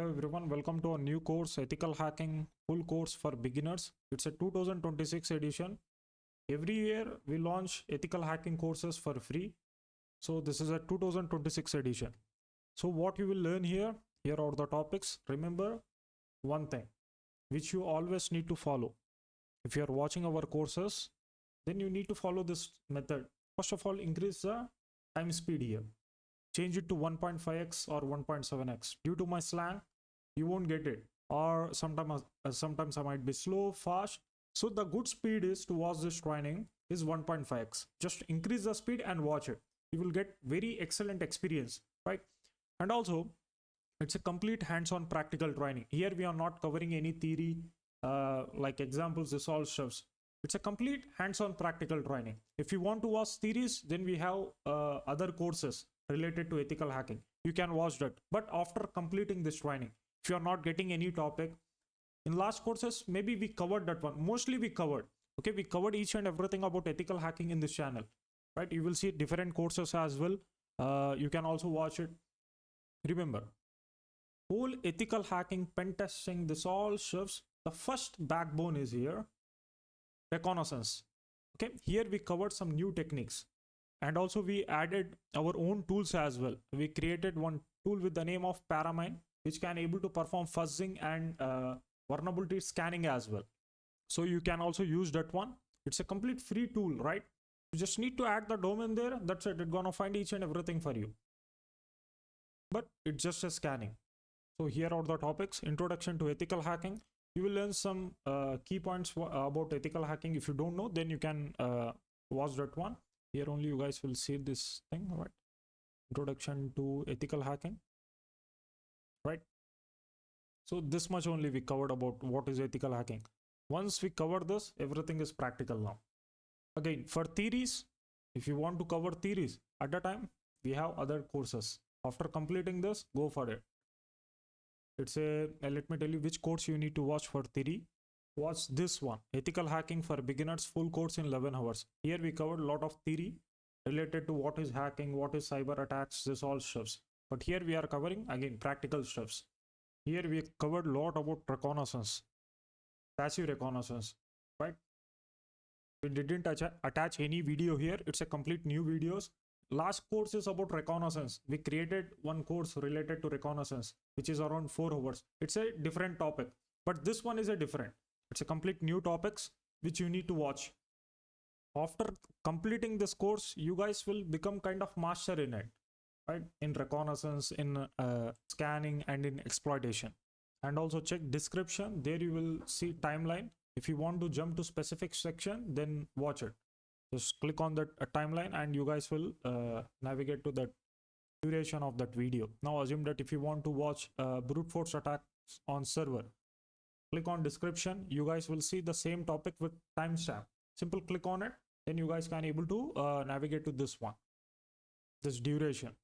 Hello everyone, welcome to a new course, Ethical Hacking, full course for beginners. It's a 2026 edition. Every year we launch ethical hacking courses for free. So this is a 2026 edition. So what you will learn here are the topics. Remember one thing, which you always need to follow. If you are watching our courses, then you need to follow this method. First of all, increase the time speed here. Change it to 1.5x or 1.7x. Due to my slang, you won't get it. Or sometimes I might be slow, fast. So the good speed is to watch this training is 1.5x. Just increase the speed and watch it. You will get very excellent experience, right? And also, it's a complete hands-on practical training. Here we are not covering any theory, like examples, this all stuffs. It's a complete hands-on practical training. If you want to watch theories, then we have other courses related to ethical hacking. You can watch that. But after completing this training, if you are not getting any topic, in last courses, maybe we covered that one. Mostly we covered. Okay, we covered each and everything about ethical hacking in this channel, right? You will see different courses as well. You can also watch it. Remember, whole ethical hacking, pen testing, this all serves. The first backbone is here, Reconnaissance. Okay, here we covered some new techniques. And also we added our own tools as well. We created one tool with the name of Paramine, which can able to perform fuzzing and vulnerability scanning as well. So you can also use that one. It's a complete free tool, right? You just need to add the domain there. That's it. It's gonna find each and everything for you. But it's just a scanning. So here are the topics. Introduction to ethical hacking. You will learn some key points about ethical hacking. If you don't know, then you can watch that one. Here only you guys will see this thing, right? Introduction to ethical hacking, right? So this much only we covered about what is ethical hacking. Once we cover this, everything is practical now. Again, for theories, if you want to cover theories at a time, we have other courses. After completing this, go for it. It's let me tell you which course you need to watch for theory. Watch this one, Ethical Hacking for Beginners, full course in 11 hours. Here we covered a lot of theory related to what is hacking, what is cyber attacks, this all stuffs. But here we are covering again practical stuffs. Here we covered a lot about reconnaissance, passive reconnaissance, right? We didn't attach any video here. It's a complete new videos. Last course is about reconnaissance. We created one course related to reconnaissance, which is around 4 hours. It's a different topic, but this one is a different. It's a complete new topics which you need to watch. After completing this course, you guys will become kind of master in it, right? In reconnaissance, in scanning, and in exploitation. And also check description. There you will see timeline. If you want to jump to specific section, then watch it. Just click on that timeline and you guys will navigate to the duration of that video. Now assume that if you want to watch brute force attacks on server, click on description. You guys will see the same topic with timestamp. Simple click on it, then you guys can able to navigate to this one, this duration.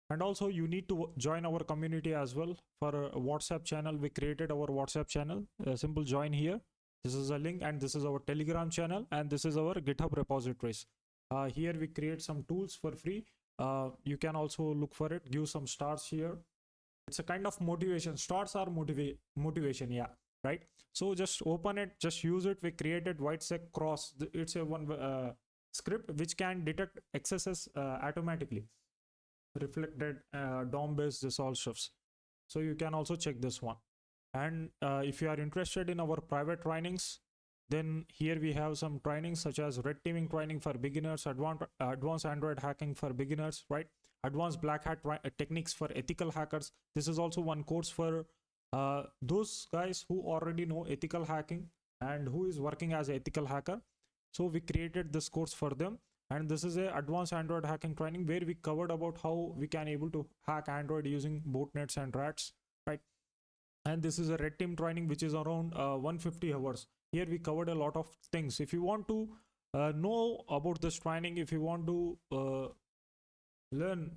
And also you need to join our community as well. For a WhatsApp channel, we created our WhatsApp channel. Simple join here. This is a link, and this is our Telegram channel, and this is our GitHub repositories. Here we create some tools for free. You can also look for it, give some stars here. It's a kind of motivation. Stars are motivation, yeah, right? So just open it, just use it. We created whitesec cross. It's a one script which can detect excesses automatically. Reflected DOM based, this all stuffs. So you can also check this one. And if you are interested in our private trainings, then here we have some trainings such as red teaming training for beginners, advanced Android hacking for beginners, right? Advanced black hat techniques for ethical hackers. This is also one course for those guys who already know ethical hacking and who is working as an ethical hacker. So we created this course for them. And this is a advanced Android hacking training where we covered about how we can able to hack Android using botnets and rats, right? And this is a red team training which is around 150 hours. Here we covered a lot of things. If you want to know about this training, if you want to learn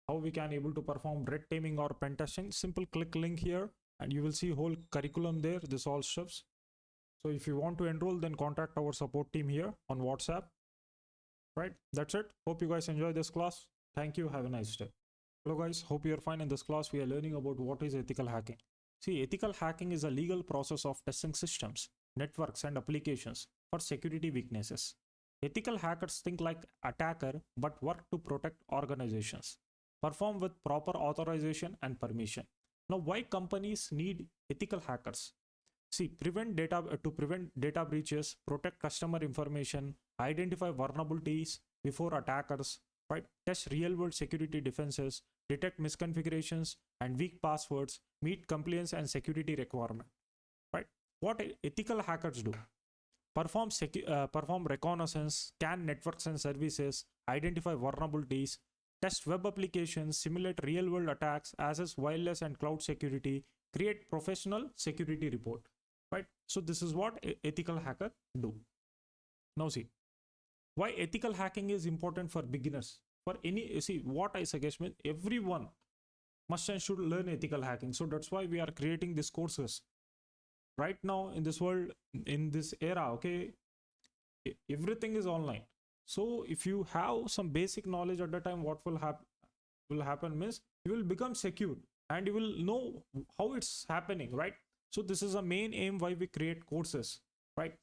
how we can able to perform red teaming or pen testing, simple click link here and you will see whole curriculum there, this all stuffs. So if you want to enroll, then contact our support team here on WhatsApp, right? That's it. Hope you guys enjoy this class. Thank you. Have a nice day. Hello guys, hope you are fine. In this class, we are learning about what is ethical hacking. See, ethical hacking is a legal process of testing systems, networks, and applications for security weaknesses. Ethical hackers think like attacker but work to protect organizations, perform with proper authorization and permission. Now, why companies need ethical hackers? See, prevent data breaches, protect customer information, identify vulnerabilities before attackers, right? Test real-world security defenses, detect misconfigurations and weak passwords, meet compliance and security requirement, right? What ethical hackers do? Perform reconnaissance, scan networks and services, identify vulnerabilities, test web applications, simulate real-world attacks, assess wireless and cloud security, create professional security report, right? So this is what ethical hacker do. Now see, why ethical hacking is important for beginners. For any, see, what I suggest means everyone must and should learn ethical hacking. So that's why we are creating these courses. Right now in this world, in this era, okay, everything is online. So if you have some basic knowledge at the time, what will happen means you will become secure and you will know how it's happening, right? So this is a main aim why we create courses, right?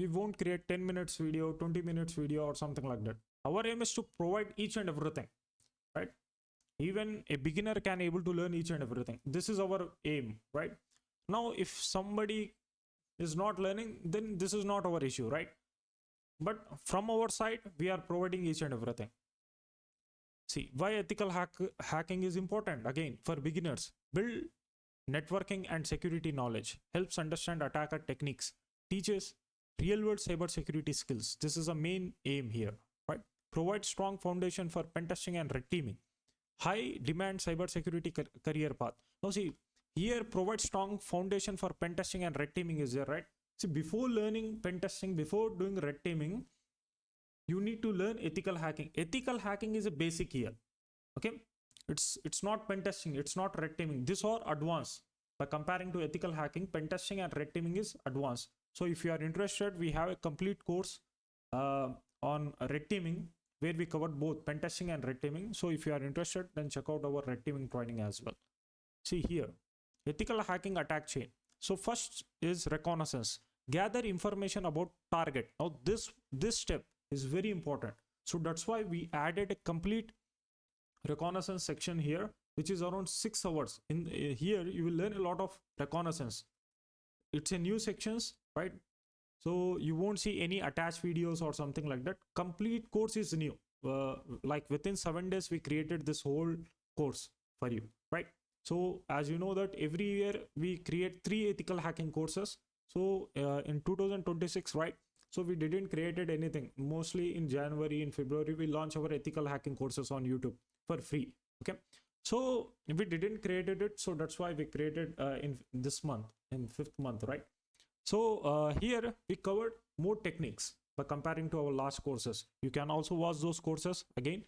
We won't create 10 minutes video, 20 minutes video or something like that. Our aim is to provide each and everything, right? Even a beginner can able to learn each and everything. This is our aim, right? Now, if somebody is not learning, then this is not our issue, right? But from our side, we are providing each and everything. See, why ethical hacking is important? Again, for beginners, build networking and security knowledge, helps understand attacker techniques, teaches real-world cybersecurity skills. This is a main aim here, right? Provide strong foundation for pen testing and red teaming. High demand cybersecurity career path. Now see, here provide strong foundation for pen testing and red teaming is there, right? See, before learning pen testing, before doing red teaming, you need to learn ethical hacking. Ethical hacking is a basic here, okay? It's not pen testing, it's not red teaming. These are advanced. By comparing to ethical hacking, pen testing and red teaming is advanced. So if you are interested, we have a complete course on red teaming where we covered both pen testing and red teaming. So if you are interested, then check out our red teaming training as well. See here, ethical hacking attack chain. So first is reconnaissance. Gather information about target. Now this step is very important. So that's why we added a complete reconnaissance section here, which is around 6 hours. In here, you will learn a lot of reconnaissance. It's a new sections, right? So you won't see any attached videos or something like that. Complete course is new. Like within 7 days, we created this whole course for you, right? So as you know that every year we create 3 ethical hacking courses. So in 2026, right? So we didn't created anything. Mostly in January, in February, we launch our ethical hacking courses on YouTube for free. Okay. So we didn't created it. So that's why we created in this month, in 5th month, right? So here we covered more techniques by comparing to our last courses. You can also watch those courses again.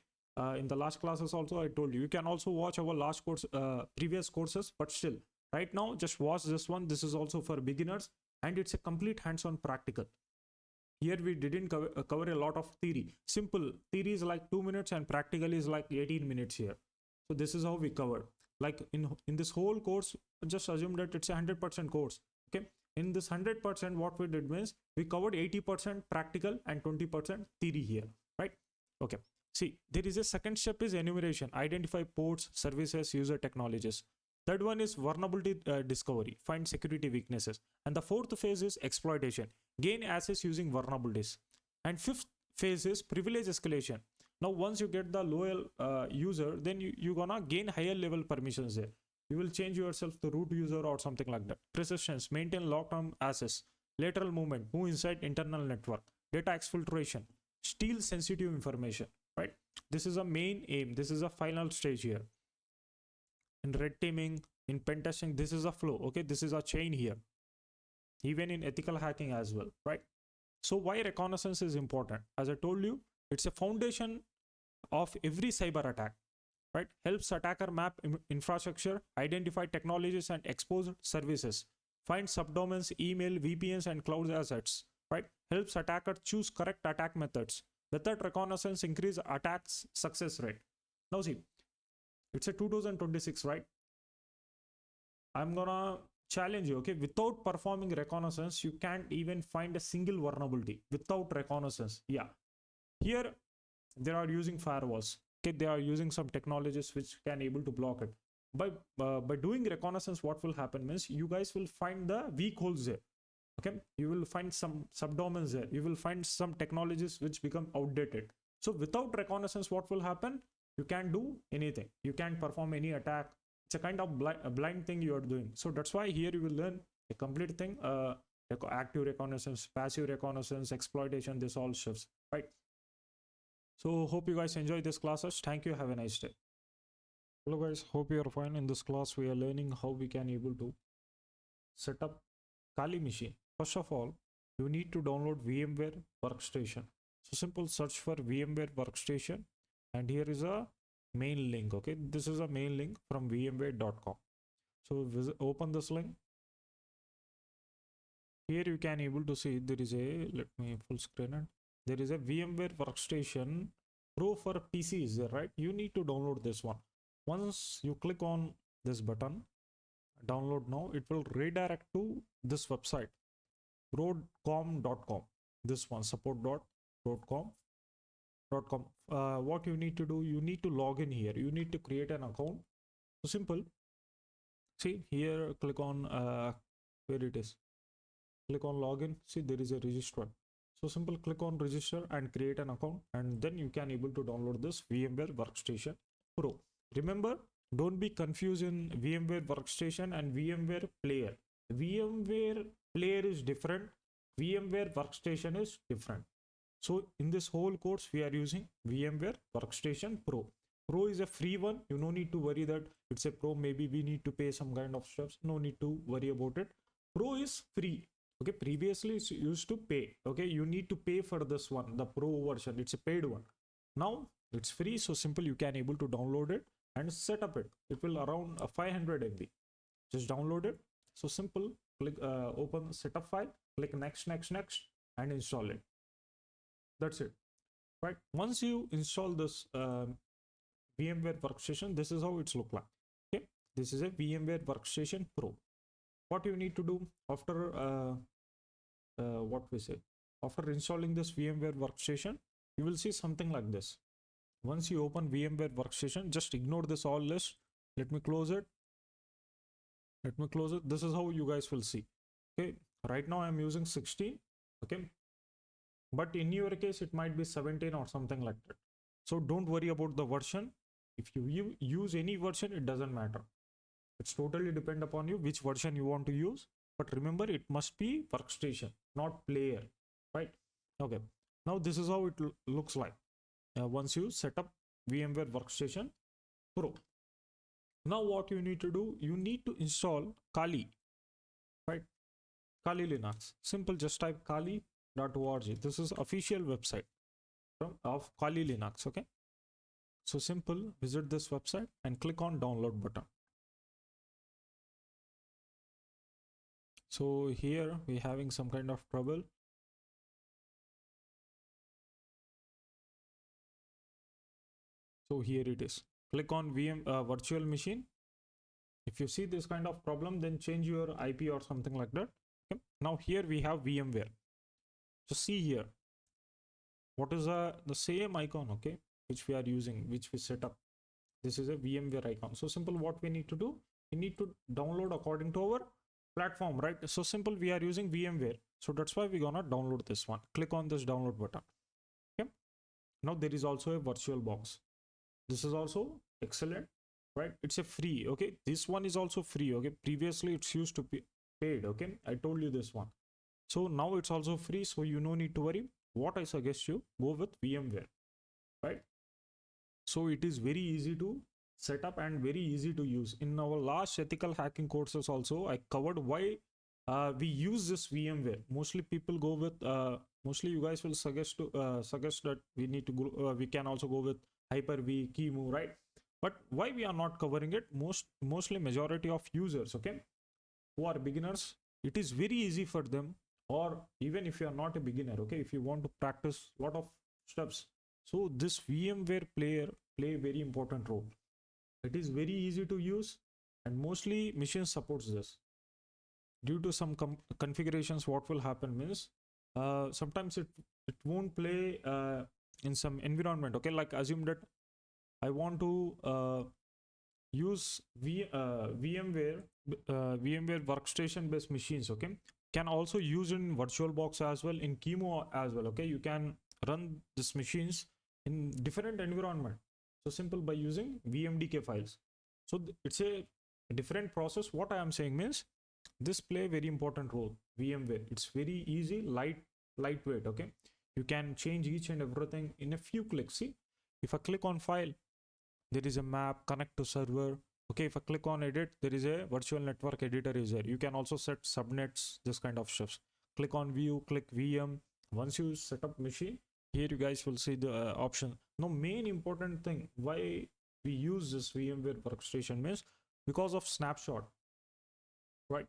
In the last classes also I told you can also watch our last course, previous courses, but still right now just watch this one. This is also for beginners and it's a complete hands-on practical. Here we didn't cover a lot of theory. Simple theory is like 2 minutes and practical is like 18 minutes here. So this is how we covered. Like in this whole course, just assume that it's a 100% course. Okay. In this 100%, what we did means we covered 80% practical and 20% theory here, right? Okay. See, there is a second step is enumeration. Identify ports, services, user technologies. Third one is vulnerability discovery. Find security weaknesses. And the fourth phase is exploitation. Gain access using vulnerabilities. And fifth phase is privilege escalation. Now, once you get the loyal user, then you're gonna gain higher level permissions there. You will change yourself to root user or something like that. Persistence, maintain long-term access. Lateral movement, move inside internal network. Data exfiltration, steal sensitive information, right? This is a main aim. This is a final stage here. In red teaming, in pen testing, this is a flow. Okay, this is a chain here. Even in ethical hacking as well, right? So why reconnaissance is important? As I told you, it's a foundation of every cyber attack, right? Helps attacker map infrastructure, identify technologies and expose services, find subdomains, email, VPNs and cloud assets, right? Helps attacker choose correct attack methods. Method reconnaissance increase attacks success rate. Now see, It's a 2026, right? I'm gonna challenge you, okay? Without performing reconnaissance, you can't even find a single vulnerability without reconnaissance. Yeah, here they are using firewalls. Okay, they are using some technologies which can able to block it. By doing reconnaissance, what will happen means you guys will find the weak holes there. Okay, you will find some subdomains there. You will find some technologies which become outdated. So without reconnaissance, what will happen? You can't do anything. You can't perform any attack. It's a kind of blind thing you are doing. So that's why here you will learn a complete thing, active reconnaissance, passive reconnaissance, exploitation, this all shifts, right? So hope you guys enjoy this classes. Thank you. Have a nice day. Hello guys, hope you are fine. In this class we are learning how we can able to set up Kali machine. First of all, you need to download VMware Workstation. So simple search for VMware Workstation, and here is a main link. Okay, this is a main link from vmware.com. So open this link. Here you can able to see there is a, let me full screen it. There is a VMware Workstation Pro for PC is there, right? You need to download this one. Once you click on this button, download now, it will redirect to this website, broadcom.com. This one, support.broadcom.com. What you need to do, you need to log in here. You need to create an account. So simple. See here, click on where it is. Click on login. See there is a register. So simple, click on register and create an account, and then you can able to download this VMware Workstation Pro. Remember, don't be confused in VMware Workstation and VMware Player. VMware Player is different. VMware Workstation is different. So in this whole course, we are using VMware Workstation Pro. Pro is a free one. You no need to worry that it's a Pro. Maybe we need to pay some kind of steps. No need to worry about it. Pro is free. Okay, previously it's used to pay. Okay, you need to pay for this one, the Pro version. It's a paid one. Now it's free. So simple, you can able to download it and set up it. It will around 500 MB. Just download it. So simple, click open setup file, click next, and install it. That's it, right? Once you install this VMware Workstation, this is how it's look like. Okay, this is a VMware Workstation Pro. What you need to do after after installing this VMware Workstation, you will see something like this. Once you open VMware Workstation, just ignore this all list. Let me close it. This is how you guys will see. Okay, right now I'm using 16. Okay, but in your case it might be 17 or something like that. So don't worry about the version. If you use any version, it doesn't matter. It's totally depend upon you which version you want to use. But remember, it must be Workstation, not Player, right? Okay, now this is how it looks like once you set up VMware Workstation Pro. Now what you need to do, you need to install Kali, right? Kali Linux. Simple, just type kali.org. This is official website of Kali Linux. Okay, so simple, visit this website and click on download button. So here we having some kind of trouble. So here it is. Click on virtual machine. If you see this kind of problem, then change your IP or something like that. Okay. Now here we have VMware. Just see here. What is the same icon, okay, which we are using, which we set up. This is a VMware icon. So simple, what we need to do, we need to download according to our platform, right? So simple, we are using VMware. So that's why we're gonna download this one. Click on this download button. Okay. Now there is also a virtual box. This is also excellent, right? It's a free. Okay, this one is also free. Okay, previously it's used to be paid. Okay, I told you this one. So now it's also free, so you no need to worry. What I suggest you, go with VMware, right? So it is very easy to set up and very easy to use. In our last ethical hacking courses also, I covered why we use this VMware. Mostly people go with mostly you guys will suggest that we need to go we can also go with Hyper-V, Qemu, right? But why we are not covering it? Mostly majority of users, okay, who are beginners, it is very easy for them. Or even if you are not a beginner, okay, if you want to practice a lot of steps, so this VMware play a very important role. It is very easy to use, and mostly machine supports this. Due to some configurations, what will happen means sometimes it won't play in some environment. Okay, like assume that I want to use VMware workstation based machines. Okay, can also use in VirtualBox as well, in Chemo as well. Okay, you can run these machines in different environment. So simple, by using VMDK files. So it's a different process. What I am saying means this play very important role. VMware, it's very easy, lightweight. Okay, you can change each and everything in a few clicks. See, if I click on file, there is a map, connect to server. Okay, if I click on edit, there is a virtual network editor is there. You can also set subnets, this kind of stuff. Click on view, click VM. Once you set up machine, here you guys will see the option. Now main important thing why we use this VMware workstation means because of snapshot, right?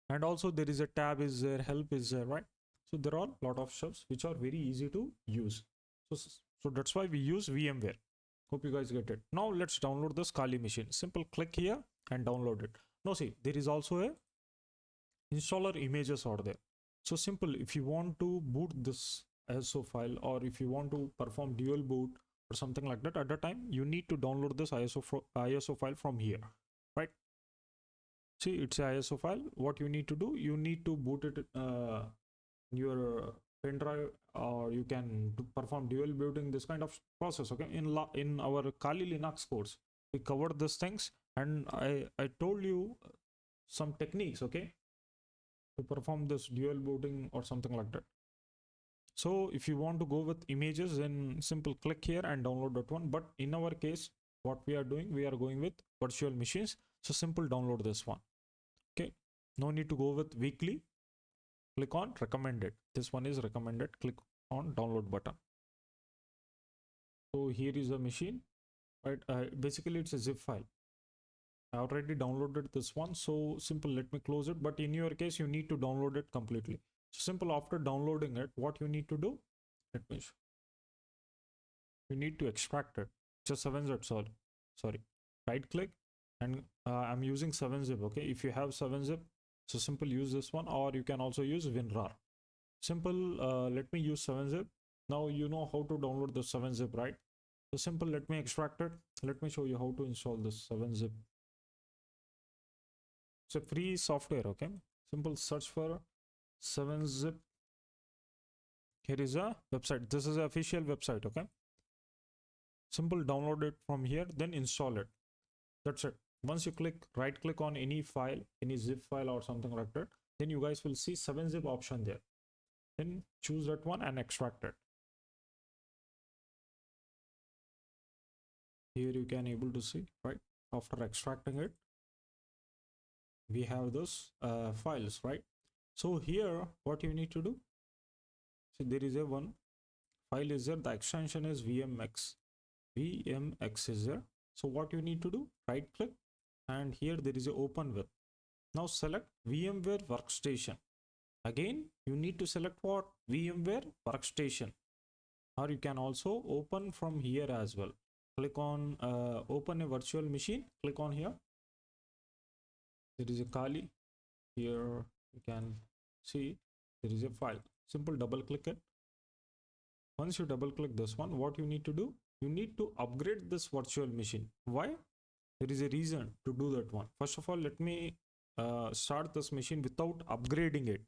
And also there is a tab is there, help is there, right? So there are a lot of stuffs which are very easy to use. So that's why we use VMware. Hope you guys get it. Now let's download this Kali machine. Simple click here and download it. Now see, there is also a installer images are there. So simple, if you want to boot this ISO file, or if you want to perform dual boot or something like that, at the time you need to download this ISO file from here, right? See, it's a ISO file. What you need to do, you need to boot it your pen drive, or you can perform dual booting, this kind of process. Okay, in our Kali Linux course we covered these things, and I told you some techniques, okay, to perform this dual booting or something like that. So if you want to go with images, then simple click here and download that one. But in our case, what we are doing, we are going with virtual machines. So simple download this one. Okay, no need to go with weekly. Click on recommended. This one is recommended. Click on download button. So here is a machine, right? Basically it's a zip file. I already downloaded this one. So simple, let me close it. But in your case, you need to download it completely. So simple, after downloading it, what you need to do, let me show. You need to extract it. Just 7-zip, sorry. Right click, and I'm using 7-zip. Okay, if you have 7-zip, so simple use this one, or you can also use WinRAR. Simple, let me use 7-zip. Now you know how to download the 7-zip, right? So simple, let me extract it. Let me show you how to install this 7-zip. It's a free software. Okay, simple search for 7-zip. Here is a website. This is an official website. Okay, simple download it from here, then install it. That's it. Once you right click on any file, any zip file or something like that, then you guys will see 7-zip option there. Then choose that one and extract it. Here you can able to see, right? After extracting it, we have those files, right? So here what you need to do, see there is a one file is there, the extension is vmx is there. So what you need to do, right click, and here there is a open with. Now select VMware workstation. Again you need to select what, VMware workstation, or you can also open from here as well. Click on open a virtual machine, click on here. There is a Kali. Here you can see there is a file. Simple double click it. Once you double click this one, what you need to do, you need to upgrade this virtual machine. Why? There is a reason to do that one. First of all, let me start this machine without upgrading it.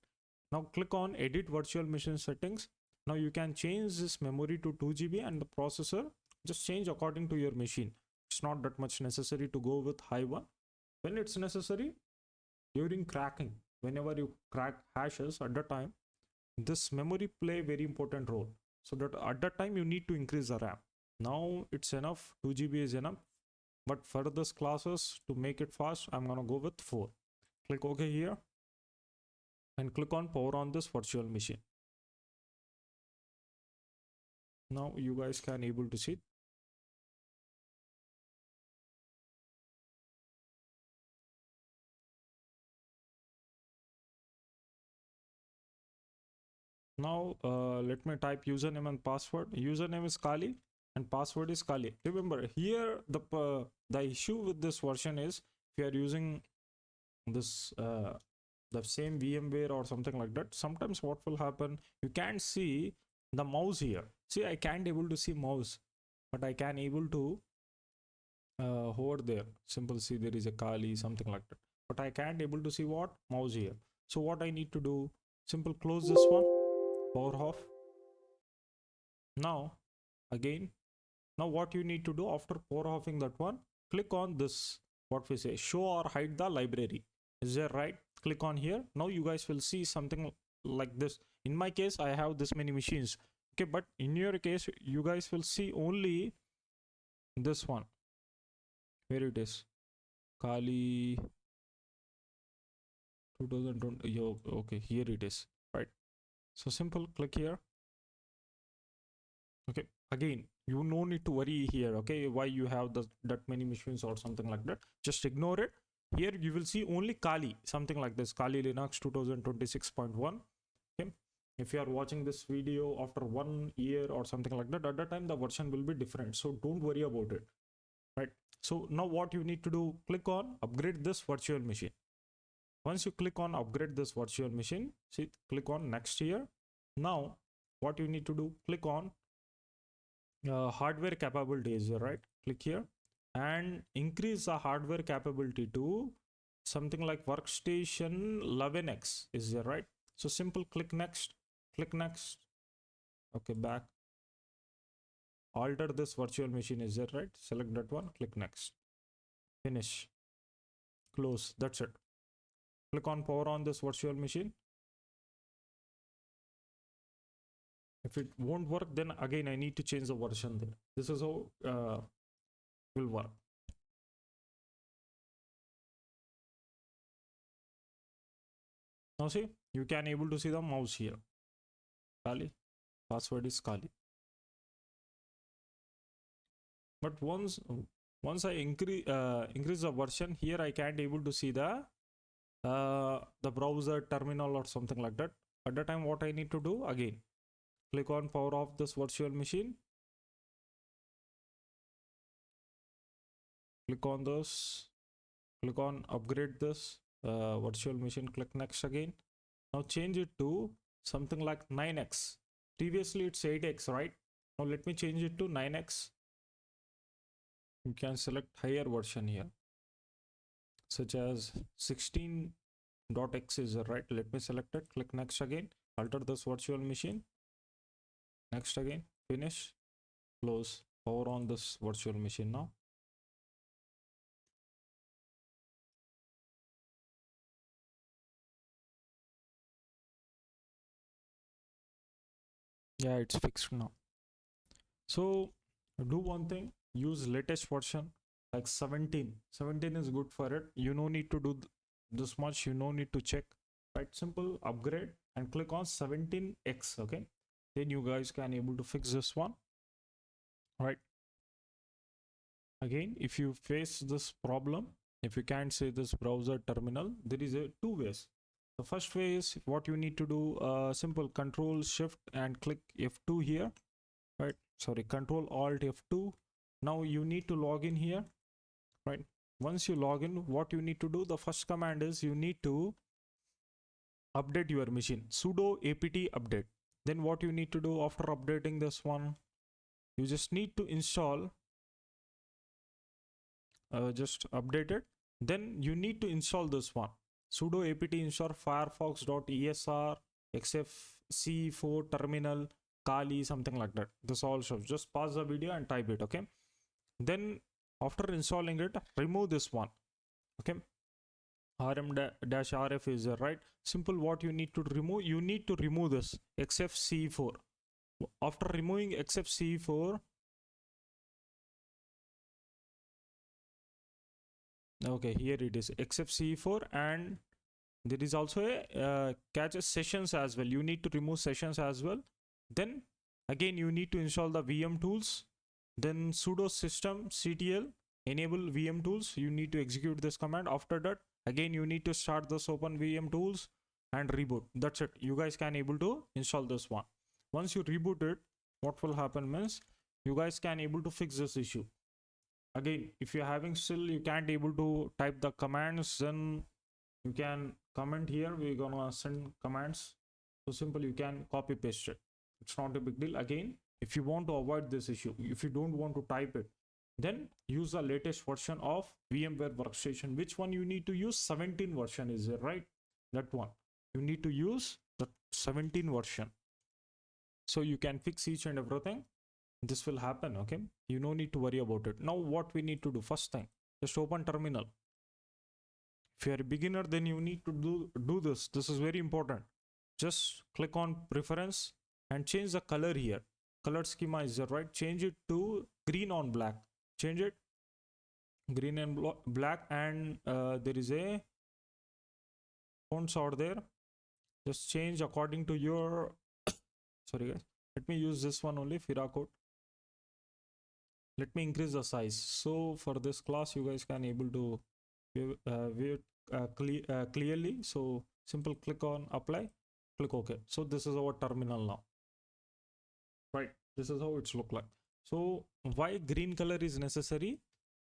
Now click on edit virtual machine settings. Now you can change this memory to 2 GB and the processor just change according to your machine. It's not that much necessary to go with high one. When it's necessary, during cracking, whenever you crack hashes, at the time this memory play very important role. So that at that time you need to increase the RAM. Now it's enough, 2 GB is enough. But for this classes, to make it fast, I'm gonna go with 4. Click OK here and click on power on this virtual machine. Now you guys can able to see. Now let me type username and password. Username is Kali and password is Kali. Remember here the issue with this version is if you are using this the same VMware or something like that, sometimes what will happen, you can't see the mouse here. See, I can't able to see mouse, but I can able to over there simple see there is a Kali something like that, but I can't able to see what mouse here. So what I need to do, simple close this one, power off. Now again, now what you need to do after power offing that one, click on this, what we say, show or hide the library. Is there right? Click on here. Now you guys will see something like this. In my case, I have this many machines. Okay, but in your case, you guys will see only this one. Where it is? Kali 2020. Yo, okay, here it is. Right. So simple, click here. Okay, again, you no need to worry here, okay, why you have that many machines or something like that. Just ignore it. Here you will see only Kali, something like this, Kali Linux 2026.1. okay, if you are watching this video after 1 year or something like that, at that time the version will be different, so don't worry about it, right? So now what you need to do, click on upgrade this virtual machine. Once you click on upgrade this virtual machine, see, click on next here. Now what you need to do, click on hardware capabilities, right? Click here and increase the hardware capability to something like workstation 11x, is there, right? So simple, click next, okay, back, alter this virtual machine, is there, right? Select that one, click next, finish, close, that's it. Click on power on this virtual machine. If it won't work, then again I need to change the version there. This is how will work. Now see, you can able to see the mouse here. Kali, password is Kali. But once I increase the version here, I can't able to see the browser terminal or something like that. At the time, what I need to do, again, click on power off this virtual machine. Click on this. Click on upgrade this virtual machine. Click next again. Now change it to something like 9x. Previously it's 8x, right? Now let me change it to 9x. You can select higher version here, such as 16.x is right. Let me select it. Click next again. Alter this virtual machine. Next again. Finish. Close. Power on this virtual machine now. Yeah, it's fixed now. So do one thing, use latest version like 17 is good for it. You no need to do this much, you no need to check, right? Simple upgrade and click on 17x, okay? Then you guys can able to fix this one, right? Again, if you face this problem, if you can't say this browser terminal, there is two ways. The first way is what you need to do, simple control shift and click F2 here, right? Sorry, control alt F2. Now you need to log in here, right? Once you log in, what you need to do, the first command is you need to update your machine, sudo apt update. Then what you need to do after updating this one, you just need to install, just update it. Then you need to install this one, sudo apt install firefox.esr xfce4 terminal Kali, something like that. This all shows. Just pause the video and type it, okay? Then after installing it, remove this one, okay? rm-rf is there, right? Simple, what you need to remove, you need to remove this xfce4. After removing xfce4, okay, here it is xfce4, and there is also a catch sessions as well. You need to remove sessions as well. Then again you need to install the VM tools. Then sudo system ctl enable VM tools. You need to execute this command. After that, again you need to start this open VM tools and reboot. That's it. You guys can able to install this one. Once you reboot it, what will happen means you guys can able to fix this issue. Again, if you're having still you can't able to type the commands, then you can comment here. We're gonna send commands. So simple, you can copy paste it. It's not a big deal. Again, if you want to avoid this issue, if you don't want to type it, then use the latest version of VMware Workstation. Which one you need to use? 17 version is there, right? That one. You need to use the 17 version. So you can fix each and everything. This will happen, okay? You no need to worry about it. Now what we need to do? First thing, just open terminal. If you are a beginner, then you need to do this. This is very important. Just click on preference and change the color here. Color schema is there, right? Change it to green on black. Change it green and black, and there is a fonts out there. Just change according to your sorry guys, let me use this one only, Fira code. Let me increase the size. So for this class, you guys can able to view it clearly. So simple click on apply, click OK. So this is our terminal now, right? This is how it's look like. So why green color is necessary?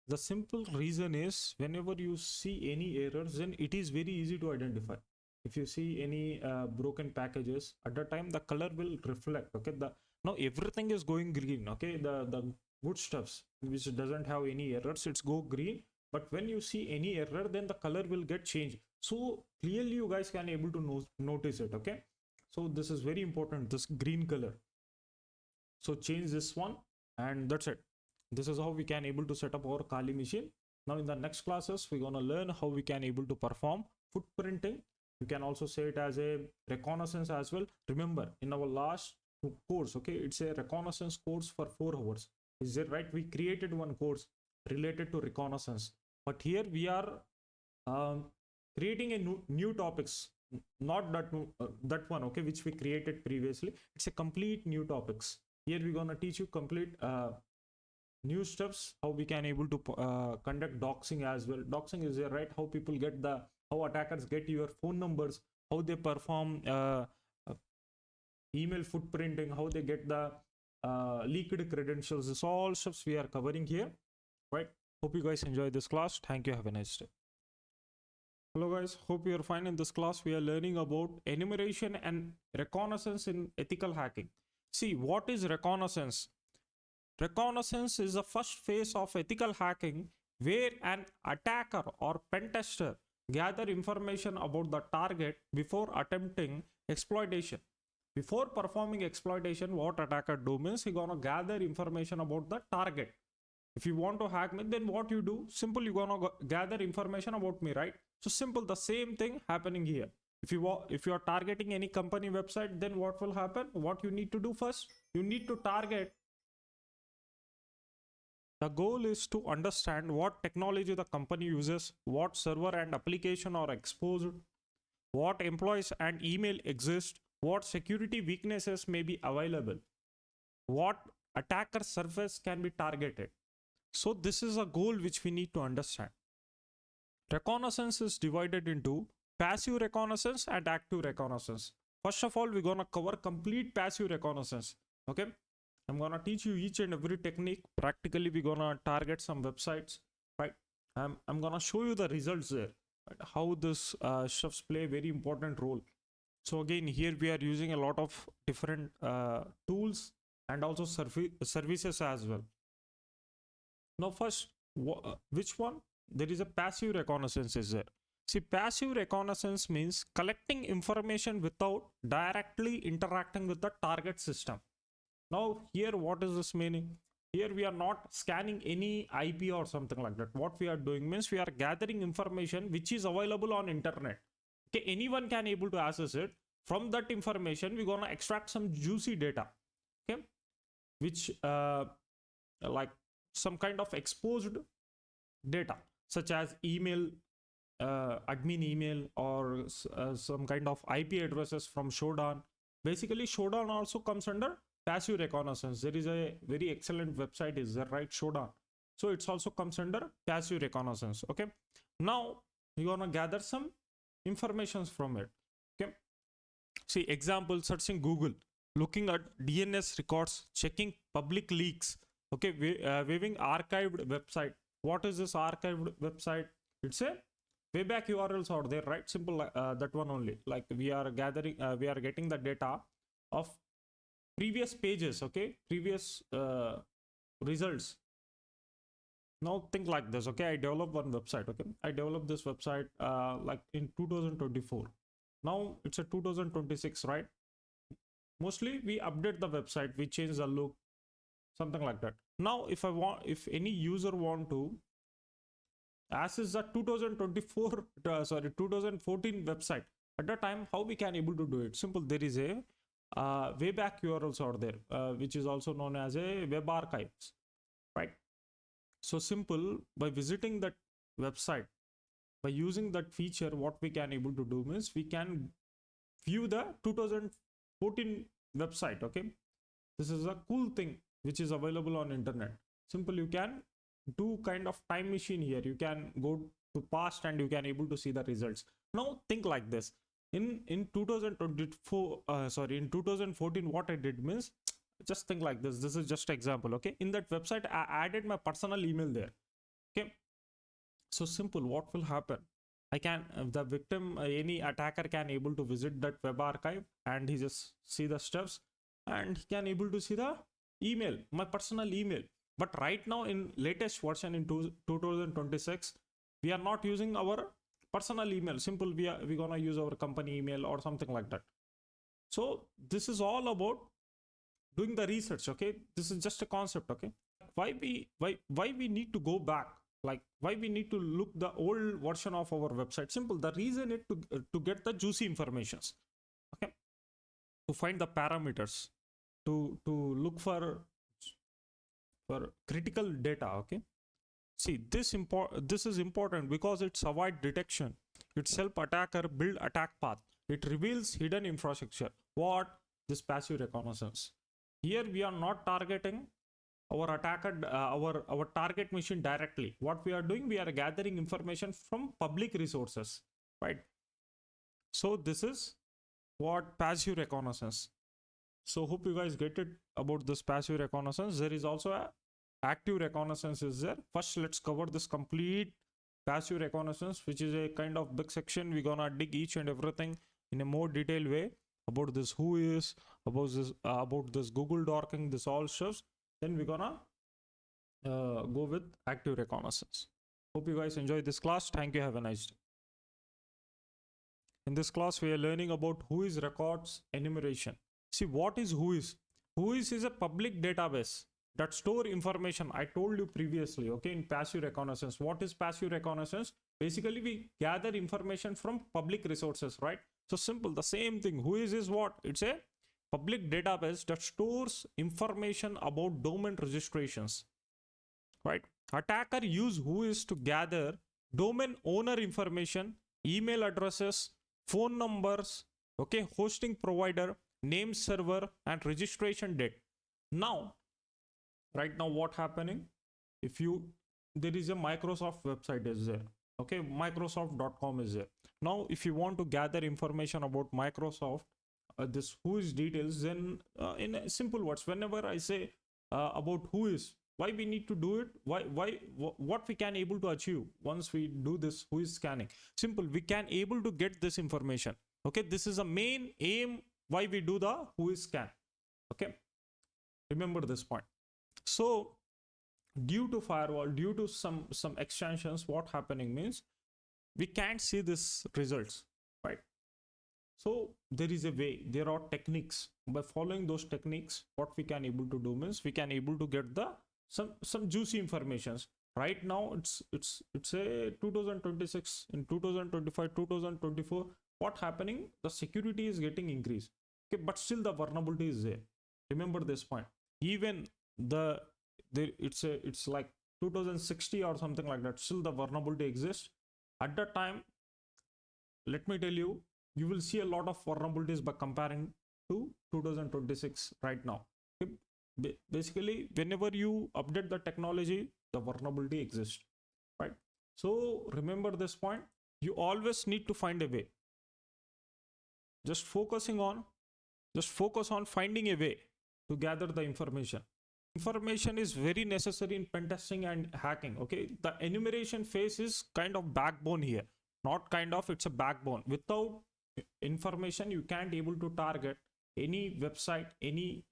The simple reason is whenever you see any errors, then it is very easy to identify. If you see any broken packages, at that time the color will reflect. Okay, now everything is going green. Okay, the good stuffs which doesn't have any errors, it's go green. But when you see any error, then the color will get changed. So clearly you guys can able to notice it. Okay, so this is very important, this green color. So change this one, and that's it. This is how we can able to set up our Kali machine. Now in the next classes, we're gonna learn how we can able to perform footprinting. You can also say it as a reconnaissance as well. Remember, in our last course, okay, it's a reconnaissance course for 4 hours. Is it right? We created one course related to reconnaissance, but here we are creating a new topics, not that one, okay, which we created previously. It's a complete new topics. Here we're gonna teach you complete new steps, how we can able to conduct doxing as well. Doxing is there, right? How people get how attackers get your phone numbers, how they perform email footprinting, how they get the leaked credentials. This all steps we are covering here, right? Hope you guys enjoy this class. Thank you. Have a nice day. Hello guys, hope you are fine. In this class we are learning about enumeration and reconnaissance in ethical hacking. See, what is reconnaissance? Reconnaissance is the first phase of ethical hacking where an attacker or pen tester gather information about the target before attempting exploitation. Before performing exploitation, what attacker do means he gonna gather information about the target. If you want to hack me, then what you do? Simple, you gonna gather information about me, right? So simple, the same thing happening here. If you are targeting any company website, then what will happen? What you need to do first? You need to target. The goal is to understand what technology the company uses, what server and application are exposed, what employees and email exist, what security weaknesses may be available, what attacker surface can be targeted. So this is a goal which we need to understand. Reconnaissance is divided into passive reconnaissance and active reconnaissance. First of all, we're gonna cover complete passive reconnaissance. Okay, I'm gonna teach you each and every technique. Practically, we're gonna target some websites, right? I'm gonna show you the results there, right? How this stuffs play a very important role. So again, here we are using a lot of different tools and also services as well. Now first, which one? There is a passive reconnaissance is there. See, passive reconnaissance means collecting information without directly interacting with the target system. Now here, what is this meaning? Here we are not scanning any IP or something like that. What we are doing means we are gathering information which is available on internet. Okay, anyone can able to access it. From that information, we're gonna extract some juicy data. Okay, which like some kind of exposed data, such as email, admin email, or some kind of IP addresses from Shodan. Basically, Shodan also comes under passive reconnaissance. There is a very excellent website, is there, right? Shodan. So it's also comes under passive reconnaissance. Okay. Now you're gonna gather some informations from it. Okay. See, example, searching Google, looking at DNS records, checking public leaks, Okay, viewing archived website. What is this archived website? It's a way back URLs out there, right? Simple, that one only. Like we are gathering, we are getting the data of previous pages, okay, previous results. Now think like this, okay, I developed one website, okay, I developed this website like in 2024. Now it's a 2026, right? Mostly we update the website, we change the look, something like that. Now if any user want to access the 2024 sorry 2014 website, at that time how we can able to do it? Simple, there is a way back URLs out there, which is also known as a web archives, right? So simple, by visiting that website, by using that feature, what we can able to do means we can view the 2014 website. Okay, this is a cool thing which is available on internet. Simple, you can do kind of time machine here. You can go to past and you can able to see the results. Now think like this. In 2024 in 2014, what I did means, just think like this. This is just example. Okay, in that website I added my personal email there. Okay, so simple, what will happen? I can the victim, any attacker can able to visit that web archive and he just see the steps and he can able to see the email, my personal email. But right now in latest version in 2026, we are not using our personal email. Simple, we gonna use our company email or something like that. So this is all about doing the research. Okay, this is just a concept. Okay, why we need to go back, like why we need to look the old version of our website? Simple, the reason is to get the juicy informations. Okay, to find the parameters, to look for critical data. Okay, see, this is important because it's avoid detection, it's help attacker build attack path, it reveals hidden infrastructure. What? This passive reconnaissance. Here we are not targeting our attacker, our target machine directly. What we are doing, we are gathering information from public resources, right? So this is what passive reconnaissance. So hope you guys get it about this passive reconnaissance. There is also a active reconnaissance is there. First, let's cover this complete passive reconnaissance, which is a kind of big section. We're gonna dig each and everything in a more detailed way about this WHOIS, about this Google dorking, this all stuff. Then we're gonna go with active reconnaissance. Hope you guys enjoy this class. Thank you. Have a nice day. In this class, we are learning about WHOIS records enumeration. See, what is WHOIS? WHOIS is a public database that store information. I told you previously, okay, in passive reconnaissance. What is passive reconnaissance? Basically, we gather information from public resources, right? So simple, the same thing. WHOIS is what? It's a public database that stores information about domain registrations, right? Attacker use WHOIS to gather domain owner information, email addresses, phone numbers, okay, hosting provider, name server, and registration date. Now, right now, what happening? If there is a Microsoft website is there, okay, Microsoft.com is there. Now, if you want to gather information about Microsoft, this WHOIS details, then in simple words, whenever I say about WHOIS, why we need to do it, what we can able to achieve once we do this WHOIS scanning? Simple, we can able to get this information. Okay, this is a main aim why we do the WHOIS scan. Okay, remember this point. So due to firewall, due to some extensions, what happening means we can't see this results, right? So there is a way, there are techniques. By following those techniques, what we can able to do means we can able to get the some juicy informations. Right now it's a 2026, in 2025, 2024, what happening? The security is getting increased. Okay, but still the vulnerability is there. Remember this point. Even it's like 2060 or something like that. Still the vulnerability exists. At that time, let me tell you, you will see a lot of vulnerabilities by comparing to 2026 right now. Okay? Basically, whenever you update the technology, the vulnerability exists, right? So remember this point. You always need to find a way. Just focus on finding a way to gather the information. information is very necessary in pen testing and hacking. Okay, the enumeration phase is kind of backbone here, not kind of, it's a backbone. Without information you can't able to target any website, any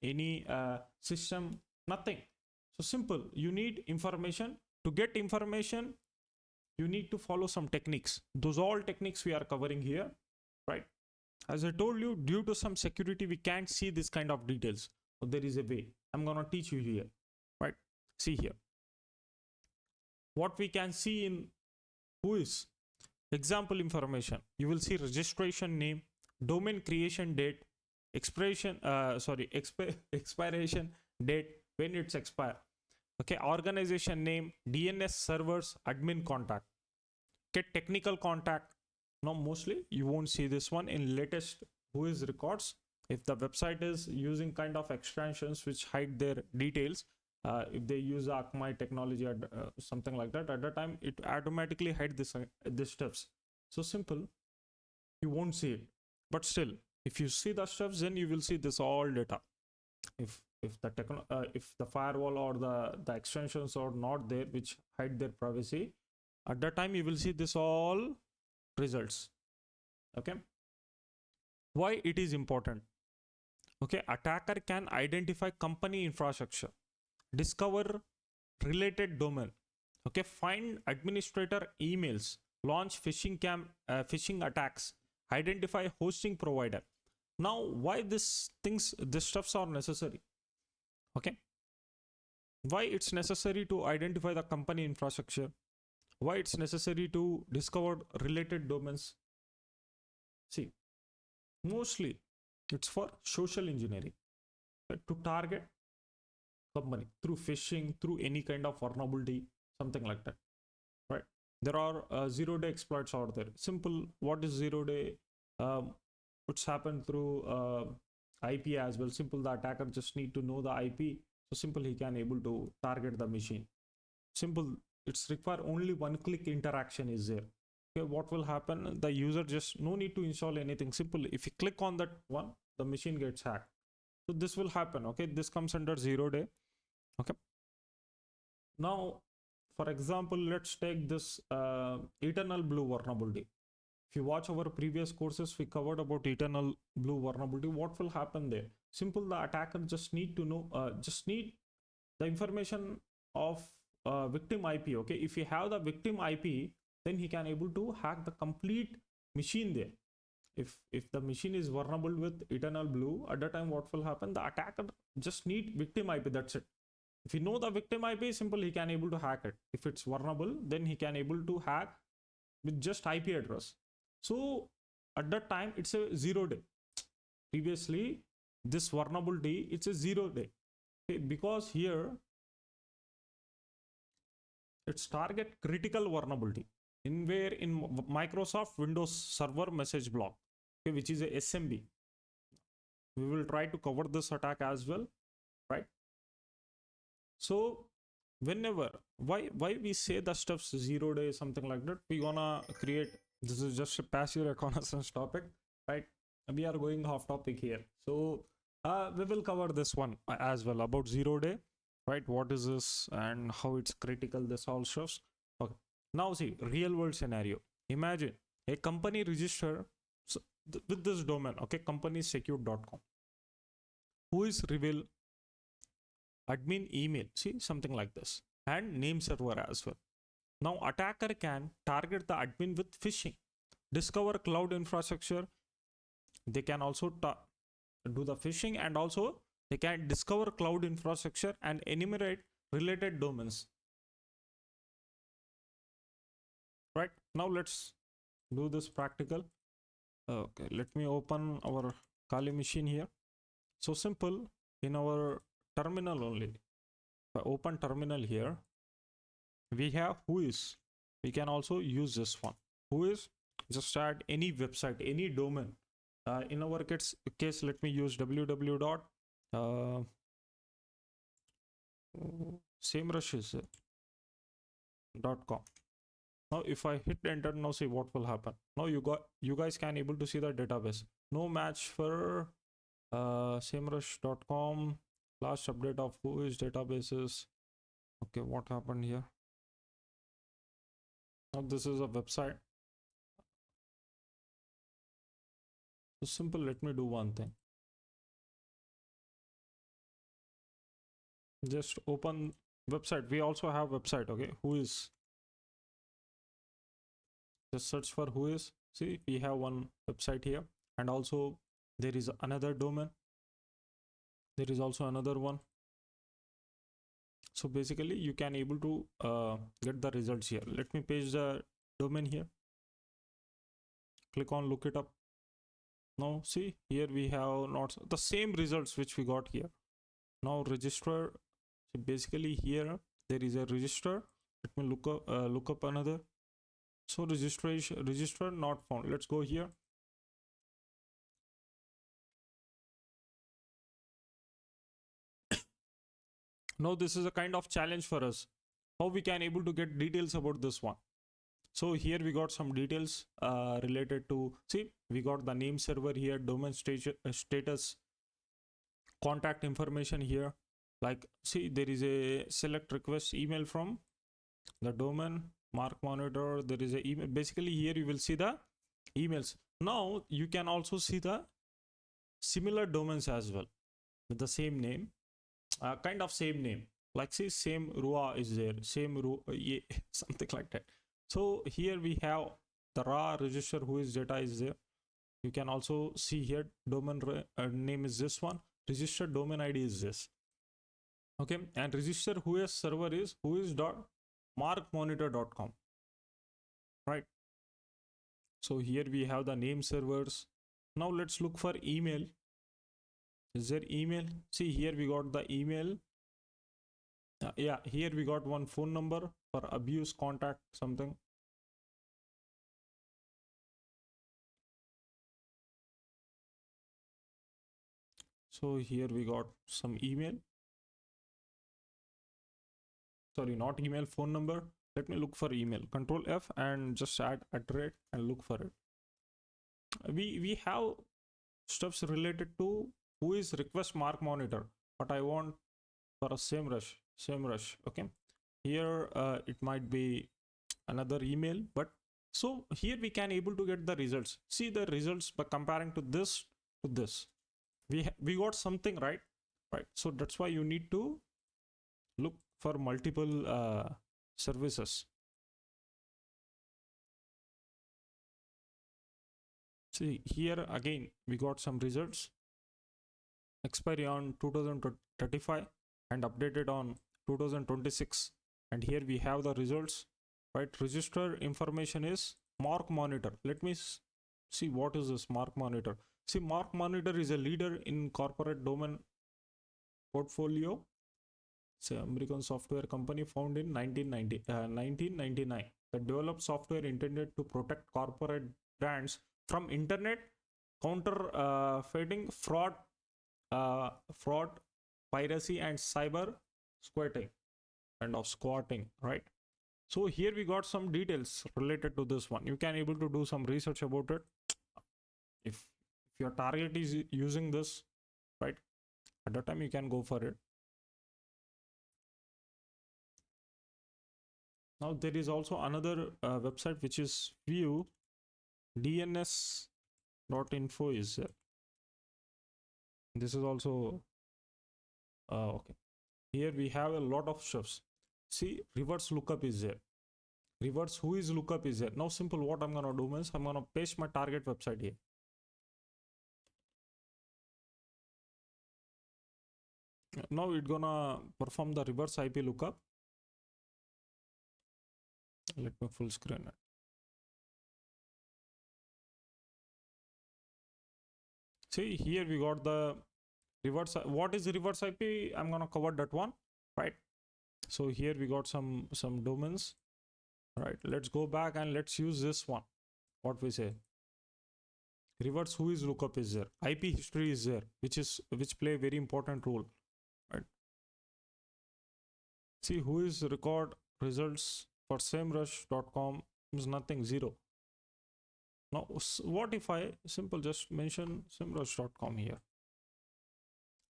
system, nothing. So simple, you need information. To get information you need to follow some techniques. Those all techniques we are covering here, right? As I told you, due to some security we can't see this kind of details. So there is a way I'm gonna teach you here, right? See here what we can see in WHOIS. Example information, you will see registration name, domain creation date, expiration date, when it's expire. Okay, organization name, DNS servers, admin contact. Get technical contact. Now mostly you won't see this one in latest WHOIS records. If the website is using kind of extensions which hide their details, if they use Akamai technology or something like that, at the time it automatically hide this steps. So simple, you won't see it. But still, if you see the steps, then you will see this all data. If the firewall or the extensions are not there which hide their privacy, at that time you will see this all results. Okay, why it is important? Okay, attacker can identify company infrastructure, discover related domain, okay, find administrator emails, launch phishing attacks, identify hosting provider. Now why these stuffs are necessary? Okay, why it's necessary to identify the company infrastructure, why it's necessary to discover related domains? See, mostly it's for social engineering, right? To target company through phishing, through any kind of vulnerability, something like that, right? There are zero-day exploits out there. Simple, what is zero-day? It's happened through IP as well. Simple, the attacker just need to know the IP. So simple, he can able to target the machine. Simple, it's require only one-click interaction is there. Okay, what will happen? The user just no need to install anything. Simple, if you click on that one, the machine gets hacked. So this will happen. Okay, this comes under zero-day. Okay, now for example, let's take this eternal blue vulnerability. If you watch our previous courses, we covered about eternal blue vulnerability. What will happen there? Simple, the attacker just need to know, just need the information of victim IP. Okay, if you have the victim IP, then he can able to hack the complete machine there. If the machine is vulnerable with eternal blue, at the time what will happen? The attacker just need victim IP, that's it. If you know the victim IP, simple, he can able to hack it. If it's vulnerable, then he can able to hack with just IP address. So at that time it's a zero-day. Previously this vulnerability, it's a zero-day. Okay, because here it's target critical vulnerability in Microsoft Windows Server message block, okay, which is a SMB. We will try to cover this attack as well, right? So whenever, why we say the stuff's zero-day, something like that, we gonna create, this is just a passive reconnaissance topic, right? We are going off topic here. So we will cover this one as well about zero-day, right? What is this and how it's critical, this all stuffs. Okay, now see, real world scenario. Imagine a company register with this domain, okay, companysecure.com. WHOIS reveal admin email, see, something like this, and name server as well. Now attacker can target the admin with phishing, discover cloud infrastructure. They can also do the phishing, and also they can discover cloud infrastructure and enumerate related domains. Right, now let's do this practical. Okay, let me open our Kali machine here. So simple, in our terminal only, if I open terminal here, we have WHOIS. We can also use this one. WHOIS, just add any website, any domain. In our case, let me use www.samerushes.com. Now if I hit enter, now see what will happen. Now you guys can able to see the database. No match for samerush.com. last update of WHOIS databases. Okay, what happened here? Now this is a website. So simple, let me do one thing. Just open website. We also have website. Okay, WHOIS. Just search for WHOIS. See, we have one website here, and also there is another domain. There is also another one. So basically you can able to get the results here. Let me paste the domain here. Click on look it up. Now see, here we have not the same results which we got here. Now register. So basically here there is a register. Let me look up another. So register not found. Let's go here. Now this is a kind of challenge for us, how we can able to get details about this one. So here we got some details related to, see, we got the name server here, domain status, contact information here. Like, see, there is a select request email from the domain, mark monitor, there is a email. Basically here you will see the emails. Now you can also see the similar domains as well with the same name, kind of same name. Like, see, same RUA is there, same RUA, yeah, something like that. So here we have the raw register WHOIS data is there. You can also see here domain name is this one, registered domain ID is this. Okay, and register WHOIS server is whois.markmonitor.com, right? So here we have the name servers. Now let's look for email. Is there email? See, here we got the email. Yeah, here we got one phone number for abuse contact something. So here we got some email. Sorry, not email, phone number. Let me look for email. Control F and just add @ and look for it. We have stuffs related to WHOIS request mark monitor, but I want for a SEMrush. Okay, here it might be another email, but so here we can able to get the results. See the results by comparing to this to this. We got something, right? So that's why you need to look for multiple services. See here again we got some results, expiry on 2035 and updated on 2026, and here we have the results, right? Register information is mark monitor. Let me see what is this mark monitor. See, mark monitor is a leader in corporate domain portfolio. It's an American software company found in 1999 that developed software intended to protect corporate brands from internet counterfeiting, fraud, piracy, and cyber squatting, right? So here we got some details related to this one. You can able to do some research about it. If your target is using this, right, at that time you can go for it. Now there is also another website which is view DNS.info is there. This is also okay. Here we have a lot of stuffs. See, reverse lookup is there. Reverse WHOIS lookup is there. Now simple, what I'm gonna do is I'm gonna paste my target website here. Now it's gonna perform the reverse IP lookup. Let me full screen it. See, here we got the reverse. What is reverse IP? I'm gonna cover that one, right? So here we got some domains, right? Let's go back and let's use this one. What we say, reverse WHOIS lookup is there, IP history is there, which play a very important role, right? See, WHOIS record results for SEMrush.com is nothing, 0. Now what if I simple just mention SEMrush.com here?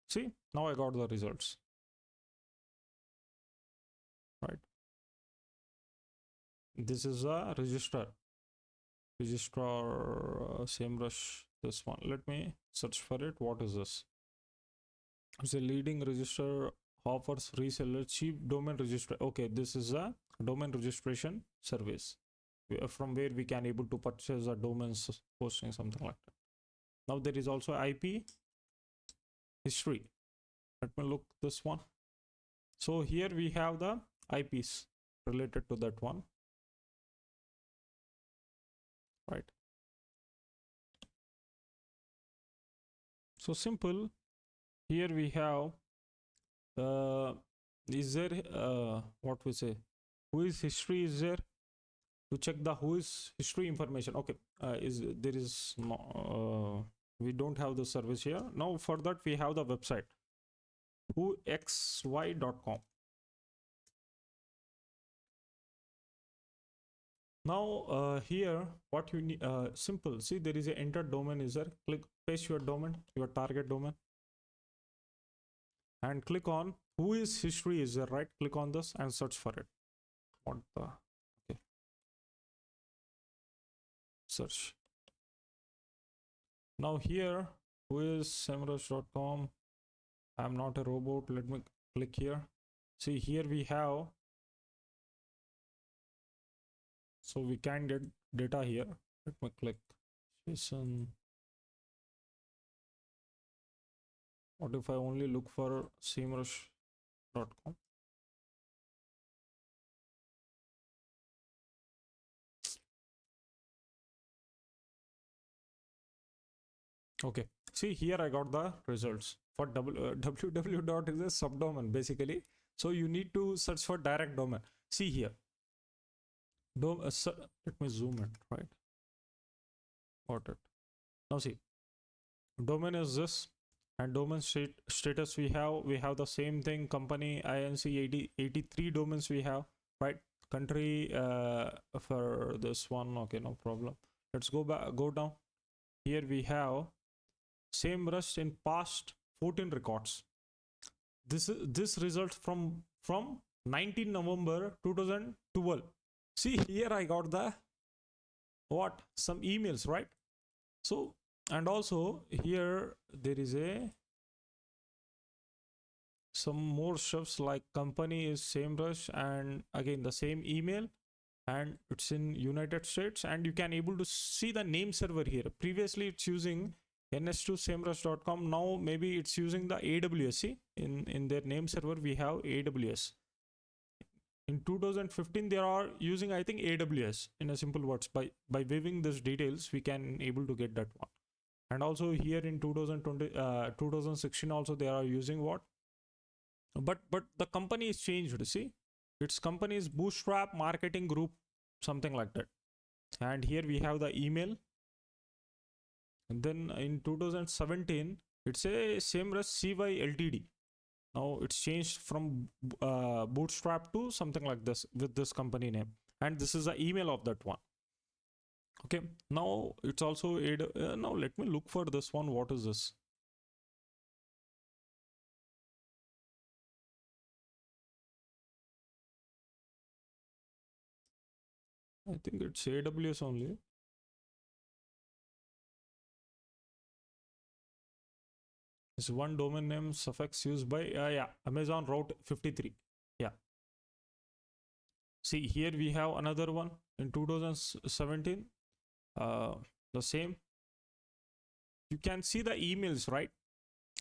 See, now I got the results, right? This is a registrar SEMrush, this one. Let me search for it. What is this? It's a leading registrar, offers reseller cheap domain registrar. Okay, this is a domain registration service from where we can able to purchase a domains hosting, something like that. Now there is also IP history. Let me look this one. So here we have the IPs related to that one, right? So simple. Here we have is there what we say, WHOIS history is there to check the WHOIS history information. Okay, we don't have the service here. Now for that we have the website whoxy.com. Now here what you need, simple. See, there is a enter domain is there. Click, paste your domain, your target domain, and click on WHOIS history is there, right? Click on this and search for it. What the, okay, search. Now here whois.semrush.com. I'm not a robot. Let me click here. See, here we have, so we can get data here. Let me click JSON. What if I only look for semrush.com? Okay, see, here I got the results for www dot is a subdomain basically. So you need to search for direct domain. See here, let me zoom it, right? Got it. Now see, domain is this, and domain status we have the same thing. Company INC 83 domains we have, right? Country for this one, okay, no problem. Let's go down. Here we have SEMrush in past 14 records. This results from 19 November 2012. See, here I got the what, some emails, right? So, and also here there is some more stuffs like company is SEMrush, and again the same email, and it's in United States, and you can able to see the name server here. Previously it's using ns2semrush.com. now maybe it's using the AWS. See, in their name server we have AWS. In 2015 they are using, I think, AWS. In a simple words, by viewing these details we can able to get that one. And also here in 2016 also they are using what, but the company is changed. See, its company is Bootstrap Marketing Group, something like that. And here we have the email. And then in 2017 it's a SEMrush CY Ltd. Now it's changed from Bootstrap to something like this with this company name, and this is the email of that one. Okay, now it's also now let me look for this one. What is this? I think it's AWS only. It's one domain name suffix used by yeah, Amazon Route 53. Yeah. See, here we have another one in 2017. The same. You can see the emails, right?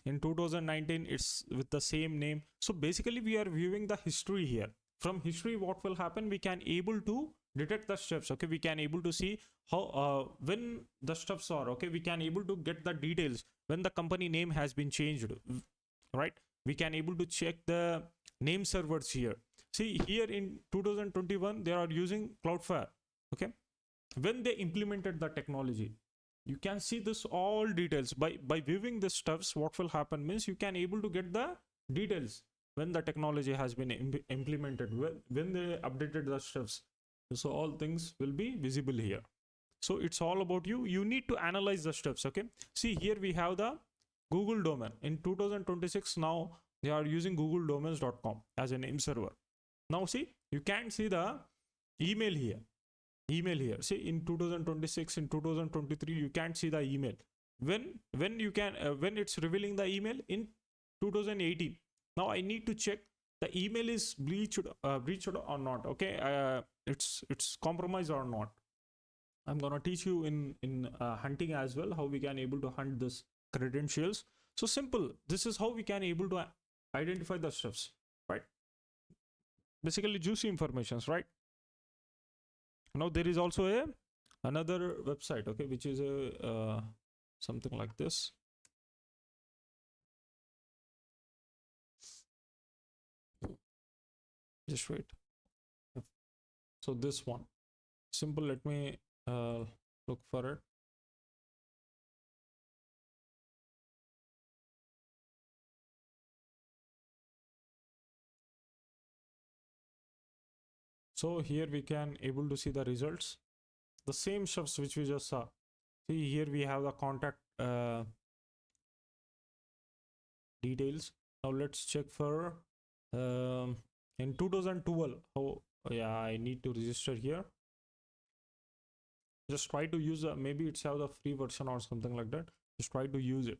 In 2019 it's with the same name. So basically we are viewing the history here. From history what will happen, we can able to detect the steps. Okay, we can able to see how when the steps are, okay, we can able to get the details when the company name has been changed, right? We can able to check the name servers here. See, here in 2021 they are using Cloudflare. Okay, when they implemented the technology, you can see this all details. By viewing the stuffs, what will happen means you can able to get the details when the technology has been implemented, when they updated the stuffs. So all things will be visible here. So it's all about you need to analyze the steps. Okay, see, here we have the Google domain. In 2026 now they are using googledomains.com as a name server. Now see, you can see the email here. See, in 2026, in 2023 you can't see the email. When you can when it's revealing the email in 2018. Now I need to check the email is breached or not. Okay, it's compromised or not. I'm gonna teach you in hunting as well how we can able to hunt this credentials. So simple. This is how we can able to identify the stuffs, right? Basically juicy informations, right? Now there is also another website, okay, which is a something like this. Just wait. So this one, simple. Let me look for it. So here we can able to see the results, the same stuffs which we just saw. See here we have the contact details. Now let's check for in 2012. Oh yeah, I need to register here. Just try to use maybe it's have the free version or something like that. Just try to use it.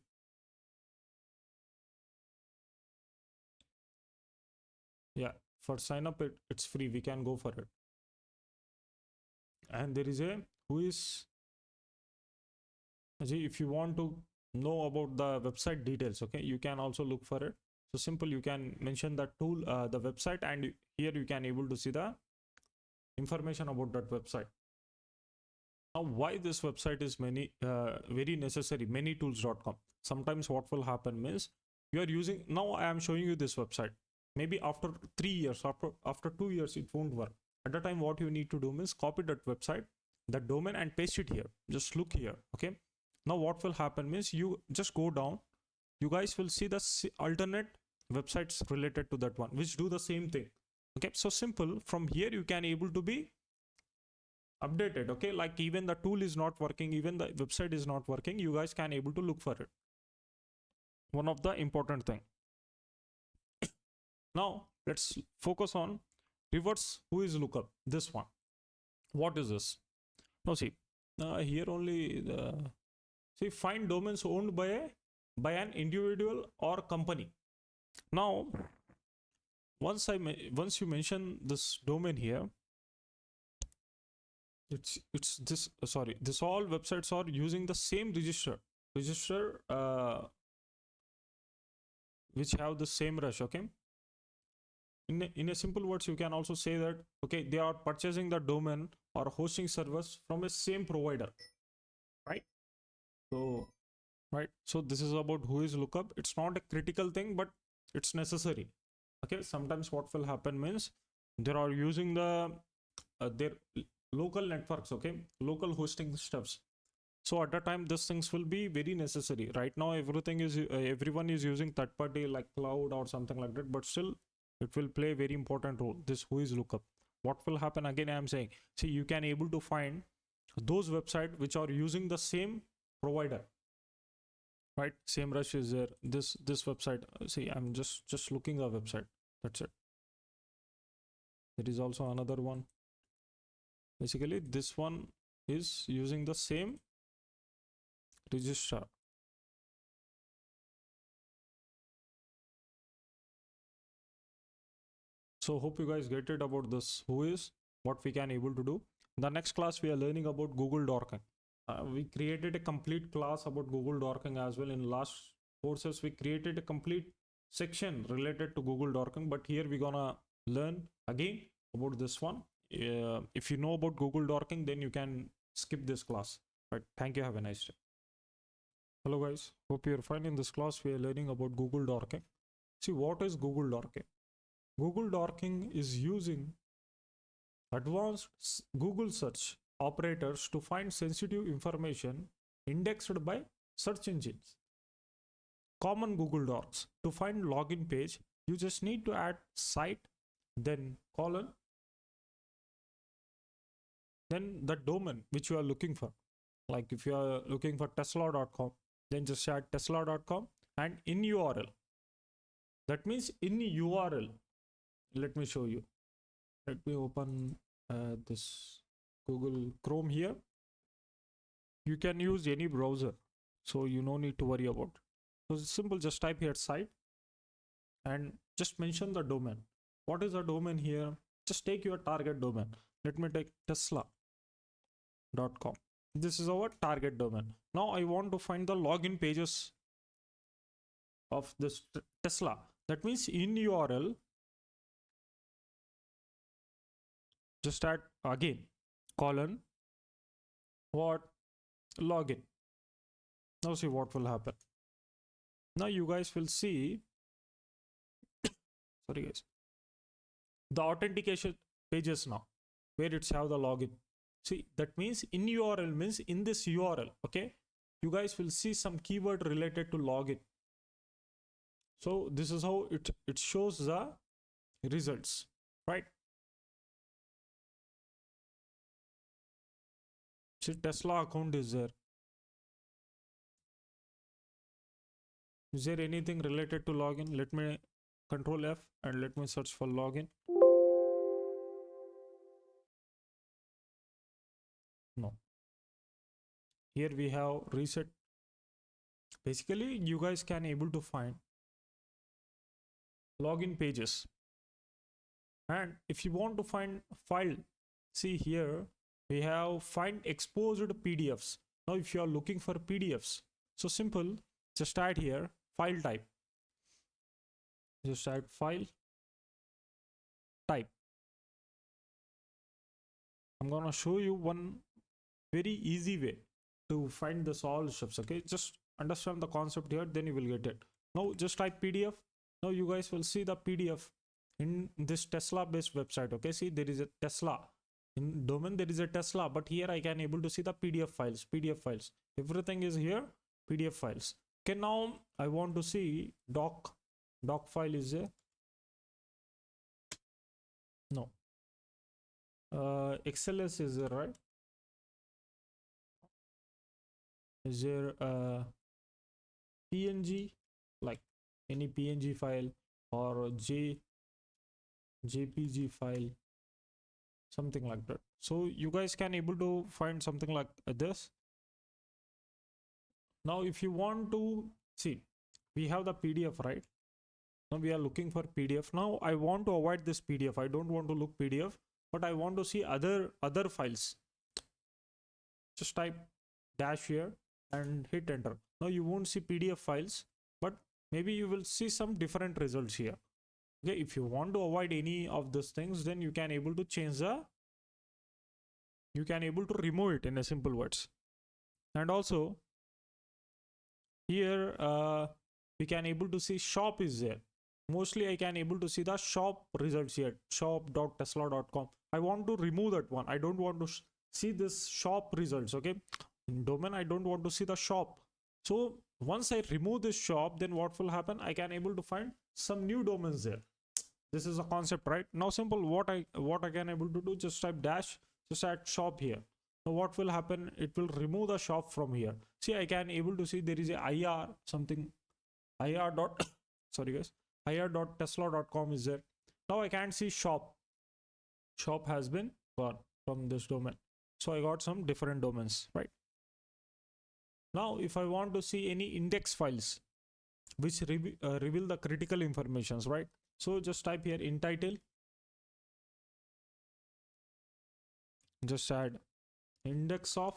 Yeah, for sign up it's free. We can go for it. And there is a WHOIS. See, if you want to know about the website details, okay, you can also look for it. So simple, you can mention that tool, the website, and here you can able to see the information about that website. Now why this website is very necessary, manytools.com. Sometimes what will happen means you are using, now I am showing you this website. Maybe after 3 years, after 2 years, it won't work. At the time, what you need to do means copy that website, that domain, and paste it here. Just look here, okay? Now what will happen means you just go down. You guys will see the alternate websites related to that one, which do the same thing. Okay, so simple. From here you can able to be updated. Okay, like even the tool is not working, even the website is not working, you guys can able to look for it. One of the important thing. Now let's focus on reverse WHOIS lookup. This one. What is this? Now see, here only see, find domains owned by an individual or company. Now once you mention this domain here, it's this sorry, this all websites are using the same register which have the same rush. Okay, in a simple words, you can also say that okay, they are purchasing the domain or hosting servers from a same provider, right? So so this is about WHOIS lookup. It's not a critical thing, but it's necessary. Okay, sometimes what will happen means they are using the their local networks, okay, local hosting stuffs. So at that time these things will be very necessary. Right now everything is everyone is using third party like cloud or something like that, but still it will play a very important role, this WHOIS lookup. What will happen, again I am saying, see, you can able to find those websites which are using the same provider, right? Same rush is there. This website, see, I'm just looking a website, that's it. There is also another one. Basically this one is using the same register. So hope you guys get it about this WHOIS, what we can able to do. In the next class we are learning about Google dorking. We created a complete class about Google dorking as well. In last courses we created a complete section related to Google dorking, but here we're gonna learn again about this one. If you know about Google dorking, then you can skip this class. But thank you, have a nice day. Hello guys, hope you're fine. In this class we are learning about Google dorking. See, what is Google dorking? Google dorking is using advanced Google search operators to find sensitive information indexed by search engines. Common Google Docs. To find login page, you just need to add site, then colon, then the domain which you are looking for. Like if you are looking for tesla.com, then just add tesla.com, and in URL. That means in URL, let me show you. Let me open this Google Chrome here. You can use any browser, so you no need to worry about. So it's simple, just type here site and just mention the domain. What is the domain here? Just take your target domain. Let me take tesla.com. This is our target domain. Now I want to find the login pages of this Tesla. That means in URL, just add again colon what login. Now see what will happen. Now you guys will see sorry guys, the authentication pages now where it's have the login. See, that means in URL means in this URL. Okay, you guys will see some keyword related to login. So this is how it shows the results, right? See, Tesla account is there. Is there anything related to login? Let me Control F and let me search for login. No. Here we have reset. Basically, you guys can able to find login pages. And if you want to find file, see here we have find exposed PDFs. Now if you are looking for PDFs, so simple, just add here file type. Just add file type. I'm gonna show you one very easy way to find this all steps. Okay, just understand the concept here, then you will get it. Now just type PDF. Now you guys will see the PDF in this Tesla based website. Okay, see there is a Tesla in domain, there is a Tesla, but here I can able to see the PDF files. Everything is here, PDF files. Okay, now I want to see doc file is there. No. XLS is there, right? Is there PNG, like any PNG file or JPG file, something like that? So you guys can able to find something like this. Now if you want to see, we have the PDF, right? Now we are looking for PDF. Now I want to avoid this PDF. I don't want to look PDF, but I want to see other files. Just type dash here and hit enter. Now you won't see PDF files, but maybe you will see some different results here. Okay, if you want to avoid any of these things, then you can able to change you can able to remove it in a simple words. And also here we can able to see shop is there. Mostly I can able to see the shop results here, shop.tesla.com. I want to remove that one. I don't want to see this shop results. Okay, in domain I don't want to see the shop. So once I remove this shop, then what will happen? I can able to find some new domains there. This is a concept, right? Now simple, what I can able to do, just type dash, just add shop here. Now what will happen? It will remove the shop from here. See, I can able to see there is a IR something, IR dot sorry guys, ir.tesla.com is there. Now I can't see shop. Shop has been gone from this domain. So I got some different domains, right? Now if I want to see any index files which reveal the critical informations, right? So just type here in title. Just add index of.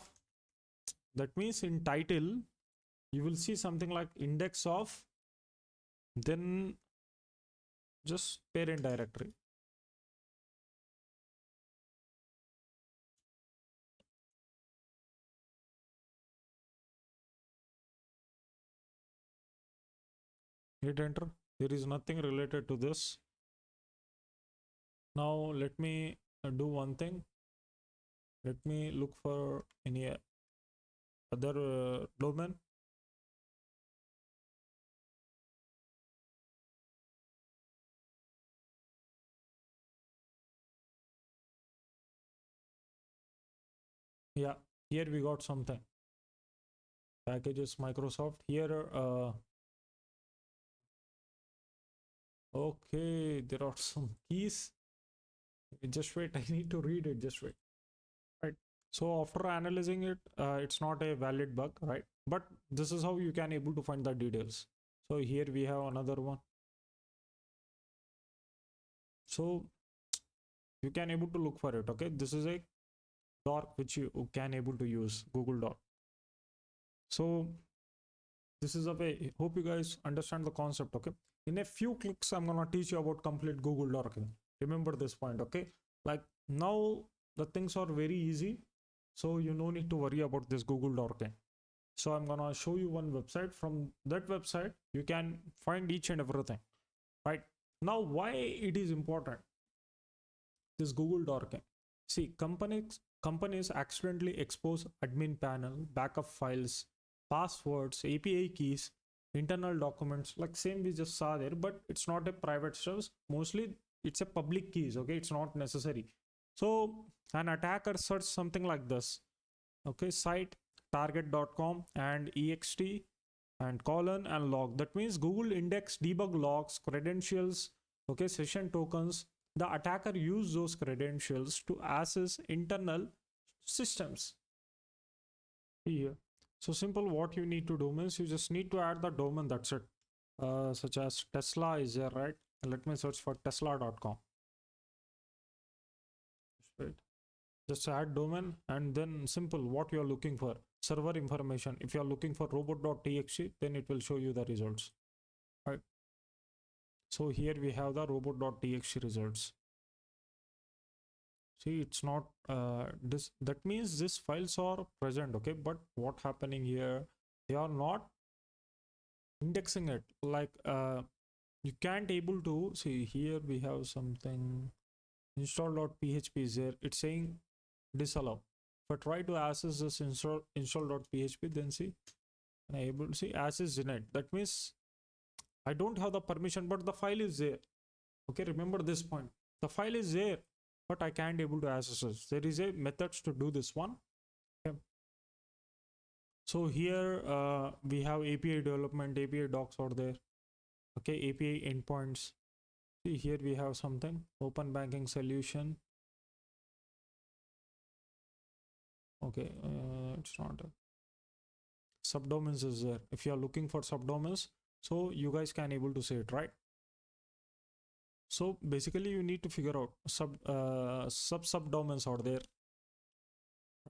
That means in title you will see something like index of, then just parent directory. Hit enter. There is nothing related to this. Now let me do one thing. Let me look for any other domain. Yeah, here we got something. Packages Microsoft. Here Okay, there are some keys. Just wait, I need to read it. Just wait. Right. So after analyzing it, it's not a valid bug, right? But this is how you can able to find the details. So here we have another one. So you can able to look for it. Okay, this is a dork which you can able to use, Google Dork. So this is a way. Hope you guys understand the concept. Okay, in a few clicks I'm gonna teach you about complete Google dorking. Remember this point. Okay, like now the things are very easy, so you no need to worry about this Google dorking. So I'm gonna show you one website. From that website you can find each and everything. Right now, why it is important, this Google dorking? See, companies accidentally expose admin panel, backup files, passwords, API keys, internal documents, like same we just saw there, but it's not a private source. Mostly it's a public keys, okay? It's not necessary. So an attacker search something like this, okay? Site target.com and ext and colon and log. That means Google index debug logs, credentials, okay, session tokens. The attacker use those credentials to access internal systems here. So simple, what you need to do means you just need to add the domain, that's it. Such as Tesla is there, right? Let me search for tesla.com. Right. Just add domain and then simple, what you are looking for, server information. If you are looking for robot.txt, then it will show you the results, right? So here we have the robot.txt results. See, it's not this, that means these files are present, okay? But what happening here, they are not indexing it. Like you can't able to see here we have something install.php is there. It's saying disallow. But try to access this install.php, then see, and I able to see access denied. That means I don't have the permission, but the file is there. Okay, remember this point. The file is there, but I can't able to access it. There is a methods to do this one. Okay. So here we have API development, API docs are there. Okay, API endpoints. See here we have something, open banking solution. Okay, it's not a subdomains is there. If you are looking for subdomains, so you guys can able to see it, right? So basically you need to figure out subdomains are there,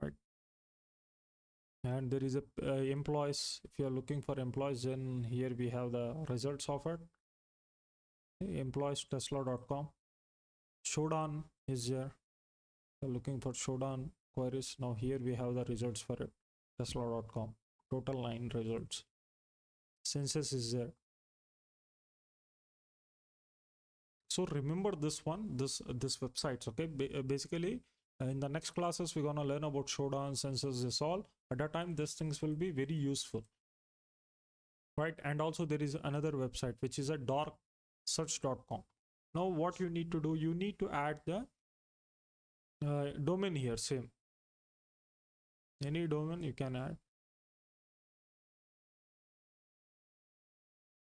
right? And there is a employees. If you are looking for employees, then here we have the results of it. Employees tesla.com. Shodan is there. You're looking for Shodan queries. Now here we have the results for it. Tesla.com. Total 9 results. Census is there. So remember this one, this websites, okay? Basically, in the next classes, we're gonna learn about Shodan, census, this all. At that time, these things will be very useful, right? And also there is another website which is a dorksearch.com. Now what you need to do, you need to add the domain here, same. Any domain you can add.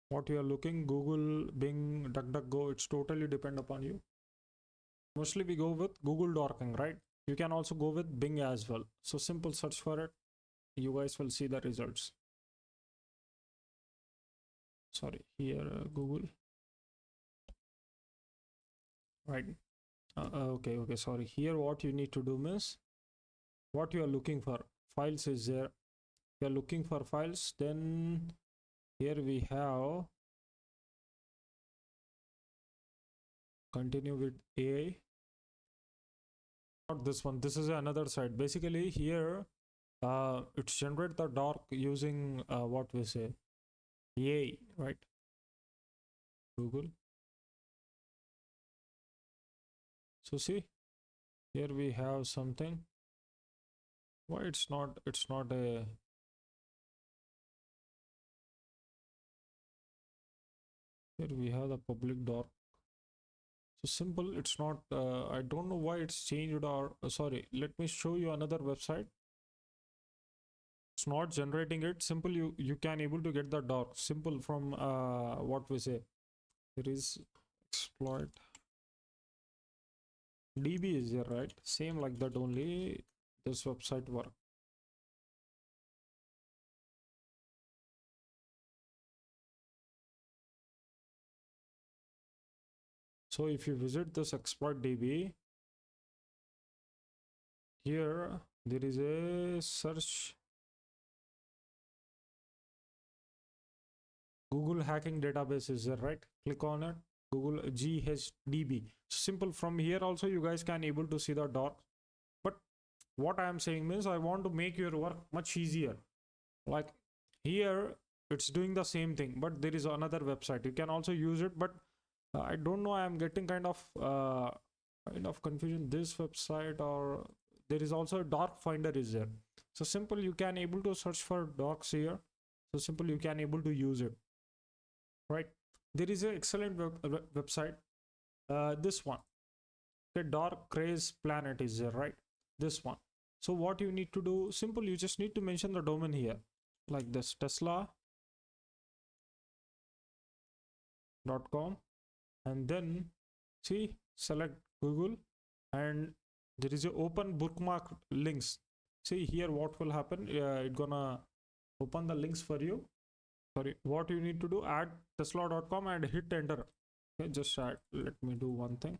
What you are looking, Google, Bing, DuckDuckGo, it's totally depend upon you. Mostly we go with Google dorking, right? You can also go with Bing as well. So simple search for it. You guys will see the results. Sorry, here Google. Right. Okay, sorry. Here what you need to do is, what you are looking for, files is there. If you are looking for files, then here we have, continue with AI. Not this one, this is another site. Basically here it's generate the dork using what we say, AI, right? Google. So see, here we have something. Why it's not a, here we have the public dork. So simple, it's not I don't know why it's changed, or sorry, let me show you another website. It's not generating it. Simple, you can able to get the dork simple from what we say, There is exploit DB is there, right? Same like that only this website work. So if you visit this exploit DB, here there is a search Google hacking database is there, right? Click on it, Google GHDB. Simple. From here also you guys can able to see the dot. But what I am saying means I want to make your work much easier. Like here it's doing the same thing, but there is another website. You can also use it, but I don't know. I am getting kind of confusion. This website, or there is also a dark finder is there. So simple, you can able to search for docs here. So simple, you can able to use it. Right, there is an excellent website, this one, the dark craze planet is there, right? This one. So what you need to do, simple, you just need to mention the domain here like this, tesla.com, and then see, select Google, and there is a open bookmark links. See here what will happen, it gonna open the links for you. Sorry, what you need to do, add tesla.com and hit enter. Okay, just add, let me do one thing,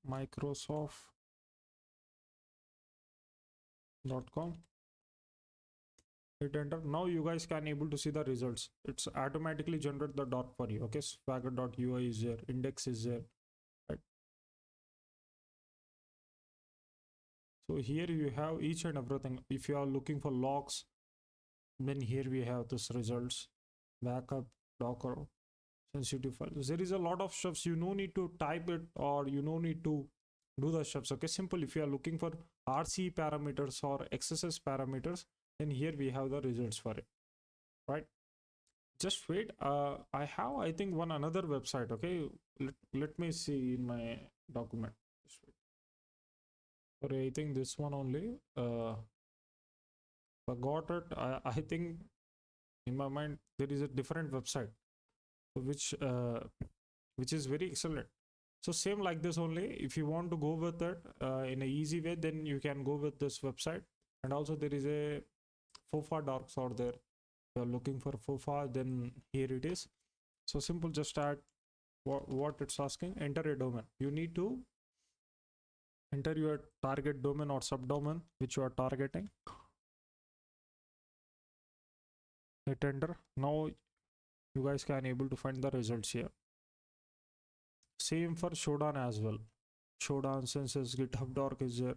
microsoft.com, hit enter. Now you guys can able to see the results. It's automatically generate the dot for you. Okay, swagger.ui is there, index is there, right? So here you have each and everything. If you are looking for logs, then here we have this results, backup, docker, sensitive files. There is a lot of stuffs. You no need to type it, or you no need to do the stuffs. Okay, simple. If you are looking for RC parameters or XSS parameters, then here we have the results for it, right? Just wait. I have, I think, one another website. Okay, let me see in my document. Just wait. Sorry, I think this one only. Forgot it. I think in my mind there is a different website which is very excellent. So same like this only. If you want to go with it in a easy way, then you can go with this website. And also there is a FOFA docs out there. If you're looking for FOFA, then here it is. So simple, just add what it's asking, enter a domain. You need to enter your target domain or subdomain which you are targeting. Hit enter. Now you guys can able to find the results here. Same for Shodan as well. Shodan, census, GitHub doc is there.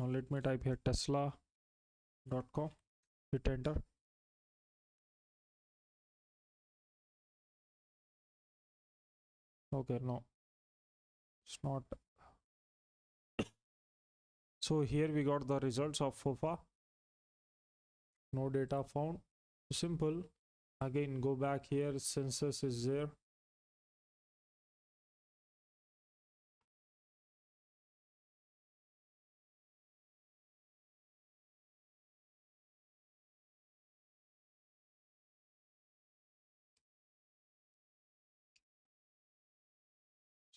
Now let me type here tesla.com, hit enter. Okay, no, it's not. So here we got the results of FOFA. No data found. Simple. Again, go back here. Census is there.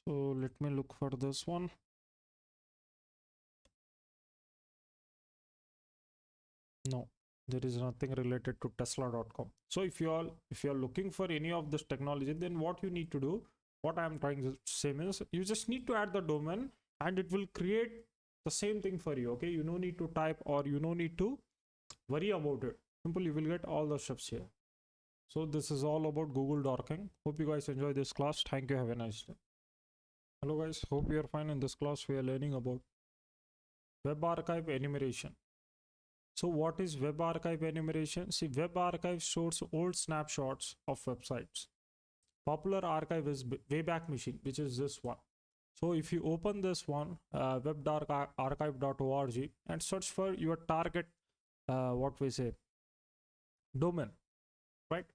So let me look for this one. No, there is nothing related to tesla.com. So if you are looking for any of this technology, then what you need to do, what I'm trying to say is, you just need to add the domain and it will create the same thing for you. Okay, you no need to type, or you no need to worry about it. Simple, you will get all the steps here. So this is all about Google dorking. Hope you guys enjoy this class. Thank you. Have a nice day. Hello guys, hope you are fine. In this class we are learning about web archive enumeration. So what is web archive enumeration? See, web archive stores old snapshots of websites. Popular archive is Wayback Machine, which is this one. So if you open this one, web.archive.org, and search for your target, domain, right?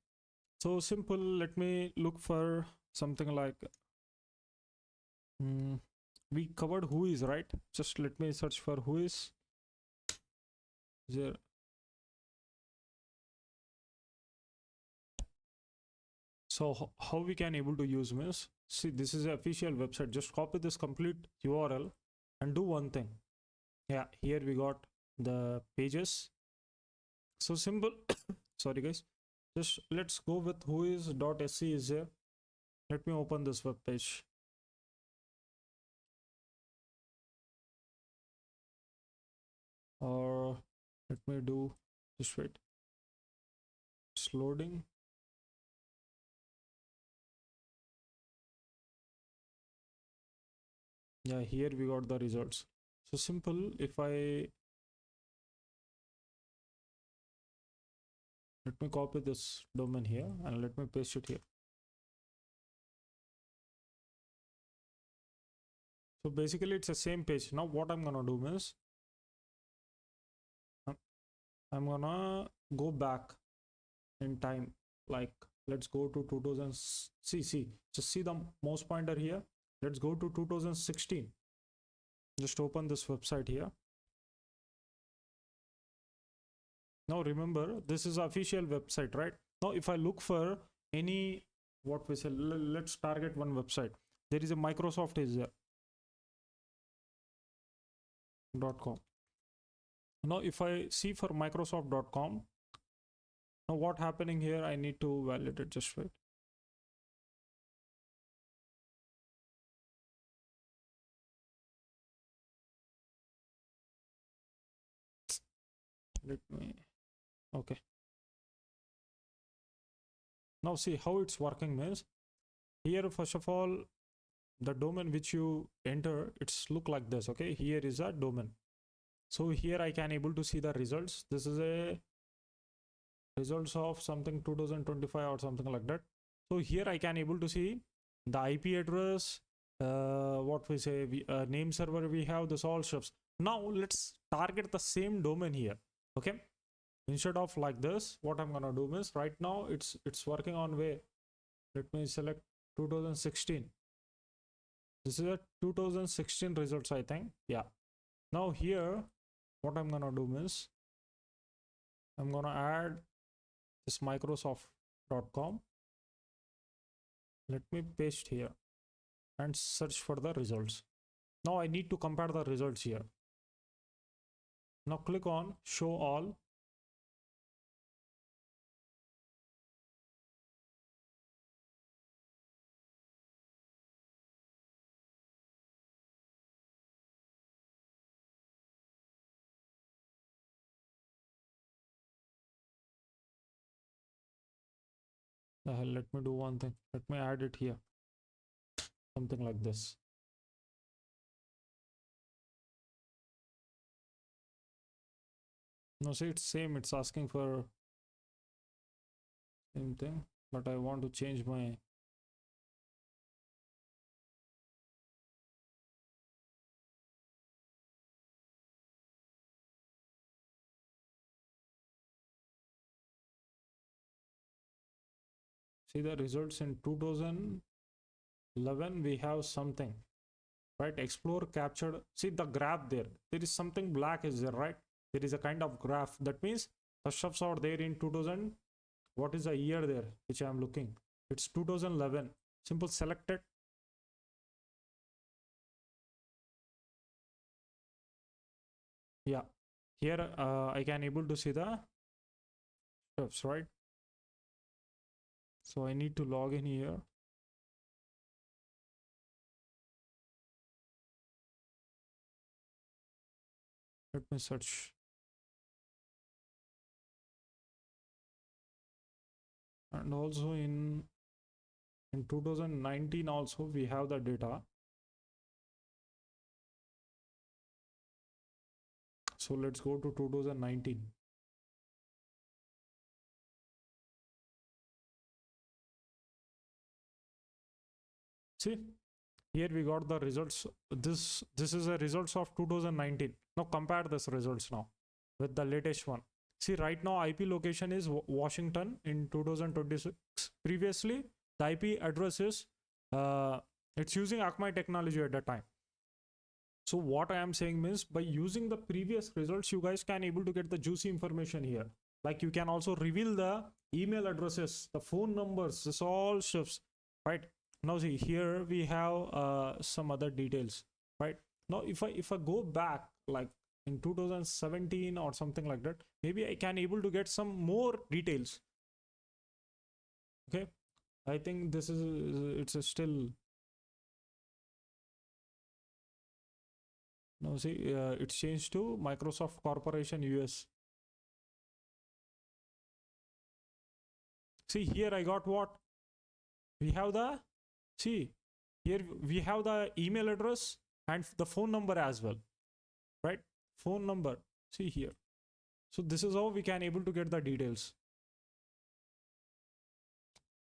So simple, let me look for something like, we covered WHOIS, right? Just let me search for WHOIS. There. So how we can able to use means, see, this is the official website. Just copy this complete URL and do one thing. Yeah, here we got the pages. So simple. Sorry guys, just let's go with whois.sc is here. Let me open this web page. Or let me do, just wait, it's loading. Yeah, here we got the results. So simple, if I let me copy this domain here and let me paste it here. So basically it's the same page. Now what I'm gonna do is I'm gonna go back in time, like let's go to 2000. See, just see the mouse pointer here. Let's go to 2016. Just open this website here. Now remember, this is official website, right? Now if I look for any, what we say, let's target one website. There is a Microsoft is there .com. Now if I see for Microsoft.com, now what happening here, I need to validate it, just wait. Let me, okay. Now see how it's working means, here first of all, the domain which you enter, it's look like this, okay? Here is a domain. So here I can able to see the results. This is a results of something 2025 or something like that. So here I can able to see the IP address, what we say, name server we have, this all stuffs. Now let's target the same domain here, okay? Instead of like this, what I'm gonna do is, right now it's working on where, let me select 2016. This is a 2016 results, I think. Yeah. Now here, what I'm gonna do is, I'm gonna add this Microsoft.com. Let me paste here and search for the results. Now I need to compare the results here. Now click on show all. Let me do one thing. Let me add it here. Something like this. No, see, it's same. It's asking for same thing, but I want to change my. See the results in 2011. We have something, right? Explore captured. See the graph there. There is something black is there, right? There is a kind of graph. That means the stuffs are there in 2000. What is the year there which I am looking? It's 2011. Simple select it. Yeah, here I can able to see the stuffs, right? So I need to log in here. Let me search. And also in 2019 also we have the data. So let's go to 2019. See, here we got the results. This is the results of 2019. Now compare this results now with the latest one. See, right now IP location is Washington in 2026. Previously the IP address is it's using Akamai technology at that time. So what I am saying means, by using the previous results, you guys can able to get the juicy information here. Like you can also reveal the email addresses, the phone numbers, this all shifts, right? Now see here we have some other details, right? Now if I go back like in 2017 or something like that, maybe I can able to get some more details. Okay, I think this is it's a still. Now see it's changed to Microsoft Corporation US. See here I got what we have the, see here we have the email address and the phone number as well, right? Phone number, see here. So this is how we can able to get the details.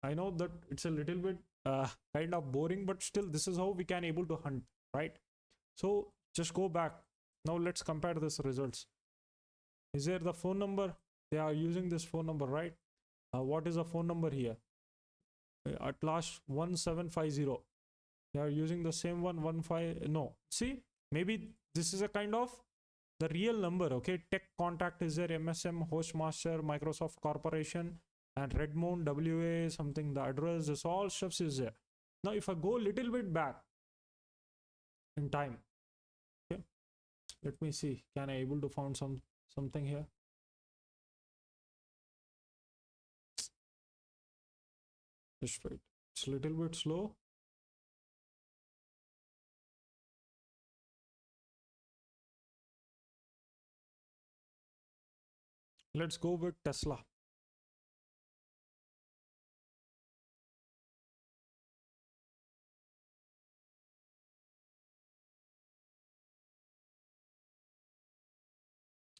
I know that it's a little bit kind of boring, but still this is how we can able to hunt, right? So just go back. Now let's compare this results. Is there the phone number? They are using this phone number, right? What is the phone number here? At last 1750. They are using the same one 15. No, see, maybe this is a kind of the real number. Okay, tech contact is there, MSM, Hostmaster, Microsoft Corporation, and Redmond, WA, something, the address, this all stuff is there. Now if I go a little bit back in time, okay, let me see, can I able to find something here? Just wait, it's a little bit slow. Let's go with Tesla.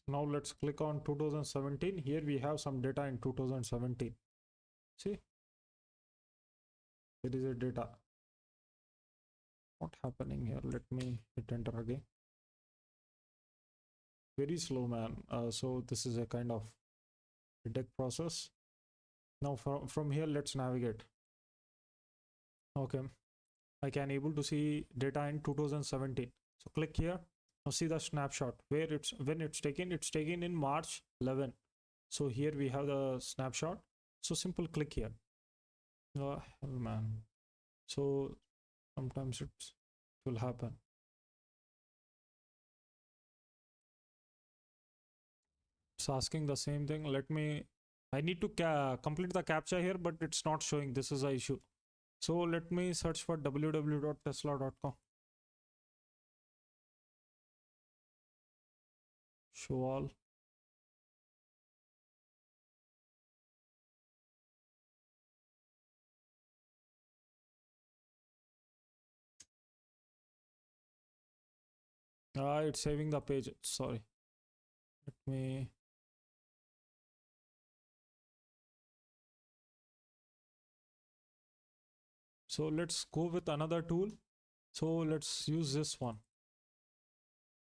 Now let's click on 2017. Here we have some data in 2017. See, there is a data. What happening here? Let me hit enter again. Very slow, man. So this is a kind of detect process. Now from here, let's navigate. Okay, I can able to see data in 2017. So click here. Now see the snapshot where it's when it's taken in March 11. So here we have the snapshot. So simple click here. Oh hell, man. So sometimes it will happen. It's asking the same thing. Let me, I need to complete the captcha here, but it's not showing. This is the issue. So let me search for www.tesla.com. Show all. It's saving the page. Sorry. Let me. So let's go with another tool. So let's use this one.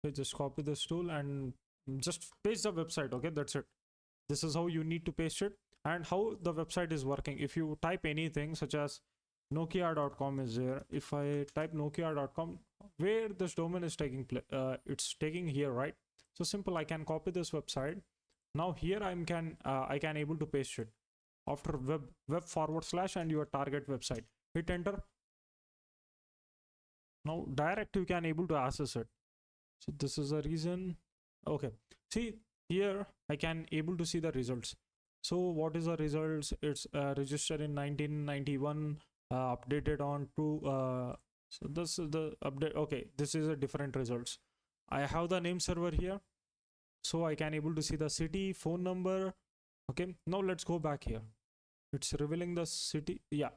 Okay, just copy this tool and just paste the website. Okay, that's it. This is how you need to paste it and how the website is working. If you type anything such as Nokia.com is there. If I type Nokia.com, where this domain is taking place, it's taking here, right? So simple. I can copy this website. Now here I can able to paste it after web/ and your target website. Hit enter. Now direct you can able to access it. So this is the reason. Okay, see here I can able to see the results. So what is the results? It's registered in 1991, updated on to so this is the update. Okay, this is a different results. I have the name server here, so I can able to see the city, phone number. Okay, now let's go back here. It's revealing the city. Yeah,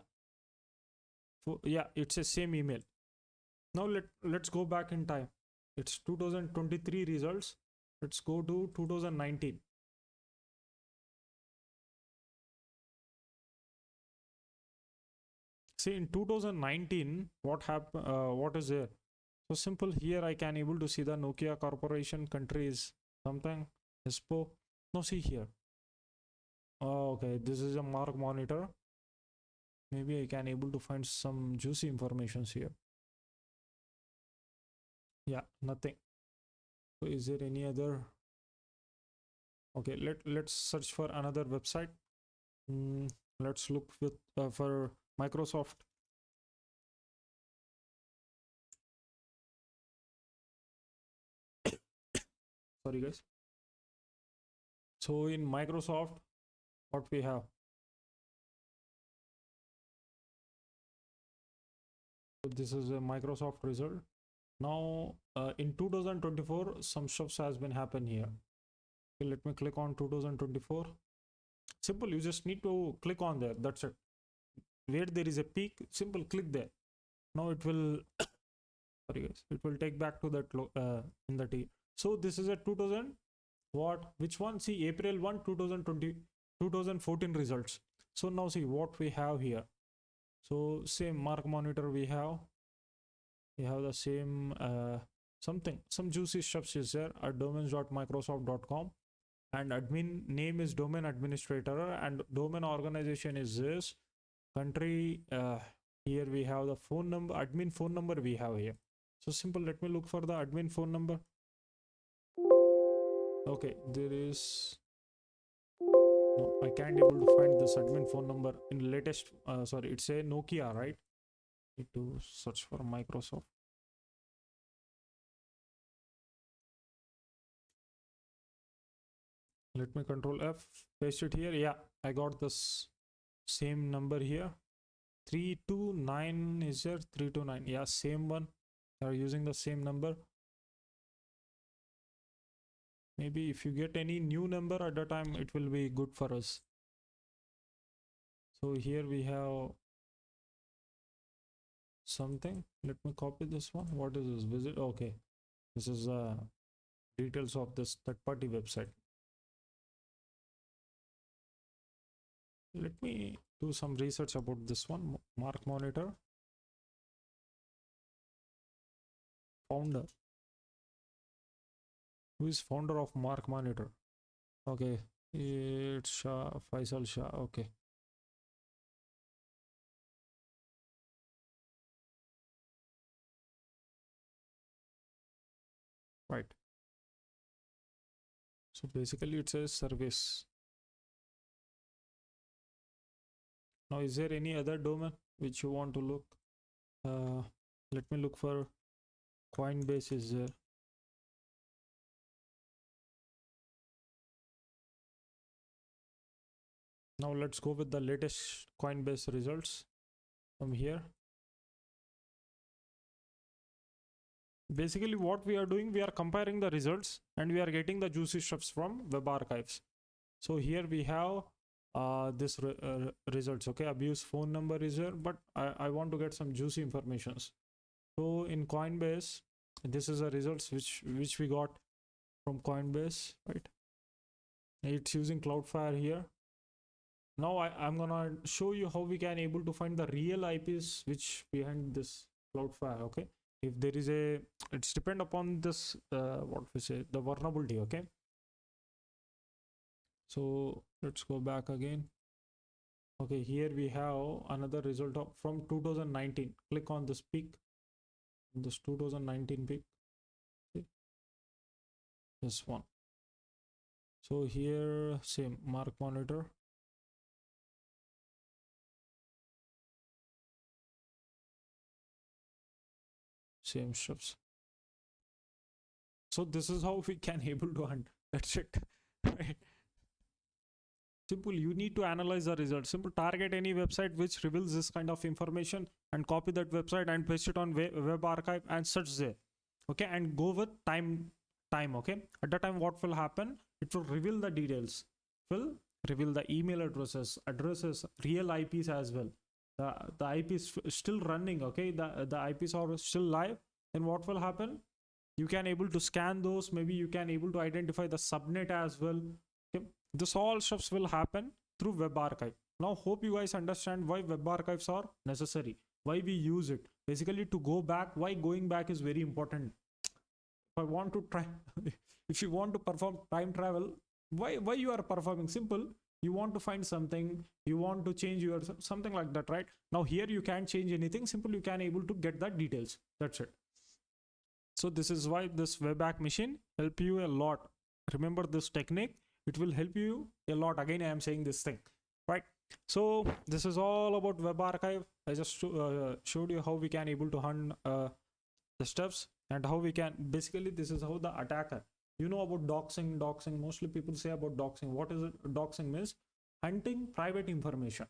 yeah, it's the same email. Now let's go back in time. It's 2023 results. Let's go to 2019. See in 2019, what happened? What is there? So simple. Here I can able to see the Nokia Corporation countries something ISPO. Now see here. Oh, okay, this is a mark monitor. Maybe I can able to find some juicy informations here. Yeah, nothing. So is there any other? Okay, let's search for another website. Let's look with for Microsoft. Sorry guys. So in Microsoft, what we have? So this is a Microsoft result. Now in 2024, some stuff has been happen here. Okay, let me click on 2024. Simple, you just need to click on there. That's it. Where there is a peak, simple, click there. Now it will sorry guys, it will take back to that in the T. So this is a 2000 what, which one? See, April 1 2020 2014 results. So now see what we have here. So same mark monitor we have the same some juicy stuff is there at domains.microsoft.com, and admin name is domain administrator, and domain organization is this country. Here we have the phone number, admin phone number we have here. So simple, let me look for the admin phone number. Okay, there is no, I can't able to find this admin phone number in latest sorry, it's a Nokia, right? Need to search for Microsoft. Let me control F, paste it here. Yeah, I got this same number here. 329 is there? 329. Yeah, same one. They are using the same number. Maybe if you get any new number at the time, it will be good for us. So here we have something. Let me copy this one. What is this? Visit. Okay, this is details of this third-party website. Let me do some research about this one. Mark monitor founder. Who is founder of Mark monitor? Okay, it's Shah, Faisal Shah. Okay. Right. So basically it's a service. Now, is there any other domain which you want to look? Let me look for Coinbase is there. Now let's go with the latest Coinbase results from here. Basically what we are doing, we are comparing the results and we are getting the juicy stuffs from web archives. So here we have this results. Okay, abuse phone number is there, but I want to get some juicy informations. So in Coinbase, this is the results which we got from Coinbase, right? It's using Cloudflare here. Now I'm gonna show you how we can able to find the real IPs which behind this Cloudflare. Okay, if there is a, it's depend upon this what we say, the vulnerability. Okay, so let's go back again. Okay, here we have another result of from 2019. Click on this peak, this 2019 peak. Okay. This one. So here same mark monitor. Same stuffs. So this is how we can able to hunt. That's it. Right. Simple, you need to analyze the results. Simple, target any website which reveals this kind of information and copy that website and paste it on web archive and search there. Okay, and go with time. Okay, at the time what will happen, it will reveal the details, will reveal the email addresses, real IPs as well. The IP is still running. Okay, the IPs are still live. Then what will happen, you can able to scan those. Maybe you can able to identify the subnet as well. Okay, this all stuffs will happen through web archive. Now hope you guys understand why web archives are necessary, why we use it. Basically to go back, why going back is very important. If I want to try if you want to perform time travel, why you are performing? Simple, you want to find something, you want to change your something like that, right? Now here you can't change anything. Simple, you can able to get the details. That's it. So this is why this webback machine help you a lot. Remember this technique, it will help you a lot. Again, I am saying this thing, right? So this is all about web archive. I just showed you how we can able to hunt the steps, and how we can, basically this is how the attacker, you know about doxing. Mostly people say about doxing. What is it? Doxing means hunting private information,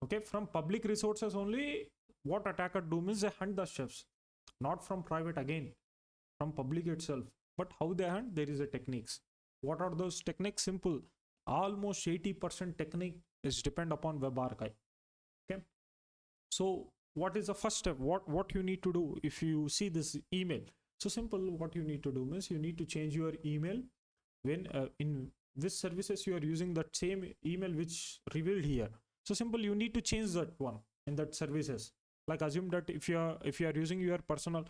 okay, from public resources only. What attacker do means they hunt the steps, not from private, again from public itself. But how they hunt, there is a techniques. What are those techniques? Simple. Almost 80% technique is depend upon web archive. Okay, so what is the first step? What you need to do if you see this email? So simple. What you need to do means you need to change your email when in which services you are using that same email which revealed here. So simple, you need to change that one in that services. Like assume that if you are using your personal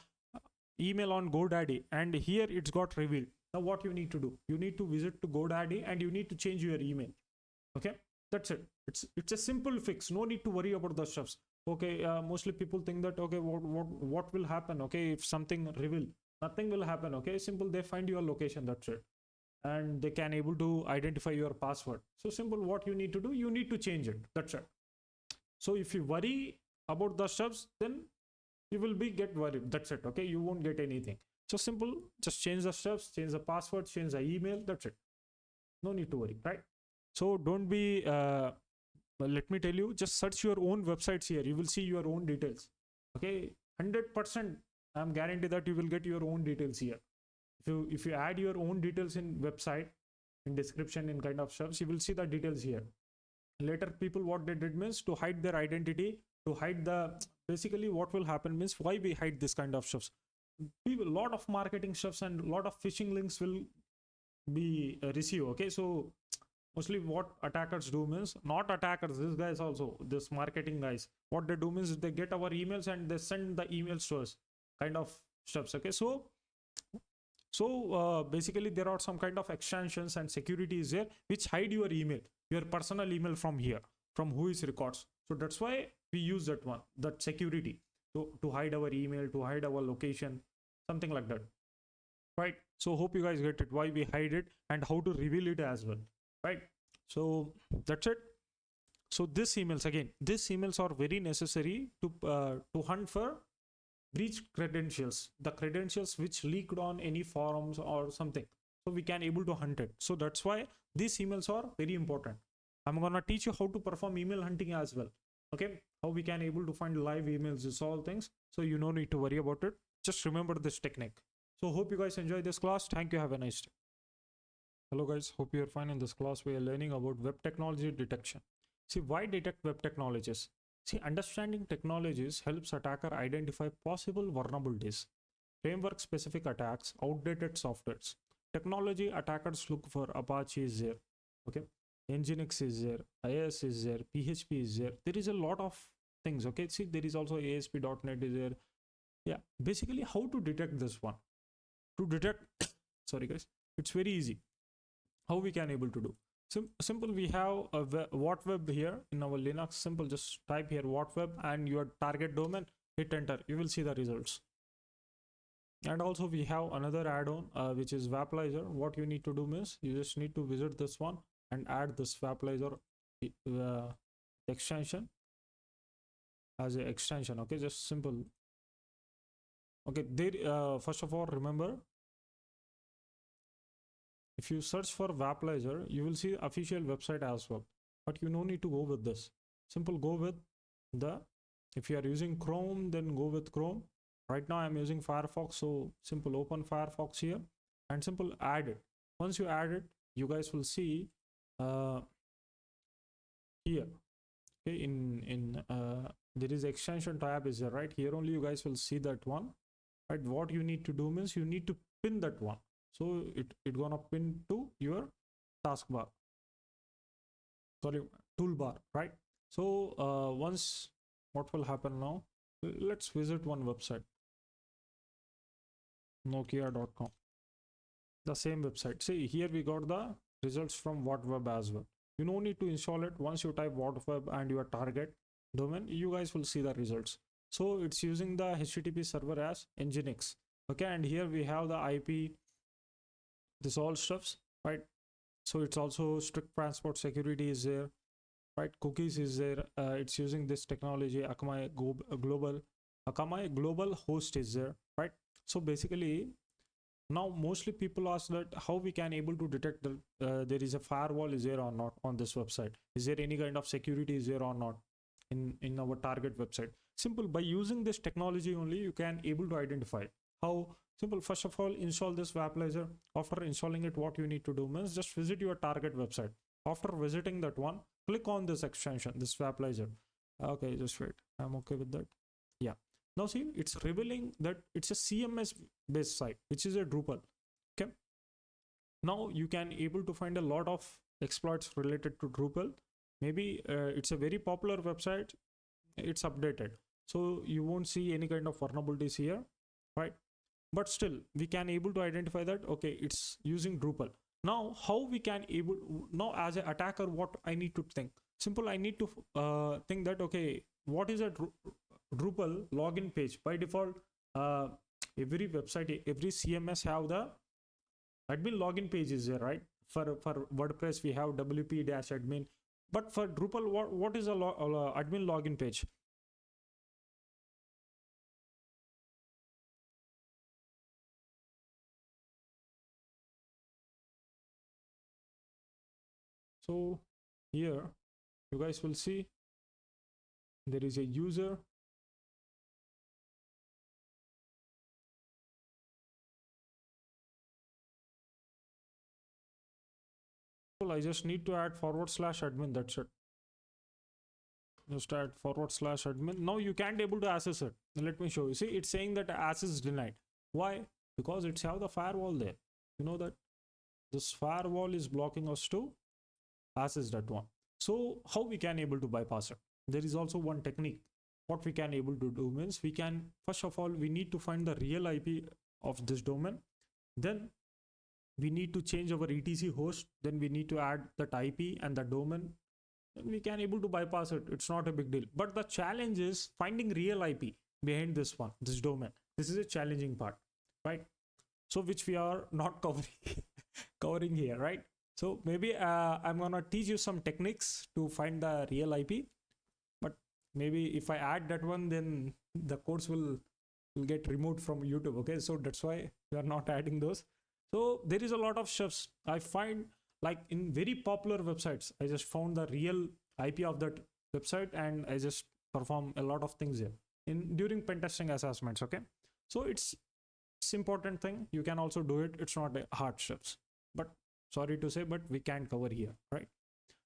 email on GoDaddy, and here it's got revealed. Now what you need to do? You need to visit to GoDaddy and you need to change your email. Okay, that's it. It's a simple fix. No need to worry about the stuffs. Okay, mostly people think that, okay, what will happen? Okay, if something reveal, nothing will happen. Okay, simple. They find your location. That's it, and they can able to identify your password. So simple. What you need to do? You need to change it. That's it. So if you worry about the stuffs, then you will be get worried. That's it. Okay, you won't get anything. So simple. Just change the steps, change the password, change the email. That's it. No need to worry, right? So don't be let me tell you, just search your own websites here. You will see your own details. Okay, 100% I'm guarantee that you will get your own details here. If you add your own details in website, in description, in kind of stuff, you will see the details here. Later people, what they did means to hide their identity, to hide the, basically what will happen means, why we hide this kind of stuff? People, lot of marketing stuffs and a lot of phishing links will be received. Okay, so mostly what attackers do means, not attackers, these guys also, this marketing guys, what they do means they get our emails and they send the emails to us, kind of stuffs. Okay, so basically there are some kind of extensions and securities there which hide your email, your personal email from here, from WHOIS records. So that's why we use that one, that security, to hide our email, to hide our location, something like that, right? So hope you guys get it, why we hide it and how to reveal it as well, right? So that's it. So these emails, again, these emails are very necessary to hunt for breach credentials, the credentials which leaked on any forums or something. So we can able to hunt it. So that's why these emails are very important. I'm gonna teach you how to perform email hunting as well. Okay, how we can able to find live emails, this all things. So you no need to worry about it. Just remember this technique. So hope you guys enjoy this class. Thank you. Have a nice day. Hello guys, hope you're fine. In this class we are learning about web technology detection. See, why detect web technologies? See, understanding technologies helps attacker identify possible vulnerabilities, framework specific attacks, outdated softwares. Technology attackers look for Apache is there, okay, Nginx is there, IIS is there, PHP is there. There is a lot of things. Okay, see, there is also ASP.NET is there. Yeah, basically how to detect this one? To detect sorry guys, it's very easy. How we can able to do? Simple, we have a what web here in our Linux. Simple, just type here what web and your target domain, hit enter, you will see the results. And also we have another add-on which is Vapalizer. What you need to do is you just need to visit this one and add this Vapalizer extension as an extension. Okay, just simple. Okay, there first of all, remember, if you search for Vapalizer, you will see official website as well. But you no need to go with this. Simple, go with the, if you are using Chrome, then go with Chrome. Right now I'm using Firefox, so simple, open Firefox here and simple add it. Once you add it, you guys will see here. Okay, in there is extension tab is there, right? Here only you guys will see that one. Right, what you need to do means you need to pin that one. So it gonna pin to your taskbar, sorry, toolbar, right? So once, what will happen now? Let's visit one website, nokia.com, the same website. See, here we got the results from WhatWeb as well. You no need to install it. Once you type WhatWeb and your target domain, you guys will see the results. So it's using the HTTP server as Nginx. Okay, and here we have the IP, this all stuffs, right? So it's also strict transport security is there, right? Cookies is there. It's using this technology Akamai global. Akamai global host is there, right? So basically, now mostly people ask that how we can able to detect that there is a firewall is there or not on this website. Is there any kind of security is there or not in our target website? Simple, by using this technology only you can able to identify. How simple? First of all, install this Vapalizer. After installing it, what you need to do means just visit your target website. After visiting that one, click on this extension, this Vapalizer. Okay, just wait, I'm okay with that. Yeah, now see, it's revealing that it's a CMS based site, which is a Drupal. Okay, now you can able to find a lot of exploits related to Drupal. Maybe it's a very popular website, it's updated, so you won't see any kind of vulnerabilities here, right? But still we can able to identify that okay, it's using Drupal. Now how we can able, now as an attacker, what I need to think? Simple, I need to think that okay, what is a Drupal login page? By default, every website, every CMS have the admin login page is there, right? For WordPress we have wp-admin, but for Drupal, what is a admin login page? So here you guys will see there is a user. I just need to add /admin, that's it. Just add /admin. Now you can't able to access it. Let me show you. See, it's saying that access denied. Why? Because it's have the firewall there. You know that this firewall is blocking us to access that one. So how we can able to bypass it? There is also one technique. What we can able to do means we can, first of all, we need to find the real IP of this domain. Then we need to change our etc host. Then we need to add that IP and the domain. Then we can able to bypass it. It's not a big deal. But the challenge is finding real IP behind this one, this domain. This is a challenging part, right? So which we are not covering here, right? So maybe I'm gonna teach you some techniques to find the real IP. But maybe if I add that one, then the course will get removed from YouTube. Okay, so that's why we are not adding those. So there is a lot of chefs I find, like in very popular websites. I just found the real IP of that website and I just perform a lot of things here during pen testing assessments. Okay, so it's important thing. You can also do it. It's not a hard steps, but sorry to say, but we can't cover here, right?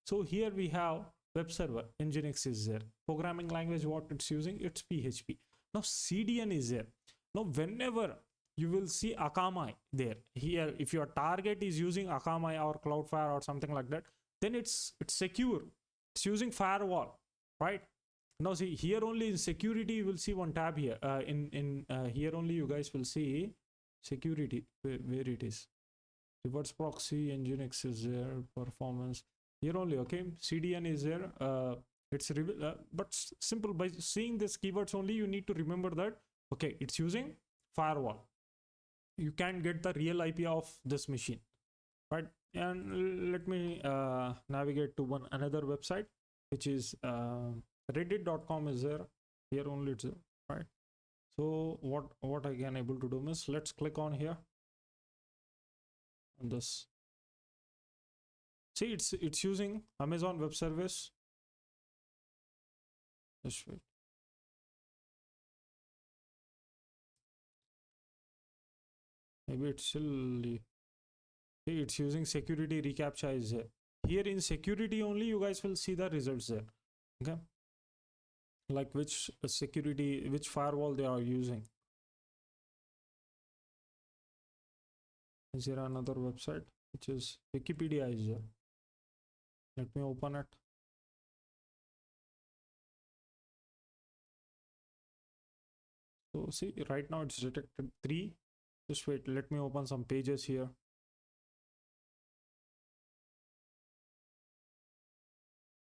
So here we have web server. Nginx is there. Programming language, what it's using, it's PHP. Now CDN is there. Now whenever you will see Akamai there, here if your target is using Akamai or Cloudflare or something like that, then it's secure. It's using firewall, right? Now see, here only in security you will see one tab here. Here only you guys will see security, where it is. Reverse proxy, Nginx is there, performance. Here only, okay. CDN is there. It's but simple, by seeing this keywords only, you need to remember that okay, it's using firewall. You can get the real IP of this machine, right? And let me navigate to another website, which is reddit.com is there. Here only it's there, right? So what I can able to do is, let's click on here on this. See, it's using Amazon Web Service. Just wait. Maybe it's still, see, it's using security reCAPTCHA is there. Here in security only you guys will see the results there. Okay, like which security, which firewall they are using. Is there another website which is Wikipedia is there? Let me open it. So see, right now it's detected 3. Just wait, let me open some pages here.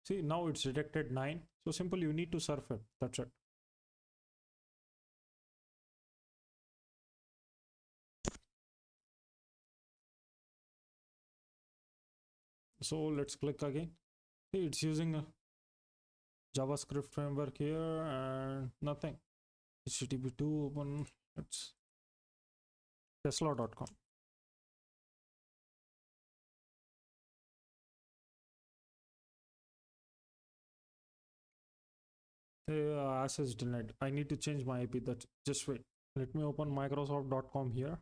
See, now it's detected 9. So simple, you need to surf it. That's it. So let's click again. See, it's using a JavaScript framework here and nothing. HTTP2 open. It's tesla.com. Access denied. I need to change my IP. That just wait. Let me open Microsoft.com here.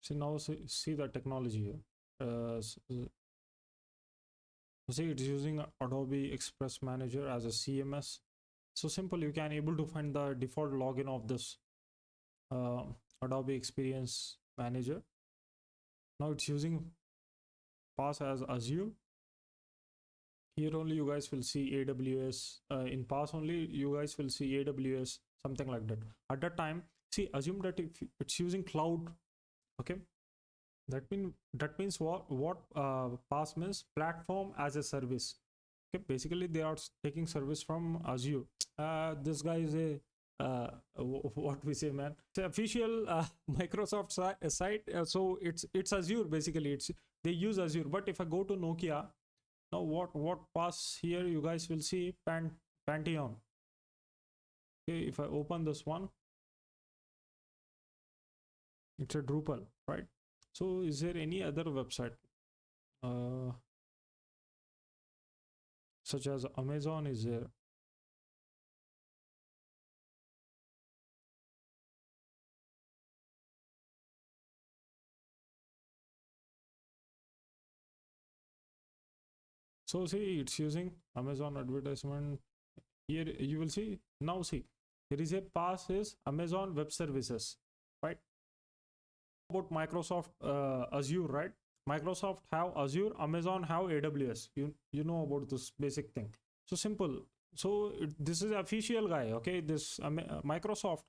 See now, see the technology here. See, it's using Adobe Express Manager as a CMS. So simple, you can able to find the default login of this Adobe Experience Manager. Now it's using pass as Azure. Here only you guys will see AWS. In pass only you guys will see AWS, something like that. At that time, see, assume that if it's using cloud, okay, that means what pass means, platform as a service. Okay, basically they are taking service from Azure. This guy is a what we say, man, it's official Microsoft site. So it's Azure, basically they use Azure. But if I go to Nokia, now what pass here, you guys will see Pantheon. Okay, if I open this one, it's a Drupal, right? So is there any other website such as Amazon is there? So see, it's using Amazon advertisement. Here you will see, now see, there is a pass is Amazon Web Services, right? About Microsoft Azure, right? Microsoft have Azure, Amazon have AWS. You know about this basic thing. So simple. So this is official guy, okay? This Microsoft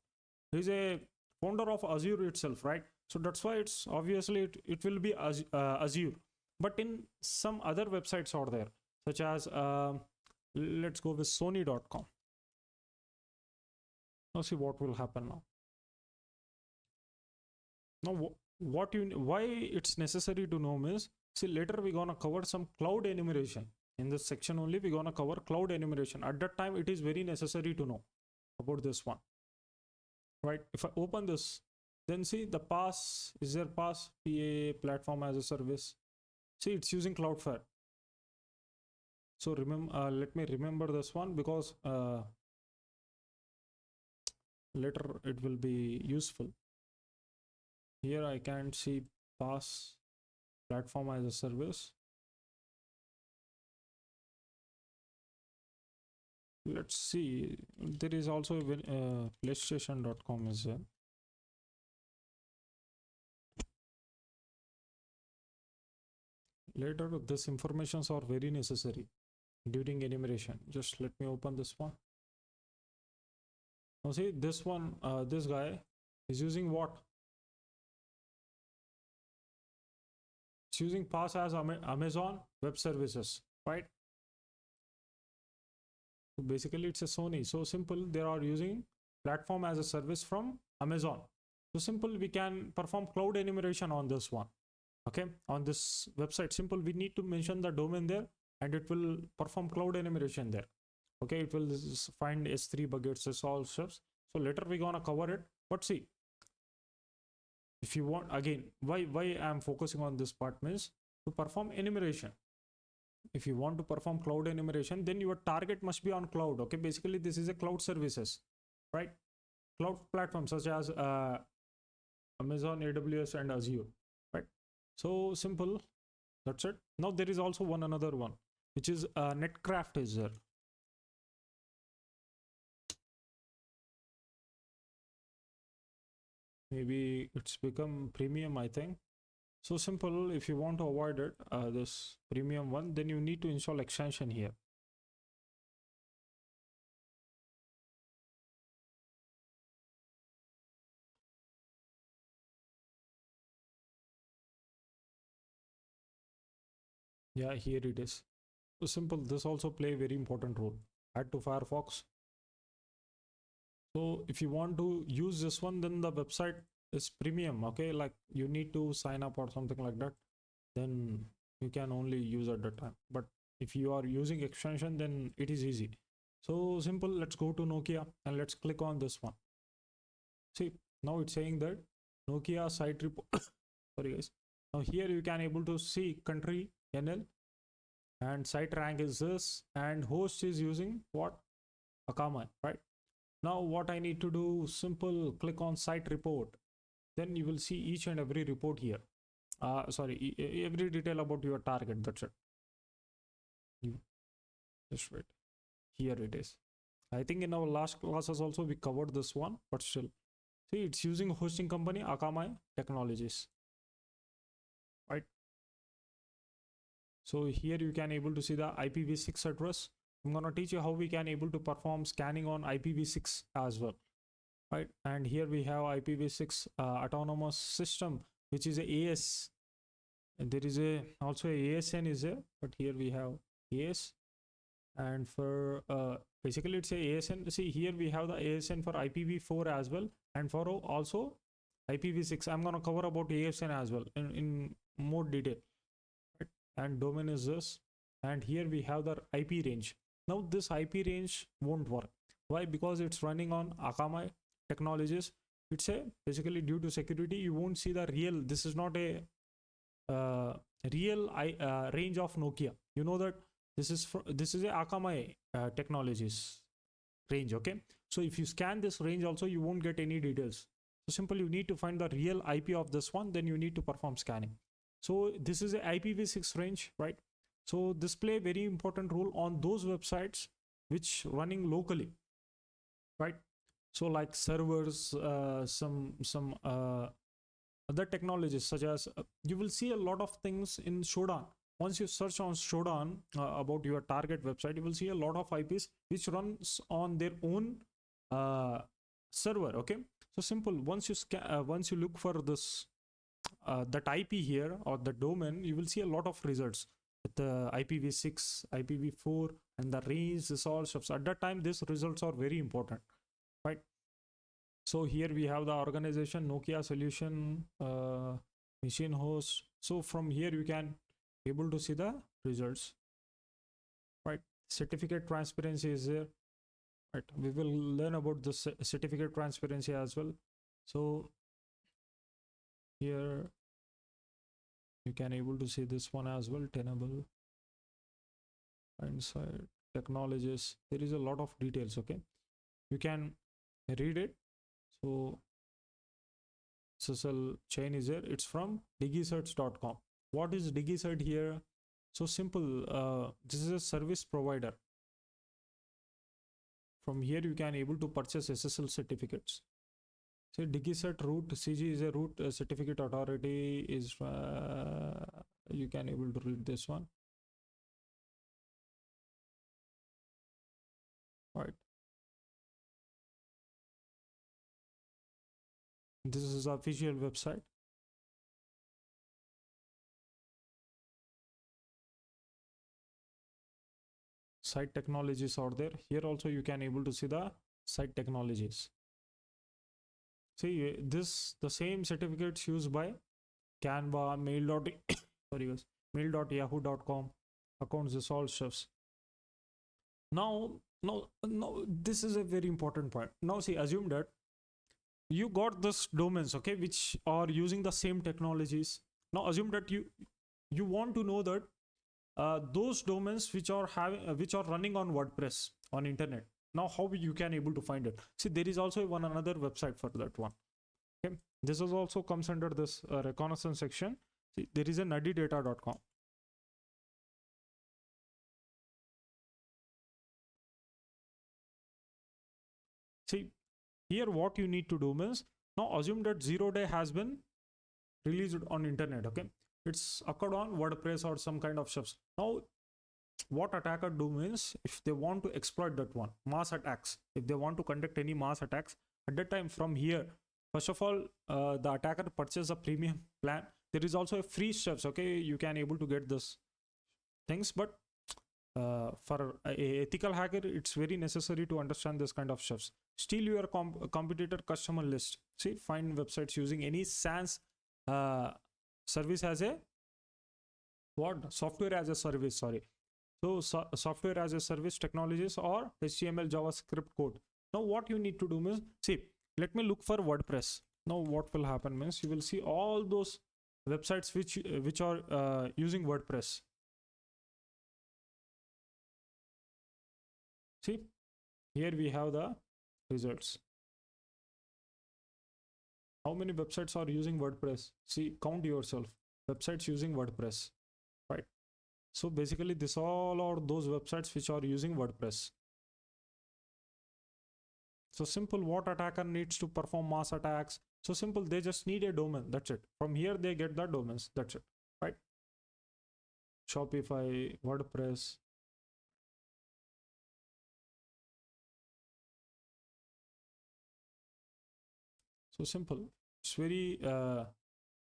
is a founder of Azure itself, right? So that's why it's obviously it will be Azure. But in some other websites out there, such as let's go with Sony.com. Now see what will happen now. Now why it's necessary to know is, see, later we're gonna cover some cloud enumeration. In this section only we're gonna cover cloud enumeration. At that time it is very necessary to know about this one, right? If I open this, then see the pass is there, pass PA, platform as a service. See, it's using Cloudflare. So remember, let me remember this one, because later it will be useful. Here I can see pass, platform as a service. Let's see, there is also PlayStation.com is there. Later this informations are very necessary during enumeration. Just let me open this one. Now see, this one, this guy is using what? It's using pass as Amazon Web Services, right? So basically it's a Sony. So simple, they are using platform as a service from Amazon. So simple, we can perform cloud enumeration on this one. Okay, on this website, simple, we need to mention the domain there and it will perform cloud enumeration there. Okay, it will find S3 buckets, all steps. So later we're gonna cover it. But see, if you want, again, why I'm focusing on this part means to perform enumeration. If you want to perform cloud enumeration, then your target must be on cloud. Okay, basically this is a cloud services, right? Cloud platforms such as Amazon, AWS and Azure, right? So simple, that's it. Now there is also another one, which is Netcraft is there. Maybe it's become premium, I think. So simple, if you want to avoid it, this premium one, then you need to install extension here. Yeah, here it is. So simple, this also play a very important role. Add to Firefox. So if you want to use this one, then the website is premium, okay, like you need to sign up or something like that, then you can only use at that time. But if you are using extension, then it is easy. So simple. Let's go to Nokia and let's click on this one. See, now it's saying that Nokia site report. Sorry guys. Now here you can able to see country NL and site rank is this, and host is using what? Akamai, right? Now what I need to do, simple, click on site report. Then you will see each and every report here. Sorry, every detail about your target. That's it. Just wait. Here it is. I think in our last classes also we covered this one, but still. See, it's using hosting company Akamai Technologies, right? So here you can able to see the IPv6 address. I'm gonna teach you how we can able to perform scanning on IPv6 as well, right? And here we have IPv6 autonomous system, which is a AS, and there is a also a ASN is there, but here we have AS, and for basically it's a ASN. See, here we have the ASN for IPv4 as well, and for also IPv6. I'm gonna cover about ASN as well in more detail, right? And domain is this, and here we have the IP range. Now this IP range won't work. Why? Because it's running on Akamai Technologies. It's a basically due to security, you won't see the real. This is not a real range of Nokia. You know that this is a Akamai Technologies range. Okay, so if you scan this range also, you won't get any details. So simple, you need to find the real IP of this one, then you need to perform scanning. So this is a IPv6 range, right? So this play a very important role on those websites which running locally, right? So like servers, some other technologies such as you will see a lot of things in Shodan. Once you search on Shodan about your target website, you will see a lot of IPs which runs on their own server. Okay, so simple. Once you look for this that IP here or the domain, you will see a lot of results with the IPv6, IPv4, and the range. This all stuff. At that time, these results are very important, right? So here we have the organization, Nokia solution, machine host. So from here you can able to see the results, right? Certificate transparency is there, right? We will learn about the certificate transparency as well. So here you can able to see this one as well, tenable, inside technologies. There is a lot of details. Okay, you can read it. So SSL chain is there. It's from digicerts.com. What is DigiCert here? So simple. This is a service provider. From here you can able to purchase SSL certificates. So DigiCert root CG is a root certificate authority is. You can able to read this one. Right. This is the official website. Site technologies are there. Here also you can able to see the site technologies. See this the same certificates used by Canva, mail.yahoo.com accounts. This all stuffs. Now this is a very important point. Now see, assume that you got this domains, okay, which are using the same technologies. Now assume that you want to know that those domains which are running on WordPress on internet. Now how you can able to find it? See, there is also another website for that one. Okay, this is also comes under this reconnaissance section. See, there is a nuddydata.com. See, here what you need to do means, now assume that 0-day has been released on internet. Okay, it's occurred on WordPress or some kind of stuff. Now what attacker do means, if they want to exploit that one, mass attacks, if they want to conduct any mass attacks, at that time from here, first of all, the attacker purchase a premium plan. There is also a free steps. Okay, you can able to get this things, but for a ethical hacker, it's very necessary to understand this kind of stuff. Steal your competitor customer list. See, find websites using any SaaS service as a what? Software as a service, sorry. So software as a service technologies or HTML JavaScript code. Now what you need to do means, see, let me look for WordPress. Now what will happen means you will see all those websites which are using WordPress. See, here we have the results. How many websites are using WordPress? See, count yourself. Websites using WordPress, right? So basically this all are those websites which are using WordPress. So simple, what attacker needs to perform mass attacks? So simple, they just need a domain, that's it. From here they get the domains, that's it, right? Shopify, WordPress. So simple, it's very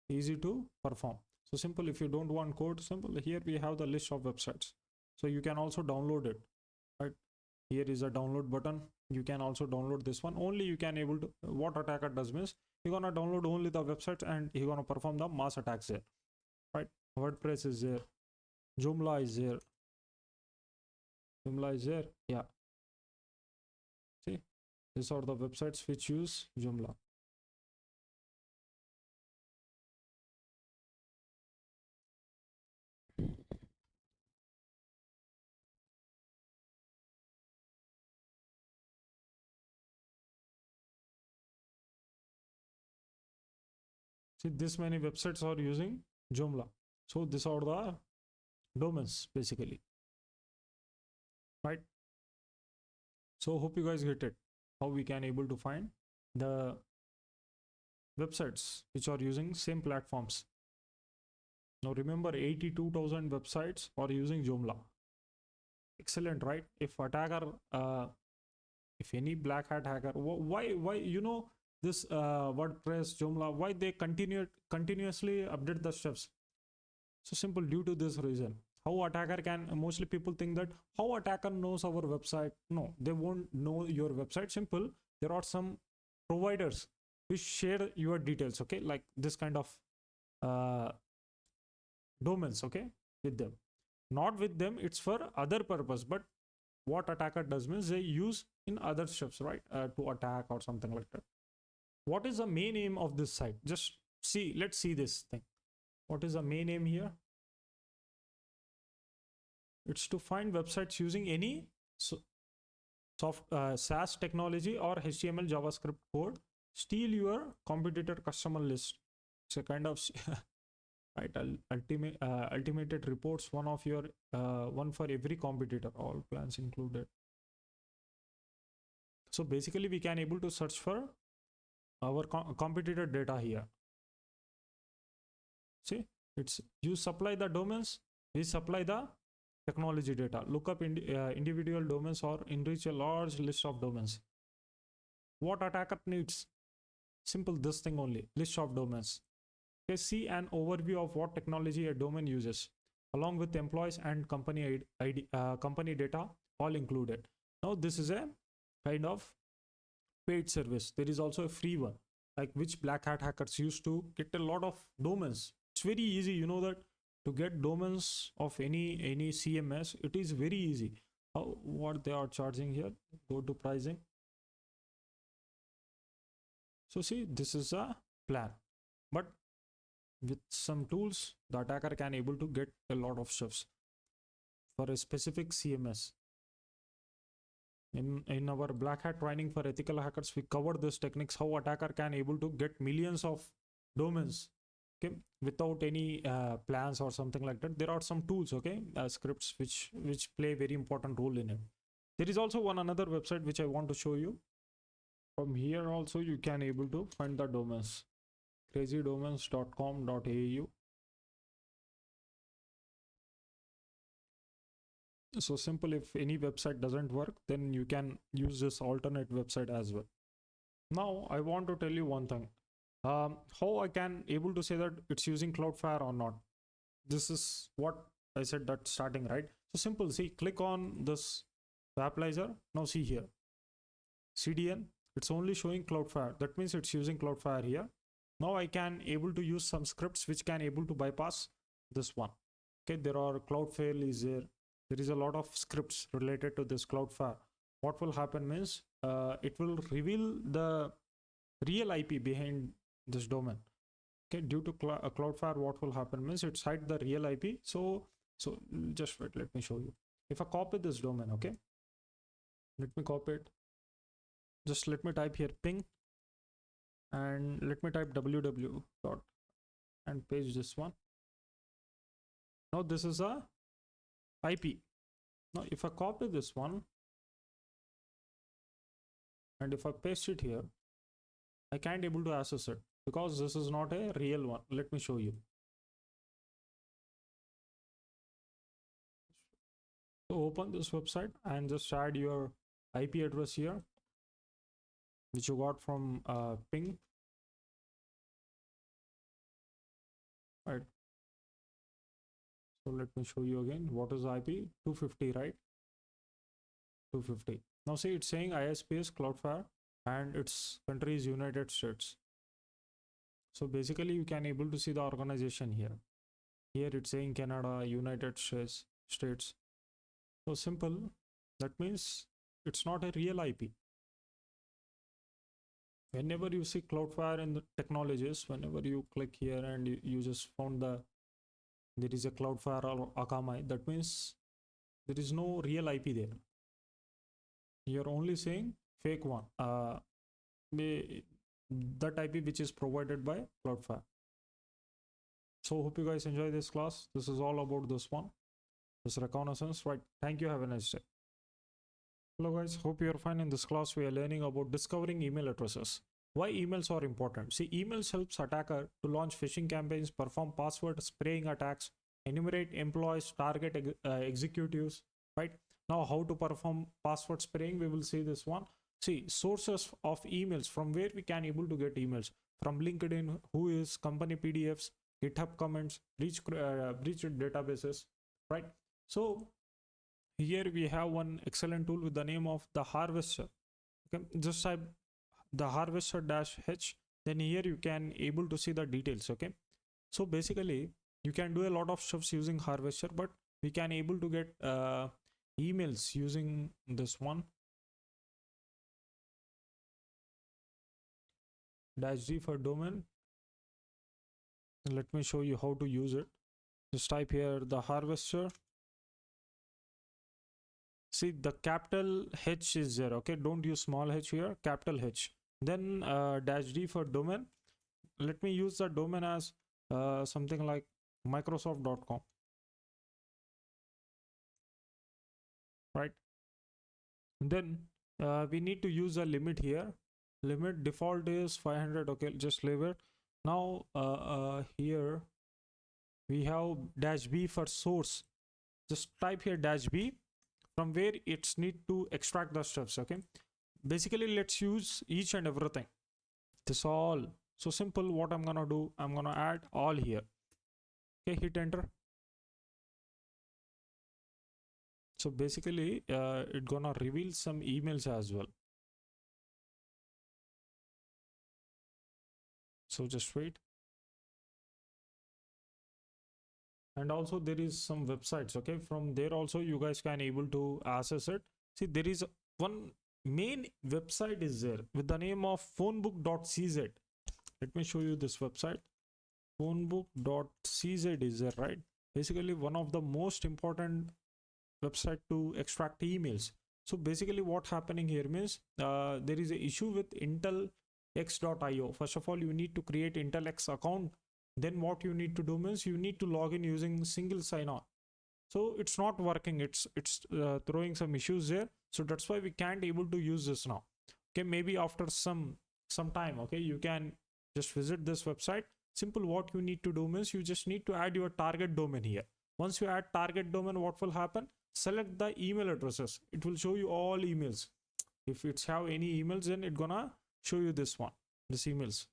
easy to perform. So simple, if you don't want code, simple, here we have the list of websites. So you can also download it, right? Here is a download button. You can also download this one. Only you can able to, what attacker does means, you're gonna download only the website and you're gonna perform the mass attacks there, right? WordPress is there, Joomla is there. Joomla is there, yeah. See, these are the websites which use Joomla. See, this many websites are using Joomla. So these are the domains basically, right? So hope you guys get it, how we can able to find the websites which are using same platforms. Now remember, 82,000 websites are using Joomla. Excellent, right? If attacker, if any black hat hacker, why you know this WordPress, Joomla, why they continuously update the stuffs? So simple, due to this reason. How attacker can, mostly people think that how attacker knows our website. No, they won't know your website. Simple, there are some providers which share your details, okay, like this kind of domains, okay, with them. Not with them, it's for other purpose, but what attacker does means they use in other steps, right, to attack or something like that. What is the main aim of this site? Just see, let's see this thing. What is the main aim here? It's to find websites using any SaaS technology or HTML JavaScript code, steal your competitor customer list. It's a kind of right, ultimate reports one of your one for every competitor, all plans included. So basically we can able to search for our competitor data here. See, it's you supply the domains, we supply the technology data. Look up individual domains or enrich a large list of domains. What attacker needs? Simple, this thing only, list of domains. Okay, see an overview of what technology a domain uses, along with employees and company ID, company data, all included. Now this is a kind of paid service. There is also a free one, like which black hat hackers used to get a lot of domains. It's very easy, you know that, to get domains of any CMS. It is very easy. How, what they are charging here? Go to pricing. So see, this is a plan, but with some tools, the attacker can able to get a lot of stuffs for a specific CMS. In our black hat training for ethical hackers, we cover these techniques, how attacker can able to get millions of domains, okay, without any plans or something like that. There are some tools, okay, scripts which play very important role in it. There is also another website which I want to show you. From here also you can able to find the domains, crazydomains.com.au. So simple, if any website doesn't work, then you can use this alternate website as well. Now I want to tell you one thing, how I can able to say that it's using Cloudflare or not. This is what I said that starting, right? So simple, see, click on this Vaplizer. Now see here, CDN, it's only showing Cloudflare. That means it's using Cloudflare here. Now I can able to use some scripts which can able to bypass this one. Okay, there are Cloudflare is there. There is a lot of scripts related to this Cloudflare. What will happen means it will reveal the real IP behind this domain. Okay, due to Cloudflare, what will happen means it's hide the real IP. So just wait, let me show you. If I copy this domain, okay, let me copy it. Just let me type here ping, and let me type www dot and paste this one. Now this is a IP. Now if I copy this one and if I paste it here, I can't able to access it because this is not a real one. Let me show you. So open this website and just add your IP address here, which you got from ping. Right. So let me show you again. What is IP? 250, right? 250. Now see, it's saying ISP is Cloudflare and its country is United States. So basically you can able to see the organization here. Here it's saying Canada, United States. So simple. That means it's not a real IP. Whenever you see Cloudflare in the technologies, whenever you click here and you just found there is a Cloudflare or Akamai, that means there is no real IP there. You're only saying fake one. That IP which is provided by Cloudflare. So hope you guys enjoy this class. This is all about this one. This reconnaissance, right? Thank you. Have a nice day. Hello guys, hope you're fine. In this class we are learning about discovering email addresses. Why emails are important. See, emails helps attacker to launch phishing campaigns, perform password spraying attacks, enumerate employees, target executives, right? Now how to perform password spraying, we will see this one. See, sources of emails, from where we can able to get emails. From LinkedIn, WHOIS, company PDFs, GitHub comments, breach databases, right? So here we have one excellent tool with the name of the harvester. Okay, just type the harvester-h, then here you can able to see the details. Okay, so basically you can do a lot of stuffs using harvester, but we can able to get emails using this one -d for domain. Let me show you how to use it. Just type here the harvester. See, the capital H is there. Okay, don't use small h here, capital H. Then -d for domain. Let me use the domain as something like microsoft.com, right? Then we need to use a limit here. Limit default is 500. Okay, just leave it. Now here we have -b for source. Just type here -b, from where it's need to extract the stuffs. Okay, basically let's use each and everything. This all. So simple. What I'm gonna do, I'm gonna add all here. Okay, hit enter. So basically it gonna reveal some emails as well. So just wait. And also there is some websites. Okay, from there also you guys can able to access it. See, there is one main website is there with the name of phonebook.cz. Let me show you this website. Phonebook.cz is there, right? Basically one of the most important website to extract emails. So basically what happening here means there is a issue with intelx.io. First of all, you need to create intelx account. Then what you need to do means you need to log in using single sign-on. So it's not working. It's throwing some issues there. So that's why we can't able to use this now. Okay, maybe after some time, okay, you can just visit this website. Simple. What you need to do means you just need to add your target domain here. Once you add target domain, what will happen? Select the email addresses. It will show you all emails. If it's have any emails, then it's gonna show you this one, this emails.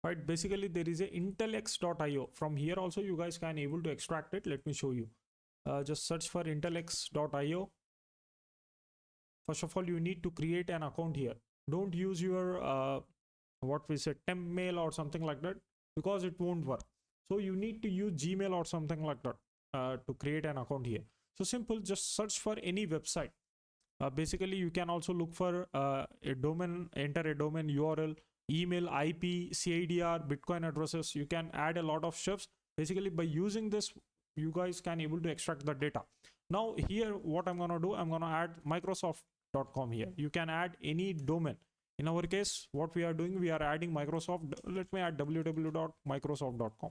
Right, basically there is a intelx.io. From here also you guys can able to extract it. Let me show you. just search for intelx.io. First of all, you need to create an account here. Don't use your what we said temp mail or something like that, because it won't work. So you need to use Gmail or something like that to create an account here. So simple, just search for any website. Basically, you can also look for a domain, enter a domain URL, email, IP, CIDR, Bitcoin addresses. You can add a lot of stuffs. Basically, by using this, you guys can able to extract the data. Now here, what I'm gonna do, I'm gonna add Microsoft.com here. You can add any domain. In our case, what we are doing, we are adding Microsoft. Let me add www.microsoft.com.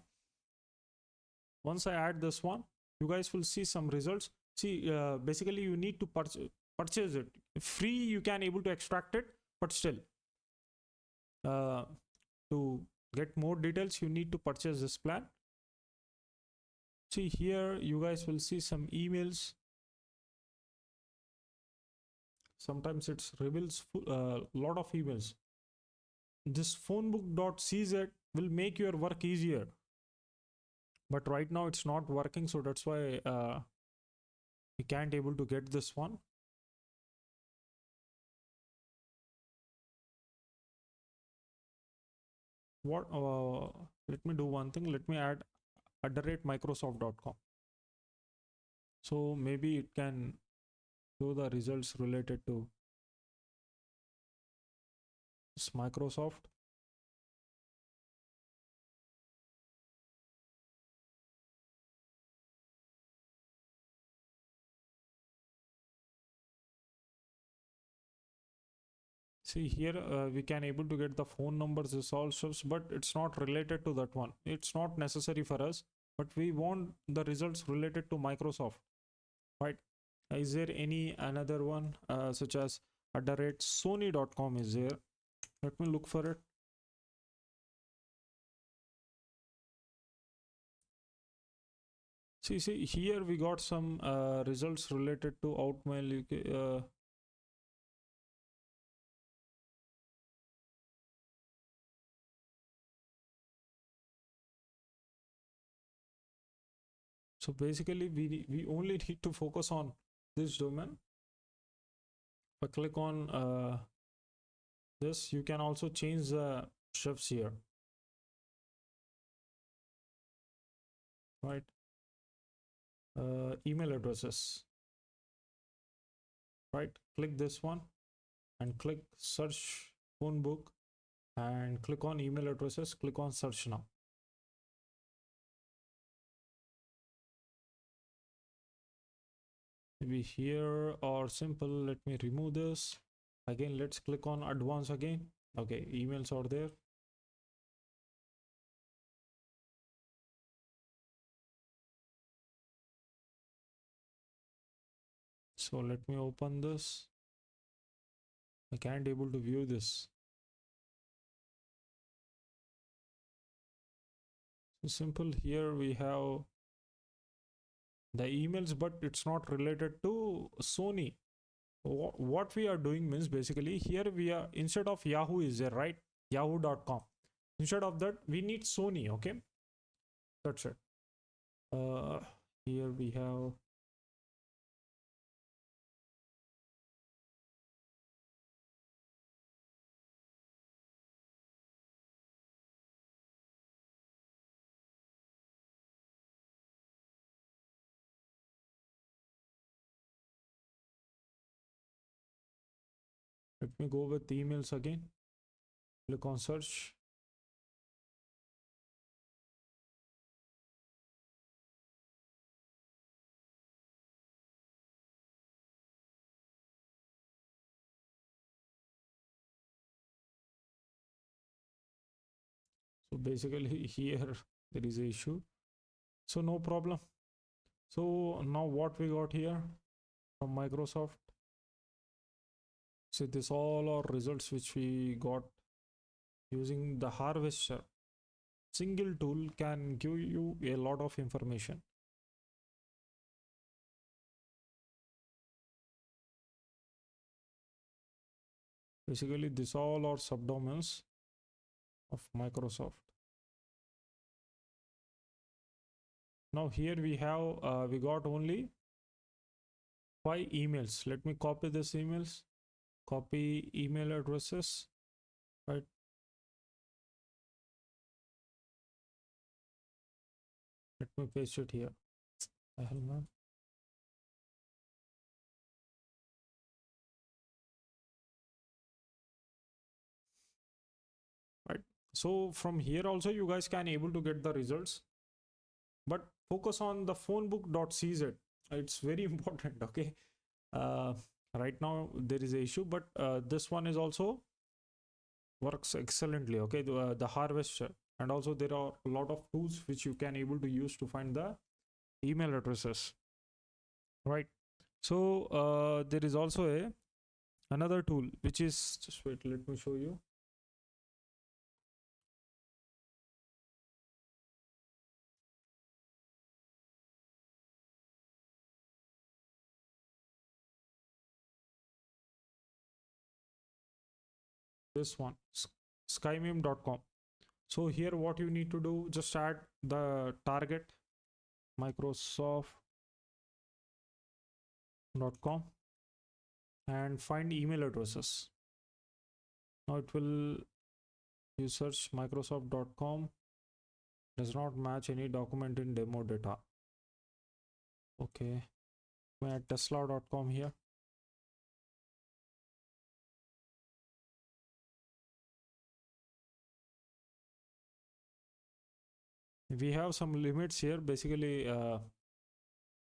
Once I add this one, you guys will see some results. See, basically you need to purchase it. Free, you can able to extract it, but still, to get more details, you need to purchase this plan. See here, you guys will see some emails. Sometimes it reveals a lot of emails. This phonebook.cz will make your work easier, but right now it's not working, so that's why we can't able to get this one. What let me do one thing. Let me add @microsoft.com, so maybe it can show the results related to this Microsoft. See here, we can able to get the phone numbers, this all stuff, but it's not related to that one. It's not necessary for us, but we want the results related to Microsoft, right? Is there any another one such as @sony.com is there? Let me look for it. See here we got some results related to Outmail. So basically we only need to focus on this domain. If I click on this, you can also change the shifts here, right? Email addresses, right? Click this one and click search phone book and click on email addresses, click on search now. Maybe here, or simple, let me remove this again. Let's click on advanced again. Okay, emails are there. So let me open this. I can't able to view this. So simple, here we have the emails, but it's not related to Sony. What we are doing means, basically here we are, instead of Yahoo is there, right? Yahoo.com. Instead of that, we need Sony. Okay, that's it. Here we have let me go with emails again. Click on search. So basically here there is an issue, so no problem. So now what we got here from Microsoft, so this all are results which we got using the harvester. Single tool can give you a lot of information. Basically this all are subdomains of Microsoft. Now here we have we got only 5 emails. Let me copy this emails, copy email addresses, right? Let me paste it here. Hell man. Right. So from here also you guys can able to get the results, but focus on the phonebook.cz. It's very important. Okay. Right now there is a issue, but this one is also works excellently. Okay, the harvester, and also there are a lot of tools which you can able to use to find the email addresses, right? So there is also a another tool which is, just wait, let me show you. This one, skymeme.com. So here what you need to do, just add the target microsoft.com and find email addresses. Now it will, you search microsoft.com, does not match any document in demo data. Okay, we add tesla.com here. We have some limits here. Basically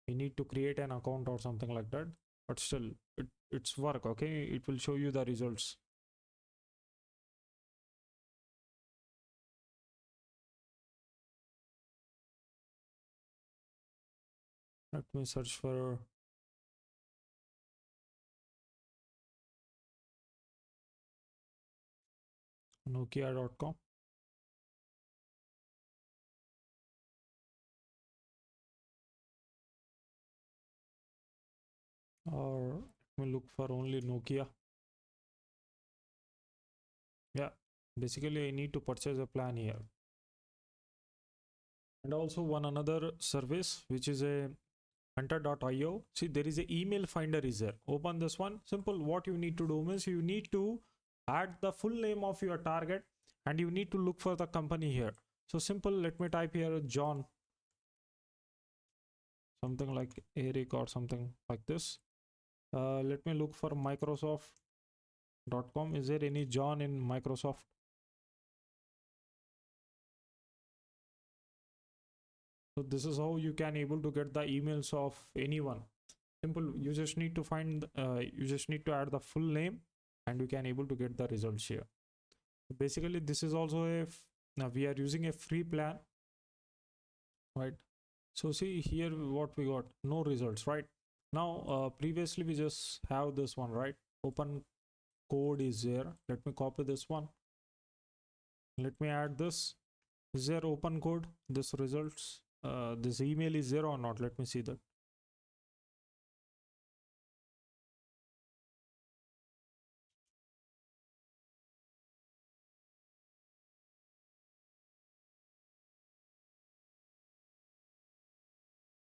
we need to create an account or something like that, but still it's work. Okay, it will show you the results. Let me search for nokia.com. Or let me look for only Nokia. Yeah, basically I need to purchase a plan here. And also one another service which is a hunter.io. See, there is a email finder is there. Open this one. Simple. What you need to do means you need to add the full name of your target and you need to look for the company here. So simple. Let me type here John, something like Eric or something like this. Let me look for Microsoft.com. Is there any John in Microsoft? So this is how you can able to get the emails of anyone. Simple. You just need to find, you just need to add the full name and you can able to get the results here. Basically this is also a, now we are using a free plan, right? So see here what we got, no results, right? Now previously we just have this one, right? Open code is there. Let me copy this one. Let me add this. Is there open code? This results, this email is there or not? Let me see that.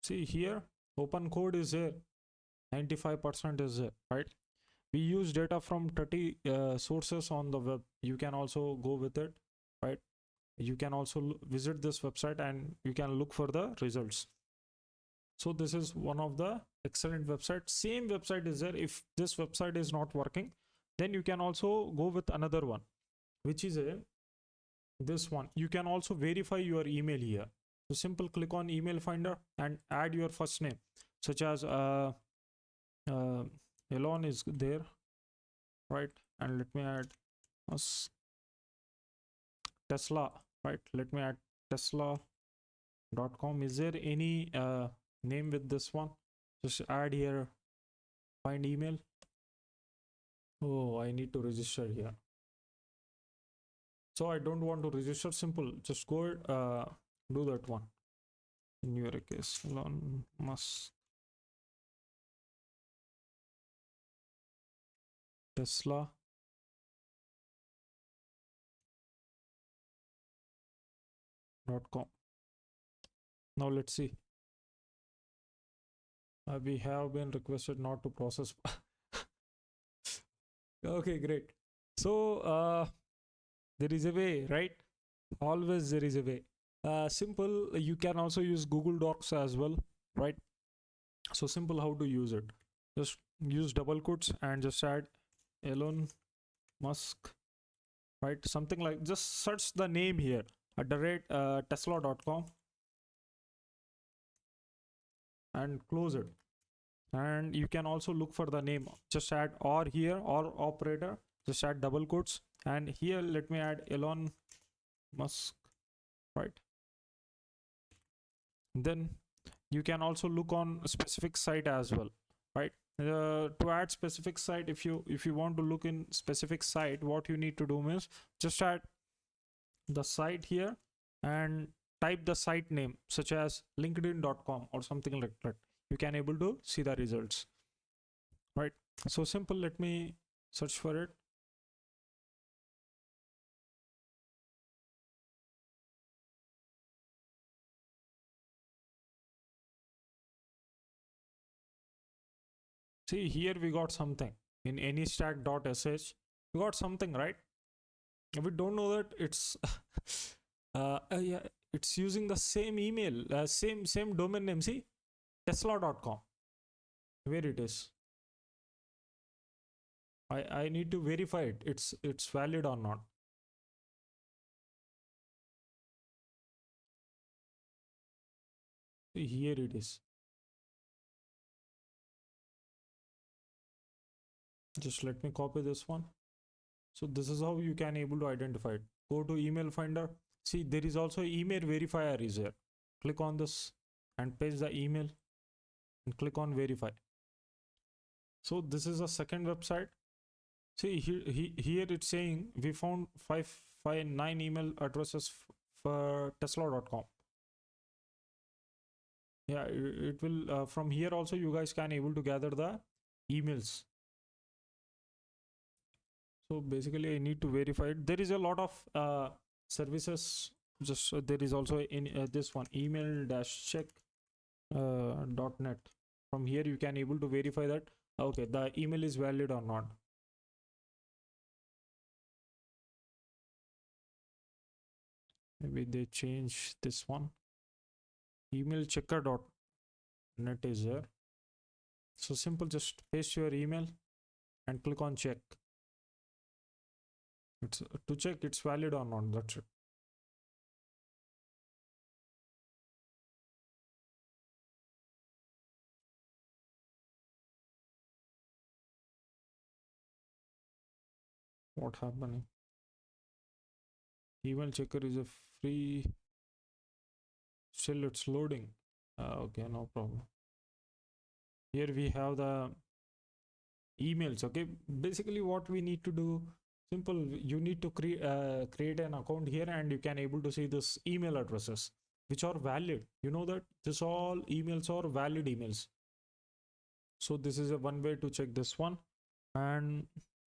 See here, open code is there, 95% is there, right? We use data from 30 sources on the web. You can also go with it, right? You can also visit this website and you can look for the results. So this is one of the excellent websites. Same website is there. If this website is not working, then you can also go with another one, which is a this one. You can also verify your email here. So simple, click on email finder and add your first name, such as Elon is there, right? And let me add Tesla, right? Let me add tesla.com. Is there any name with this one? Just add here, find email. Oh, I need to register here. So I don't want to register. Simple, just go do that one. In your case, Elon Musk, Tesla.com. Now let's see. We have been requested not to process. Okay, great. So there is a way, right? Always there is a way. Simple. You can also use Google Docs as well, right? So simple how to use it. Just use double quotes and just add Elon Musk, right? Something like, just search the name here at the rate tesla.com and close it. And you can also look for the name. Just add or here, or operator. Just add double quotes. And here, let me add Elon Musk, right? Then you can also look on a specific site as well, right? To add specific site, if you want to look in specific site, what you need to do is just add the site here and type the site name, such as linkedin.com or something like that. You can able to see the results, right? So simple. Let me search for it. See, here we got something in anystack.sh. We got something, right? We don't know that it's yeah, it's using the same email, same domain name. See, tesla.com, where it is. I need to verify it. It's valid or not. See, here it is. Just let me copy this one. So this is how you can able to identify it. Go to email finder. See, there is also email verifier is here. Click on this and paste the email and click on verify. So this is a second website. See, here it's saying we found 559 email addresses for tesla.com. Yeah, it will from here also you guys can able to gather the emails. So basically I need to verify it. There is a lot of services. Just there is also in this one, email-check .net. From here you can able to verify that okay, the email is valid or not. Maybe they change this one. Email checker.net is there. So simple, just paste your email and click on check. It's to check it's valid or not. That's it. What happening? Email checker is a free. Still it's loading. Okay, no problem. Here we have the emails. Okay, basically what we need to do, simple, you need to create an account here and you can able to see this email addresses which are valid. You know that this all emails are valid emails. So this is a one way to check this one. And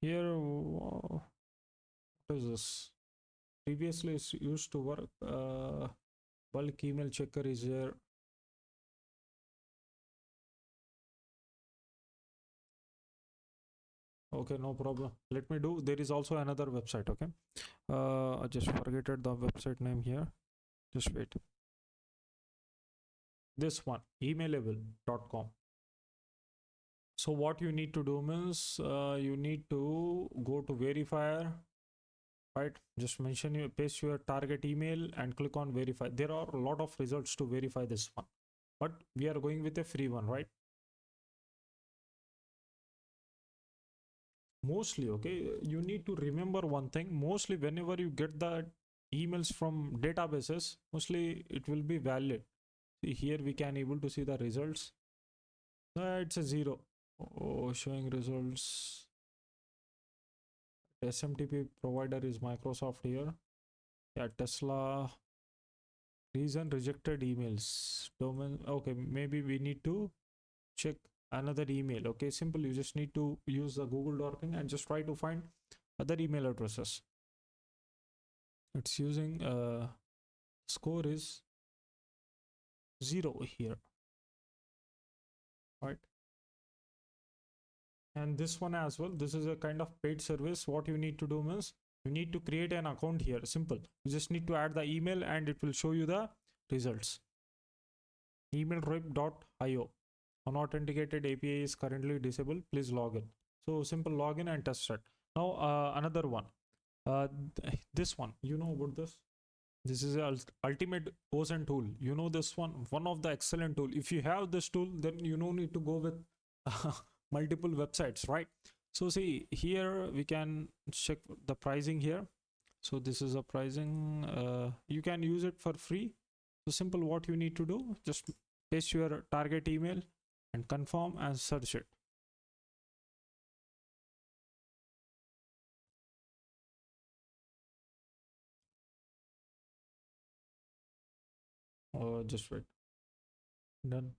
here what is this? Previously it's used to work. Bulk email checker is here. Okay, no problem. Let me do. There is also another website. Okay, I just forgetted the website name here. Just wait. This one, emailable.com. So what you need to do is you need to go to verifier, right? Just mention you paste your target email and click on verify. There are a lot of results to verify this one, but we are going with a free one, right? Mostly, okay, you need to remember one thing. Mostly whenever you get the emails from databases, mostly it will be valid. See, here we can able to see the results. It's a 0. Oh, showing results. SMTP provider is Microsoft here. Yeah, Tesla. Reason rejected emails. Domain. Okay, maybe we need to check another email. Okay, simple. You just need to use the Google dorking and just try to find other email addresses. It's using score is 0 here, right? And this one as well, this is a kind of paid service. What you need to do is you need to create an account here. Simple, you just need to add the email and it will show you the results. emailrip.io, unauthenticated API is currently disabled, please log in. So simple login and test it. Now another one, this one, you know about this. This is a ultimate OSINT tool. You know this one of the excellent tool. If you have this tool, then you no need to go with multiple websites, right? So see here, we can check the pricing here. So this is a pricing, you can use it for free. So simple, what you need to do, just paste your target email and confirm and search it. Just wait. Done.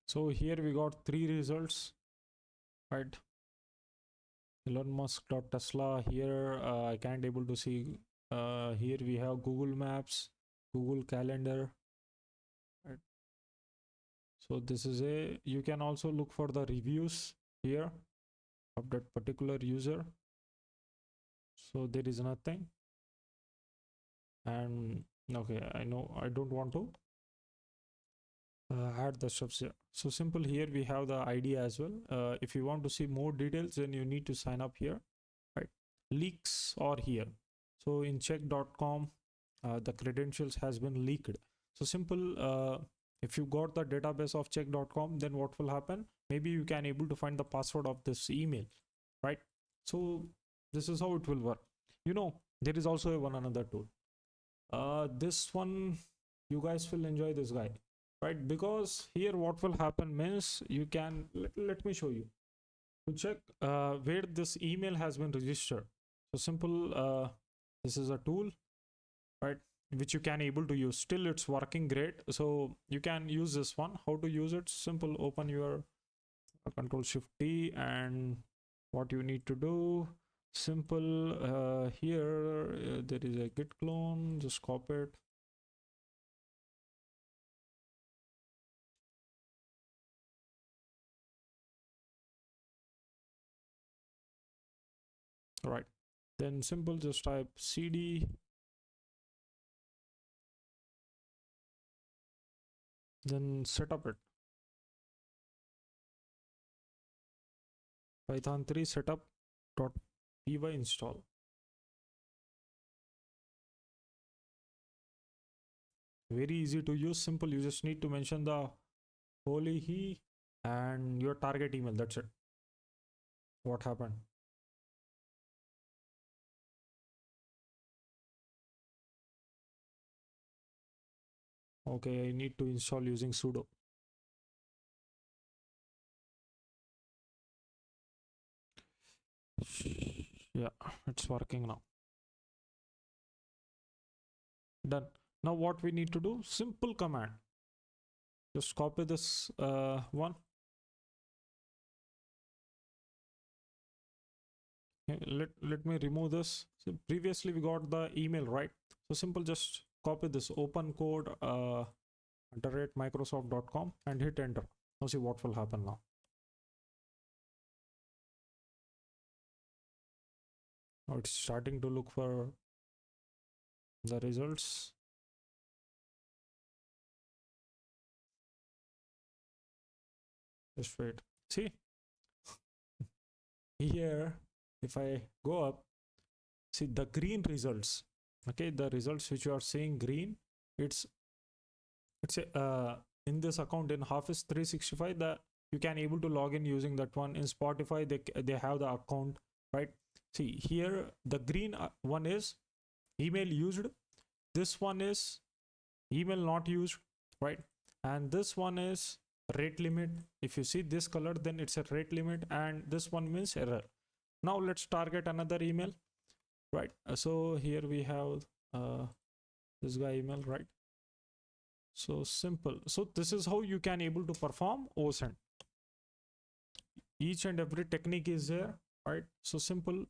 So here we got 3 results, right? Elon Musk.Tesla here. I can't able to see. Here we have Google Maps, Google Calendar, right? So this is a, you can also look for the reviews here of that particular user. So there is nothing. And okay, I know I don't want to add the steps here. So simple, here we have the ID as well. If you want to see more details, then you need to sign up here, right? Leaks are here. So in check.com, the credentials has been leaked. So simple, if you got the database of check.com, then what will happen? Maybe you can able to find the password of this email, right? So this is how it will work. You know, there is also one another tool. This one, you guys will enjoy this guy, right? Because here what will happen means you can, let me show you to check where this email has been registered. So simple, this is a tool, right, which you can able to use. Still it's working great, so you can use this one. How to use it? Simple, open your Control-Shift-T, and what you need to do, simple, here there is a git clone, just copy it. Right, then simple, just type cd, then set up it. Python 3 setup.py install. Very easy to use, simple. You just need to mention the holy he and your target email. That's it. What happened? Okay, I need to install using sudo. Yeah, it's working now. Done. Now what we need to do, simple command, just copy this one. Let me remove this. So previously we got the email, right? So simple, just copy this open code @microsoft.com and hit enter. Now see what will happen now. Now it's starting to look for the results. Just wait. See here, if I go up, see the green results. Okay, the results which you are seeing green, it's a in this account in Office 365, the you can able to log in using that one. In Spotify, they have the account, right? See here, the green one is email used, this one is email not used, right? And this one is rate limit. If you see this color, then it's a rate limit, and this one means error. Now let's target another email, right? So here we have this guy email, right? So simple. So this is how you can able to perform OSINT. each and every technique is there, right? So simple.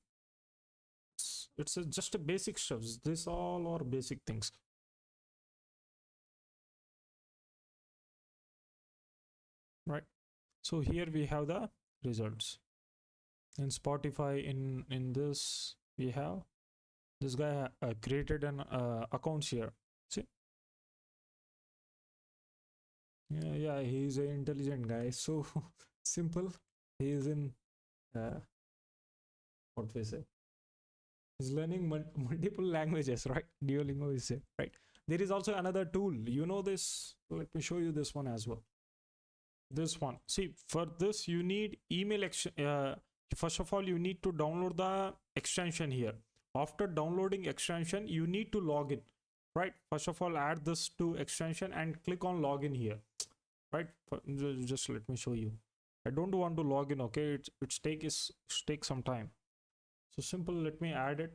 It's just a basic stuffs. This all are basic things. Right. So here we have the results. In Spotify, in this we have this guy created an accounts here. See? Yeah, he's an intelligent guy. So simple. He is in what we say. He's learning multiple languages, right? Duolingo is it, right? There is also another tool. You know this? Let me show you this one as well. This one. See, for this you need email first of all, you need to download the extension here. After downloading extension, you need to log in, right? First of all, add this to extension and click on login here, right? Just let me show you. I don't want to log in, okay? It's take some time. So simple, let me add it.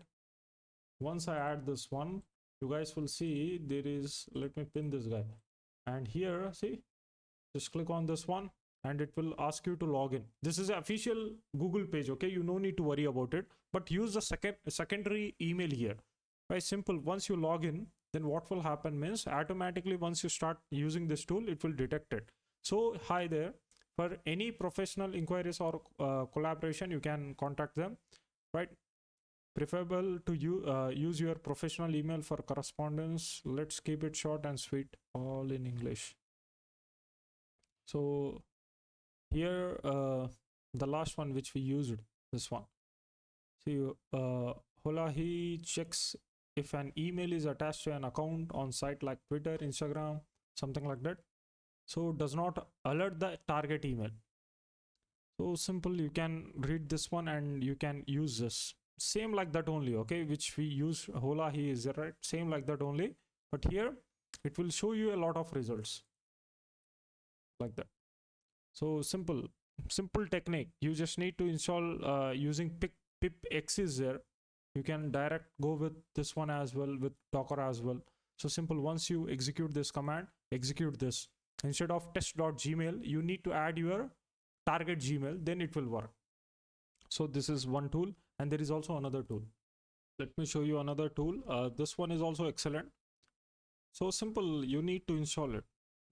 Once I add this one, you guys will see there is, let me pin this guy. And here, see, just click on this one and it will ask you to log in. This is an official Google page, okay? You no need to worry about it, but use the secondary email here. Very simple. Once you log in, then what will happen means automatically once you start using this tool, it will detect it. So hi there. For any professional inquiries or collaboration, you can contact them, right? Preferable to use your professional email for correspondence. Let's keep it short and sweet, all in English. So here, the last one which we used, this one. See, Hola, he checks if an email is attached to an account on site like Twitter, Instagram, something like that. So does not alert the target email. So simple, you can read this one and you can use this. Same like that only, okay, which we use Hola, he is right, same like that only. But here, it will show you a lot of results. Like that. So simple technique. You just need to install using pipx is there. You can direct go with this one as well, with Docker as well. So simple, once you execute this command, execute this. Instead of test.gmail, you need to add your target Gmail, then it will work. So this is one tool, and there is also another tool. Let me show you another tool. This one is also excellent. So simple, you need to install it.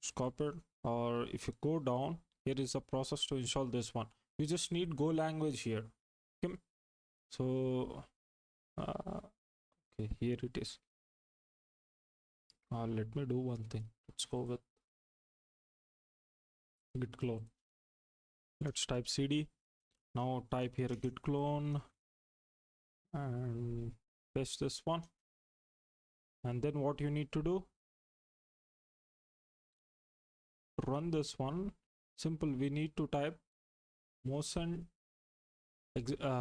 Just copy it, or if you go down, here is a process to install this one. You just need Go language here. Okay. So okay, here it is. Let me do one thing. Let's go with git clone. Let's type cd. Now type here git clone and paste this one. And then what you need to do, run this one. Simple, we need to type motion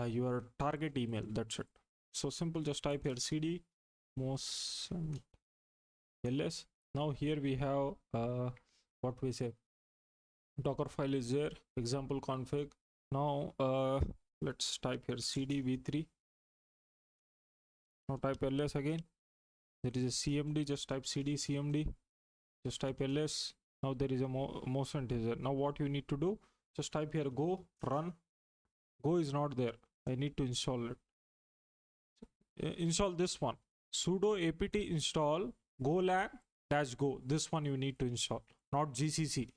your target email, that's it. So simple, just type here cd motion ls. Now here we have what we say, Docker file is there, example config. Now let's type here cd v3. Now type ls again. There is a cmd, just type cd cmd, just type ls. Now there is a motion teaser. Now what you need to do, just type here go run. Go is not there, I need to install it. Install this one, sudo apt install golang -go. This one you need to install, not gcc.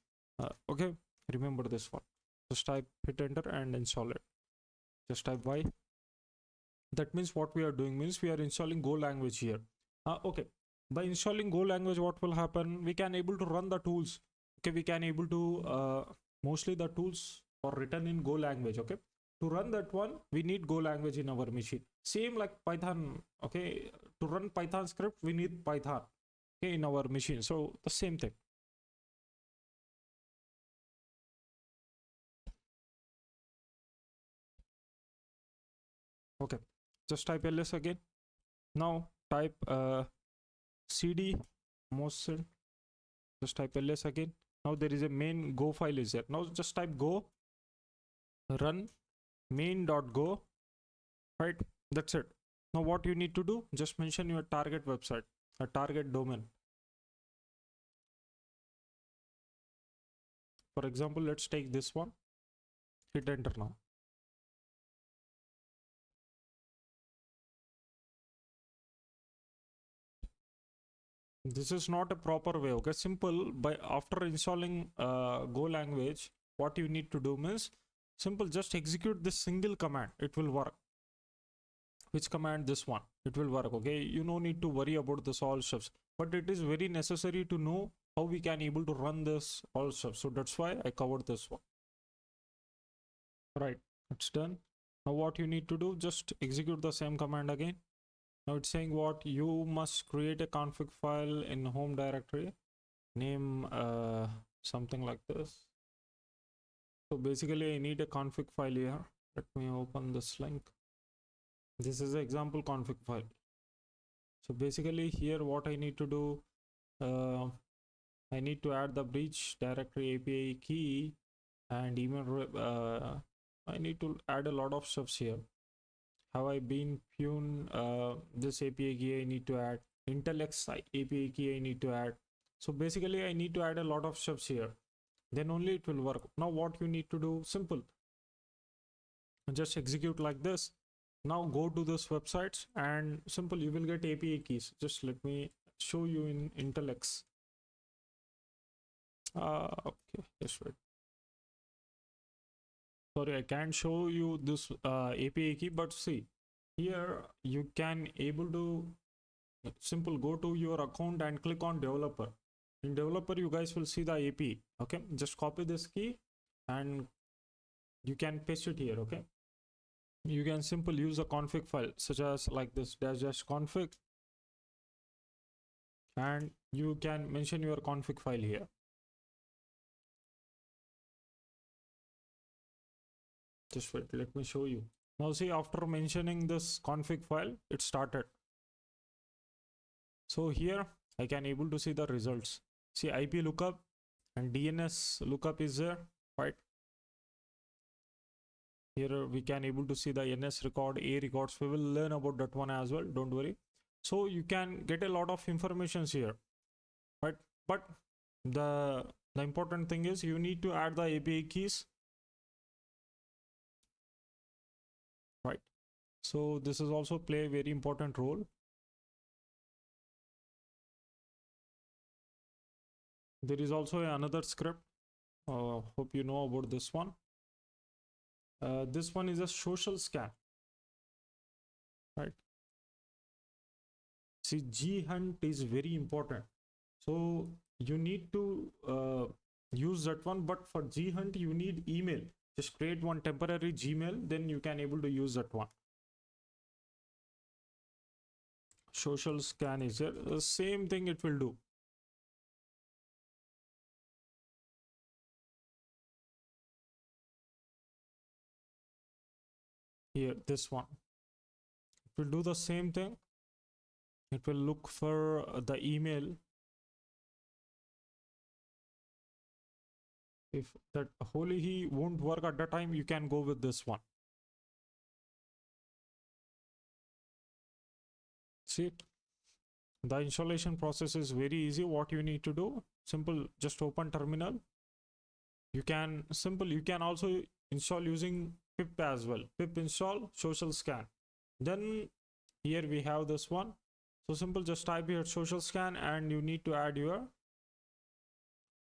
Okay, remember this one. Just type, hit enter and install it. Just type y. That means what we are doing means we are installing Go language here. Okay, by installing Go language, what will happen, we can able to run the tools. Okay, we can able to mostly the tools are written in Go language. Okay, to run that one we need Go language in our machine, same like Python. Okay, to run Python script we need Python, okay, in our machine. So the same thing. Okay, just type ls again. Now type cd motion, just type ls again. Now there is a main Go file is there. Now just type go run main.go, right? That's it. Now what you need to do, just mention your target website, a target domain. For example, let's take this one, hit enter now. This is not a proper way. Okay, simple. By after installing Go language, what you need to do is simple, just execute this single command. It will work. Which command? This one. It will work. Okay, you no need to worry about this all stuffs, but it is very necessary to know how we can able to run this all stuff. So that's why I covered this one. Right, it's done. Now what you need to do, just execute the same command again. Now it's saying what you must create a config file in home directory, name something like this. So basically I need a config file here. Let me open this link. This is an example config file. So basically here what I need to do, I need to add the breach directory API key and email. I need to add a lot of stuffs here. Have I been Pune? This API key I need to add. IntelX API key I need to add. So basically I need to add a lot of stuffs here. Then only it will work. Now what you need to do, simple. Just execute like this. Now go to this websites and simple, you will get API keys. Just let me show you in IntelX. Okay, just wait. Sorry, I can't show you this API key, but see here you can able to simple go to your account and click on developer. In developer you guys will see the API. Okay, just copy this key and you can paste it here. Okay, you can simple use a config file such as like this dash config, and you can mention your config file here. Just wait, let me show you. Now see, after mentioning this config file, it started. So here I can able to see the results. See, IP lookup and DNS lookup is there, right? Here we can able to see the NS record, A records. We will learn about that one as well, don't worry. So you can get a lot of informations here, right? But the important thing is you need to add the API keys, right? So this is also play a very important role. There is also another script. Hope you know about this one. This one is a social scan, right? See, ghunt is very important. So you need to use that one, but for ghunt you need email. Just create one temporary Gmail, then you can able to use that one. Social scan is there. The same thing it will do. Here, this one. It will do the same thing. It will look for the email. If that holy he won't work at that time, you can go with this one. See, the installation process is very easy. What you need to do, simple, just open terminal. You can simple, you can also install using pip as well. Pip install social scan. Then here we have this one. So simple, just type here social scan and you need to add your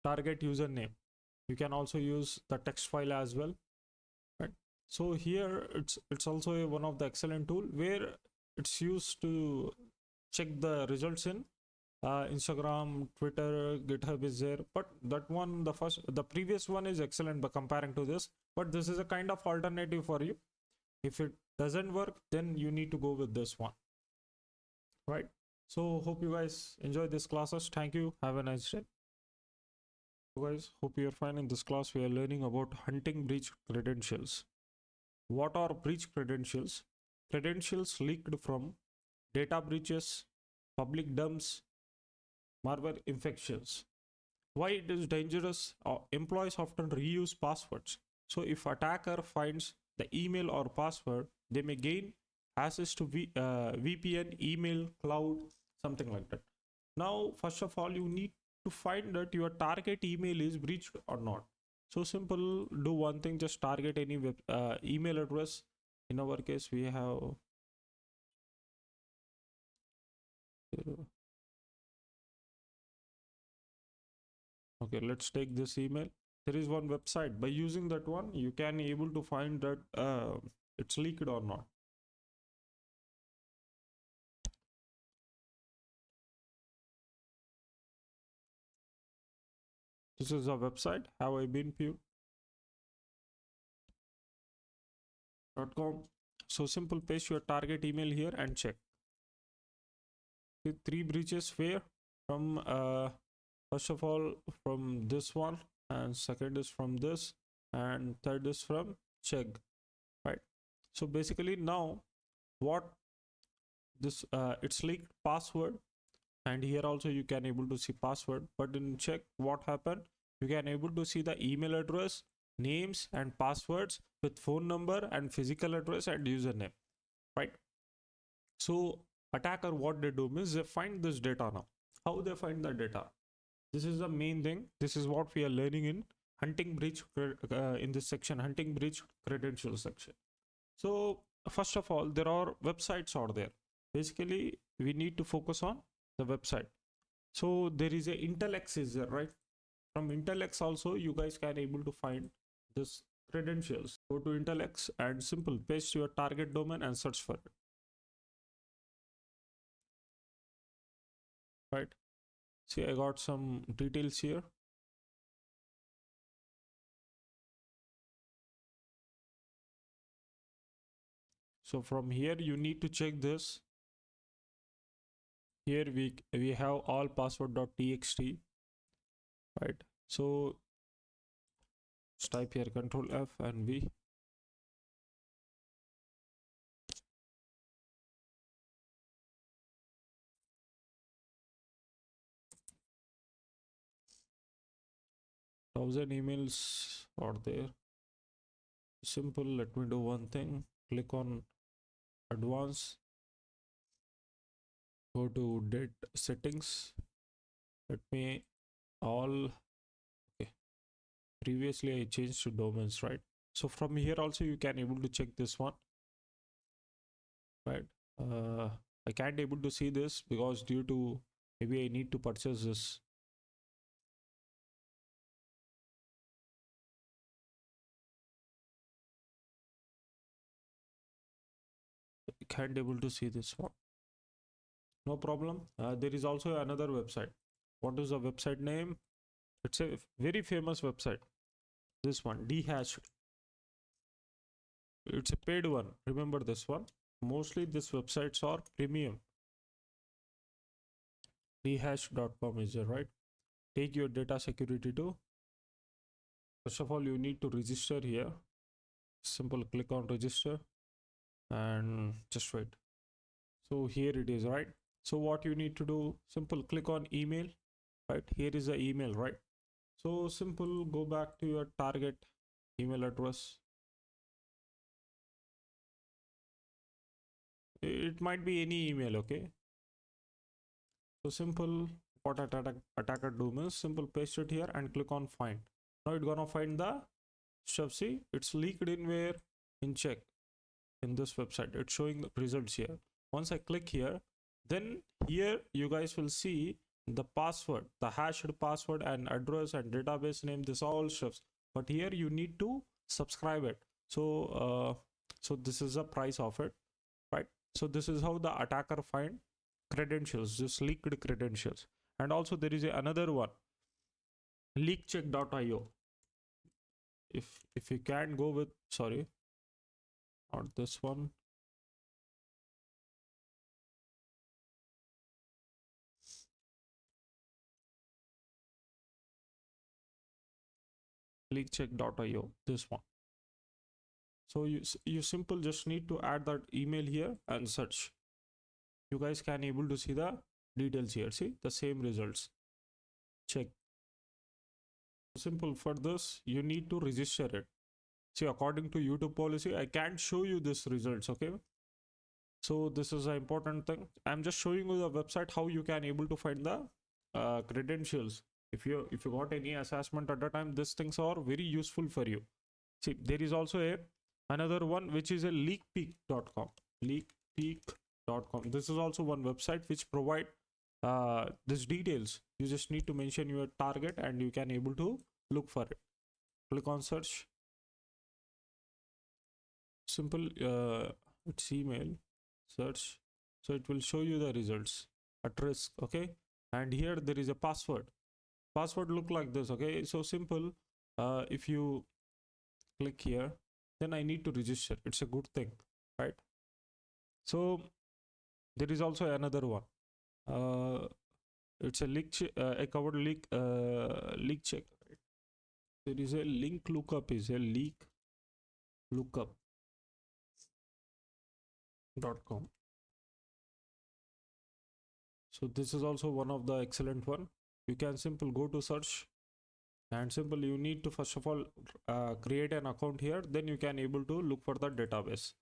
target username. You can also use the text file as well, right? So here it's also one of the excellent tool where it's used to check the results in Instagram, Twitter, GitHub is there, but that one, the previous one is excellent by comparing to this, but this is a kind of alternative for you. If it doesn't work, then you need to go with this one, right? So hope you guys enjoy this classes. Thank you. Have a nice day. So guys, hope you're fine. In this class, we are learning about hunting breach credentials. What are breach credentials? Credentials leaked from data breaches, public dumps, malware infections. Why it is dangerous? Employees often reuse passwords. So if attacker finds the email or password, they may gain access to VPN, email, cloud, something like that. Now, first of all, you need to find that your target email is breached or not. So simple, do one thing, just target any email address. In our case, we have okay, let's take this email. There is one website. By using that one, you can able to find that it's leaked or not. This is a website. Have I been .com. So simple, paste your target email here and check. The 3 breaches where from first of all from this one, and second is from this, and third is from check, right? So basically now what this it's leaked password, and here also you can able to see password, but in check what happened, you can able to see the email address, names and passwords with phone number and physical address and username, right? So attacker, what they do means they find this data. Now how they find the data, this is the main thing. This is what we are learning in hunting breach in this section, hunting breach credentials section. So first of all, there are websites out there. Basically we need to focus on the website. So there is a Intelex is there, right? From Intelex also you guys can able to find this credentials. Go to Intelex and simple paste your target domain and search for it, right? See, I got some details here. So from here you need to check this. Here we have all password.txt, right? So let's type here Control F and V. Thousand emails are there. Simple, let me do one thing. Click on advanced, go to date settings. Let me all, okay, previously I changed to domains, right? So from here also you can able to check this one, right? I can't able to see this because due to maybe I need to purchase this. I can't able to see this one. No problem. There is also another website. What is the website name? It's a very famous website. This one, Dehashed. It's a paid one. Remember this one. Mostly these websites are premium. Dehash.com is there, right? Take your data security to. First of all, you need to register here. Simple, click on register and just wait. So here it is, right? So what you need to do, simple, click on email, right? Here is the email, right? So simple, go back to your target email address. It might be any email, okay? So simple, what attacker do means simple, paste it here and click on find. Now it's gonna find the stuff. See, it's leaked in where? In check. In this website, it's showing the results here. Once I click here, then here you guys will see the password, the hashed password and address and database name, this all stuff. But here you need to subscribe it. So so this is the price of it, right? So this is how the attacker find credentials, just leaked credentials. And also there is another one, leakcheck.io. If you can go with, sorry, not this one. leakcheck.io, this one. So you simple just need to add that email here and search. You guys can able to see the details here. See the same results. Check. Simple, for this you need to register it. See, according to YouTube policy, I can't show you this results, okay? So this is an important thing. I'm just showing you the website how you can able to find the credentials If you got any assessment at the time, these things are very useful for you. See, there is also another one which is a leakpeak.com. Leakpeak.com. This is also one website which provide these details. You just need to mention your target and you can able to look for it. Click on search. Simple. It's email. Search. So it will show you the results at risk. Okay. And here there is a password. Password look like this. Okay. So simple. If you click here, then I need to register. It's a good thing, right? So there is also another one. It's a leak a covered leak leak check, right? There is a link lookup, is a leak lookup.com. So this is also one of the excellent one. You can simple go to search and simple you need to first of all create an account here, then you can able to look for the database,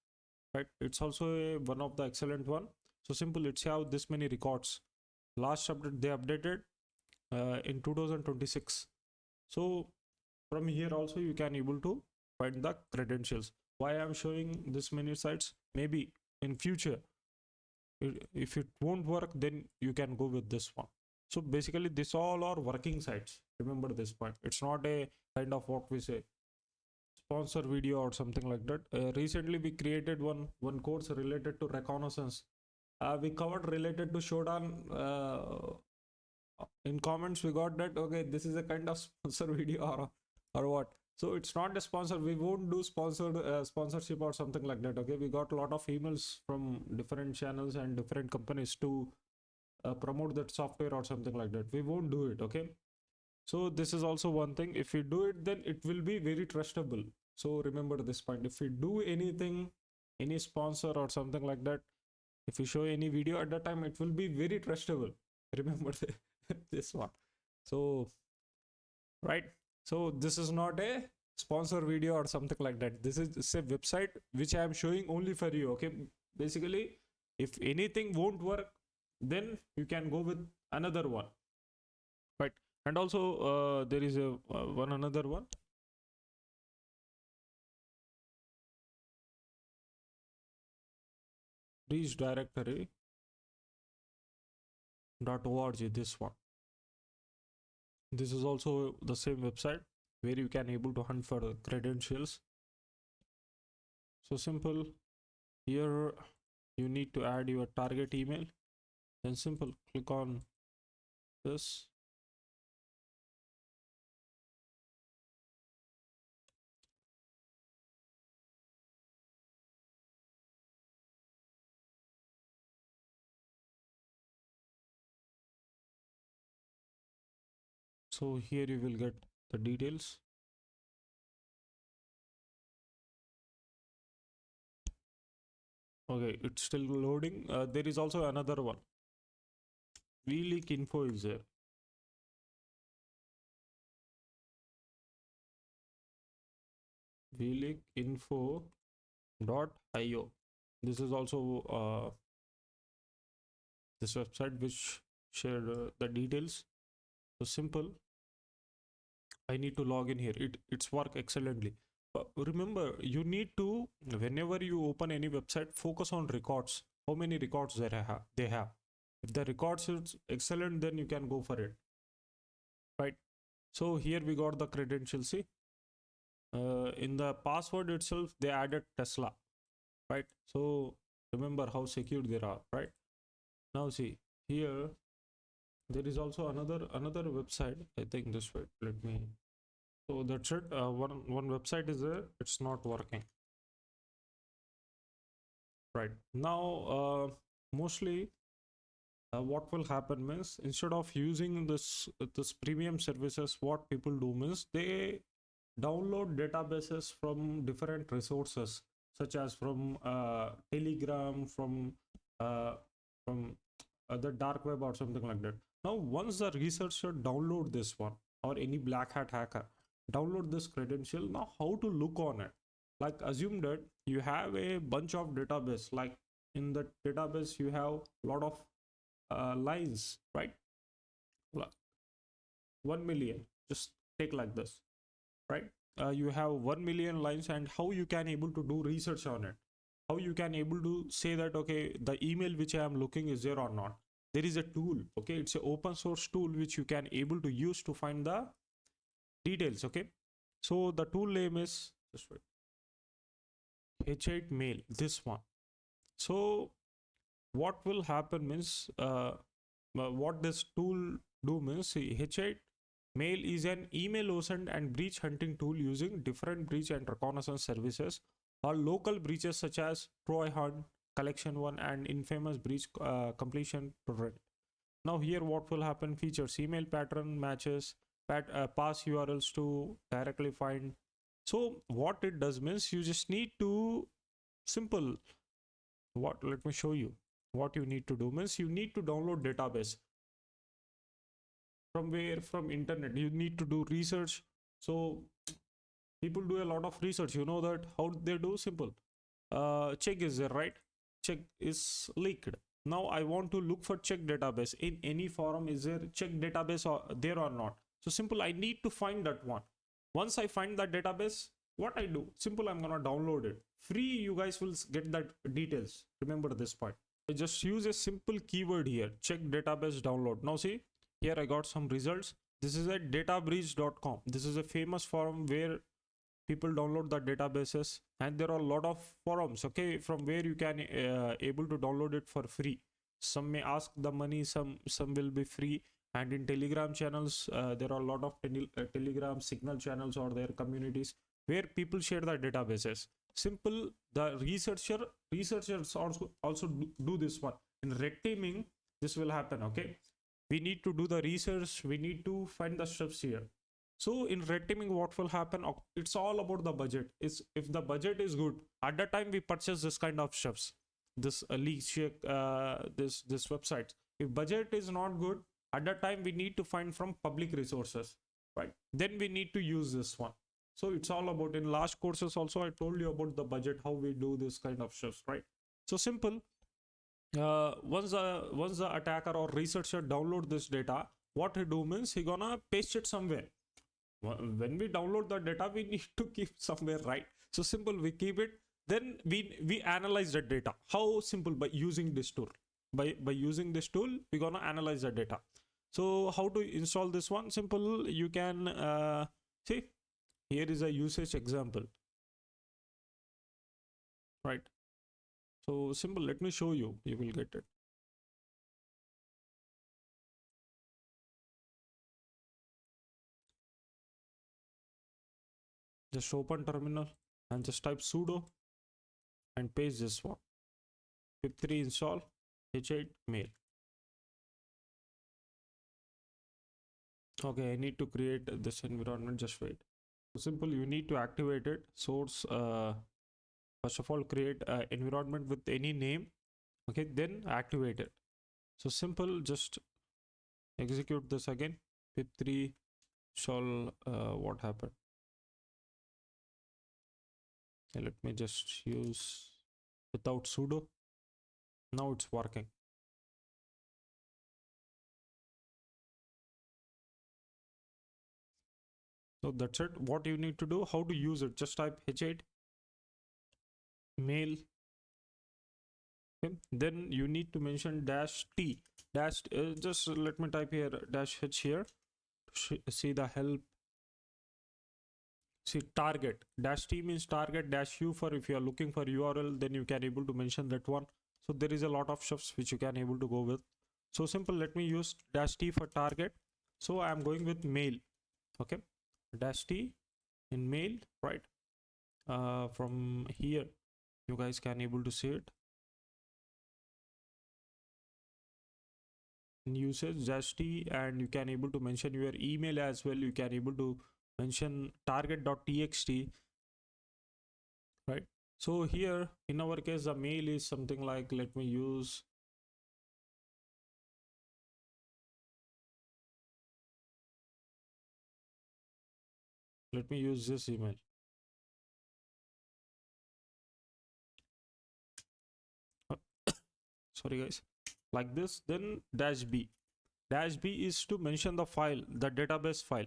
right? It's also one of the excellent one. So simple, it's have this many records. Last update they updated in 2026. So from here also you can able to find the credentials. Why I'm showing this many sites? Maybe in future if it won't work, then you can go with this one. So basically this all are working sites. Remember this point. It's not a kind of what we say sponsor video or something like that. Recently we created one course related to Reconnaissance. We covered related to Shodan. In comments we got that okay, this is a kind of sponsor video or what. So it's not a sponsor. We won't do sponsored sponsorship or something like that. Okay, we got a lot of emails from different channels and different companies to promote that software or something like that. We won't do it. Okay, so this is also one thing. If we do it, then it will be very trustable. So remember this point. If we do anything, any sponsor or something like that, if you show any video at that time, it will be very trustable. Remember this one. So right, so this is not a sponsor video or something like that. This is a website which I am showing only for you. Okay, basically if anything won't work, then you can go with another one, right? And also there is a another one. Reach directory.org, this one. This is also the same website where you can able to hunt for the credentials. So simple, here you need to add your target email, then simple click on this. So here you will get the details. Okay, it's still loading. There is also another one. vLeak info is there. vleakinfo.io. This is also this website which shared the details. So simple, I need to log in here. It's work excellently. But remember, you need to, whenever you open any website, focus on records. How many records they have. If the records is excellent, then you can go for it, right? So here we got the credentials. See, in the password itself they added Tesla, right? So remember how secure they are, right? Now see here, there is also another website. I think this way. Let me. So that's it. One website is there. It's not working. Right now, mostly what will happen means instead of using this premium services, what people do means they download databases from different resources, such as from Telegram, from the dark web or something like that. Now, once the researcher download this one or any black hat hacker download this credential, now how to look on it? Like assume that you have a bunch of database, like in the database you have a lot of lines, right? 1 million, just take like this, right? You have 1 million lines, and how you can able to do research on it, how you can able to say that okay, the email which I am looking is there or not. There is a tool, okay, it's an open source tool which you can able to use to find the details. Okay, so the tool name is just wait, H8 mail, this one. So what will happen means what this tool do means, see, H8 mail is an email OSINT and breach hunting tool using different breach and reconnaissance services or local breaches such as Troy Hunt, Collection One, and infamous breach completion prevent. Now here what will happen, features email pattern matches, pass URLs to directly find. So what it does means you just need to simple, what, let me show you what you need to do means you need to download database from where, from internet. You need to do research. So people do a lot of research, you know that how they do, simple, check is there, right? Check is leaked. Now I want to look for check database in any forum, is there check database or there or not? So simple, I need to find that one. Once I find that database, what I do, simple, I'm gonna download it free. You guys will get that details, remember this part. I just use a simple keyword here, check database download. Now see, here I got some results. This is at databreach.com. This is a famous forum where people download the databases, and there are a lot of forums, okay, from where you can able to download it for free. Some may ask the money, some will be free. And in Telegram channels, there are a lot of Telegram signal channels or their communities where people share the databases. Simple, the researchers also do this one. In red teaming, this will happen, okay? We need to do the research, we need to find the steps here. So in red teaming, what will happen, it's all about the budget. Is if the budget is good, at that time we purchase this kind of stuffs, this leak check, this website. If budget is not good, at that time we need to find from public resources, right? Then we need to use this one. So it's all about, in last courses also I told you about the budget, how we do this kind of stuff, right? So simple, once the attacker or researcher download this data, what he do means he gonna paste it somewhere. When we download the data, we need to keep somewhere, right? So simple, we keep it, then we analyze that data. How? Simple, by using this tool. By using this tool, we're gonna analyze the data. So how to install this one? Simple, you can see, here is a usage example, right? So simple, let me show you, you will get it. Just open terminal and just type sudo and paste this one, pip3 install H8 mail. Okay, I need to create this environment, just wait. So simple, you need to activate it. Source, first of all, create an environment with any name, okay, then activate it. So simple, just execute this again, pip3 shall what happened. Okay, let me just use without sudo. Now it's working. So that's it. What you need to do, how to use it, just type H8 mail. Okay. Then you need to mention -t, just let me type here -h here, see the help. See, target, -t means target, -u for if you are looking for URL, then you can able to mention that one. So there is a lot of stuffs which you can able to go with. So simple, let me use -t for target. So I am going with mail, okay, -t in mail, right? From here you guys can able to see it in usage -t, and you can able to mention your email as well. You can able to mention target.txt, right? So here in our case the mail is something like, let me use, this email. Sorry guys, like this. Then -b, dash b is to mention the file, the database file.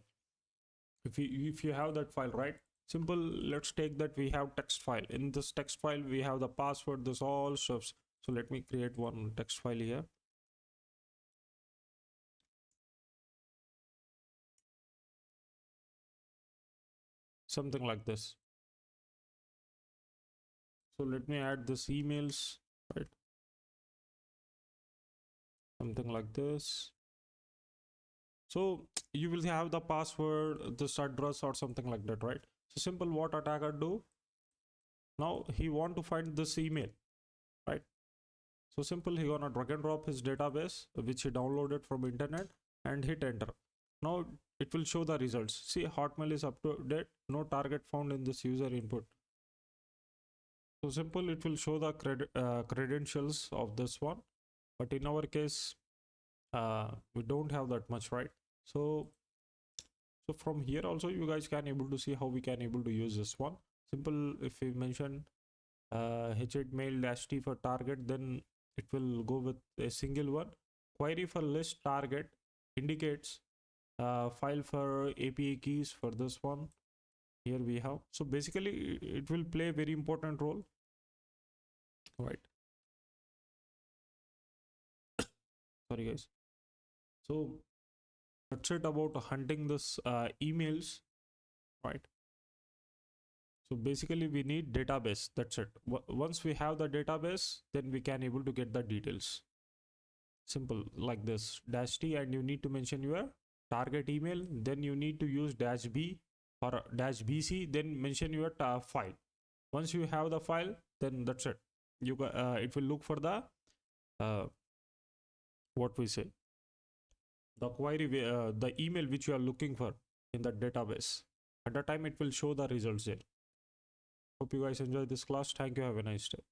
If you have that file, right? Simple. Let's take that we have text file. In this text file we have the password, this all stuffs. So let me create one text file here. Something like this. So let me add this emails, right? Something like this. So you will have the password, this address or something like that, right? So simple, what attacker do? Now he want to find this email, right? So simple, he gonna drag and drop his database which he downloaded from internet and hit enter. Now it will show the results. See, Hotmail is up to date, no target found in this user input. So simple, it will show the credentials of this one, but in our case we don't have that much, right? So from here also you guys can able to see how we can able to use this one. Simple, if we mention h8mail-t for target, then it will go with a single one. Query for list target indicates file for API keys for this one. Here we have. So basically it will play a very important role, right? Sorry guys. So that's it about hunting this emails, right? So basically we need database, that's it. Once we have the database, then we can able to get the details. Simple, like this, -t, and you need to mention your target email, then you need to use -b or -bc, then mention your file. Once you have the file, then that's it. You it will look for the what we say, the query, the email which you are looking for in the database. At that time it will show the results there. Hope you guys enjoyed this class. Thank you. Have a nice day.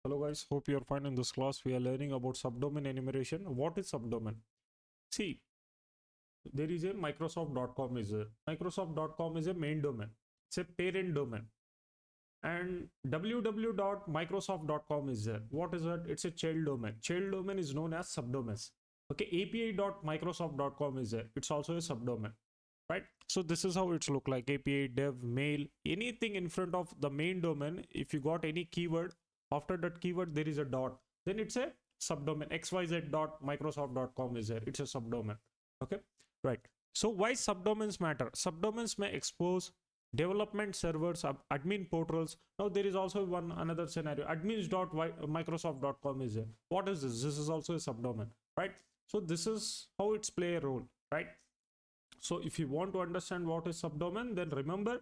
Hello guys, hope you are fine. In this class we are learning about subdomain enumeration. What is subdomain? See, there is a Microsoft.com is there. Microsoft.com is a main domain. It's a parent domain. And www.microsoft.com is there. What is that? It's a child domain. Child domain is known as subdomains. Okay, API.microsoft.com is there. It's also a subdomain, right? So this is how it's look like. API, dev, mail, anything in front of the main domain. If you got any keyword, after that keyword there is a dot, then it's a subdomain. xyz.microsoft.com is there. It's a subdomain. Okay, right. So why subdomains matter? Subdomains may expose development servers, admin portals. Now there is also another scenario. Admins.microsoft.com is there. What is this? This is also a subdomain, right? So this is how it's play a role, right? So if you want to understand what is subdomain, then remember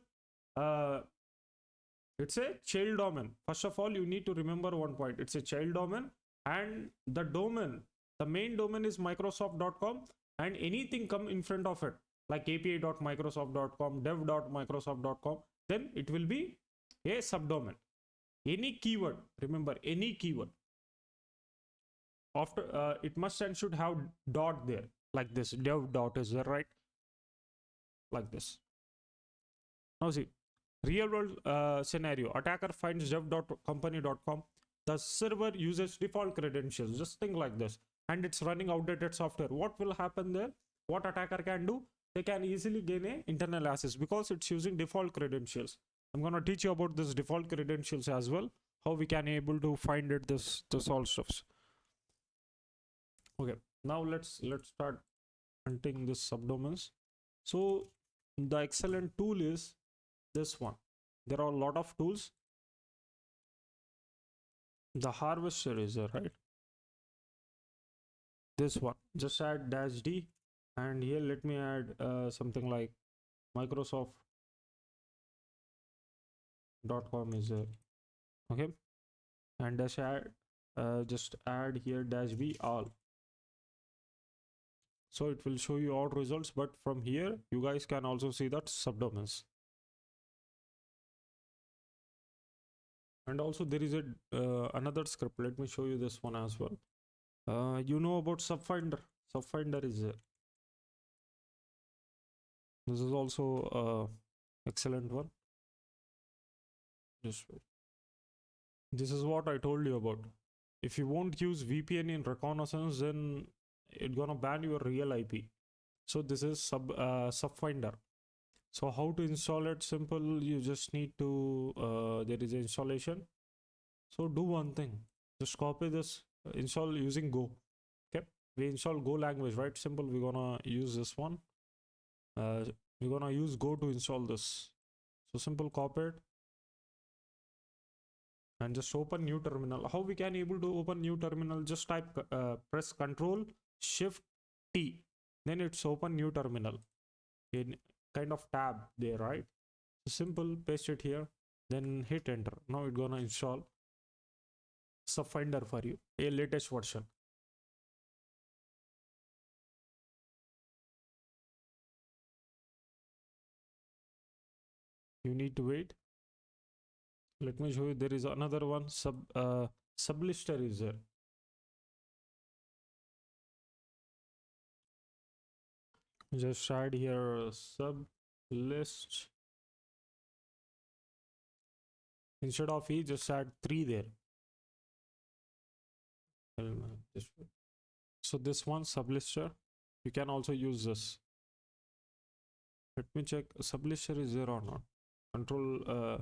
it's a child domain. First of all, you need to remember one point. It's a child domain, and the domain, the main domain is Microsoft.com, and anything come in front of it like api.microsoft.com, dev.microsoft.com, then it will be a subdomain. Any keyword, remember, any keyword after it must and should have dot there, like this. Dev dot is there, right? Like this. Now see, real world scenario. Attacker finds dev.company.com. The server uses default credentials. Just think like this, and it's running outdated software. What will happen there? What attacker can do? They can easily gain a internal access because it's using default credentials. I'm gonna teach you about this default credentials as well. How we can able to find it. This all stuffs. Okay. Now let's start hunting this subdomains. So the excellent tool is this one. There are a lot of tools. The harvester is there, right? This one. Just add -d, and here let me add something like Microsoft.com is there. Okay, and just add here -b all. So it will show you all results, but from here you guys can also see that subdomains. And also there is a another script. Let me show you this one as well. You know about Subfinder. Subfinder is there. This is also excellent one. Just wait. This is what I told you about. If you won't use VPN in Reconnaissance, then it's gonna ban your real IP. So this is subfinder. So how to install it? Simple. You just need to there is an installation. So do one thing, just copy this, install using Go. Okay, we install Go language, right? Simple. We're gonna use this one. We're gonna use Go to install this. So simple, copy it and just open new terminal. How we can able to open new terminal? Just type press Control Shift T, then it's open new terminal in kind of tab there, right? So simple, paste it here, then hit enter. Now it's gonna install Subfinder for you, a latest version. You need to wait. Let me show you. There is another one. Sublister is there. Just add here sub list. Instead of E, just add 3 there. So this one, sublister, you can also use this. Let me check sublister is there or not. Control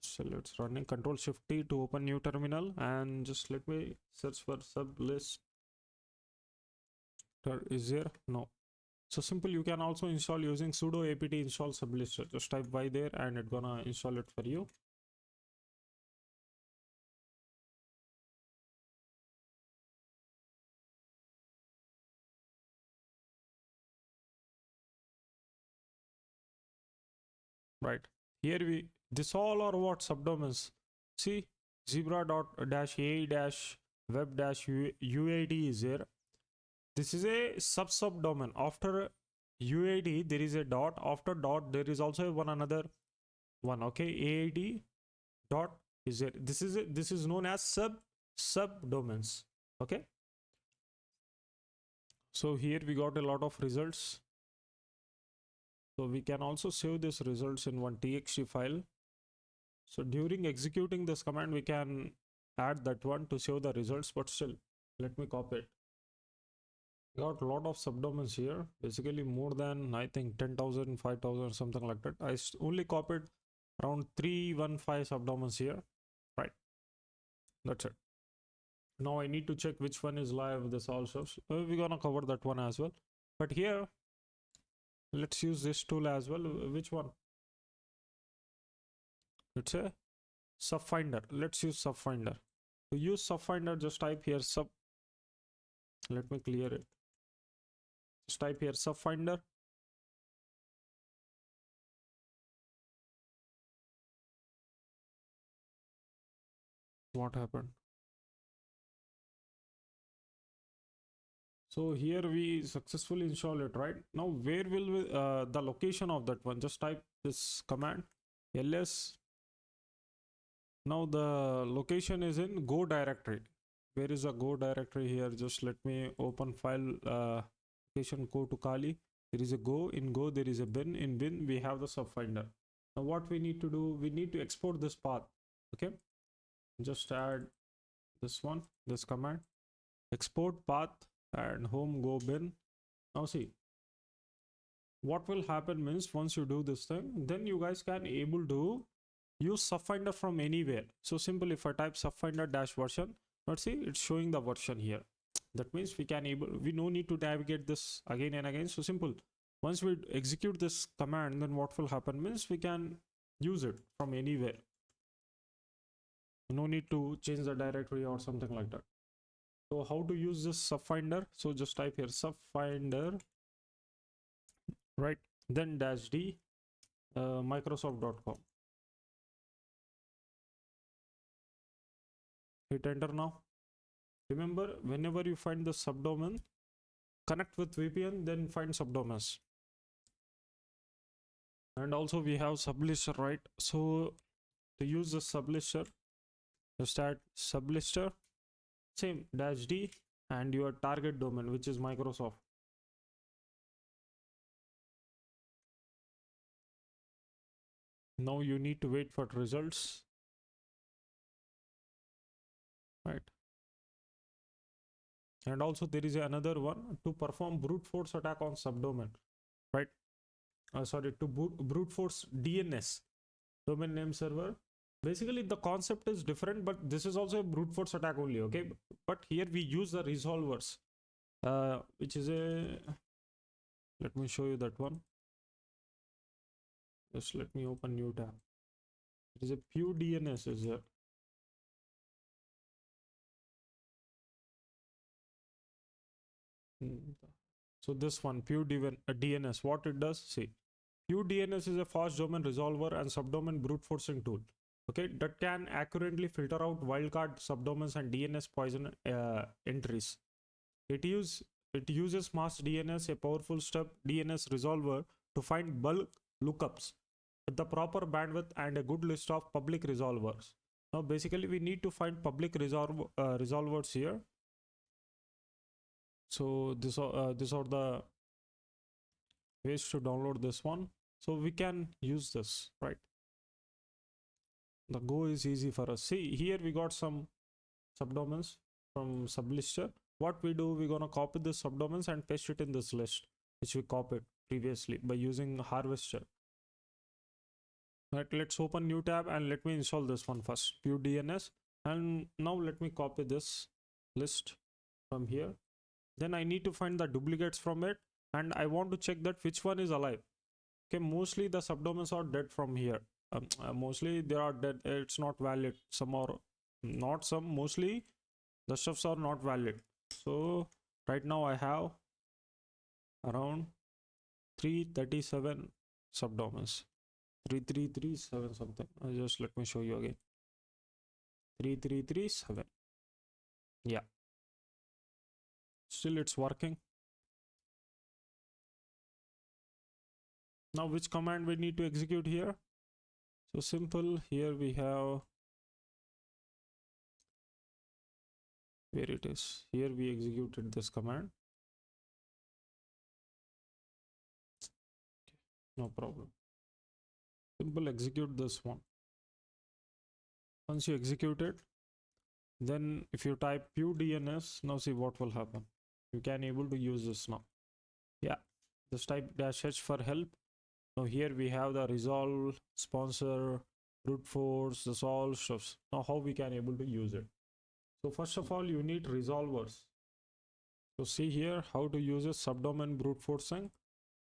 so let's running Control Shift T to open new terminal, and just let me search for sublist. Is there? No. So simple, you can also install using sudo apt install sublister. Just type y there and it's gonna install it for you. Right here we this all are what subdomains. See, zebra dot dash a dash web dash uad is there. This is a subdomain. After uad there is a dot, after dot there is also one another one. Okay, aad dot is there. This is known as subdomains. Okay, so here we got a lot of results. So we can also save these results in one txt file. So during executing this command, we can add that one to save the results, but still, let me copy it. Got a lot of subdomains here, basically more than I think 10,000, 5,000, something like that. I only copied around 315 subdomains here, right? That's it. Now I need to check which one is live. This also we're gonna cover that one as well, but here let's use this tool as well. Which one? It's a subfinder. Let's use subfinder. To use subfinder, just type here sub. Let me clear it. Just type here subfinder. What happened? So here we successfully install it, right? Now where will we, the location of that one? Just type this command ls. Now the location is in Go directory. Where is the Go directory here? Just let me open file location, go to Kali. There is a Go. In Go there is a bin. In bin we have the subfinder. Now what we need to do, we need to export this path. Okay, just add this one, this command, export path and home go bin. Now see, what will happen means once you do this thing, then you guys can able to use subfinder from anywhere. So simple, if I type subfinder dash version, let's see, it's showing the version here. That means we no need to navigate this again and again. So simple, once we execute this command, then what will happen means we can use it from anywhere. No need to change the directory or something like that. So how to use this subfinder? So just type here subfinder, right? Then dash d microsoft.com. Hit enter now. Remember, whenever you find the subdomain, connect with VPN, then find subdomains. And also we have sublister, right? So to use the sublister, just add sublister, same dash d and your target domain, which is Microsoft. Now you need to wait for results, right? And also there is another one to perform brute force attack on subdomain, right? Sorry, to brute force DNS, domain name server. Basically the concept is different, but this is also a brute force attack only, okay? But here we use the resolvers, which is a, let me show you that one. Just let me open new tab. It is a few DNS is there. So this one, Pew DNS, what it does, see, Pew DNS is a fast domain resolver and subdomain brute forcing tool, okay, that can accurately filter out wildcard subdomains and DNS poison entries. It uses mass DNS, a powerful step DNS resolver, to find bulk lookups with the proper bandwidth and a good list of public resolvers. Now basically we need to find public resolvers here. So these are the ways to download this one. So we can use this, right? The go is easy for us. See, here we got some subdomains from sublister. What we do, we're gonna copy the subdomains and paste it in this list, which we copied previously by using harvester. Right, let's open new tab and let me install this one first, Pew DNS. And now let me copy this list from here. Then I need to find the duplicates from it, and I want to check that which one is alive. Okay, mostly the subdomains are dead from here. Mostly they are dead. It's not valid. Some are not, some mostly the stuffs are not valid. So right now I have around 337 subdomains. 3337 something. Just let me show you again. 3337. Yeah. Still it's working. Now which command we need to execute here? So simple, here we have, where it is, here we executed this command. No problem. Simple, execute this one. Once you execute it, then if you type Pew DNS, now see what will happen. You can able to use this now. Yeah, just type -h for help. Now here we have the resolve, sponsor, brute force, this all stuffs. Now how we can able to use it? So first of all, you need resolvers. So see here how to use a subdomain brute forcing.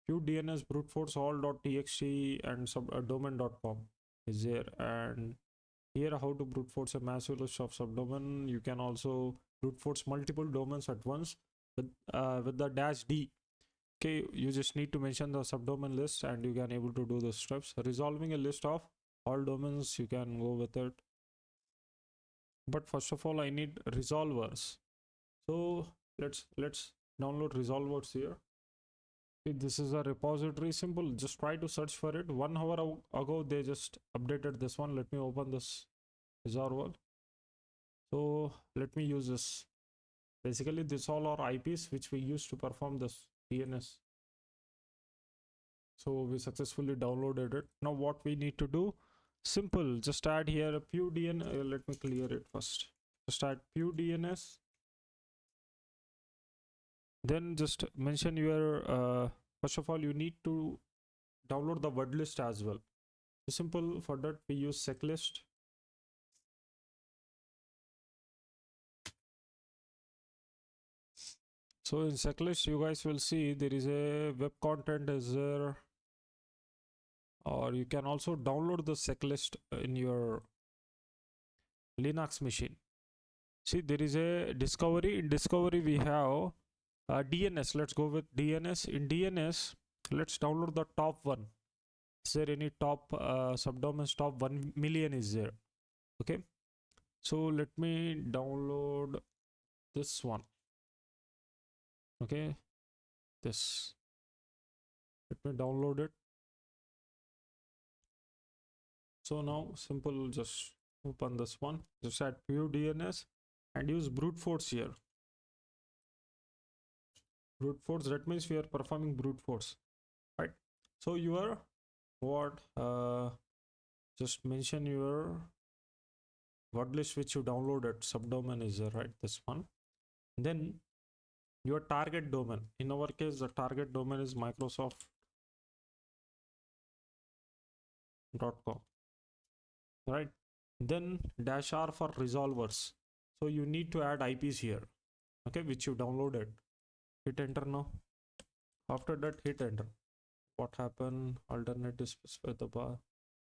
Pew DNS brute force all.txt and domain.com is there, and here how to brute force a massive list of subdomain. You can also brute force multiple domains at once with the -d. Okay, you just need to mention the subdomain list and you can able to do the steps. Resolving a list of all domains, you can go with it. But first of all, I need resolvers. So let's download resolvers here. This is a repository. Simple, just try to search for it. 1 hour ago they just updated this one. Let me open this resolver. So let me use this. Basically this all are IPs which we use to perform this DNS. So we successfully downloaded it. Now what we need to do, simple, just add here a Pew DNS. Let me clear it first. Just add Pew DNS. Then just mention your first of all, you need to download the word list as well. Simple, for that we use checklist. So in checklist you guys will see there is a web content is there, or you can also download the checklist in your Linux machine. See, there is a discovery. In discovery we have DNS. Let's go with DNS. In DNS, let's download the top one. Is there any top subdomains? Top 1 million is there. Okay, so let me download this one. Okay, this, let me download it. So now simple, just open this one, just add Pew DNS and use brute force here. Brute force, that means we are performing brute force, right? So your what just mention your word list which you downloaded, subdomain is there, right? This one. Then your target domain. In our case, the target domain is microsoft.com, right? Then -r for resolvers. So you need to add IPs here, okay, which you downloaded. Hit enter now. After that, hit enter. What happened? Alternate is specify the bar.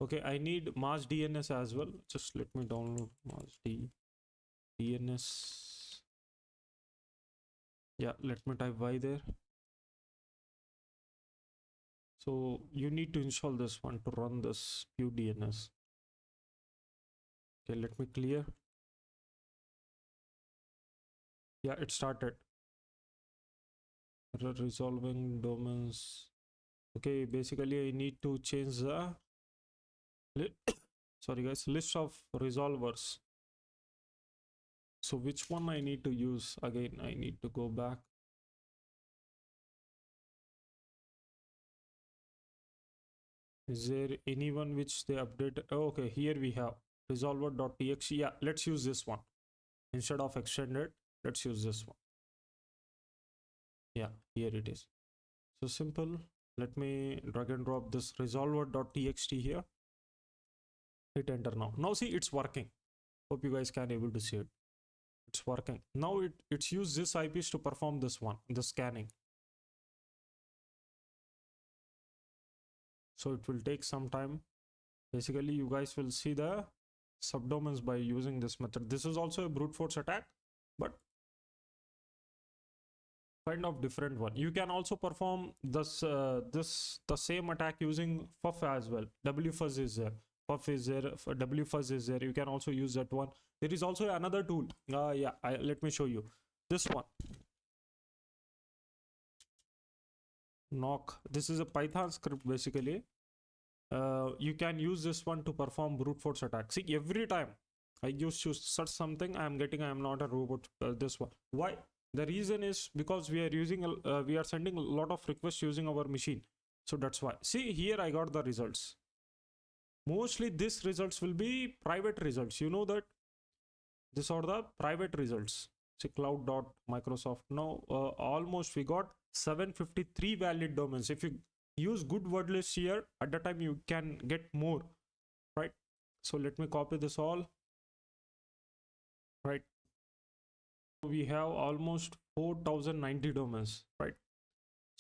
Okay, I need mass DNS as well. Just let me download mass DNS. Yeah, let me type Y there. So you need to install this one to run this DNS. Okay, let me clear. Yeah, it started. Resolving domains. Okay, basically I need to change the sorry guys, list of resolvers. So which one I need to use? Again, I need to go back. Is there anyone which they update? Oh, okay, here we have resolver.txt. Yeah, let's use this one. Instead of extended, let's use this one. Yeah, here it is. So simple. Let me drag and drop this resolver.txt here. Hit enter now. Now see, it's working. Hope you guys can able to see it. It's working. Now it's used this IPs to perform this one, the scanning. So it will take some time. Basically, you guys will see the subdomains by using this method. This is also a brute force attack, but kind of different one. You can also perform this the same attack using FUF as well. WFuzz is there. FUF is there. WFuzz is there. You can also use that one. There is also another tool. Yeah, let me show you this one. Knock. This is a Python script basically. You can use this one to perform brute force attack. See, every time I used to search something, I am not a robot. This one. Why? The reason is because we are sending a lot of requests using our machine. So that's why. See, here I got the results. Mostly these results will be private results. You know that these are the private results. See, cloud.microsoft. Now, almost we got 753 valid domains. If you use good word list here, at the time you can get more, right? So let me copy this all, right? We have almost 4090 domains, right?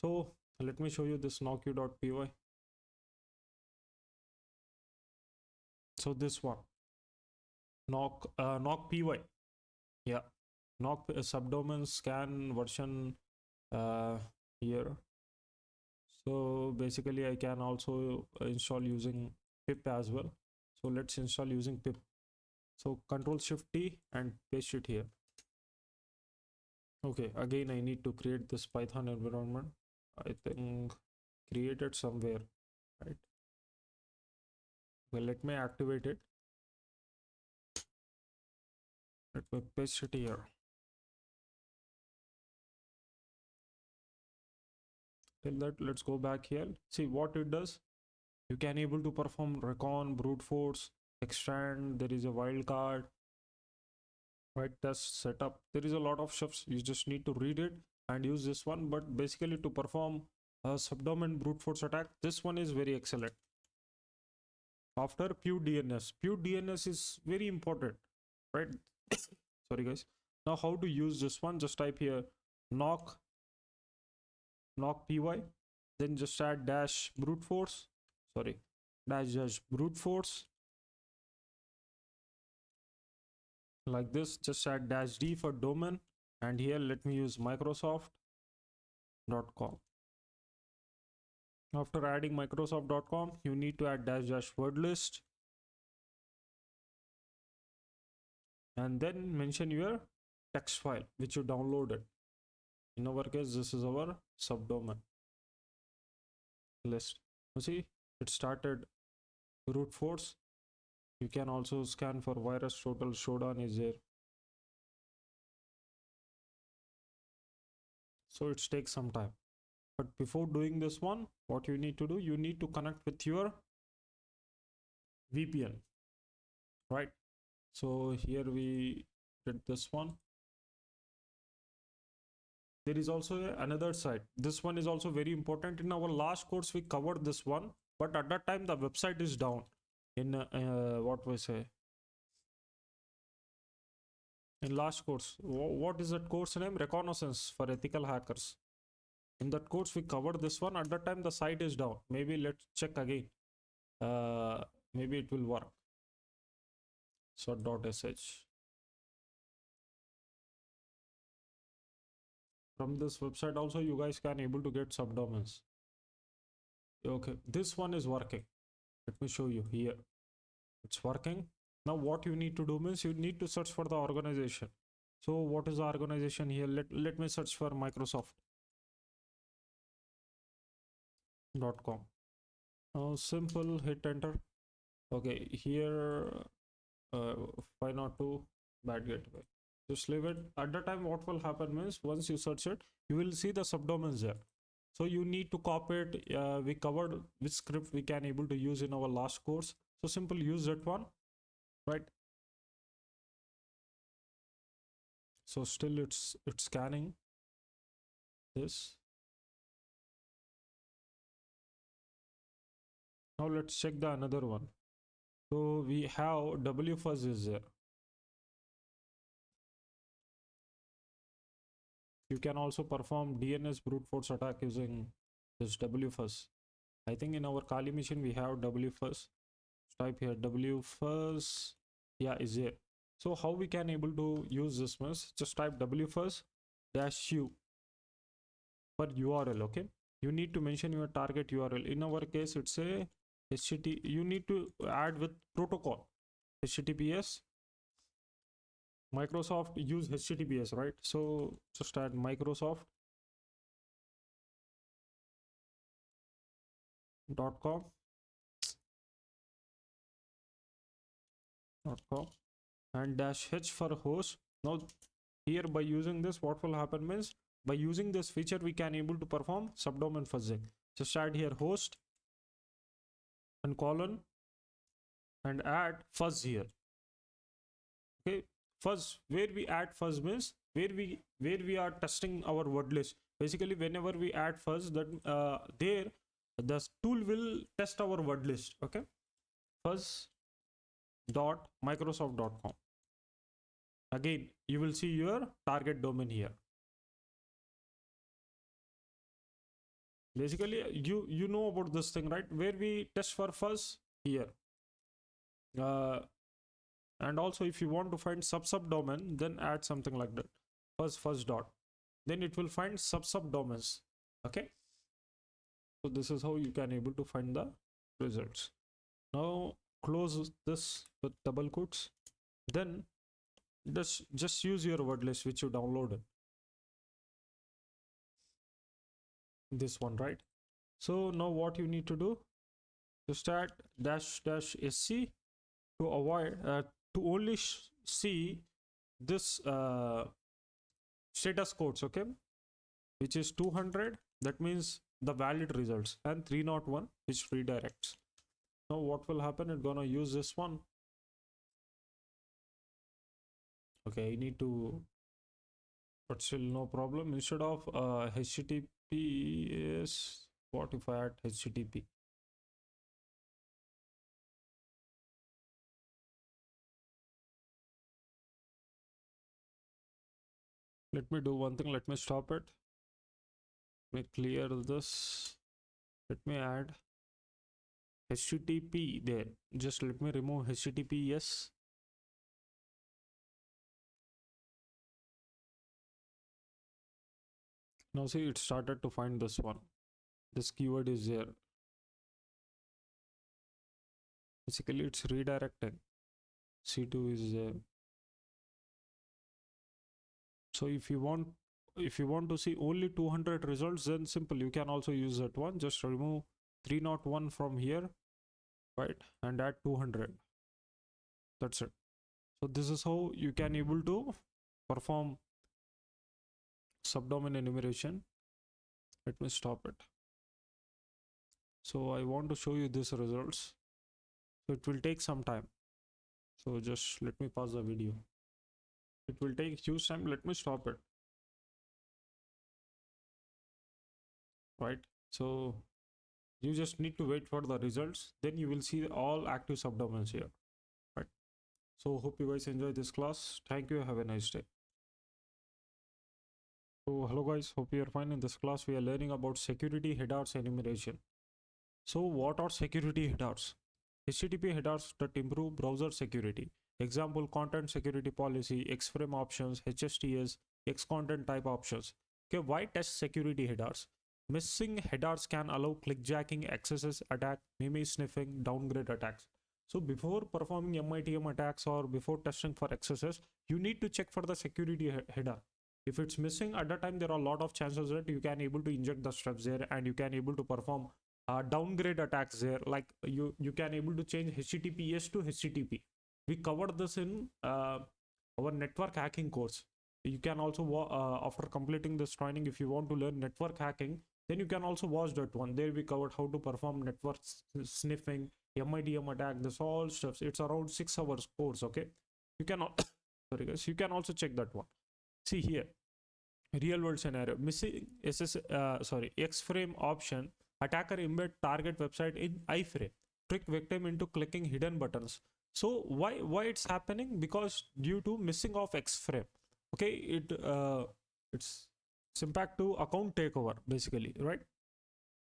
So let me show you this knock.py. So this one, knock.py. Yeah, knock subdomain scan version here. So basically I can also install using pip as well. So let's install using pip. So Control Shift T and paste it here. Okay, again I need to create this Python environment. I think created somewhere, right? Well, let me activate it. Let me paste it here. Till that, let's go back here. See what it does. You can able to perform recon, brute force, extend. There is a wildcard, right? Test setup. There is a lot of stuff. You just need to read it and use this one. But basically, to perform a subdomain brute force attack, this one is very excellent. After pure DNS is very important, right? Sorry guys. Now how to use this one? Just type here knock py, then just add dash brute force. Sorry, dash brute force. Like this, just add dash d for domain, and here let me use microsoft.com. After adding microsoft.com, you need to add dash wordlist, and then mention your text file which you downloaded. In our case, this is our subdomain list. You see, it started brute force. You can also scan for virus total showdown is there. So it takes some time. But before doing this one, what you need to do, you need to connect with your VPN, right? So here we did this one. there is also another site. This one is also very important. In our last course we covered this one, but at that time the website is down in what we say in last course. What is that course name? Reconnaissance for ethical hackers. In that course we covered this one. At that time the site is down. Maybe let's check again. Maybe it will work. So .sh. From this website also you guys can able to get subdomains. Okay, this one is working. Let me show you here. It's working. Now what you need to do means you need to search for the organization. So what is the organization here? Let me search for Microsoft.com. Now simple, hit enter. Okay, here 502 bad gateway. Just leave it. At the time what will happen means once you search it, you will see the subdomains there. So you need to copy it. We covered which script we can able to use in our last course. So simple, use that one, right? So still it's scanning this. Now let's check the another one. So we have WFuzz is there. You can also perform DNS brute force attack using this WFuzz. I think in our Kali machine we have WFuzz. Type here WFuzz. Yeah, is there. So how we can able to use this means just type WFuzz-u for URL. Okay, you need to mention your target URL. In our case it's a HTTP. You need to add with protocol HTTPS. Microsoft use HTTPS, right? So just add Microsoft.com and -h for host. Now here by using this what will happen means by using this feature we can able to perform subdomain fuzzing. Just add here host and colon and add fuzz here. Okay, fuzz, where we add fuzz means where we are testing our word list. Basically whenever we add fuzz, that there the tool will test our word list. Okay, fuzz.microsoft.com. again you will see your target domain here. Basically you know about this thing, right? Where we test for fuzz here. And also if you want to find subdomain, then add something like that, fuzz dot, then it will find subdomains. Okay, so this is how you can able to find the results. Now close this with double quotes, then just use your word list which you downloaded, this one, right? So now what you need to do, to start -sc to avoid to only see this status codes, okay, which is 200, that means the valid results, and 301 which redirects. Now what will happen, it's gonna use this one. Okay, I need to, but still no problem. Instead of HTTPS, what if I add HTTP? Let me do one thing, let me stop it. Let me clear this. Let me add HTTP there. Just let me remove HTTPS. Now see, it started to find this one. This keyword is there. Basically it's redirecting. C2 is there. So if you want to see only 200 results, then simple, you can also use that one. Just remove 301 from here, right, and add 200. That's it. So this is how you can able to perform subdomain enumeration. Let me stop it. So I want to show you these results, so it will take some time. So just let me pause the video. It will take huge time. Let me stop it. right? So you just need to wait for the results, then you will see all active subdomains here, right? So hope you guys enjoy this class. Thank you, have a nice day. So hello guys, hope you are fine. In this class we are learning about security headers enumeration. So what are security headers? HTTP headers that improve browser security. Example, content security policy, X-frame options, HSTS, X-content type options. Okay, why test security headers? Missing headers can allow clickjacking, XSS attack, meme sniffing, downgrade attacks. So before performing MITM attacks or before testing for XSS, you need to check for the security header. If it's missing at that time, there are a lot of chances that you can able to inject the steps there and you can able to perform downgrade attacks there. Like you can able to change HTTPS to HTTP. We covered this in our network hacking course. You can also after completing this training, if you want to learn network hacking, then you can also watch that one. There we covered how to perform network sniffing, MITM attack, this all stuff. It's around 6 hours course. Okay, you can sorry guys, you can also check that one. See here, real world scenario, missing X-frame option. Attacker embed target website in iframe, trick victim into clicking hidden buttons. So why it's happening? Because due to missing of X-frame. Okay, it's impact to account takeover basically, right?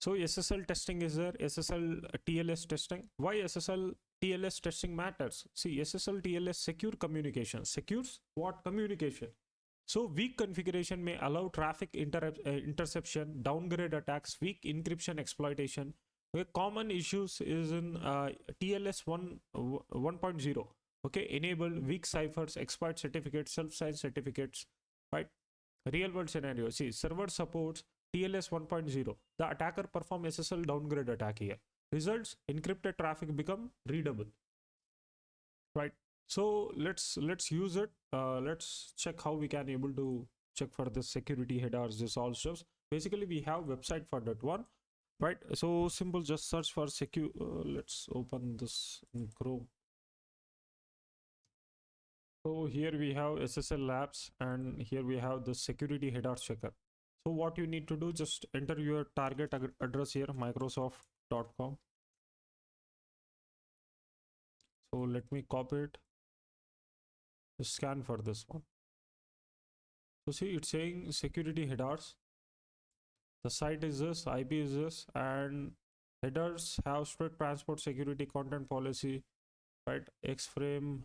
So SSL testing is there, SSL TLS testing. Why SSL TLS testing matters? See, SSL TLS secure communication. Secures what? Communication. So weak configuration may allow traffic interception, downgrade attacks, weak encryption exploitation. Okay, common issues is in TLS 1.0. Okay, enable weak ciphers, exploit certificates, self-signed certificates, right? Real world scenario. See, server supports TLS 1.0. The attacker perform SSL downgrade attack here. Results, encrypted traffic become readable, right? So let's use it. Let's check how we can able to check for the security headers, this all stuff. Basically we have website for that one, right? So simple, just search for secure. Let's open this in Chrome. So here we have SSL labs and here we have the security headers checker. So what you need to do, just enter your target address here, microsoft.com. So let me copy it, scan for this one. So see, it's saying security headers. The site is this, IP is this, and headers have strict transport security content policy, right? X-frame,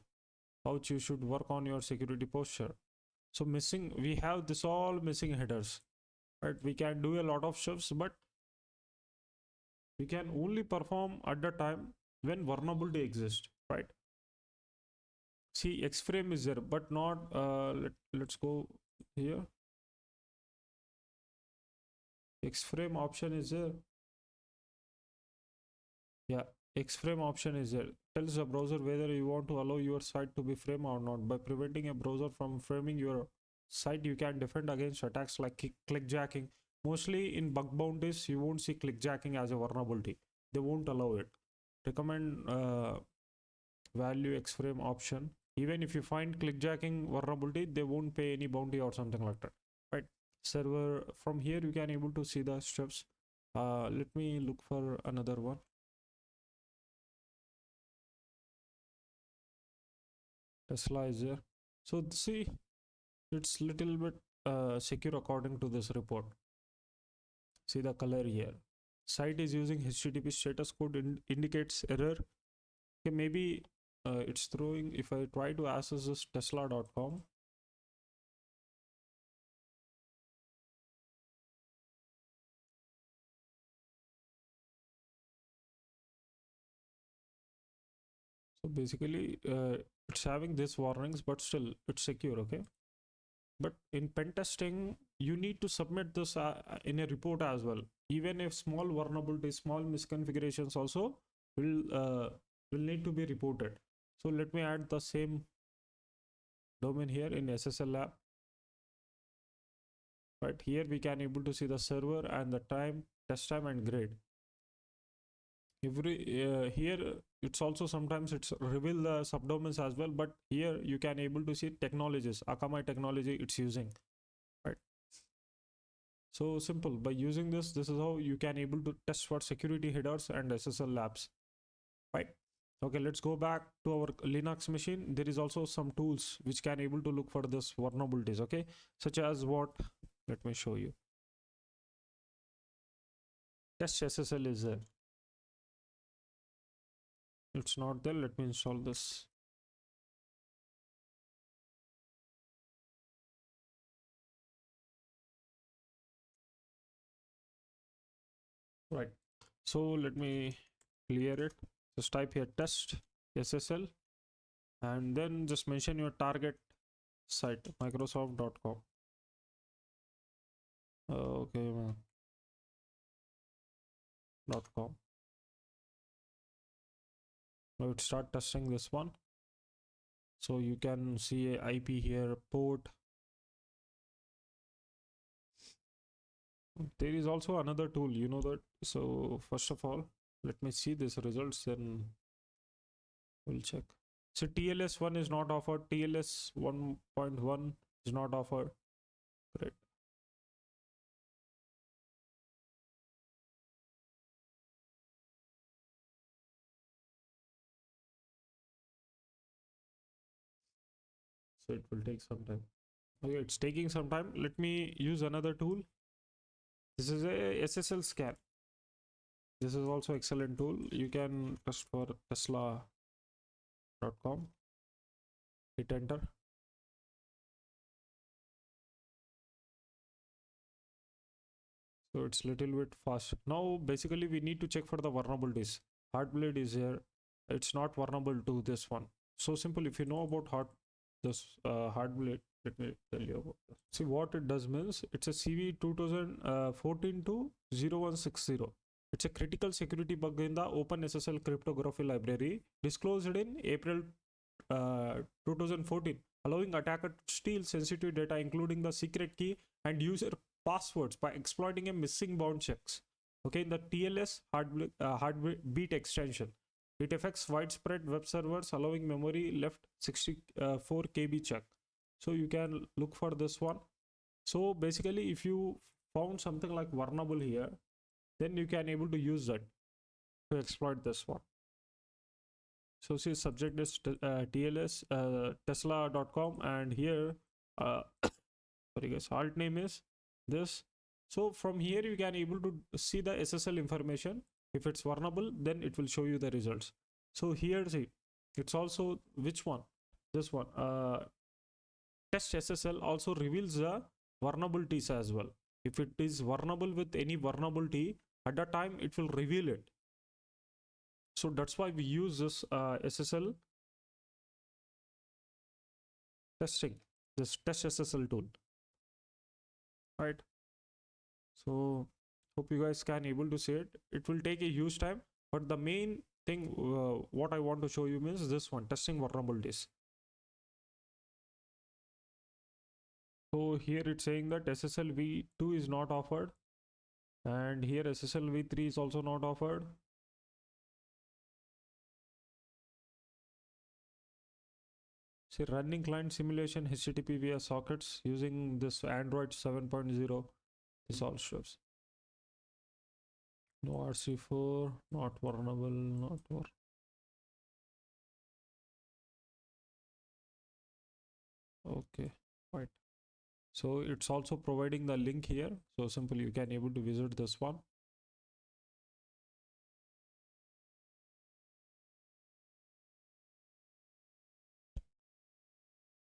how you should work on your security posture. So missing, we have this all missing headers, right? We can do a lot of shifts, but we can only perform at the time when vulnerability exists, right? See, X-frame is there, but not, let's go here. X-frame option is there. Yeah, X-frame option is there. Tells the browser whether you want to allow your site to be framed or not. By preventing a browser from framing your site, you can defend against attacks like clickjacking. Mostly in bug bounties, you won't see clickjacking as a vulnerability. They won't allow it. Recommend value X-frame option. Even if you find clickjacking vulnerability, they won't pay any bounty or something like that, right? Server, from here you can able to see the steps. Let me look for another one. Tesla is there. So see, it's little bit secure according to this report. See the color here. Site is using HTTP status code indicates error. Okay, maybe it's throwing. If I try to access this tesla.com, so basically it's having these warnings, but still it's secure. Okay, but in pen testing you need to submit this in a report as well. Even if small vulnerabilities, small misconfigurations also will need to be reported. So let me add the same domain here in SSL lab. Right here we can able to see the server and the time, test time and grade. Here it's also sometimes it's reveal the subdomains as well, but here you can able to see technologies, Akamai technology it's using, right? So simple. By using this is how you can able to test for security headers and SSL labs, right? Okay, let's go back to our Linux machine. There is also some tools which can able to look for this vulnerabilities, okay? Such as what? Let me show you. Test SSL is there. It's not there. Let me install this. Right. So let me clear it. Just type here test SSL and then just mention your target site, microsoft.com. Okay, .com. Now it start testing this one. So you can see a IP here, port. There is also another tool, you know that. So first of all, let me see these results, then we'll check. So TLS 1 is not offered, TLS 1.1 is not offered. Great. So it will take some time. Okay, it's taking some time. Let me use another tool. This is a SSL scan. This is also excellent tool. You can test for tesla.com. Hit enter. So it's little bit fast. Now basically we need to check for the vulnerabilities. Heartbleed is here. It's not vulnerable to this one. So simple. If you know about Heartbleed, let me tell you about this. See what it does means it's a CV 2014 to 0160. It's a critical security bug in the OpenSSL cryptography library disclosed in April 2014, allowing attacker to steal sensitive data including the secret key and user passwords by exploiting a missing bound checks. Okay, in the TLS heartbeat extension, it affects widespread web servers, allowing memory left 64 KB check. So you can look for this one. So basically, if you found something like vulnerable here, then you can able to use that to exploit this one. So see, subject is TLS tesla.com, and here sorry guys, alt name is this. So from here you can able to see the SSL information. If it's vulnerable, then it will show you the results. So here see, it's also which one? This one. Test SSL also reveals the vulnerabilities as well. If it is vulnerable with any vulnerability, at that time it will reveal it. So that's why we use this SSL testing, this test SSL tool, right? So hope you guys can able to see it. It will take a huge time, but the main thing what I want to show you means this one, testing vulnerabilities. So here it's saying that SSL v2 is not offered, and here SSL v3 is also not offered. See, running client simulation HTTP via sockets using this Android 7.0. This all stuff. No RC4, not vulnerable, not vulnerable. Okay, right. So it's also providing the link here. So simply you can able to visit this one.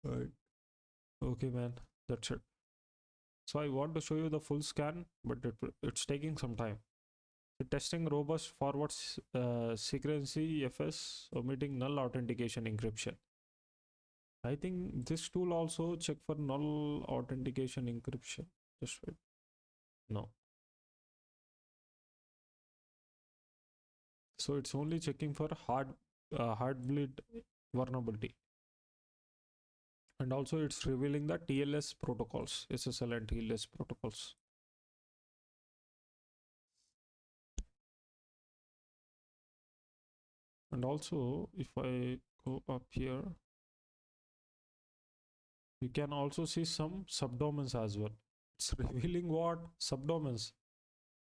Right. Okay, man. That's it. So I want to show you the full scan, but it's taking some time. The testing robust forward secrecy FS omitting null authentication encryption. I think this tool also check for null authentication encryption. Just wait. No. So it's only checking for heartbleed vulnerability. And also it's revealing the TLS protocols, SSL and TLS protocols. And also if I go up here, you can also see some subdomains as well. It's revealing what? Subdomains,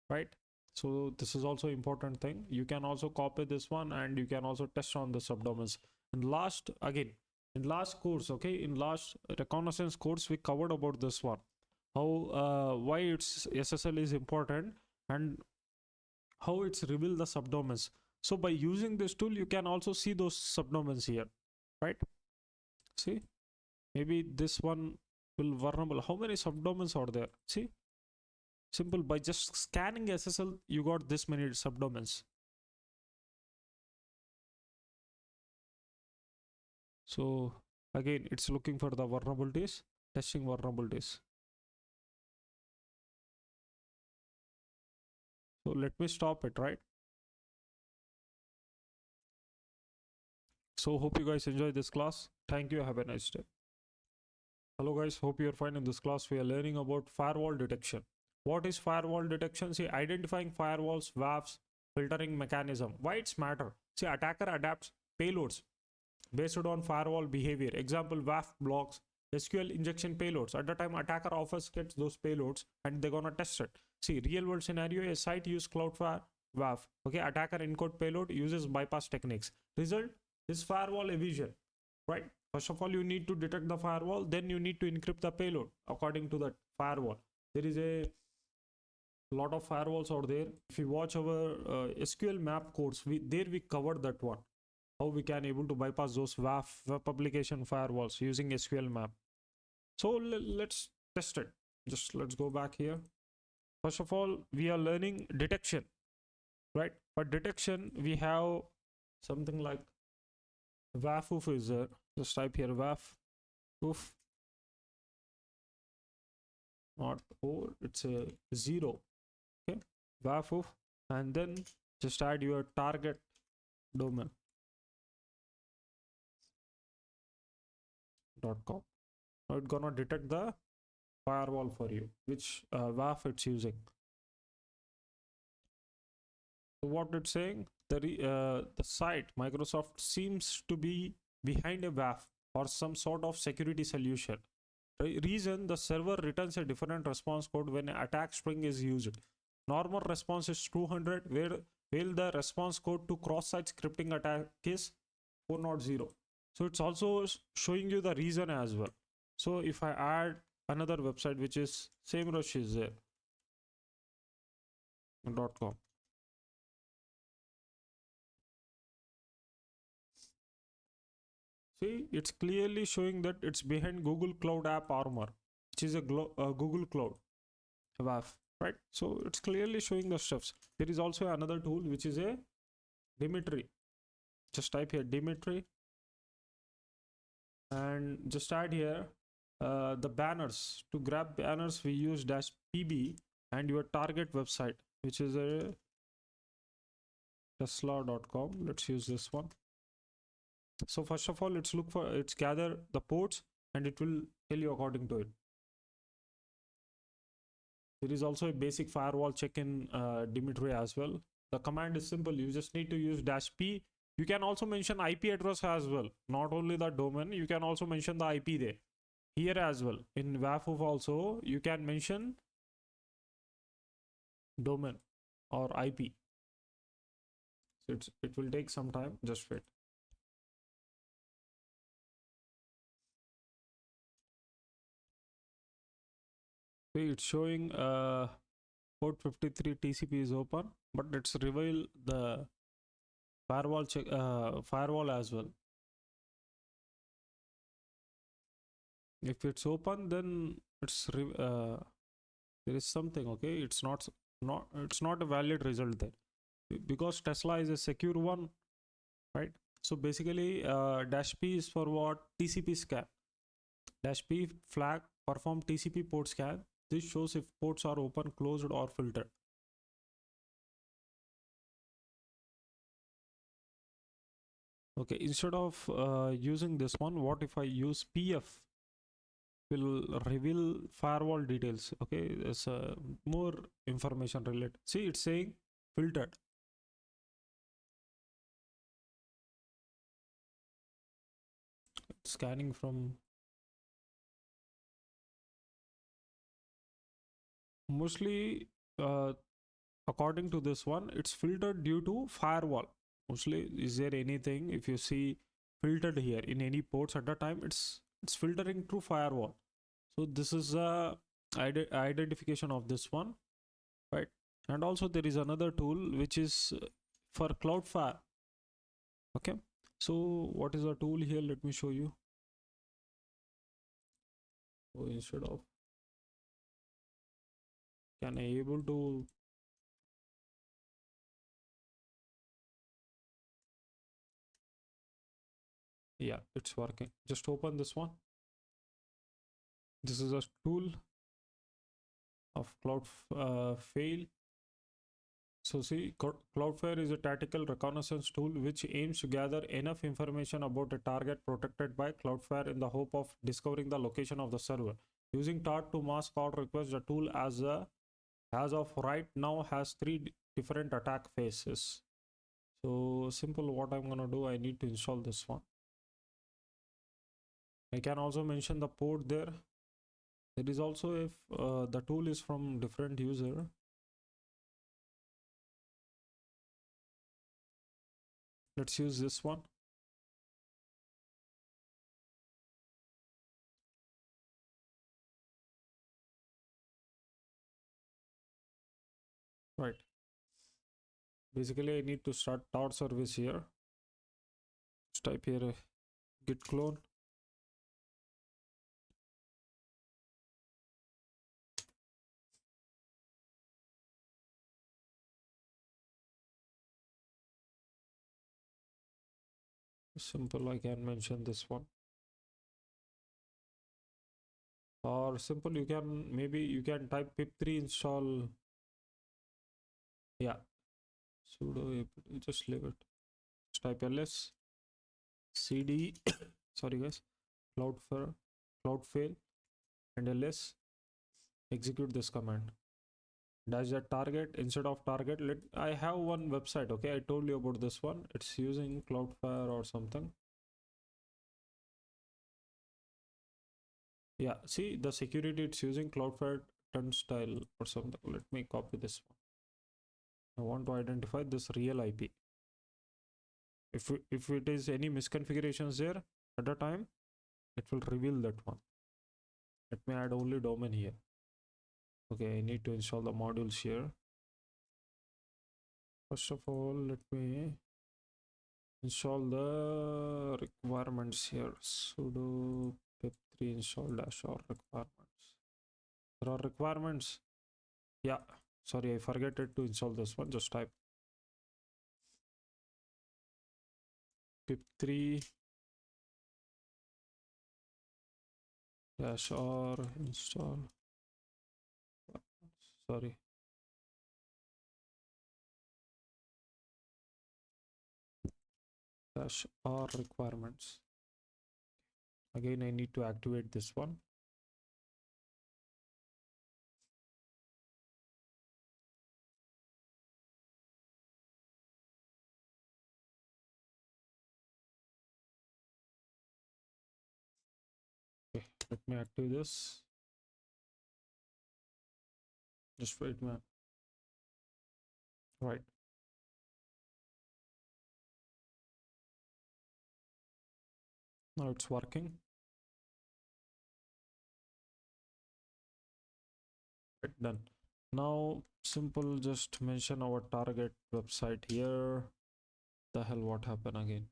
right? So this is also important thing. You can also copy this one and you can also test on the subdomains. And last, again, in last course, okay, in last reconnaissance course, we covered about this one. How, why it's SSL is important and how it's reveal the subdomains. So by using this tool, you can also see those subdomains here, right? See, maybe this one will vulnerable. How many subdomains are there? See, simple, by just scanning SSL, you got this many subdomains. So again, it's looking for the vulnerabilities, testing vulnerabilities. So let me stop it, right? So hope you guys enjoy this class. Thank you. Have a nice day. Hello guys, hope you're fine. In this class, we are learning about firewall detection. What is firewall detection? See, identifying firewalls, WAFs, filtering mechanism. Why it's matter? See, attacker adapts payloads based on firewall behavior. Example, WAF blocks, SQL injection payloads. At the time, attacker offers gets those payloads and they're gonna test it. See, real world scenario, a site use Cloudflare WAF. Okay, attacker encode payload uses bypass techniques. Result is firewall evasion, right? First of all, you need to detect the firewall, then you need to encrypt the payload according to that firewall. There is a lot of firewalls out there. If you watch our SQL map course, there we covered that one. How we can able to bypass those WAF, web application firewalls using SQL map. So let's test it. Just let's go back here. First of all, we are learning detection, right? For detection, we have something like WAF oof is there. Just type here WAF oof. Not O, it's a 0. Okay, WAF oof, and then just add your target domain. .com. Now it's gonna detect the firewall for you, which WAF it's using. So what it's saying, the site Microsoft seems to be behind a WAF or some sort of security solution. Reason, the server returns a different response code when an attack string is used. Normal response is 200, while the response code to cross-site scripting attack is 400. So it's also showing you the reason as well. So if I add another website which is same rush is there .com. See, it's clearly showing that it's behind Google Cloud App Armor, which is a Google Cloud WAF, right? So it's clearly showing the stuffs. There is also another tool which is a Dimitri. Just type here Dimitri and just add here the banners. To grab banners, we use -pb and your target website, which is a tesla.com. Let's use this one. So first of all, it's gather the ports and it will tell you according to it. There is also a basic firewall check in Dimitri as well. The command is simple. You just need to use -p. You can also mention IP address as well. Not only the domain, you can also mention the IP there. Here as well. In WAFoof also, you can mention domain or IP. So it will take some time. Just wait. See, it's showing port 53 TCP is open, but it's reveal the firewall check firewall as well. If it's open, then it's there is something, okay? It's not a valid result there because Tesla is a secure one, right? So basically -p is for what? TCP scan. -p flag perform TCP port scan. This shows if ports are open, closed, or filtered. Okay, instead of using this one, what if I use PF? Will reveal firewall details. Okay, there's more information related. See, it's saying filtered. Scanning from mostly according to this one, it's filtered due to firewall. Mostly, is there anything if you see filtered here in any ports at a time, it's filtering through firewall. So this is a identification of this one, right? And also there is another tool which is for Cloudflare. Okay, so what is the tool here? Let me show you. So instead of, can I able to, yeah, it's working. Just open this one. This is a tool of Cloudflare. So see, Cloudflare is a tactical reconnaissance tool which aims to gather enough information about a target protected by Cloudflare in the hope of discovering the location of the server. Using TART to mask all requests, the tool as of right now has three different attack phases. So simple, what I'm gonna do, I need to install this one. I can also mention the port there. There is also, if the tool is from different user, let's use this one. Right. Basically, I need to start TART service here. Let's type here git clone. Simple, I can mention this one. Or simple, you can, maybe you can type pip3 install. Yeah, sudo apt, just leave it. Just type ls cd sorry guys, cloudfail and ls, execute this command. Dash that target instead of target. I have one website, okay, I told you about this one. It's using Cloudflare or something. Yeah, see the security, it's using Cloudflare turnstile or something. Let me copy this one. I want to identify this real IP. If it is any misconfigurations there at a time, it will reveal that one. Let me add only domain here. Okay, I need to install the modules here. First of all, let me install the requirements here. Sudo pip3 install dash or requirements. There are requirements. Yeah, sorry, I forgot it to install this one. Just type pip3 dash or install. Sorry. Dash or requirements. Again, I need to activate this one. Okay, let me activate this. Just wait, man. Right. Now it's working. Right, done. Now, simple, just mention our target website here. The hell, what happened again?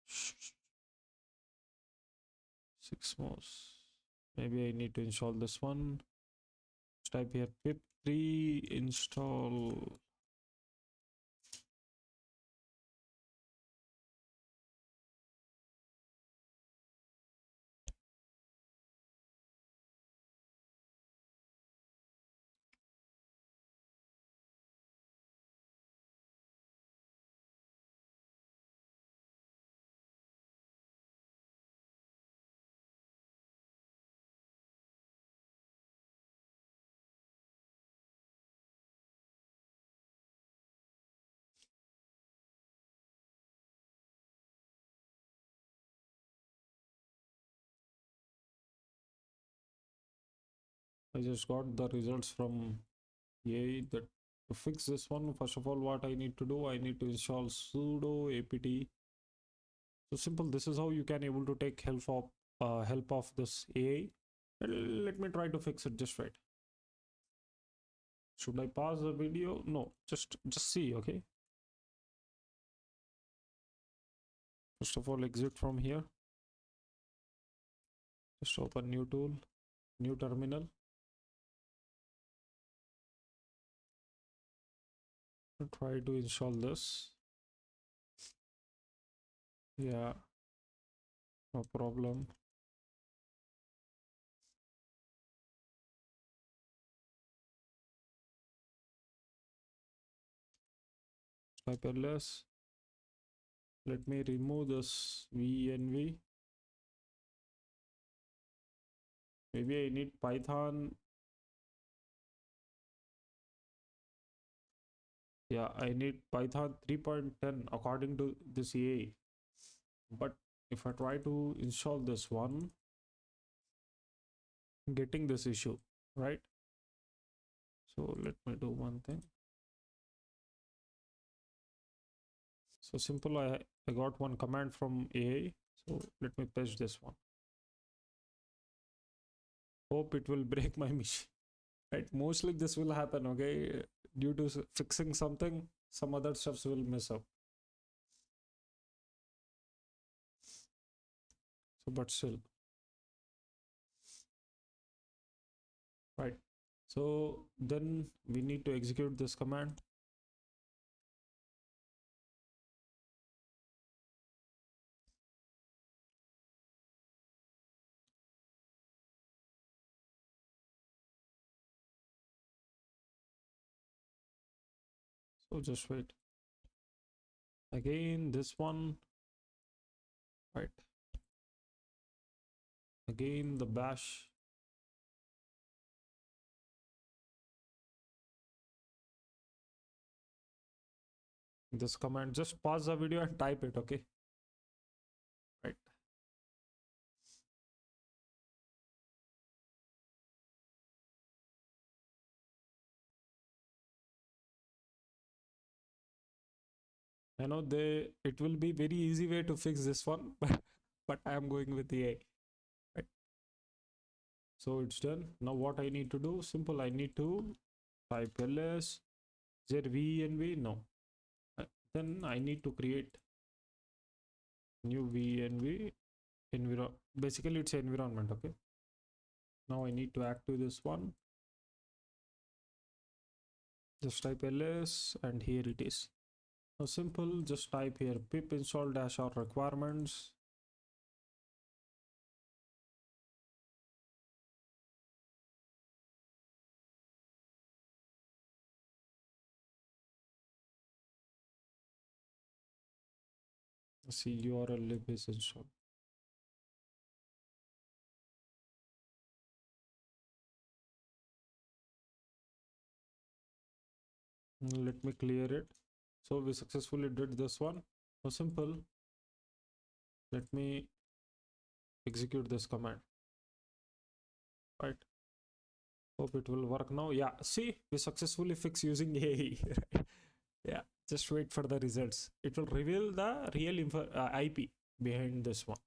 6 mouse. Maybe I need to install this one. Let's type here pip3 install. I just got the results from EA that to fix this one, first of all, what I need to do, I need to install sudo apt. So simple. This is how you can able to take help of this AI. Let me try to fix it just right. Should I pause the video? No, just see. Okay. First of all, exit from here. Just open new tool, new terminal. Try to install this. Yeah, no problem. Type ls. Let me remove this VNV. Maybe I need Python. Yeah, I need Python 3.10 according to this EA. But if I try to install this one, I'm getting this issue, right? So let me do one thing. So simple, I got one command from AI. So let me paste this one. Hope it will break my machine. Right? Mostly this will happen, okay? Due to fixing something, some other stuffs will mess up. So, but still. Right. So then we need to execute this command. So just wait. Again, this one. Right. Again, the bash. This command, just pause the video and type it, okay? Right. I know it will be very easy way to fix this one, but I am going with the A. Right. So it's done. Now what I need to do? Simple. I need to type ls. Is there VNV? No. Then I need to create new VNV basically it's environment. Okay. Now I need to active this one. Just type ls and here it is. Now simple, just type here pip install -r requirements. See URL lib is installed. Let me clear it. So we successfully did this one. Now simple, let me execute this command. Right. Hope it will work now. Yeah, see, we successfully fix using AI. Yeah, just wait for the results. It will reveal the real IP behind this one.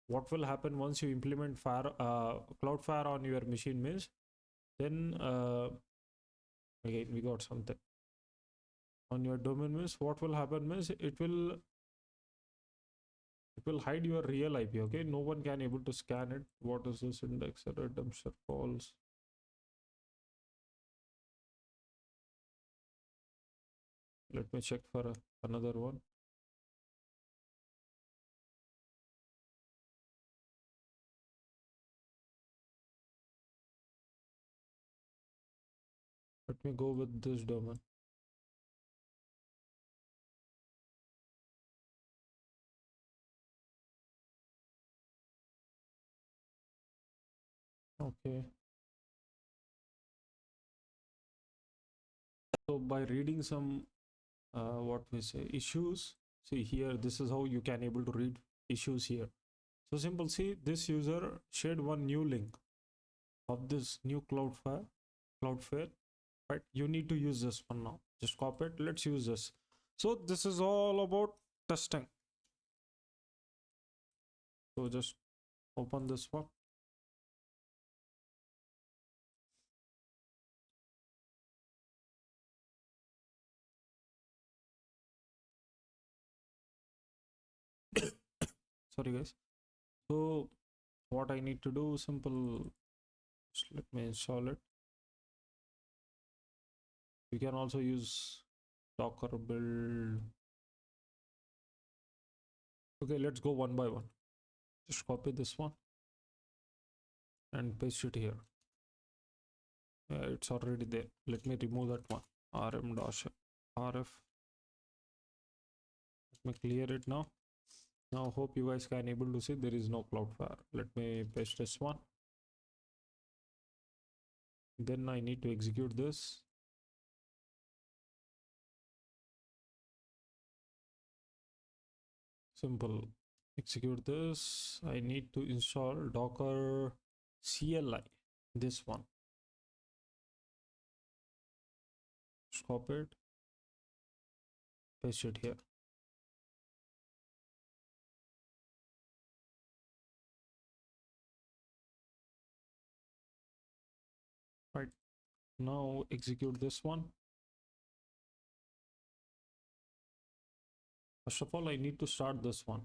What will happen once you implement Cloudflare on your machine means, then again we got something on your domain means what will happen means it will hide your real IP. Okay, no one can able to scan it. What is this index redemption calls? Let me check for another one. Let me go with this domain. Okay. So by reading some what we say issues, see here, this is how you can able to read issues here. So simple, see this user shared one new link. of this new Cloudflare, right? You need to use this one now. Just copy it. Let's use this. So this is all about testing. So just open this one. Sorry guys. So what I need to do, simple, just let me install it. You can also use Docker build. Okay, let's go one by one. Just copy this one and paste it here. Yeah, it's already there. Let me remove that one. rm-rf. Let me clear it now. Now hope you guys can able to see there is no Cloudflare. Let me paste this one. Then I need to execute this. Simple. Execute this. I need to install Docker CLI. This one. Just copy it. Paste it here. Right. Now execute this one. First of all, I need to start this one.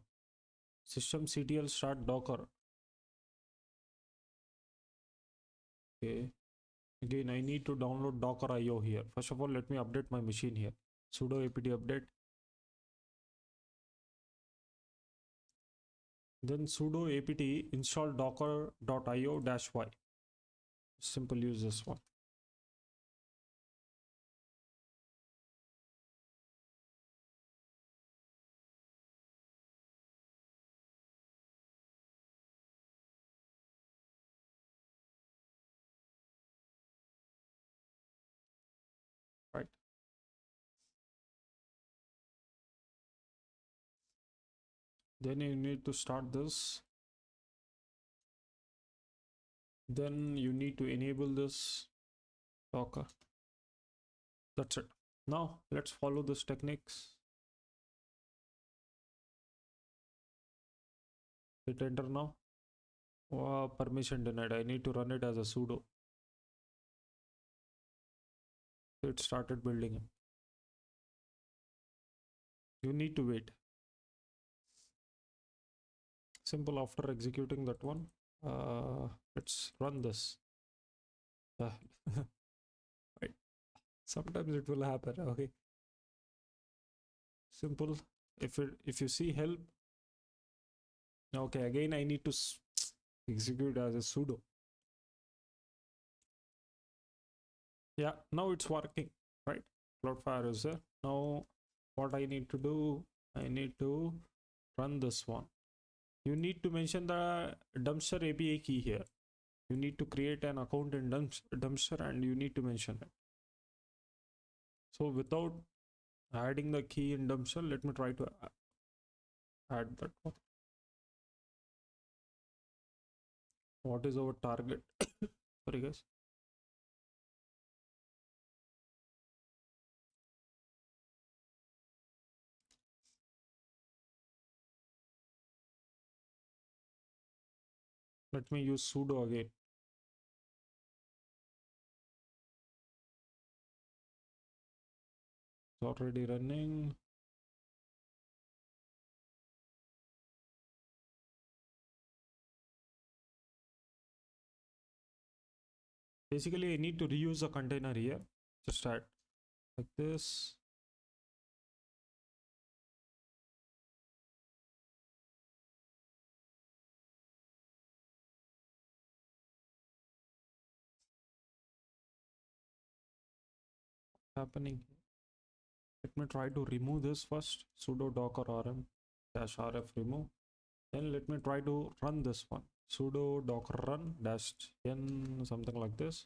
Systemctl start Docker. Okay. Again, I need to download Docker IO here. First of all, let me update my machine here. Sudo apt update. Then sudo apt install docker.io-y. Simple, use this one. Right. Then you need to start this. Then you need to enable this Docker. That's it. Now let's follow this techniques. Hit enter now. Permission denied. I need to run it as a sudo. It started building it. You need to wait. Simple, after executing that one, let's run this. Right. Sometimes it will happen. Okay. Simple. If you see help. Okay, again I need to execute as a sudo. Yeah, now it's working, right? Cloudflare is there. Now what I need to do, I need to run this one. You need to mention the dumpster API key here. You need to create an account in dumpster and you need to mention it. So without adding the key in dumpster, let me try to add that one. What is our target? Sorry guys. Let me use sudo again. It's already running. Basically, I need to reuse a container here. Just start like this. Happening. Let me try to remove this first. Sudo docker rm-rf remove. Then let me try to run this one. Sudo docker run -n something like this.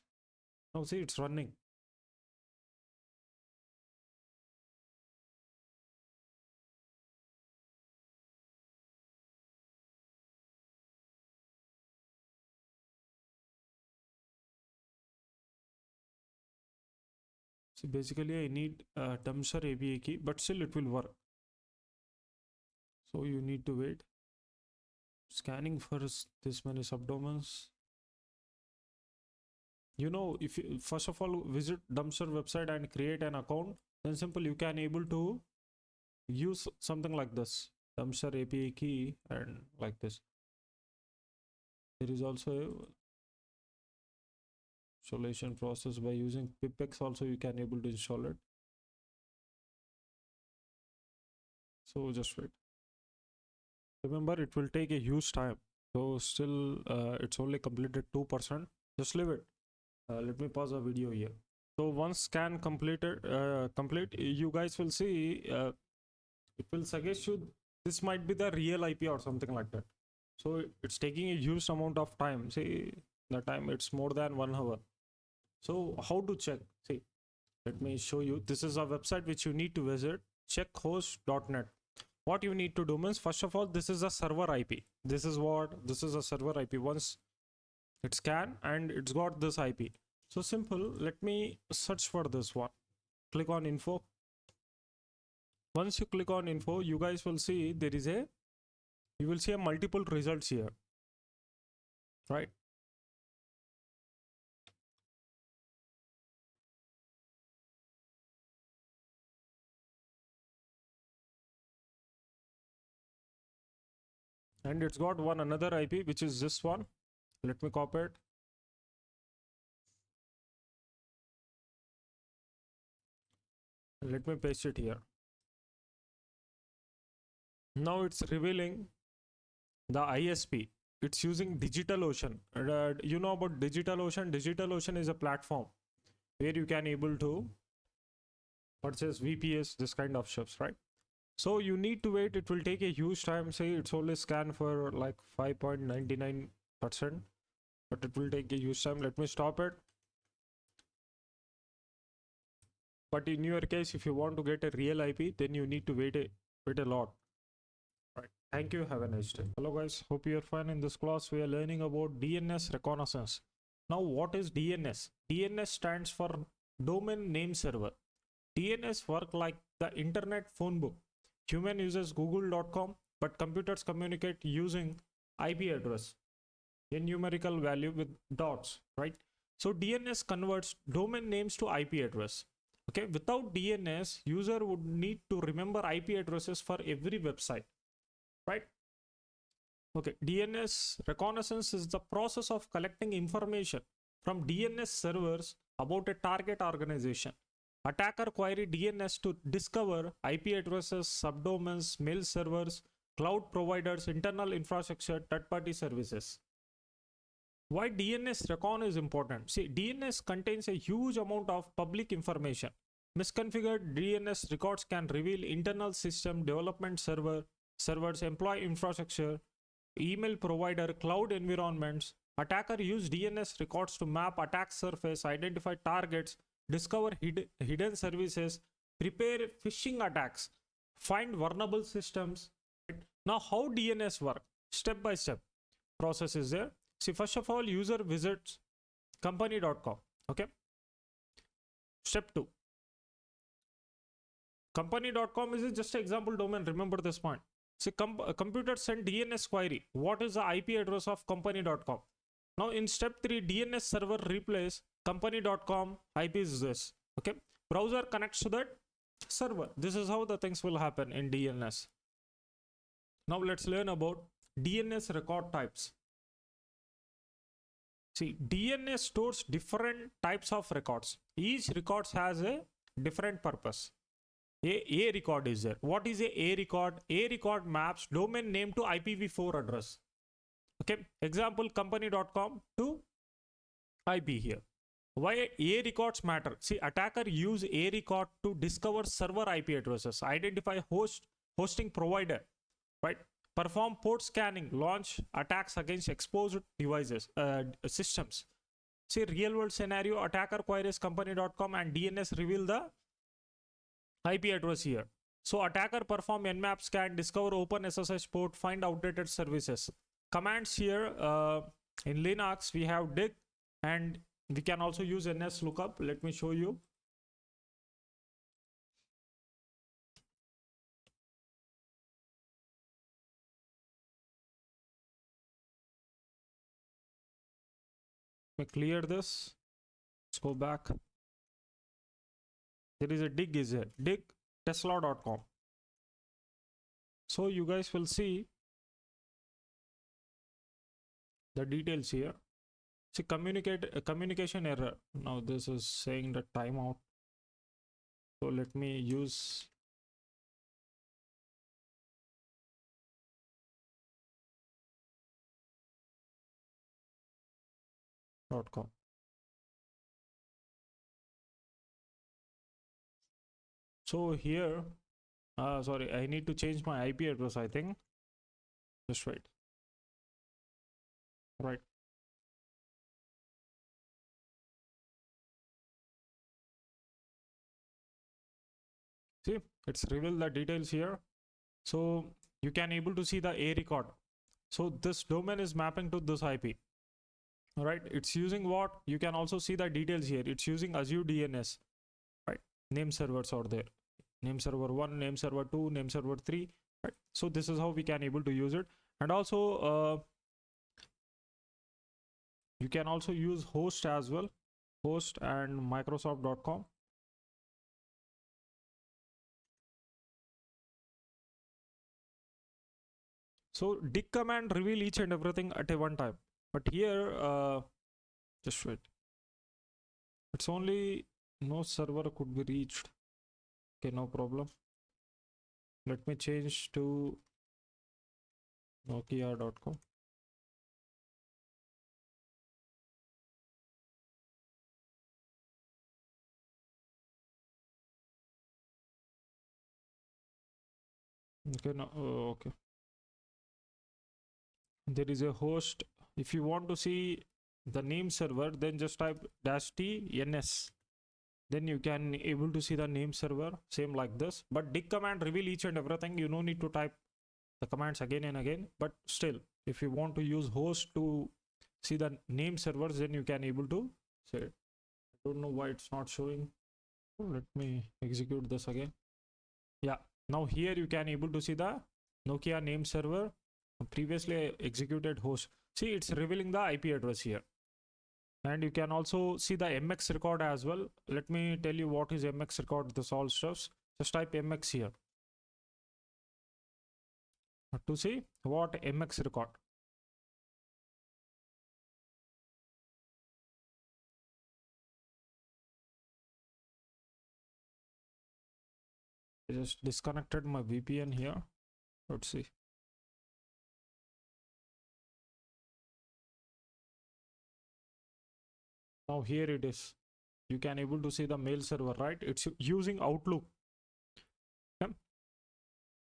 Now see, it's running. So basically I need a dumpster API key, but still it will work. So you need to wait. Scanning for this many subdomains. You know, if you first of all visit dumpster website and create an account, then simple you can able to use something like this, dumpster API key, and like this. There is also a installation process by using pipex. Also you can able to install it. So just wait. Remember, it will take a huge time. So still it's only completed 2%. Just leave it. Let me pause the video here. So once scan completed, you guys will see it will suggest you this might be the real IP or something like that. So it's taking a huge amount of time. See, the time it's more than 1 hour. So how to check? See, let me show you. This is a website which you need to visit. Checkhost.net. What you need to do means, first of all, this is a server IP. This is a server IP. Once it's scanned and it's got this IP. So simple, let me search for this one. Click on info. Once you click on info, you guys will see you will see a multiple results here, right? And it's got another IP, which is this one. Let me copy it. Let me paste it here. Now it's revealing the ISP. It's using DigitalOcean. You know about DigitalOcean? DigitalOcean is a platform where you can able to purchase VPS, this kind of stuff, right? So you need to wait. It will take a huge time. Say it's only scan for like 5.99%, but it will take a huge time. Let me stop it. But in your case, if you want to get a real IP, then you need to wait a lot. Right. Thank you. Have a nice day. Hello guys. Hope you are fine. In this class, we are learning about DNS reconnaissance. Now, what is DNS? DNS stands for Domain Name Server. DNS work like the Internet phone book. Human uses google.com, but computers communicate using IP address, a numerical value with dots, right? So DNS converts domain names to IP address. Okay, without DNS, user would need to remember IP addresses for every website, right? Okay, DNS reconnaissance is the process of collecting information from DNS servers about a target organization. Attacker query DNS to discover IP addresses, subdomains, mail servers, cloud providers, internal infrastructure, third-party services. Why DNS recon is important? See, DNS contains a huge amount of public information. Misconfigured DNS records can reveal internal system, development servers, employee infrastructure, email provider, cloud environments. Attacker use DNS records to map attack surface, identify targets, discover hidden services, prepare phishing attacks, find vulnerable systems. Right? Now, how DNS work? Step by step process is there. See, first of all, user visits company.com. Okay. Step 2. Company.com is just an example domain. Remember this point. See, computer send DNS query. What is the IP address of company.com? Now, in step 3, DNS server replace company.com IP is this. Okay. Browser connects to that server. This is how the things will happen in DNS. Now, let's learn about DNS record types. See, DNS stores different types of records. Each record has a different purpose. A record is there. What is a record? A record maps domain name to IPv4 address. Okay. Example, company.com to IP here. Why A records matter? See, attacker use A record to discover server IP addresses, identify hosting provider, right? Perform port scanning, launch attacks against exposed devices, systems. See, real world scenario, attacker queries company.com and DNS reveal the IP address here. So attacker perform nmap scan, discover open SSH port, find outdated services. Commands here in Linux, we have dig, and we can also use ns lookup. Let me show you. me clear this. Let's go back. There is a dig, is it? Dig tesla.com. So you guys will see the details here. See, communication error. Now this is saying the timeout. So let me use .com. So here, sorry, I need to change my IP address, I think. Just wait. Right. See, it's revealed the details here. So you can able to see the A record. So this domain is mapping to this IP. All right. It's using what? You can also see the details here. It's using Azure DNS. Right. Name servers are there. Name server 1, name server 2, name server 3. Right. So this is how we can able to use it. And also you can also use host as well. Host and Microsoft.com. So dig command reveal each and everything at a one time. But here, just wait. It's only no server could be reached. Okay, no problem. Let me change to Nokia.com. Okay, no, okay. There is a host. If you want to see the name server, then just type -t-ns. Then you can able to see the name server, same like this. But dig command reveal each and everything. You no need to type the commands again and again. But still, if you want to use host to see the name servers, then you can able to say it. I don't know why it's not showing. Let me execute this again. Yeah, now here you can able to see the Nokia name server, previously executed host. See, it's revealing the IP address here. And you can also see the MX record as well. Let me tell you what is MX record, this all stuffs. Just type MX here to see what MX record. I just disconnected my VPN here. Let's see. Now here it is. You can able to see the mail server, right? It's using Outlook. Okay.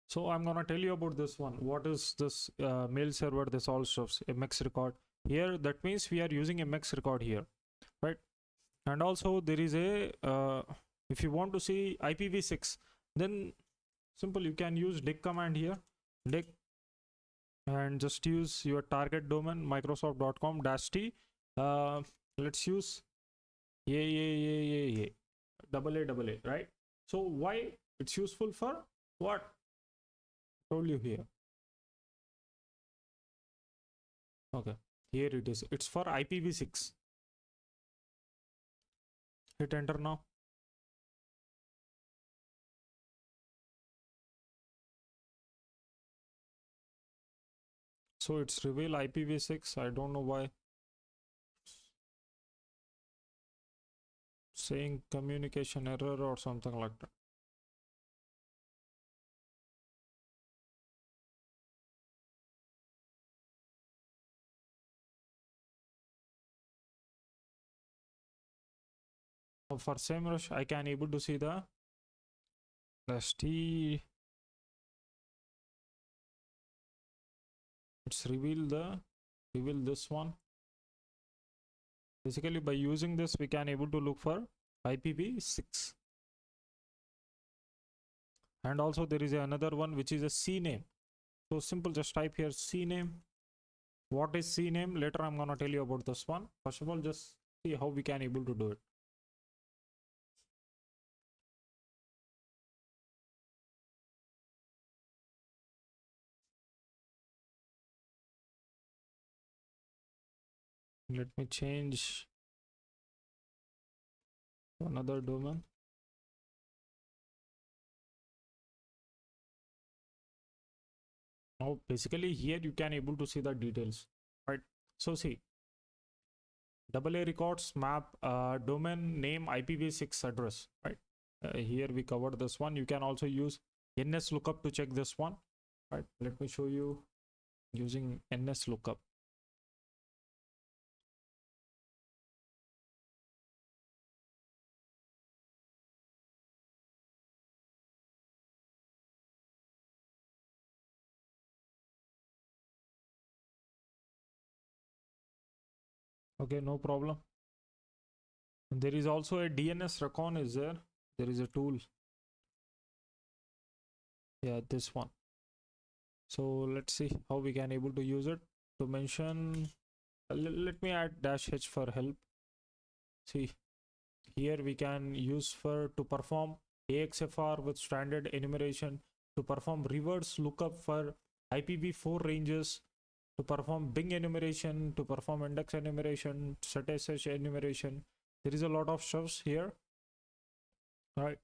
So I'm gonna tell you about this one. What is this mail server? This all stuffs MX record here. That means we are using MX record here, right? And also there is a if you want to see IPv6, then simple, you can use dig command here. Dig and just use your target domain microsoft.com -t. Let's use AA, right? So why it's useful for what? Told you here. Okay, here it is. It's for IPv6. Hit enter now. So it's reveal IPv6. I don't know why. Saying communication error or something like that. For SEMrush, I can able to see the -t. It's reveal this one. Basically, by using this, we can able to look for IPv6. And also there is another one which is a CNAME. So simple, just type here CNAME. What is CNAME? Later I'm gonna tell you about this one. First of all, just see how we can able to do it. Let me change to another domain. Now basically here you can able to see the details, right? So see, AA records map domain name IPv6 address, right? Here we covered this one. You can also use NS lookup to check this one, right? Let me show you using NS lookup. Okay, no problem. And there is also a DNS Recon is there. There is a tool. Yeah, this one. So let's see how we can able to use it. To mention, let me add -h for help. See, here we can use for to perform AXFR with standard enumeration, to perform reverse lookup for IPv4 ranges, to perform Bing enumeration, to perform index enumeration, set SSH enumeration. There is a lot of stuffs here, right?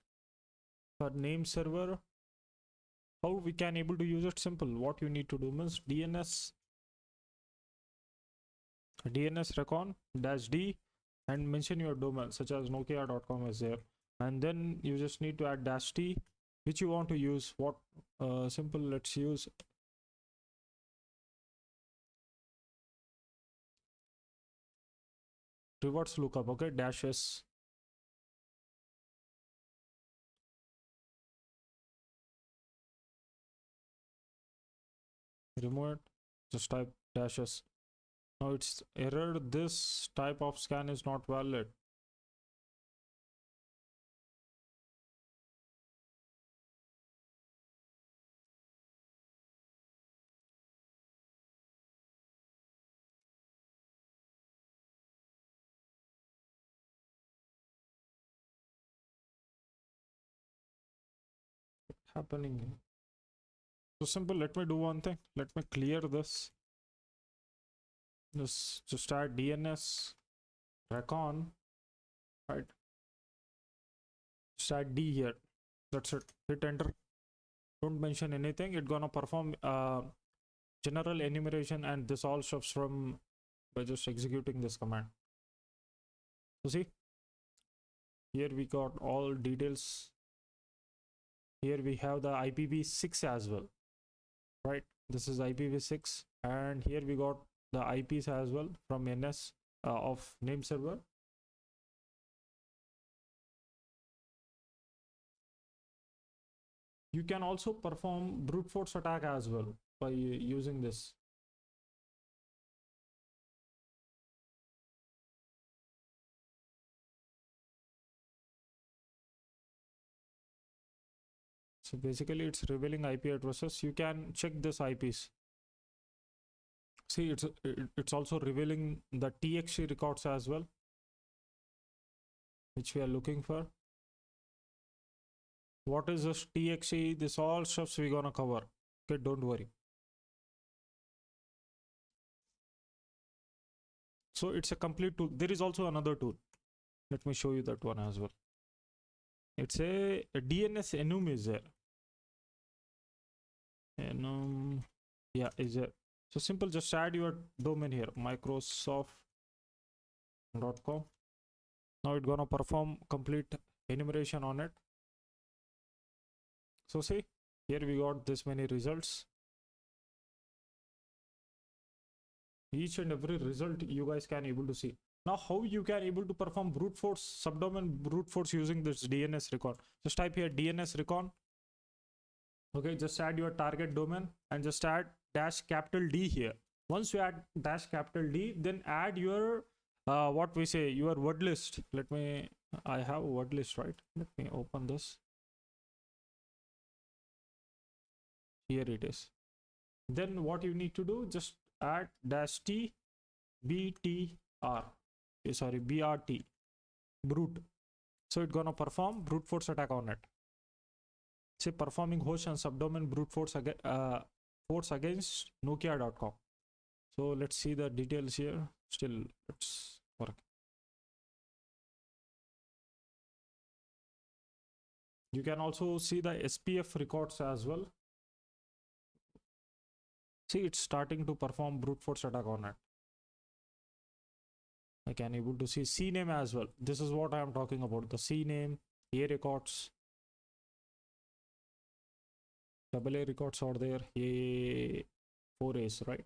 For name server, how we can able to use it? Simple. What you need to do means DNS recon -d and mention your domain such as nokia.com is there, and then you just need to add -t which you want to use. What simple, let's use reverse lookup. Okay, -s. Remove it, just type -s. Now it's error, this type of scan is not valid. Happening. So simple, let me do one thing. Let me clear this. Just add DNS recon, right? Just add D here. That's it. Hit enter. Don't mention anything. It's gonna perform general enumeration, and this all stuffs from by just executing this command. So see, here we got all details. Here we have the IPv6 as well, right? This is IPv6, and here we got the IPs as well from NS of name server. You can also perform brute force attack as well by using this. So basically it's revealing IP addresses. You can check this IPs. See, it's also revealing the TXT records as well, which we are looking for. What is this TXT? This all stuffs we're gonna cover. Okay, don't worry. So it's a complete tool. There is also another tool. Let me show you that one as well. It's a DNS Enum is there. Enum, yeah, is there. So simple, just add your domain here, Microsoft.com. Now it's gonna perform complete enumeration on it. So see, here we got this many results. Each and every result you guys can able to see. Now how you can able to perform brute force, subdomain brute force using this DNS recon? Just type here DNS recon. Okay, just add your target domain and just add -D here. Once you add -D, then add your what we say, your word list. Let me, I have a word list, right? Let me open this. Here it is. Then what you need to do, just add -T BTR, sorry, BRT, brute. So it's gonna perform brute force attack on it. Say performing host and subdomain brute force against nokia.com. So let's see the details here. Still, it's working. You can also see the SPF records as well. See, it's starting to perform brute force attack on it. I can able to see CNAME as well. This is what I am talking about. The CNAME, A records, AA records are there. A 4As, right?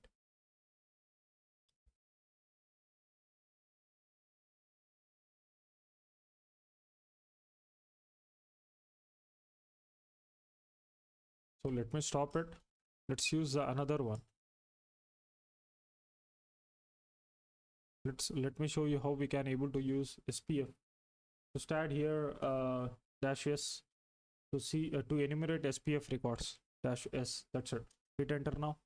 So let me stop it. Let's use another one. Let me show you how we can able to use SPF. Just add here -s to see to enumerate SPF records. -s. That's it. Hit enter now.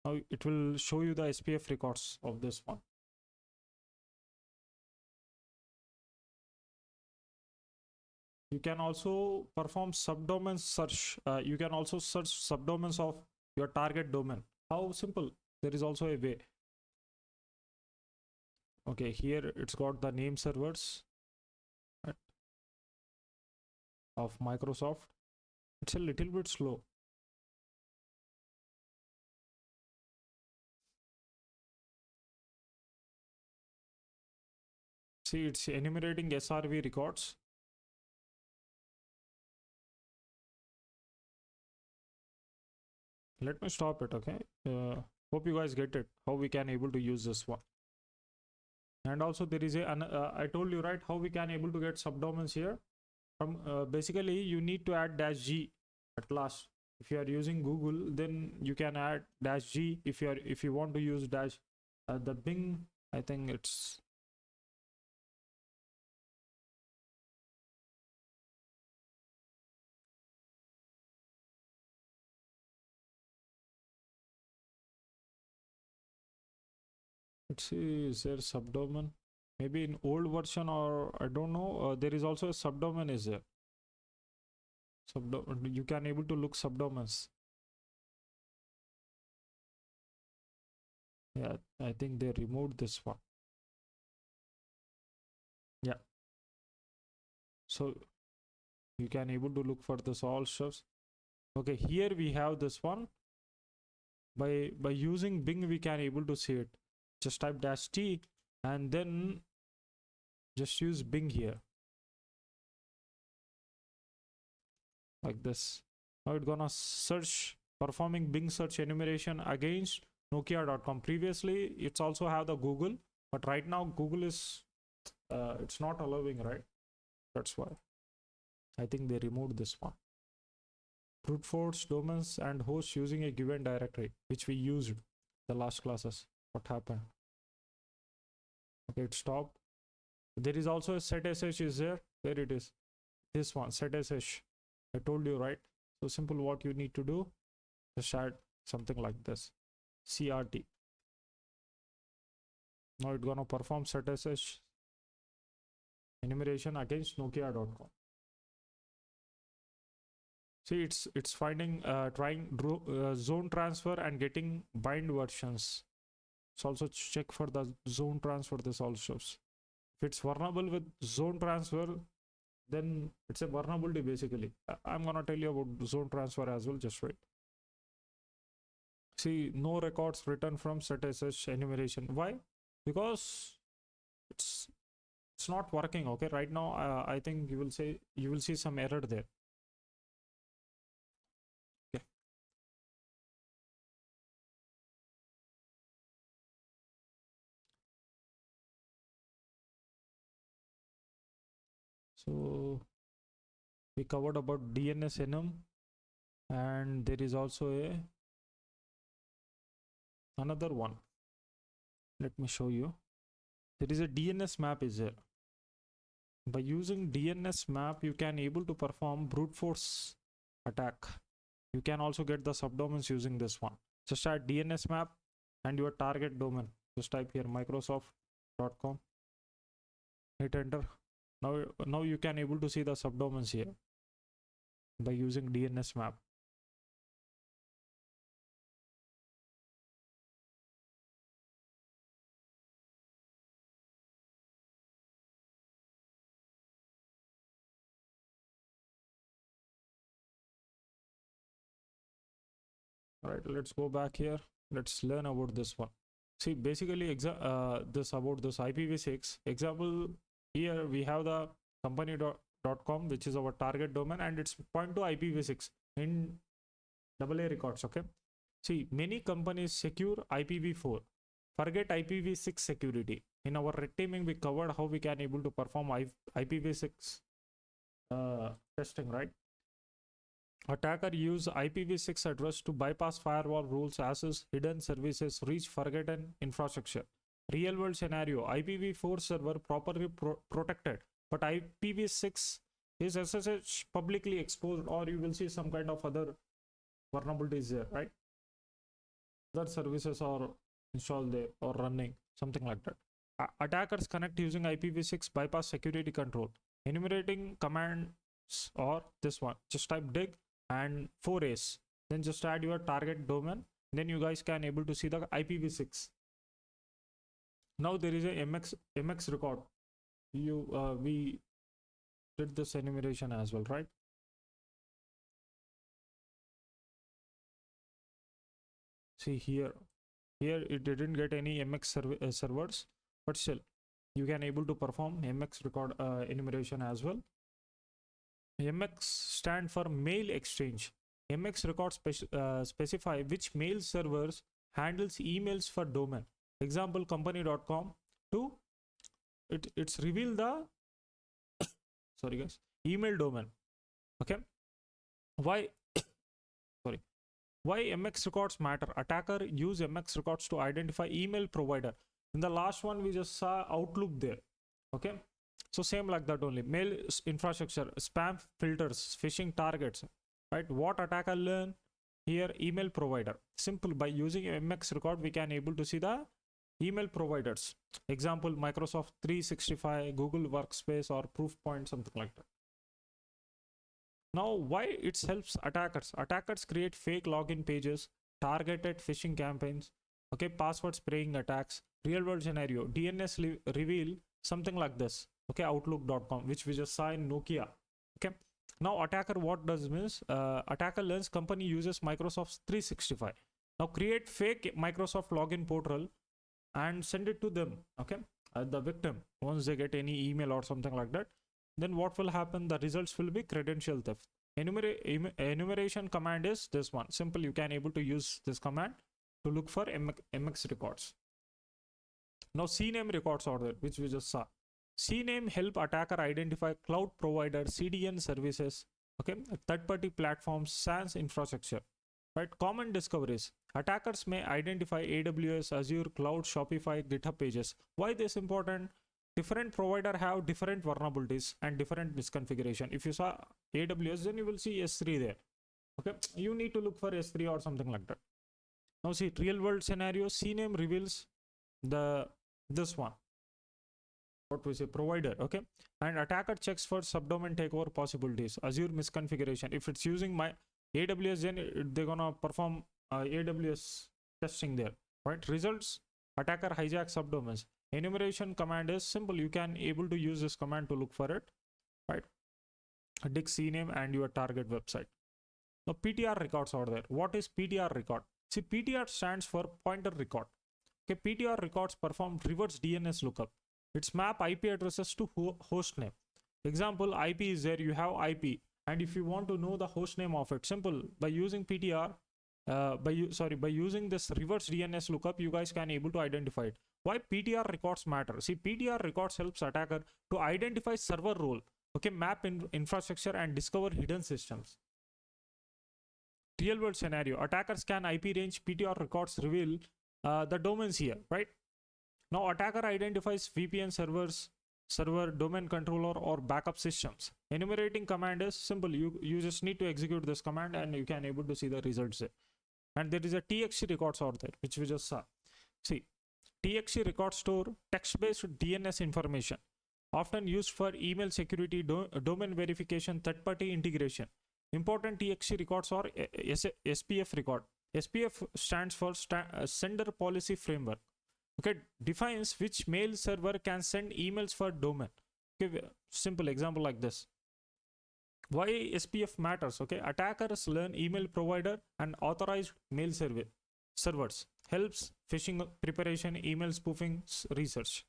Now it will show you the SPF records of this one. You can also perform subdomain search. You can also search subdomains of your target domain. How simple? There is also a way. Okay, here it's got the name servers of Microsoft. It's a little bit slow. See, it's enumerating SRV records. Let me stop it, okay? Hope you guys get it, how we can able to use this one. And also there is I told you, right, how we can able to get subdomains here. From basically you need to add -g at last. If you are using Google, then you can add -g. If you want to use the Bing, I think it's let's see, is there subdomain? Maybe in old version, or I don't know. There is also a subdomain is there. You can able to look subdomains. Yeah, I think they removed this one. Yeah. So you can able to look for this all stuffs. Okay, here we have this one. By using Bing, we can able to see it. Just type -t and then just use Bing here. Like this. Now it's gonna search, performing Bing search enumeration against Nokia.com. Previously, it's also have the Google, but right now Google is it's not allowing, right? That's why. I think they removed this one. Brute force domains and hosts using a given directory, which we used the last classes. What happened? Okay, it stopped. There is also a set SSH is there. There it is. This one, set SSH. I told you, right? So simple, what you need to do, just add something like this. CRT. Now it's gonna perform set SSH enumeration against Nokia.com. See, it's finding trying zone transfer and getting bind versions. So also check for the zone transfer. This also. If it's vulnerable with zone transfer, then it's a vulnerability basically. I'm gonna tell you about zone transfer as well. Just wait. See, no records written from set SSH enumeration. Why? Because it's not working. Okay, right now I think you will see some error there. Okay. So we covered about DNS enum, and there is also another one. Let me show you. There is a DNS map is there. By using DNS map, you can able to perform brute force attack. You can also get the subdomains using this one. Just add DNS map and your target domain. Just type here microsoft.com. Hit enter. Now you can able to see the subdomains here by using DNS map. All right, let's go back here. Let's learn about this one. See, basically, this about this IPv6 example. Here we have the company.com, which is our target domain, and it's point to IPv6 in AA records. Okay. See, many companies secure IPv4. Forget IPv6 security. In our red teaming, we covered how we can able to perform IPv6 testing, right? Attacker use IPv6 address to bypass firewall rules, access hidden services, reach forgotten infrastructure. Real world scenario, IPv4 server properly protected, but IPv6 is SSH publicly exposed, or you will see some kind of other vulnerabilities there, right? Other services are installed there or running, something like that. Attackers connect using IPv6 bypass security control. Enumerating commands or this one, just type dig and 4as, then just add your target domain, then you guys can able to see the IPv6. Now there is a MX record. We did this enumeration as well, right? See here it didn't get any MX servers, but still you can able to perform MX record enumeration as well. MX stand for mail exchange. MX records specify which mail servers handles emails for domain. Example, company.com to it's reveal the sorry guys, email domain. Okay, why sorry, why MX records matter? Attacker use MX records to identify email provider. In the last one we just saw Outlook there. Okay, so same like that only. Mail infrastructure, spam filters, phishing targets, right? What attacker learn here? Email provider. Simple, by using MX record we can able to see the email providers. Example, Microsoft 365, Google Workspace, or Proofpoint, something like that. Now why it helps attackers? Attackers create fake login pages, targeted phishing campaigns, okay, password spraying attacks. Real world scenario, DNS reveal something like this. Okay, outlook.com, which we just saw in Nokia. Okay, now attacker what does means attacker learns company uses Microsoft 365. Now create fake Microsoft login portal and send it to them. Okay, the victim, once they get any email or something like that, then what will happen? The results will be credential theft. Enumeration command is this one. Simple, you can able to use this command to look for MX records. Now CNAME records are there, which we just saw. CNAME help attacker identify cloud provider, CDN services, okay, third-party platforms, SaaS infrastructure, right? Common discoveries. Attackers may identify AWS, Azure, Cloud, Shopify, GitHub pages. Why this important? Different provider have different vulnerabilities and different misconfiguration. If you saw AWS, then you will see S3 there. Okay, you need to look for S3 or something like that. Now see, real world scenario, CNAME reveals this one, what we say, provider. Okay, and attacker checks for subdomain takeover possibilities, Azure misconfiguration. If it's using my AWS, then they're gonna perform AWS testing there, right? Results, attacker hijack subdomains. Enumeration command is simple, you can able to use this command to look for it, right? Dig CNAME and your target website. Now PTR records are there. What is PTR record? See, PTR stands for pointer record. Okay, PTR records perform reverse DNS lookup. It's map IP addresses to host name. Example, IP is there, you have IP, and if you want to know the host name of it, simple, by using PTR, by using this reverse DNS lookup, you guys can able to identify it. Why PTR records matter? See, PTR records helps attacker to identify server role, okay, map infrastructure and discover hidden systems. Real world scenario, attackers can IP range, PTR records reveal the domains here, right? Now attacker identifies VPN server, domain controller, or backup systems. Enumerating command is simple, you just need to execute this command and you can able to see the results there. And there is a TXT records out there, which we just saw. See, TXT records store text-based DNS information, often used for email security, domain verification, third-party integration. Important TXT records are SPF record. SPF stands for Sender Policy Framework. Okay, defines which mail server can send emails for domain. Okay, simple example like this. Why SPF matters? Okay, attackers learn email provider and authorized mail servers. Helps phishing preparation, email spoofing research.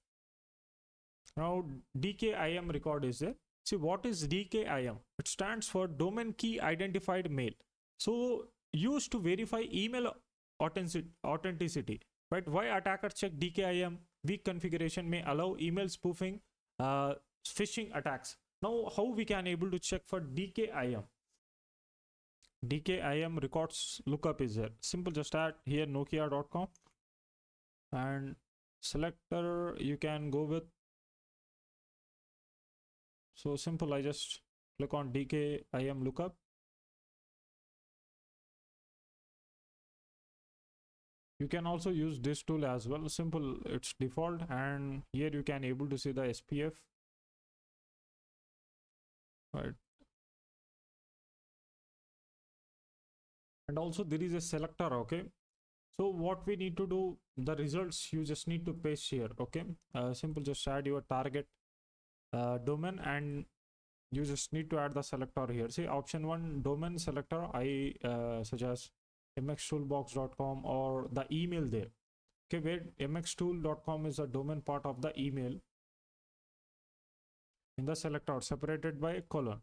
Now DKIM record is there. See, what is DKIM? It stands for domain key identified mail. So used to verify email authenticity. But why attackers check DKIM? Weak configuration may allow email spoofing, phishing attacks. Now how we can able to check for DKIM? DKIM records lookup is there. Simple, just add here nokia.com and selector you can go with. So simple, I just click on DKIM lookup. You can also use this tool as well. Simple, it's default, and here you can able to see the SPF. Right. And also there is a selector, okay? So what we need to do, the results you just need to paste here, okay? Simple, just add your target domain and you just need to add the selector here. See, option 1 domain selector, I suggest mxtoolbox.com or the email there. Okay, where mxtool.com is a domain part of the email in the selector separated by a colon.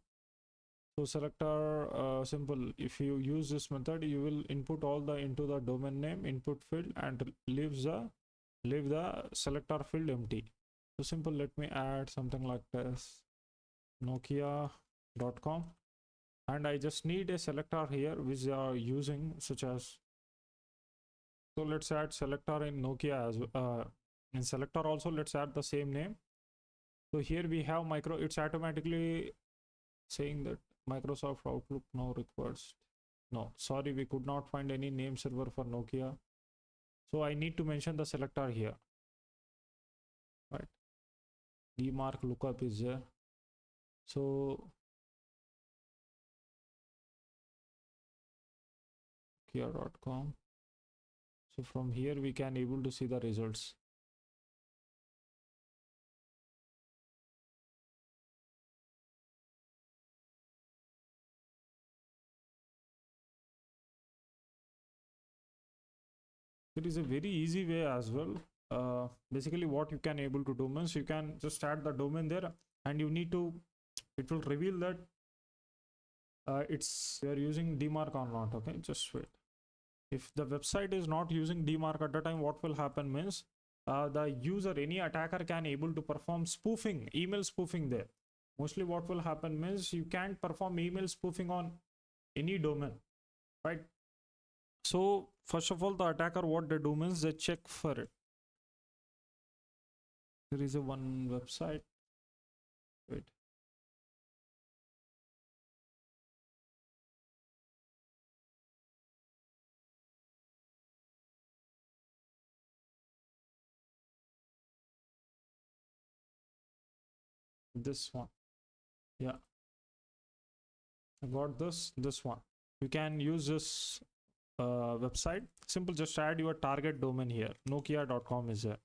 So selector, simple, if you use this method, you will input all the into the domain name input field and leave the selector field empty. So simple, let me add something like this, nokia.com, and I just need a selector here which they are using, such as, so let's add selector in Nokia as in selector also let's add the same name. So here we have micro, it's automatically saying that Microsoft Outlook now requires, no, sorry, we could not find any name server for Nokia. So I need to mention the selector here, right? DMARC lookup is there. So Nokia.com. So from here we can able to see the results. There is a very easy way as well. Basically what you can able to do means you can just add the domain there and you need to, it will reveal that it's you're using DMARC or not. Okay, just wait. If the website is not using DMARC at the time, what will happen means the user, any attacker can able to perform spoofing, email spoofing there. Mostly what will happen means you can't perform email spoofing on any domain, right? So first of all, the attacker, what they do means they check for it. There is a one website, wait. This one, yeah, I got this one. You can use this website. Simple, just add your target domain here, nokia.com is there.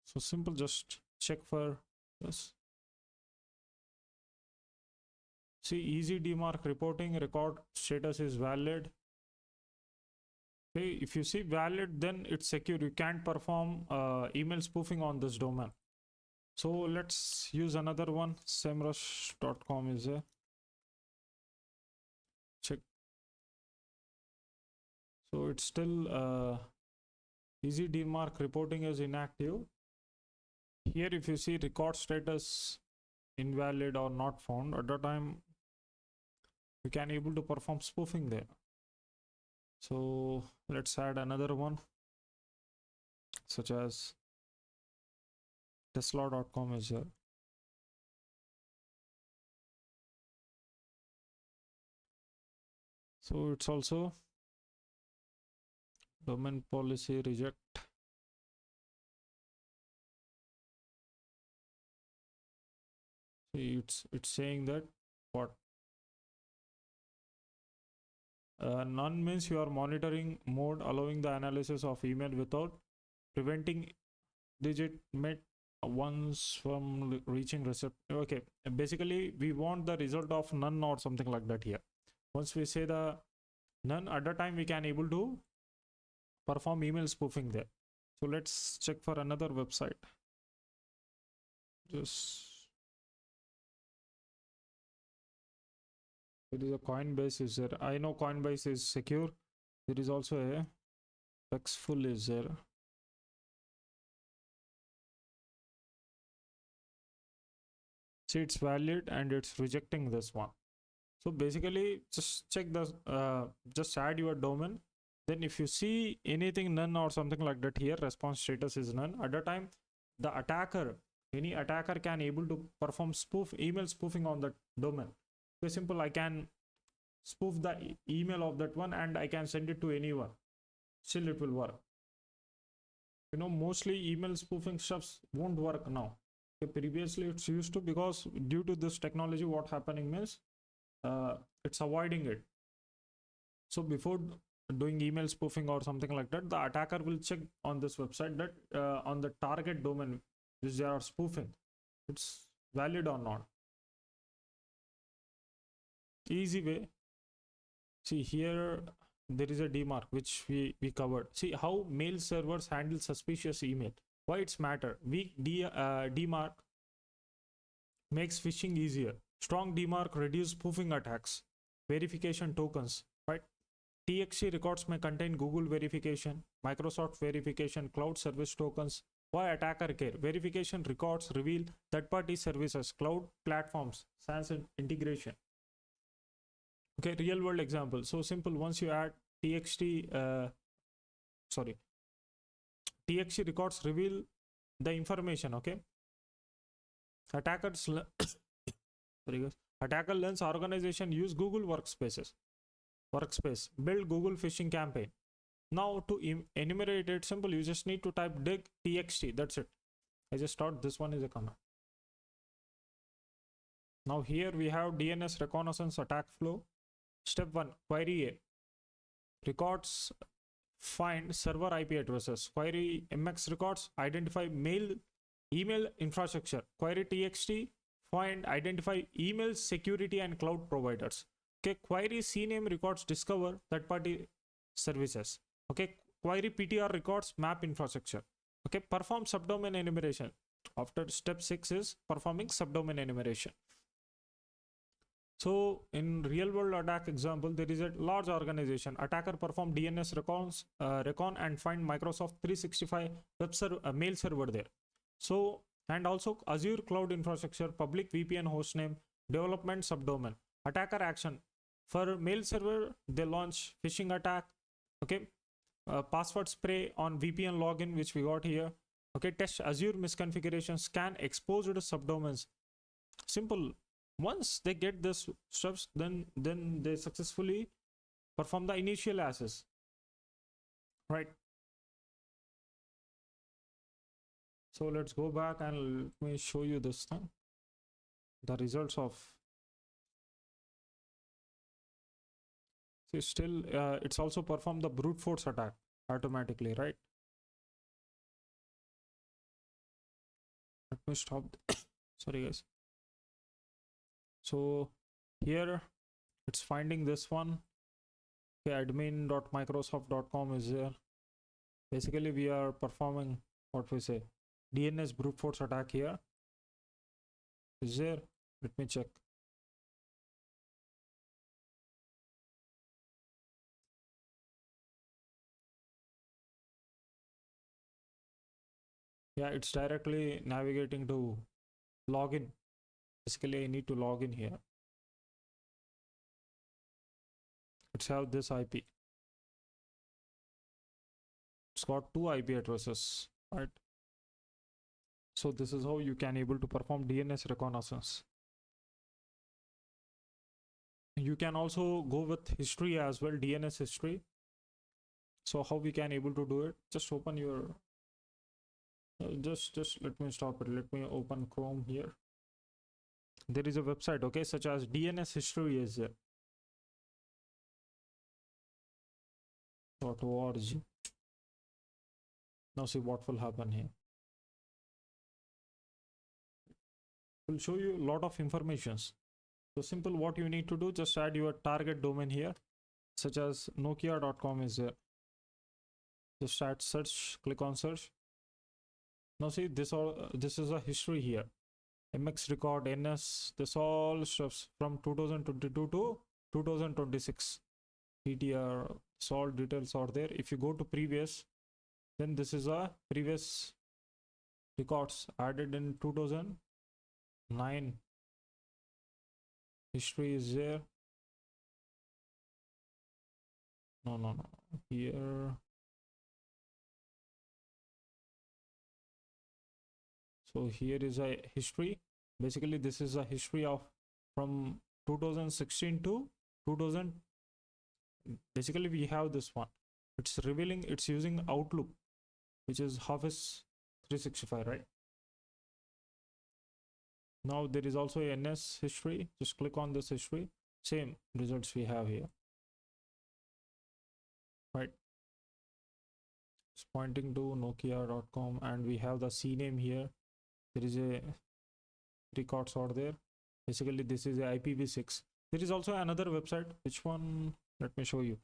So simple, just check for this. See, easy DMARC reporting, record status is valid. Okay, if you see valid, then it's secure. You can't perform email spoofing on this domain. So let's use another one, semrush.com is there. Check. So it's still easy DMARC reporting is inactive. Here if you see record status invalid or not found, at the time you can able to perform spoofing there. So let's add another one, such as tesla.com is here. So it's also domain policy reject. See, it's saying that what none means you are monitoring mode, allowing the analysis of email without preventing legitimate once from reaching receipt. Okay, basically we want the result of none or something like that here. Once we say the none, at the time we can able to perform email spoofing there. So let's check for another website. Just there is a Coinbase is there. I know Coinbase is secure. There is also a Pexful is there. See, it's valid and it's rejecting this one. So basically just check the just add your domain. Then if you see anything none or something like that here, response status is none. At the time the attacker, any attacker can able to perform email spoofing on that domain. Very simple, I can spoof the email of that one and I can send it to anyone. Still it will work. You know, mostly email spoofing stuffs won't work now. Okay, previously it's used to, because due to this technology what happening means it's avoiding it. So before doing email spoofing or something like that, the attacker will check on this website that on the target domain which they are spoofing, it's valid or not. Easy way. See here there is a DMARC which we covered. See how mail servers handle suspicious email. Why it's matter? Weak DMARC makes phishing easier. Strong DMARC reduce spoofing attacks. Verification tokens, right? TXT records may contain Google verification, Microsoft verification, cloud service tokens. Why attacker care? Verification records reveal third-party services, cloud platforms, SaaS integration. Okay, real world example. So simple, once you add TXT records reveal the information. Okay, attacker learns organization use Google workspace, build Google phishing campaign. Now to enumerate it, simple, you just need to type dig txt, that's it. I just thought this one is a command. Now here we have DNS reconnaissance attack flow. Step 1, query A. Records find server IP addresses. Query MX records, identify email infrastructure. Query TXT, find, identify email security and cloud providers. Okay, query CNAME records, discover third-party services. Okay, query PTR records, map infrastructure. Okay, perform subdomain enumeration. After step 6 is performing subdomain enumeration. So in real world attack example, there is a large organization. Attacker perform DNS recon and find Microsoft 365 mail server there. So, and also Azure cloud infrastructure, public VPN hostname, development subdomain. Attacker action. For mail server, they launch phishing attack. Okay, password spray on VPN login, which we got here. Okay, test Azure misconfiguration, scan exposed subdomains. Simple. Once they get this steps, then they successfully perform the initial access, right? So let's go back and let me show you this thing, the results of. See, still it's also performed the brute force attack automatically, right? Let me stop. Sorry guys. So here it's finding this one. Okay, admin.microsoft.com is there. Basically we are performing what we say DNS brute force attack here. Is there? Let me check. Yeah, it's directly navigating to login. Basically I need to log in here. Let's have this IP. It's got 2 IP addresses, right? So this is how you can able to perform DNS reconnaissance. You can also go with history as well, DNS history. So how we can able to do it? Just open your just let me stop it. Let me open Chrome here. There is a website, okay, such as DNS history is there. .org. Now see what will happen here. will show you a lot of informations. So simple, what you need to do, just add your target domain here, such as nokia.com is there. Just add search, click on search. Now see, this is a history here. MX record, NS, this all stuffs from 2022 to 2026. PTR, this all details are there. If you go to previous, then this is a previous records added in 2009. History is there. No. Here. So here is a history. Basically, this is a history of from 2016 to 2000. Basically, we have this one. It's revealing, it's using Outlook, which is Office 365, right? Now there is also a NS history. Just click on this history. Same results we have here, right? It's pointing to nokia.com, and we have the CNAME here. There is a records are there. Basically, this is a IPv6. There is also another website. Which one? Let me show you.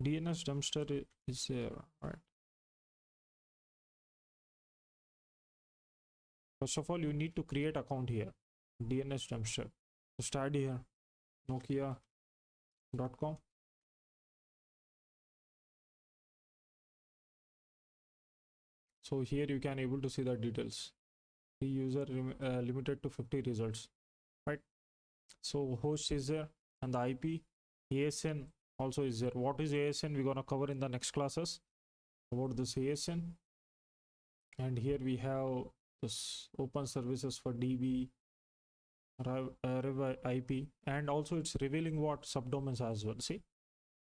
DNS dumpster is there, right? First of all, you need to create account here. DNS dumpster. Just add here nokia.com. So here you can able to see the details. The user limited to 50 results, right? So host is there, and the IP. ASN also is there. What is ASN? We're gonna cover in the next classes about this ASN. And here we have this open services for DB, Rev IP, and also it's revealing what subdomains as well. See,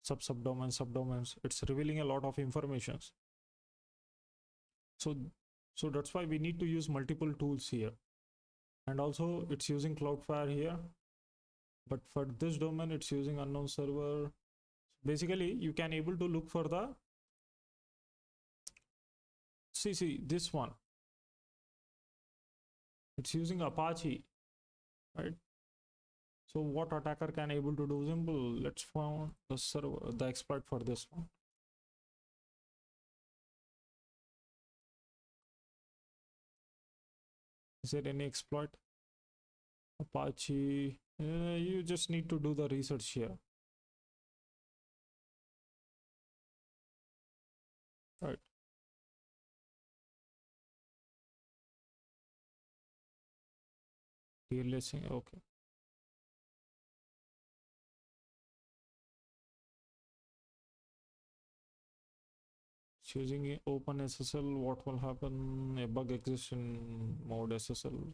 subdomains. It's revealing a lot of informations. So that's why we need to use multiple tools here. And also it's using Cloudflare here. But for this domain, it's using unknown server. Basically, you can able to look for the see this one. It's using Apache, right? So what attacker can able to do? Simple. Let's find the server, the exploit for this one. Is there any exploit? Apache. You just need to do the research here. Right. TLS, okay. Choosing open SSL, what will happen? A bug exists in mode SSL.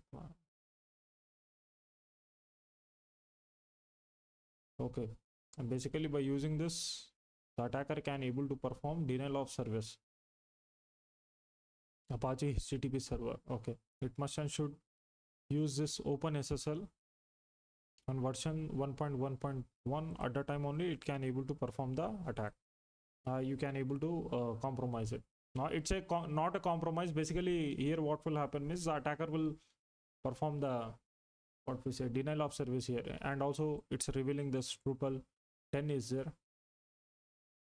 Okay, and basically by using this, the attacker can able to perform denial of service. Apache HTTP server. Okay, it must and should use this open SSL on version 1.1.1. At the time only it can able to perform the attack. You can able to compromise it. Now it's a not a compromise. Basically here what will happen is the attacker will perform the what we say denial of service here, and also it's revealing this Drupal 10 is there.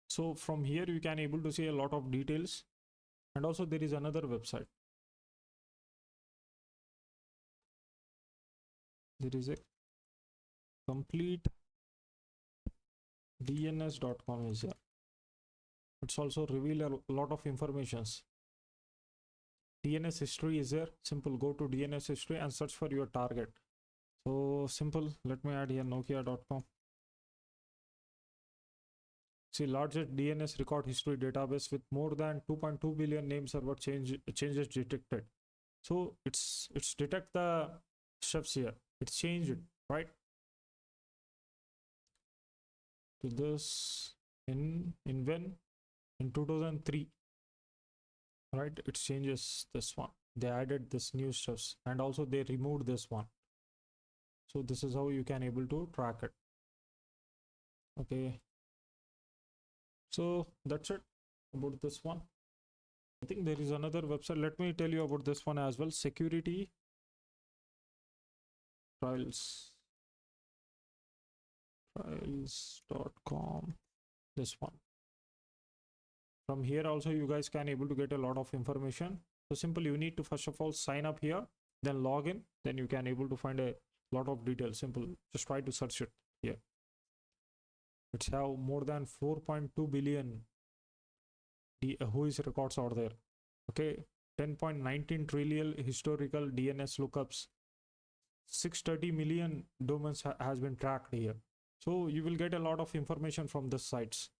So from here you can able to see a lot of details, and also there is another website. There is a complete DNS.com is there. It's also reveal a lot of informations. DNS history is there. Simple, go to DNS history and search for your target. So simple, let me add here nokia.com. See, largest DNS record history database with more than 2.2 billion name server changes detected. So it's detect the steps here. It's changed, right? To this in when in 2003, right? It changes this one. They added this new steps, and also they removed this one. So this is how you can able to track it. Okay, so that's it about this one. I think there is another website. Let me tell you about this one as well. Security trials.com, this one. From here also you guys can able to get a lot of information. So simple, you need to first of all sign up here, then log in, then you can able to find a lot of details. Simple, just try to search it here. It's have more than 4.2 billion WHOIS records out there. Okay, 10.19 trillion historical DNS lookups, 630 million domains has been tracked here. So you will get a lot of information from the sites.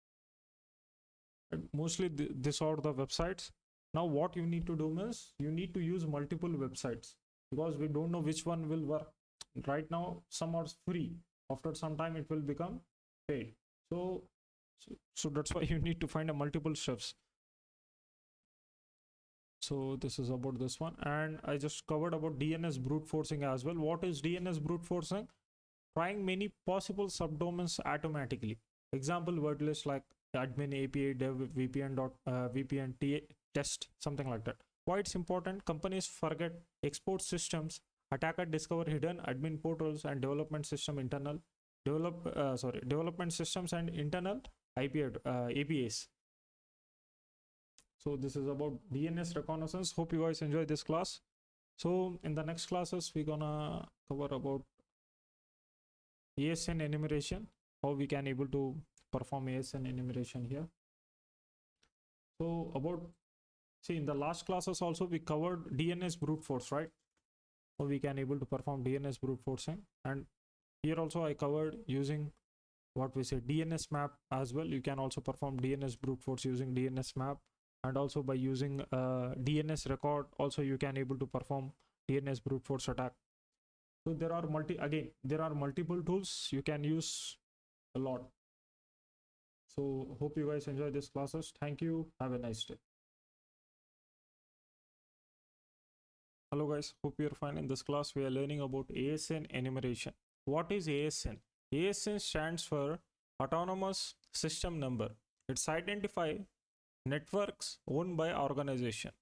And mostly this are the websites. Now what you need to do is you need to use multiple websites, because we don't know which one will work. Right now some are free, after some time it will become paid. So that's why you need to find a multiple steps. So this is about this one, and I just covered about DNS brute forcing as well. What is DNS brute forcing? Trying many possible subdomains automatically. Example, wordlist like admin API dev VPN test, something like that. Why it's important? Companies forget export systems. Attacker discover hidden admin portals and development systems and internal APIs. So this is about DNS reconnaissance. Hope you guys enjoy this class. So in the next classes, we're gonna cover about ASN enumeration, how we can able to perform ASN enumeration here. So in the last classes also we covered DNS brute force, right? How we can able to perform DNS brute forcing, and here also I covered using what we say DNS map as well. You can also perform DNS brute force using DNS map, and also by using DNS record also you can able to perform DNS brute force attack. So there are multiple tools you can use a lot. So hope you guys enjoy these classes. Thank you. Have a nice day. Hello guys, hope you're fine. In this class we are learning about ASN enumeration. What is ASN? ASN stands for Autonomous System Number. It's identify networks owned by organization.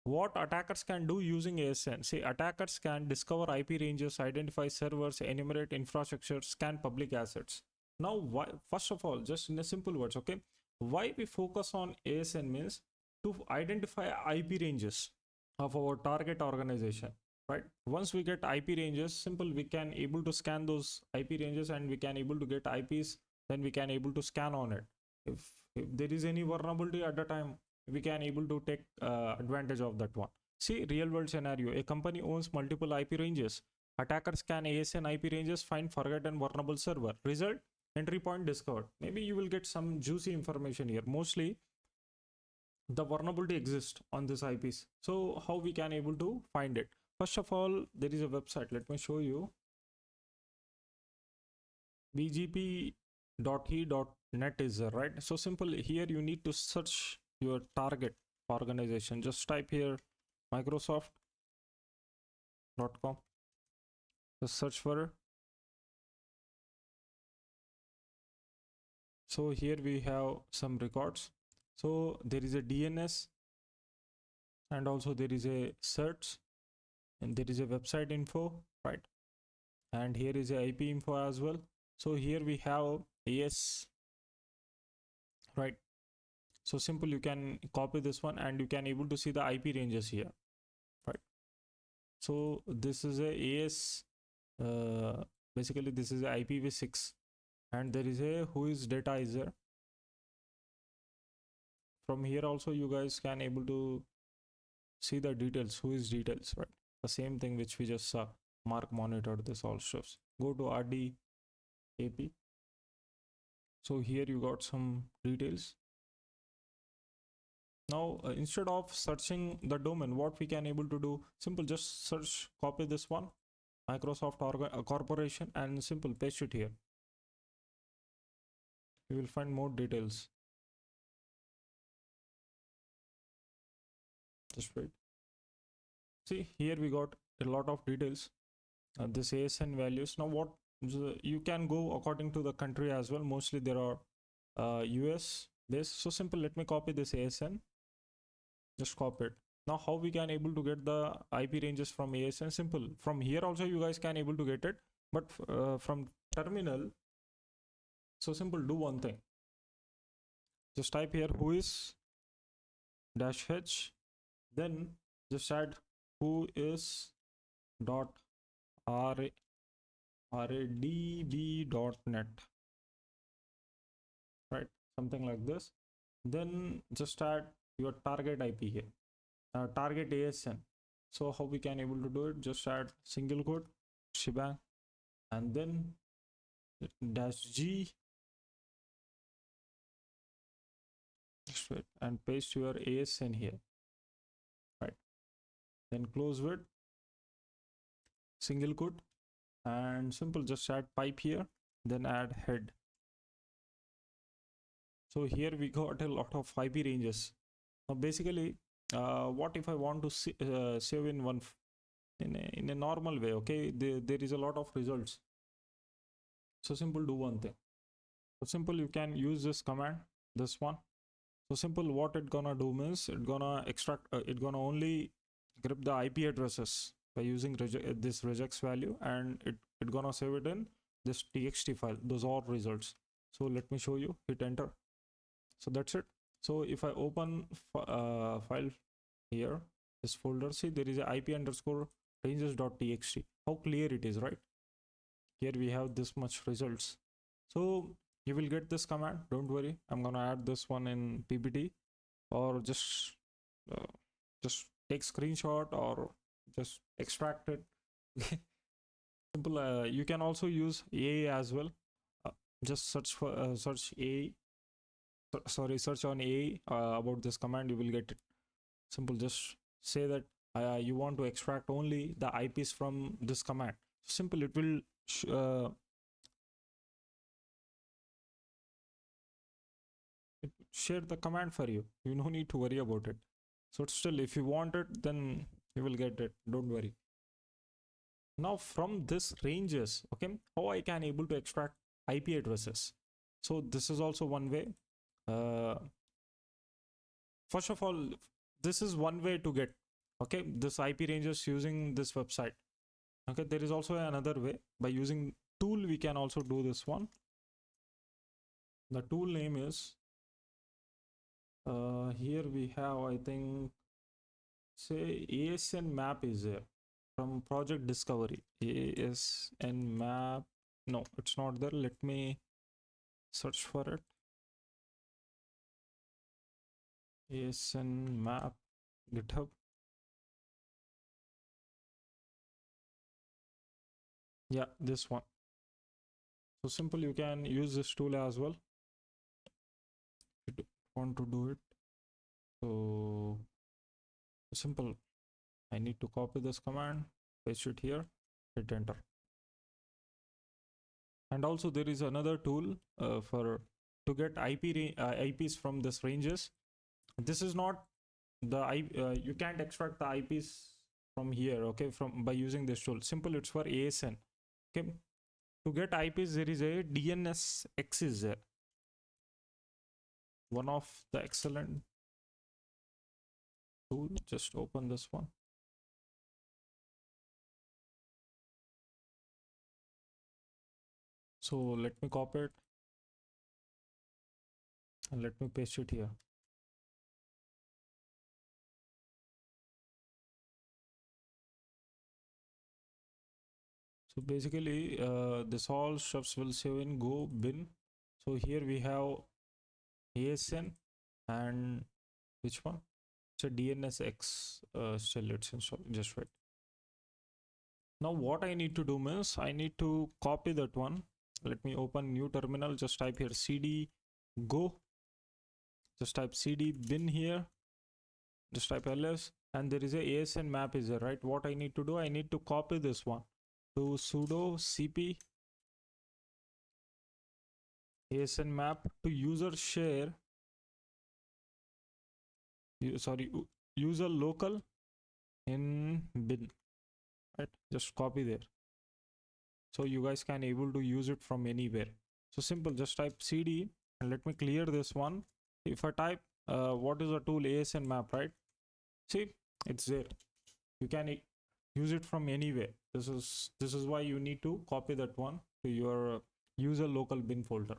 What attackers can do using ASN? See, attackers can discover IP ranges, identify servers, enumerate infrastructure, scan public assets. Now, why, first of all, just in a simple words, okay, why we focus on ASN means to identify IP ranges of our target organization, right? Once we get IP ranges, simple, we can able to scan those IP ranges and we can able to get IPs, then we can able to scan on it. If there is any vulnerability at the time, we can able to take advantage of that one. See, real world scenario, a company owns multiple IP ranges. Attackers scan ASN IP ranges, find forgotten vulnerable server. Result, entry point discovered. Maybe you will get some juicy information here. Mostly the vulnerability exists on this IPs. So how we can able to find it? First of all, there is a website. Let me show you. bgp.he.net is there, right? So simple, here you need to search your target organization. Just type here Microsoft.com. Just search for. So here we have some records. So there is a DNS, and also there is a search, and there is a website info, right? And here is a IP info as well. So here we have AS, right? So simple, you can copy this one and you can able to see the IP ranges here, right? So this is a AS, basically this is a IPv6, and there is a WHOIS data is there. From here also you guys can able to see the details, WHOIS details, right? The same thing which we just saw, mark monitor, this all stuffs. Go to RDAP. So here you got some details. Now instead of searching the domain, what we can able to do, simple, just search, copy this one, Microsoft Corporation, and simple paste it here. You will find more details. Just wait. See, here we got a lot of details. This ASN values. Now what you can go according to the country as well. Mostly there are US based. So simple, let me copy this ASN. Just copy it. Now how we can able to get the IP ranges from ASN? Simple. From here also you guys can able to get it, but from terminal, so simple, do one thing. Just type here whois -h, then just add whois dot radb.net, right? Something like this. Then just add your target IP here, target ASN. So how we can able to do it? Just add single quote shebang and then -g and paste your ASN here, right? Then close with single quote and simple, just add pipe here, then add head. So here we got a lot of IP ranges. Now basically, what if I want to save in one in a normal way? Okay, there is a lot of results. So simple, do one thing. So simple, you can use this command, this one. So simple, what it gonna do means it gonna extract, it gonna only grab the IP addresses by using this regex value, and it gonna save it in this txt file. Those are results. So let me show you. Hit enter. So that's it. So if I open file here, this folder, see there is a IP underscore ranges.txt. How clear it is, right? Here we have this much results. So you will get this command, don't worry. I'm gonna add this one in PPT, or just take screenshot or just extract it. Simple. You can also use AA as well. Just search for search AA. Search on AA about this command. You will get it. Simple. Just say that you want to extract only the IPs from this command. Simple. It will share the command for you. You no need to worry about it. So still, if you want it, then you will get it. Don't worry. Now from this ranges, okay, how I can able to extract IP addresses? So this is also one way. First of all, this is one way to get, okay, this IP ranges using this website. Okay, there is also another way. By using tool, we can also do this one. The tool name is here we have, I think, say ASN map is there from project discovery. ASN map, no, it's not there. Let me search for it. ASN map, GitHub. Yeah, this one. So simple, you can use this tool as well if you want to do it. So simple, I need to copy this command, paste it here, hit enter. And also there is another tool for to get IPs from this ranges. This is not the you can't extract the IPs from here, okay, from by using this tool. Simple, it's for ASN. Okay, to get IPs, there is a DNS X is there. One of the excellent tool. Just open this one. So let me copy it and let me paste it here. So basically this all stuffs will save in go bin. So here we have ASN and which one? It's a DNS X. Still it's installed. Just wait. Now what I need to do is I need to copy that one. Let me open new terminal. Just type here cd go. Just type cd bin here. Just type ls, and there is a ASN map is there, right? What I need to do, I need to copy this one to sudo cp ASN map to user share. Sorry, user local in bin, right? Just copy there, so you guys can able to use it from anywhere. So simple, just type cd and let me clear this one. If I type what is the tool ASN map, right? See, it's there. You can use it from anywhere. This is why you need to copy that one to your user local bin folder.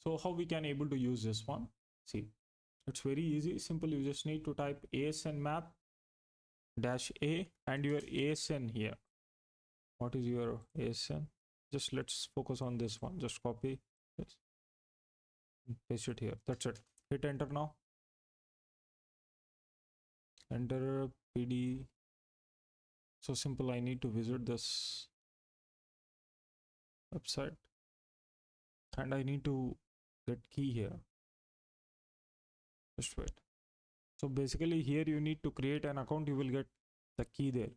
So how we can able to use this one? See, it's very easy, simple. You just need to type ASN map -a and your ASN here. What is your ASN? Just let's focus on this one. Just copy this, paste it here. That's it. Hit enter now. Enter PD. So simple. I need to visit this website and I need to get key here. Just wait. So basically here you need to create an account. You will get the key there,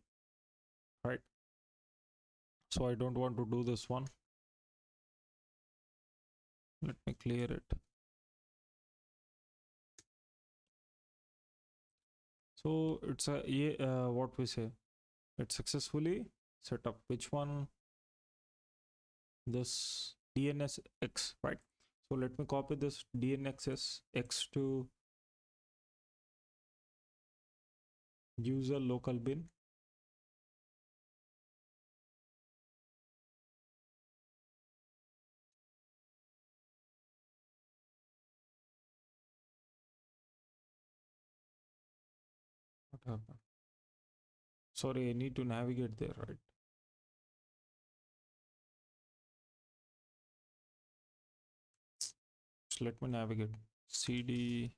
right? So I don't want to do this one. Let me clear it. So it's a what we say, it's successfully set up. Which one? This DNSX, right? So let me copy this DNSX to user local bin. What happened? Sorry, I need to navigate there, right? So let me navigate. CD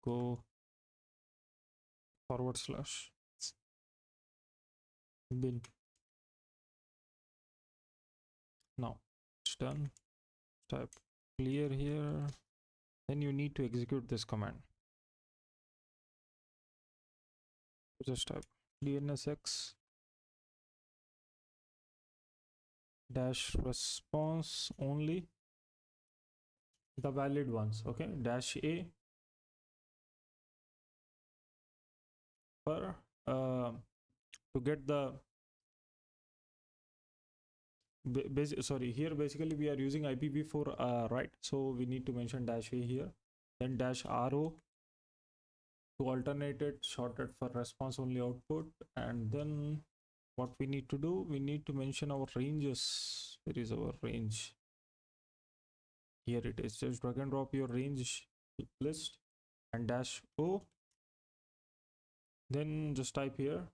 go / bin. Now it's done. Type clear here. Then you need to execute this command. Just type DNSX -response only the valid ones, okay, -a for to get the sorry, here basically we are using IPv4, right? So we need to mention -a here, then -ro to alternate it, shorted for response only output. And then what we need to do, we need to mention our ranges. Where is our range? Here it is. Just drag and drop your range list and -o. Then just type here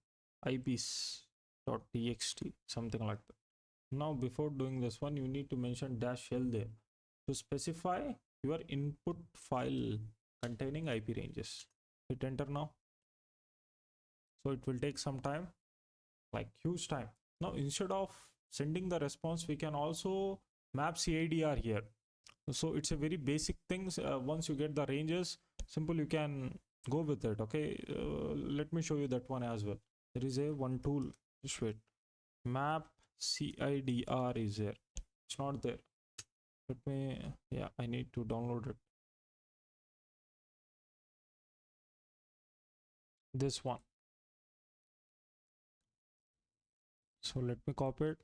ips.txt, something like that. Now before doing this one, you need to mention -l there to specify your input file containing IP ranges. Hit enter now. So it will take some time, like huge time. Now instead of sending the response, we can also map CIDR here. So it's a very basic things. Once you get the ranges, simple, you can go with it. Okay, let me show you that one as well. There is a one tool. Just wait. Map CIDR is there. It's not there. Let me, yeah, I need to download it. This one. So let me copy it.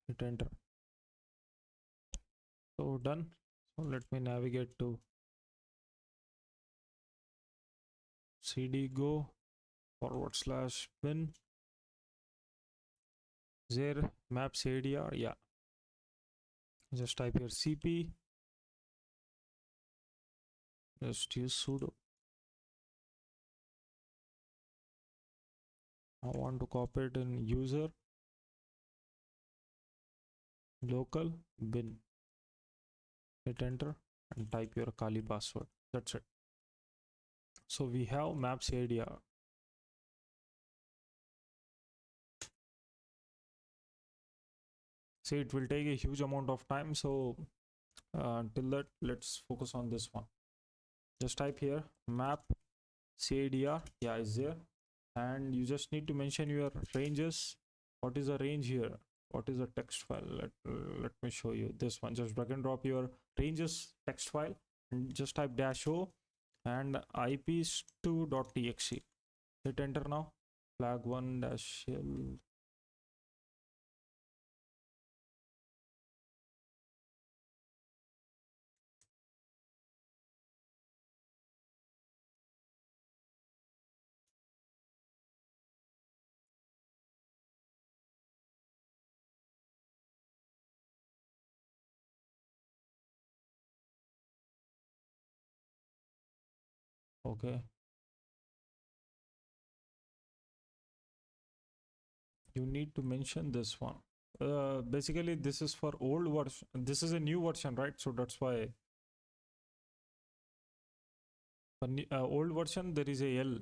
Hit enter. So done. So let me navigate to cd go / bin there map CIDR. Yeah, just type here cp, just use sudo. I want to copy it in user local bin. Hit enter and type your Kali password. That's it. So we have map CIDR. See, it will take a huge amount of time. So until that, let's focus on this one. Just type here map CIDR. Yeah, is there. And you just need to mention your ranges. What is the range here? What is the text file? Let me show you this one. Just drag and drop your ranges text file and just type -o and ips2.txt. Hit enter now. Flag 1 -l. Okay, you need to mention this one. Basically this is for old version, this is a new version, right? So that's why for old version there is a L,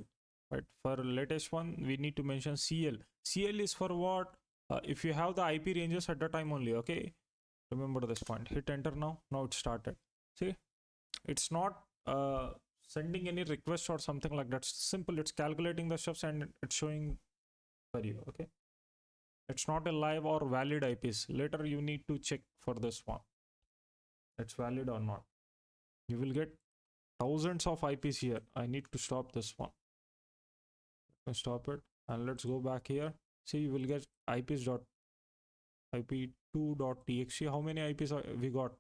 right? For latest one we need to mention CL. CL is for what? If you have the IP ranges at the time only. Okay, remember this point. Hit enter now. Now it started. See, it's not sending any request or something like that. It's simple. It's calculating the stuffs and it's showing for you. Okay, it's not a live or valid IPs. Later you need to check for this one. It's valid or not. You will get thousands of IPs here. I need to stop this one. Stop it and let's go back here. See, you will get IPs dot ip2.txt. How many IPs we got?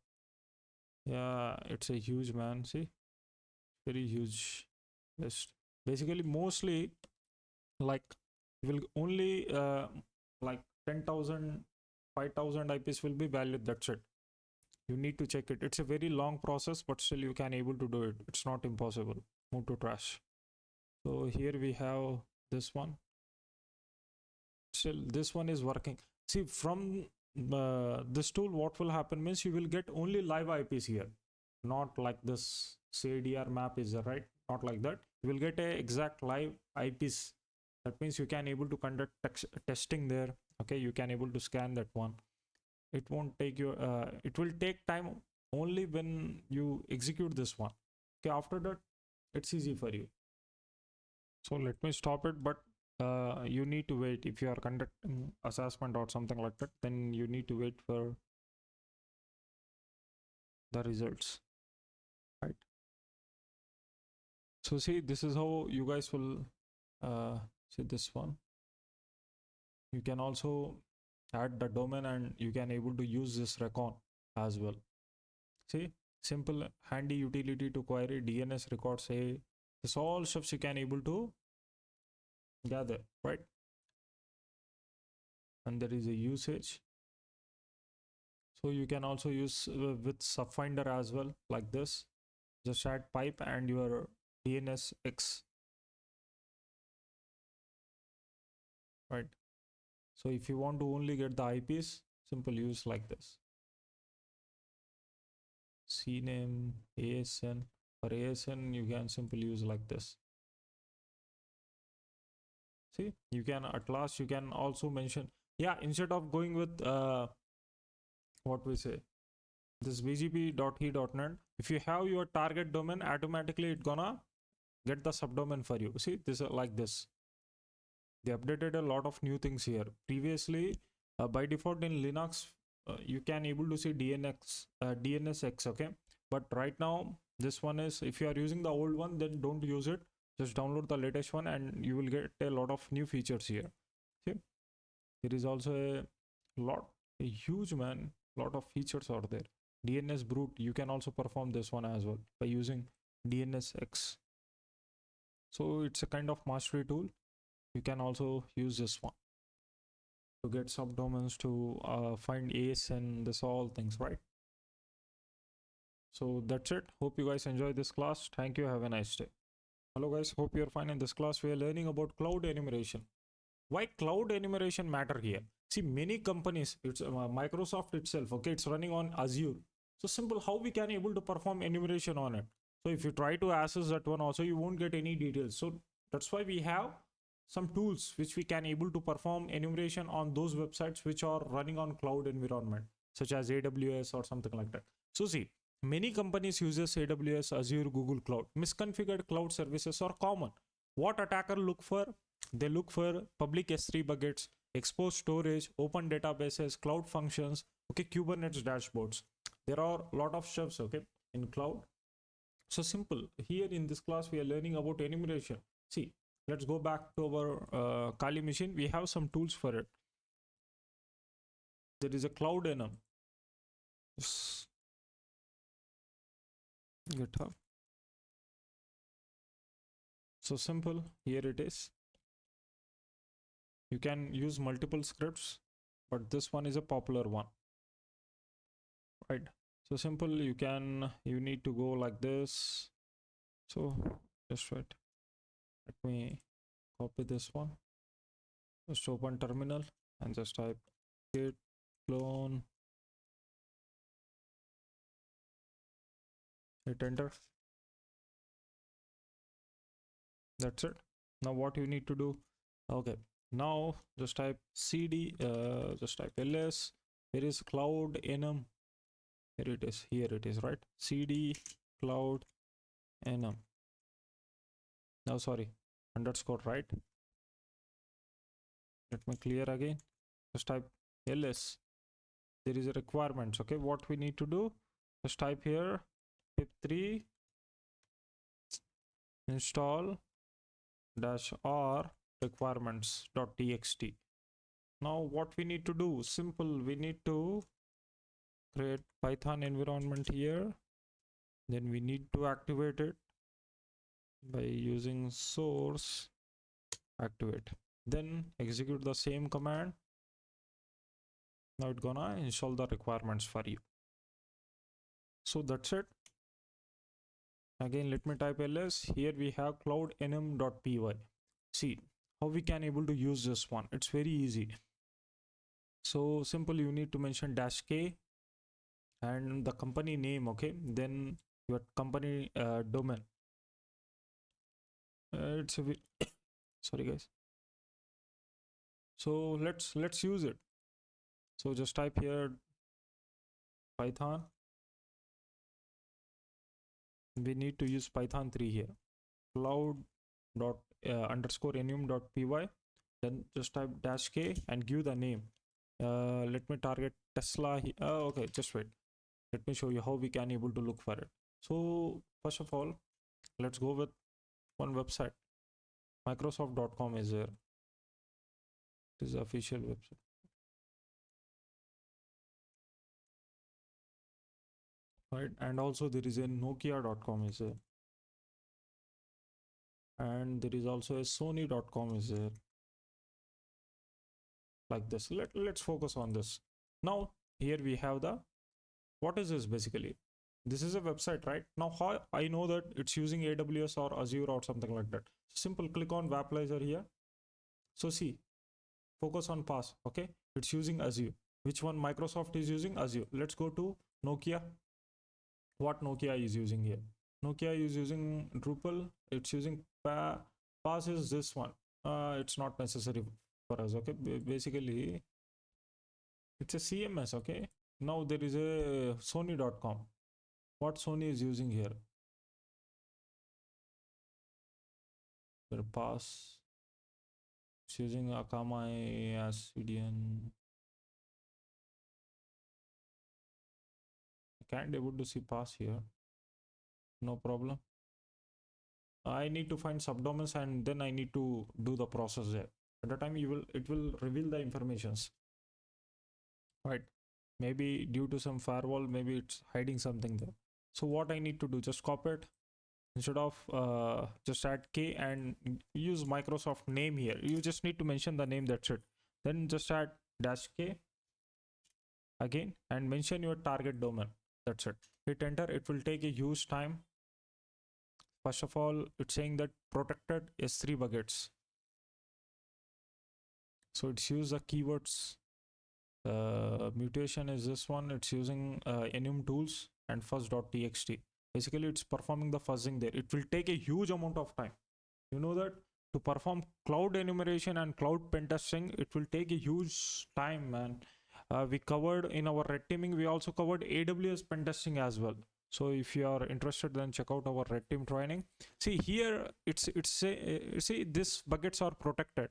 Yeah, it's a huge, man. See, very huge list. Basically mostly like will only like 10,000 5,000 IPs will be valid. That's it. You need to check it. It's a very long process, but still you can able to do it. It's not impossible. Move to trash. So here we have this one. Still this one is working. See, from this tool what will happen means you will get only live IPs here, not like this CDR map is there, right? Not like that. You will get a exact live IPs. That means you can able to conduct testing there. Okay, you can able to scan that one. It won't take you it will take time only when you execute this one. Okay, after that it's easy for you. So let me stop it, but you need to wait. If you are conducting assessment or something like that, then you need to wait for the results, right? So see, this is how you guys will see this one. You can also add the domain and you can able to use this recon as well. See, simple handy utility to query DNS records. Say this all stuff you can able to gather, right? And there is a usage. So you can also use with subfinder as well, like this. Just add pipe and your DNS X, right? So if you want to only get the IPs, simple use like this. CNAME, ASN. For ASN, you can simply use like this. See, you can at last you can also mention, yeah, instead of going with what we say, this bgp.he.net, if you have your target domain, automatically it's gonna get the subdomain for you. See, this like this. They updated a lot of new things here. Previously, by default in Linux, you can able to see DNSX, okay? But right now, this one is, if you are using the old one, then don't use it. Just download the latest one and you will get a lot of new features here. Okay? There is also a huge lot of features are there. DNS Brute, you can also perform this one as well by using DNSX. So it's a kind of mastery tool. You can also use this one to get subdomains, to find ASN, this all things, right? So that's it. Hope you guys enjoy this class. Thank you. Have a nice day. Hello guys, hope you're fine. In this class we are learning about cloud enumeration. Why cloud enumeration matter here? See, many companies, it's Microsoft itself, okay, it's running on Azure. So simple, how we can able to perform enumeration on it. So if you try to access that one also, you won't get any details. So that's why we have some tools which we can able to perform enumeration on those websites which are running on cloud environment, such as AWS or something like that. So see, many companies uses AWS, Azure, Google Cloud. Misconfigured cloud services are common. What attacker look for? They look for public S3 buckets, exposed storage, open databases, cloud functions, okay, Kubernetes dashboards. There are a lot of stuffs, okay, in cloud. So simple. Here in this class we are learning about enumeration. See, let's go back to our Kali machine. We have some tools for it. There is a cloud enum. GitHub. So simple. Here it is. You can use multiple scripts, but this one is a popular one, right? So simple. You need to go like this. So Just wait. Let me copy this one. Just open terminal and just type git clone, hit enter. That's it. Now what you need to do, okay, now just type cd, just type ls. Here is cloud enum. Here it is, right? Cd cloud enum. No, sorry, underscore, right? Let me clear again. Just type ls. There is a requirements. Okay, what we need to do, just type here pip3 install -r requirements.txt. Now what we need to do, simple, we need to create Python environment here. Then we need to activate it by using source activate. Then execute the same command. Now it's gonna install the requirements for you. So that's it. Again, let me type ls. Here we have cloud enum.py. See how we can able to use this one. It's very easy. So simple, you need to mention -k and the company name, okay? Then your company domain. It's a sorry guys. So let's use it. So just type here Python. We need to use Python 3 here. Cloud dot underscore enum.py. Then just type -k and give the name. Let me target Tesla. Okay, just wait. Let me show you how we can able to look for it. So first of all, let's go with one website. Microsoft.com is there. This is the official website. Right, and also there is a Nokia.com is there. And there is also a Sony.com is there. Like this. Let's focus on this. Now here we have the, what is this basically? This is a website, right? Now how I know that it's using AWS or Azure or something like that? Simple, click on Vapalizer here. So see, focus on pass. Okay, it's using Azure. Which one? Microsoft is using Azure. Let's go to Nokia. What Nokia is using here? Nokia is using Drupal. It's using pass is this one. It's not necessary for us. Okay, basically it's a CMS. Okay, now there is a Sony.com. What Sony is using here? Their pass. It's using Akamai as CDN. I can't able to see pass here. No problem. I need to find subdomains and then I need to do the process there. At the time it will reveal the informations. Right. Maybe due to some firewall, maybe it's hiding something there. So what I need to do, just copy it. Instead of just add K and use Microsoft name here. You just need to mention the name, that's it. Then just add -k again and mention your target domain. That's it. Hit enter. It will take a huge time. First of all, it's saying that protected S3 buckets. So it's use the keywords. Mutation is this one. It's using enum tools and fuzz.txt. Basically, it's performing the fuzzing there. It will take a huge amount of time. You know that to perform cloud enumeration and cloud pen testing, it will take a huge time, man. We covered in our red teaming, we also covered AWS pen testing as well. So if you are interested, then check out our red team training. See here, see these buckets are protected.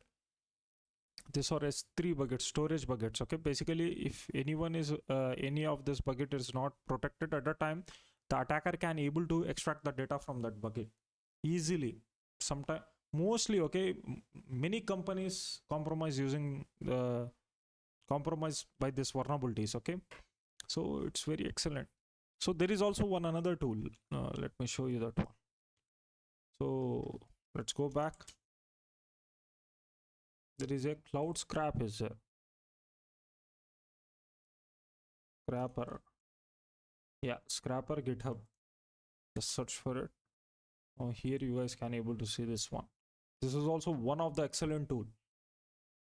These are S3 buckets, storage buckets. Okay, basically, if anyone is any of this bucket is not protected at a time, the attacker can able to extract the data from that bucket easily. Sometimes, mostly, okay, many companies compromise using compromise by these vulnerabilities. Okay, so it's very excellent. So there is also one another tool. Let me show you that one. So let's go back. There is a cloud scrap is there. Scrapper. Yeah, Scrapper GitHub. Just search for it. Oh, here you guys can able to see this one. This is also one of the excellent tool,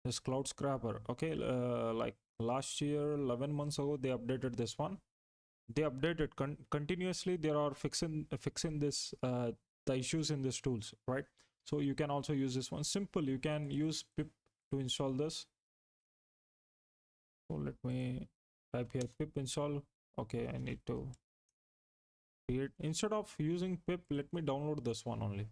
this cloud scrapper. Okay, like last year 11 months ago they updated this one. They updated continuously. They are fixing this the issues in these tools, right? So you can also use this one. Simple, you can use pip to install this. So let me type here pip install. Okay, I need to create, instead of using pip, let me download this one only.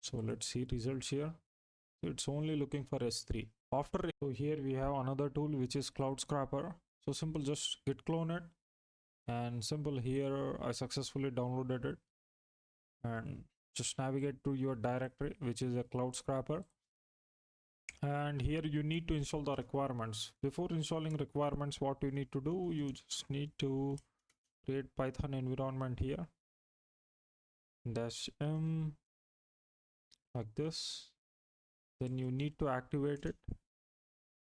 So let's see results here. It's only looking for S3. After, so here we have another tool which is Cloud Scrapper. So simple, just git clone it, and simple, here I successfully downloaded it, and just navigate to your directory which is a Cloud Scrapper, and here you need to install the requirements. Before installing requirements, what you need to do, you just need to create Python environment here, -m, like this. Then you need to activate it.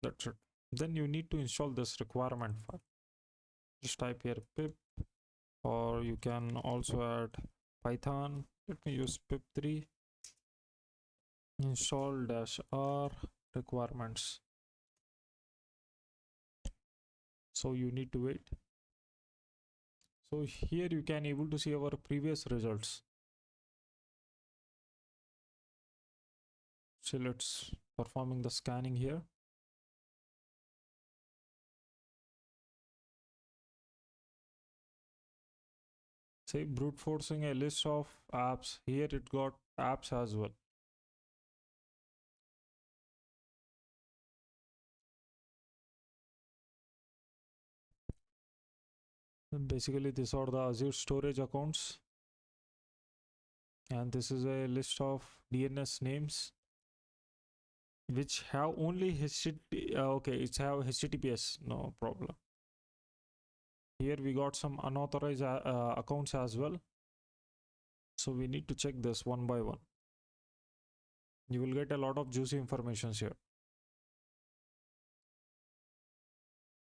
That's it. Then you need to install this requirement file. Just type here pip, or you can also add Python. Let me use pip3 install -r requirements. So you need to wait. So here you can able to see our previous results. So let's performing the scanning here. Say brute forcing a list of apps. Here it got apps as well. And basically these are the Azure storage accounts, and this is a list of DNS names which have only okay, it's have HTTPS, no problem. Here we got some unauthorized accounts as well, so we need to check this one by one. You will get a lot of juicy informations here.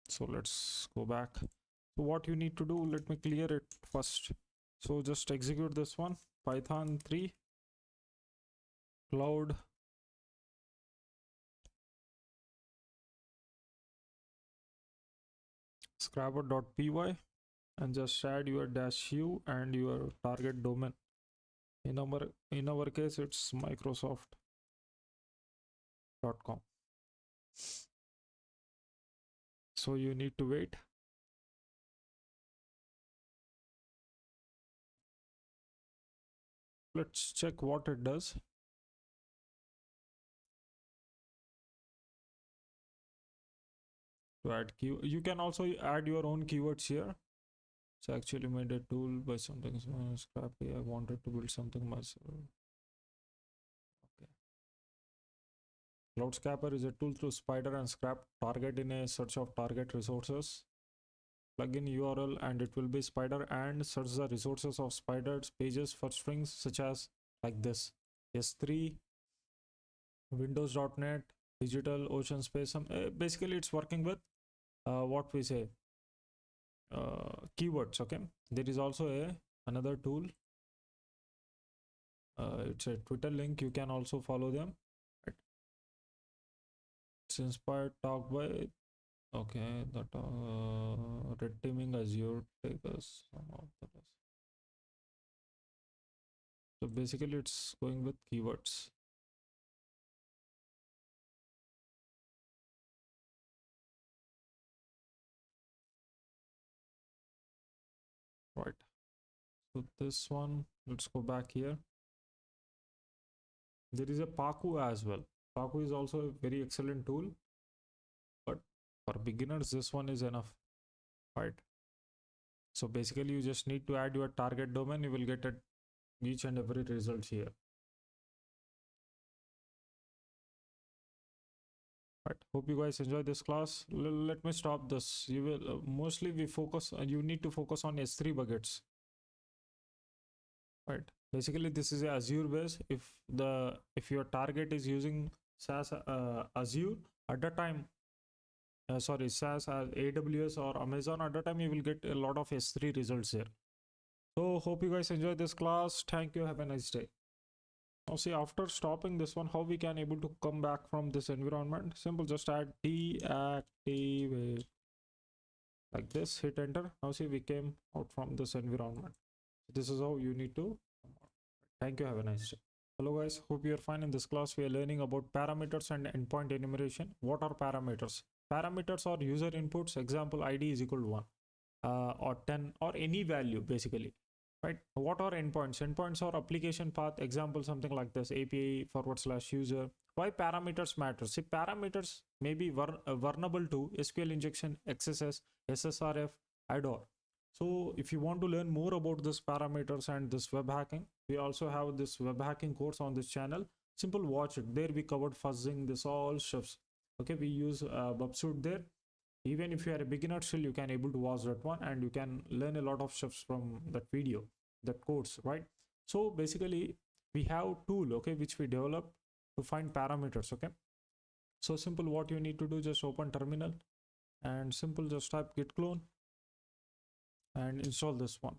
So let's go back. So what you need to do, let me clear it first. So just execute this one, Python 3 cloud scrapper.py, and just add your -u and your target domain. In our case it's microsoft.com. So you need to wait. Let's check what it does. To add you can also add your own keywords here. So actually made a tool by something scrappy. I wanted to build something myself. Okay. Cloud Scrapper is a tool to spider and scrap target in a search of target resources. Plug in URL and it will be spider and search the resources of spider's pages for strings such as like this: S3, Windows.net, Digital Ocean Space. Basically it's working with what we say keywords. Okay, there is also another tool. It's a Twitter link, you can also follow them. Right. It's inspired talk by, okay, that red teaming Azure take us some of the rest. So basically it's going with keywords. Right, so this one, let's go back here. There is a Paku as well. Paku is also a very excellent tool, but for beginners this one is enough, right? So basically you just need to add your target domain, you will get each and every result here. Right, hope you guys enjoy this class. Let me stop this. You will mostly we focus, you need to focus on S3 buckets, right? Basically this is a Azure base. If your target is using SaaS Azure at the time, sorry, SaaS AWS or Amazon, at the time you will get a lot of S3 results here. So hope you guys enjoy this class. Thank you, have a nice day. Now see, after stopping this one, how we can able to come back from this environment? Simple, just add deactivate like this, hit enter. Now see, we came out from this environment. This is how you need to come out. Thank you, have a nice day. Hello guys, hope you are fine. In this class we are learning about parameters and endpoint enumeration. What are parameters? Parameters are user inputs. Example, id is equal to 1 or 10 or any value basically, right? What are endpoints? Endpoints are application path. Example, something like this, API/user. Why parameters matter? See, parameters may be vulnerable to SQL injection, XSS, SSRF, IDOR. So if you want to learn more about this parameters and this web hacking, we also have this web hacking course on this channel. Simple, watch it. There we covered fuzzing, this all stuffs. Okay, we use Bubsuit there. Even if you are a beginner, still you can able to watch that one and you can learn a lot of stuffs from that video, that course, right? So basically we have tool, okay, which we develop to find parameters. Okay, so simple, what you need to do, just open terminal and simple just type git clone and install this one.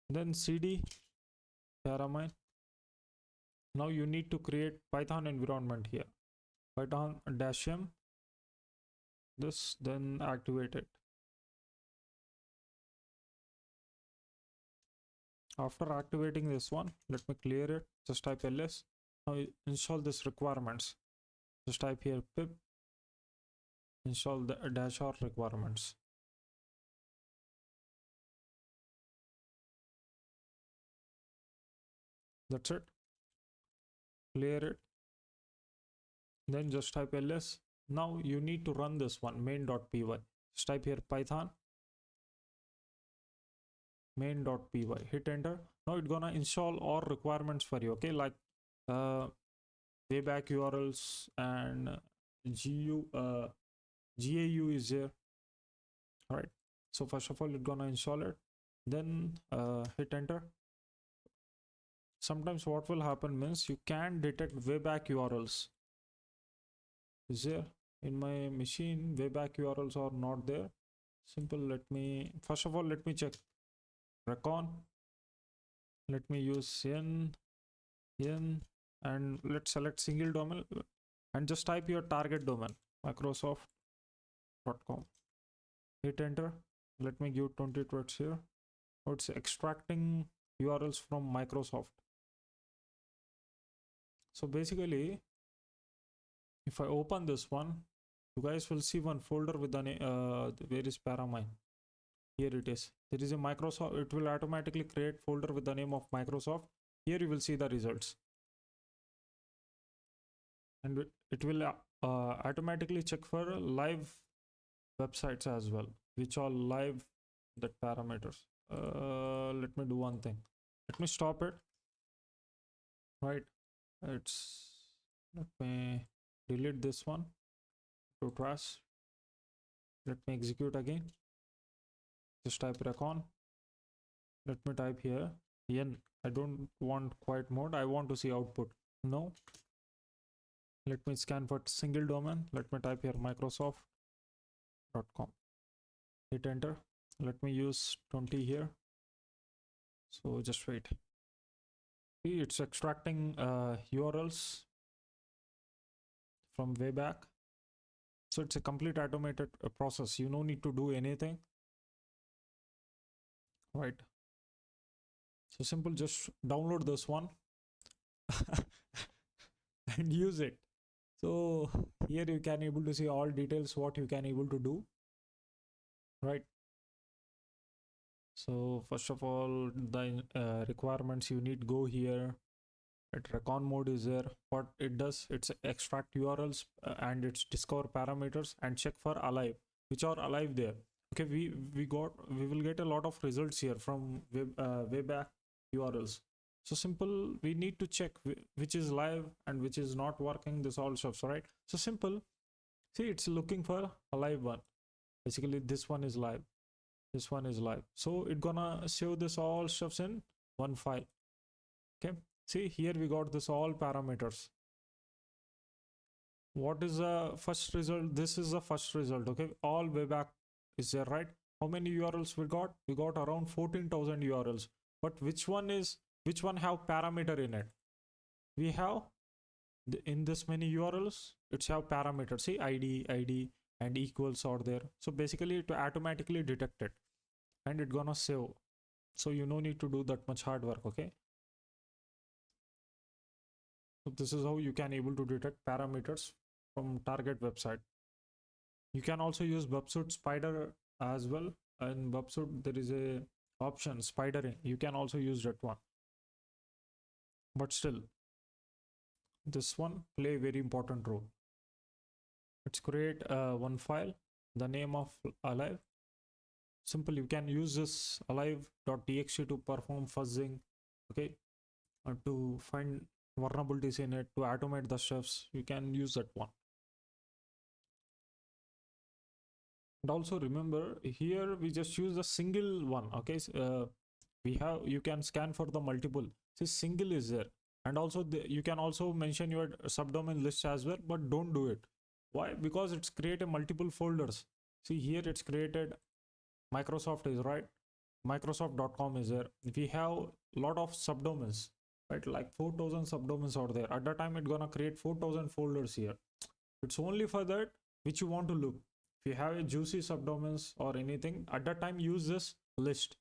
Then cd Paramine. Now you need to create Python environment here, Python -m this, then activate it. After activating this one, let me clear it, just type ls. Now install this requirements, just type here pip install the -r requirements. That's it, clear it, then just type ls. Now you need to run this one, main.py. Just type here python main.py, hit enter. Now it's gonna install all requirements for you, okay, like wayback URLs and GAU is there. All right, so first of all it's gonna install it, then hit enter. Sometimes what will happen means you can detect wayback URLs. Is there in my machine wayback URLs are not there? Simple, let me first of all let me check recon. Let me use n and let's select single domain and just type your target domain, microsoft.com, hit enter. Let me give 20 tweets here. Oh, it's extracting URLs from Microsoft. So basically if I open this one, you guys will see one folder with the name where is Paramine. Here it is. There is a Microsoft. It will automatically create folder with the name of Microsoft. Here you will see the results, and it will automatically check for live websites as well, which are live, that parameters. Let me do one thing. Let me stop it. Right, it's, let me delete this one to trash. Let me execute again. Just type recon. Let me type here n. I don't want quiet mode, I want to see output. No, let me scan for single domain. Let me type here microsoft.com, hit enter. Let me use 20 here, so just wait. See, it's extracting URLs from way back. So it's a complete automated process. You no need to do anything, right? So simple, just download this one and use it. So here you can able to see all details what you can able to do, right? So first of all, the requirements, you need go here. Recon mode is there. What it does, it's extract URLs and it's discover parameters and check for alive, which are alive there. Okay, we will get a lot of results here from wayback URLs. So simple, we need to check which is live and which is not working, this all stuff, right? So simple, see, it's looking for a live one. Basically this one is live. This one is live. So it gonna save this all stuffs in one file. Okay, see here we got this all parameters. What is the first result? This is the first result. Okay, all way back is there, right? How many URLs we got? We got around 14,000 URLs. But which one have parameter in it? We have in this many URLs, it's have parameters. See ID and equals are there. So basically it automatically detect it and it gonna save. So you no need to do that much hard work. Okay. So this is how you can able to detect parameters from target website. You can also use Websuit Spider as well. In Websuit there is a option spidering. You can also use that one. But still, this one play a very important role. Let's create one file, the name of alive. Simple, you can use this alive.txt to perform fuzzing, okay, to find vulnerabilities in it, to automate the stuffs. You can use that one. And also remember here we just use a single one. Okay, you can scan for the multiple. See, single is there, and also you can also mention your subdomain list as well, but don't do it. Why? Because it's created multiple folders. See here it's created Microsoft is right, Microsoft.com is there. We have a lot of subdomains, right? Like 4,000 subdomains are there. At the time it's gonna create 4,000 folders here. It's only for that which you want to look. If you have a juicy subdomains or anything, at that time use this list,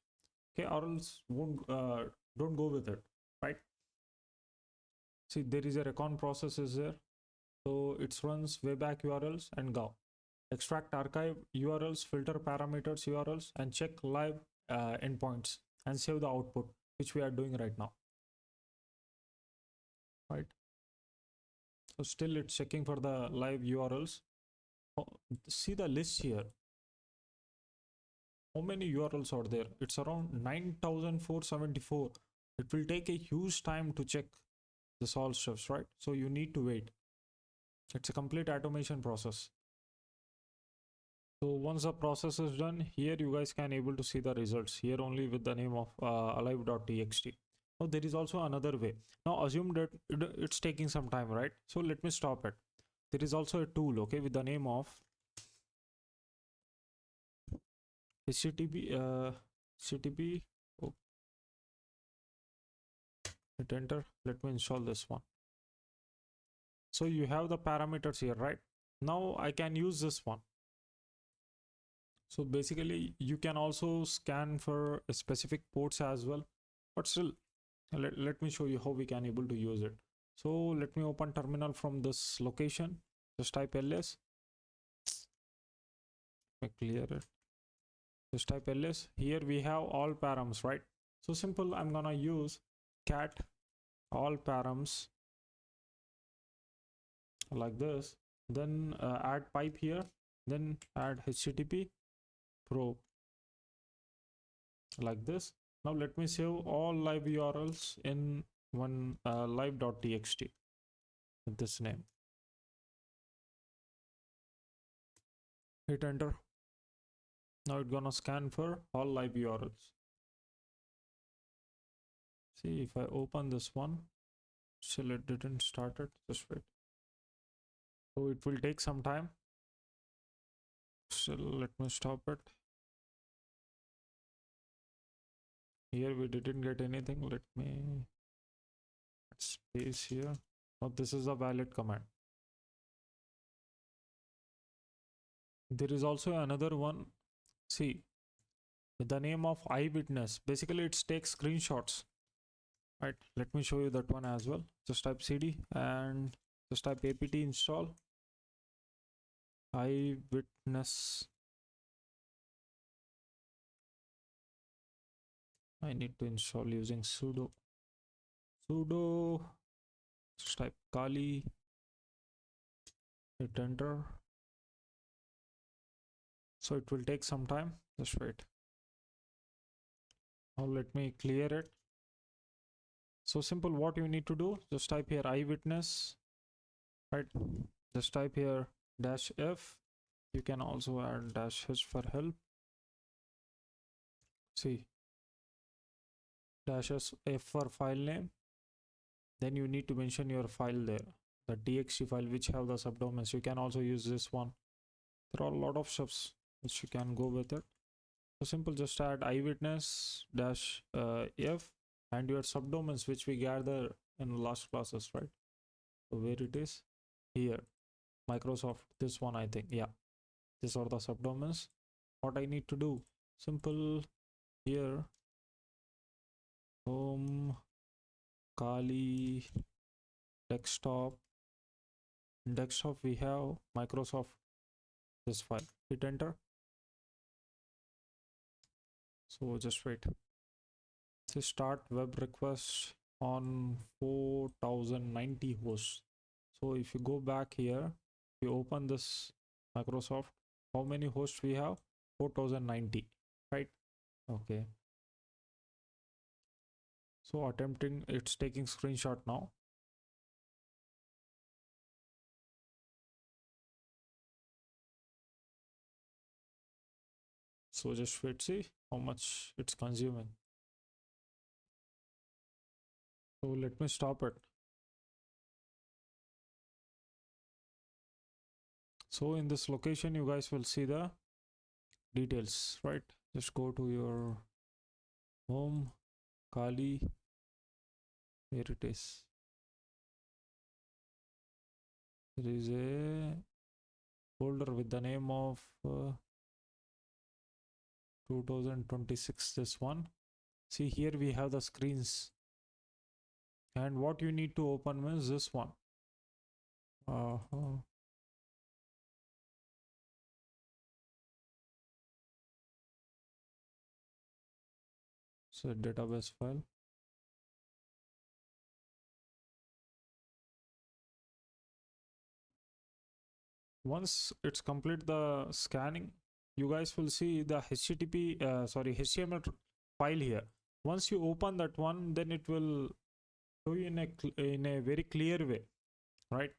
okay, or else don't go with it, right? See, there is a recon process is there, so it runs wayback URLs and go extract archive URLs, filter parameters URLs, and check live endpoints and save the output, which we are doing right now, right? So still it's checking for the live URLs. Oh, see the list here. How many URLs are there? It's around 9,474. It will take a huge time to check this all stuffs, right? So you need to wait. It's a complete automation process. So once the process is done, here you guys can able to see the results here only with the name of alive.txt. Now there is also another way. Now assume that it's taking some time, right? So let me stop it. There is also a tool, okay, with the name of HTTP. Oh, hit enter. Let me install this one. So you have the parameters here, right? Now I can use this one. So basically you can also scan for specific ports as well, but still let me show you how we can able to use it. So let me open terminal from this location. Just type ls. Let me clear it. Just type ls. Here we have all params, right? So simple, I'm gonna use cat all params like this, then add pipe here, then add http probe like this. Now let me save all live URLs in one live.txt with this name. Hit enter. Now it's gonna scan for all live URLs. See, if I open this one, still it didn't start it. Just wait. So it will take some time. Still, let me stop it. Here we didn't get anything. Let me space here. Now this is a valid command. There is also another one. See, with the name of eyewitness. Basically, it takes screenshots. Right. Let me show you that one as well. Just type cd and just type apt install eyewitness. I need to install using sudo. Just type kali. Hit enter. So it will take some time. Just wait. Now let me clear it. So simple, what you need to do, just type here eyewitness, right? Just type here -f. You can also add -h for help. See, -f for file name. Then you need to mention your file there, the txt file which have the subdomains. You can also use this one. There are a lot of steps which you can go with it. So simple, just add eyewitness dash f and your subdomains which we gather in last classes, right? So where it is? Here, Microsoft, this one I think. Yeah, these are the subdomains. What I need to do? Simple, here, home, Kali, desktop. In desktop we have Microsoft, this file. Hit enter. So just wait. So start web request on 4090 hosts. So if you go back here, you open this Microsoft, how many hosts we have? 4090, right? Okay. So attempting, it's taking screenshot now. So just wait, see how much it's consuming. So let me stop it. So in this location, you guys will see the details, right? Just go to your home, Kali, where it is. There is a folder with the name of 2026, this one. See, here we have the screens. And what you need to open is this one. So database file. Once it's complete the scanning, you guys will see the HTML file here. Once you open that one, then it will show you in a very clear way, right?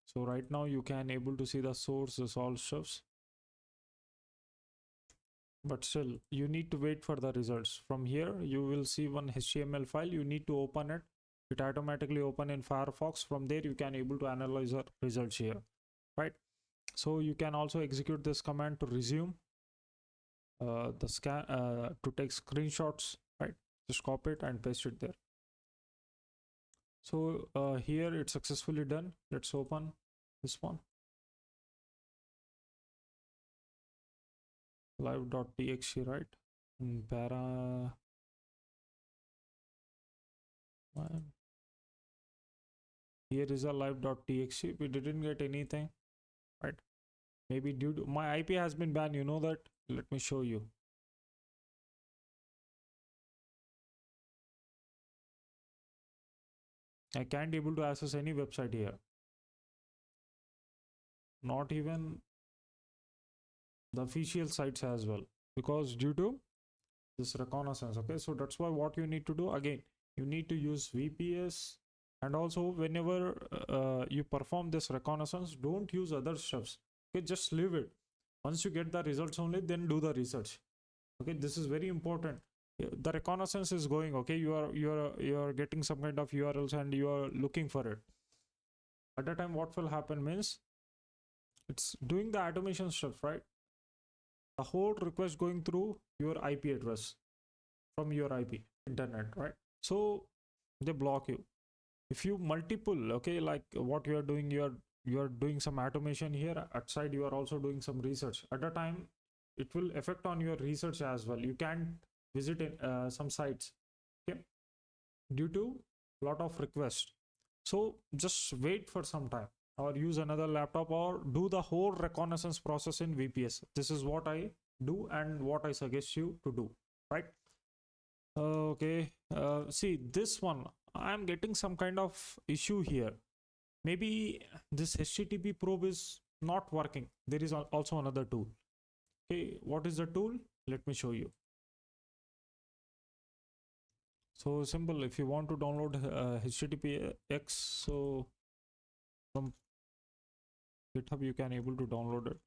So right now you can able to see the sources, all stuffs. But still, you need to wait for the results. From here, you will see one HTML file. You need to open it. It automatically open in Firefox. From there, you can able to analyze the results here, right? So you can also execute this command to resume the scan, to take screenshots, right? Just copy it and paste it there. So here it's successfully done. Let's open this one. Live.txt, right? Para. Here is a live.txt. We didn't get anything, right? Maybe due to my IP has been banned. You know that. Let me show you. I can't able to access any website here. Not even the official sites as well, because due to this reconnaissance. Okay, so that's why what you need to do, again, you need to use VPS. And also whenever you perform this reconnaissance, don't use other stuffs. Okay, just leave it. Once you get the results only, then do the research. Okay, this is very important. The reconnaissance is going, okay, you are getting some kind of URLs and you are looking for it. At that time, what will happen means it's doing the automation stuff, right? The whole request going through your IP address from your IP internet, right? So they block you. If you multiple, okay, like what you are doing, you are doing some automation here outside, you are also doing some research. At a time, it will affect on your research as well. You can't visit some sites, okay, due to lot of requests. So just wait for some time, or use another laptop, or do the whole reconnaissance process in VPS. This is what I do and what I suggest you to do, right? Okay, see this one, I'm getting some kind of issue here. Maybe this HTTP probe is not working. There is also another tool. Okay, what is the tool? Let me show you. So simple, if you want to download HTTPX, so from GitHub you can able to download it.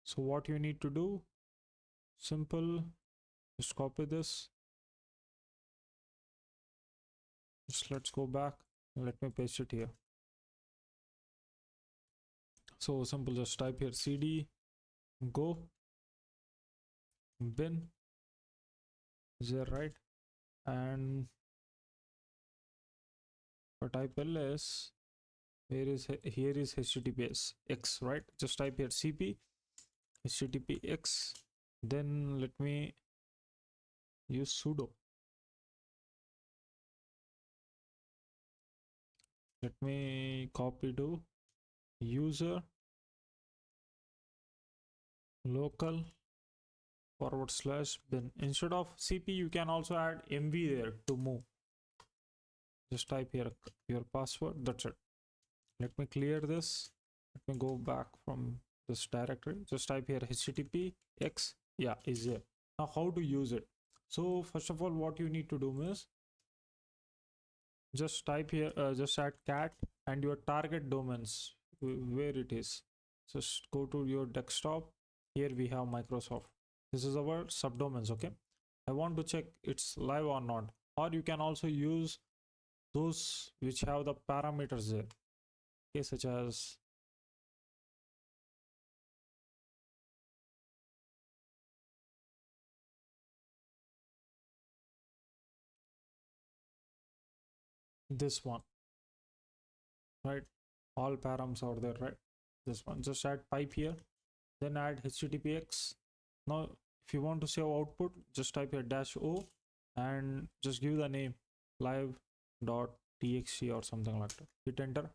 So what you need to do, simple, just copy this. Just let's go back. Let me paste it here. So simple, just type here cd go bin. Is there right? And for type ls, here is https x, right? Just type here cp httpx. Then let me use sudo. Let me copy to user local /bin. Instead of cp, you can also add mv there to move. Just type here your password. That's it. Let me clear this. Let me go back from this directory. Just type here http x. Yeah, is there. Now how to use it? So first of all, what you need to do is just type here, just add cat and your target domains where it is. Just go to your desktop. Here we have Microsoft. This is our subdomains. Okay, I want to check it's live or not, or you can also use those which have the parameters there, okay, such as this one, right? All params are there, right? This one, just add pipe here, then add httpx. Now if you want to save output, just type here -o and just give the name live.txt or something like that. Hit enter.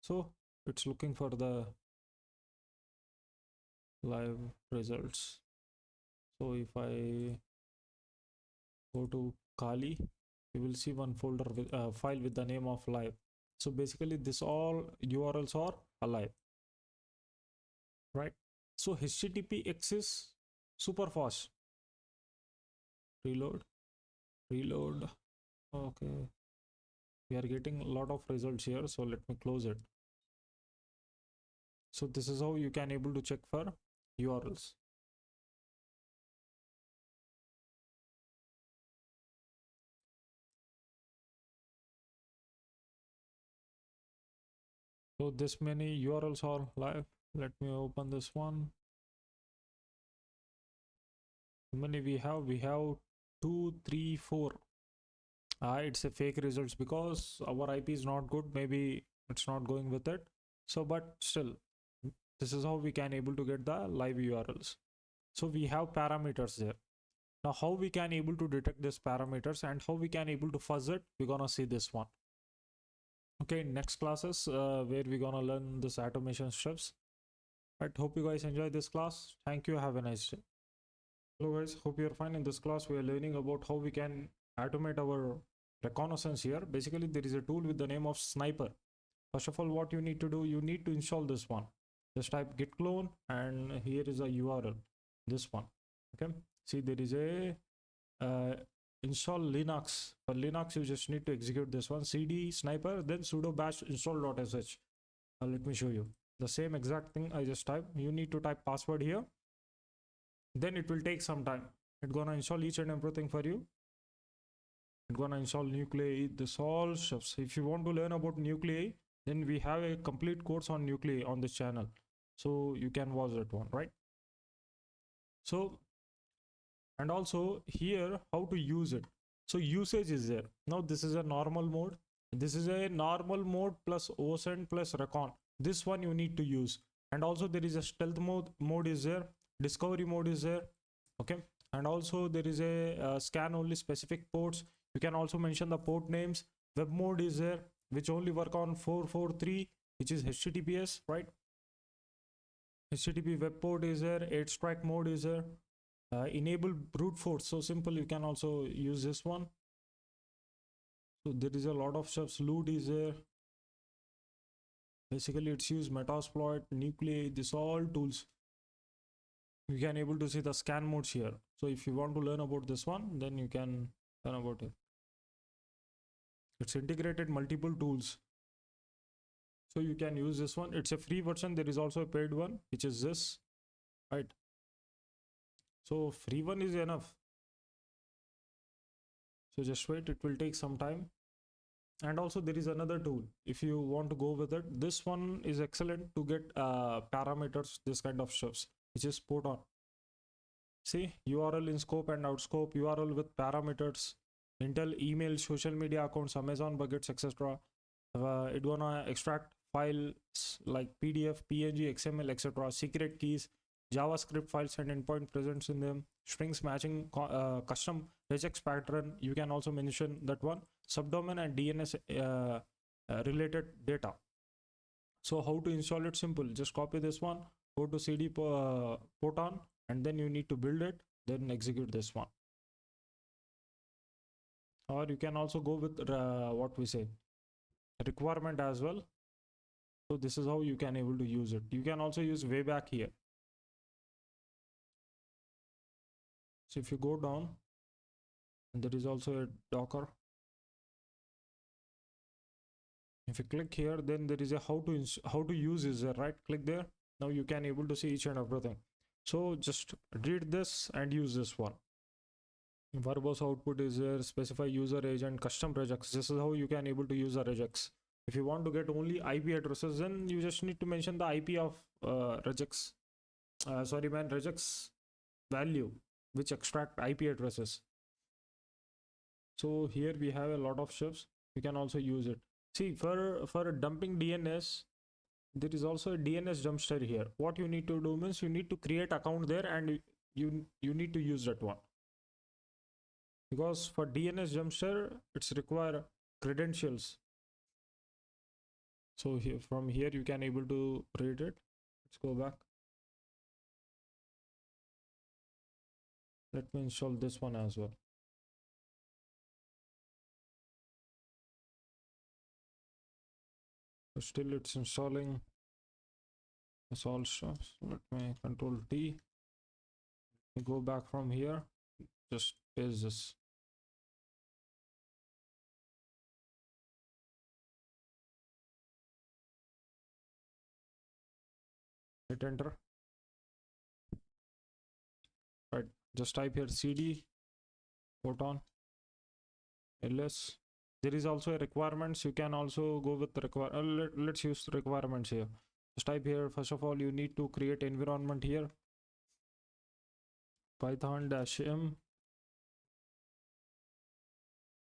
So it's looking for the live results. So if I go to Kali, you will see one folder with file with the name of live. So basically this all URLs are alive, right? So httpx is super fast. Reload. Okay, we are getting a lot of results here, so let me close it. So this is how you can able to check for URLs. So this many URLs are live. Let me open this one. How many we have? We have 2, 3, 4. It's a fake results because our IP is not good. Maybe it's not going with it. So, but still, this is how we can able to get the live URLs. So we have parameters there. Now, how we can able to detect these parameters and how we can able to fuzz it, we're gonna see this one. Okay, next classes where we're gonna learn this automation steps. Right, hope you guys enjoy this class. Thank you. Have a nice day. Hello guys, hope you're fine. In this class, we are learning about how we can automate our reconnaissance here. Basically, there is a tool with the name of Sniper. First of all, what you need to do, you need to install this one. Just type git clone and here is a URL, this one. Okay, see there is a install Linux. For Linux, you just need to execute this one, cd sniper, then sudo bash install.sh. Let me show you the same exact thing I just typed. You need to type password here, then it will take some time. It's gonna install each and everything for you. It's gonna install nuclei, this all stuff. If you want to learn about nuclei, then we have a complete course on nuclei on this channel, so you can watch that one, right? So, and also here how to use it. So usage is there. Now this is a normal mode. This is a normal mode plus OSINT plus recon. This one you need to use. And also there is a stealth mode is there. Discovery mode is there. Okay. And also there is a scan only specific ports. You can also mention the port names. Web mode is there, which only work on 443, which is HTTPS, right? HTTP web port is there. 8-strike mode is there. Enable brute force, so simple, you can also use this one. So there is a lot of stuff. Loot is there. Basically it's used metasploit, nuclei, this all tools. You can able to see the scan modes here. So if you want to learn about this one, then you can learn about it. It's integrated multiple tools. So you can use this one. It's a free version. There is also a paid one, which is this, right? So free one is enough. So just wait, it will take some time. And also there is another tool if you want to go with it. This one is excellent to get parameters, this kind of stuffs, which is put on. See, URL in scope and out scope, URL with parameters, Intel email, social media accounts, Amazon buckets, etc. It gonna extract files like PDF, PNG, XML, etc. Secret keys, JavaScript files and endpoint presents in them, strings matching, custom regex pattern. You can also mention that one, subdomain and DNS related data. So how to install it? Simple, just copy this one, go to CD port on, and then you need to build it, then execute this one. Or you can also go with what we say, requirement as well. So this is how you can able to use it. You can also use way back here. So if you go down, there is also a Docker. If you click here, then there is a how to use is there, right? Click there. Now you can able to see each and everything. So just read this and use this one. Verbose output is there, specify user agent, custom regex. This is how you can able to use the regex. If you want to get only IP addresses, then you just need to mention the IP of regex. Regex value, which extract IP addresses. So here we have a lot of shifts. You can also use it. See, for dumping DNS, there is also a DNS dumpster here. What you need to do means you need to create account there, and you need to use that one. Because for DNS dumpster, it's require credentials. So here, from here you can able to read it. Let's go back. Let me install this one as well. So still it's installing. It's all stuff. So let me control T. Go back from here. Just paste this. Hit enter. Right, just type here CD photon ls. There is also a requirements. You can also go with the let's use requirements here. Just type here, first of all you need to create environment here, python-m,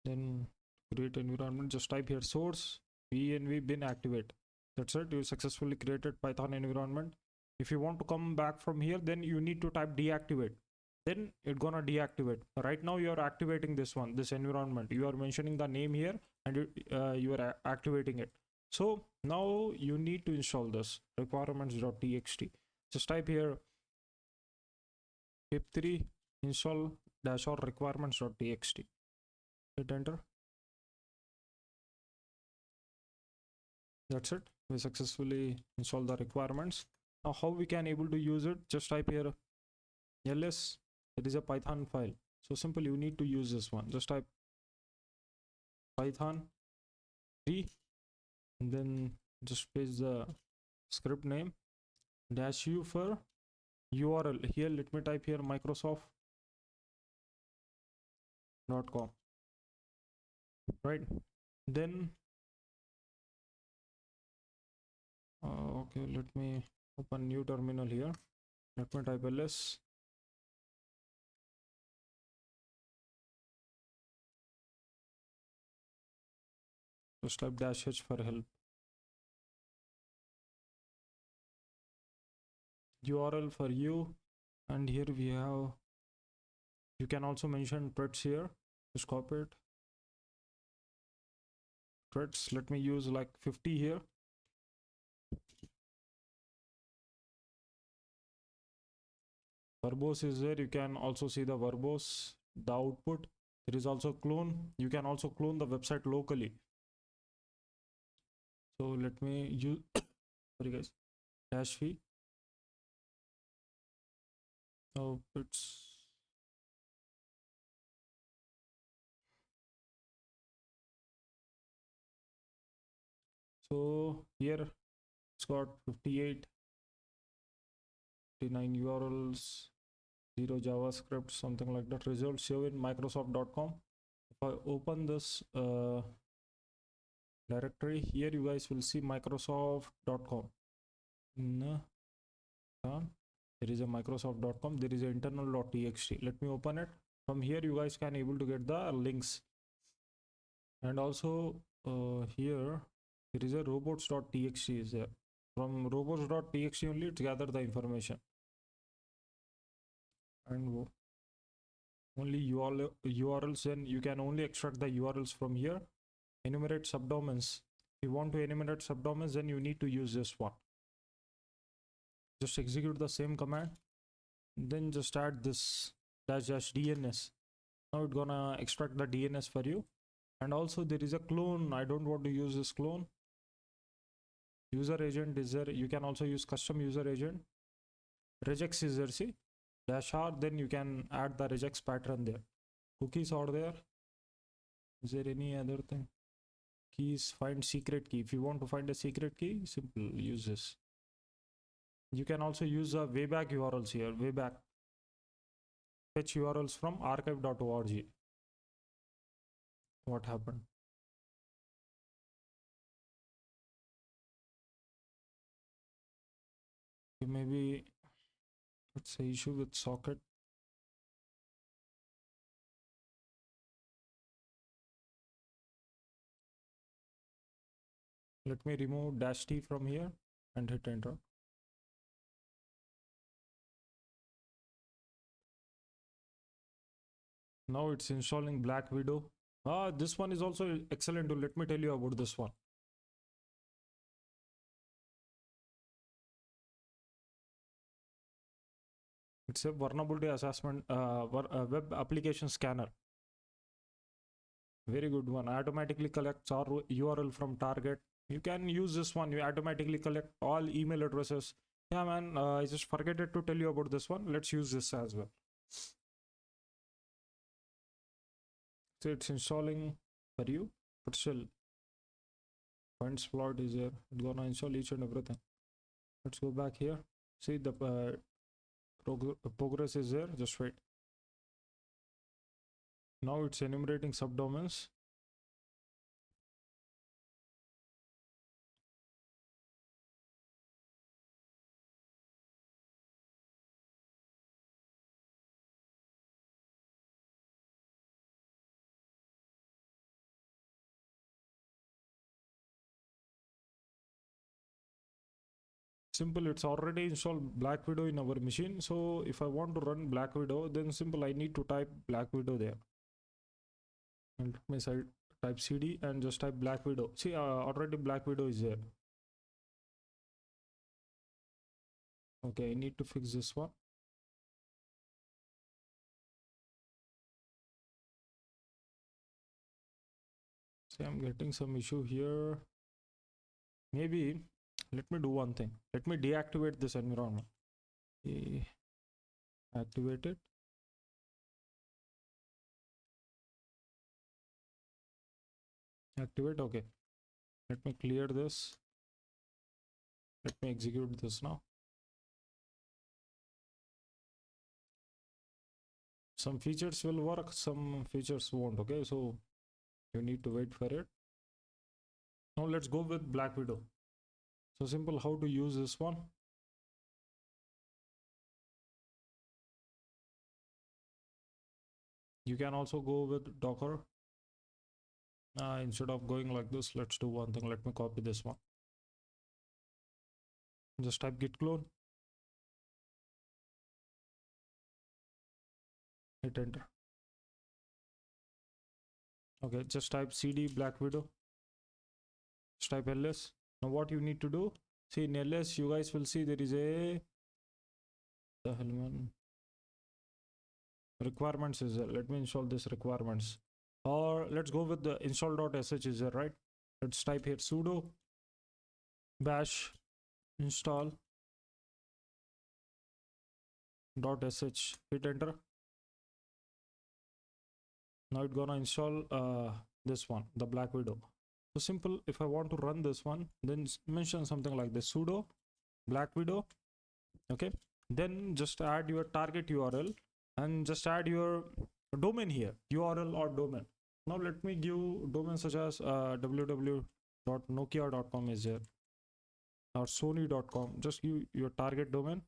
then create environment. Just type here source env bin activate. That's it, you successfully created Python environment. If you want to come back from here, then you need to type deactivate, then it's gonna deactivate. Right now you are activating this one, this environment. You are mentioning the name here, and you are activating it. So now you need to install this requirements.txt. Just type here pip3 install -or requirements.txt. Hit enter. That's it, we successfully installed the requirements. Now how we can able to use it? Just type here ls. It is a Python file. So simple, you need to use this one. Just type Python 3 and then just paste the script name -u for URL. Here let me type here microsoft.com, right? Then okay, let me open new terminal here. Let me type ls. Just type -h for help. URL for you, and here we have, you can also mention threads here. Just copy it. Threads, let me use like 50 here. Verbose is there. You can also see the verbose, the output. There is also clone. You can also clone the website locally. So let me use sorry guys, -v. Oh, it's So here it's got 58, 59 URLs, 0 JavaScript, something like that. Results show in Microsoft.com. If I open this directory here, you guys will see Microsoft.com. There is a Microsoft.com. There is a internal.txt. Let me open it. From here, you guys can able to get the links. And also here there is a robots.txt is there. From robots.txt only it's gather the information. And only URLs, then you can only extract the URLs from here. Enumerate subdomains. If you want to enumerate subdomains, then you need to use this one. Just execute the same command, then just add this --DNS. Now it's gonna extract the DNS for you. And also there is a clone. I don't want to use this clone. User agent is there. You can also use custom user agent. Regex is there, see, -r, then you can add the regex pattern there. Cookies are there. Is there any other thing? Keys, find secret key. If you want to find a secret key, simple, use this. You can also use wayback URLs here. Wayback. Fetch URLs from archive.org. What happened? Maybe it's an issue with socket. Let me remove -t from here and hit enter. Now it's installing Black Widow. This one is also excellent. Let me tell you about this one. It's a vulnerability assessment web application scanner. Very good one. Automatically collects our URL from target. You can use this one. You automatically collect all email addresses. Yeah, man. I just forget to tell you about this one. Let's use this as well. So it's installing for you, but still, points plot is there. It's gonna install each and everything. Let's go back here. See the progress is there. Just wait. Now it's enumerating subdomains. Simple, it's already installed Black Widow in our machine. So if I want to run Black Widow, then simple, I need to type Black Widow there. And let me type cd and just type Black Widow. See, already Black Widow is there. Okay, I need to fix this one. See, I'm getting some issue here. Maybe let me do one thing. Let me deactivate this environment. Activate it. Activate. Okay. Let me clear this. Let me execute this now. Some features will work, some features won't. Okay, so you need to wait for it. Now let's go with Black Widow. So simple, how to use this one. You can also go with Docker. Instead of going like this, let's do one thing. Let me copy this one. Just type git clone. Hit enter. Okay, just type cd Black Widow. Just type ls. Now what you need to do, see in ls, you guys will see there is a requirements is there. Let me install this requirements. Or let's go with the install.sh is there, right? Let's type here sudo bash install .sh. Hit enter. Now it's gonna install this one, the Black Widow. So simple, if I want to run this one, then mention something like this: sudo black widow. Okay, then just add your target URL and just add your domain here, URL or domain. Now let me give domain such as www.nokia.com is here, or sony.com. Just give your target domain.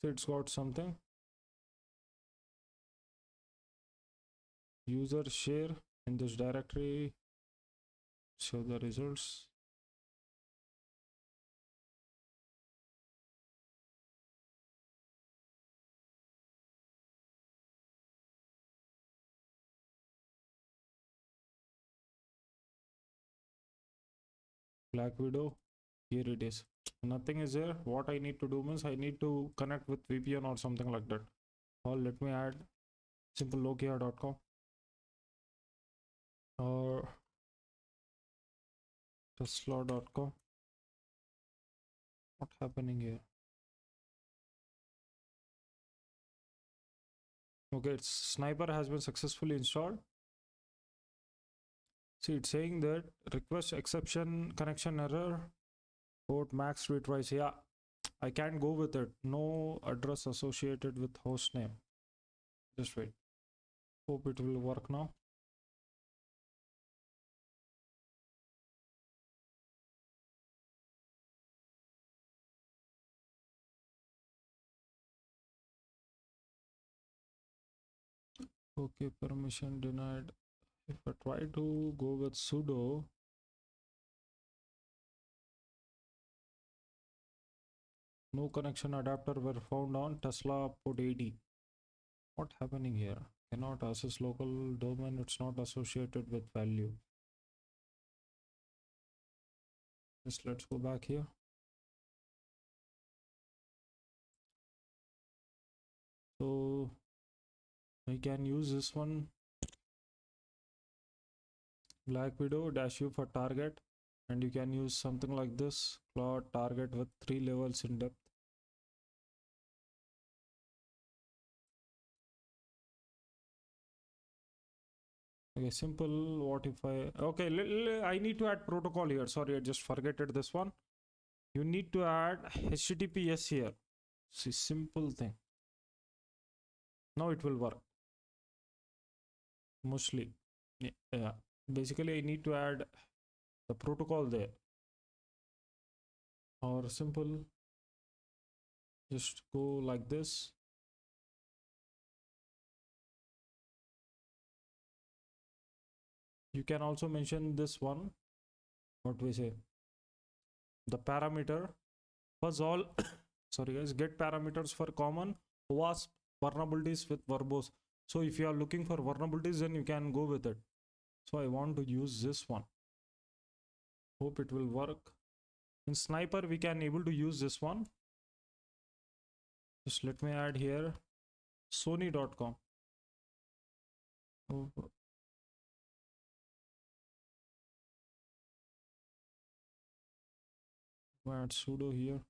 So it's got something. User share in this directory. Show the results. Black widow, here it is. Nothing is there. What I need to do means I need to connect with VPN or something like that. Or let me add simple nokia.com or tesla.com. What happening here? Okay, it's sniper has been successfully installed. See, it's saying that request exception connection error, port max retries. Yeah, I can't go with it. No address associated with host name. Just wait. Hope it will work now. Okay, permission denied. If I try to go with sudo, no connection adapter were found on Tesla port 80. What happening here? Cannot access local domain. It's not associated with value. Just let's go back here. So I can use this one, black widow -u for target, and you can use something like this, plot target with 3 levels in depth. Okay, simple. What if I need to add protocol here. Sorry, I just forgetted this one. You need to add HTTPS here. See, simple thing. Now it will work mostly. Yeah, basically I need to add the protocol there, or simple, just go like this. You can also mention this one, what we say, the parameter was all sorry guys, get parameters for common WASP vulnerabilities with verbose. So if you are looking for vulnerabilities, then you can go with it. So I want to use this one. Hope it will work. In sniper we can able to use this one. Just let me add here sony.com. Oh, add sudo here.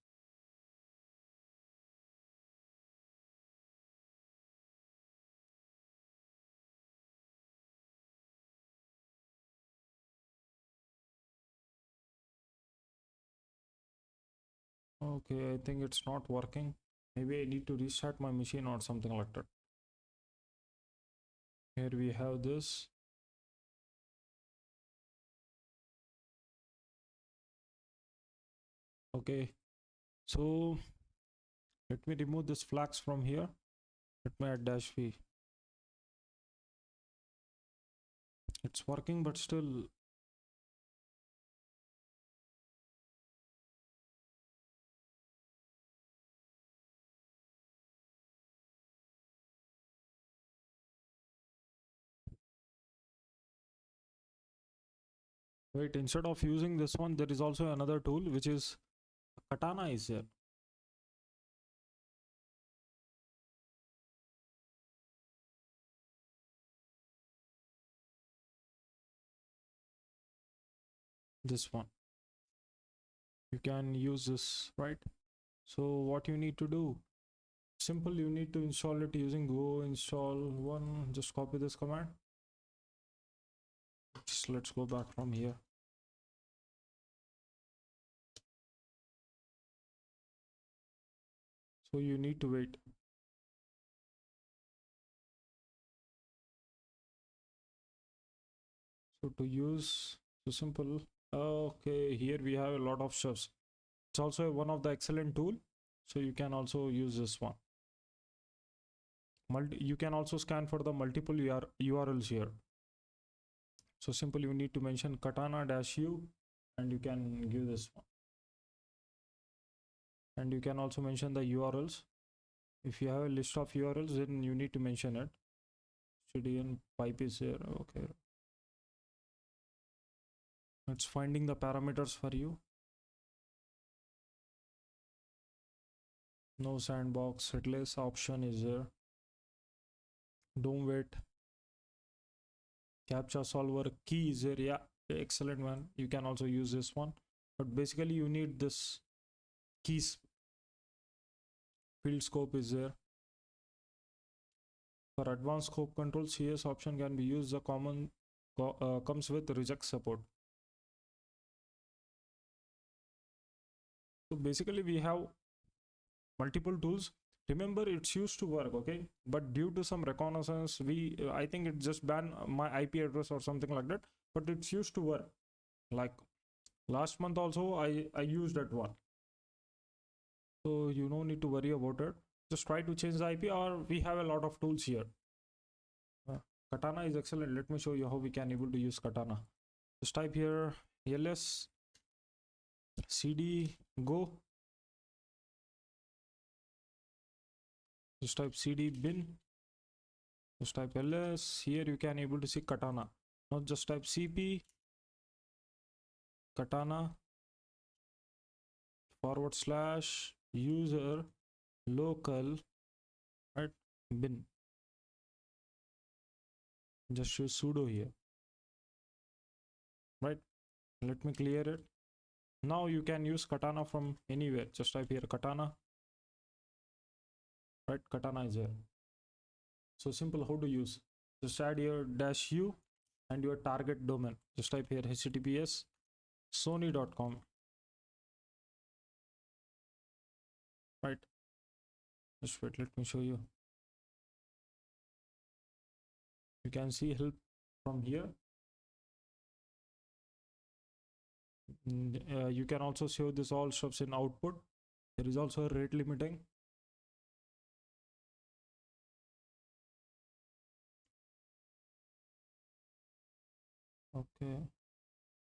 Okay, I think it's not working. Maybe I need to restart my machine or something like that. Here we have this. Okay, so let me remove this flags from here. Let me add -v. It's working, but still. Wait, instead of using this one, there is also another tool which is Katana is here. This one. You can use this, right? So what you need to do? Simple, you need to install it using go install one. Just copy this command. Just let's go back from here. So you need to wait. So to use, so simple. Okay, here we have a lot of stuffs. It's also one of the excellent tool. So you can also use this one. You can also scan for the multiple URLs here. So simple, you need to mention katana-u and you can give this one. And you can also mention the URLs. If you have a list of URLs, then you need to mention it. CDN pipe is here. Okay. It's finding the parameters for you. No sandbox, headless option is there. Don't wait. Captcha solver key is there. Yeah, excellent one. You can also use this one. But basically you need this keys. Field scope is there. For advanced scope control, CS option can be used. The common comes with reject support. So basically we have multiple tools. Remember, it's used to work, okay? But due to some reconnaissance, I think it just banned my IP address or something like that. But it's used to work. Like last month also, I used that one. So you don't need to worry about it. Just try to change the IP, or we have a lot of tools here. Katana is excellent. Let me show you how we can able to use Katana. Just type here ls cd go. Just type cd bin. Just type ls. Here you can able to see Katana. Now just type cp katana / user local right bin. Just use sudo here. Right. Let me clear it. Now you can use Katana from anywhere. Just type here Katana. Right, Katana is here. So simple how to use. Just add your -u and your target domain. Just type here https sony.com. Right. Just wait, let me show you. You can see help from here. You can also show this all stuffs in output. There is also a rate limiting. Okay.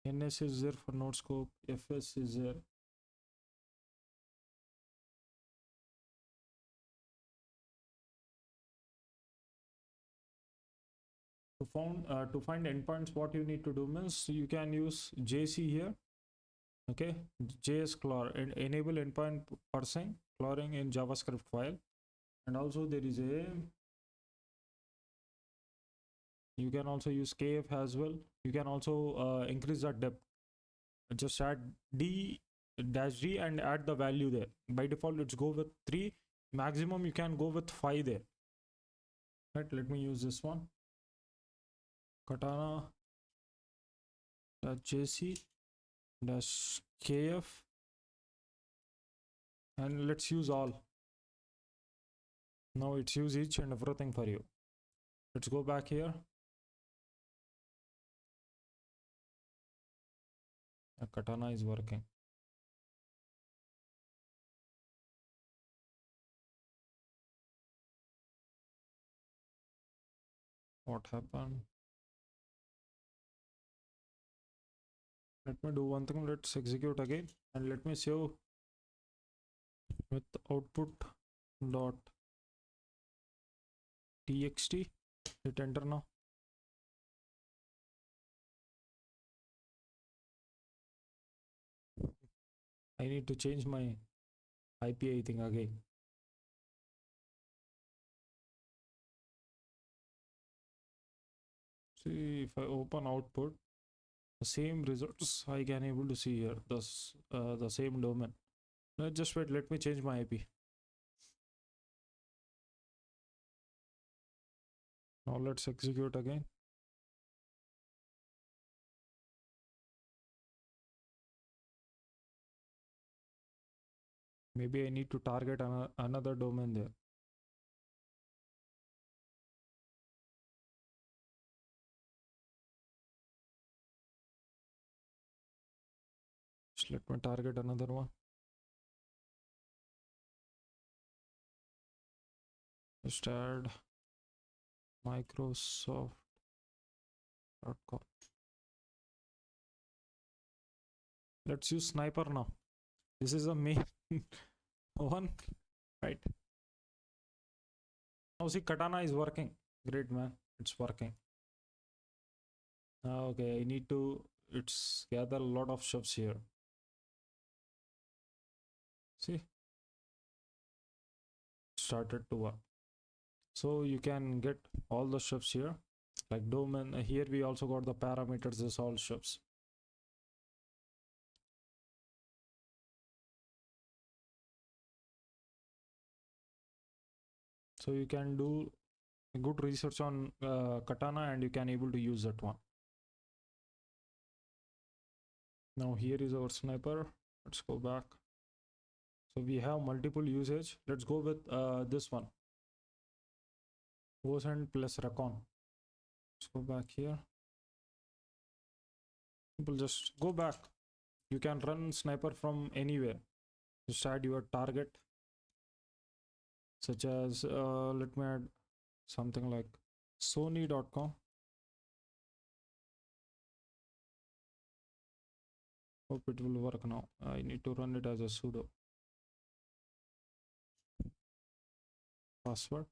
NS is there for node scope. FS is there. To find endpoints, what you need to do means you can use JC here. Okay, JS and enable endpoint parsing cloring in JavaScript file, and also there is a, you can also use KF as well. You can also increase the depth. Just add d and add the value there. By default it's go with 3, maximum you can go with 5 there. Right, let me use this one, katana jc -kf, and let's use all. Now it's use each and everything for you. Let's go back here. Katana is working. What happened? Let me do one thing. Let's execute again and let me save with output dot txt. Hit enter now. I need to change my IP thing again. See, if I open output, the same results I can able to see here. The same domain. Let's just wait. Let me change my IP. Now let's execute again. Maybe I need to target another domain there. Just let me target another one. Just add Microsoft.com. Let's use Sniper now. This is a main one, right? Now see, Katana is working. Great, man. It's working. Okay, I need to, it's gather a lot of shifts here. See, started to work. So you can get all the shifts here, like domain. Here we also got the parameters. This all shifts. So you can do good research on Katana, and you can able to use that one. Now here is our sniper. Let's go back. So we have multiple usage. Let's go with this one. ASN plus Recon. Let's go back here. People just go back. You can run sniper from anywhere. Just add your target, such as let me add something like Sony.com. Hope it will work now. I need to run it as a sudo password.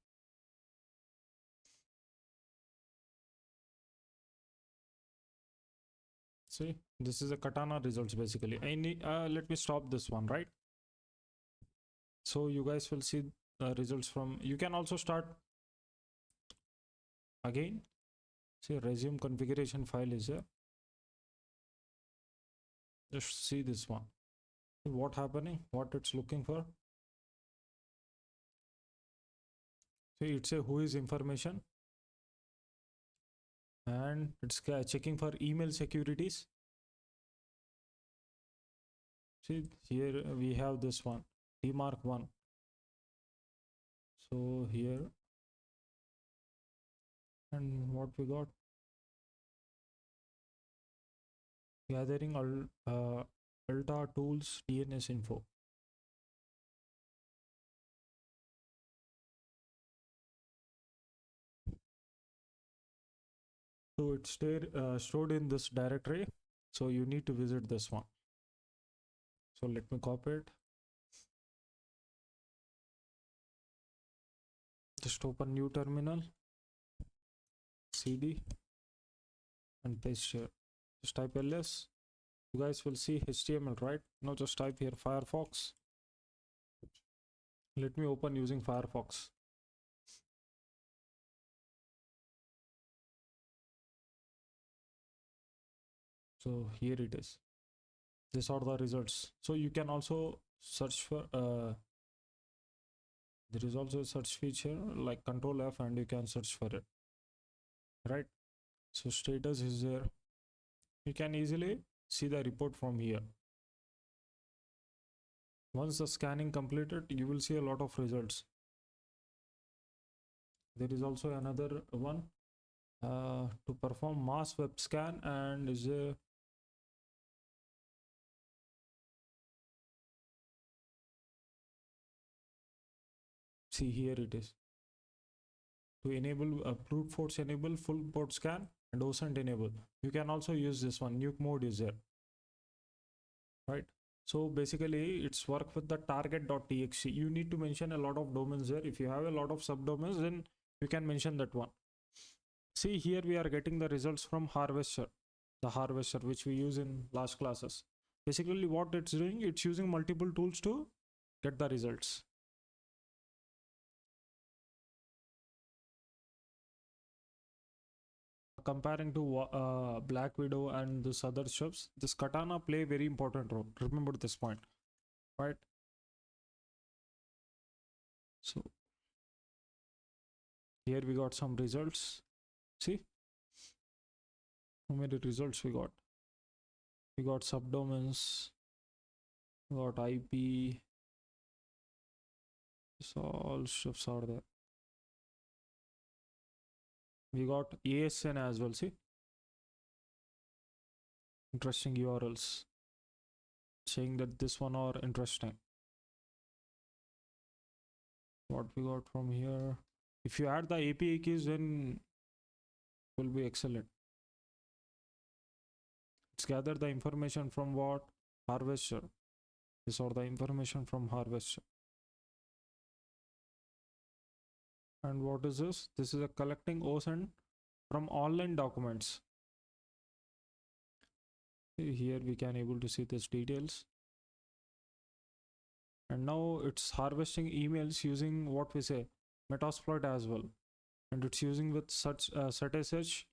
See, this is a Katana results basically. I need let me stop this one, right? So you guys will see the results from, you can also start again. See, resume configuration file is here. Just see this one. What happening, what it's looking for. See, it's a WHOIS information, and it's checking for email securities. See, here we have this one, DMARC 1. So here, and what we got, gathering Alta tools DNS info. So it's stored in this directory. So you need to visit this one. So let me copy it. Just open new terminal, cd, and paste here. Just type ls. You guys will see HTML, right? Now just type here Firefox. Let me open using Firefox. So here it is. These are the results. So you can also search for there is also a search feature like Control F, and you can search for it, right? So status is there. You can easily see the report from here. Once the scanning completed, you will see a lot of results. There is also another one to perform mass web scan, and is a see, here it is. To enable a Bruteforce enable full port scan and OSINT enable. You can also use this one. Nuke mode is there, right? So basically it's work with the target.txt. You need to mention a lot of domains there. If you have a lot of subdomains, then you can mention that one. See, here we are getting the results from harvester, the harvester which we use in last classes. Basically what it's doing, it's using multiple tools to get the results. Comparing to Black Widow and this other ships, this Katana play very important role. Remember this point, right? So here we got some results. See how many results we got. We got subdomains, we got IP, So all shifts are there. We got ASN as well. See, interesting URLs saying that this one are interesting. What we got from here? If you add the API keys, then it will be excellent. Let's gather the information from what? Harvester. These are the information from harvester. And what is this? This is a collecting OSINT from online documents. Here we can able to see this details. And now it's harvesting emails using what we say Metasploit as well. And it's using with such SSH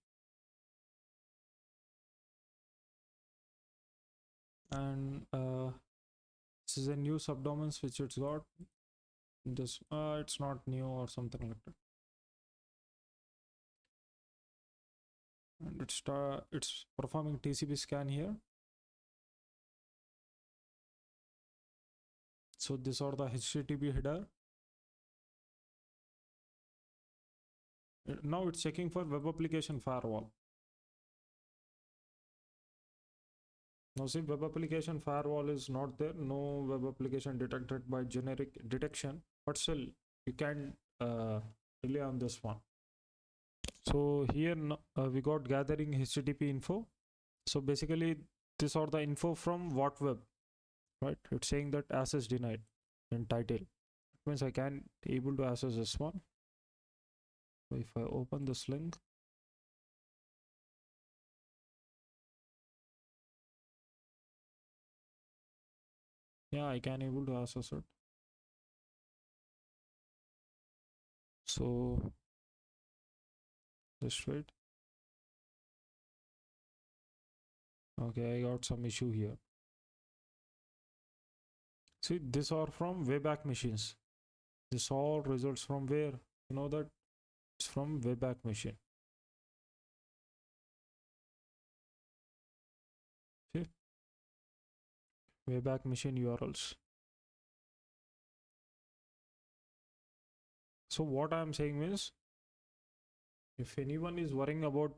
and this is a new subdomains which it's got. This it's not new or something like that. And it's performing TCP scan here. So these are the HTTP header. Now it's checking for web application firewall. Now see, web application firewall is not there. No web application detected by generic detection, but still you can rely on this one. So here we got gathering HTTP info. So basically these are the info from what web, right? It's saying that access denied in title. That means I can able to access this one. So if I open this link, yeah, I can able to access it. So just wait. Okay, I got some issue here. See, these are from Wayback Machines. This all results from where? You know that it's from Wayback Machine. See, Wayback Machine URLs. So what I'm saying is, if anyone is worrying about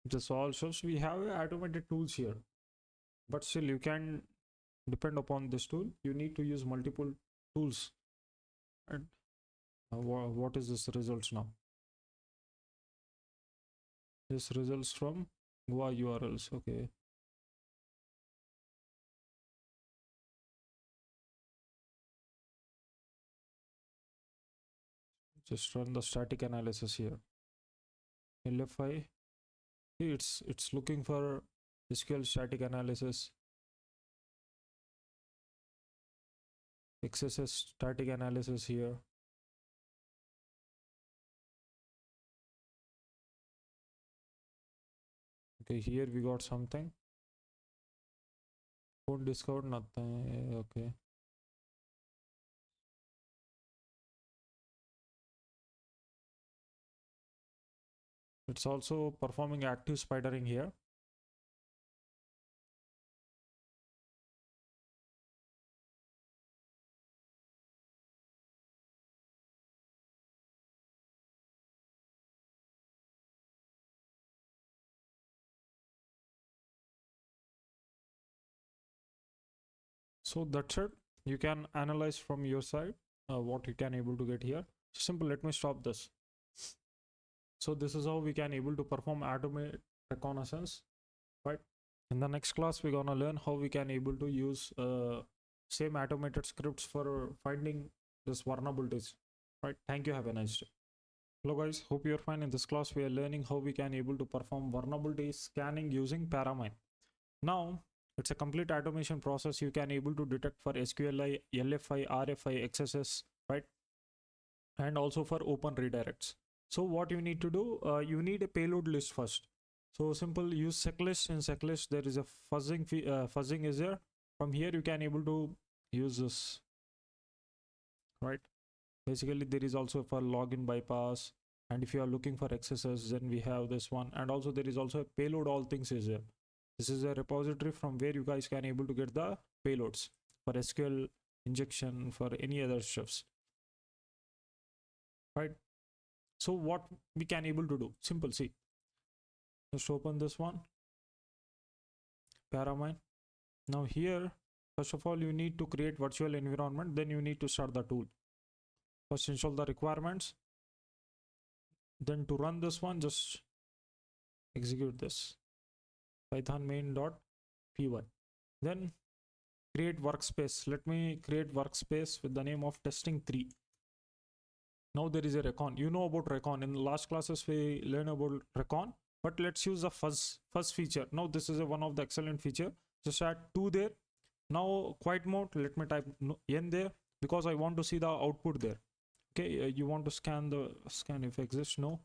the all shows, we have automated tools here, but still you can depend upon this tool. You need to use multiple tools. And what is this results now? This results from GUI URLs. Okay. Just run the static analysis here. LFI. It's looking for SQL static analysis. XSS static analysis here. Okay, here we got something. Phone discovered nothing. Okay. It's also performing active spidering here. So that's it. You can analyze from your side what you can able to get here. Simple. Let me stop this. So this is how we can able to perform automated reconnaissance, right? In the next class, we're gonna learn how we can able to use same automated scripts for finding this vulnerabilities, right? Thank you. Have a nice day. Hello guys, hope you're fine. In this class, we are learning how we can able to perform vulnerability scanning using Paramine. Now, it's a complete automation process. You can able to detect for SQLI, LFI, RFI, XSS, right? And also for open redirects. So what you need to do, you need a payload list first. So simple, use checklist. In checklist, there is a fuzzing. Fuzzing is there. From here, you can able to use this, right? Basically, there is also for login bypass. And if you are looking for XSS, then we have this one. And also there is also a payload. All things is there. This is a repository from where you guys can able to get the payloads for SQL injection, for any other stuffs. right? So what we can able to do, simple, see, just open this one, Paramine. Now here, first of all, you need to create virtual environment, then you need to start the tool. First install the requirements, then to run this one, just execute this python main.py, then create workspace. Let me create workspace with the name of testing3. Now there is a recon. You know about recon. In the last classes we learn about recon, but let's use the fuzz feature. Now this is one of the excellent feature. Just add 2 there. Now quiet mode, let me type n there because I want to see the output there. Okay, you want to scan if exists. No,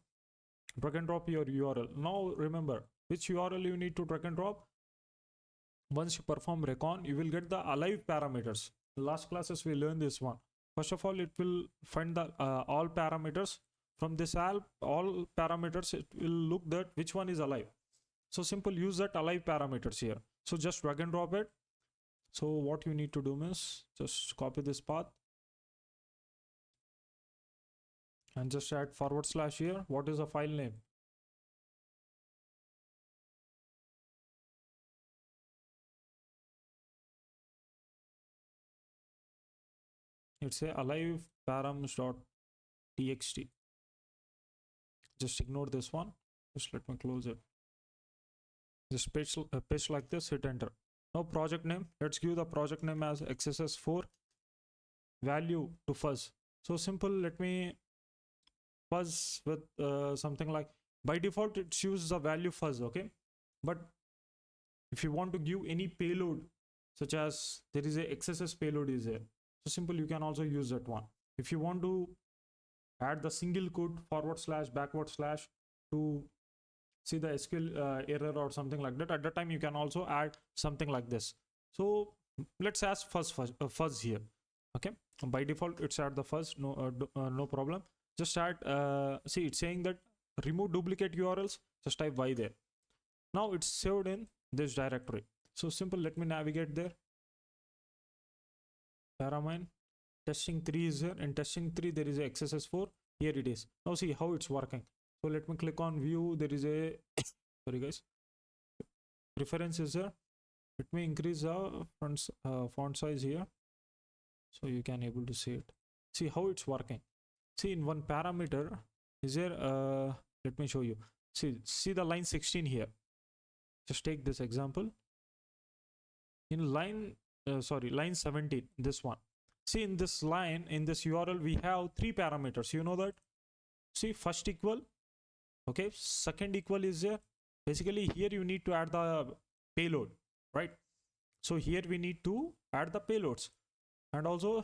drag and drop your URL. Now remember which URL you need to drag and drop. Once you perform recon, you will get the alive parameters. Last classes we learned this one. First of all, it will find the all parameters. From this all parameters, it will look that which one is alive. So simple, use that alive parameters here. So just drag and drop it. So what you need to do is just copy this path and just add / here. What is the file name? It's a alive params.txt. Just ignore this one. Just let me close it. Just paste like this, hit enter. Now project name, let's give the project name as XSS4, value to fuzz. So simple, let me fuzz with something like, by default it chooses the value fuzz, okay? But if you want to give any payload, such as there is a XSS payload is there, so simple, you can also use that one. If you want to add the single quote // to see the SQL error or something like that, at that time you can also add something like this. So let's ask fuzz here. Okay, by default it's add the fuzz, no problem. Just add see, it's saying that remove duplicate URLs, just type y there. Now it's saved in this directory. So simple, let me navigate there. Paramine testing3 is here, and testing3 there is a XSS4, here it is. Now see how it's working. So let me click on view, there is a sorry guys, preference is there. Let me increase the font size here so you can able to see it. See how it's working. See, in one parameter is there, let me show you. See the line 16 here. Just take this example. In line 17, this one. See, in this line, in this URL, we have 3 parameters. You know that? See, first equal, okay, second equal is there. Basically here you need to add the payload, right? So here we need to add the payloads, and also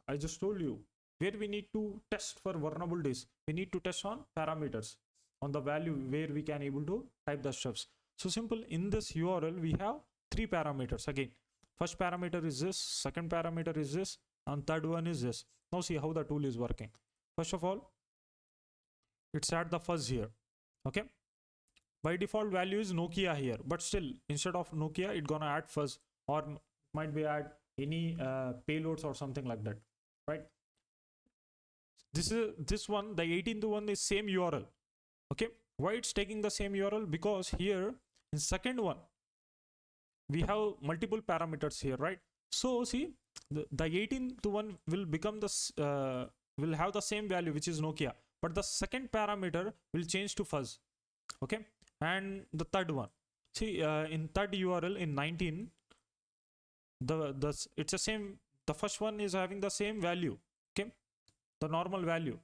I just told you where we need to test for vulnerabilities. We need to test on parameters, on the value where we can able to type the stuffs. So simple, in this URL we have 3 parameters. Again, first parameter is this, second parameter is this, and third one is this. Now see how the tool is working. First of all, it's add the fuzz here. Okay, by default value is Nokia here, but still instead of Nokia it gonna add fuzz, or might be add any payloads or something like that, right? This one, the 18th one is same URL. Okay, why it's taking the same URL? Because here in second one we have multiple parameters here, right? So see, the 18th one will become this will have the same value, which is Nokia, but the second parameter will change to fuzz. Okay, and the third one, see, in third URL in 19, it's the same. The first one is having the same value, okay, the normal value,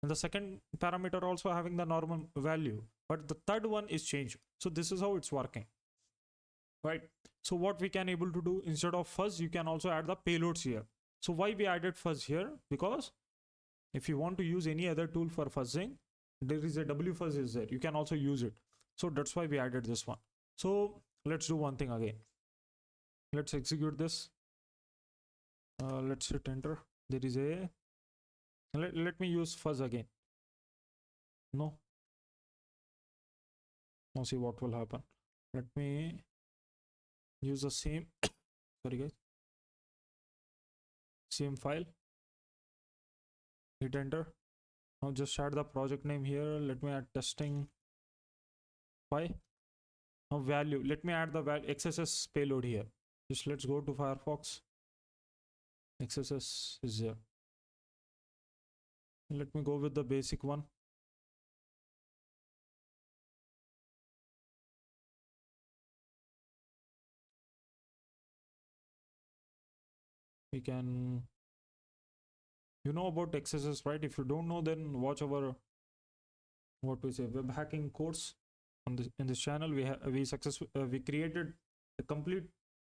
and the second parameter also having the normal value, but the third one is changed. So this is how it's working, right? So what we can able to do, instead of fuzz, you can also add the payloads here. So why we added fuzz here? Because if you want to use any other tool for fuzzing, there is a WFuzz is there, you can also use it. So that's why we added this one. So let's do one thing again. Let's execute this. Let's hit enter. There is a let me use fuzz again. No, now see what will happen. Let me use the same sorry guys, same file, hit enter. Now just add the project name here. Let me add testing 5. Now value, let me add the XSS payload here. Just let's go to Firefox. XSS is there. Let me go with the basic one. We can, you know about XSS, right? If you don't know, then watch our web hacking course on this in this channel. We created a complete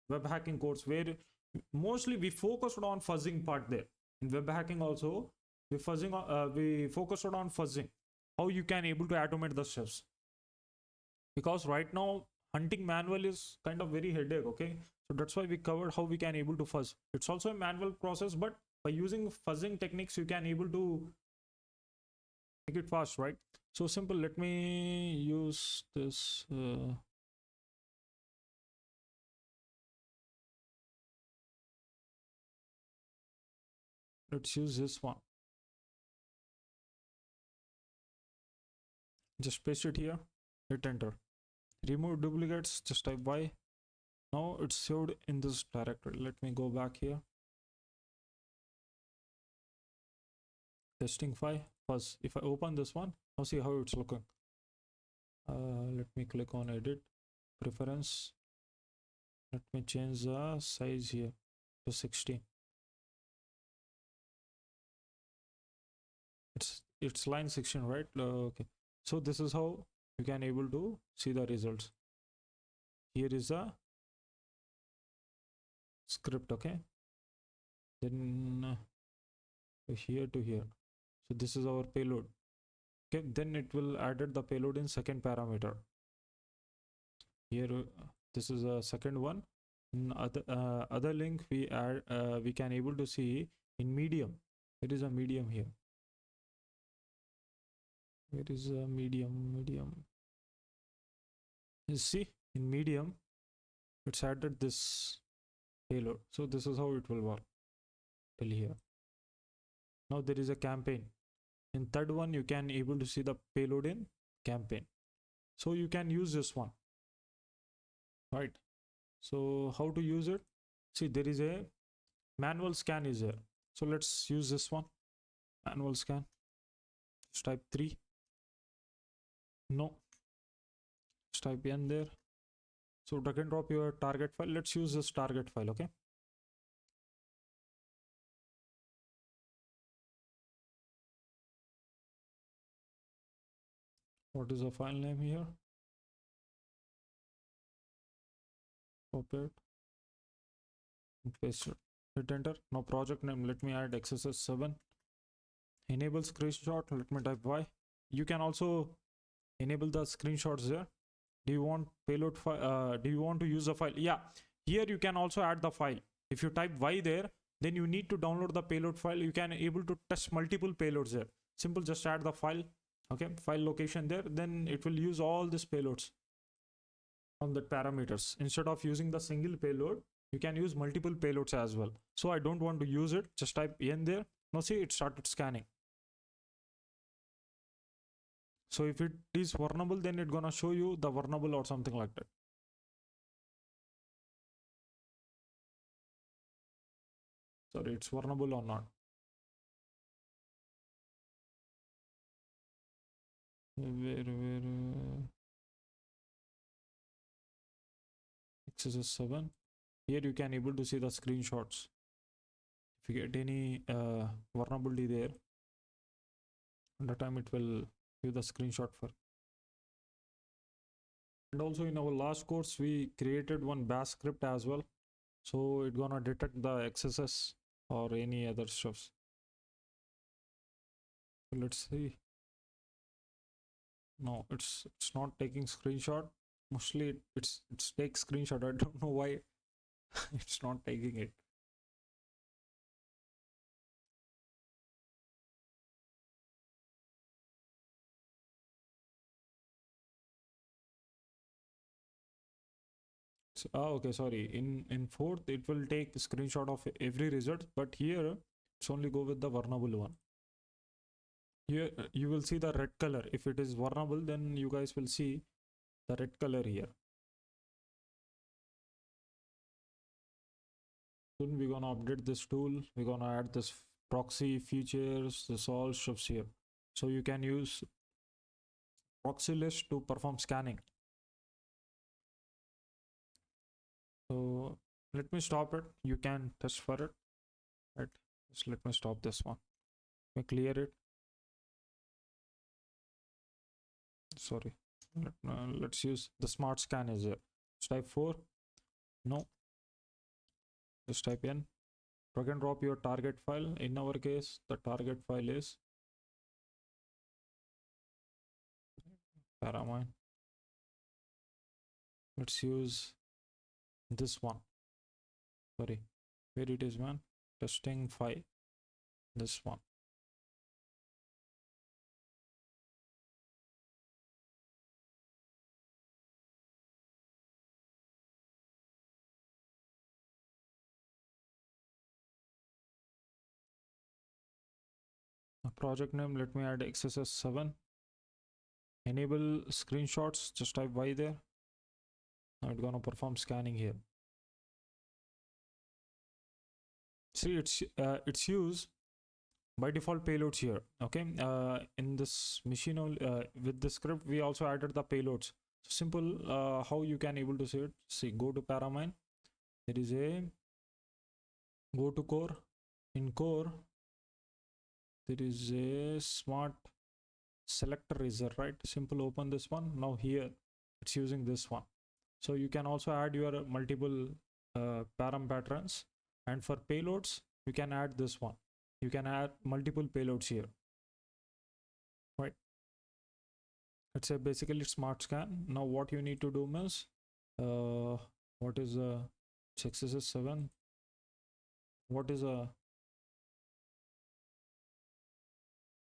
web hacking course where mostly we focused on fuzzing part there. In web hacking also, we focused on fuzzing, how you can able to automate the steps, because right now hunting manual is kind of very headache. Okay, so that's why we covered how we can able to fuzz. It's also a manual process, but by using fuzzing techniques you can able to make it fast, right? So simple. Let me use this let's use this one. Just paste it here, hit enter. Remove duplicates, just type Y. Now it's saved in this directory. Let me go back here. Testing 5 fuzz. If I open this one, now see how it's looking. Let me click on edit preference. Let me change the size here to 16. It's line 16, right? Okay, so this is how you can able to see the results. Here is a script. Okay, then here to here. So this is our payload. Okay, then it will added the payload in second parameter. Here this is a second one. In other link we add we can able to see in medium. There is a medium here. Where is a medium? You see in medium it's added this payload. So this is how it will work till here. Now there is a campaign. In third one you can able to see the payload in campaign. So you can use this one, right? So how to use it? See, there is a manual scan is there. So let's use this one. Manual scan. Just type 3. No. Just type N there. So drag and drop your target file. Let's use this target file. Okay. What is the file name here? Copy it and paste it. Hit enter. Now project name, let me add XSS 7. Enable screenshot. Let me type Y. You can also enable the screenshots there. Do you want payload file? Do you want to use a file? Yeah, here you can also add the file. If you type Y there, then you need to download the payload file. You can able to test multiple payloads there. Simple, just add the file. Okay, file location there, then it will use all these payloads on the parameters. Instead of using the single payload, you can use multiple payloads as well. So I don't want to use it. Just type N there. Now see, it started scanning. So if it is vulnerable, then it's gonna show you the vulnerable or something like that. Sorry, it's vulnerable or not. Where XSS 7. Here you can able to see the screenshots. If you get any vulnerability there, at the time it will give the screenshot for. And also in our last course we created one bash script as well, so it's gonna detect the XSS or any other stuffs. Let's see. No, it's not taking screenshot. Mostly it's takes screenshot. I don't know why it's not taking it. So, okay, sorry. In fourth, it will take screenshot of every result, but here it's only go with the vulnerable one. Here you will see the red color. If it is vulnerable, then you guys will see the red color here. Soon we're gonna update this tool. We're gonna add this proxy features, this all stuffs here. So you can use proxy list to perform scanning. So let me stop it. You can test for it. Right. Just let me stop this one. Let me clear it. Sorry. Let's use the smart scan is here. Let's type 4. No. Just type in. Drag and drop your target file. In our case, the target file is Paramine. Let's use this one. Sorry, where it is, man? Testing 5. This one. Project name, let me add XSS7. Enable screenshots, just type Y there. Now it's gonna perform scanning here. See, it's used by default payloads here. Okay, in this machine with the script we also added the payloads. So simple, how you can able to see it. See, go to Paramine. There is a go to core. In core there is a smart selector is there, right? Simple, open this one. Now here it's using this one. So you can also add your multiple param patterns, and for payloads you can add this one. You can add multiple payloads here, right? It's a basically smart scan. Now what you need to do is what is XSS7? What is a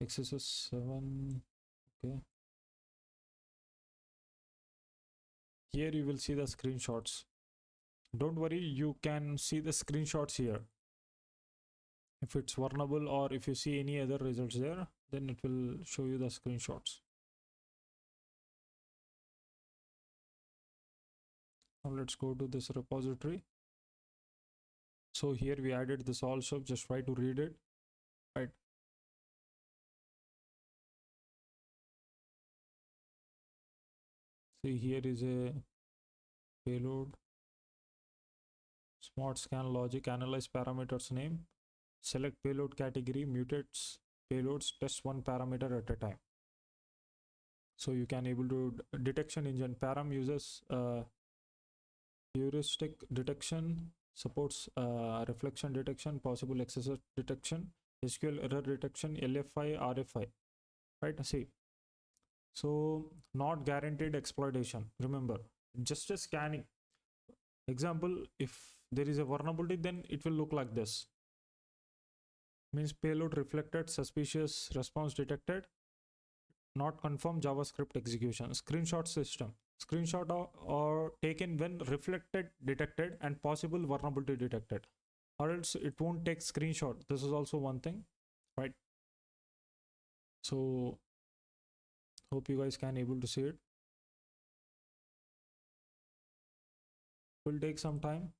XSS7? Okay, here you will see the screenshots. Don't worry, you can see the screenshots here. If it's vulnerable or if you see any other results there, then it will show you the screenshots. Now let's go to this repository. So here we added this also, just try to read it, right? See, here is a payload, smart scan logic, analyze parameters name, select payload category, mutates payloads, test one parameter at a time. So you can able to detection engine. Param uses heuristic detection, supports reflection detection, possible XSS detection, SQL error detection, LFI, RFI, right? See, so not guaranteed exploitation. Remember, just a scanning. Example, if there is a vulnerability, then it will look like this. Means payload reflected, suspicious response detected, not confirmed JavaScript execution. Screenshot system. Screenshot are taken when reflected detected and possible vulnerability detected, or else it won't take screenshot. This is also one thing, right? So hope you guys can able to see it. Will take some time.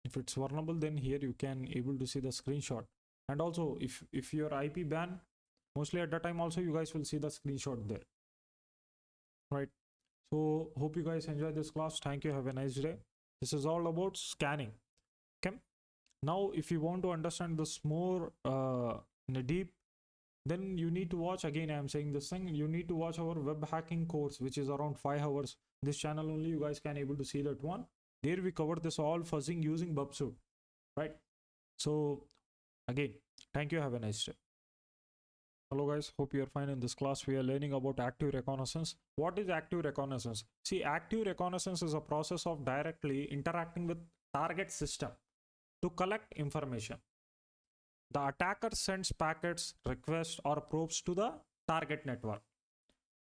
If it's vulnerable, then here you can able to see the screenshot. And also if your IP ban, mostly at that time also you guys will see the screenshot there, right? So hope you guys enjoy this class. Thank you, have a nice day. This is all about scanning. Okay, now if you want to understand this more in a deep, then you need to watch, again I am saying this thing, you need to watch our web hacking course, which is around 5 hours. This channel only you guys can able to see that one. There we cover this all fuzzing using Bubsuit, right? So again, thank you, have a nice day. Hello guys, hope you are fine. In this class we are learning about active reconnaissance. What is active reconnaissance? See, active reconnaissance is a process of directly interacting with target system to collect information. The attacker sends packets, requests or probes to the target network,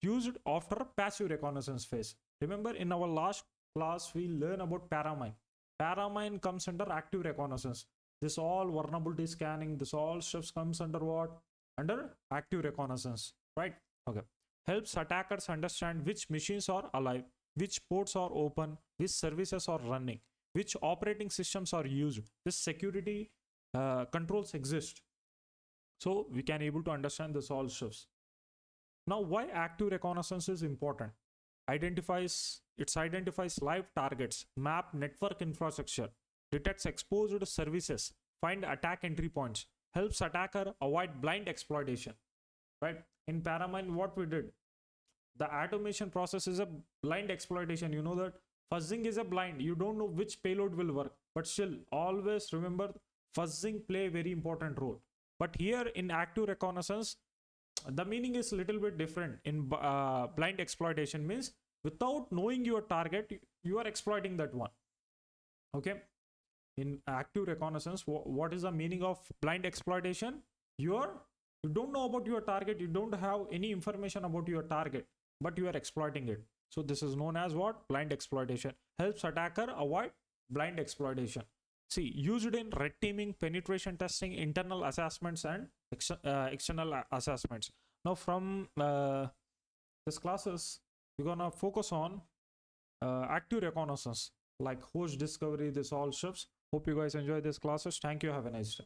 used after passive reconnaissance phase. Remember, in our last class we learned about Paramine. Paramine comes under active reconnaissance. This all vulnerability scanning, this all stuff comes under what? Under active reconnaissance, right? Okay. Helps attackers understand which machines are alive, which ports are open, which services are running, which operating systems are used, which security controls exist. So we can able to understand this all stuff. Now, why active reconnaissance is important? Identifies live targets, map network infrastructure, detects exposed services, find attack entry points, helps attacker avoid blind exploitation. Right? In Paramine, what we did, the automation process is a blind exploitation. You know that fuzzing is a blind. You don't know which payload will work, but still always remember fuzzing play a very important role. But here in active reconnaissance, the meaning is a little bit different. In blind exploitation means without knowing your target, you are exploiting that one. Okay. In active reconnaissance, what is the meaning of blind exploitation? You don't know about your target. You don't have any information about your target, but you are exploiting it. So this is known as what? Blind exploitation. Helps attacker avoid blind exploitation. See, used in red teaming, penetration testing, internal assessments, and external assessments. Now from this classes, we're gonna focus on active reconnaissance, like host discovery, this all stuff. Hope you guys enjoy these classes. Thank you. Have a nice day.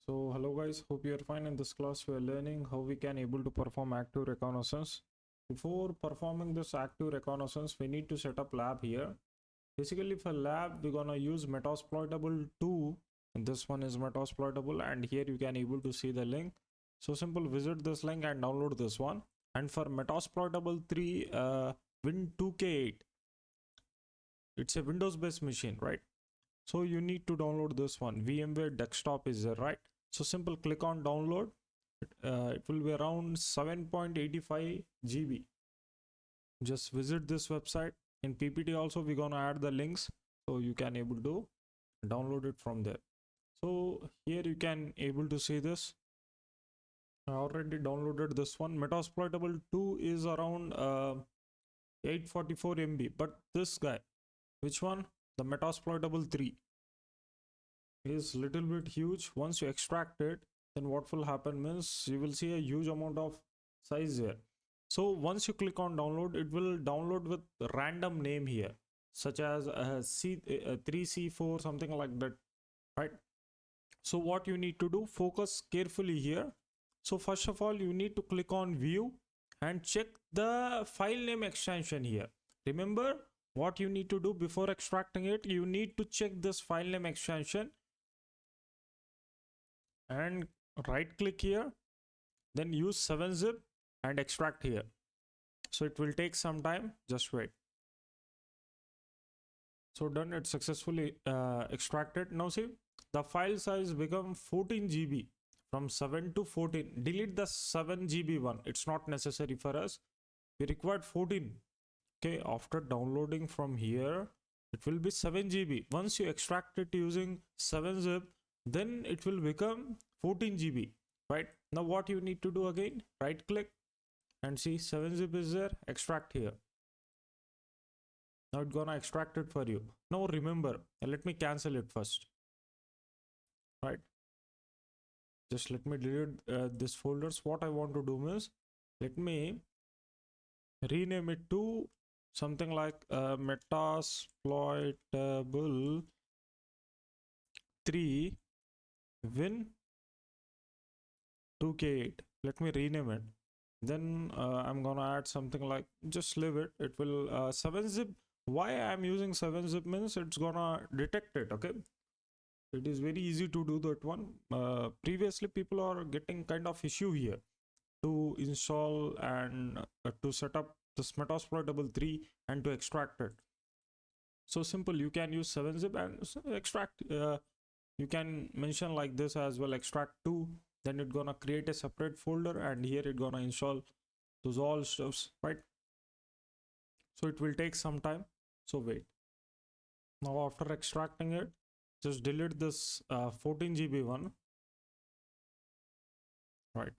So hello guys, hope you're fine. In this class we are learning how we can able to perform active reconnaissance. Before performing this active reconnaissance, we need to set up lab here. Basically for lab, we're gonna use Metasploitable 2, and this one is Metasploitable, and here you can able to see the link. So simple, visit this link and download this one. And for Metasploitable 3 Win2K8, it's a Windows based machine, right? So you need to download this one. VMware desktop is there, right? So simple, click on download. It will be around 7.85 GB. Just visit this website. In PPT also we're gonna add the links, so you can able to download it from there. So here you can able to see this. I already downloaded this one. Metasploitable 2 is around 844 MB, but this guy, which one? The Metasploitable 3 is little bit huge. Once you extract it, then what will happen means you will see a huge amount of size here. So once you click on download, it will download with random name here, such as C3C4, something like that, right? So what you need to do, focus carefully here. So first of all, you need to click on view and check the file name extension here. Remember what you need to do before extracting it. You need to check this file name extension and right click here, then use 7-zip and extract here. So it will take some time, just wait. So done, it successfully extracted. Now see, the file size become 14 GB from 7 to 14. Delete the 7 GB one, it's not necessary for us. We required 14. Okay, after downloading from here, it will be 7 GB. Once you extract it using 7-zip, then it will become 14 GB, right? Now what you need to do again, right click and see 7-zip is there, extract here. Now it's gonna extract it for you. Now remember, let me cancel it first, right? Just let me delete this folders. What I want to do is, let me rename it to something like Metasploitable 3 Win 2K8. Let me rename it. Then I'm gonna add something like, just leave it. It will 7-zip. Why I'm using 7-zip means it's gonna detect it. Okay, it is very easy to do that one. Previously people are getting kind of issue here to install and to set up this Metasploitable 3 and to extract it. So simple, you can use 7-zip and extract. You can mention like this as well, extract 2, then it's gonna create a separate folder and here it's gonna install those all stuffs, right? So it will take some time, so wait. Now after extracting it, just delete this 14 GB one, right?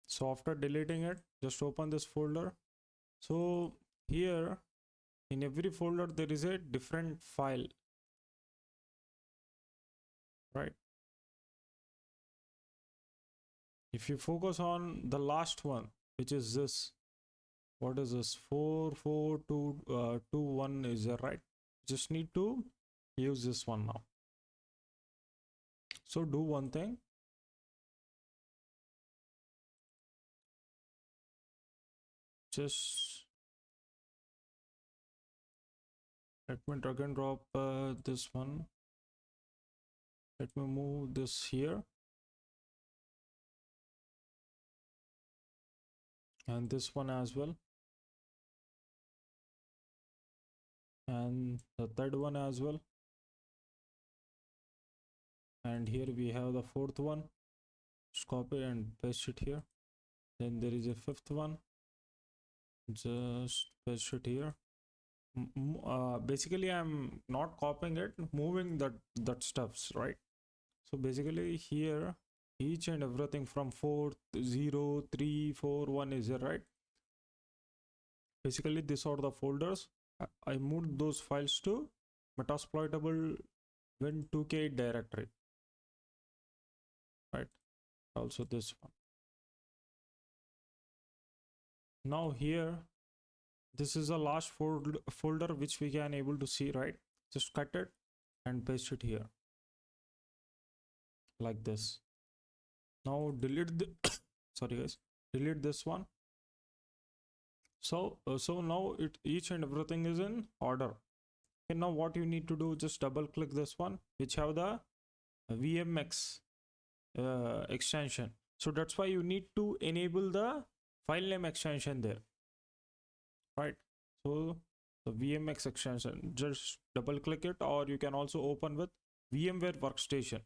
So after deleting it, just open this folder. So here in every folder there is a different file. right? If you focus on the last one, which is this, what is this, 44221 is there, right? Just need to use this one now. So do one thing, just let me drag and drop this one. Let me move this here, and this one as well, and the third one as well, and here we have the fourth one. Just copy and paste it here. Then there is a fifth one, just paste it here. Basically I'm not copying it, moving that stuffs, right? So basically here each and everything from 4, 0, 3, 4, 1 is there, right? Basically these are the folders. I moved those files to metasploitable win2k directory, right? Also this one. Now here, this is the last folder which we can able to see, right? Just cut it and paste it here like this. Now delete the sorry guys, delete this one. So now each and everything is in order. And now what you need to do, just double click this one which have the VMX extension. So that's why you need to enable the file name extension there, right? So the VMX extension, just double click it, or you can also open with VMware Workstation.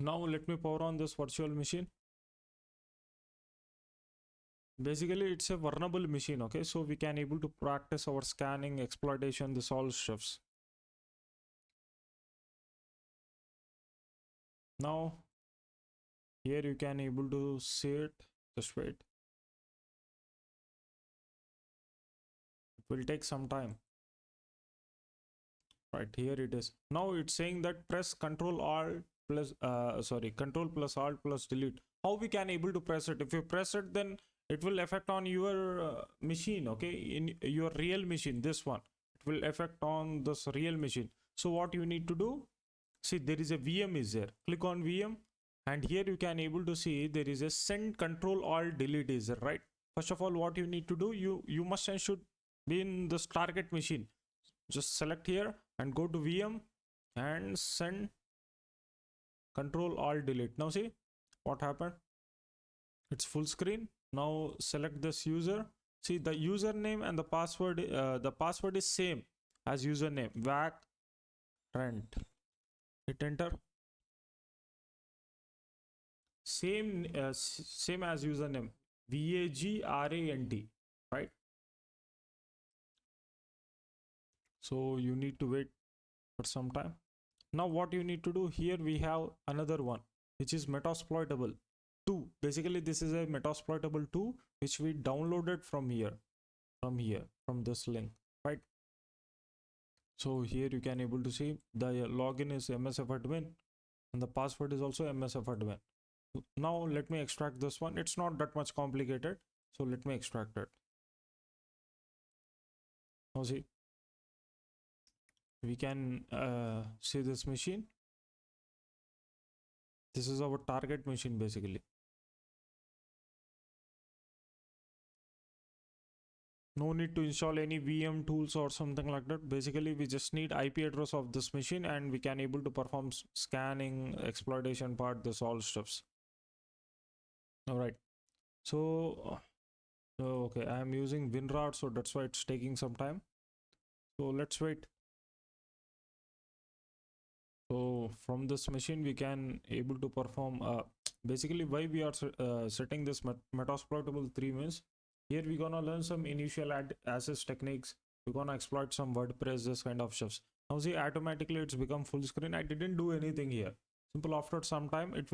Now let me power on this virtual machine. Basically it's a vulnerable machine, okay? So we can able to practice our scanning, exploitation, this all shifts. Now here you can able to see it. Just wait, it will take some time. Right, here it is. Now it's saying that press Control Alt plus Control plus Alt plus delete. How we can able to press it? If you press it, then it will affect on your machine, okay? In your real machine, this one, it will affect on this real machine. So what you need to do? See, there is a VM is there. Click on VM, and here you can able to see there is a send Control Alt delete is there, right? First of all, what you need to do, you must and should be in this target machine. Just select here and go to VM and send Control Alt delete. Now see what happened, it's full screen. Now select this user. See, the username and the password is same as username, vac rent. Hit enter. Same as username, VAGRANT, right? So you need to wait for some time. Now what you need to do, here we have another one which is Metasploitable 2. Basically this is a Metasploitable 2 which we downloaded from this link, right? So here you can able to see the login is msfadmin and the password is also msfadmin. Now let me extract this one. It's not that much complicated, so let me extract it. Now see, we can see this machine. This is our target machine basically. No need to install any VM tools or something like that. Basically we just need IP address of this machine and we can able to perform scanning, exploitation part, this all stuffs. All right, so okay, I am using WinRAR, so that's why it's taking some time. So let's wait. So from this machine we can able to perform basically why we are setting this Metasploitable 3 means, here we're gonna learn some initial access techniques. We're gonna exploit some WordPress, this kind of stuff. Now see, automatically it's become full screen. I didn't do anything here. Simple, after some time it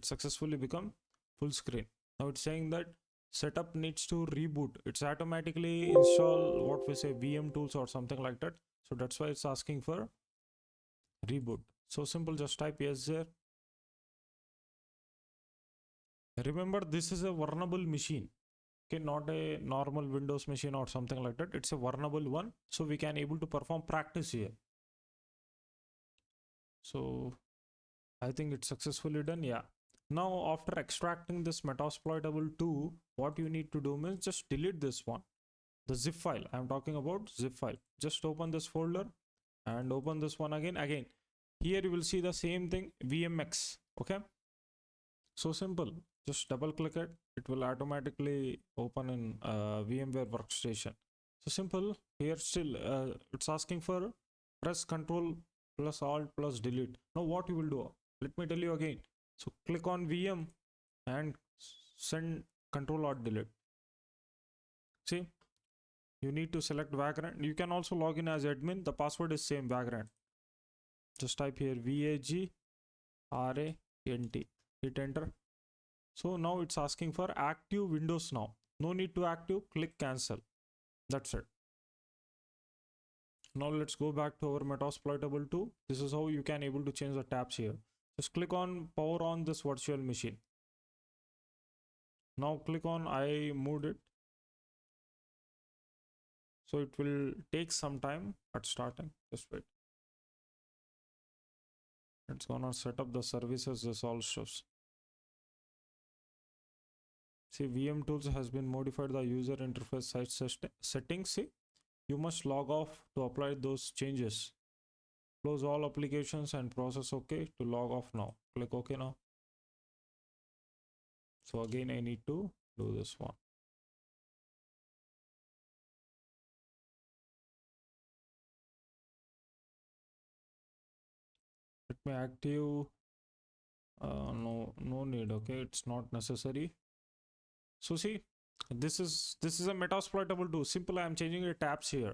successfully become full screen. Now it's saying that setup needs to reboot. It's automatically install what we say VM tools or something like that. So that's why it's asking for reboot. So simple, just type yes there. Remember, this is a vulnerable machine. Okay, not a normal Windows machine or something like that. It's a vulnerable one, so we can able to perform practice here. So I think it's successfully done. Yeah. Now after extracting this metasploitable2, what you need to do is just delete this one, the zip file. I'm talking about zip file. Just open this folder and open this one again. Here you will see the same thing, VMX. Okay, so simple, just double click it, it will automatically open in VMware workstation. So simple, here still it's asking for press Control plus Alt plus delete. Now what you will do, let me tell you again. So click on VM and send Control Alt delete. See, you need to select Vagrant. You can also log in as admin. The password is same, Vagrant. Just type here VAGRANT, hit enter. So now it's asking for active Windows now. No need to active, click cancel. That's it. Now let's go back to our metasploitable2. This is how you can able to change the tabs here. Just click on power on this virtual machine. Now click on I moved it. So it will take some time at starting. Just wait. It's gonna set up the services, this all stuff. See, VM tools has been modified the user interface site settings. See, you must log off to apply those changes. Close all applications and process OK to log off now. Click OK now. So again, I need to do this one. Let me active. No need. Okay, it's not necessary. So see, this is a metasploitable2. Simple, I am changing the tabs here.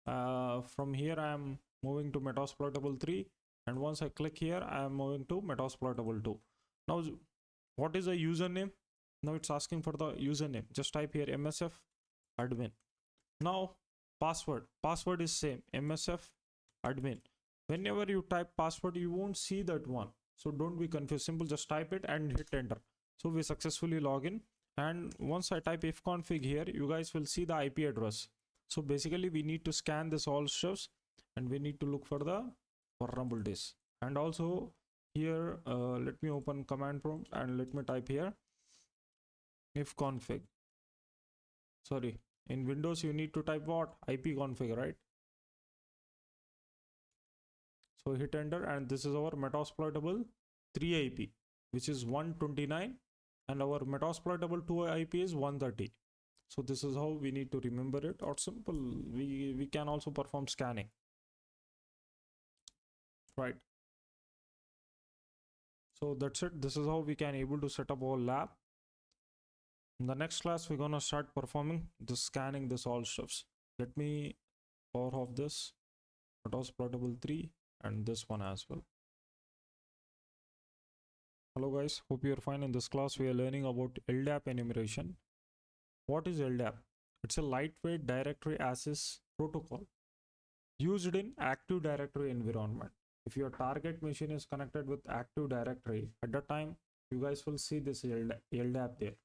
From here I am moving to metasploitable3, and once I click here I am moving to metasploitable2. Now what is a username? Now it's asking for the username. Just type here msf admin. Now password is same, msf admin. Whenever you type password, you won't see that one, so don't be confused. Simple, just type it and hit enter. So we successfully log in, and once I type ifconfig here, you guys will see the IP address. So basically we need to scan this all stuffs, and we need to look for the vulnerabilities. And also here let me open command prompt and let me type here ifconfig. Sorry, in Windows you need to type what? ipconfig, right? So hit enter, and this is our metasploitable 3 IP, which is 129, and our metasploitable 2 IP is 130. So this is how we need to remember it. Or simple, we can also perform scanning, right? So that's it. This is how we can able to set up our lab. In the next class we're gonna start performing this scanning, this all stuffs. Let me power off this metasploitable 3 and this one as well. Hello guys, hope you're fine. In this class we are learning about LDAP enumeration. What is LDAP? It's a lightweight directory access protocol used in Active Directory environment. If your target machine is connected with Active Directory, at the time you guys will see this LDAP there.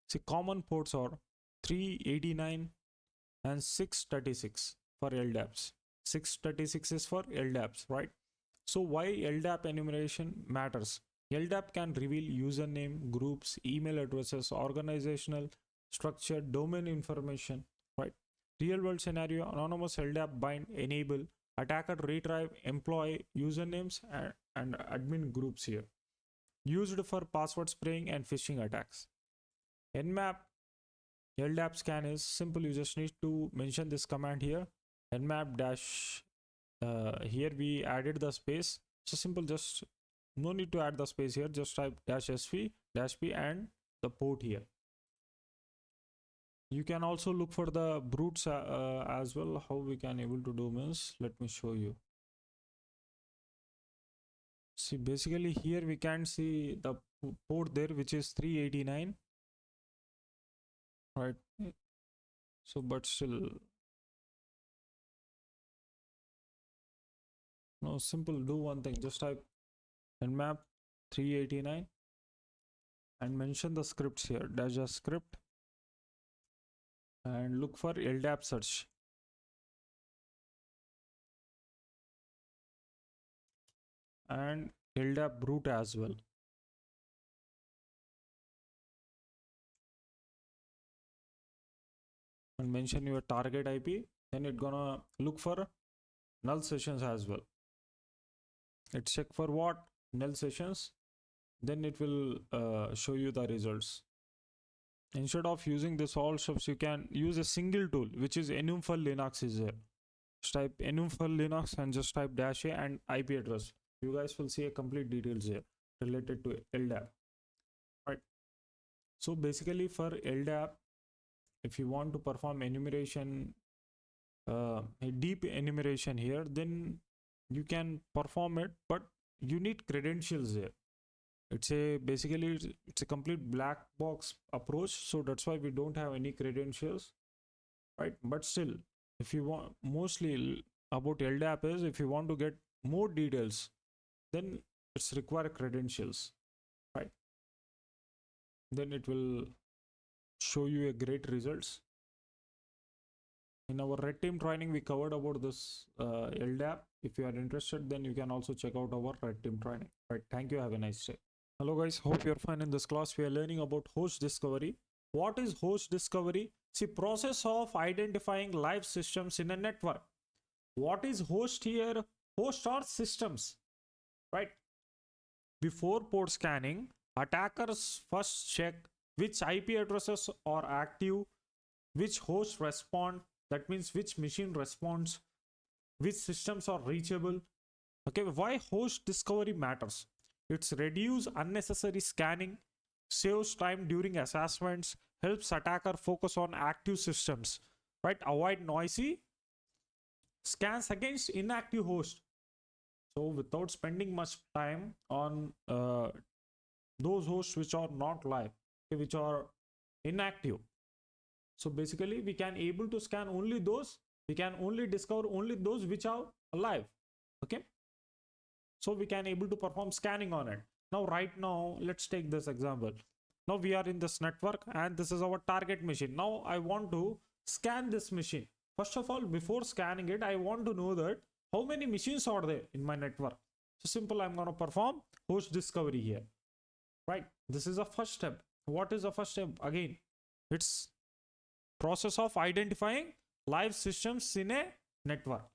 See, common ports are 389 and 636 for LDAPs. 636 is for LDAPs, right? So why LDAP enumeration matters? LDAP can reveal username, groups, email addresses, organizational structure, domain information, right? Real world scenario, anonymous LDAP bind, enable, attacker retrieve employee usernames and admin groups here. Used for password spraying and phishing attacks. Nmap LDAP scan is simple. You just need to mention this command here. Nmap dash, here we added the space. So simple, just no need to add the space here. Just type -sv -p and the port here. You can also look for the brutes as well. How we can able to do means, let me show you. See, basically here we can see the port there, which is 389, right? So but still No, simple, do one thing, just type nmap 389 and mention the scripts here, dash a script, and look for LDAP search. And LDAP brute as well. And mention your target IP, then it's gonna look for null sessions as well. Let's check for what? Null sessions. Then it will show you the results. Instead of using this all stuff, you can use a single tool, which is enum for Linux is there. Just type enum for Linux and just type -a and IP address. You guys will see a complete details here related to LDAP. Right. So basically for LDAP, if you want to perform enumeration, a deep enumeration here, then you can perform it, but you need credentials there. It's a basically it's a complete black box approach, so that's why we don't have any credentials, right? But still, if you want, mostly about LDAP is if you want to get more details, then it's require credentials, right? Then it will show you a great results. In our red team training, we covered about this LDAP. If you are interested, then you can also check out our red team training. Right? Thank you. Have a nice day. Hello guys, hope you're fine. In this class, we are learning about host discovery. What is host discovery? See, process of identifying live systems in a network. What is host here? Host are systems, right? Before port scanning, attackers first check which IP addresses are active, which host respond, that means which machine responds, which systems are reachable. Okay, why host discovery matters? It's reduce unnecessary scanning, saves time during assessments, helps attacker focus on active systems, right? Avoid noisy scans against inactive host. So without spending much time on those hosts which are not live, which are inactive. So basically we can able to scan only those, we can only discover only those which are alive. Okay. So we can able to perform scanning on it. Now, right now, let's take this example. Now we are in this network and this is our target machine. Now I want to scan this machine. First of all, before scanning it, I want to know that how many machines are there in my network. So simple, I'm going to perform host discovery here, right? This is the first step. What is the first step? Again, it's process of identifying live systems in a network,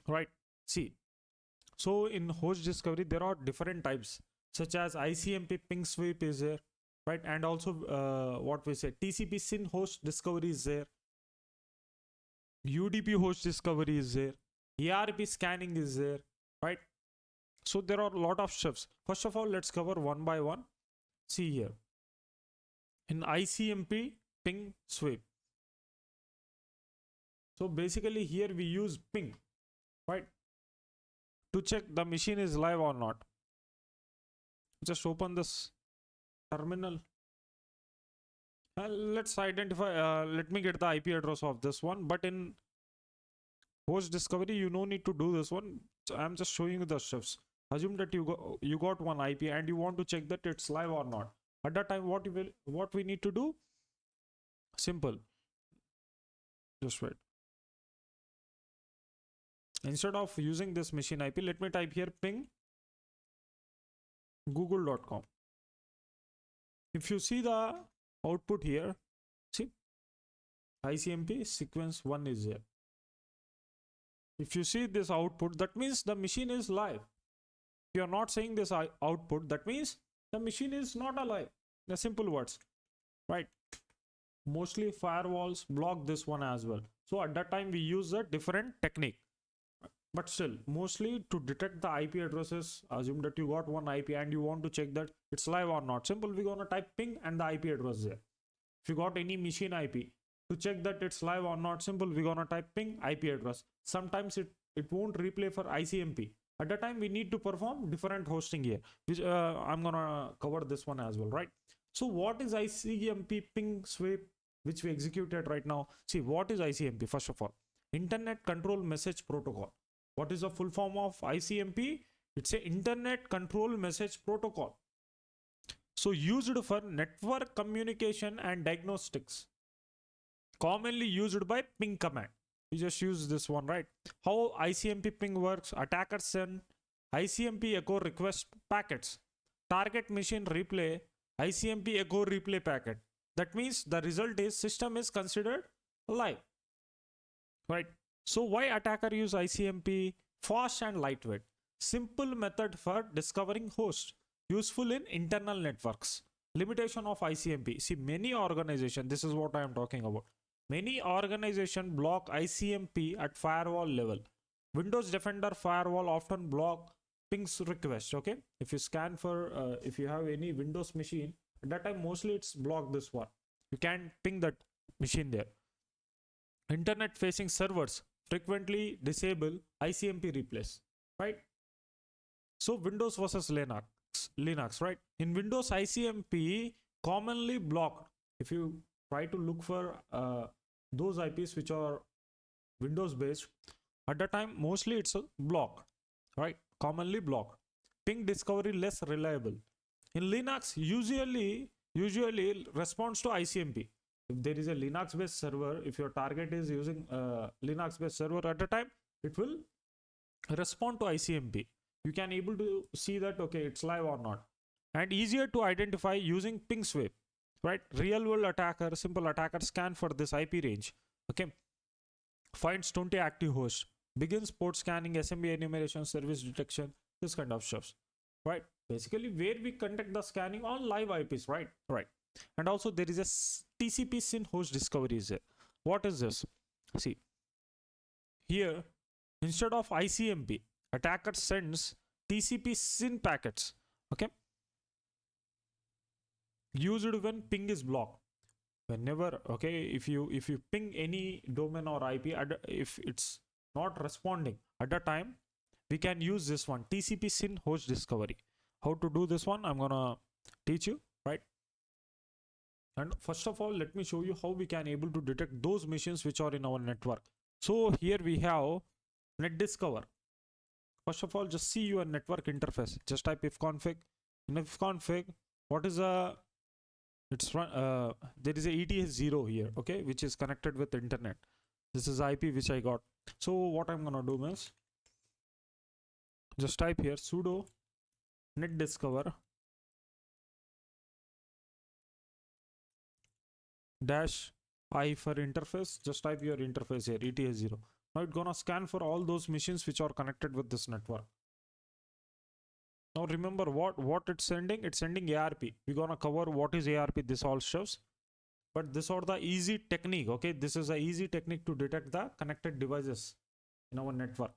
right? See, so in host discovery, there are different types such as ICMP ping sweep is there, right? And also what we say TCP SYN host discovery is there. UDP host discovery is there. ERP scanning is there, right? So there are a lot of steps. First of all, let's cover one by one. See here. In ICMP ping sweep. So basically here we use ping, right? To check the machine is live or not. Just open this terminal. Let's identify, let me get the IP address of this one. But in host discovery, you no need to do this one. So I'm just showing you the steps. Assume that you got one IP and you want to check that it's live or not. At that time, what we need to do? Simple. Just wait. Instead of using this machine IP, let me type here ping google.com. If you see the output here, see ICMP sequence 1 is here. If you see this output, that means the machine is live. If you are not saying this output, that means the machine is not alive. The simple words, right? Mostly firewalls block this one as well. So at that time we use a different technique. But still, mostly to detect the IP addresses, assume that you got one IP and you want to check that it's live or not. Simple, we're going to type ping and the IP address there. If you got any machine IP, to check that it's live or not, simple, we're going to type ping IP address. Sometimes it won't replay for ICMP. At that time, we need to perform different hosting here, which I'm going to cover this one as well, right? So what is ICMP ping sweep, which we executed right now? See, what is ICMP? First of all, Internet Control Message Protocol. What is the full form of ICMP? It's a Internet Control Message Protocol. So used for network communication and diagnostics. Commonly used by ping command. We just use this one, right? How ICMP ping works: attackers send ICMP echo request packets. Target machine replay ICMP echo replay packet. That means the result is system is considered live, right? So why attacker use ICMP? Fast and lightweight. Simple method for discovering host. Useful in internal networks. Limitation of ICMP. See, many organizations, this is what I am talking about. Many organizations block ICMP at firewall level. Windows Defender firewall often block pings request. Okay, if you scan for if you have any Windows machine, at that time mostly it's blocked this one. You can ping that machine there. Internet facing servers frequently disable ICMP replace, right? So Windows versus Linux, right? In Windows, ICMP commonly blocked. If you try to look for those IPs which are Windows based, at the time mostly it's blocked, right? Commonly blocked. Ping discovery less reliable. In Linux, usually responds to ICMP. If there is a Linux based server, if your target is using Linux based server, at the time it will respond to ICMP. You can able to see that okay, it's live or not. And easier to identify using ping sweep, right? Real world attacker, simple attacker scan for this IP range. Okay, finds 20 active hosts, begins port scanning, SMB enumeration, service detection, this kind of stuff, right? Basically where we conduct the scanning on live IPs, right? And also there is a TCP SYN host discovery is there. What is this? See, here instead of ICMP, attacker sends TCP SYN packets, okay, used when ping is blocked. Whenever, okay, if you ping any domain or IP, if it's not responding at the time, we can use this one, TCP SYN host discovery. How to do this one, I'm gonna teach you, right? And first of all, let me show you how we can able to detect those machines which are in our network. So here we have net discover. First of all, just see your network interface. Just type ifconfig. In ifconfig, what is a, it's run, there is a ETS0 here, okay, which is connected with the internet. This is IP which I got. So what I'm gonna do is just type here sudo net discover dash I for interface. Just type your interface here, ETS0. Now it's gonna scan for all those machines which are connected with this network. Now remember what it's sending. It's sending ARP. We're gonna cover what is ARP. This all shows. But this are the easy technique. Okay, this is a easy technique to detect the connected devices in our network.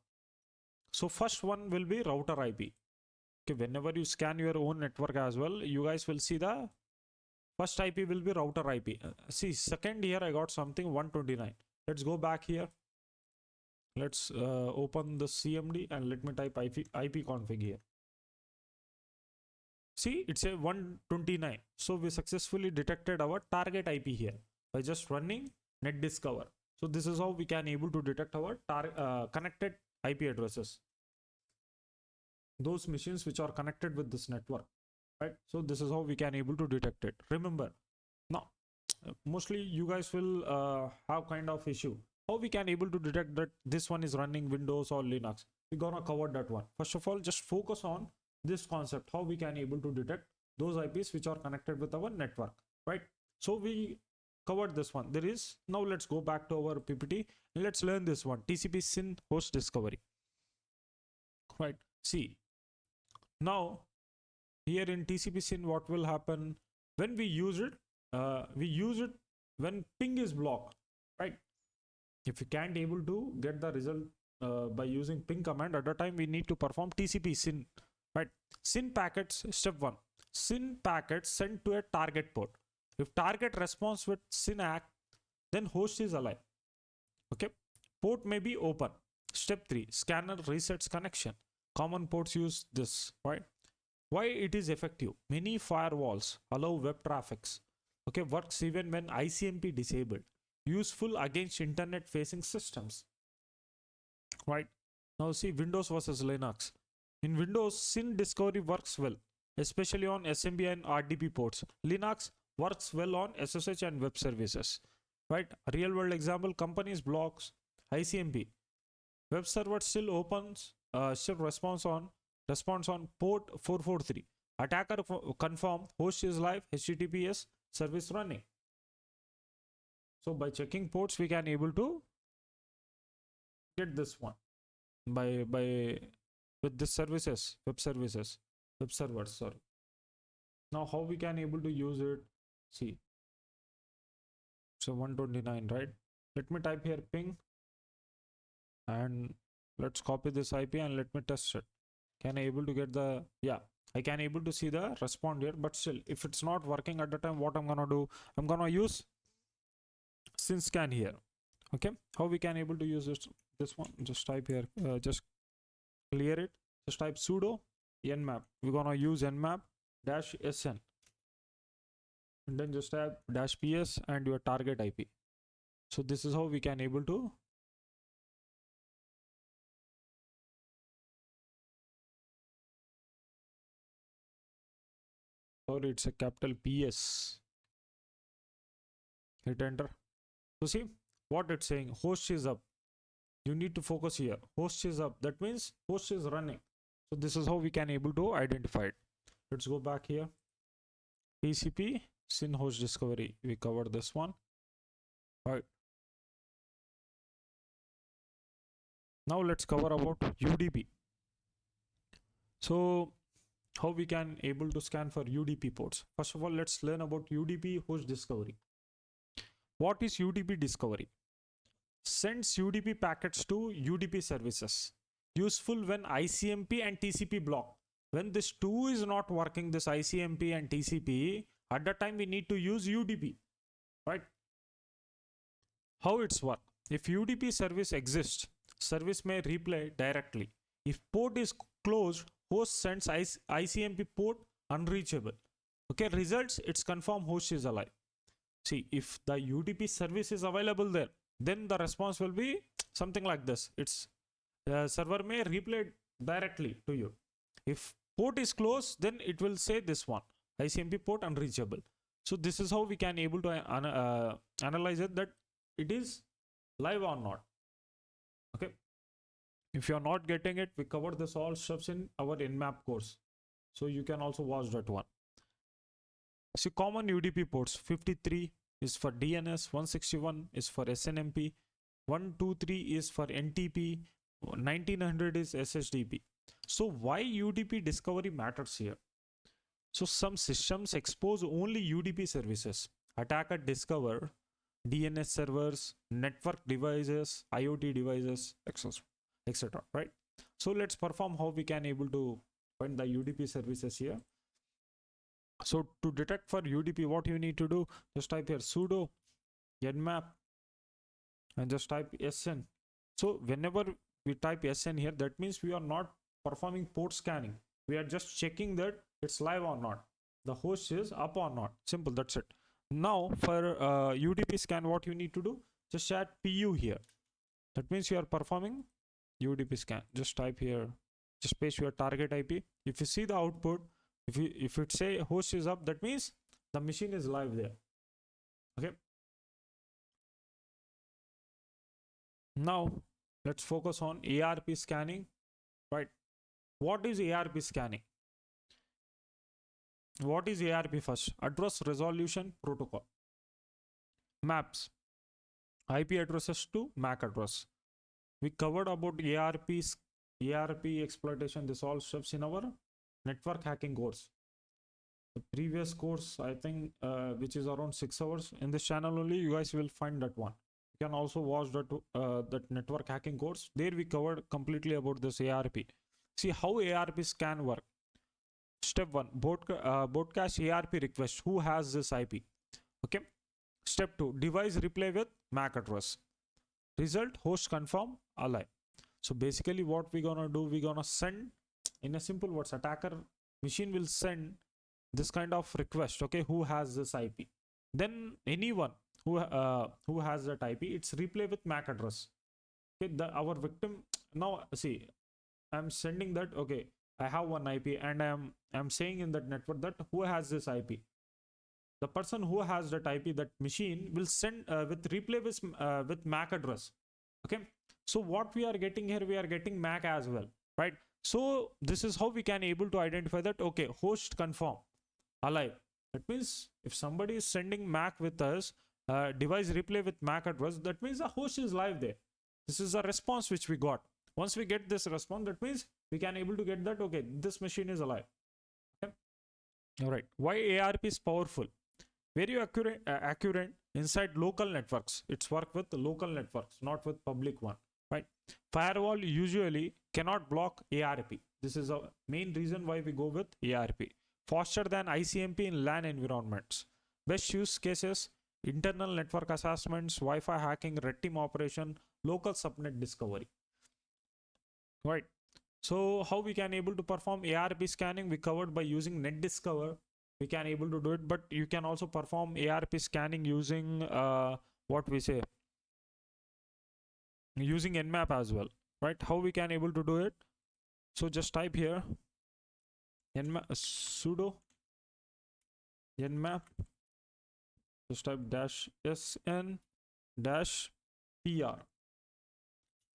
So first one will be router IP. Okay, whenever you scan your own network as well, you guys will see the first IP will be router IP. See, second here I got something 129. Let's go back here. Let's open the CMD and let me type IP config here. See, it's a 129. So we successfully detected our target IP here by just running net discover. So this is how we can able to detect our connected IP addresses. Those machines which are connected with this network, right? So this is how we can able to detect it. Remember, now mostly you guys will have kind of issue. How we can able to detect that this one is running Windows or Linux? We're gonna cover that one. First of all, just focus on this concept, how we can able to detect those IPs which are connected with our network, right? So we covered this one. There is, now let's go back to our PPT and let's learn this one, TCP SYN host discovery, right? See, now here in TCP SYN, what will happen when we use it? We use it when ping is blocked, right? If you can't able to get the result by using ping command, at the time we need to perform TCP SYN, right? SYN packets, step 1, SYN packets sent to a target port. If target responds with SYN ACK, then host is alive. Okay, port may be open. Step 3, scanner resets connection. Common ports use this, right? Why it is effective? Many firewalls allow web traffics. Okay, works even when ICMP disabled. Useful against internet facing systems, right? Now see Windows versus Linux. In Windows, SYN discovery works well, especially on SMB and RDP ports. Linux works well on SSH and web services. Right? A real world example, companies blocks ICMP. Web server still opens, still responds on port 443. Attacker confirm host is live, HTTPS service running. So by checking ports, we can able to get this one by with this services, web servers. Sorry. Now how we can able to use it? See. So 129, right? Let me type here ping, and let's copy this IP and let me test it. Can I able to get the, yeah, I can able to see the respond here, but still if it's not working at the time, what I'm gonna do, I'm gonna use SYN scan here. Okay, how we can able to use this one? Just type here, just clear it, just type sudo nmap. We're gonna use nmap -sn, and then just type -ps and your target IP. So this is how we can able to it's a capital PS. Hit enter. So see what it's saying, host is up. You need to focus here, host is up, that means host is running. So this is how we can able to identify it. Let's go back here. TCP SYN host discovery, we covered this one. All right, now let's cover about UDP. So how we can able to scan for UDP ports. First of all, let's learn about UDP host discovery. What is UDP discovery? Sends UDP packets to UDP services. Useful when ICMP and TCP block. When this two is not working, this ICMP and TCP, at that time we need to use UDP, right? How it's work? If UDP service exists, service may replay directly. If port is closed, host sends ICMP port unreachable. Okay, results, it's confirm host is alive. See, if the UDP service is available there, then the response will be something like this. It's server may replay directly to you. If port is closed, then it will say this one, ICMP port unreachable. So this is how we can able to analyze it, that it is live or not. Okay. If you are not getting it, we cover this all stuffs in our Nmap course. So you can also watch that one. So common UDP ports, 53 is for DNS, 161 is for SNMP, 123 is for NTP, 1900 is SHTP. So why UDP discovery matters here? So some systems expose only UDP services. Attacker discover DNS servers, network devices, IoT devices, etc. Right? So let's perform how we can able to find the UDP services here. So to detect for UDP, what you need to do, just type here sudo nmap and just type SN. So whenever we type SN here, that means we are not performing port scanning. We are just checking that it's live or not, the host is up or not. Simple, that's it. Now for UDP scan, what you need to do, just add PU here. That means you are performing UDP scan. Just type here, just paste your target IP. If you see the output, if it say host is up, that means the machine is live there. Okay. Now let's focus on ARP scanning. Right. What is ARP scanning? What is ARP first? Address resolution protocol. Maps IP addresses to MAC address. We covered about ARP exploitation, this all steps in our network hacking course. The previous course, I think, which is around 6 hours in this channel only, you guys will find that one. You can also watch that network hacking course. There we covered completely about this ARP. See how ARP scan work. Step 1, broadcast ARP request. Who has this IP? Okay. Step 2, device replay with MAC address. Result, host confirm alive. So basically what we're gonna do, we're gonna send, in a simple words, attacker machine will send this kind of request. Okay, who has this IP? Then anyone who has that IP, it's replay with MAC address. Okay, our victim, now see, I'm sending that, okay, I have one IP and I'm saying in that network that who has this IP. The person who has that IP, that machine will send with replay with MAC address. Okay, so what we are getting here, we are getting MAC as well, right? So this is how we can able to identify that, okay, host confirm alive. That means if somebody is sending MAC with us, device replay with MAC address, that means the host is live there. This is a response which we got. Once we get this response, that means we can able to get that, okay, this machine is alive. Okay. All right. Why ARP is powerful? Very accurate inside local networks. It's work with local networks, not with public one, right? Firewall usually cannot block ARP. This is a main reason why we go with ARP. Faster than ICMP in LAN environments. Best use cases: internal network assessments, Wi-Fi hacking, red team operation, local subnet discovery. Right. So how we can able to perform ARP scanning? We covered by using NetDiscover. We can able to do it, but you can also perform ARP scanning using what we say, using Nmap as well, right? How we can able to do it? So just type here Nmap sudo Nmap, just type -sn -pr,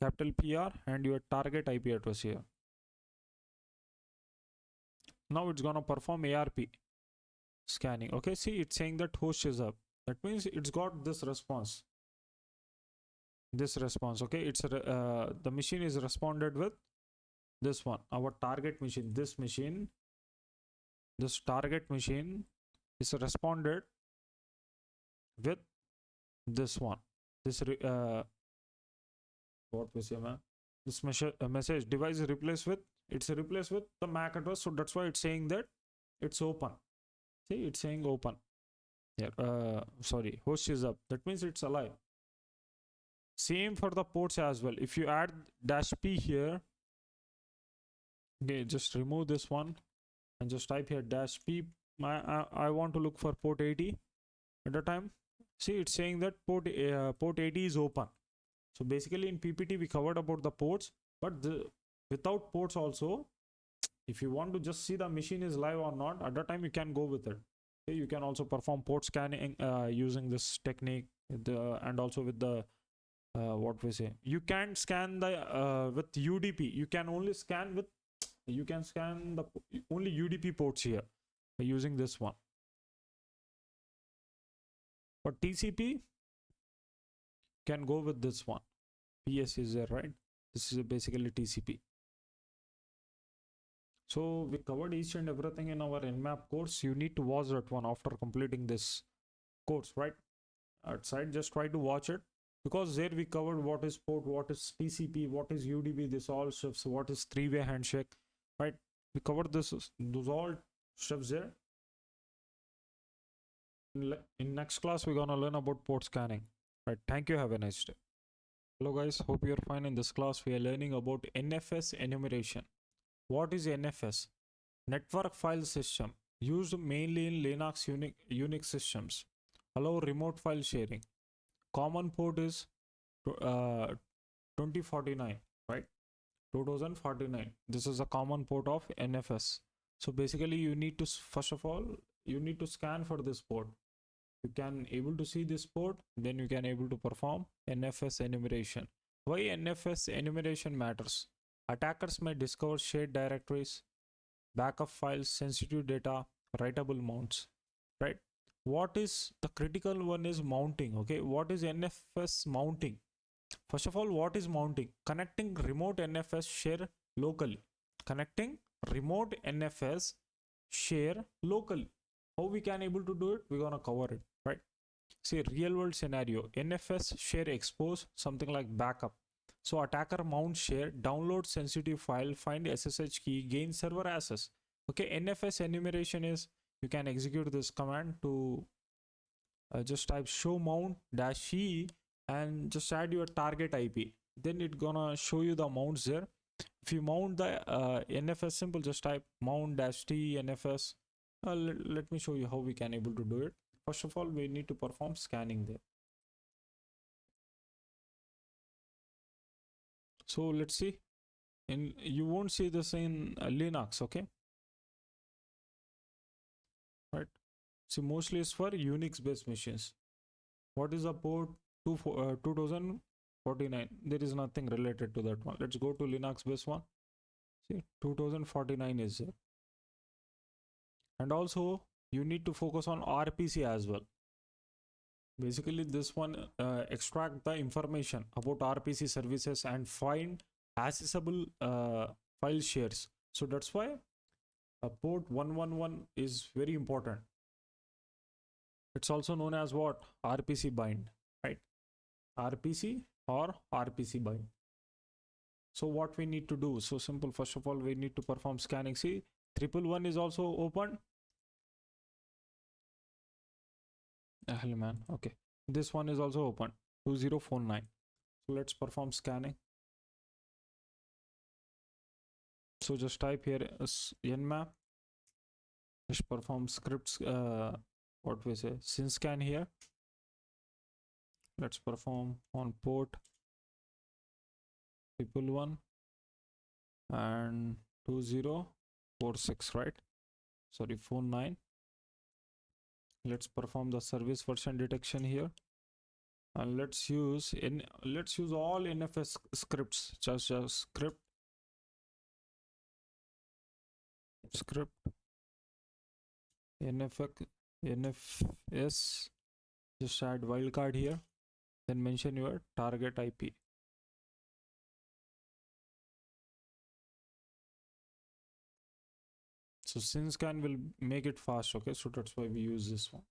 capital PR, and your target IP address here. Now it's gonna perform ARP scanning. Okay, see, it's saying that host is up. That means it's got this response. Okay, it's the machine is responded with this one, our target machine. This target machine is responded with this one. This what we say, man? This message device is replaced with, it's replaced with the MAC address. So that's why it's saying that it's open. See, it's saying open. Yeah, sorry, host is up. That means it's alive. Same for the ports as well. If you add -p here, okay, just remove this one and just type here -p. I want to look for port 80 at a time. See, it's saying that port 80 is open. So basically in PPT we covered about the ports, but without ports also, if you want to just see the machine is live or not, at the time you can go with it. Okay, you can also perform port scanning using this technique, and also with the what we say, you can scan the with UDP. You can only scan with, you can scan the only UDP ports here by using this one. For TCP, can go with this one. PS is there, right? This is basically TCP. So we covered each and everything in our Nmap course. You need to watch that one after completing this course, right? Outside, just try to watch it, because there we covered what is port, what is TCP, what is UDP, this all shifts, what is three-way handshake, right? We covered those all steps there. In next class, we're gonna learn about port scanning. Right? Thank you. Have a nice day. Hello guys, hope you're fine. In this class, we are learning about NFS enumeration. What is NFS? Network file system, used mainly in Linux Unix systems. Allow remote file sharing. Common port is 2049, right? 2049. This is a common port of NFS. So basically you need to, first of all, you need to scan for this port. You can able to see this port, then you can able to perform NFS enumeration. Why NFS enumeration matters? Attackers may discover shared directories, backup files, sensitive data, writable mounts, right? What is the critical one is mounting. Okay, what is NFS mounting? First of all, what is mounting? Connecting remote NFS share locally. Connecting remote NFS share locally. How we can able to do it? We're gonna cover it, right? See, real world scenario, NFS share expose, something like backup. So attacker mount share, download sensitive file, find SSH key, gain server access. Okay, NFS enumeration is, you can execute this command to just type show mount -e and just add your target IP. Then it's gonna show you the mounts there. If you mount the NFS symbol, just type mount -t NFS. Let me show you how we can able to do it. First of all, we need to perform scanning there. So let's see you won't see this in Linux, okay? Right. See, mostly it's for Unix based machines. What is the port 2049? There is nothing related to that one. Let's go to Linux based one. See, 2049 is there. And also you need to focus on RPC as well. Basically this one extract the information about RPC services and find accessible file shares. So that's why port 111 is very important. It's also known as what? RPC bind, right? RPC or RPC bind. So what we need to do? So simple. First of all, we need to perform scanning. See, 111 is also open. Hell man. Okay. This one is also open. 2049. So let's perform scanning. So just type here nmap. Just perform scripts. What we say? Synscan here. Let's perform on port 111 and 2046, right? Sorry, 49. Let's perform the service version detection here, and let's use all NFS scripts. Just script NFS. Just add wildcard here, then mention your target IP. So Synscan will make it fast, okay? So that's why we use this one.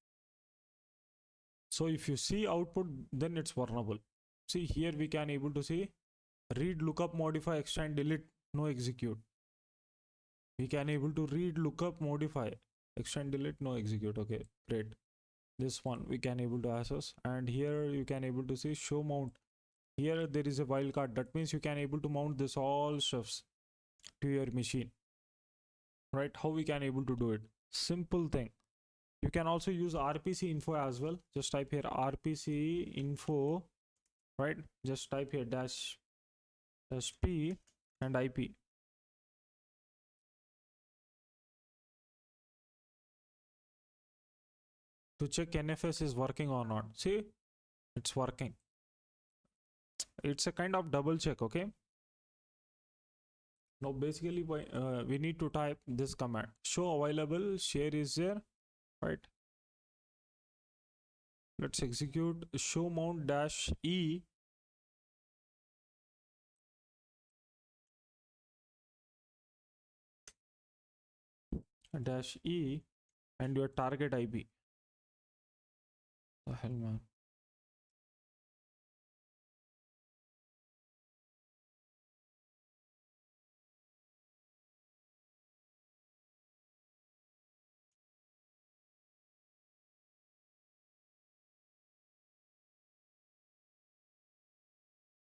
So if you see output, then it's vulnerable. See here we can able to see read, lookup, modify, extend, delete, no execute. We can able to read, lookup, modify, extend, delete, no execute. Okay, great. This one we can able to access, and here you can able to see show mount. Here there is a wildcard. That means you can able to mount this all stuffs to your machine. Right? How we can able to do it? Simple thing. You can also use RPC info as well. Just type here RPC info, right? Just type here dash P and IP. To check NFS is working or not. See, it's working. It's a kind of double check, okay? Now basically we need to type this command, show available share is there, right? Let's execute show mount dash E dash E and your target IP. The hell, man.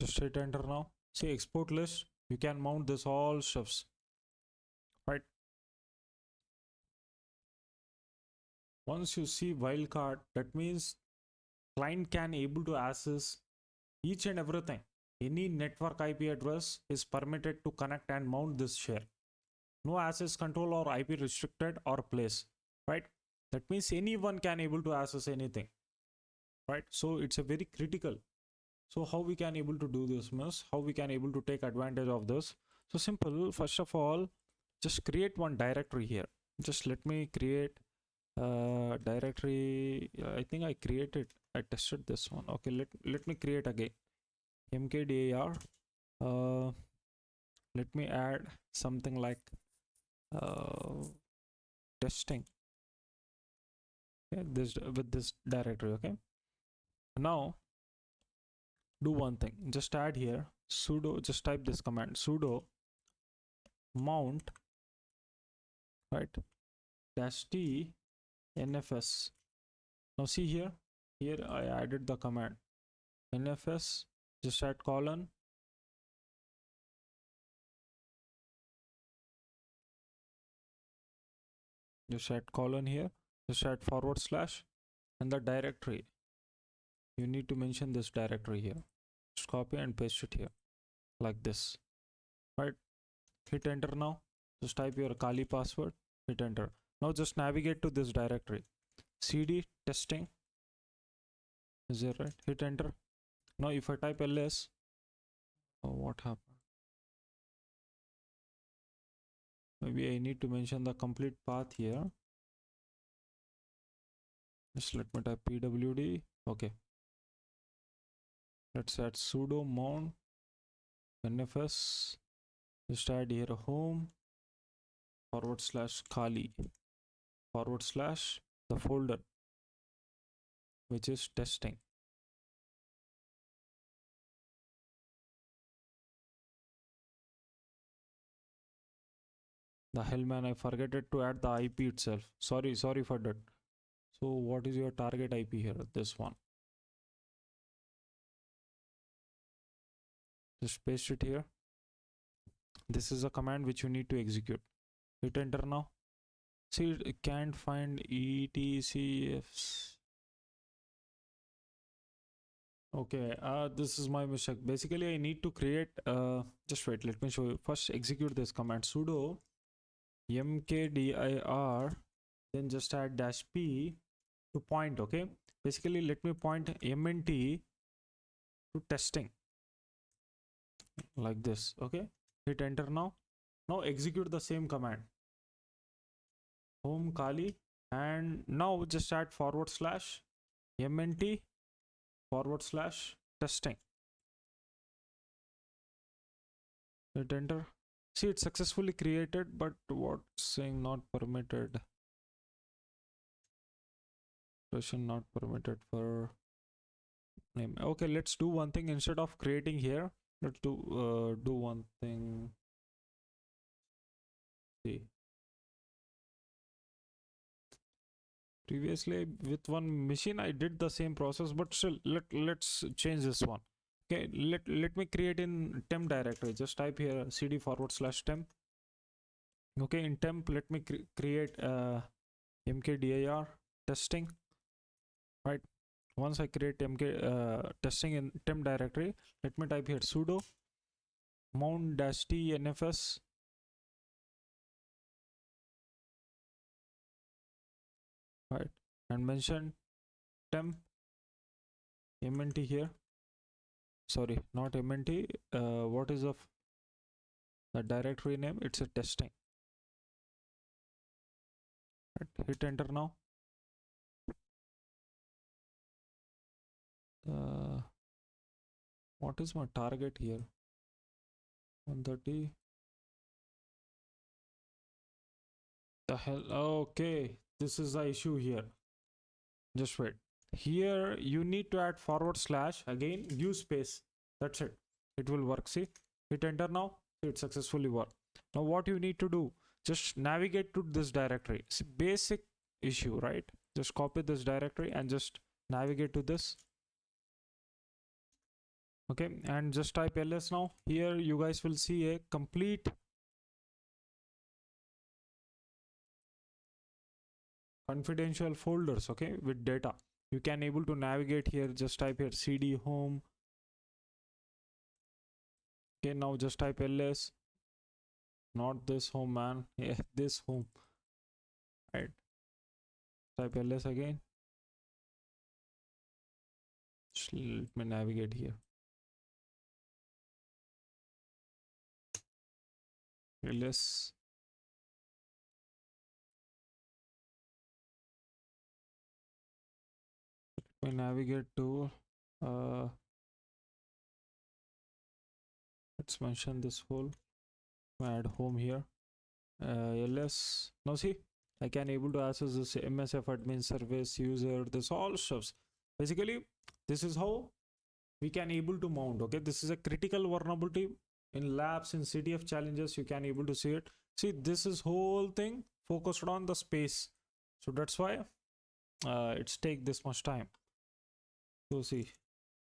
Just hit enter now. See export list. You can mount this all stuffs, right? Once you see wildcard, that means client can able to access each and everything. Any network IP address is permitted to connect and mount this share. No access control or IP restricted or place, right? That means anyone can able to access anything, right? So it's a very critical. So how we can able to do this, miss? How we can able to take advantage of this? So simple. First of all, just create one directory here. Just let me create directory. I think I created. I tested this one. Okay, let me create again. mkdir. Let me add something like testing. Okay, this with this directory. Okay. Now do one thing. Just add here sudo. Just type this command sudo mount, right, dash t NFS. Now see here. Here I added the command NFS. Just add colon. Just add colon here. Just add forward slash and the directory. You need to mention this directory here. Just copy and paste it here like this, right? hit enter now. Just type your Kali password, hit enter. Now just navigate to this directory, cd testing, is it right? Hit enter. Now if I type ls, oh, what happened? Maybe I need to mention the complete path here. Just let me type pwd. Okay, let's add sudo mount NFS. Just add here home / Kali / the folder which is testing. The hell man, I forgot to add the IP itself. Sorry for that. So what is your target IP here? This one. Just paste it here. This is a command which you need to execute. Hit enter now. See, it can't find etcfs. Okay, this is my mistake. Basically I need to create just wait, let me show you. First execute this command, sudo mkdir, then just add -p to point. Okay, basically let me point mnt to testing like this. Okay, hit enter now. Now execute the same command, home Kali, and now just add / mnt / testing. Hit enter. See, it's successfully created, but what's saying not permitted? Version not permitted for name. Okay, let's do one thing. Instead of creating here, let's do one thing. See, previously with one machine I did the same process, but still let's change this one. Okay, let me create in temp directory. Just type here cd / temp. Okay, in temp let me create mkdir testing. Right, once I create testing in temp directory, let me type here sudo mount -t nfs, right, and mention temp mnt here. Sorry, not mnt. What is the directory name? It's a testing. Right, hit enter now. What is my target here? 130. The hell? Okay, this is the issue here. Just wait. Here you need to add / again, give space. That's it. It will work. See, hit enter now. It successfully worked. Now what you need to do? Just navigate to this directory. It's a basic issue, right? Just copy this directory and just navigate to this. Okay, and just type ls now. Here you guys will see a complete confidential folders, okay, with data. You can able to navigate here. Just type here cd home. Okay, now just type ls, not this home man, yeah, this home, right? Type ls again. Just let me navigate here. ls, let me navigate to let's mention this whole, add home here, ls. Now see, I can able to access this msf admin service user, this all stuffs. Basically this is how we can able to mount. Okay, this is a critical vulnerability in labs, in CTF challenges. You can able to see it. See, this is whole thing focused on the space, so that's why it's take this much time. So see,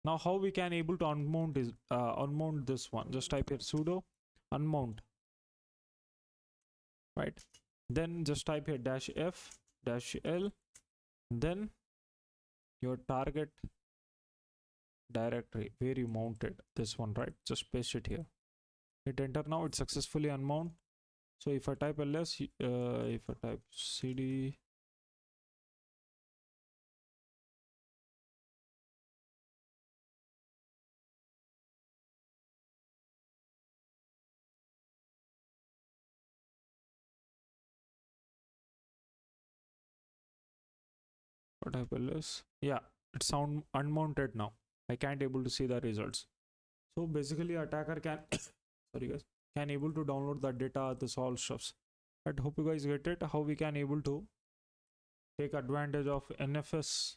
now how we can able to unmount is unmount this one. Just type here sudo unmount, right? Then just type here -f -l, then your target directory where you mounted this one, right? Just paste it here. Hit enter now. It's successfully unmount. So if I type ls, if I type cd, what type ls, yeah, it's sound unmounted now. I can't able to see the results. So basically attacker can sorry guys, can able to download the data, this all stuffs. I hope you guys get it, how we can able to take advantage of NFS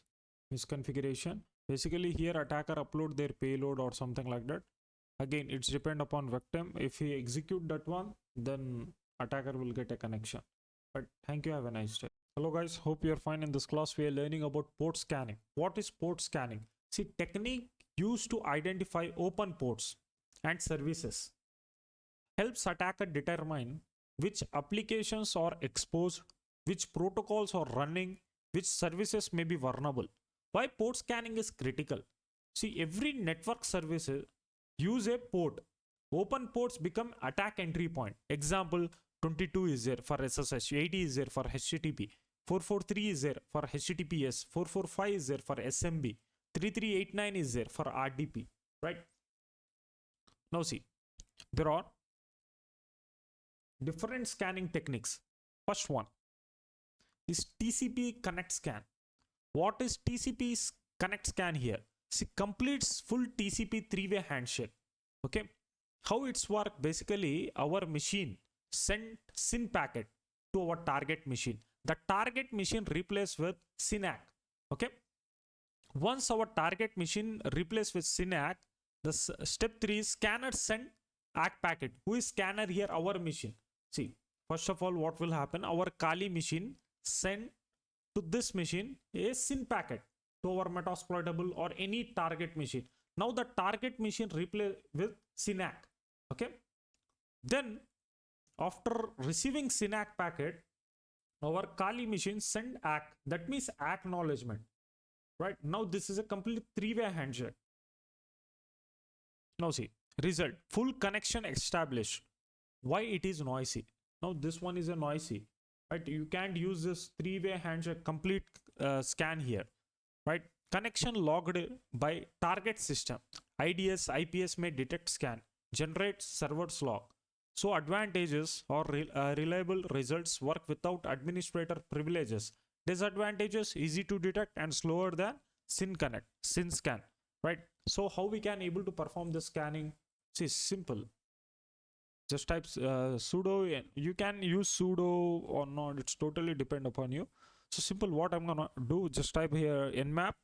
misconfiguration. Basically here attacker upload their payload or something like that. Again, it's depend upon victim. If he execute that one, then attacker will get a connection. But thank you, have a nice day. Hello guys, hope you're fine. In this class we are learning about port scanning. What is port scanning? See, technique used to identify open ports and services helps attacker determine which applications are exposed, which protocols are running, which services may be vulnerable. Why port scanning is critical? See, every network service use a port. Open ports become attack entry point. Example, 22 is there for SSH, 80 is there for HTTP, 443 is there for HTTPS, 445 is there for SMB, 3389 is there for RDP, right? Now see, there are different scanning techniques. First one is TCP connect scan. What is TCP connect scan here? See, completes full TCP three-way handshake. Okay, how it's work? Basically, our machine send SYN packet to our target machine. The target machine replaced with SYNAC. Okay, once our target machine replaced with SYNAC, the step 3 is scanner send ACK packet. Who is scanner here? Our machine. See, first of all, what will happen? Our Kali machine send to this machine a SYN packet to our metasploitable or any target machine. Now the target machine replace with SYNAC. Okay, then after receiving SYNAC packet, our Kali machine send ACK. That means acknowledgement. Right now, this is a complete three-way handshake. Now see, result, full connection established. Why it is noisy? Now this one is a noisy, right? You can't use this three-way handshake complete scan here, right? Connection logged by target system. IDS, IPS may detect scan, generate server's log. So advantages or reliable results work without administrator privileges. Disadvantages, easy to detect and slower than SYN scan, right? So how we can able to perform the scanning? See, simple. Just type sudo. You can use sudo or not. It's totally depend upon you. So simple. What I'm gonna do? Just type here nmap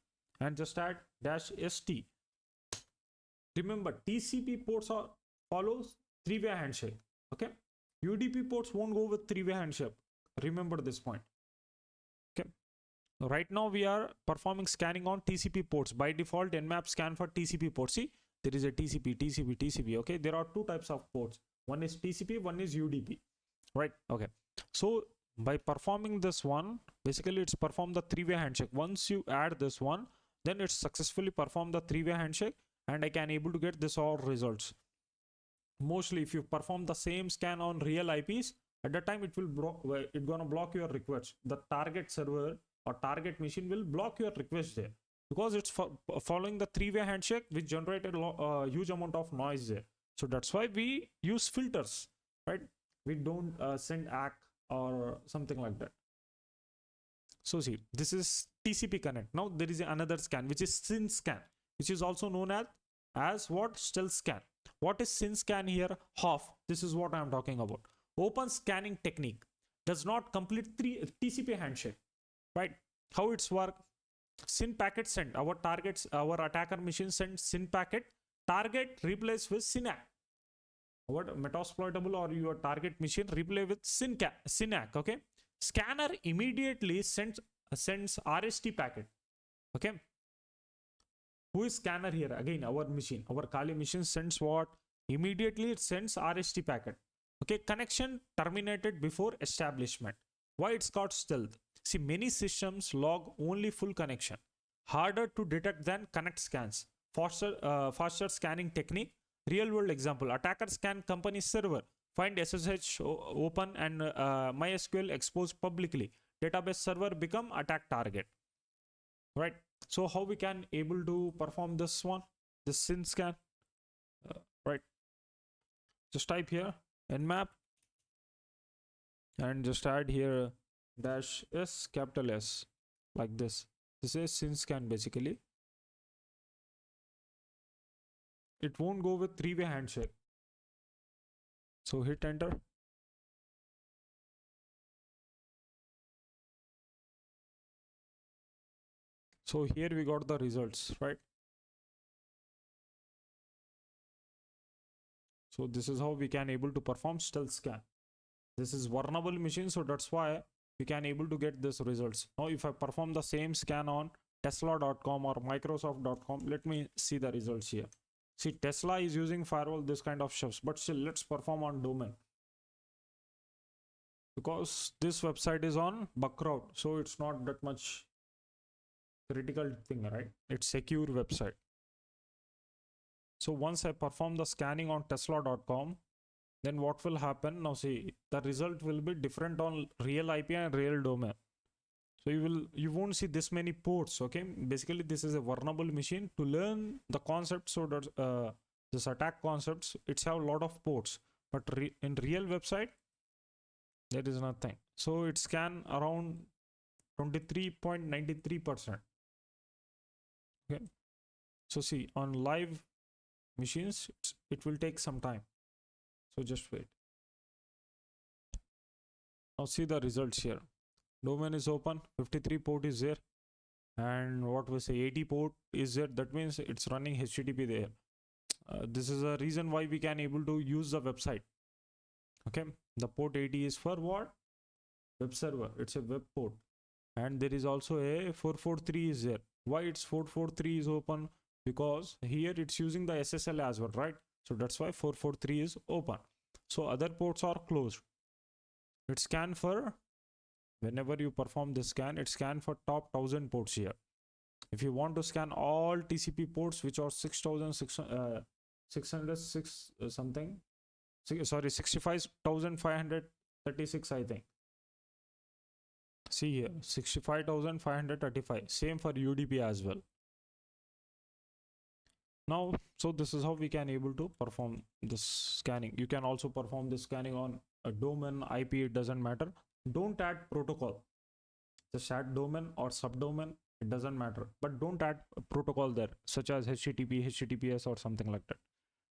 and just add -st. Remember, TCP ports are follows three-way handshake. Okay, UDP ports won't go with three-way handshake. Remember this point. Okay. Right now we are performing scanning on TCP ports. By default, nmap scan for TCP ports. See, there is a TCP. Okay, there are two types of ports. One is TCP, one is UDP. Right. Okay. So by performing this one, basically it's perform the three-way handshake. Once you add this one, then it's successfully perform the three-way handshake, and I can able to get this all results. Mostly, if you perform the same scan on real IPs, at that time it will gonna block your request. The target server or target machine will block your request there because it's following the three-way handshake, which generated a huge amount of noise there. So that's why we use filters, right? We don't send ACK or something like that. So see, this is TCP connect. Now there is another scan, which is SYN scan, which is also known as what? Stealth scan. What is SYN scan here? Half. This is what I am talking about. Open scanning technique does not complete TCP handshake, right? How it's work? SYN packet sent. Our targets, our attacker machine sends SYN packet. Target replace with SYNAC. Our metasploitable or your target machine replay with SYNAC. Okay. Scanner immediately sends RST packet. Okay. Who is scanner here? Again, our machine. Our Kali machine sends what? Immediately it sends RST packet. Okay. Connection terminated before establishment. Why it's called stealth? See, many systems log only full connection. Harder to detect than connect scans. Faster scanning technique real world example. Attacker scan company server, find SSH open and MySQL exposed publicly. Database server become attack target. Right. So how we can able to perform this one, this SYN scan? Right. Just type here nmap and just add here -s capital S like this. This is SYN scan basically. It won't go with three-way handshake. So hit enter. So here we got the results, right? So this is how we can able to perform stealth scan. This is vulnerable machine, so that's why we can able to get this results. Now if I perform the same scan on tesla.com or microsoft.com, let me see the results here. See, Tesla is using firewall, this kind of stuff, but still let's perform on domain. Because this website is on Buckrout, so it's not that much critical thing, right? It's secure website. So once I perform the scanning on tesla.com, then what will happen? Now see, the result will be different on real IP and real domain. So you won't see this many ports. Okay, basically this is a vulnerable machine. To learn the concept, so that this attack concepts, it's have a lot of ports, but in real website there is nothing. So it scan around 23.93%. okay, so see, on live machines it will take some time, so just wait. Now see the results here. Domain is open, 53 port is there, and what we say 80 port is there. That means it's running HTTP there. This is a reason why we can able to use the website. Okay, the port 80 is for what? Web server. It's a web port, and there is also a 443 is there. Why it's 443 is open? Because here it's using the SSL as well, right? So that's why 443 is open. So other ports are closed. It scan for, whenever you perform this scan, it scan for top 1000 ports here. If you want to scan all TCP ports, which are 6,606 something, sorry, 65,536, I think. See here, 65,535. Same for UDP as well. Now, so this is how we can able to perform this scanning. You can also perform this scanning on a domain, IP, it doesn't matter. Don't add protocol. Just add domain or subdomain, it doesn't matter. But don't add a protocol there, such as HTTP, HTTPS or something like that.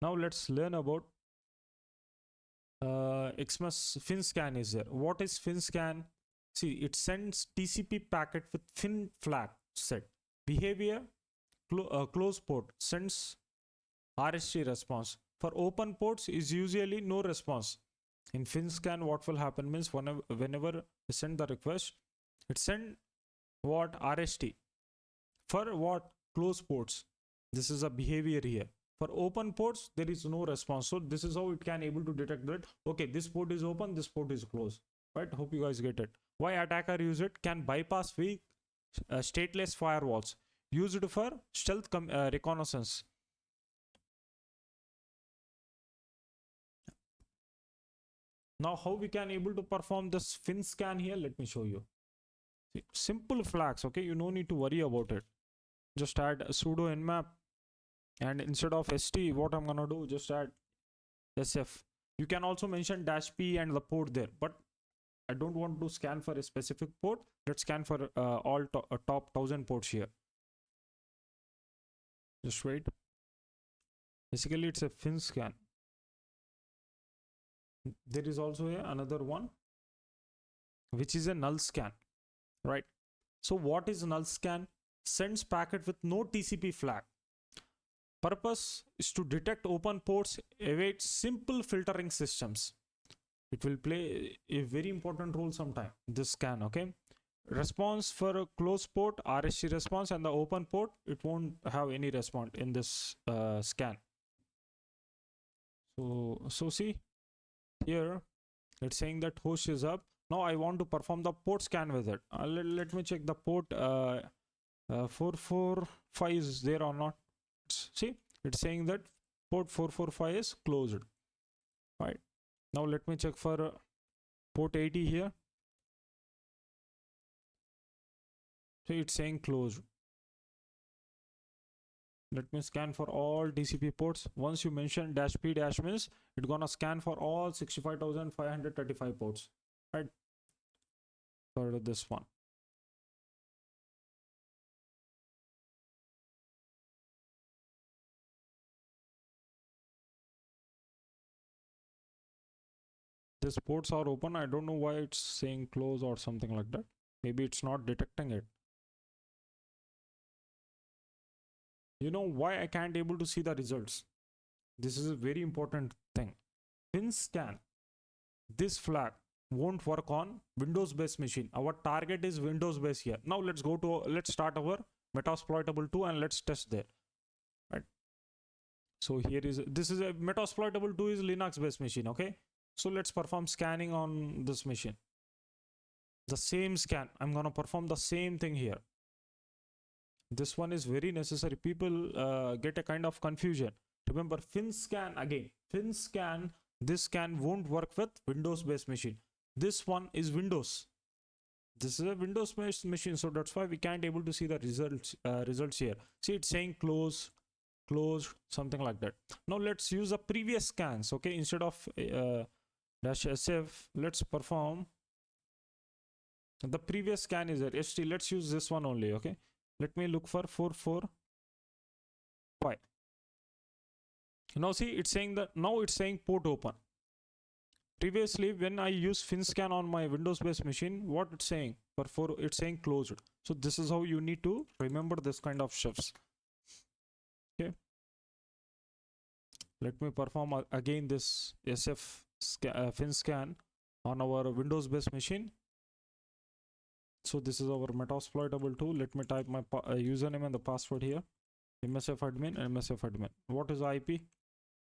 Now let's learn about Xmas fin scan is there. What is fin scan? See, it sends TCP packet with fin flag set. Behavior, close port sends RST response. For open ports is usually no response. In fin scan, what will happen means whenever you send the request, it send what? RST. For what? Close ports. This is a behavior here. For open ports, there is no response. So this is how it can able to detect that, okay, this port is open, this port is closed. Right? Hope you guys get it. Why attacker use it? Can bypass weak stateless firewalls. Used for stealth reconnaissance. Now how we can able to perform this fin scan here? Let me show you. See, simple flags, okay? You no need to worry about it. Just add a sudo nmap, and instead of st, what I'm gonna do, just add sf. You can also mention -p and the port there, but I don't want to scan for a specific port. Let's scan for all top 1000 ports here. Just wait. Basically, it's a fin scan. There is also another one, which is a null scan, right? So what is null scan? Sends packet with no TCP flag. Purpose is to detect open ports, evade simple filtering systems. It will play a very important role sometime, this scan, okay? Response for a closed port, RST response, and the open port, it won't have any response in this scan. So see, here it's saying that host is up. Now I want to perform the port scan with it. Let me check the port 445 is there or not. See, it's saying that port 445 is closed. Right, now let me check for port 80 here. So it's saying closed. Let me scan for all TCP ports. Once you mention -p means it's gonna scan for all 65,535 ports, right? For this one. These ports are open. I don't know why it's saying close or something like that. Maybe it's not detecting it. You know why I can't able to see the results? This is a very important thing. FinScan, this flag won't work on Windows based machine. Our target is Windows based here. Now let's start our Metasploitable 2 and let's test there. Right. So this is a Metasploitable 2 is Linux based machine. Okay. So let's perform scanning on this machine. The same scan. I'm gonna perform the same thing here. This one is very necessary. People get a kind of confusion. Remember, FinScan again. FinScan, this scan won't work with Windows based machine. This one is Windows. This is a Windows based machine, so that's why we can't able to see the results here. See, it's saying close, something like that. Now let's use the previous scans. Okay, instead of -sf, let's perform the previous scan is there. st, let's use this one only. Okay, let me look for 445. Now see, it's saying that now it's saying port open. Previously, when I use FinScan on my Windows based machine, what it's saying it's saying closed. So this is how you need to remember this kind of shifts. Okay, let me perform again this SF FinScan on our Windows based machine. So this is our Metasploitable 2. Let me type my username and the password here. msfadmin. What is IP?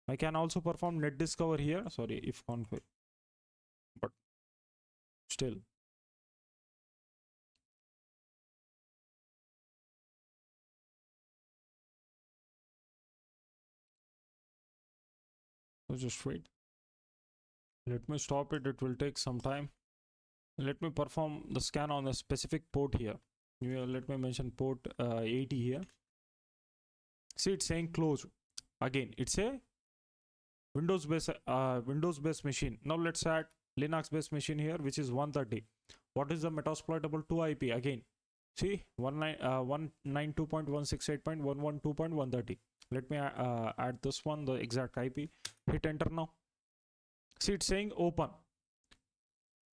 I can also perform net discover here. Sorry, if config, but still. So just wait. Let me stop it. It will take some time. Let me perform the scan on a specific port here. Let me mention port 80 here. See, it's saying close. Again, it's a Windows based machine. Now let's add Linux based machine here, which is 130. What is the Metasploitable 2 IP? Again, see, 192.168.112.130. Let me add this one, the exact IP. Hit enter now. See, it's saying open.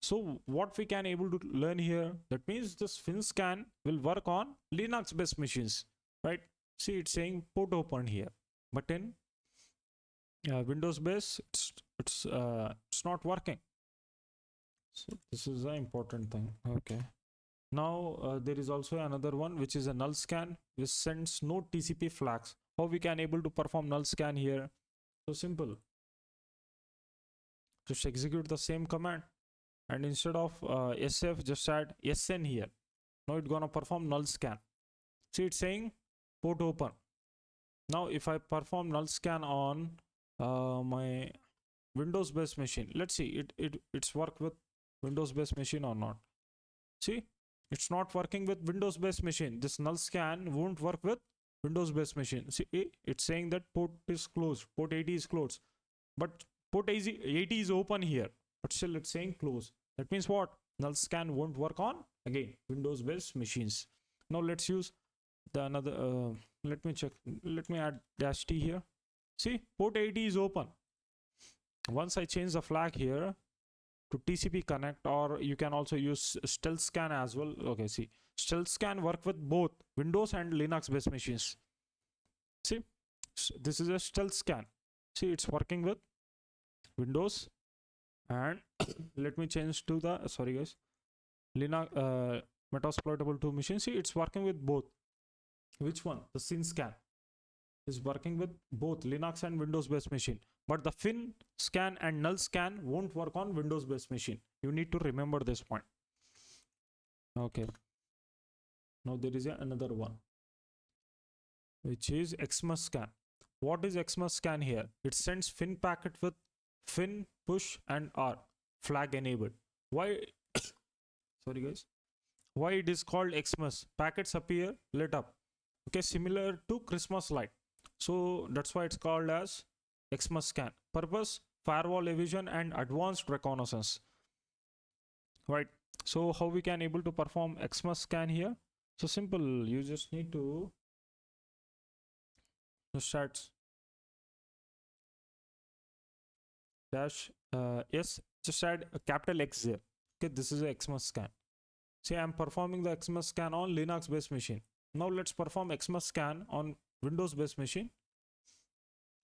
So what we can able to learn here, that means this FinScan will work on Linux based machines, right? See, it's saying port open here, but in Windows based, it's not working. So this is an important thing. Okay. Now there is also another one, which is a null scan, which sends no TCP flags. How we can able to perform null scan here? So simple. Just execute the same command, and instead of SF, just add SN here. Now it's gonna perform null scan. See, it's saying port open. Now if I perform null scan on my Windows based machine, let's see it's work with Windows based machine or not. See, it's not working with Windows based machine. This null scan won't work with Windows based machine. See, it's saying that port is closed, port 80 is closed, but port 80 is open here, but still it's saying close. That means what? Null scan won't work on again Windows based machines. Now let's use the another let me check. Let me add -t here. See, port 80 is open. Once I change the flag here to TCP connect, or you can also use stealth scan as well. Okay, see, stealth scan work with both Windows and Linux based machines. See, this is a stealth scan. See, it's working with Windows, and let me change to the sorry guys, Linux Metasploitable 2 machine. See, it's working with both. Which one? The FinScan is working with both Linux and Windows based machine, but the FinScan and null scan won't work on Windows based machine. You need to remember this point. Okay, now there is another one, which is Xmas scan. What is Xmas scan here? It sends fin packet with fin, push and R flag enabled. Why sorry guys, why it is called Xmas? Packets appear lit up, okay, similar to Christmas light, so that's why it's called as Xmas scan. Purpose: firewall evasion and advanced reconnaissance, right? So how we can able to perform Xmas scan here? So simple, you just need to start dash yes, just add a capital X there. Okay, this is a Xmas scan. See, I'm performing the Xmas scan on Linux based machine. Now let's perform Xmas scan on Windows based machine,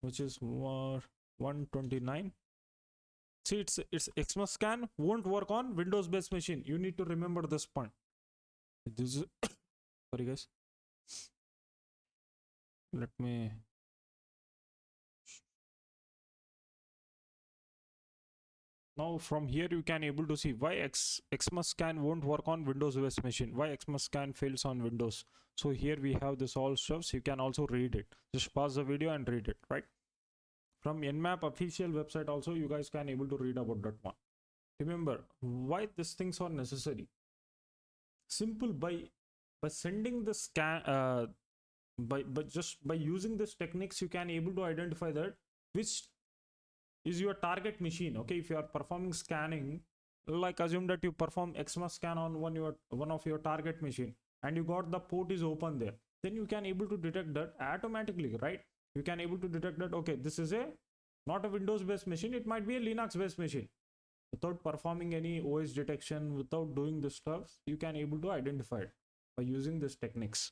which is 129. See, it's Xmas scan won't work on Windows based machine. You need to remember this point. This is sorry guys, let me now from here you can able to see why Xmas scan won't work on Windows based machine, why Xmas scan fails on Windows. So here we have this all stuff, so you can also read it. Just pause the video and read it, right? From Nmap official website also you guys can able to read about that one. Remember why these things are necessary. Simple, by sending the scan by using this techniques you can able to identify that which is your target machine. Okay, if you are performing scanning, like assume that you perform Xmas scan on one of your target machine and you got the port is open there, then you can able to detect that automatically, right? You can able to detect that okay, this is a not a Windows based machine, it might be a Linux based machine. Without performing any OS detection, without doing this stuff, you can able to identify it by using these techniques.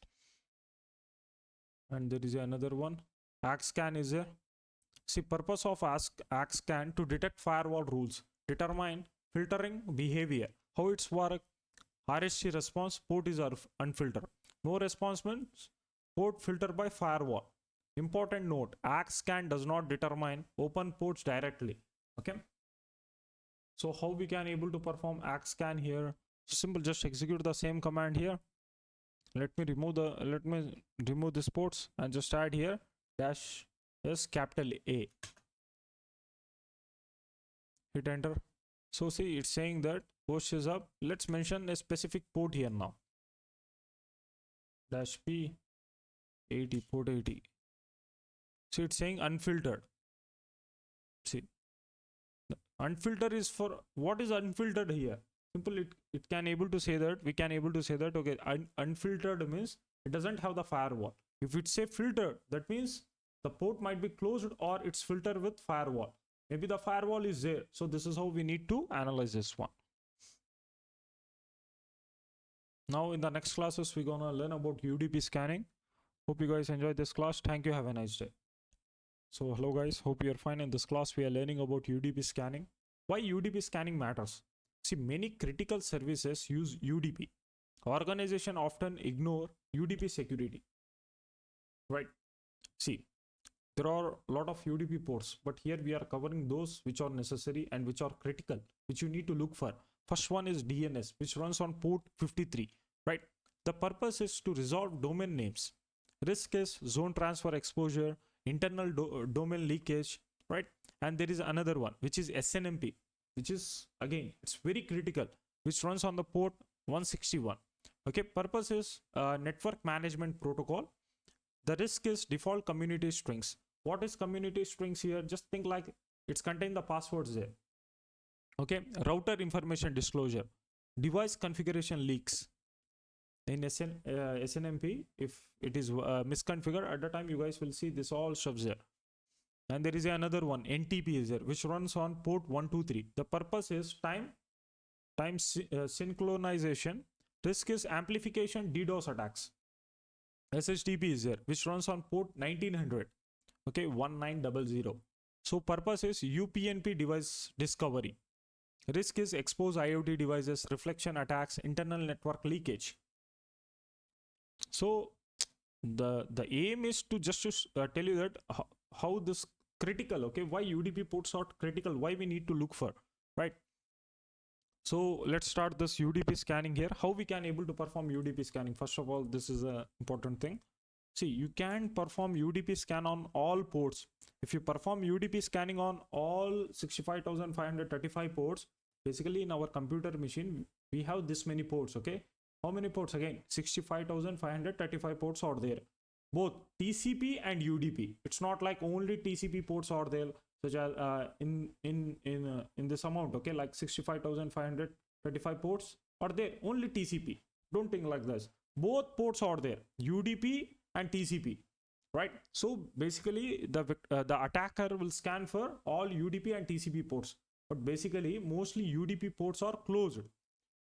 And there is another one, AXScan is a, see, purpose of AXScan to detect firewall rules, determine filtering behavior. How it's work? RSC response, port is unfiltered. No response means port filter by firewall. Important note, AXScan does not determine open ports directly. Okay. So how we can able to perform AXScan here? So simple, just execute the same command here. Let me remove this ports and just add here dash S capital A. Hit enter. So see, it's saying that host is up. Let's mention a specific port here now. Dash P 80, port 80. See, it's saying unfiltered. See, unfiltered is for what is unfiltered here? Simple, it can able to say that, we can able to say that okay, unfiltered means it doesn't have the firewall. If it's say filtered, that means the port might be closed or it's filtered with firewall. Maybe the firewall is there. So this is how we need to analyze this one. Now in the next classes we're gonna learn about UDP scanning. Hope you guys enjoyed this class. Thank you, have a nice day. So hello guys, hope you're fine. In this class we are learning about UDP scanning. Why UDP scanning matters? See, many critical services use UDP. Organizations often ignore UDP security, right? See, there are a lot of UDP ports, but here we are covering those which are necessary and which are critical, which you need to look for. First one is DNS, which runs on port 53, right? The purpose is to resolve domain names. Risk is zone transfer exposure, internal domain leakage, right? And there is another one, which is SNMP, which is again, it's very critical, which runs on the port 161. Okay, purpose is network management protocol. The risk is default community strings. What is community strings here? Just think like it's contain the passwords there. Okay, router information disclosure, device configuration leaks. In SNMP, if it is misconfigured, at the time you guys will see this all stuff there. And there is another one, NTP is there, which runs on port 123. The purpose is time synchronization. Risk is amplification, DDoS attacks. SHTP is there, which runs on port 1900. Okay, 1900. So purpose is UPnP device discovery. Risk is expose IoT devices, reflection attacks, internal network leakage. So the aim is to just tell you that how this critical, okay, why UDP ports are critical, why we need to look for, right? So let's start this UDP scanning here. How we can able to perform UDP scanning? First of all, this is a important thing. See, you can perform UDP scan on all ports. If you perform UDP scanning on all 65,535 ports, basically in our computer machine, we have this many ports, okay? How many ports again? 65,535 ports are there. Both TCP and UDP. It's not like only TCP ports are there, such as in this amount, okay? Like 65,535 ports are there, only TCP. Don't think like this. Both ports are there, UDP and TCP, right? So basically the attacker will scan for all UDP and TCP ports, but basically mostly UDP ports are closed.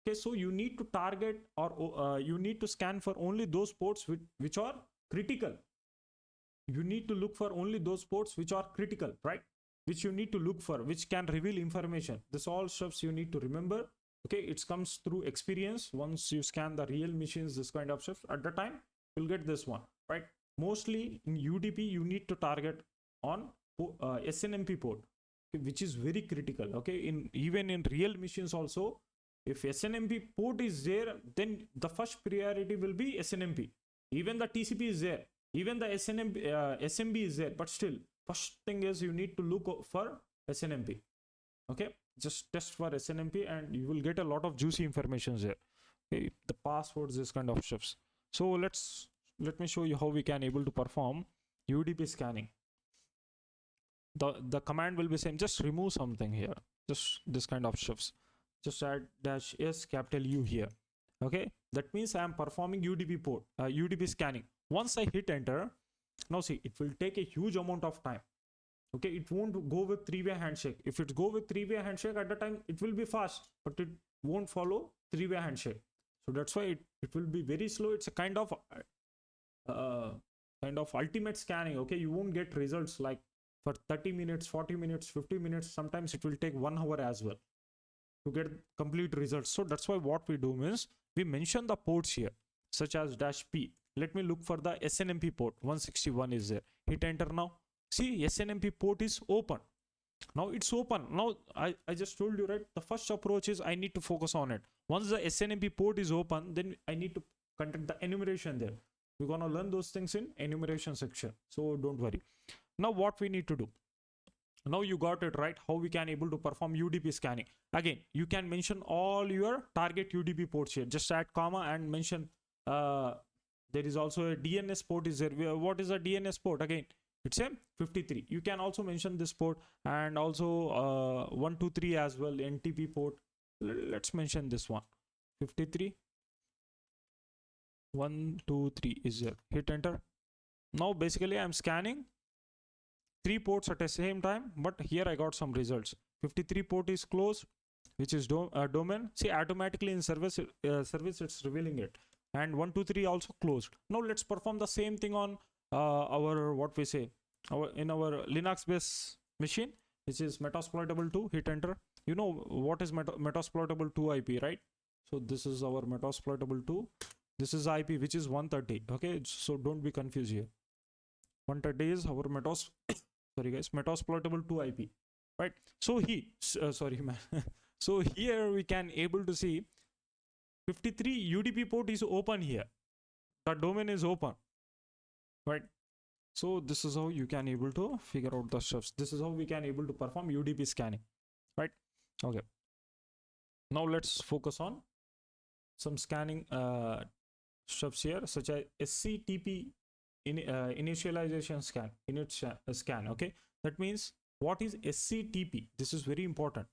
Okay, so you need to target or you need to scan for only those ports which are critical. You need to look for only those ports which are critical, right? Which you need to look for, which can reveal information. This all stuffs you need to remember. Okay, it comes through experience. Once you scan the real machines, this kind of stuff, at the time you'll get this one, right? Mostly in UDP you need to target on SNMP port, which is very critical. Okay, even in real machines also, if SNMP port is there, then the first priority will be SNMP. Even the TCP is there, even the SMB is there, but still first thing is you need to look for SNMP. Okay, just test for SNMP and you will get a lot of juicy information there. Okay, the passwords, this kind of stuffs. So let me show you how we can able to perform UDP scanning. The command will be same. Just remove something here, just this kind of stuffs. Just add -s capital U here. Okay, that means I am performing UDP port, UDP scanning. Once I hit enter, now see, it will take a huge amount of time. Okay, it won't go with three-way handshake. If it go with three-way handshake, at the time it will be fast, but it won't follow three-way handshake. So that's why it will be very slow. It's a kind of ultimate scanning. Okay, you won't get results like for 30 minutes, 40 minutes, 50 minutes. Sometimes it will take 1 hour as well to get complete results. So that's why what we do is we mention the ports here, such as -p. Let me look for the SNMP port. 161 is there. Hit enter now. See, SNMP port is open. Now it's open. Now I just told you, right? The first approach is I need to focus on it. Once the SNMP port is open, then I need to conduct the enumeration there. We're gonna learn those things in enumeration section, so don't worry. Now what we need to do? Now you got it, right? How we can able to perform UDP scanning. Again, you can mention all your target UDP ports here. Just add comma and mention there is also a DNS port is there. What is a DNS port? Again, it's a 53. You can also mention this port and also 123 as well, NTP port. Let's mention this one, 53. 123 is there. Hit enter. Now basically I'm scanning 3 ports at the same time, but here I got some results. 53 port is closed, which is domain. See, automatically in service it's revealing it. And 123 also closed. Now let's perform the same thing on our in our Linux based machine, which is Metasploitable 2. Hit enter. You know what is Metasploitable 2 IP, right? So this is our Metasploitable 2. This is IP which is 130. Okay, so don't be confused here. 130 is our Metasploitable 2 IP, right? So so here we can able to see 53 UDP port is open here. The domain is open, right? So this is how you can able to figure out the stuffs. This is how we can able to perform UDP scanning, right? Okay. Now let's focus on some scanning stuffs here, such as SCTP initialization scan. Okay, that means what is SCTP? This is very important.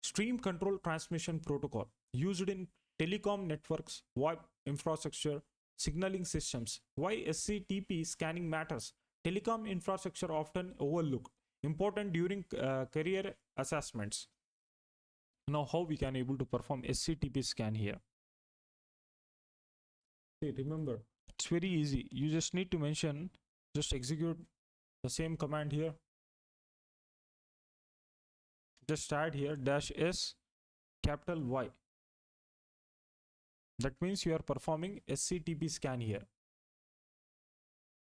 Stream control transmission protocol used in telecom networks, VoIP infrastructure, signaling systems. Why SCTP scanning matters? Telecom infrastructure often overlooked, important during career assessments. Now how we can able to perform SCTP scan here? See, remember, it's very easy. You just need to mention, just execute the same command here. Just add here -s capital Y. That means you are performing SCTP scan here.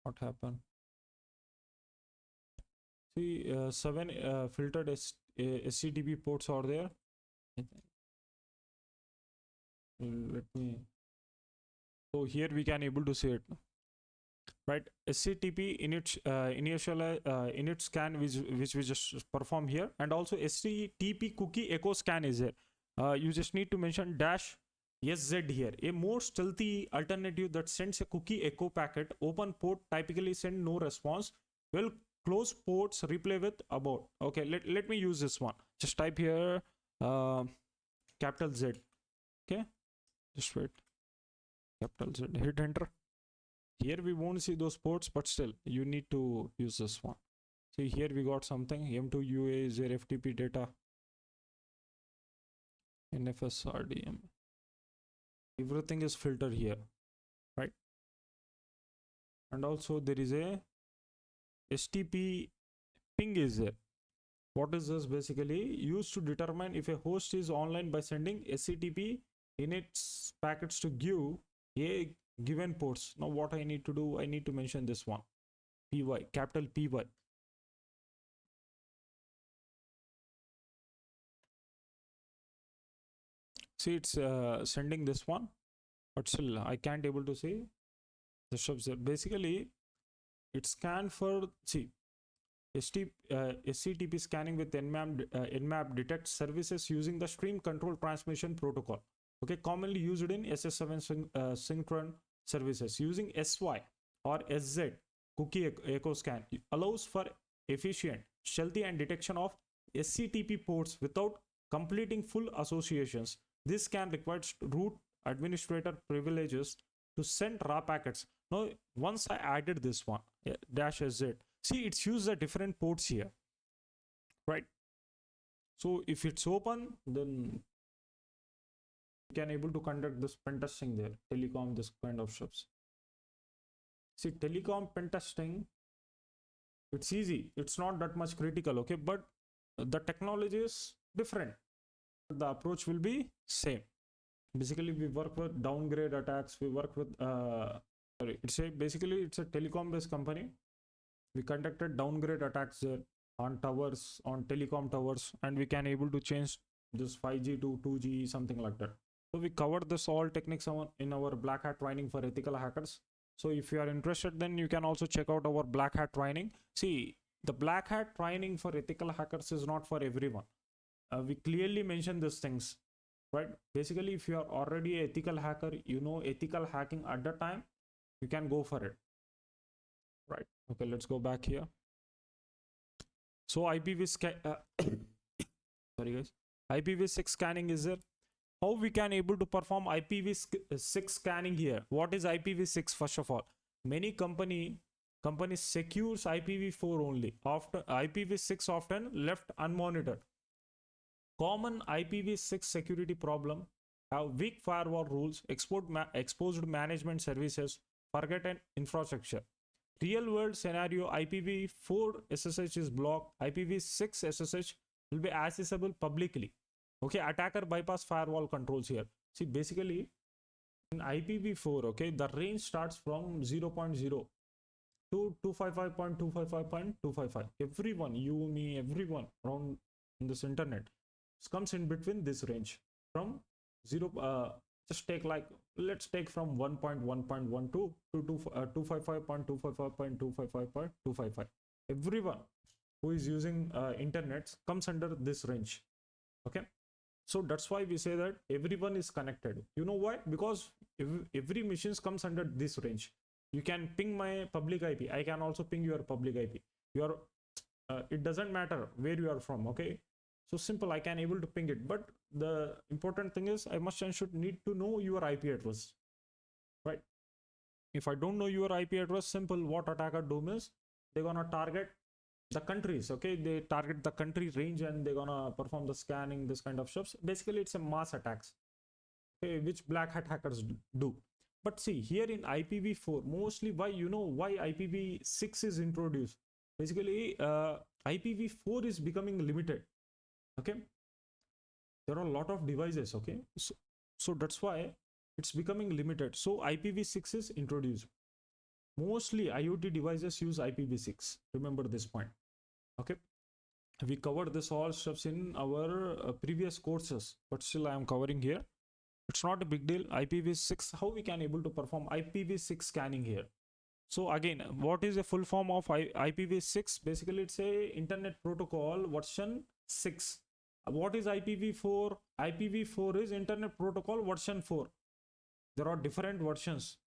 What happened? See, 7 filtered SCTP ports are there. Let me. So here we can able to see it. right? SCTP init scan which we just perform here, and also SCTP cookie echo scan is there. You just need to mention dash SZ here, a more stealthy alternative that sends a cookie echo packet. Open port typically send no response, well close ports replay with about. Okay, let me use this one. Just type here capital Z. Okay, just wait, capital Z, hit enter. Here we won't see those ports, but still you need to use this one. See, here we got something, M2 UA is their FTP data, NFS RDM, everything is filtered here, right? And also there is a STP ping is there. What is this? Basically used to determine if a host is online by sending SCTP init packets to give a given ports. Now what I need to do, I need to mention this one, PY, capital PY. See, it's sending this one, but still I can't able to see the steps there. Basically it scan for, see, SCTP scanning with Nmap detects services using the stream control transmission protocol. Okay, commonly used in SS7 synchron services. Using SY or SZ cookie echo scan allows for efficient, stealthy and detection of SCTP ports without completing full associations. This can require root administrator privileges to send raw packets. Now, once I added this one, dash SZ, see, it's used at different ports here, right? So if it's open, then you can able to conduct this pen testing there, telecom, this kind of stuff. See, telecom pen testing, it's easy, it's not that much critical, okay, but the technology is different, the approach will be same. Basically we work with downgrade attacks, we work with basically it's a telecom based company. We conducted downgrade attacks there on towers, on telecom towers, and we can able to change this 5G to 2G, something like that. So we covered this all techniques in our black hat training for ethical hackers. So if you are interested, then you can also check out our black hat training. See, the black hat training for ethical hackers is not for everyone. We clearly mention these things, right? Basically, if you are already an ethical hacker, you know ethical hacking at the time, you can go for it, right? Okay, let's go back here. So IPv6 sorry guys, IPv6 scanning is there. How we can able to perform IPv6 scanning here? What is IPv6? First of all, many companies secures IPv4 only. After IPv6 often left unmonitored. Common IPv6 security problem have weak firewall rules, exposed management services, forgotten infrastructure. Real world scenario, IPv4 SSH is blocked. IPv6 SSH will be accessible publicly. Okay, attacker bypass firewall controls here. See, basically in IPv4, okay, the range starts from 0.0 to 255.255.255. Everyone, you, me, everyone around in this internet comes in between this range from 0, just take like, let's take from 1.1.12 to 255.255.255.255. Everyone who is using internet comes under this range. Okay, so that's why we say that everyone is connected. You know why? Because every machine comes under this range. You can ping my public IP, I can also ping your public IP. Your it doesn't matter where you are from. Okay, so simple, I can able to ping it, but the important thing is I must and should need to know your IP address, right? If I don't know your IP address, simple, what attacker do is they're gonna target the countries. Okay, they target the country range and they're gonna perform the scanning, this kind of stuff. Basically it's a mass attacks, okay, which black hat hackers do. But see, here in IPv4, mostly why, you know why IPv6 is introduced? Basically IPv4 is becoming limited. Okay, there are a lot of devices. Okay, so that's why it's becoming limited. So IPv6 is introduced. Mostly IoT devices use IPv6. Remember this point. Okay, we covered this all stuffs in our previous courses, but still I am covering here. It's not a big deal. IPv6, how we can able to perform IPv6 scanning here? So again, what is the full form of IPv6? Basically, it's a Internet Protocol version 6. What is IPv4? IPv4 is Internet Protocol version 4. There are different versions.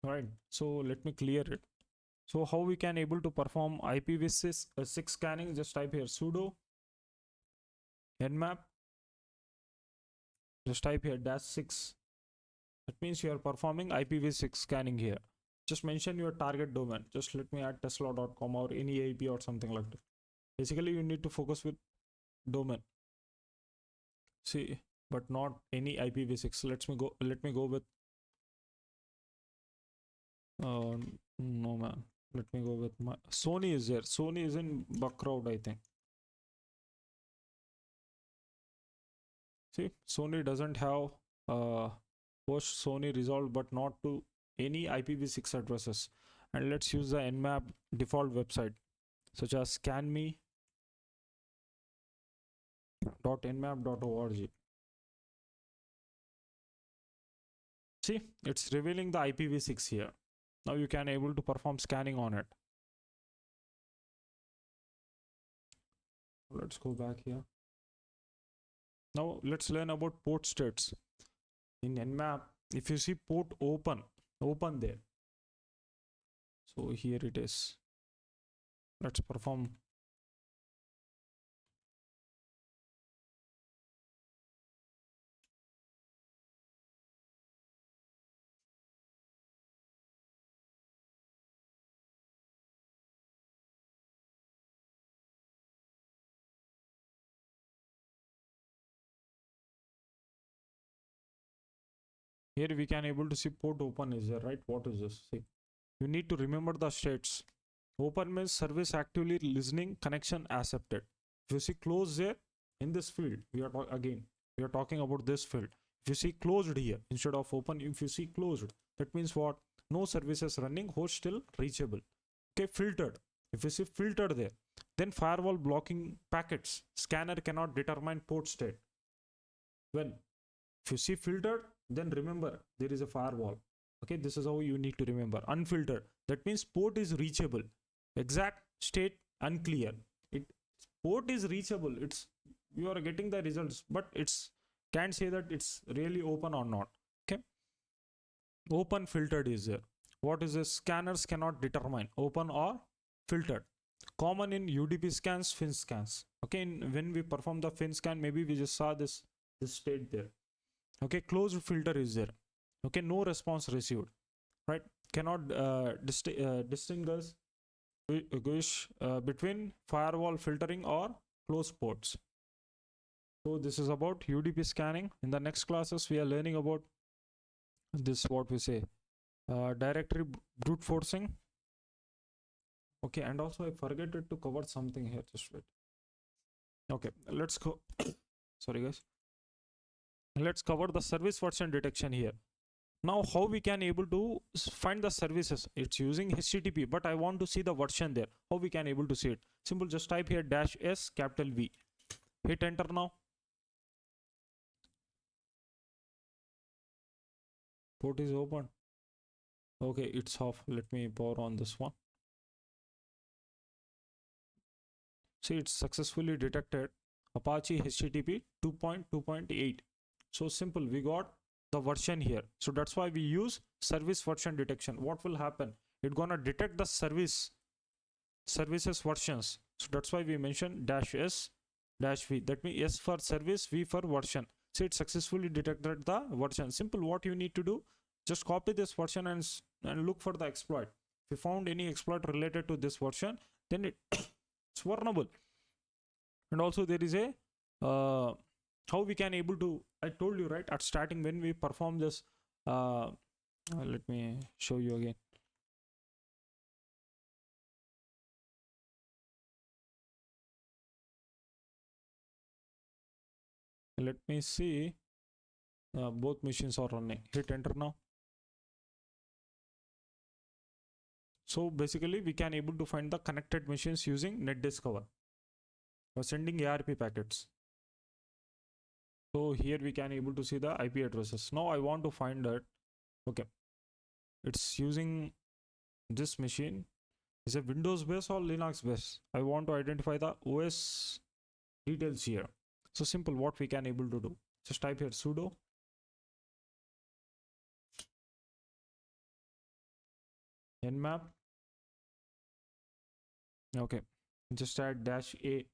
Right. So let me clear it. So how we can able to perform IPv6 scanning? Just type here sudo nmap. Just type here -6. That means you are performing IPv6 scanning here. Just mention your target domain. Just let me add tesla.com or any IP or something like that. Basically, you need to focus with domain. See, but not any IPv6. Let me go with no man. Let me go with my Sony is there. Sony is in Buckrout, I think. See, Sony doesn't have host Sony resolved, but not to any IPv6 addresses. And let's use the nmap default website, such as scanme.nmap.org. See, it's revealing the IPv6 here. Now you can able to perform scanning on it. Let's go back here. Now let's learn about port states. In nmap, if you see port open there. So here it is. Let's perform. Here we can able to see port open is there, right? What is this? See, you need to remember the states. Open means service actively listening, connection accepted. If you see close there, in this field, we are talking about this field. If you see closed here instead of open, if you see closed, that means what? No services running, host still reachable. Okay, filtered. If you see filtered there, then firewall blocking packets. Scanner cannot determine port state. When if you see filtered, then remember there is a firewall. Okay, this is how you need to remember. Unfiltered, that means port is reachable. Exact state unclear. Port is reachable. It's you are getting the results, but it's can't say that it's really open or not. Okay, open filtered is there. What is this? Scanners cannot determine open or filtered. Common in UDP scans, fin scans. Okay, when we perform the fin scan, maybe we just saw this state there. Okay, closed filter is there. Okay, no response received, right? Cannot distinguish between firewall filtering or closed ports. So this is about UDP scanning. In the next classes, we are learning about this, what we say, directory brute forcing. Okay, and also I forget to cover something here. Just wait. Okay, let's go. Sorry guys. Let's cover the service version detection here. Now how we can able to find the services? It's using HTTP, but I want to see the version there. How we can able to see it? Simple, just type here -S capital V. Hit enter now. Port is open. Okay, it's off. Let me power on this one. See, it's successfully detected Apache HTTP 2.2.8. So simple, we got the version here. So that's why we use service version detection. What will happen? It's gonna detect the services versions. So that's why we mention -S -V. That means S for service, V for version. So it successfully detected the version. Simple, what you need to do, just copy this version and look for the exploit. If you found any exploit related to this version, then it's vulnerable. And also there is a how we can able to, I told you right at starting when we perform this, let me show you again. Let me see, both machines are running. Hit enter now. So basically we can able to find the connected machines using NetDiscover for sending ARP packets. So here we can able to see the IP addresses. Now I want to find that. Okay, it's using this machine. Is it Windows based or Linux based? I want to identify the OS details here. So simple, what we can able to do, just type here sudo nmap. Okay, just add -a,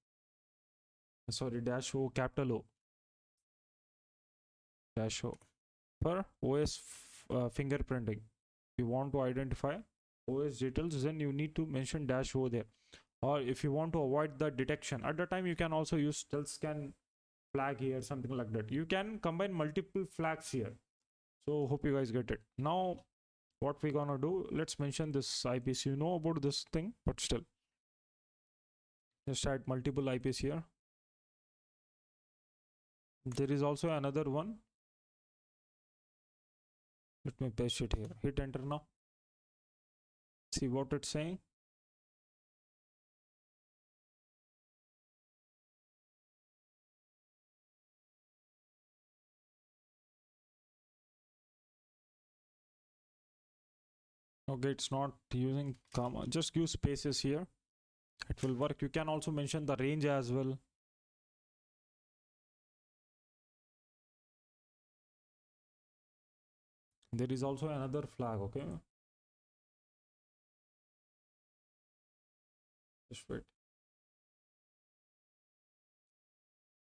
sorry, -o, capital O, -o for OS fingerprinting. If you want to identify OS details, then you need to mention -o there. Or if you want to avoid the detection at the time, you can also use stealth scan flag here, something like that. You can combine multiple flags here. So hope you guys get it. Now what we gonna do, let's mention this IPs. You know about this thing, but still just add multiple IPs here. There is also another one. Let me paste it here, hit enter now. See what it's saying. Okay, it's not using comma, just use spaces here, it will work. You can also mention the range as well. There is also another flag. Okay, just wait,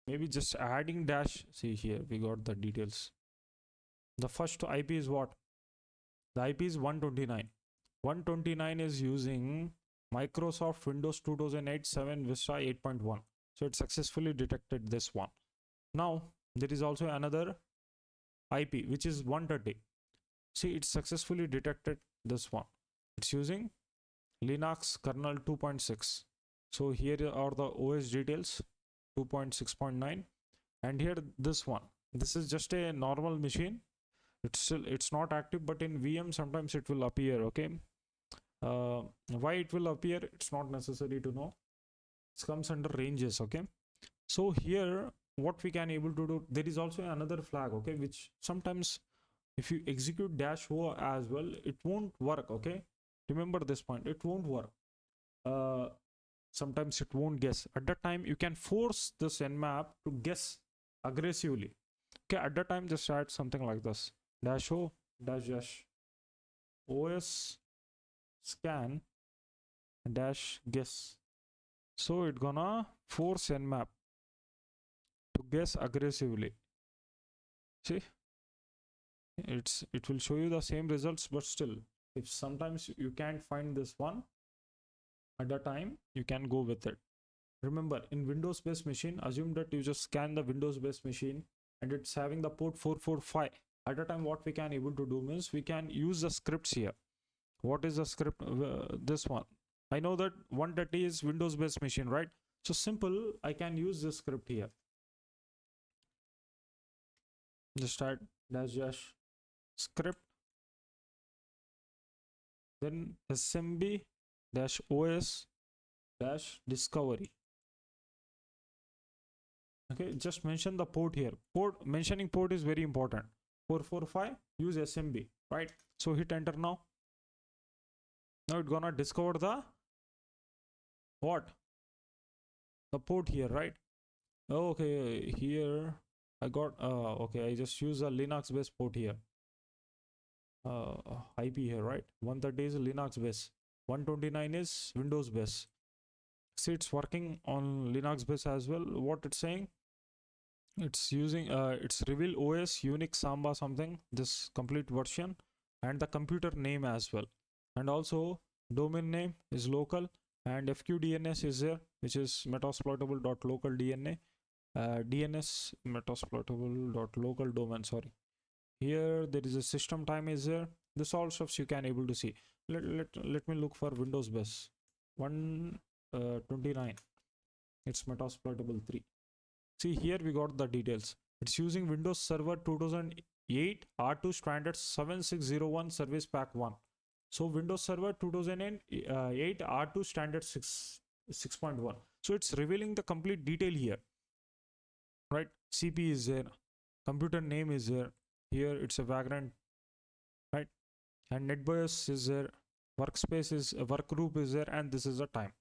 maybe just adding dash. See here, we got the details. The first IP is what? The IP is 129. 129 is using Microsoft Windows 2008 7 Vista 8.1. So it successfully detected this one. Now there is also another IP which is 130. See, it successfully detected this one. It's using Linux kernel 2.6. So here are the OS details 2.6.9, and here this one. This is just a normal machine. It's not active, but in VM sometimes it will appear. Okay, why it will appear, it's not necessary to know. It comes under ranges. Okay, so here what we can able to do, there is also another flag. Okay, which sometimes if you execute -o as well, it won't work. Okay, remember this point, it won't work. Sometimes it won't guess. At that time you can force this nmap to guess aggressively. Okay, at that time just add something like this, -o -os scan -guess. So it gonna force nmap to guess aggressively. See, it will show you the same results, but still, if sometimes you can't find this one at the time, you can go with it. Remember, in Windows based machine, assume that you just scan the Windows based machine and it's having the port 445. At the time, what we can able to do means we can use the scripts here. What is the script? This one. I know that 130 is Windows based machine, right? So simple, I can use this script here. Just add -dash script, then smb -os -discovery. Okay, just mention the port here. Mentioning port is very important. 445, use smb, right? So hit enter now. Now it's gonna discover the what? The port here, right? Okay, here I got okay, I just use a Linux based port here. IP here, right? 130 is Linux base, 129 is Windows base. See, it's working on Linux base as well. What it's saying, it's using it's reveal OS Unix Samba something, this complete version, and the computer name as well, and also domain name is local, and FQDNS is there, which is metasploitable.local DNA, DNS metasploitable.local domain. Sorry, here there is a system time is there. This all stuffs you can able to see. Let me look for Windows base 129. It's metasploitable 3. See, here we got the details. It's using Windows Server 2008 R2 standard 7601 service pack 1. So Windows Server 2008 R2 standard 6.1. So it's revealing the complete detail here, right? CP is there, computer name is there. Here it's a vagrant, right? and NetBIOS is there, workspace is work group is there, and this is the time.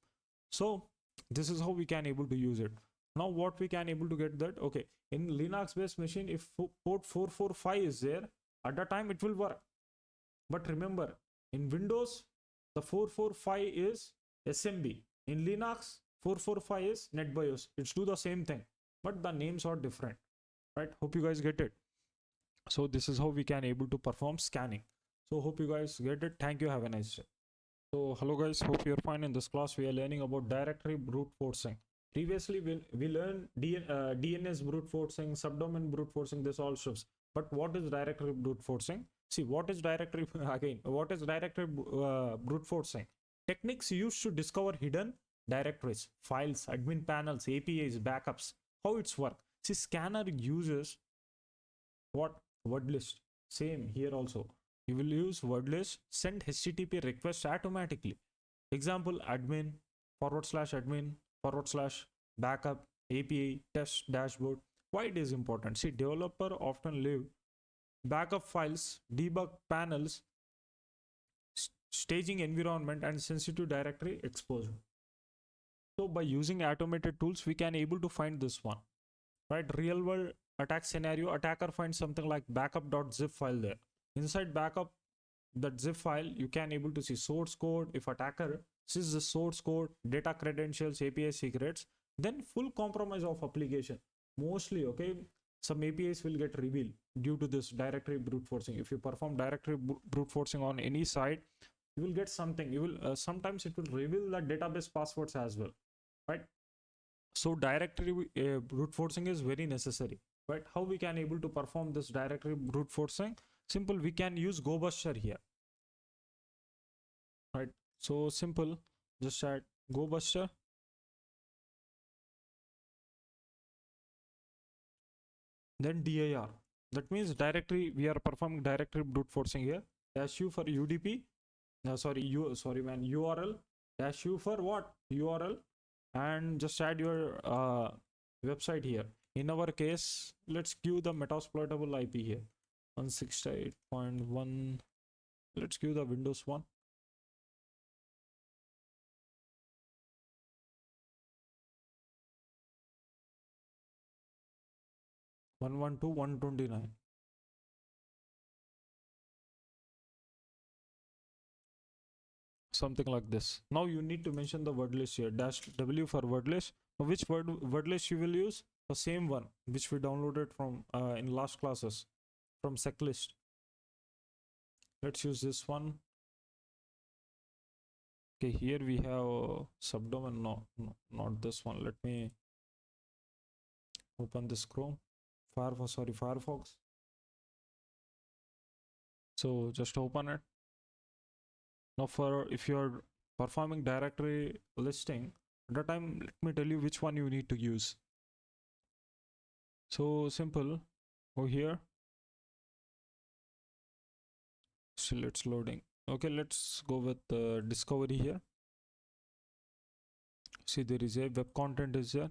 So this is how we can able to use it. Now what we can able to get that, okay, in Linux based machine, if port 445 is there, at the time it will work. But remember, in Windows the 445 is SMB, in Linux 445 is NetBIOS. It's do the same thing, but the names are different, right? Hope you guys get it. So this is how we can able to perform scanning. So hope you guys get it. Thank you. Have a nice day. So hello guys, hope you're fine. In this class we are learning about directory brute forcing. Previously we learned DNS brute forcing, subdomain brute forcing, this all stuff. But what is directory brute forcing? See, what is directory again? What is directory brute forcing? Techniques used to discover hidden directories, files, admin panels, APIs, backups. How it's work? See, scanner uses what? Wordlist. Same here also. You will use wordlist, send HTTP requests automatically. Example, admin, /admin, /backup, API, test, dashboard. Why it is important? See, developer often leave backup files, debug panels, staging environment, and sensitive directory exposure. So by using automated tools, we can able to find this one, right? Real world attack scenario, attacker finds something like backup.zip file there. Inside backup, that zip file, you can able to see source code. If attacker sees the source code, data credentials, API secrets, then full compromise of application. Mostly, okay, some APIs will get revealed due to this directory brute forcing. If you perform directory brute forcing on any site, you will get something. You will sometimes it will reveal the database passwords as well, right? So directory brute forcing is very necessary, right? How we can able to perform this directory brute forcing? Simple, we can use GoBuster here, right? So simple, just add GoBuster. Then dir, that means directory, we are performing directory brute forcing here. -u for UDP, URL, -u for what? URL, and just add your website here. In our case, let's give the metasploitable IP here, 168.1. Let's give the Windows one. One 129. Something like this. Now you need to mention the word list here, -w for word list. Which word list you will use? The same one which we downloaded from in last classes, from seclist. Let's use this one. Okay, here we have subdomain. No, not this one. Let me open this Chrome. Firefox. So just open it. Now for if you're performing directory listing, at the time, let me tell you which one you need to use. So simple, over here. Still it's loading. Okay, let's go with discovery here. See, there is a web content is there.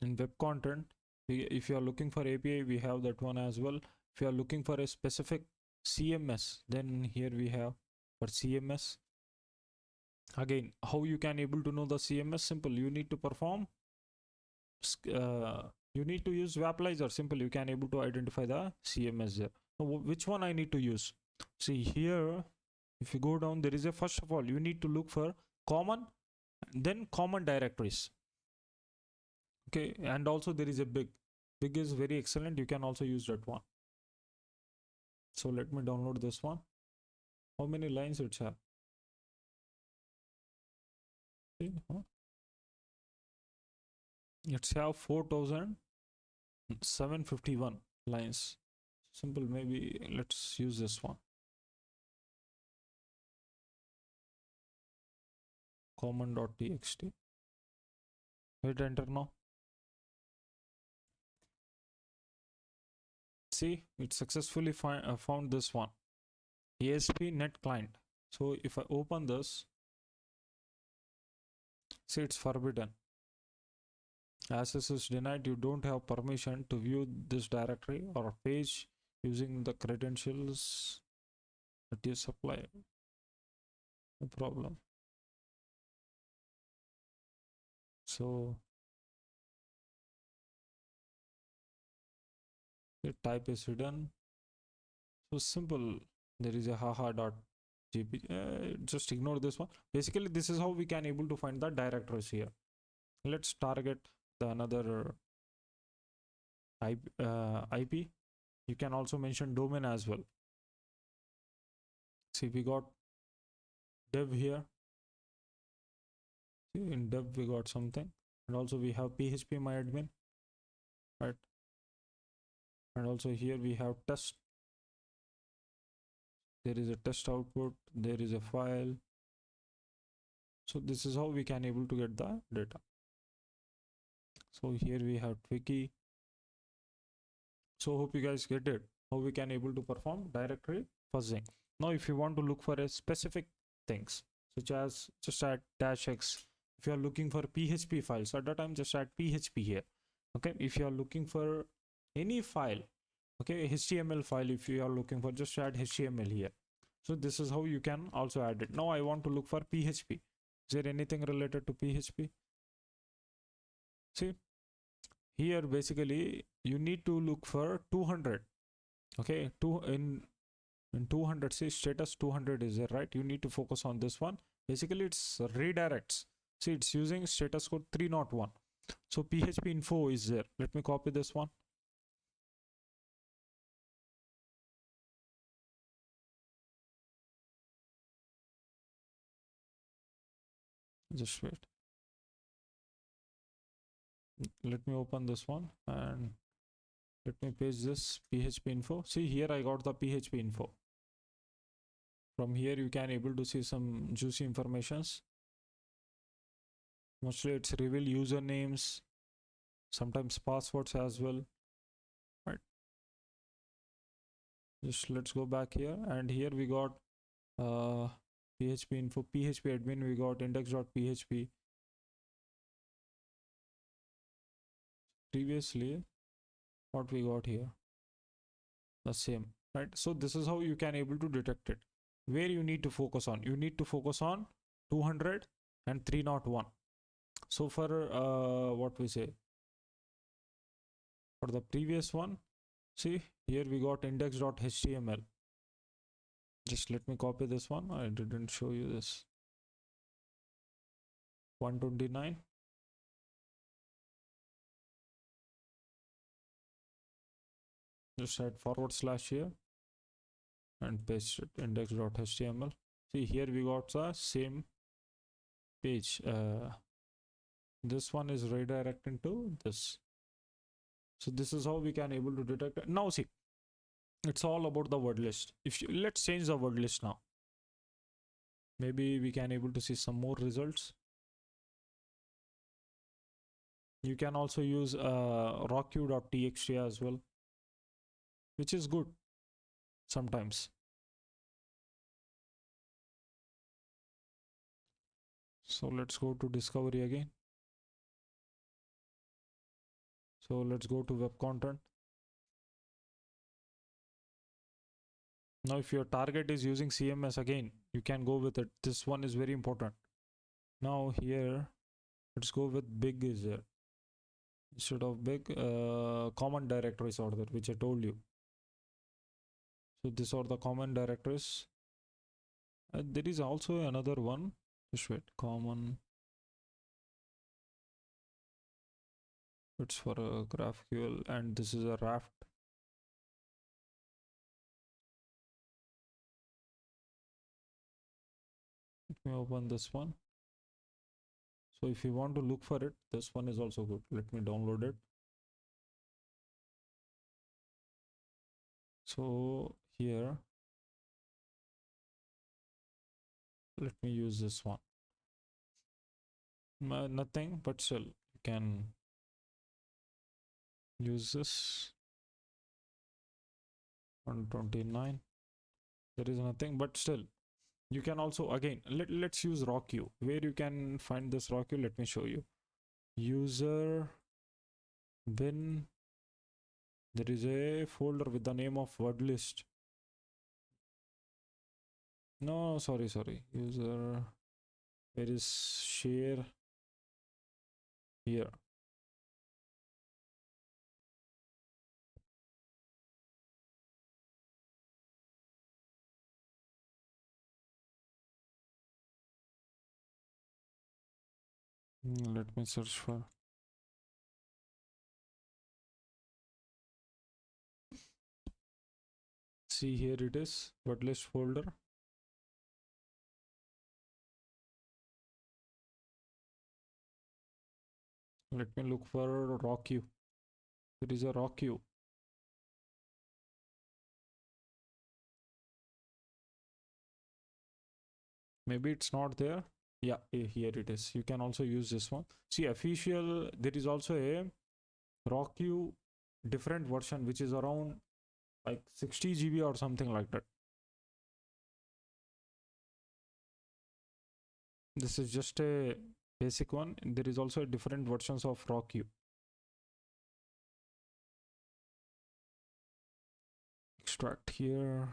In web content, if you are looking for API, we have that one as well. If you are looking for a specific CMS, then here we have for CMS. Again, how you can able to know the CMS? Simple, you need to perform you need to use Vapalizer. Simple, you can able to identify the CMS there. Now, which one I need to use? See here, if you go down, there is a, first of all, you need to look for common, then common directories. Okay, and also there is a big is very excellent. You can also use that one. So let me download this one. How many lines it's have? It's have 4,751 lines. Simple, maybe let's use this one. Common.txt. Hit enter now. See, it successfully found this one, ASP.NET Client. So if I open this, see, it's forbidden. Access is denied. You don't have permission to view this directory or page. using the credentials that you supply, no problem. So the type is hidden, so simple. There is a haha.jpg. Just ignore this one. Basically this is how we can able to find the directories here. Let's target the another IP. You can also mention domain as well. See, we got dev here. See, in dev we got something, and also we have php myadmin, right? And also here we have test. There is a test output, there is a file. So this is how we can able to get the data. So here we have Twiki. So hope you guys get it, how we can able to perform directory fuzzing. Now if you want to look for a specific things, such as just add -x. If you are looking for PHP files, at that time just add PHP here. Okay, if you are looking for any file, okay, HTML file, if you are looking for, just add HTML here. So this is how you can also add it. Now I want to look for PHP. Is there anything related to PHP? See, here basically you need to look for 200. Okay, in 200, see status 200 is there, right? You need to focus on this one. Basically it's redirects. See, it's using status code 301. So PHP info is there. Let me copy this one. Just wait. Let me open this one and let me paste this PHP info. See, here I got the PHP info. From here you can able to see some juicy informations. Mostly it's reveal usernames, sometimes passwords as well, right? Just let's go back here, and here we got PHP info, PHP admin, we got index.php. Previously what we got here, the same, right? So this is how you can able to detect it. Where you need to focus on, you need to focus on 200 and 301. So for what we say, for the previous one, see here we got index.html. Just let me copy this one. I didn't show you this. 129. Just add / here and paste it, index.html. See, here we got the same page. This one is redirecting to this. So this is how we can able to detect it. Now see, it's all about the word list. If you, let's change the word list now. Maybe we can able to see some more results. You can also use rockq.txt as well, which is good sometimes. So let's go to discovery again. So let's go to web content. Now if your target is using CMS, again you can go with it. This one is very important. Now here let's go with big is there. Instead of big, common directories are there, which I told you. So these are the common directories. There is also another one. Just wait, common. It's for a GraphQL, and this is a raft. Let me open this one. So if you want to look for it, this one is also good. Let me download it. So here, let me use this one. Nothing, but still you can use this. 129. There is nothing, but still you can also, again, let's use rockq. Where you can find this rockq, let me show you. User bin There is a folder with the name of wordlist. No, sorry, user, where is share? Here. Let me search for. See, here it is, wordlist folder. Let me look for raw queue. There is a raw queue. Maybe it's not there. Yeah, here it is. You can also use this one. See, official, there is also a raw queue different version which is around like 60 GB or something like that. This is just a basic one. There is also different versions of raw queue. Extract here.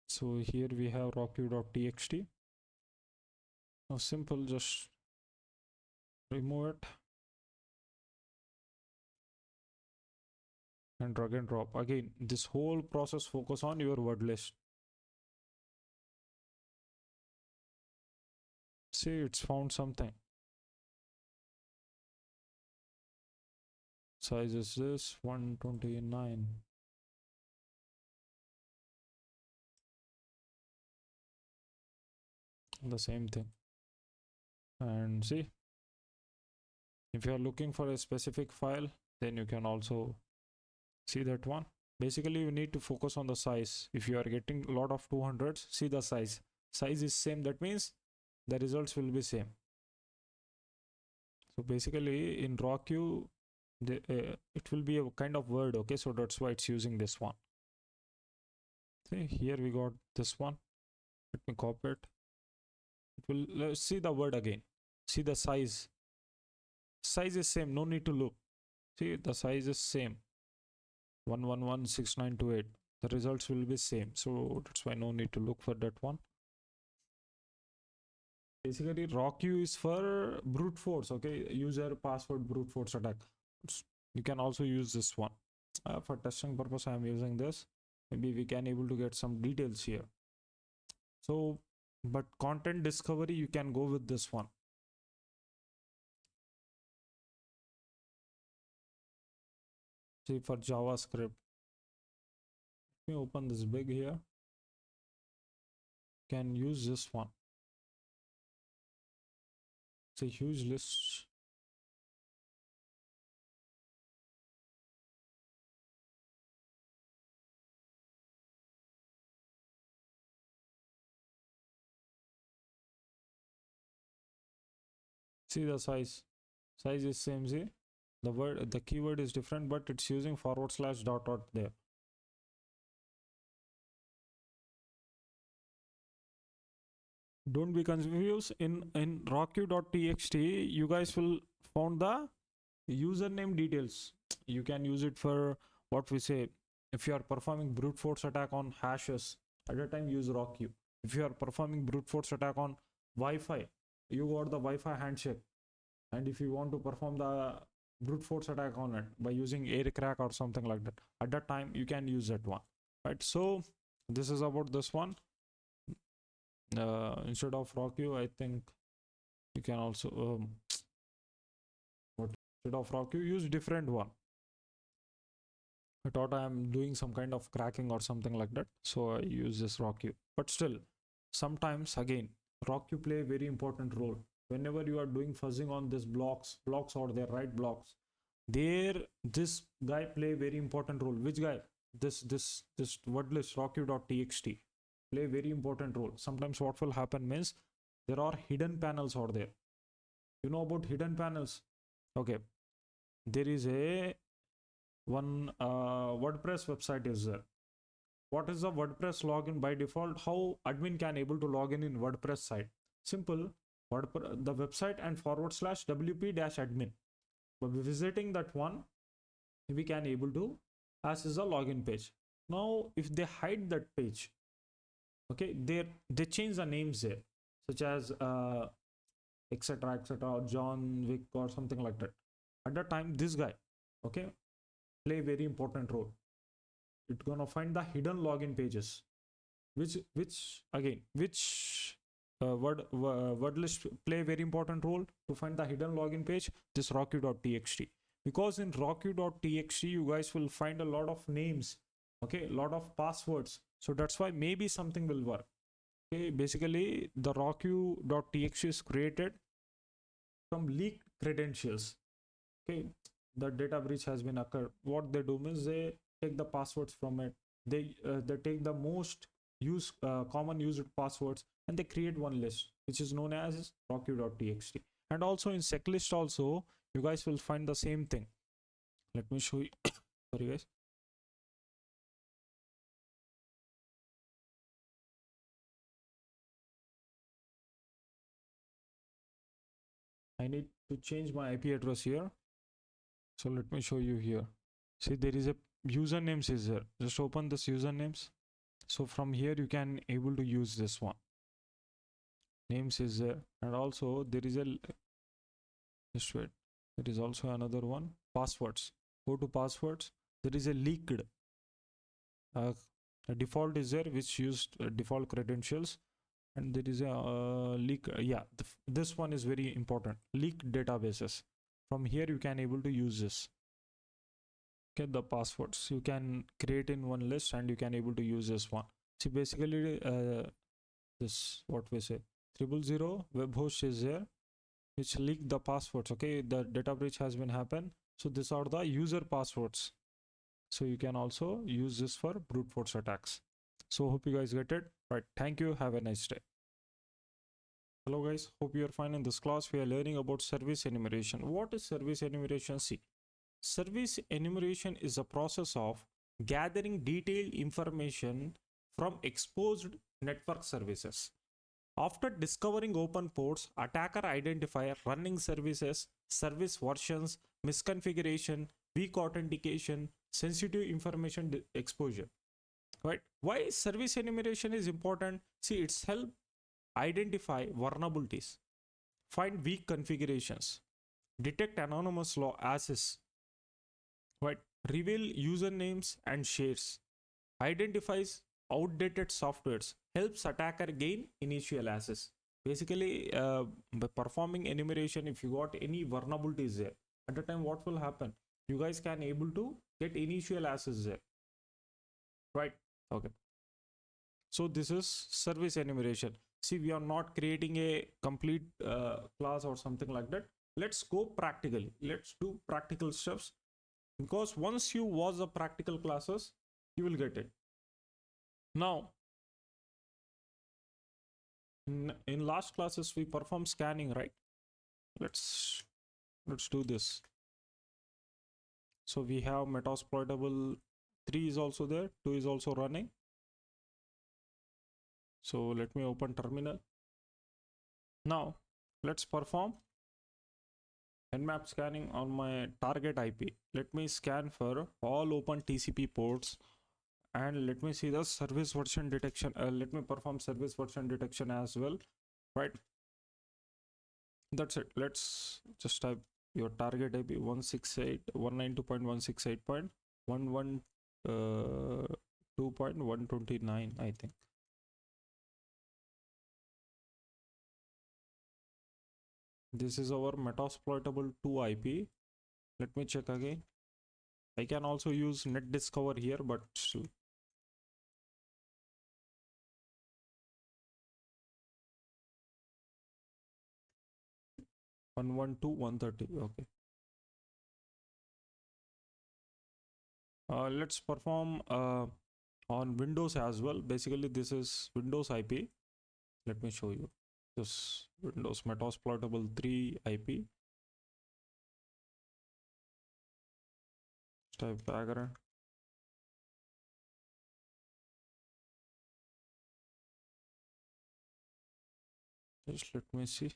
So here we have rawqueue.txt. Now simple, just remove it and drag and drop. Again, this whole process focus on your word list. See, it's found something. Size is this 129. The same thing. And see, if you are looking for a specific file, then you can also see that one. Basically, you need to focus on the size. If you are getting a lot of 200s, see the size. Size is same. That means the results will be same. So basically, in raw queue, it will be a kind of word. Okay, so that's why it's using this one. See, here we got this one. Let me copy it. It will, let's see the word again. See the size. Size is same. No need to look. See, the size is same. 1116928. The results will be same. So that's why no need to look for that one. Basically, raw queue is for brute force. Okay, user password brute force attack. You can also use this one. For testing purpose, I am using this. Maybe we can able to get some details here. So, but content discovery, you can go with this one. See, for JavaScript, let me open this big here. Can use this one. It's a huge list. See the size. Size is same. See, the word, the keyword is different, but it's using / dot there. Don't be confused. In rawqueue.txt, you guys will found the username details. You can use it for what we say. If you are performing brute force attack on hashes, at that time use rawqueue. If you are performing brute force attack on Wi-Fi, you got the Wi-Fi handshake. And if you want to perform the brute force attack on it by using air crack or something like that, at that time you can use that one. Right? So this is about this one. Instead of rawqueue, I think you can also instead of rawqueue, use different one. I thought I am doing some kind of cracking or something like that, so I use this rawqueue. But still, sometimes again, rawqueue play a very important role. Whenever you are doing fuzzing on this blocks or their right blocks, there this guy play a very important role. Which guy? This wordlist rawqueue.txt play a very important role. Sometimes what will happen means there are hidden panels out there. You know about hidden panels? Okay, there is a one WordPress website is there. What is the WordPress login by default? How admin can able to log in WordPress site? Simple. the website and /wp-admin. By visiting that one, we can able to access the login page. Now if they hide that page, okay, they change the names there, such as etc or John Wick or something like that. At that time, this guy, okay, play very important role. It's gonna find the hidden login pages, which word list play very important role to find the hidden login page. This rocky.txt, because in rocky.txt you guys will find a lot of names, okay, a lot of passwords. So that's why maybe something will work. Okay, basically the rocky.txt is created from leaked credentials. Okay, the data breach has been occurred. What they do is they take the passwords from it. They take the most common used passwords, and they create one list which is known as rocky.txt. And also in checklist also you guys will find the same thing. Let me show you. Sorry guys. I need to change my IP address here. So let me show you here. See, there is a usernames is there. Just open this usernames. So from here you can able to use this one. Names is there, and also there is a just wait. There is also another one. Passwords. Go to passwords. There is a leaked. A default is there which used default credentials, and there is a leak. Yeah, this one is very important. Leaked databases. From here you can able to use this. Okay, the passwords you can create in one list, and you can able to use this one. See, basically this what we say 000 web host is there which leak the passwords. Okay, the data breach has been happened. So these are the user passwords. So you can also use this for brute force attacks. So hope you guys get it right. Thank you. Have a nice day. Hello guys, hope you are fine. In this class we are learning about service enumeration. What is service enumeration? See, service enumeration is a process of gathering detailed information from exposed network services. After discovering open ports, attacker identify running services, service versions, misconfiguration, weak authentication, sensitive information exposure. Right? Why service enumeration is important? See, it's help identify vulnerabilities, find weak configurations, detect anonymous access, right? Reveal usernames and shares, identifies outdated softwares, helps attacker gain initial access. Basically, by performing enumeration, if you got any vulnerabilities there, at the time what will happen? You guys can able to get initial access there, right? Okay. So this is service enumeration. See, we are not creating a complete class or something like that. Let's go practically. Let's do practical steps, because once you watch the practical classes, you will get it. Now, in last classes we perform scanning, right? Let's do this. So we have metasploitable 3 is also there, 2 is also running. So let me open terminal. Now let's perform nmap scanning on my target IP. Let me scan for all open TCP ports, and let me see the service version detection. Let me perform service version detection as well, right? That's it. Let's just type your target IP 168.168.112.129, I think. This is our metasploitable 2 IP. Let me check again. I can also use net discover here, but still. One 130. Okay. Let's perform on Windows as well. Basically, this is Windows IP. Let me show you this Windows metasploitable 3 IP. Type background. Just let me see.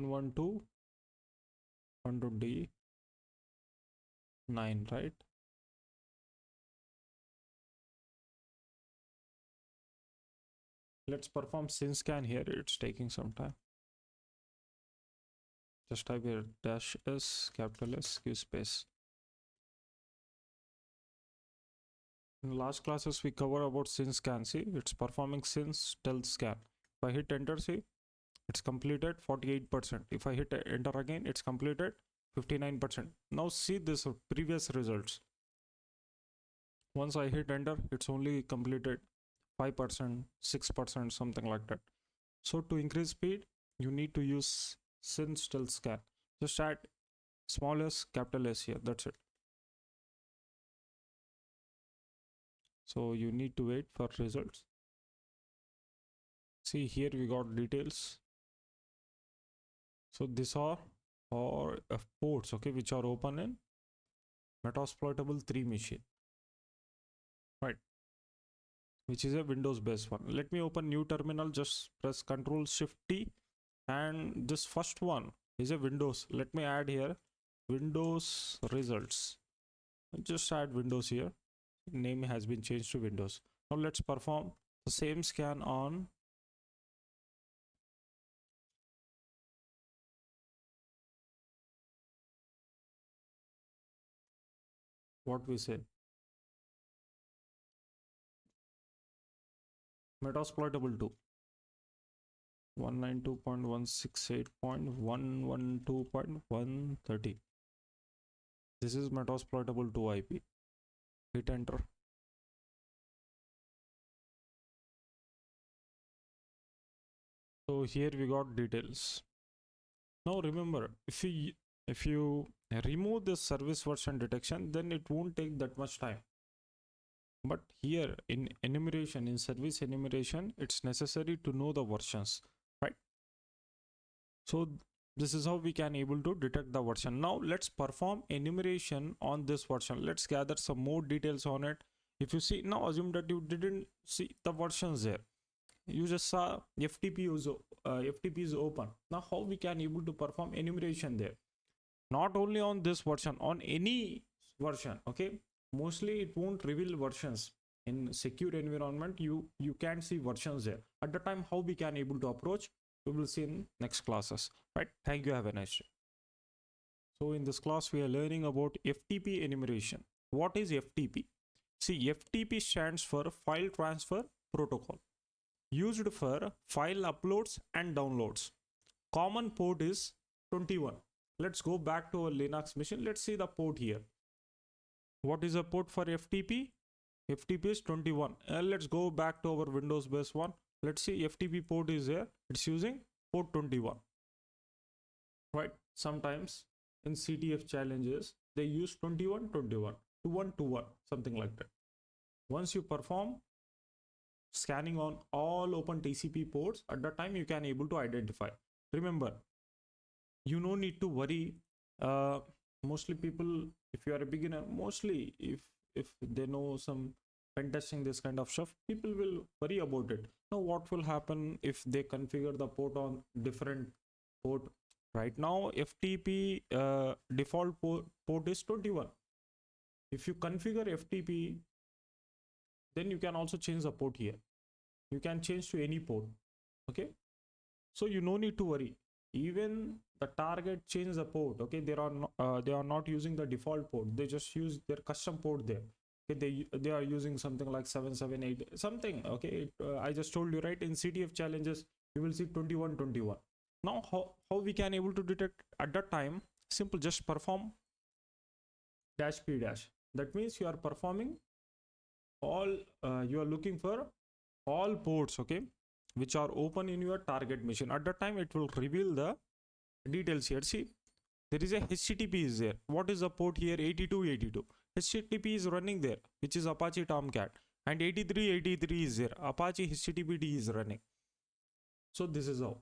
112.129, right? Let's perform SYN scan here. It's taking some time. Just type here -s, capital S, give space. In last classes, we cover about SYN scan. See, it's performing SYN stealth scan. If I hit enter, see, it's completed 48%. If I hit enter again, it's completed 59%. Now see this previous results. Once I hit enter, it's only completed 5%, 6%, something like that. So to increase speed, you need to use SYN stealth scan. Just add small s, capital S here. That's it. So you need to wait for results. See here we got details. So these are ports, okay, which are open in Metasploitable 3 machine, right, which is a Windows based one. Let me open new terminal. Just press Ctrl Shift T, and this first one is a Windows. Let me add here Windows results. Just add Windows here. Name has been changed to Windows. Now let's perform the same scan on what we say Metasploitable 2. 192.168.112.130. This is Metasploitable 2 IP. Hit enter. So here we got details. Now remember, if you remove this service version detection, then it won't take that much time. But here in enumeration, in service enumeration, it's necessary to know the versions, right? So this is how we can able to detect the version. Now let's perform enumeration on this version. Let's gather some more details on it. If you see, now assume that you didn't see the versions there. You just saw FTP is open. Now how we can able to perform enumeration there? Not only on this version, on any version, okay? Mostly it won't reveal versions. In secure environment, you can see versions there. At the time, how we can able to approach, we will see in next classes, right? Thank you. Have a nice day. So in this class, we are learning about FTP enumeration. What is FTP? See, FTP stands for File Transfer Protocol, used for file uploads and downloads. Common port is 21. Let's go back to our Linux machine. Let's see the port here. What is a port for FTP? FTP is 21. Let's go back to our Windows based one. Let's see, FTP port is here. It's using port 21. Right? Sometimes in CTF challenges, they use 21, 21, 21, 21, something like that. Once you perform scanning on all open TCP ports, at that time you can able to identify. Remember, you no need to worry. Mostly people, if you are a beginner, mostly if they know some pen testing, this kind of stuff, people will worry about it. Now what will happen if they configure the port on different port? Right now FTP default port is 21. If you configure FTP, then you can also change the port here. You can change to any port, okay? So you no need to worry. Even the target change the port, okay? They are not using the default port. They just use their custom port there. Okay, they are using something like 778 something. Okay, I just told you, right? In CTF challenges, you will see 21, 21. Now how we can able to detect at that time? Simple, just perform -p-. That means you are performing all you are looking for all ports, okay, which are open in your target machine. At that time it will reveal the details here. See, there is a HTTP is there. What is the port here? 8282. HTTP is running there, which is Apache Tomcat, and 8383 is there. Apache HTTPD is running. So this is how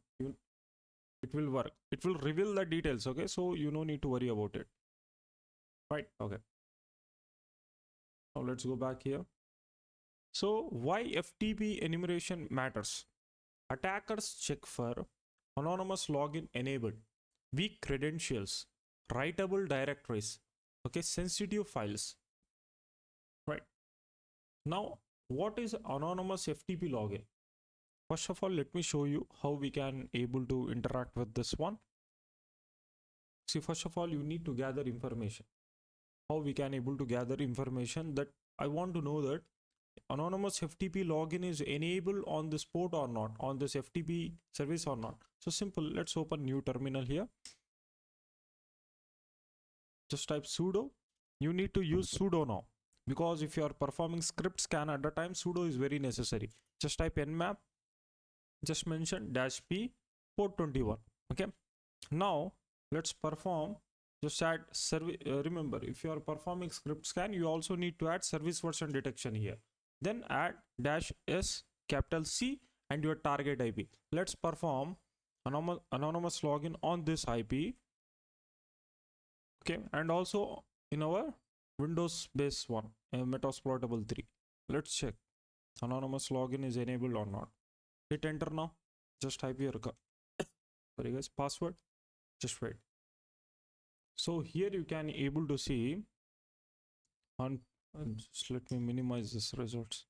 it will work. It will reveal the details, okay? So you no need to worry about it, right? Okay, now let's go back here. So why FTP enumeration matters? Attackers check for anonymous login enabled, weak credentials, writable directories, okay, sensitive files, right? Now, what is anonymous FTP login? First of all, let me show you how we can able to interact with this one. See, first of all, you need to gather information. How we can able to gather information, that I want to know that anonymous FTP login is enabled on this port or not, on this FTP service or not. So simple, let's open new terminal here. Just type sudo. You need to use sudo now, because if you are performing script scan at the time, sudo is very necessary. Just type nmap, just mention -p port 21. Okay, now let's perform, just add service. Remember, if you are performing script scan, you also need to add service version detection here. Then add -s capital C and your target IP. Let's perform anonymous login on this IP. Okay, and also in our Windows based one, Metasploitable 3. Let's check anonymous login is enabled or not. Hit enter now. Just type your sorry guys, password. Just wait. So here you can able to see on, just let me minimize this results.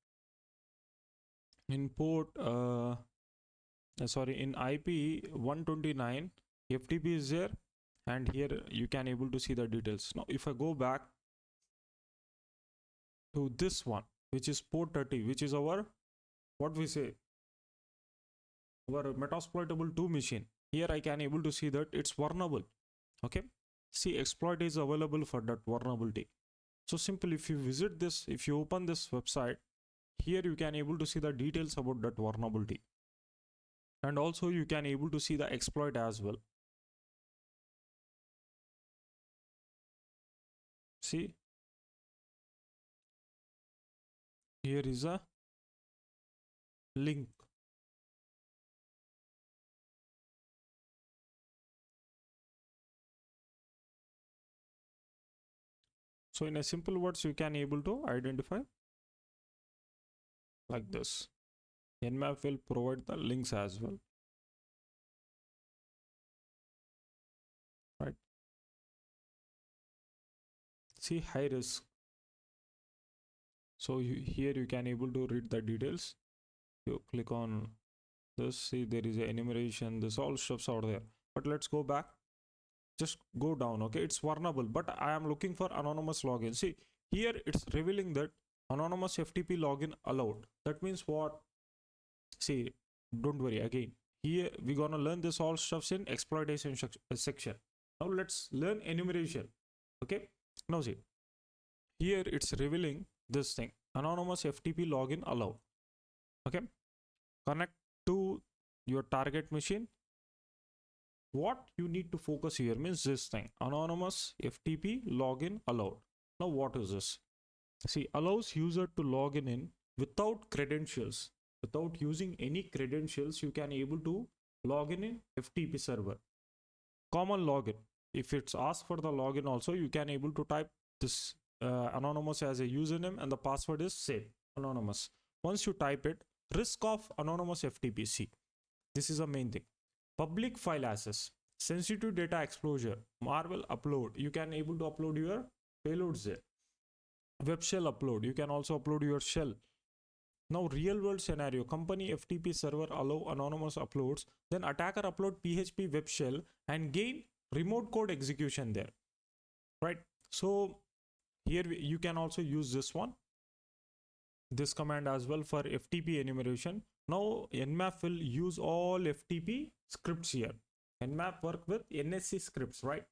In port sorry, in IP 129 FTP is there, and here you can able to see the details. Now if I go back to this one, which is port 30, which is our, what we say, our Metasploitable 2 machine, here I can able to see that it's vulnerable. Okay, see, exploit is available for that vulnerability. So simple, if you visit this, if you open this website, here you can able to see the details about that vulnerability, and also you can able to see the exploit as well. See, here is a link. So in a simple words, you can able to identify like this. Nmap will provide the links as well, right? See, high risk. So here you can able to read the details. You click on this, see there is a enumeration, this all stuffs out there. But let's go back, just go down. Okay, it's vulnerable, but I am looking for anonymous login. See, here it's revealing that anonymous FTP login allowed. That means what? See, don't worry, again, here we're gonna learn this all stuffs in exploitation section. Now let's learn enumeration. Okay, now see, here it's revealing this thing, anonymous FTP login allowed. Okay, connect to your target machine. What you need to focus here means this thing, anonymous FTP login allowed. Now what is this? See, allows user to log in without credentials. Without using any credentials, you can able to log in FTP server. Common login. If it's asked for the login also, you can able to type this anonymous as a username, and the password is same, anonymous. Once you type it, risk of anonymous FTP. See, this is a main thing. Public file access, sensitive data exposure, Marvel upload. You can able to upload your payloads there. Web shell upload. You can also upload your shell. Now real world scenario, company FTP server allow anonymous uploads, then attacker upload PHP web shell and gain remote code execution there, right? So here you can also use this one, this command as well for FTP enumeration. Now Nmap will use all FTP scripts here. Nmap work with NSC scripts, right?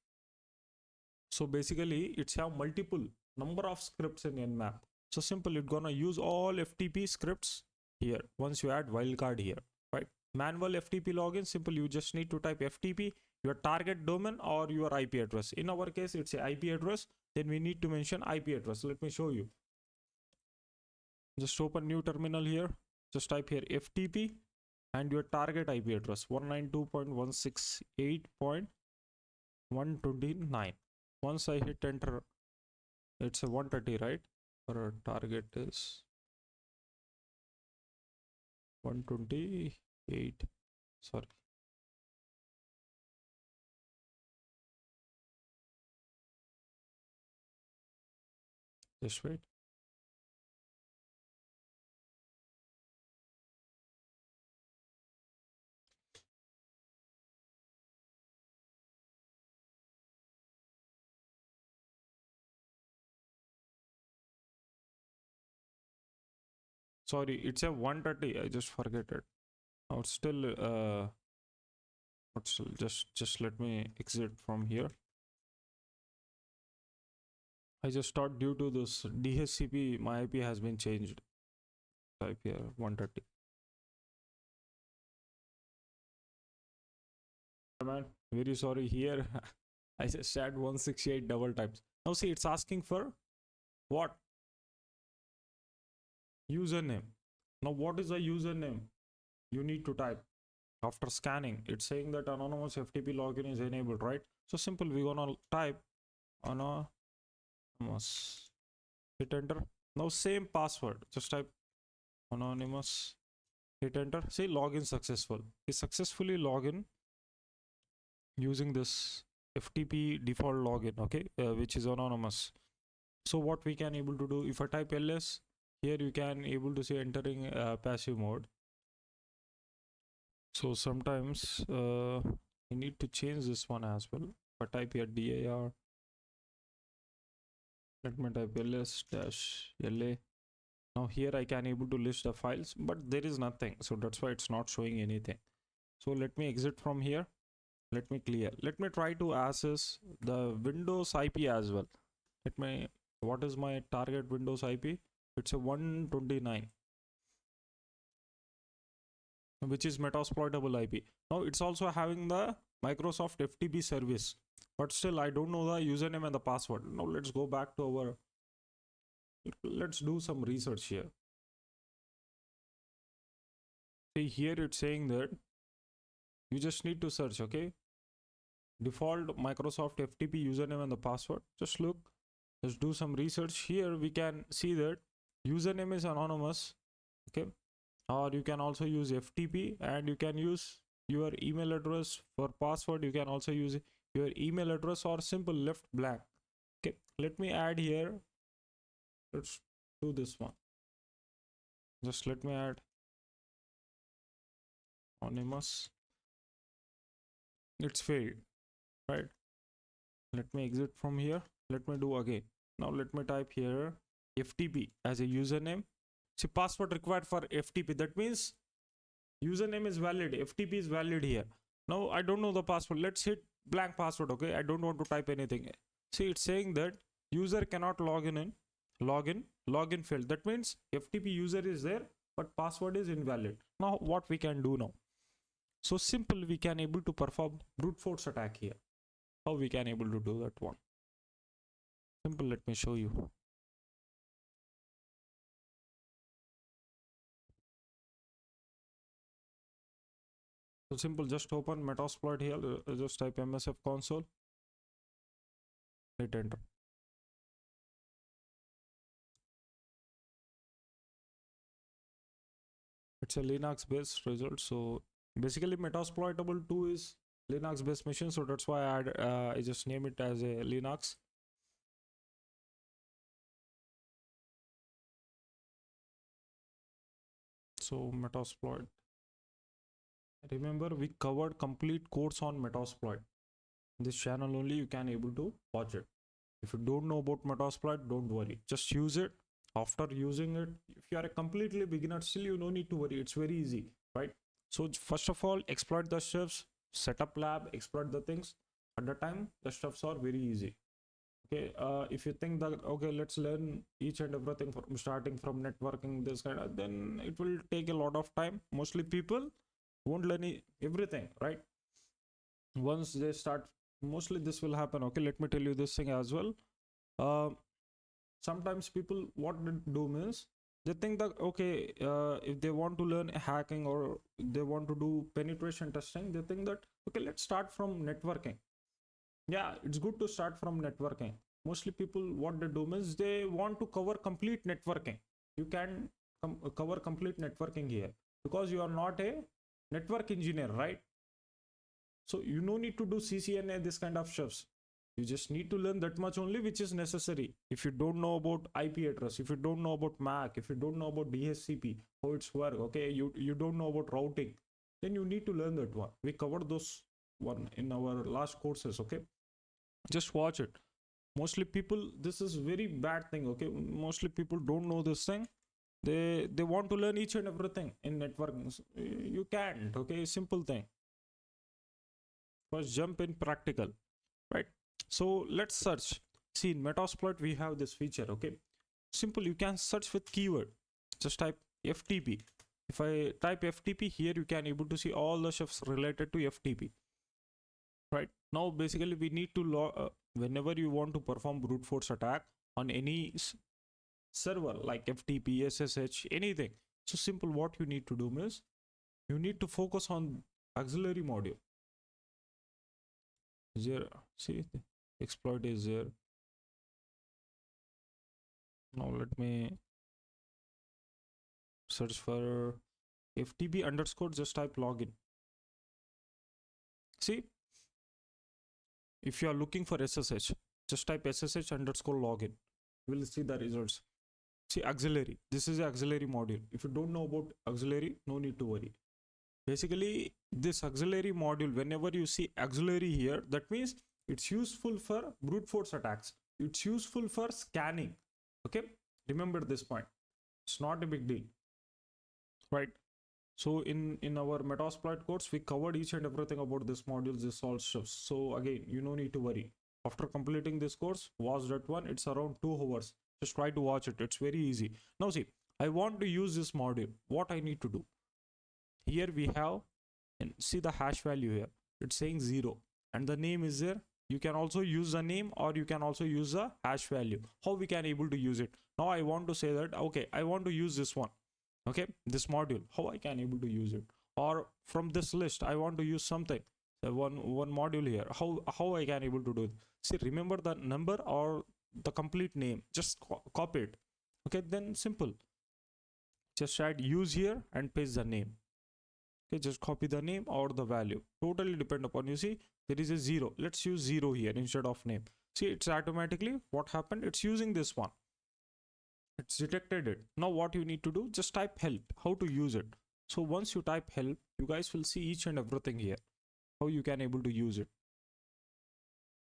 So basically it's have multiple number of scripts in Nmap. So simple, it's gonna use all FTP scripts here once you add wildcard here, right? Manual FTP login, simple, you just need to type FTP, your target domain or your IP address. In our case, it's a IP address, then we need to mention IP address. Let me show you. Just open new terminal here, just type here FTP and your target IP address 192.168.129. Once I hit enter, it's a 130, right? Our target is 128. Sorry, Just wait. Sorry, it's a 130. I just forget it. Now it's still but still just let me exit from here. I just thought due to this DHCP, my IP has been changed. Type here 130. Man, very sorry here. I just had 168 double times. Now see, it's asking for what? Username. Now what is the username? You need to type. After scanning, it's saying that anonymous FTP login is enabled, right? So simple, we're gonna type anonymous. Hit enter. Now same password. Just type anonymous. Hit enter. See, login successful. We successfully login using this FTP default login, okay, which is anonymous. So what we can able to do, if I type ls, here you can able to see entering passive mode. So sometimes you need to change this one as well. If I type here dir, let me type ls-la. Now here I can able to list the files, but there is nothing, so that's why it's not showing anything. So let me exit from here. Let me clear. Let me try to access the Windows IP as well. What is my target Windows IP? It's a 129, which is metasploitable IP. Now it's also having the Microsoft FTP service, but still I don't know the username and the password. Now let's go back to our, let's do some research here. See, here it's saying that you just need to search, okay, default Microsoft FTP username and the password. Just look, let's do some research. Here we can see that username is anonymous, okay, or you can also use FTP, and you can use your email address. For password you can also use your email address or simple left blank. Okay, let me add here, let's do this one. Just let me add anonymous. It's failed, right? Let me exit from here. Let me do again. Now let me type here FTP as a username. See, password required for FTP. That means username is valid, FTP is valid here. Now I don't know the password. Let's hit blank password, okay? I don't want to type anything. See, it's saying that user cannot login failed. That means FTP user is there, but password is invalid. Now what we can do now? So simple, we can able to perform brute force attack here. How we can able to do that one? Simple, let me show you. So simple, just open Metasploit here, just type MSF console, hit enter. It's a Linux based result. So basically Metasploitable 2 is Linux based machine, so that's why I just name it as a Linux. So Metasploit, remember we covered complete course on Metasploit. This channel only, you can able to watch it. If you don't know about Metasploit, don't worry, just use it. After using it, if you are a completely beginner, still you no need to worry, it's very easy, right? So first of all, exploit the stuffs, set up lab, exploit the things. At the time the stuffs are very easy. Okay, if you think that okay, let's learn each and everything from starting from networking, this kind of, then it will take a lot of time. Mostly people won't learn everything, right? Once they start, mostly this will happen. Okay, let me tell you this thing as well. Sometimes people, what they do means, they think that okay, if they want to learn hacking or they want to do penetration testing, they think that okay, let's start from networking. Yeah, it's good to start from networking. Mostly people, what they do means, they want to cover complete networking. You can cover complete networking here because you are not a network engineer, right? So you no need to do CCNA, this kind of stuffs. You just need to learn that much only, which is necessary. If you don't know about IP address, if you don't know about MAC, if you don't know about DHCP, how it's work, okay, you don't know about routing, then you need to learn that one. We covered those one in our last courses, okay? Just watch it. Mostly people, this is very bad thing, okay? Mostly people don't know this thing. They want to learn each and everything in networking. You can't, okay? Simple thing. First jump in practical, right? So let's search. See, in Metasploit we have this feature, okay? Simple, you can search with keyword. Just type FTP. If I type FTP here, you can able to see all the stuffs related to FTP, right? Now basically we need to whenever you want to perform brute force attack on any server like FTP, SSH, anything. So simple, what you need to do is you need to focus on auxiliary module. There, see, the exploit is there. Now let me search for FTP underscore, just type login. See, if you are looking for SSH, just type SSH underscore login. You will see the results. See, auxiliary, this is the auxiliary module. If you don't know about auxiliary, no need to worry. Basically, this auxiliary module, whenever you see auxiliary here, that means it's useful for brute force attacks. It's useful for scanning. Okay, remember this point. It's not a big deal, right? So in our Metasploit course, we covered each and everything about this module, this all stuff. So again, you no need to worry. After completing this course, watch that one. It's around 2 hours. Just try to watch it. It's very easy. Now see, I want to use this module. What I need to do? Here we have, and see the hash value here. It's saying 0 and the name is there. You can also use the name or you can also use the hash value. How we can able to use it? Now I want to say that, okay, I want to use this one. Okay, this module, how I can able to use it? Or from this list, I want to use something. One module here. How I can able to do it? See, remember the number or the complete name. Just copy it. Okay, then simple. Just add use here and paste the name. Okay, just copy the name or the value. Totally depend upon, you see, there is a 0. Let's use 0 here instead of name. See, it's automatically what happened. It's using this one. It's detected it. Now what you need to do, just type help, how to use it. So once you type help, you guys will see each and everything here, how you can able to use it,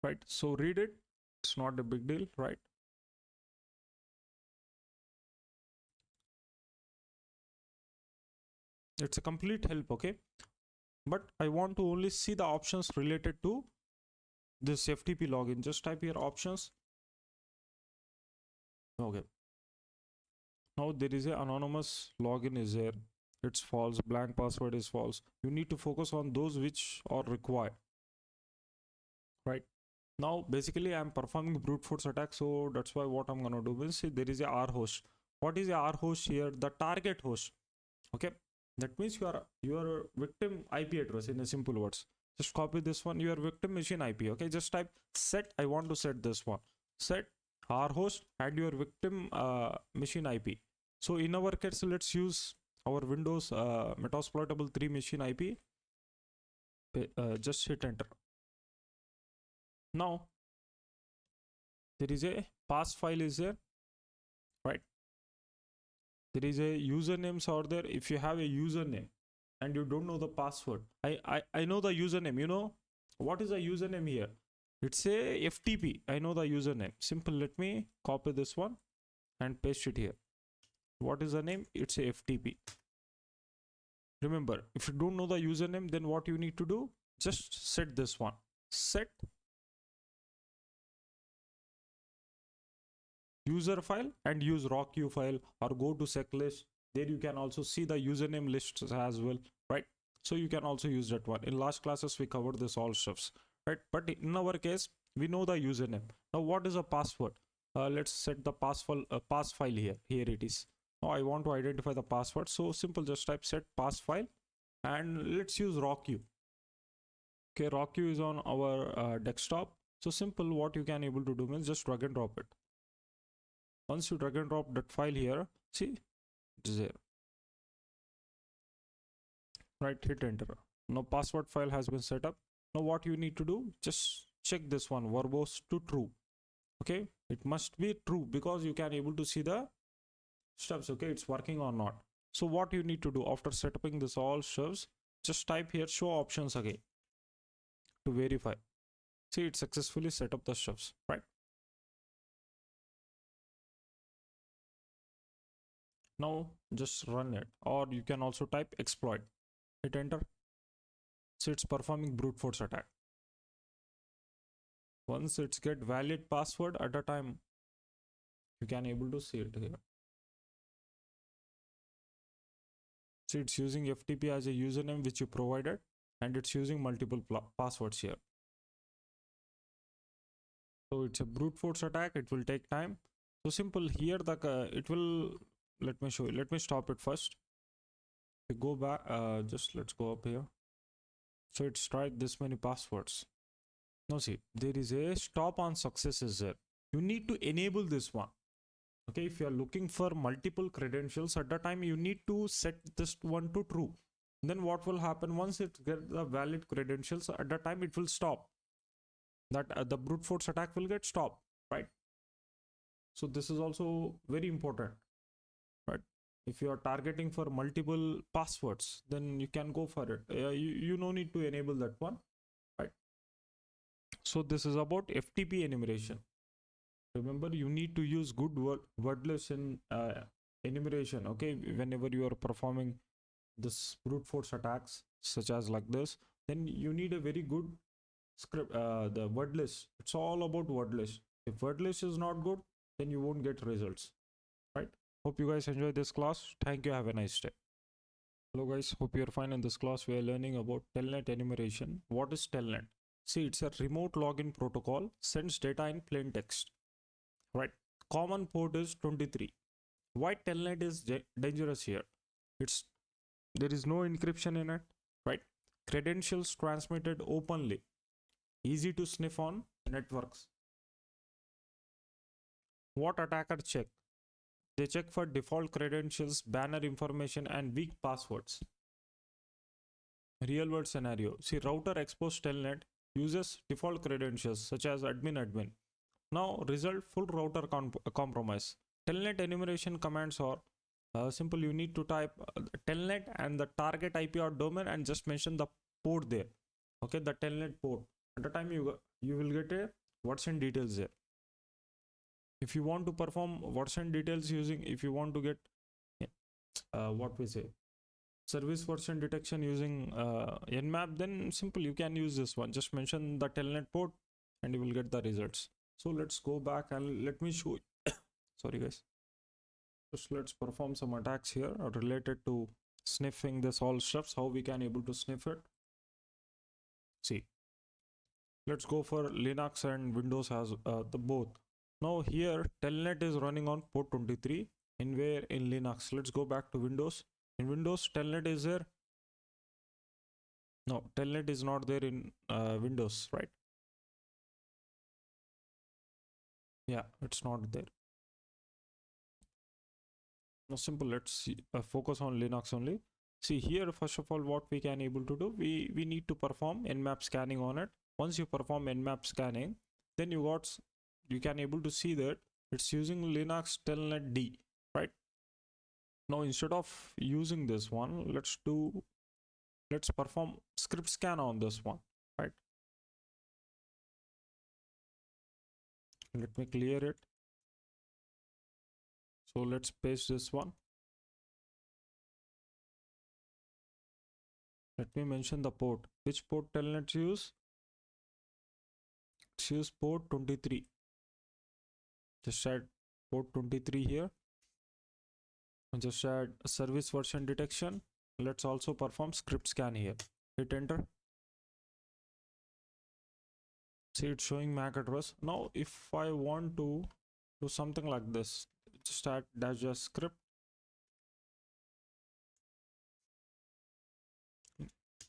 right? So read it. It's not a big deal, right? It's a complete help, okay? But I want to only see the options related to this FTP login. Just type here options. Okay. Now there is a anonymous login is there. It's false. Blank password is false. You need to focus on those which are required, right? Now basically I'm performing brute force attack, so that's why what I'm gonna do is, see, there is a R host. What is a R host here? The target host. Okay, that means your victim IP address, in a simple words. Just copy this one, your victim machine IP. Okay, just type set. I want to set this one. Set R host and your victim machine IP. So in our case, let's use our Windows Metasploitable 3 machine IP. Just hit enter. Now there is a pass file is there, right? There is a usernames are there. If you have a username and you don't know the password, I know the username. You know what is the username here? It's a FTP. I know the username. Simple. Let me copy this one and paste it here. What is the name? It's a FTP. Remember, if you don't know the username, then what you need to do? Just set this one. Set user file and use ROQ file, or go to seclist. There you can also see the username lists as well, right? So you can also use that one. In last classes we covered this all stuffs, right? But in our case, we know the username. Now what is a password? Let's set the pass file here. Here it is. Now I want to identify the password. So simple, just type set pass file and let's use ROQ. Okay, ROQ is on our desktop. So simple, what you can able to do is just drag and drop it. Once you drag and drop that file here, see, it's there. Right, hit enter. Now password file has been set up. Now what you need to do, just check this one, verbose to true. Okay, it must be true because you can able to see the steps. Okay, it's working or not. So what you need to do after setting this all steps, just type here show options again to verify. See, it successfully set up the steps, right? Now just run it, or you can also type exploit, hit enter. So it's performing brute force attack. Once it's get valid password at a time, you can able to see it here. So it's using FTP as a username which you provided, and it's using multiple passwords here. So it's a brute force attack. It will take time. So simple here. It will, let me show you. Let me stop it first. We go back. Just let's go up here. So it's tried this many passwords. Now see, there is a stop on successes there. You need to enable this one. Okay, if you are looking for multiple credentials at the time, you need to set this one to true. Then what will happen once it gets the valid credentials at the time, it will stop. That the brute force attack will get stopped, right? So this is also very important, right? If you are targeting for multiple passwords, then you can go for it. You no need to enable that one, right? So this is about FTP enumeration. Remember, you need to use good wordlist in enumeration. Okay, whenever you are performing this brute force attacks, such as like this, then you need a very good script. The word list, it's all about word list. If word list is not good, then you won't get results, right? Hope you guys enjoy this class. Thank you. Have a nice day. Hello guys, hope you're fine. In this class we are learning about Telnet enumeration. What is Telnet? See, it's a remote login protocol, sends data in plain text, right? Common port is 23. Why Telnet is dangerous here? There is no encryption in it, right? Credentials transmitted openly, easy to sniff on networks. What attacker check? They check for default credentials, banner information, and weak passwords. Real world scenario. See, router exposed Telnet uses default credentials such as admin. Now result full router compromise. Telnet enumeration commands are simple. You need to type telnet and the target IP or domain and just mention the port there. Okay, the telnet port. At the time you will get a version details there. If you want to perform version details using, if you want to get what we say, service version detection using Nmap, then simple, you can use this one. Just mention the telnet port and you will get the results. So let's go back and let me show you. Sorry guys. Just let's perform some attacks here related to sniffing this all stuffs, how we can able to sniff it. See, let's go for Linux and Windows as the both. Now here Telnet is running on port 23 in Linux. Let's go back to Windows. In Windows, Telnet is there. No, Telnet is not there in Windows, right? Yeah, it's not there. Now simple, let's see, focus on Linux only. See here, first of all, what we can able to do, we need to perform Nmap scanning on it. Once you perform Nmap scanning, then you can able to see that it's using Linux Telnet D, right? Now instead of using this one, let's perform script scan on this one, right? Let me clear it. So let's paste this one. Let me mention the port. Which port Telnet use? Choose port 23. Just add port 23 here. And just add service version detection. Let's also perform script scan here. Hit enter. See, it's showing MAC address. Now if I want to do something like this, just add dash script.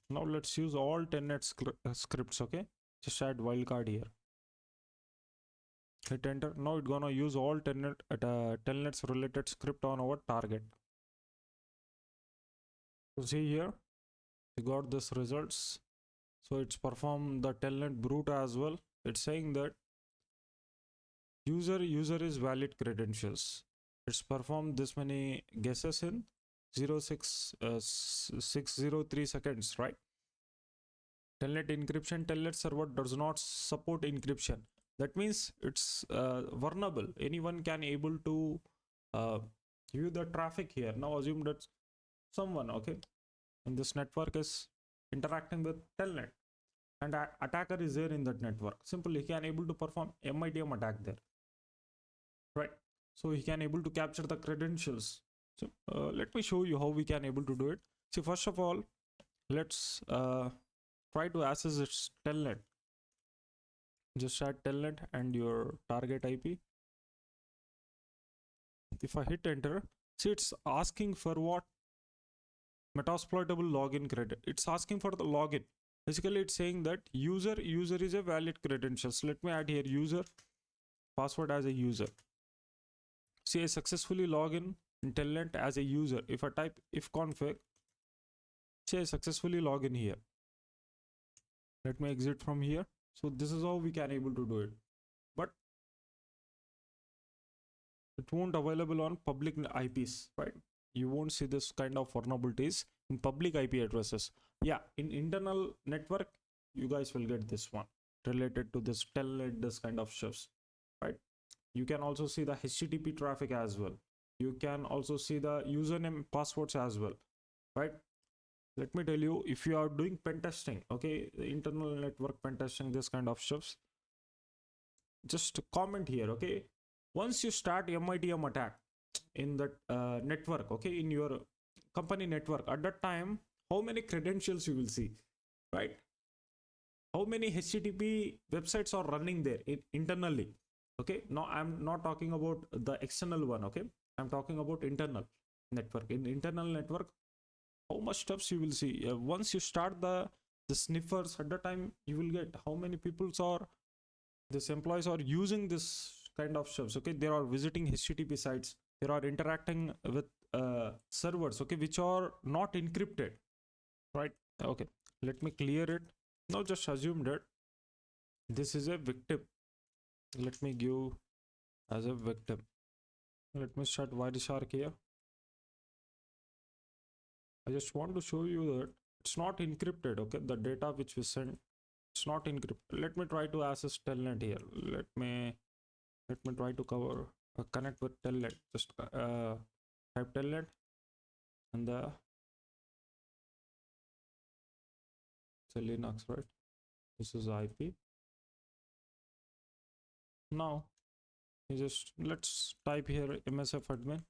Now let's use all Telnet scripts. Okay, just add wildcard here. Hit enter. Now it's gonna use all Telnet's related script on our target. So see here, we got this results. So it's performed the Telnet brute as well. it's saying that user is valid credentials. It's performed this many guesses in 603 seconds, right? Telnet encryption, Telnet server does not support encryption. That means it's vulnerable. Anyone can able to view the traffic here. Now assume that someone, okay, in this network is interacting with Telnet, and attacker is there in that network. Simply he can able to perform MITM attack there, right? So he can able to capture the credentials. So let me show you how we can able to do it. See, first of all, let's try to access its Telnet. Just add Telnet and your target IP. If I hit enter, see, it's asking for what? Metasploitable login credit. It's asking for the login. Basically, it's saying that user is a valid credentials. Let me add here user, password as a user. See, I successfully log in Telnet as a user. If I type ifconfig, see, I successfully log in here. Let me exit from here. So this is how we can able to do it, but it won't available on public IPs, right? You won't see this kind of vulnerabilities in public IP addresses. Yeah, in internal network, you guys will get this one related to this Telnet, this kind of shifts, right? You can also see the HTTP traffic as well. You can also see the username passwords as well, right? Let me tell you, if you are doing pen testing, okay, the internal network pen testing, this kind of shifts, just comment here, okay? Once you start MITM attack in that network, okay, in your company network, at that time, how many credentials you will see, right? How many HTTP websites are running there internally, okay? Now I'm not talking about the external one, okay? I'm talking about internal network. In internal network, how much stuffs you will see. Once you start the sniffers, at the time you will get how many people are, this employees are using this kind of stuffs, okay? They are visiting HTTP sites, they are interacting with servers, okay, which are not encrypted, right? Okay, let me clear it. Now just assume that this is a victim. Let me give as a victim. Let me start Wireshark here. I just want to show you that it's not encrypted, okay? The data which we send, it's not encrypted. Let me try to access Telnet here. Let me try to cover connect with Telnet. Just type Telnet and the it's a Linux, right? This is IP. Now you just let's type here MSF admin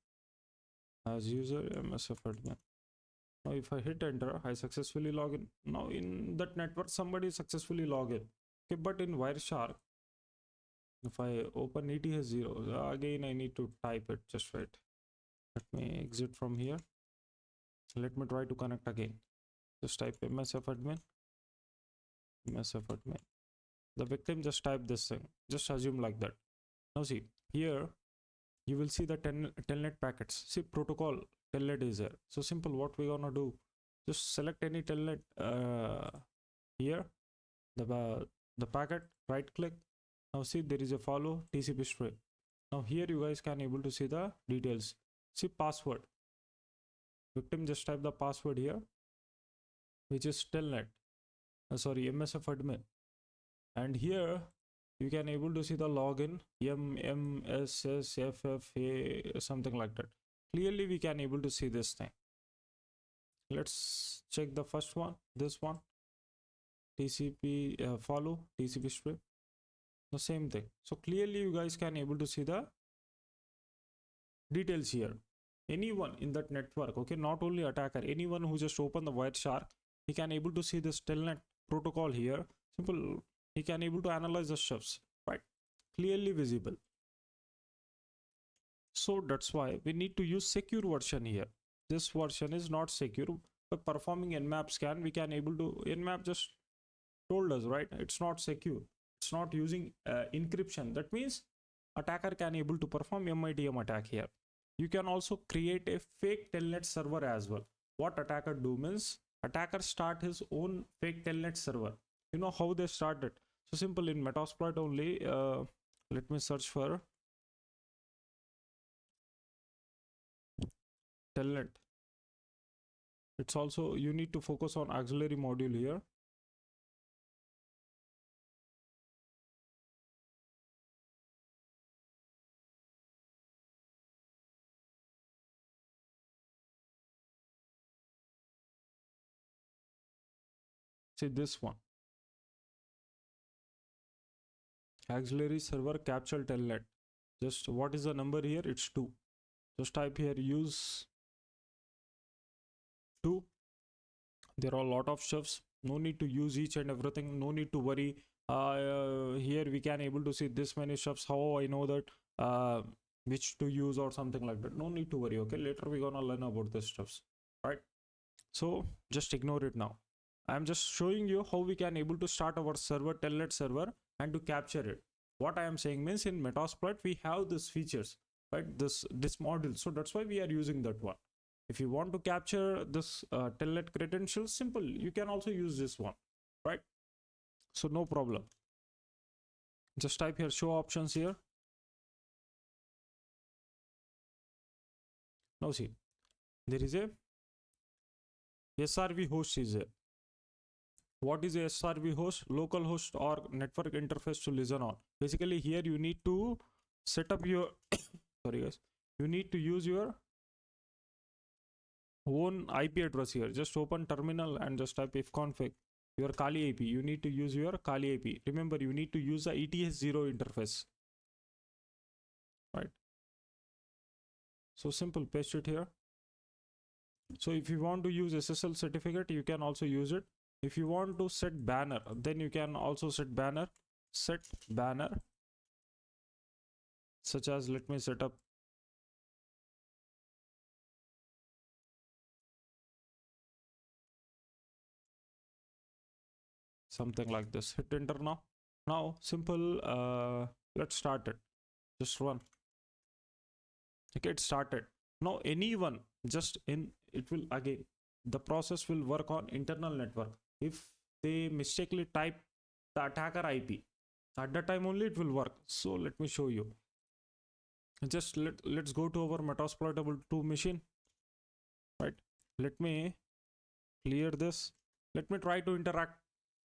as user MSF admin. Now if I hit enter, I successfully log in. Now in that network somebody successfully log in, okay? But in Wireshark, if I open ETH0, again I need to type it. Just wait, let me exit from here. Let me try to connect again. Just type MSF admin. The victim just type this thing, just assume like that. Now see here, you will see the Telnet packets. See, protocol Telnet is there. So simple, what we gonna do, just select any Telnet here, the packet, right click. Now see, there is a follow TCP string. Now here you guys can able to see the details. See, password, victim just type the password here, which is Telnet, MSF admin. And here you can able to see the login MMSSFFA, something like that. Clearly we can able to see this thing. Let's check the first one, this one, TCP follow TCP strip, the same thing. So clearly you guys can able to see the details here. Anyone in that network, okay, not only attacker, anyone who just open the Wireshark, he can able to see this Telnet protocol here. Simple, he can able to analyze the stuffs, right? Clearly visible. So that's why we need to use secure version here. This version is not secure. By performing nmap scan, we can able to, nmap just told us, right? It's not secure. It's not using encryption. That means attacker can able to perform MITM attack here. You can also create a fake Telnet server as well. What attacker do means, attacker start his own fake Telnet server. You know how they started? So simple in Metasploit only. Let me search for Telnet. It's also, you need to focus on auxiliary module here. See this one, auxiliary server capture Telnet. Just what is the number here? It's 2. Just type here use 2. There are a lot of stuffs. No need to use each and everything. No need to worry. Here we can able to see this many stuffs. How I know that which to use or something like that. No need to worry. Okay, later we're gonna learn about this stuffs. Right? So just ignore it now. I'm just showing you how we can able to start our server, Telnet server, and to capture it. What I am saying means in Metasploit we have these features, right? This module. So that's why we are using that one. If you want to capture this Telnet credentials, simple. You can also use this one, right? So no problem. Just type here show options here. Now see, there is a SRV host is there. What is a SRV host? Local host or network interface to listen on. Basically here you need to set up your sorry guys, you need to use your own IP address here. Just open terminal and just type ifconfig your Kali IP. You need to use your Kali IP. Remember, you need to use the ETS0 interface, right? So simple, paste it here. So if you want to use SSL certificate, you can also use it. If you want to set banner, then you can also set banner. Set banner, such as, let me set up something like this. Hit enter now. Now simple, let's start it. Just run. Okay, it started. Now anyone just in, it will again, the process will work on internal network. If they mistakenly type the attacker IP, at that time only it will work. So let me show you. Just let's go to our Metasploitable 2 machine, right? Let me clear this. Let me try to interact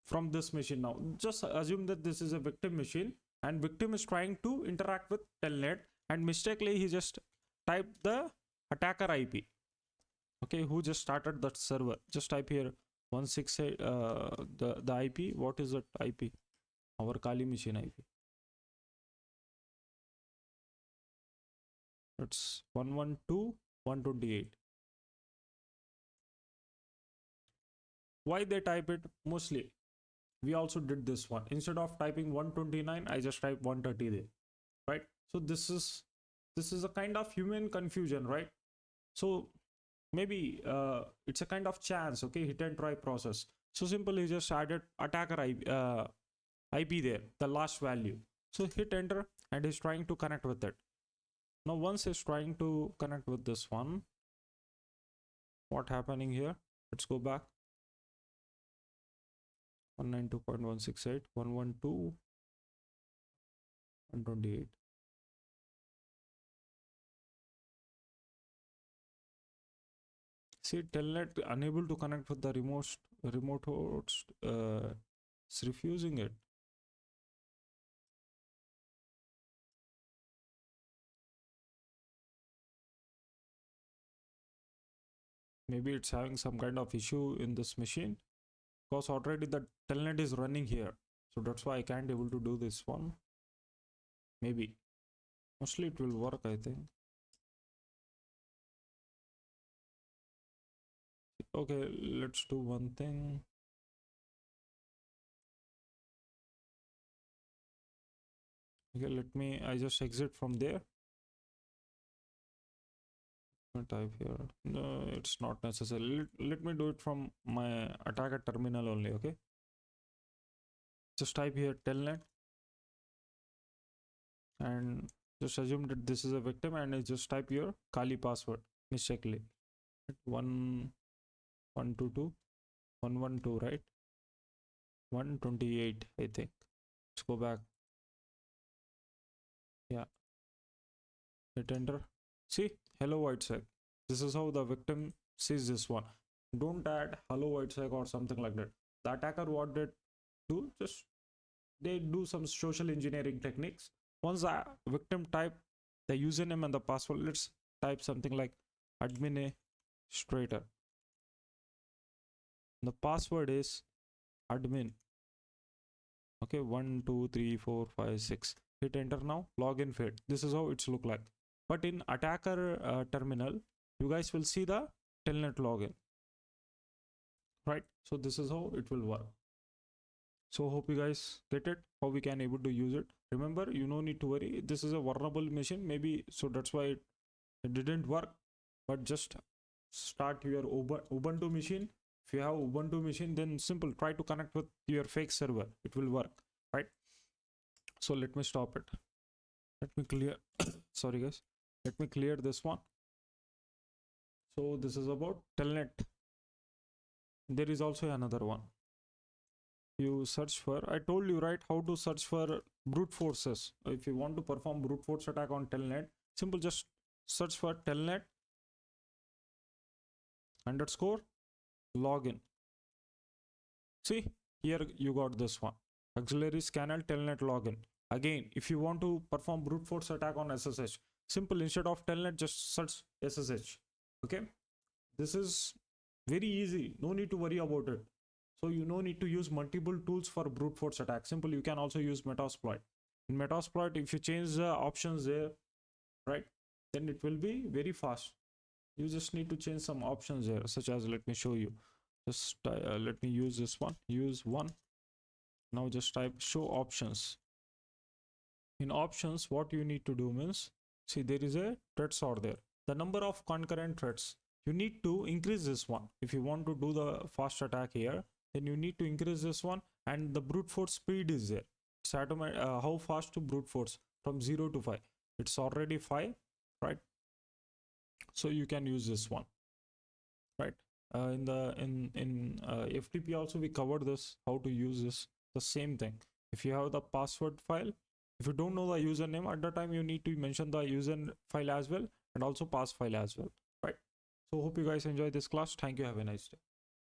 from this machine now. Just assume that this is a victim machine and victim is trying to interact with Telnet and mistakenly he just typed the attacker IP. Okay, who just started that server? Just type here 168 the IP. What is that IP? Our Kali machine IP. It's 112.128. Why they type it? Mostly we also did this one. Instead of typing 129, I just type 130 there, right? So this is a kind of human confusion, right? So maybe it's a kind of chance. Okay, hit and try process. So simple, he just added attacker IP there, the last value. So hit enter and he's trying to connect with it. Now once he's trying to connect with this one, what happening here? Let's go back. 192.168, 112.128. See, Telnet unable to connect with the remote host. It's refusing it. Maybe it's having some kind of issue in this machine, because already the Telnet is running here. So that's why I can't able to do this one. Maybe. Mostly it will work, I think. Okay, let's do one thing. Okay, I just exit from there. Type here. No, it's not necessary. Let me do it from my attacker terminal only. Okay, just type here Telnet and just assume that this is a victim and I just type your Kali password mistakenly. 122.112, right? 128, I think. let's go back. Yeah, hit enter. See, hello whitesec. This is how the victim sees this one. Don't add hello whitesec or something like that. The attacker, what they do, just they do some social engineering techniques. Once the victim type the username and the password, let's type something like administrator. The password is admin. Okay, 1 2 3 4 5 6. Hit enter now. Login failed. This is how it's look like. But in attacker terminal, you guys will see the telnet login. Right? So this is how it will work. So hope you guys get it, how we can able to use it. Remember, you no need to worry. This is a vulnerable machine, maybe, so that's why it didn't work. But just start your Ubuntu machine. If you have Ubuntu machine, then simple, try to connect with your fake server. It will work, right? So let me stop it. Let me clear. Sorry guys. Let me clear this one. So this is about Telnet. There is also another one. You search for, I told you right how to search for brute forces. If you want to perform brute force attack on Telnet, simple, just search for Telnet _ login. See, here you got this one, auxiliary scanner Telnet login. Again, if you want to perform brute force attack on SSH, simple, instead of Telnet, just search SSH. Okay, this is very easy, no need to worry about it. So you no need to use multiple tools for brute force attack. Simple, you can also use Metasploit. In Metasploit, if you change the options there, right, then it will be very fast. You just need to change some options there, such as, let me show you. Just let me use this one. Use one. Now just type show options. In options, what you need to do means, see, there is a thread sort there. The number of concurrent threads, you need to increase this one. If you want to do the fast attack here, then you need to increase this one, and the brute force speed is there. It's how fast to brute force from 0 to 5. It's already 5, right? So you can use this one, right? In FTP also we covered this, how to use this, the same thing. If you have the password file, if you don't know the username at the time, you need to mention the user file as well, and also pass file as well, right? So hope you guys enjoy this class. Thank you, have a nice day.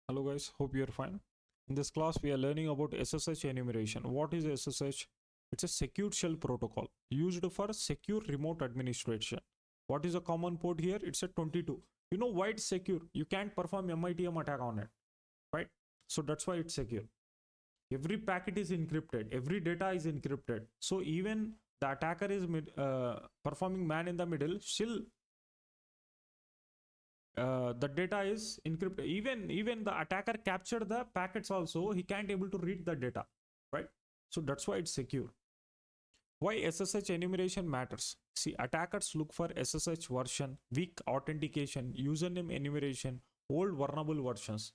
Hello guys, hope you're fine. In this class we are learning about SSH enumeration. What is SSH? It's a secure shell protocol used for secure remote administration. What is a common port here? It's a 22. You know why it's secure? You can't perform MITM attack on it, right? So that's why it's secure. Every packet is encrypted, every data is encrypted. So even the attacker is performing man in the middle, still the data is encrypted. Even the attacker captured the packets also, he can't able to read the data, right? So that's why it's secure. Why SSH enumeration matters? See, attackers look for SSH version, weak authentication, username enumeration, old vulnerable versions.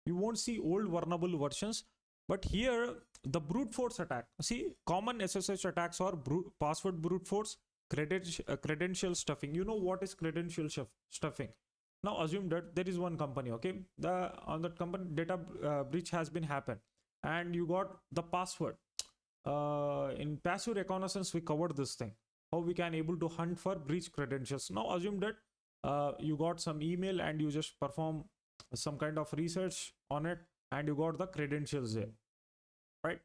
You won't see old vulnerable versions, but here the brute force attack. See, common SSH attacks are password brute force, credential stuffing. You know what is credential stuffing? Now assume that there is one company, okay, on that company data breach has been happened, and you got the password. In passive reconnaissance we covered this thing, how we can able to hunt for breach credentials. Now assume that you got some email and you just perform some kind of research on it, and you got the credentials there, right,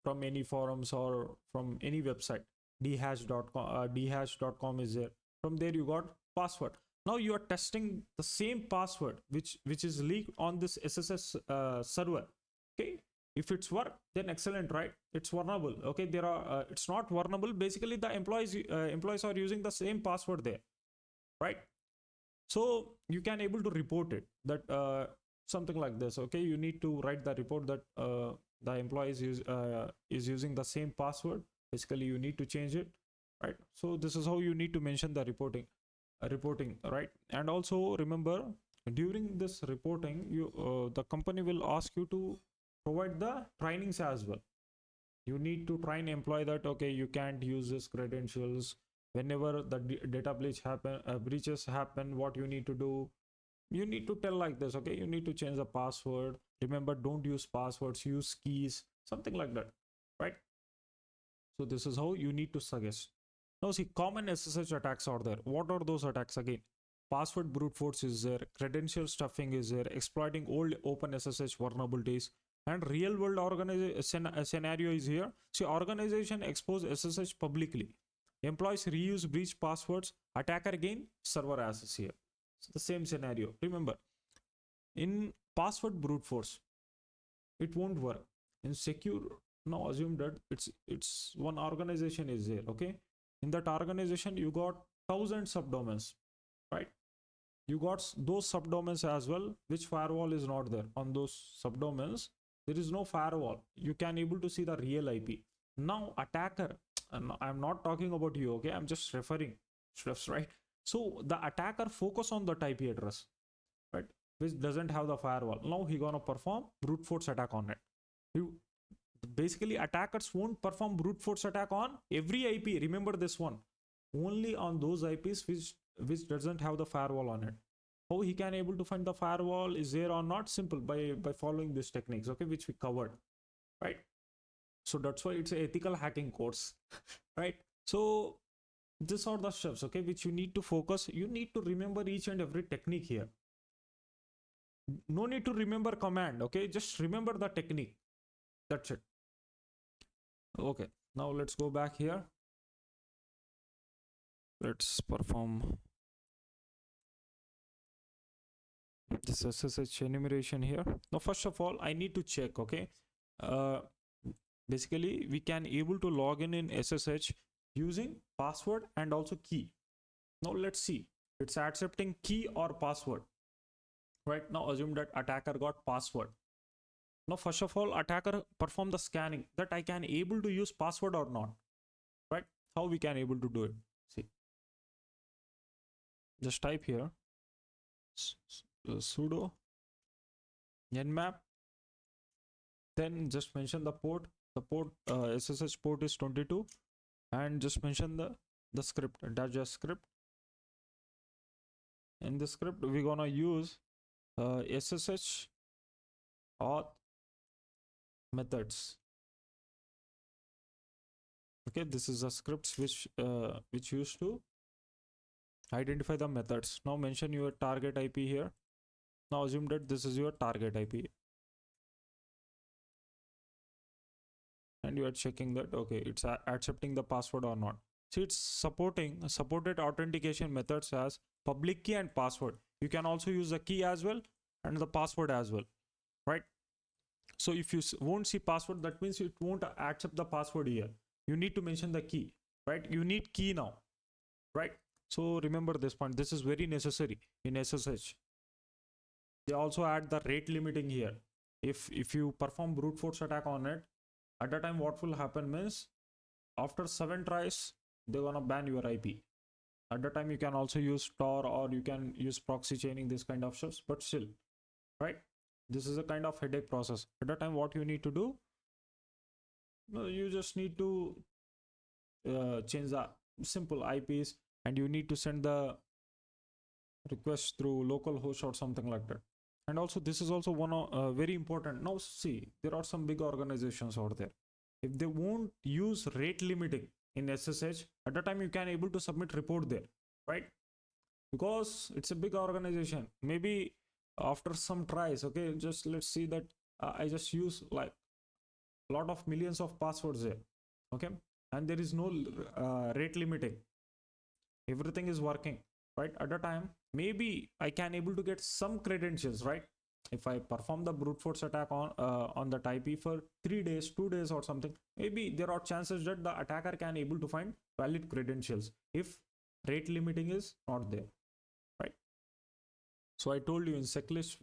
from any forums or from any website. dhash.com is there. From there you got password. Now you are testing the same password which is leaked on this SSH server. Okay, if it's work, then excellent, right? It's vulnerable. Okay, there are it's not vulnerable. Basically the employees are using the same password there, right? So you can able to report it, that something like this. Okay, you need to write the report that the employees is using the same password. Basically you need to change it, right? So this is how you need to mention the reporting, right? And also remember, during this reporting, you the company will ask you to provide the trainings as well. You need to train employee that, okay, you can't use this credentials. Whenever the data breaches happen, what you need to do, you need to tell like this. Okay, you need to change the password. Remember, don't use passwords, use keys, something like that. right? So this is how you need to suggest. Now see, common SSH attacks are there. What are those attacks? Again, password brute force is there, credential stuffing is there, exploiting old open SSH vulnerabilities, and real world scenario is here. See, organization expose SSH publicly. Employees reuse breach passwords. Attacker gain server access here. It's the same scenario. Remember, in password brute force, it won't work. In secure, now assume that it's one organization is there. Okay, in that organization you got 1,000 subdomains, right? You got those subdomains as well, which firewall is not there. On those subdomains there is no firewall. You can able to see the real IP. Now attacker, and I'm not talking about you, okay, I'm just referring stuffs, right? So the attacker focus on that IP address, right, which doesn't have the firewall. Now he gonna perform brute force attack on it. You basically, attackers won't perform brute force attack on every IP. Remember this one, only on those IPs which doesn't have the firewall on it. How he can able to find the firewall is there or not? Simple, by following these techniques, okay, which we covered, right? So that's why it's an ethical hacking course. Right? So these are the steps, okay, which you need to focus. You need to remember each and every technique here. No need to remember command, okay, just remember the technique. That's it. Okay, now let's go back here. Let's perform this SSH enumeration here. Now first of all, I need to check, okay, basically we can able to log in SSH using password and also key. Now let's see, it's accepting key or password. Right, now assume that attacker got password. Now first of all, attacker perform the scanning that I can able to use password or not, right? How we can able to do it? See, just type here sudo nmap, then just mention the port. The port SSH port is 22, and just mention the script dash script. In the script we're gonna use SSH auth methods. Okay, this is the scripts which used to identify the methods. Now mention your target IP here. Now assume that this is your target IP, and you are checking that okay, it's accepting the password or not. See, it's supported authentication methods as public key and password. You can also use the key as well and the password as well, right? So if you won't see password, that means it won't accept the password here. You need to mention the key, right? You need key now, right? So remember this point. This is very necessary in SSH. They also add the rate limiting here. If you perform brute force attack on it, at the time what will happen means after 7 tries they're gonna ban your IP. At the time you can also use Tor or you can use proxy chaining, this kind of stuff, but still, right, this is a kind of headache process. At the time what you need to do, you just need to change the simple IPs, and you need to send the request through localhost or something like that. And also this is also one of very important. Now see, there are some big organizations out there. If they won't use rate limiting in SSH, at the time you can able to submit report there, right? Because it's a big organization. Maybe after some tries, okay, just let's see that I just use like a lot of millions of passwords there, okay, and there is no rate limiting. Everything is working, right? At the time maybe I can able to get some credentials, right? If I perform the brute force attack on that IP for 3 days, 2 days or something, maybe there are chances that the attacker can able to find valid credentials if rate limiting is not there, right? So I told you in checklist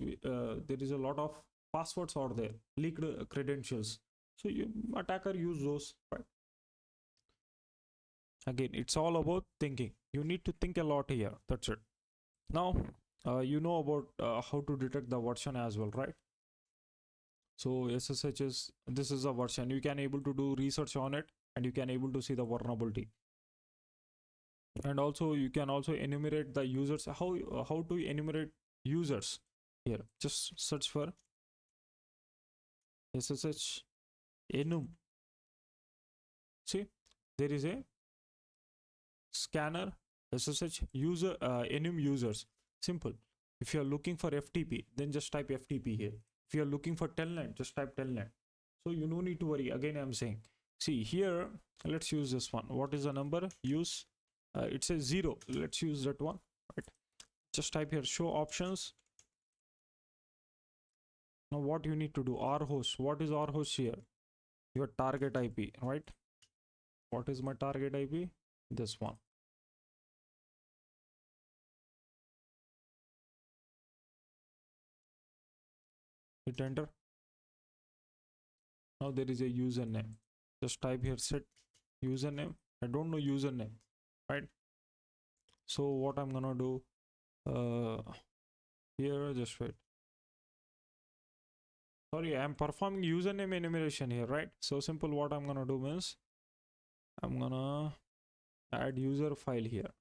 there is a lot of passwords are there, leaked credentials. So attacker use those, right? Again, it's all about thinking. You need to think a lot here. That's it. Now you know about how to detect the version as well, right? So SSH is, this is a version. You can able to do research on it, and you can able to see the vulnerability. And also you can also enumerate the users. How to enumerate users here? Just search for SSH enum See, there is a scanner SSH user enum users. Simple. If you are looking for FTP, then just type FTP here. If you are looking for Telnet, just type Telnet. So you no need to worry. Again, I'm saying, see here, let's use this one. What is the number? Use it says 0. Let's use that one. Right. Just type here show options. Now what you need to do, rhost. What is rhost here? Your target IP, right? What is my target IP? This one. Hit enter. Now there is a username. Just type here set username. I don't know username, right? So what I'm gonna do here, just wait. Sorry, I'm performing username enumeration here, right? So simple. What I'm gonna do means I'm gonna add user file here.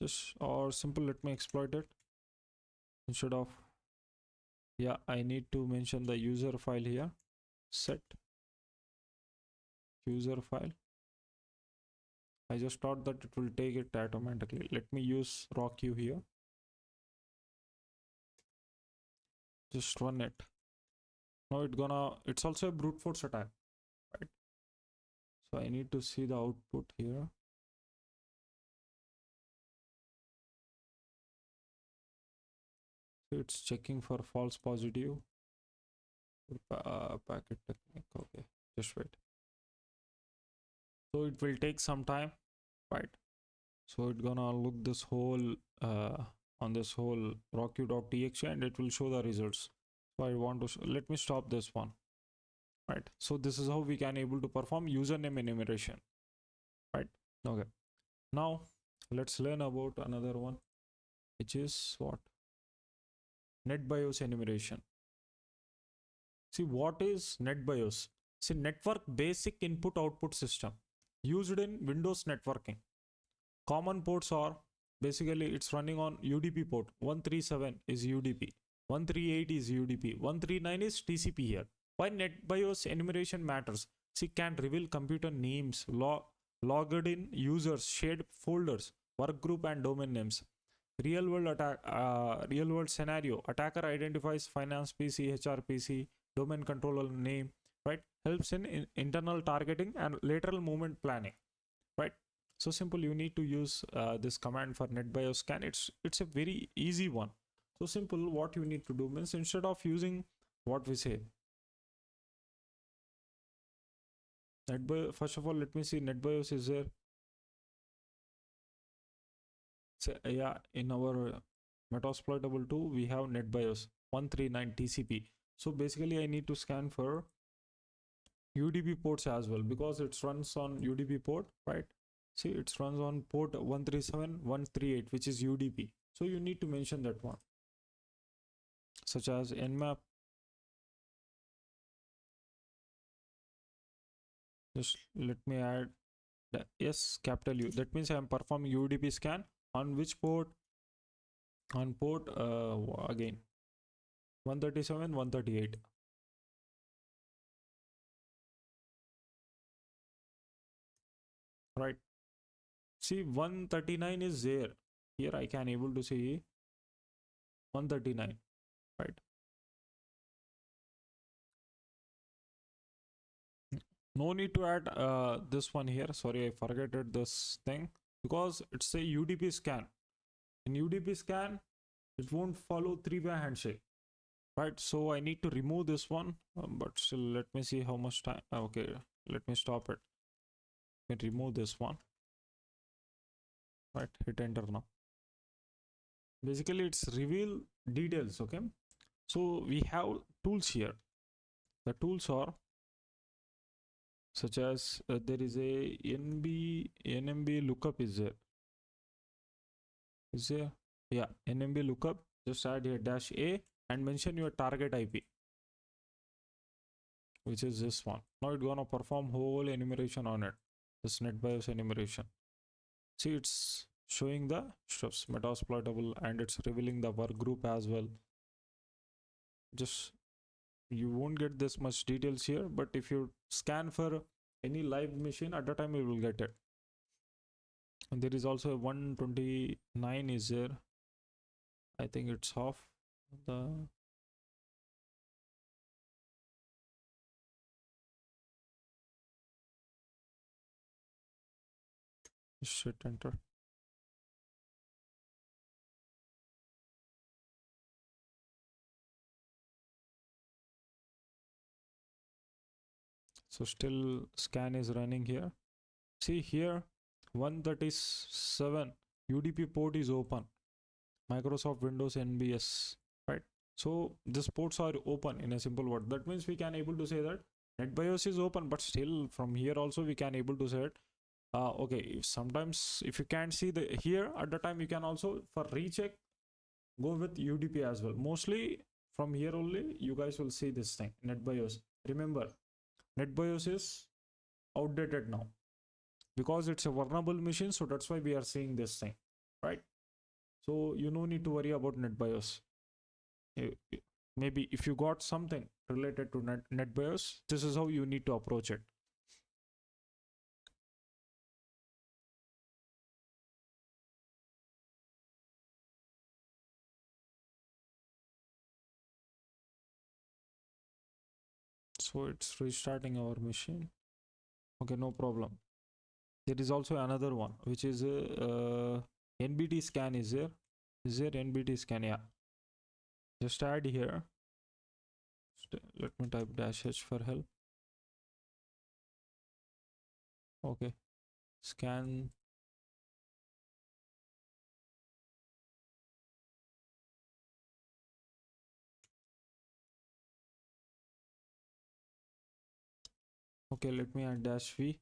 Just or simple, let me exploit it instead of, yeah, I need to mention the user file here. Set user file. I just thought that it will take it automatically. Let me use raw queue here. Just run it. Now it's also a brute force attack, right? So I need to see the output here. So it's checking for false positive. Packet technique. Okay, just wait. So it will take some time, right? So it's gonna look this whole on this whole rockq.txt and it will show the results. So I want to let me stop this one, right? So this is how we can able to perform username enumeration, right? Okay, now let's learn about another one, which is what? NetBIOS enumeration. See, what is NetBIOS? See, network basic input output system used in Windows networking. Common ports are basically it's running on UDP port. 137 is UDP, 138 is UDP, 139 is TCP here. Why NetBIOS enumeration matters? See, can reveal computer names, logged in users, shared folders, work group and domain names. Real world attack, real world scenario. Attacker identifies finance PC, HR PC, domain controller name, right? Helps in internal targeting and lateral movement planning, right? So simple, you need to use this command for NetBIOS scan. It's a very easy one. So simple, what you need to do means instead of using what we say NetBIOS, first of all, let me see NetBIOS is there. So, yeah, in our Metasploitable 2, we have NetBIOS 139 TCP. So basically, I need to scan for UDP ports as well because it runs on UDP port, right? See, it runs on port 137, 138, which is UDP. So you need to mention that one, such as nmap. Just let me add the yes, capital U. That means I am performing UDP scan on which port? On port again 137, 138. Right. See, 139 is there. Here I can able to see 139, right? No need to add this one here. Sorry, I forgot this thing because it's a UDP scan. In UDP scan, it won't follow 3-way handshake, right? So I need to remove this one, but still let me see how much time. Okay, let me stop it. Let me remove this one. Right, hit enter now. Basically, it's reveal details. Okay, so we have tools here. The tools are such as there is a NMB lookup is there. Is there? Yeah, NMB lookup. Just add here -a and mention your target IP, which is this one. Now it's gonna perform whole enumeration on it. This NetBIOS enumeration. See, it's showing the stuffs metasploitable and it's revealing the work group as well. Just you won't get this much details here, but if you scan for any live machine at the time, you will get it. And there is also a 129 is there. I think it's half the shit enter. So still scan is running here. See here 137 UDP port is open. Microsoft Windows NBS, right? So these ports are open in a simple word. That means we can able to say that NetBIOS is open, but still from here also we can able to say it. Okay, if sometimes if you can't see the here at the time, you can also for recheck go with UDP as well. Mostly from here only you guys will see this thing NetBIOS. Remember, NetBIOS is outdated now because it's a vulnerable machine, so that's why we are seeing this thing, right? So you no need to worry about NetBIOS. Maybe if you got something related to NetBIOS, this is how you need to approach it. So it's restarting our machine. Okay, no problem. There is also another one, which is NBT scan is there. Is there NBT scan? Yeah. Just add here. Let me type -h for help. Okay. Scan. Okay, let me add -v.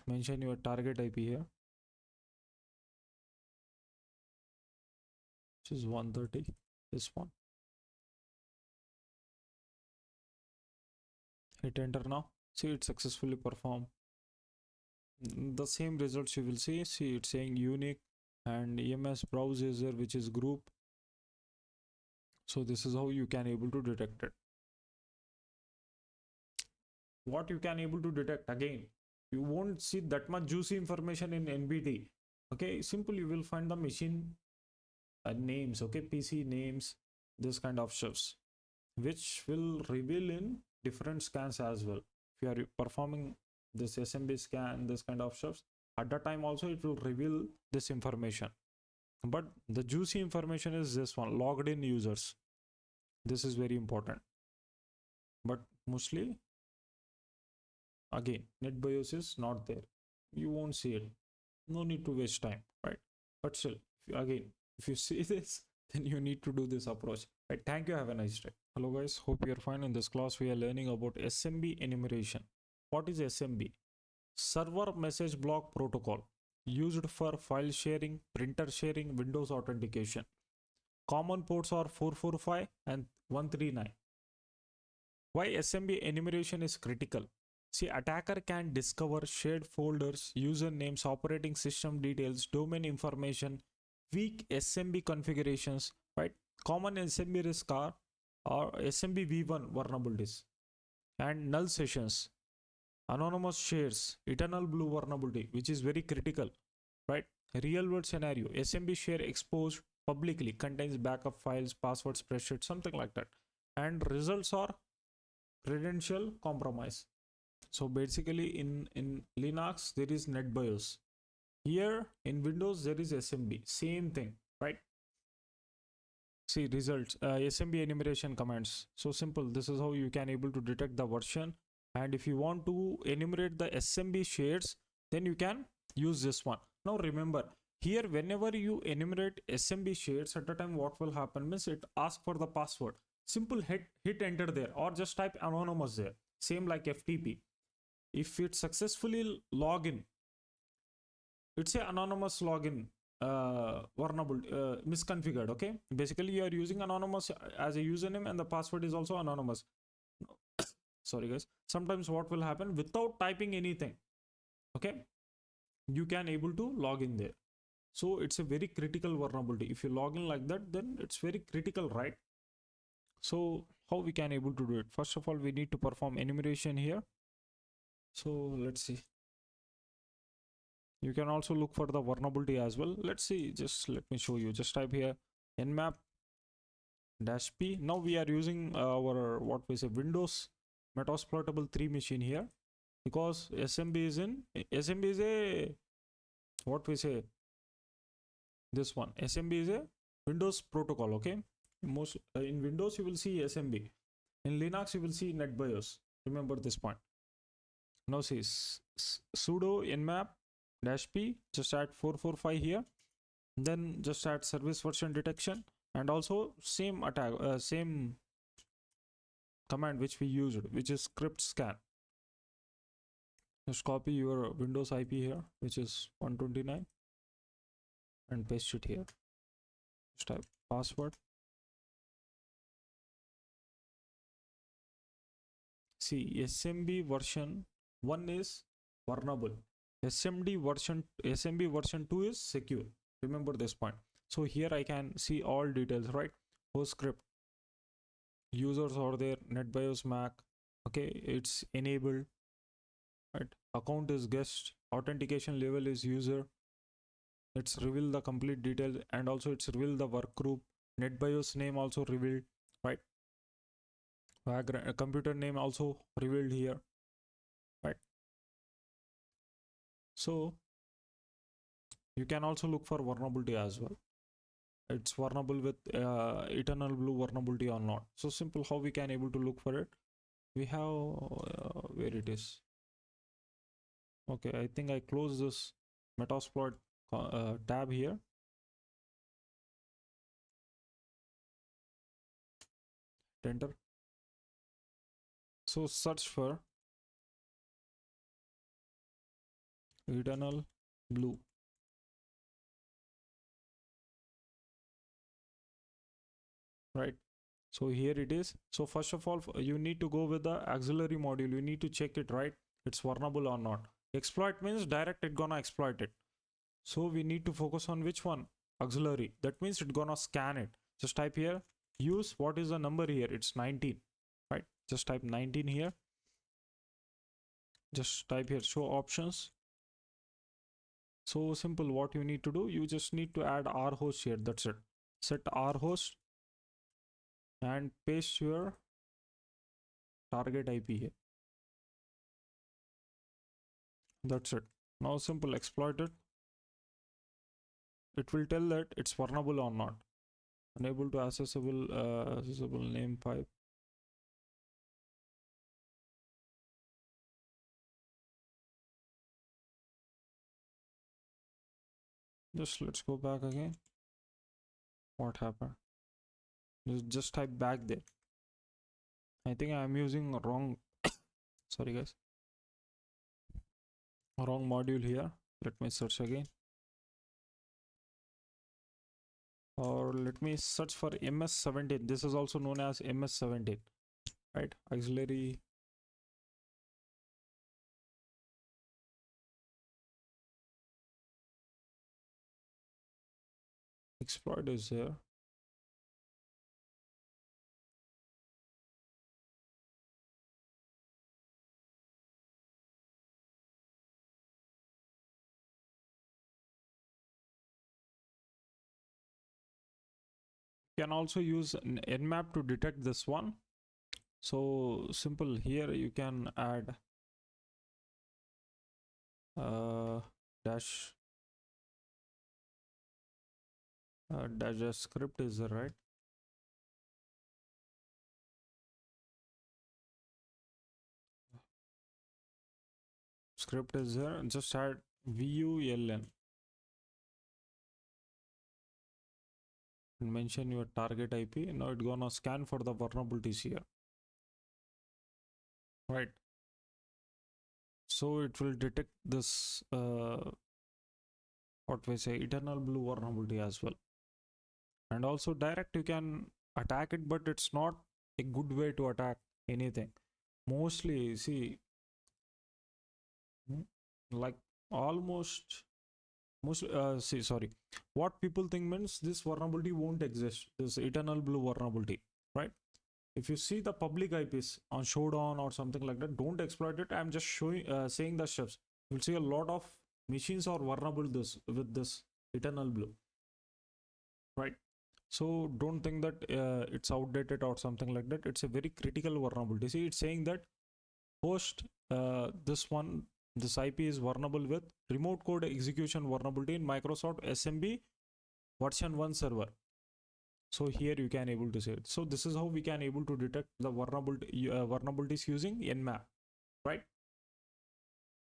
Mention your target IP here, which is 130. This one. Hit enter now. See, it successfully performed. The same results you will see. See, it's saying unique and EMS browse user, which is group. So this is how you can able to detect it. What you can able to detect, again, you won't see that much juicy information in NBT. Okay, simple, you will find the machine names, okay, PC names, this kind of stuffs, which will reveal in different scans as well. If you are performing this SMB scan, this kind of stuff, at that time also it will reveal this information. But the juicy information is this one, logged in users. This is very important. But mostly, again, NetBIOS is not there. You won't see it. No need to waste time, right? But still, if you see this, then you need to do this approach. Right? Thank you. Have a nice day. Hello guys, hope you're fine. In this class, we are learning about SMB enumeration. What is SMB? Server Message Block Protocol, used for file sharing, printer sharing, Windows authentication. Common ports are 445 and 139. Why SMB enumeration is critical? See, attacker can discover shared folders, usernames, operating system details, domain information, weak SMB configurations, right? Common SMB risk are SMB v1 vulnerabilities and null sessions, anonymous shares, eternal blue vulnerability, which is very critical, right? Real world scenario, SMB share exposed publicly, contains backup files, password spreadsheet, something like that. And results are credential compromise. So basically in Linux, there is NetBIOS. Here in Windows, there is SMB. Same thing, right? See results, SMB enumeration commands. So simple. This is how you can able to detect the version. And if you want to enumerate the SMB shares, then you can use this one. Now remember, here whenever you enumerate SMB shares, at the time what will happen means it asks for the password. Simple, hit enter there, or just type anonymous there. Same like FTP. If it successfully log in, it's a anonymous login vulnerable misconfigured. Okay, basically you are using anonymous as a username and the password is also anonymous. Sorry guys, sometimes what will happen, without typing anything, okay, you can able to log in there. So it's a very critical vulnerability. If you log in like that, then it's very critical, right? So how we can able to do it. First of all, we need to perform enumeration here. So let's see. You can also look for the vulnerability as well. Let's see, just let me show you. Just type here nmap -p. Now we are using our what we say Windows Metasploitable 3 machine here, because SMB is a what we say, this one SMB is a Windows protocol. Okay, most in Windows you will see SMB, in Linux you will see NetBIOS. Remember this point. Now see sudo nmap -p, just add 445 here, then just add service version detection, and also same attack same command which we used, which is script scan. Just copy your Windows IP here, which is 129, and paste it here. Just type password. See, SMB version 1 is vulnerable, SMB version 2 is secure. Remember this point. So here I can see all details, right? Host script, users are there, NetBIOS MAC, okay, it's enabled, right? Account is guest, authentication level is user, it's reveal the complete details, and also it's reveal the work group, NetBIOS name also revealed, right? Computer name also revealed here, right? So you can also look for vulnerability as well. It's vulnerable with eternal blue vulnerability or not. So simple how we can able to look for it. We have where it is. Okay, I think I close this Metasploit tab here. Enter. So search for eternal blue. Right, so here it is. So first of all, you need to go with the auxiliary module. You need to check it, right? It's vulnerable or not. Exploit means direct it gonna exploit it. So we need to focus on which one? Auxiliary. That means it gonna scan it. Just type here use, what is the number here? It's 19, right? Just type 19 here. Just type here show options. So simple, what you need to do, you just need to add R host here. That's it. Set R host and paste your target IP here. That's it. Now simple, exploit it. It will tell that it's vulnerable or not. Unable to accessible name pipe. Just let's go back again. What happened? Just type back there. I think I'm using wrong sorry guys, wrong module here. Let me search again, or let me search for MS17. This is also known as MS17, right? Auxiliary. Exploit is here. Can also use an nmap to detect this one. So simple, here you can add dash script is there, right? Script is there. Just add vuln and mention your target IP. Now it's gonna scan for the vulnerabilities here, right? So it will detect this what we say eternal blue vulnerability as well. And also direct you can attack it, but it's not a good way to attack anything. Mostly see, like almost most see sorry, what people think means this vulnerability won't exist, this eternal blue vulnerability, right? if you see the public IPs on showdown or something like that, don't exploit it. I'm just showing saying the steps. You'll see a lot of machines are vulnerable this with this eternal blue, right? So don't think that it's outdated or something like that. It's a very critical vulnerability. See, it's saying that host this IP is vulnerable with remote code execution vulnerability in Microsoft SMB version 1 server. So here you can able to say it. So this is how we can able to detect the vulnerabilities using Nmap, right?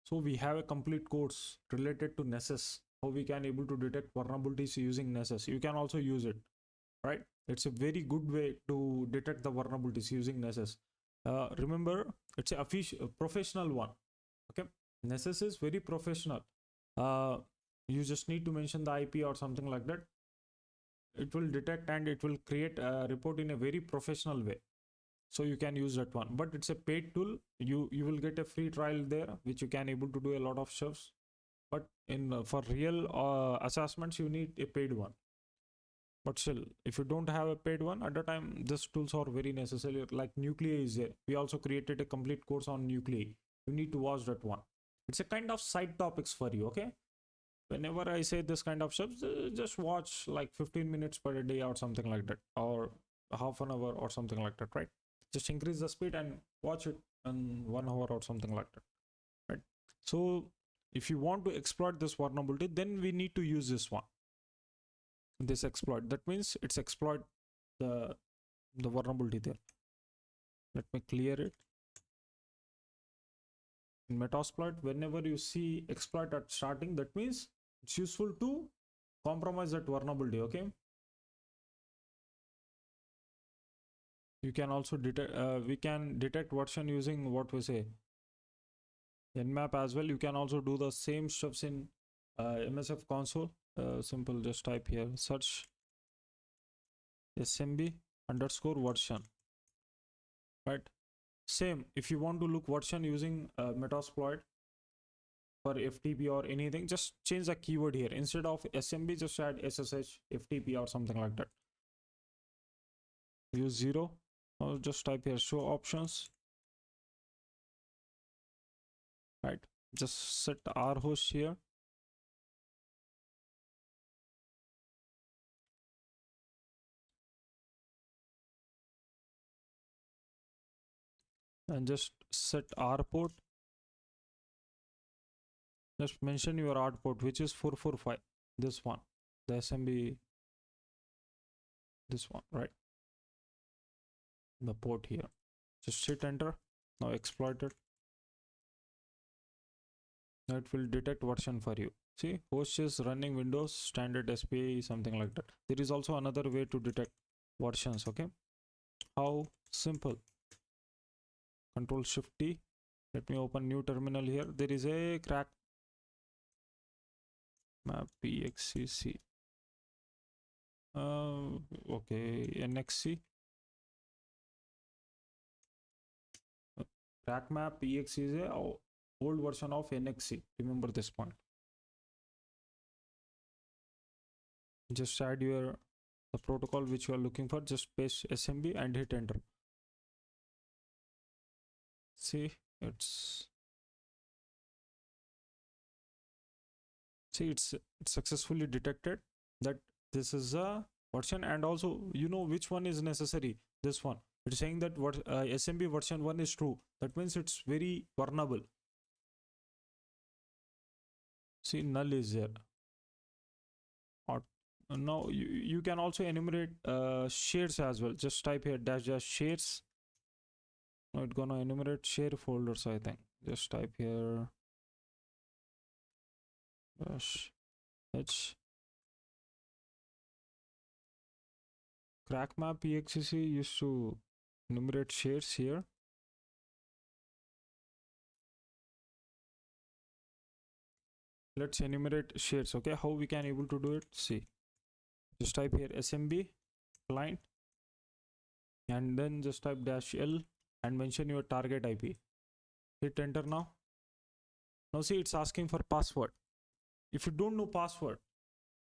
So we have a complete course related to Nessus, how we can able to detect vulnerabilities using Nessus. You can also use it, right? It's a very good way to detect the vulnerabilities using Nessus. Remember, it's a professional one. Okay, Nessus is very professional. You just need to mention the IP or something like that. It will detect and it will create a report in a very professional way. So you can use that one, but it's a paid tool. You will get a free trial there, which you can able to do a lot of stuff. But in for real assessments, you need a paid one. But still, if you don't have a paid one at the time, these tools are very necessary. Like Nuclei is there. We also created a complete course on Nuclei. You need to watch that one. It's a kind of side topics for you, okay? Whenever I say this kind of stuff, just watch like 15 minutes per day or something like that, or half an hour or something like that, right? Just increase the speed and watch it in 1 hour or something like that, right? So if you want to exploit this vulnerability, then we need to use this one, this exploit. That means it's exploit the vulnerability there. Let me clear it. In Metasploit, whenever you see exploit at starting, that means it's useful to compromise that vulnerability, okay? You can also detect, we can detect version using what we say, Nmap as well. You can also do the same steps in MSF console. Simple, just type here, search SMB underscore version, right? Same, if you want to look version using Metasploit for FTP or anything, just change the keyword here. Instead of SMB, just add SSH FTP or something like that. Use 0, or just type here show options, right? Just set our host here. And just set our port. Just mention your ART port, which is 445. This one, the SMB, this one, right? The port here. Just hit enter. Now exploit it. Now it will detect version for you. See, host is running Windows standard SPA, something like that. There is also another way to detect versions. Okay, how simple. Control Shift T. Let me open new terminal here. There is a crack map pxcc. Okay, NXC. Crack map px is a old version of NXC. Remember this point. Just add the protocol which you are looking for. Just paste SMB and hit enter. See, it's successfully detected that this is a version, and also you know which one is necessary. This one, it's saying that what SMB version 1 is true. That means it's very vulnerable. See, null is there. Or now you can also enumerate shares as well. Just type here dash shares. Now it's gonna enumerate share folders, I think. Just type here dash h crackmap pxcc used to enumerate shares here. Let's enumerate shares. Okay, how we can able to do it? See, just type here SMB client and then just type -l and mention your target IP. Hit enter now. Now see, it's asking for password. If you don't know password,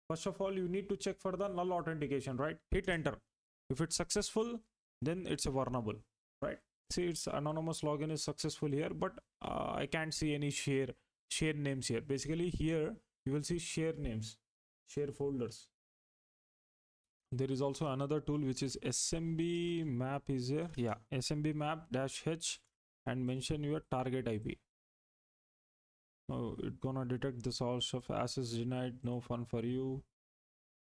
first of all you need to check for the null authentication, right? Hit enter. If it's successful, then it's a vulnerable, right? See, it's anonymous login is successful here, but I can't see any share names here. Basically here you will see share names, share folders. There is also another tool which is SMB map is here. Yeah, SMB map -h and mention your target IP. Oh, it's gonna detect this all stuff. Access denied, no fun for you.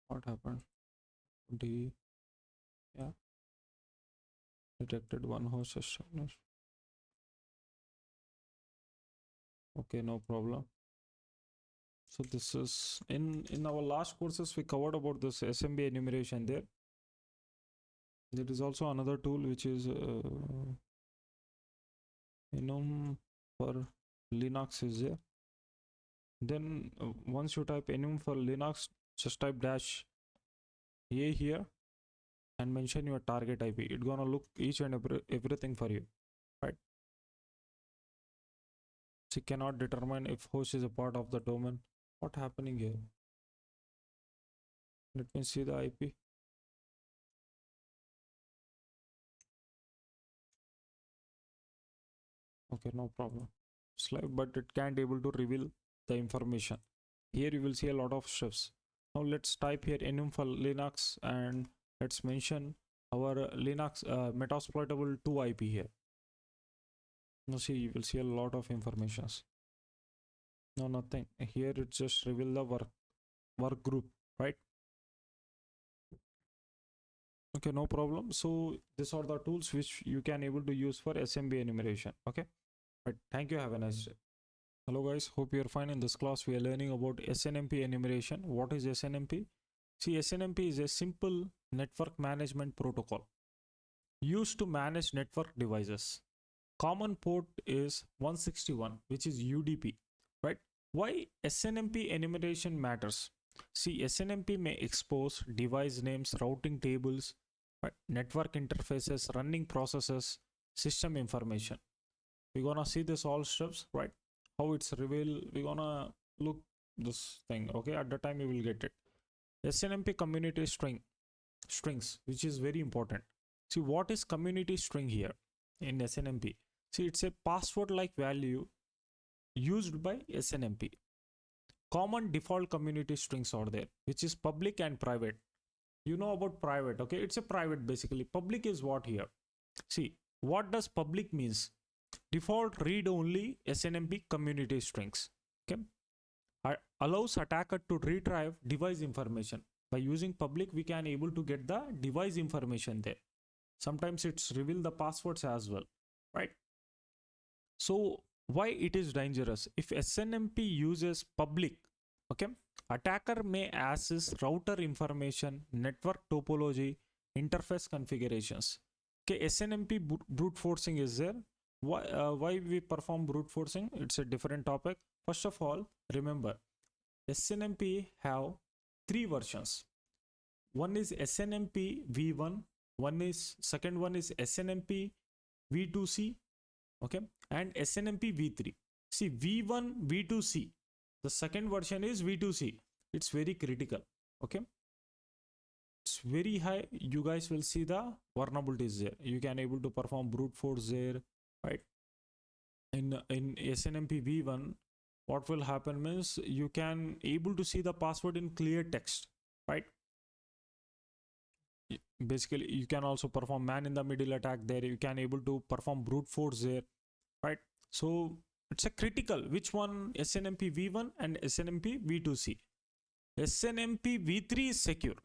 What happened? Yeah, detected one host established. Okay, no problem. So this is in our last courses we covered about this SMB enumeration there. There is also another tool which is enum for Linux is there. Then once you type enum for Linux, just type -a here and mention your target IP. It's gonna look each and everything for you, right? So you cannot determine if host is a part of the domain. What happening here? Let me see the IP. Okay, no problem. Slide, but it can't able to reveal the information. Here you will see a lot of steps. Now let's type here enum for Linux and let's mention our Linux metasploitable 2 IP here. Now see, you will see a lot of informations. No, nothing. Here it just reveal the work group, right? Okay, no problem. So these are the tools which you can able to use for SMB enumeration. Okay, right. Thank you. Have a nice day. Hello guys, hope you're fine. In this class we are learning about SNMP enumeration. What is SNMP? See, SNMP is a simple network management protocol used to manage network devices. Common port is 161, which is UDP, right? Why SNMP enumeration matters? See, SNMP may expose device names, routing tables, right? Network interfaces, running processes, system information. We're gonna see this all steps, right? How it's revealed. We're gonna look this thing. Okay, at the time you will get it. SNMP community strings, which is very important. See, what is community string here in SNMP? See, it's a password like value used by SNMP. Common default community strings are there, which is public and private. You know about private, okay? It's a private basically. Public is what here? See, what does public means? Default read only SNMP community strings. Okay, allows attacker to retrieve device information. By using public, we can able to get the device information there. Sometimes it's reveal the passwords as well, right? So why it is dangerous? If SNMP uses public, okay, attacker may access router information, network topology, interface configurations. Okay, SNMP brute forcing is there. Why we perform brute forcing? It's a different topic. First of all, remember SNMP have 3 versions. One is SNMP v1, second one is SNMP v2c, okay, and SNMP v3. See, v1 v2c, the second version is v2c. It's very critical, okay, it's very high. You guys will see the vulnerabilities there. You can able to perform brute force there, right? In SNMP v1, what will happen means you can able to see the password in clear text, right? Basically you can also perform man in the middle attack there. You can able to perform brute force there, right? So it's a critical which one, SNMP v1 and SNMP v2c. SNMP v3 is secure,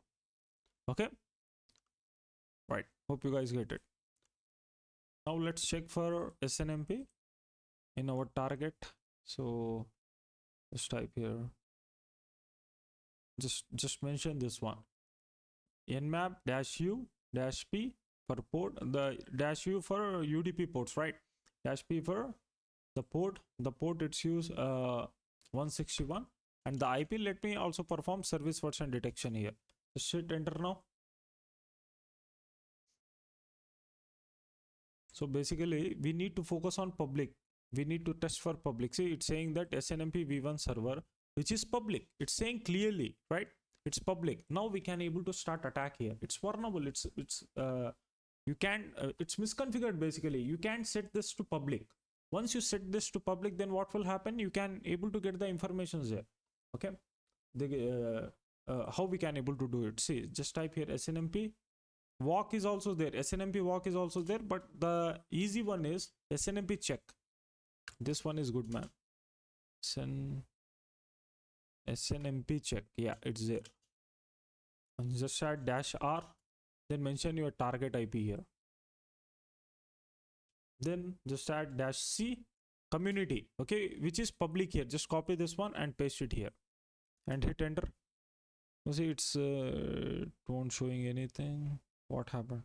okay, right? Hope you guys get it. Now let's check for SNMP in our target. So let's type here, just mention this one, nmap -u-p for port, the -u for UDP ports, right? -p for the port it's used 161, and the IP, let me also perform service version detection here. Just hit enter now. So basically we need to focus on public. We need to test for public. See, it's saying that SNMP v1 server, which is public. It's saying clearly, right? It's public. Now we can able to start attack here. It's vulnerable. It's You can it's misconfigured basically. You can't set this to public. Once you set this to public, then what will happen? You can able to get the informations there. Okay, how we can able to do it? See, just type here SNMP walk is also there. SNMP walk is also there, but the easy one is SNMP check. This one is good, man. SNMP check. Yeah, it's there. And just add -R, then mention your target IP here. Then just add -C community, okay, which is public here. Just copy this one and paste it here and hit enter. You see, it's don't showing anything. What happened?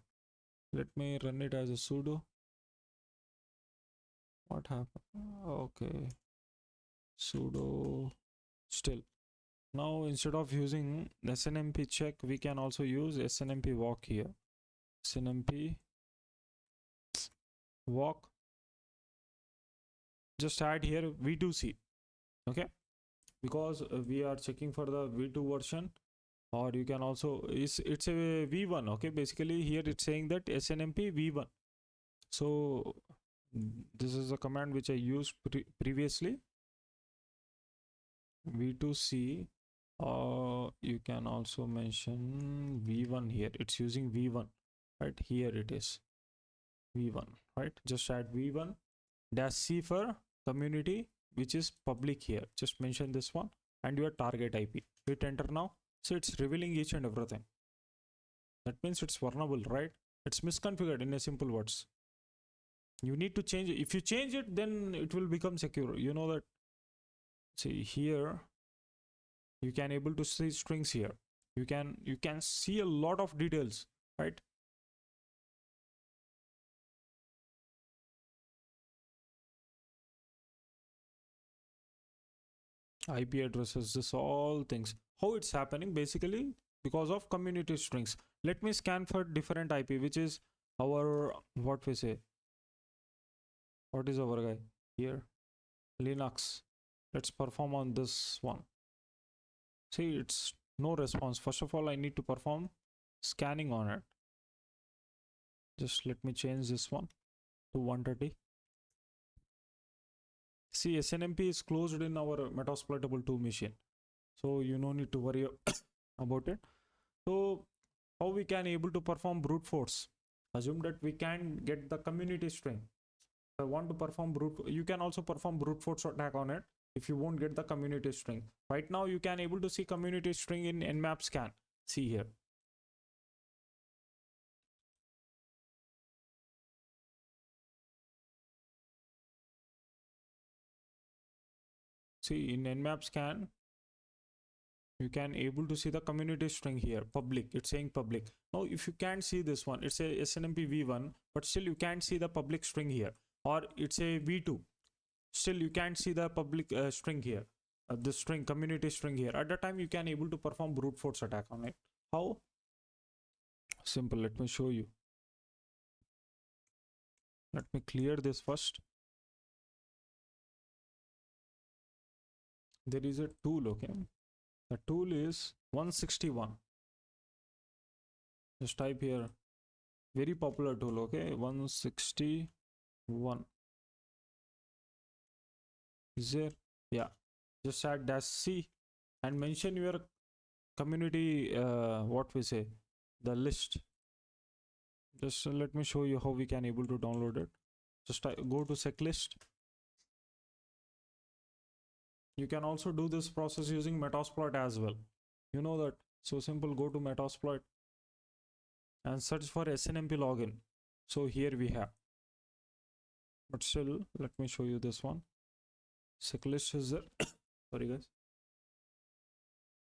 Let me run it as a sudo. What happened? Okay, sudo still. Now instead of using SNMP check, we can also use SNMP walk here. SNMP walk. Just add here v2c, okay, because we are checking for the v2 version, or you can also it's a v1, okay. Basically here it's saying that SNMP v1. So this is a command which I used previously, v2c. You can also mention v1 here. It's using v1, right? Here it is v1, right? Just add v1 -c for community, which is public here. Just mention this one and your target IP. Hit enter now. So it's revealing each and everything. That means it's vulnerable, right? It's misconfigured in a simple words. You need to change it. If you change it, then it will become secure. You know that. See here, you can able to see strings here. You can see a lot of details, right? IP addresses, this all things. How it's happening? Basically because of community strings. Let me scan for different IP, which is our, what we say, what is our guy here? Linux. Let's perform on this one. See, it's no response. First of all, I need to perform scanning on it. Just let me change this one to 130. See, SNMP is closed in our Metasploitable 2 machine, so you no need to worry about it. So how we can able to perform brute force? Assume that we can get the community string. If I want to perform you can also perform brute force attack on it if you won't get the community string. Right now you can able to see community string in nmap scan. See here. See, in nmap scan, you can able to see the community string here, public. It's saying public. Now, if you can't see this one, it's a SNMP v1, but still you can't see the public string here, or it's a v2. Still you can't see the public string here, the string, community string here. At that time, you can able to perform brute force attack on it. How? Simple. Let me show you. Let me clear this first. There is a tool, okay. The tool is 161. Just type here. Very popular tool, okay. 161. Is there? Yeah. Just add -c and mention your community. What we say, the list. Just let me show you how we can able to download it. Just go to seclist. You can also do this process using Metasploit as well. You know that. So simple, go to Metasploit and search for SNMP login. So here we have. But still, let me show you this one. Seclist is there. Sorry guys.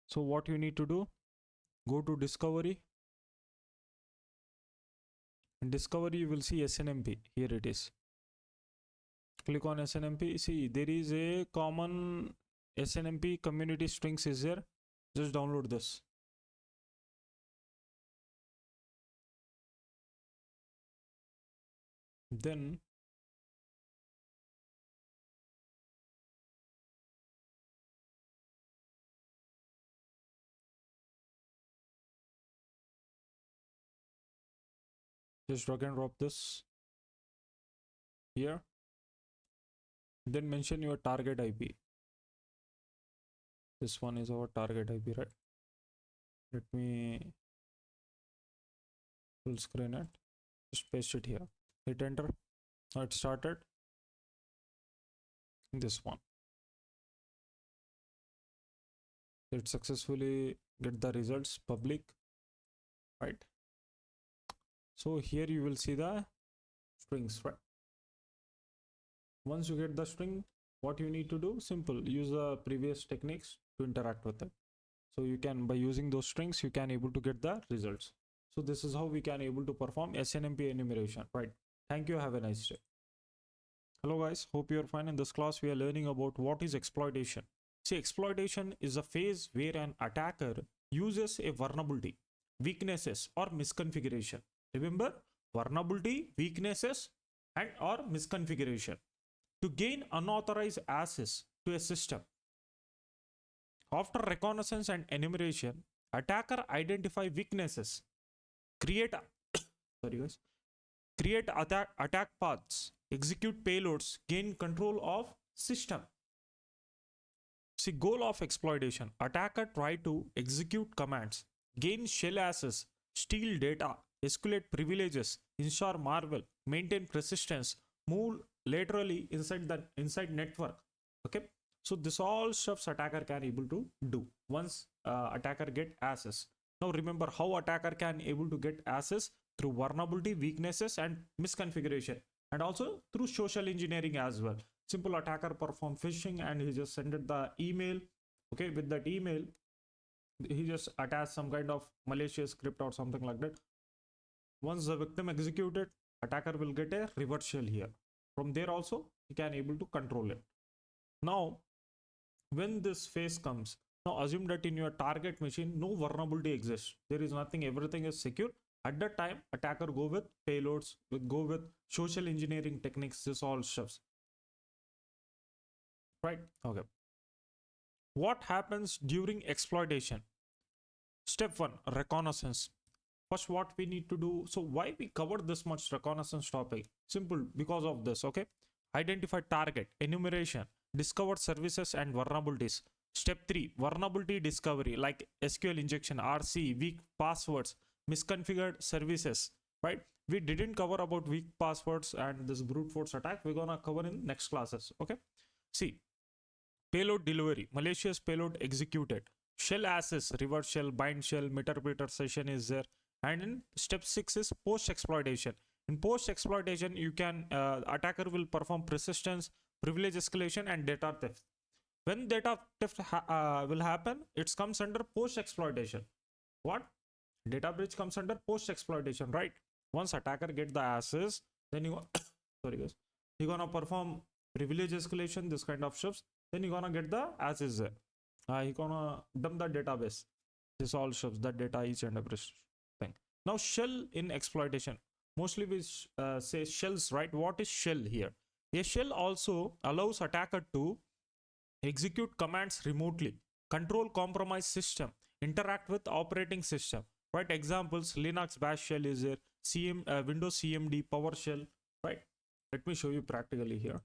So what you need to do, go to discovery. In discovery, you will see SNMP. Here it is. Click on SNMP. See, there is a common SNMP community strings is there. Just download this. Then Just drag and drop this here. Then mention your target IP. This one is our target IP, right? Let me full screen it. Just paste it here. Hit enter. Now it started. This one. It successfully get the results public, right? So here you will see the strings, right? Once you get the string, what you need to do, simple, use the previous techniques to interact with it. So you can, by using those strings, you can able to get the results. So this is how we can able to perform SNMP enumeration, right? Thank you. Have a nice day. Hello guys, hope you're fine. In this class, we are learning about what is exploitation. See, exploitation is a phase where an attacker uses a vulnerability, weaknesses or misconfiguration. Remember, vulnerability, weaknesses and or misconfiguration to gain unauthorized access to a system. After reconnaissance and enumeration, attacker identify weaknesses, create attack paths, execute payloads, gain control of system. See, goal of exploitation: attacker try to execute commands, gain shell access, steal data, escalate privileges, ensure malware, maintain persistence, move laterally inside network. Okay, so this all stuffs attacker can able to do once attacker get access. Now remember how attacker can able to get access: through vulnerability, weaknesses and misconfiguration, and also through social engineering as well. Simple attacker perform phishing and he just sent it the email. Okay, with that email he just attached some kind of malicious script or something like that. Once the victim executed, attacker will get a revert shell here. From there also he can able to control it. Now when this phase comes, now assume that in your target machine no vulnerability exists, there is nothing, everything is secure. At that time, attacker go with payloads, go with social engineering techniques, this all stuffs, right? Okay, what happens during exploitation? Step 1, reconnaissance. First, what we need to do, so why we covered this much reconnaissance topic? Simple, because of this. Okay, identify target, enumeration, discover services and vulnerabilities. Step 3, vulnerability discovery, like SQL injection, RC, weak passwords, misconfigured services, right? We didn't cover about weak passwords and this brute force attack. We're gonna cover in next classes. Okay, see, payload delivery, malicious payload executed, shell access, reverse shell, bind shell, meter session is there. And in step 6 is post exploitation. In post exploitation, you can attacker will perform persistence, privilege escalation and data theft. When data theft will happen, it comes under post exploitation. What? Data breach comes under post exploitation, right? Once attacker get the access, then you sorry guys, you're gonna perform privilege escalation, this kind of stuff. Then you're gonna get the access there. You're gonna dump the database. This all shows the data, each and every thing. Now shell in exploitation, mostly we say shells, right? What is shell here? A shell also allows attacker to execute commands remotely, control compromised system, interact with operating system, right? Examples: Linux bash shell is there, Windows CMD, PowerShell, right? Let me show you practically here.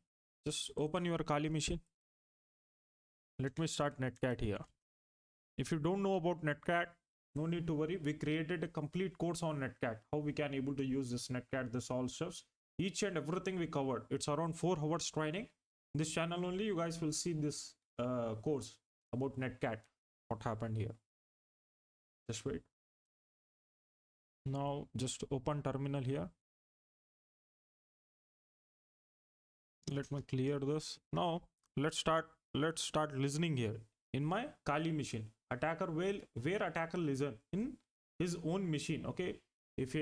Just open your Kali machine. Let me start netcat here. If you don't know about netcat, no need to worry. We created a complete course on netcat, how we can able to use this netcat, this all stuffs. Each and everything we covered. It's around 4 hours training. This channel only you guys will see this course about netcat, what happened here. Just wait. Now just open terminal here. Let me clear this. Now let's start listening here in my Kali machine. Attacker will, where attacker listen in his own machine. Okay, if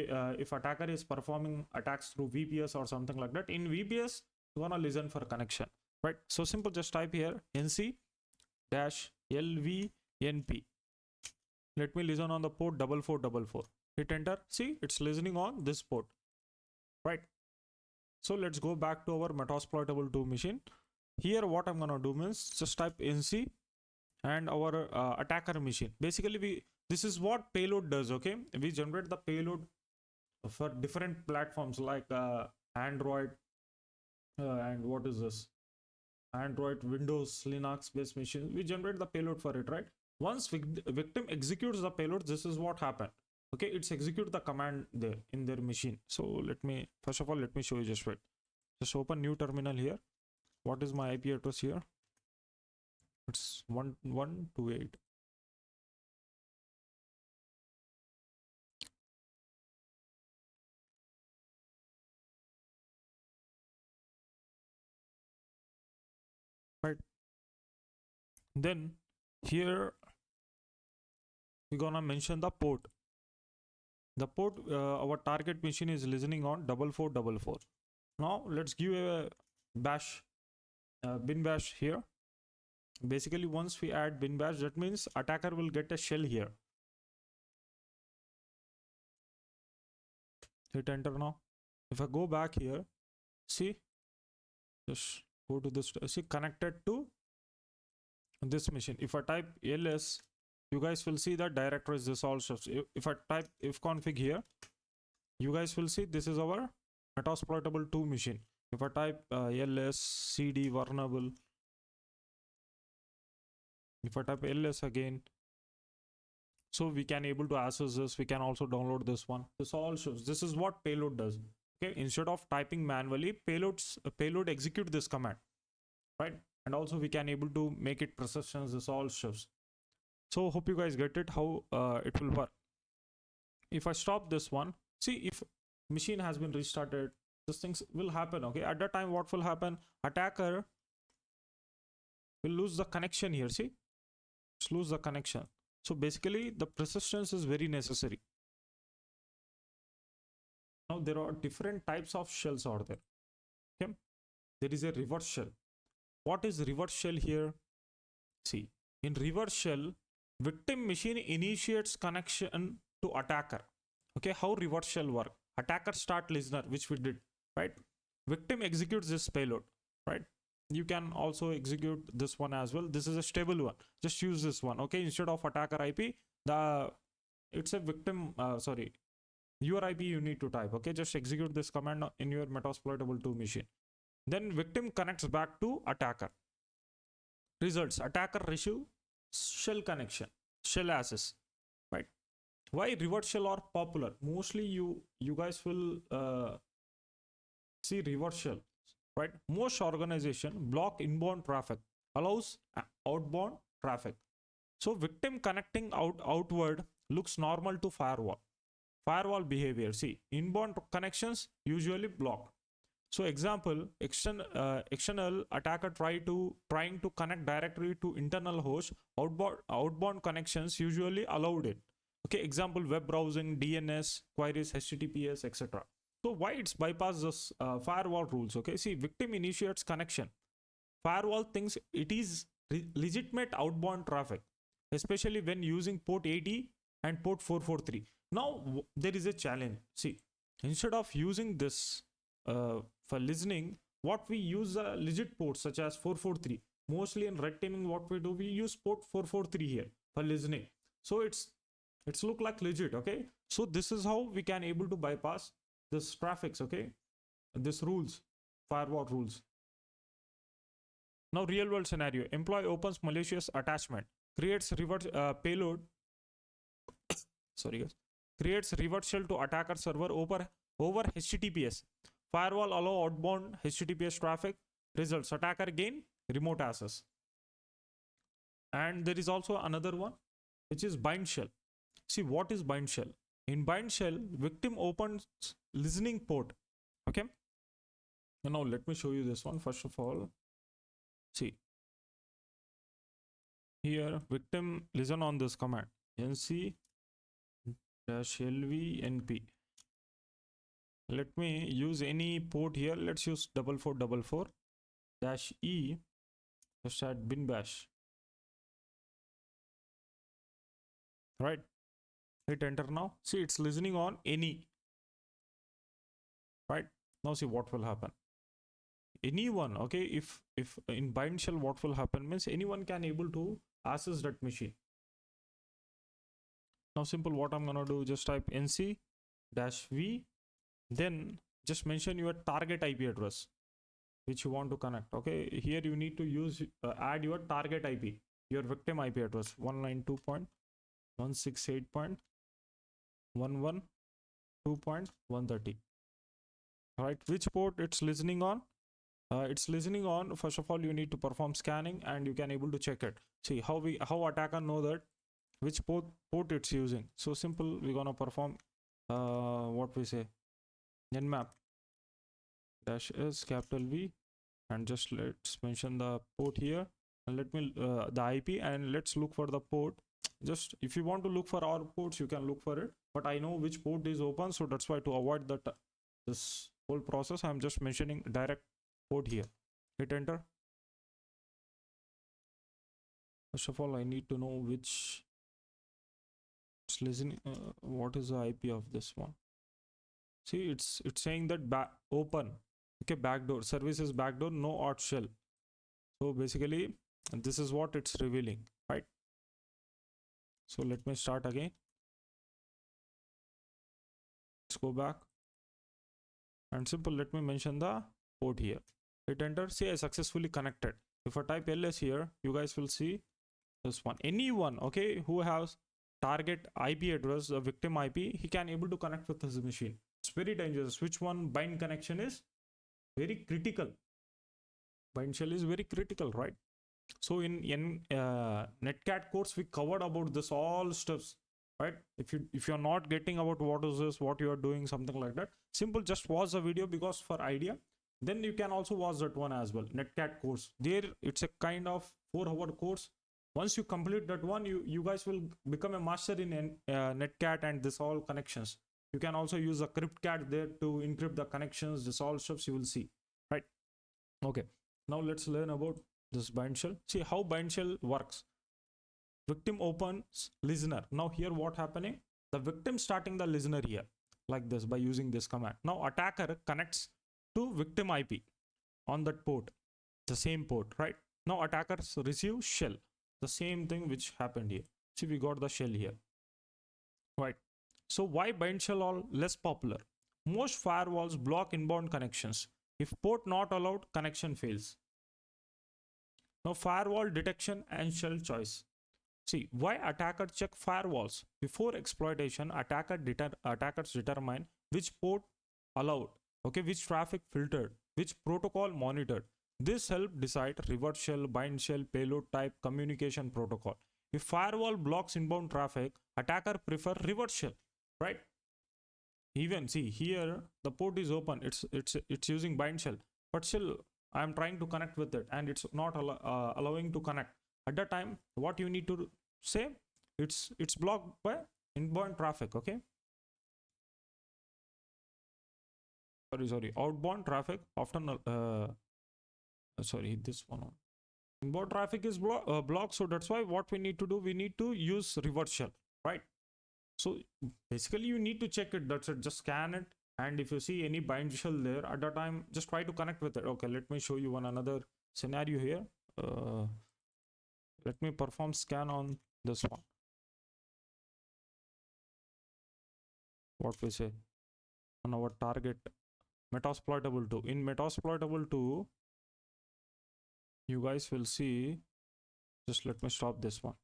attacker is performing attacks through VPS or something like that, in VPS you wanna listen for connection, right? So simple, just type here nc-lvnp. let me listen on the port 4444. Hit enter. See, it's listening on this port, right? So let's go back to our Metasploitable 2 machine. Here what I'm gonna do means just type nc and our attacker machine. Basically this is what payload does. Okay, we generate the payload for different platforms like Android and what is this? Android, Windows, Linux based machines. We generate the payload for it, right? Once victim executes the payload, this is what happened. Okay, it's execute the command there in their machine. So let me, first of all, let me show you. Just wait. Just open new terminal here. What is my IP address here? It's 1128. Right. Then here we're gonna mention the port. The port our target machine is listening on 4444. Now let's give a bash, bin bash here. Basically, once we add bin bash, that means attacker will get a shell here. Hit enter now. If I go back here, see, just go to this, see, connected to this machine. If I type ls, you guys will see that directory is this all stuff. If I type ifconfig here, you guys will see this is our metasploitable 2 machine. If I type ls cd vulnerable, if I type ls again, so we can able to access this. We can also download this one. This all shows. This is what payload does. Okay, instead of typing manually, payload execute this command, right? And also we can able to make it persistence. This all shows. So hope you guys get it how it will work. If I stop this one, see, if machine has been restarted, these things will happen. Okay, at that time what will happen? Attacker will lose the connection here. See, just lose the connection. So basically the persistence is very necessary. Now there are different types of shells out there. Okay, there is a reverse shell. What is reverse shell here? See, in reverse shell, victim machine initiates connection to attacker. Okay, how reverse shell work? Attacker start listener, which we did, right? Victim executes this payload, right? You can also execute this one as well. This is a stable one. Just use this one. Okay, instead of attacker IP, it's a victim. Your IP you need to type. Okay, just execute this command in your metasploitable 2 machine. Then victim connects back to attacker. Results: attacker receive shell connection, shell access, right? Why reverse shell are popular? Mostly you guys will see reverse shell, right? Most organization block inbound traffic, allows outbound traffic. So victim connecting outward looks normal to firewall. Firewall behavior, see, inbound connections usually blocked. So example, external attacker trying to connect directly to internal host, outbound connections usually allowed it. Okay, example, web browsing, DNS, queries, HTTPS, etc. So why it's bypass this firewall rules? Okay, see, victim initiates connection. Firewall thinks it is legitimate outbound traffic, especially when using port 80 and port 443. Now there is a challenge. See, instead of using this for listening, what we use a legit port such as 443. Mostly in red teaming, what we do, we use port 443 here for listening. So it's look like legit. Okay, so this is how we can able to bypass this traffics. Okay, this rules, firewall rules. Now real world scenario: employee opens malicious attachment, creates reverse payload. Sorry guys, creates reverse shell to attacker server over HTTPS. Firewall allow outbound HTTPS traffic. Results: attacker gain remote access. And there is also another one, which is bind shell. See, what is bind shell? In bind shell, victim opens listening port. Okay. Now let me show you this one. First of all, see, here victim listen on this command nc-lvnp. Let me use any port here. Let's use 4444-e. Just add bin bash. Right. Hit enter now. See, it's listening on any. Right. Now see what will happen. Anyone, okay, if in bind shell, what will happen means anyone can able to access that machine. Now simple, what I'm gonna do, just type nc-v Then just mention your target IP address which you want to connect. Okay, here you need to use add your target IP, your victim IP address 192.168.112.130. Right, which port it's listening on? It's listening on, first of all you need to perform scanning and you can able to check it. See how attacker know that which port it's using. So simple, we're gonna perform what we say, nmap -s capital V, and just let's mention the port here, and let me the IP, and let's look for the port. Just if you want to look for our ports, you can look for it, but I know which port is open, so that's why to avoid that this whole process, I'm just mentioning direct port here. Hit enter. First of all, I need to know which it's listening. What is the IP of this one? See, it's saying that open. Okay, backdoor services backdoor, no auth shell. So basically, this is what it's revealing, right? So let me start again. Let's go back and simple. Let me mention the port here. Hit enter. See, I successfully connected. If I type ls here, you guys will see this one. Anyone, okay, who has target IP address, the victim IP, he can able to connect with his machine. It's very dangerous. Which one? Bind connection is very critical. Bind shell is very critical, right? So in netcat course, we covered about this all steps, right? If you're not getting about what is this, what you are doing, something like that, simple, just watch the video because for idea. Then you can also watch that one as well, netcat course. There it's a kind of 4-hour course. Once you complete that one, you guys will become a master in netcat and this all connections. You can also use a cryptcat there to encrypt the connections. This all steps you will see, right? Okay, now let's learn about this bind shell. See how bind shell works. Victim opens listener. Now here what happening? The victim starting the listener here like this by using this command. Now attacker connects to victim IP on that port, the same port, right? Now attackers receive shell, the same thing which happened here. See, we got the shell here, right? So why bind shell all less popular? Most firewalls block inbound connections. If port not allowed, connection fails. Now firewall detection and shell choice. See, why attacker check firewalls? Before exploitation, attackers determine which port allowed, okay, which traffic filtered, which protocol monitored. This help decide revert shell, bind shell, payload type, communication protocol. If firewall blocks inbound traffic, attacker prefer revert shell, right? Even see here the port is open, it's using bind shell, but still I am trying to connect with it and it's not allowing to connect. At that time, what you need to say, it's blocked by inbound traffic. Okay, sorry, outbound traffic often sorry, this one, inbound traffic is blocked. So that's why what we need to do, we need to use revert shell, right? So basically you need to check it. That's it. Just scan it, and if you see any bind shell there at that time, just try to connect with it. Okay, let me show you another scenario here. Let me perform scan on this one. What we say on our target Metasploitable 2. In Metasploitable 2, you guys will see, just let me stop this one.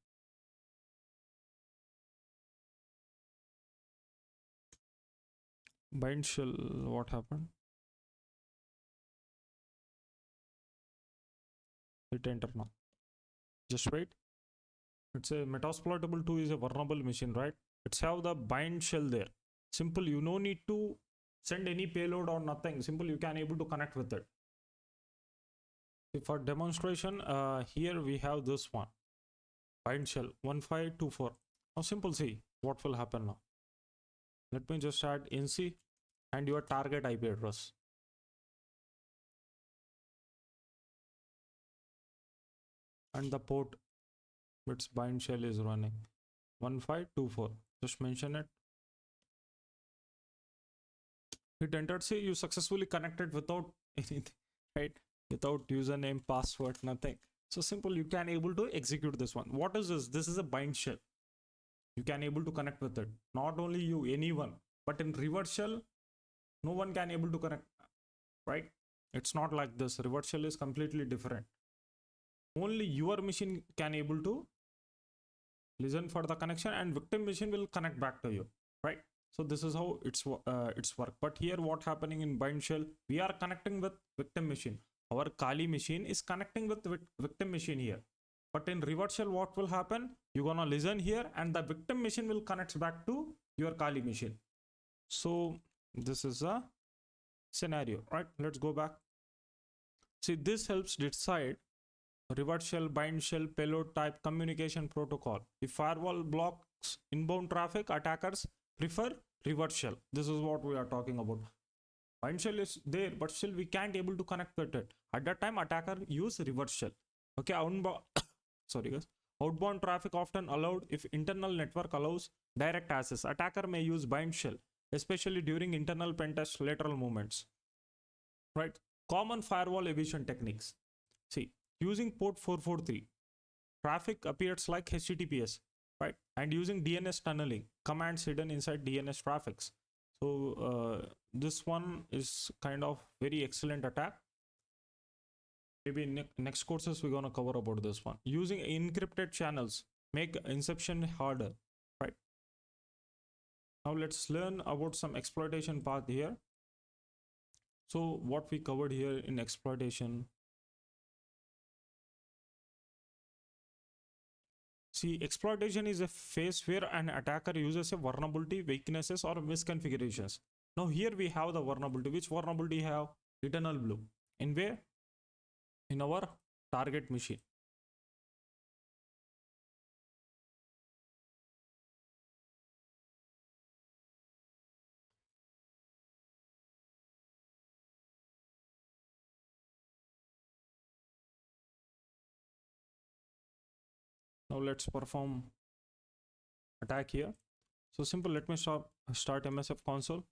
Bind shell, what happened? Hit enter now. Just wait. It's a Metasploitable 2 is a vulnerable machine, right? It's have the bind shell there. Simple, you no need to send any payload or nothing. Simple, you can able to connect with it. For demonstration, here we have this one, bind shell 1524. Now simple, see what will happen now. Let me just add NC and your target IP address. And the port which bind shell is running 1524. Just mention it. Hit enter. See, you successfully connected without anything, right? Without username, password, nothing. So simple, you can able to execute this one. What is this? This is a bind shell. You can able to connect with it. Not only you, anyone. But in revert shell, no one can able to connect, right? It's not like this. Reverse shell is completely different. Only your machine can able to listen for the connection, and victim machine will connect back to you, right? So this is how it's work. But here what happening in bind shell, we are connecting with victim machine. Our Kali machine is connecting with victim machine here. But in reverse shell, what will happen? You're gonna listen here, and the victim machine will connect back to your Kali machine. So this is a scenario, right? Let's go back. See, this helps decide reverse shell, bind shell, payload type, communication protocol. If firewall blocks inbound traffic, attackers prefer reverse shell. This is what we are talking about. Bind shell is there, but still we can't able to connect with it. At that time, attacker use reverse shell. Okay, sorry guys. Outbound traffic often allowed if internal network allows direct access. Attacker may use bind shell, especially during internal pentest lateral movements. Right? Common firewall evasion techniques. See, using port 443, traffic appears like HTTPS, right? And using DNS tunneling, commands hidden inside DNS traffics. So this one is kind of very excellent attack. Maybe in next courses we're gonna cover about this one. Using encrypted channels make inception harder, right? Now let's learn about some exploitation path here. So what we covered here in exploitation. See, exploitation is a phase where an attacker uses a vulnerability, weaknesses, or misconfigurations. Now here we have the vulnerability. Which vulnerability have? Eternal blue. In where? In our target machine. Now let's perform attack here. So simple, let me start MSF console.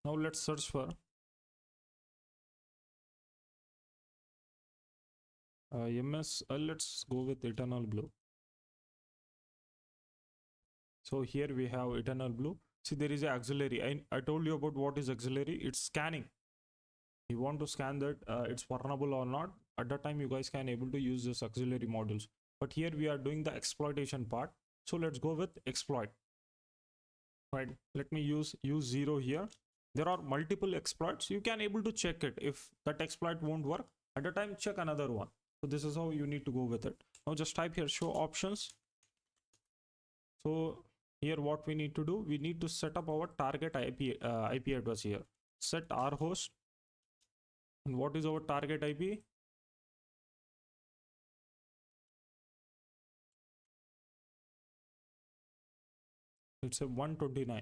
Now let's search for let's go with eternal blue. So here we have eternal blue. See, there is an auxiliary. I told you about what is auxiliary. It's scanning. You want to scan that it's vulnerable or not. At that time you guys can able to use this auxiliary modules, but here we are doing the exploitation part. So let's go with exploit, right? Let me use 0 here. There are multiple exploits. You can able to check it. If that exploit won't work at the time, check another one. So this is how you need to go with it. Now just type here show options. So here what we need to do, we need to set up our target IP address here. Set our host. And what is our target IP? It's a 129.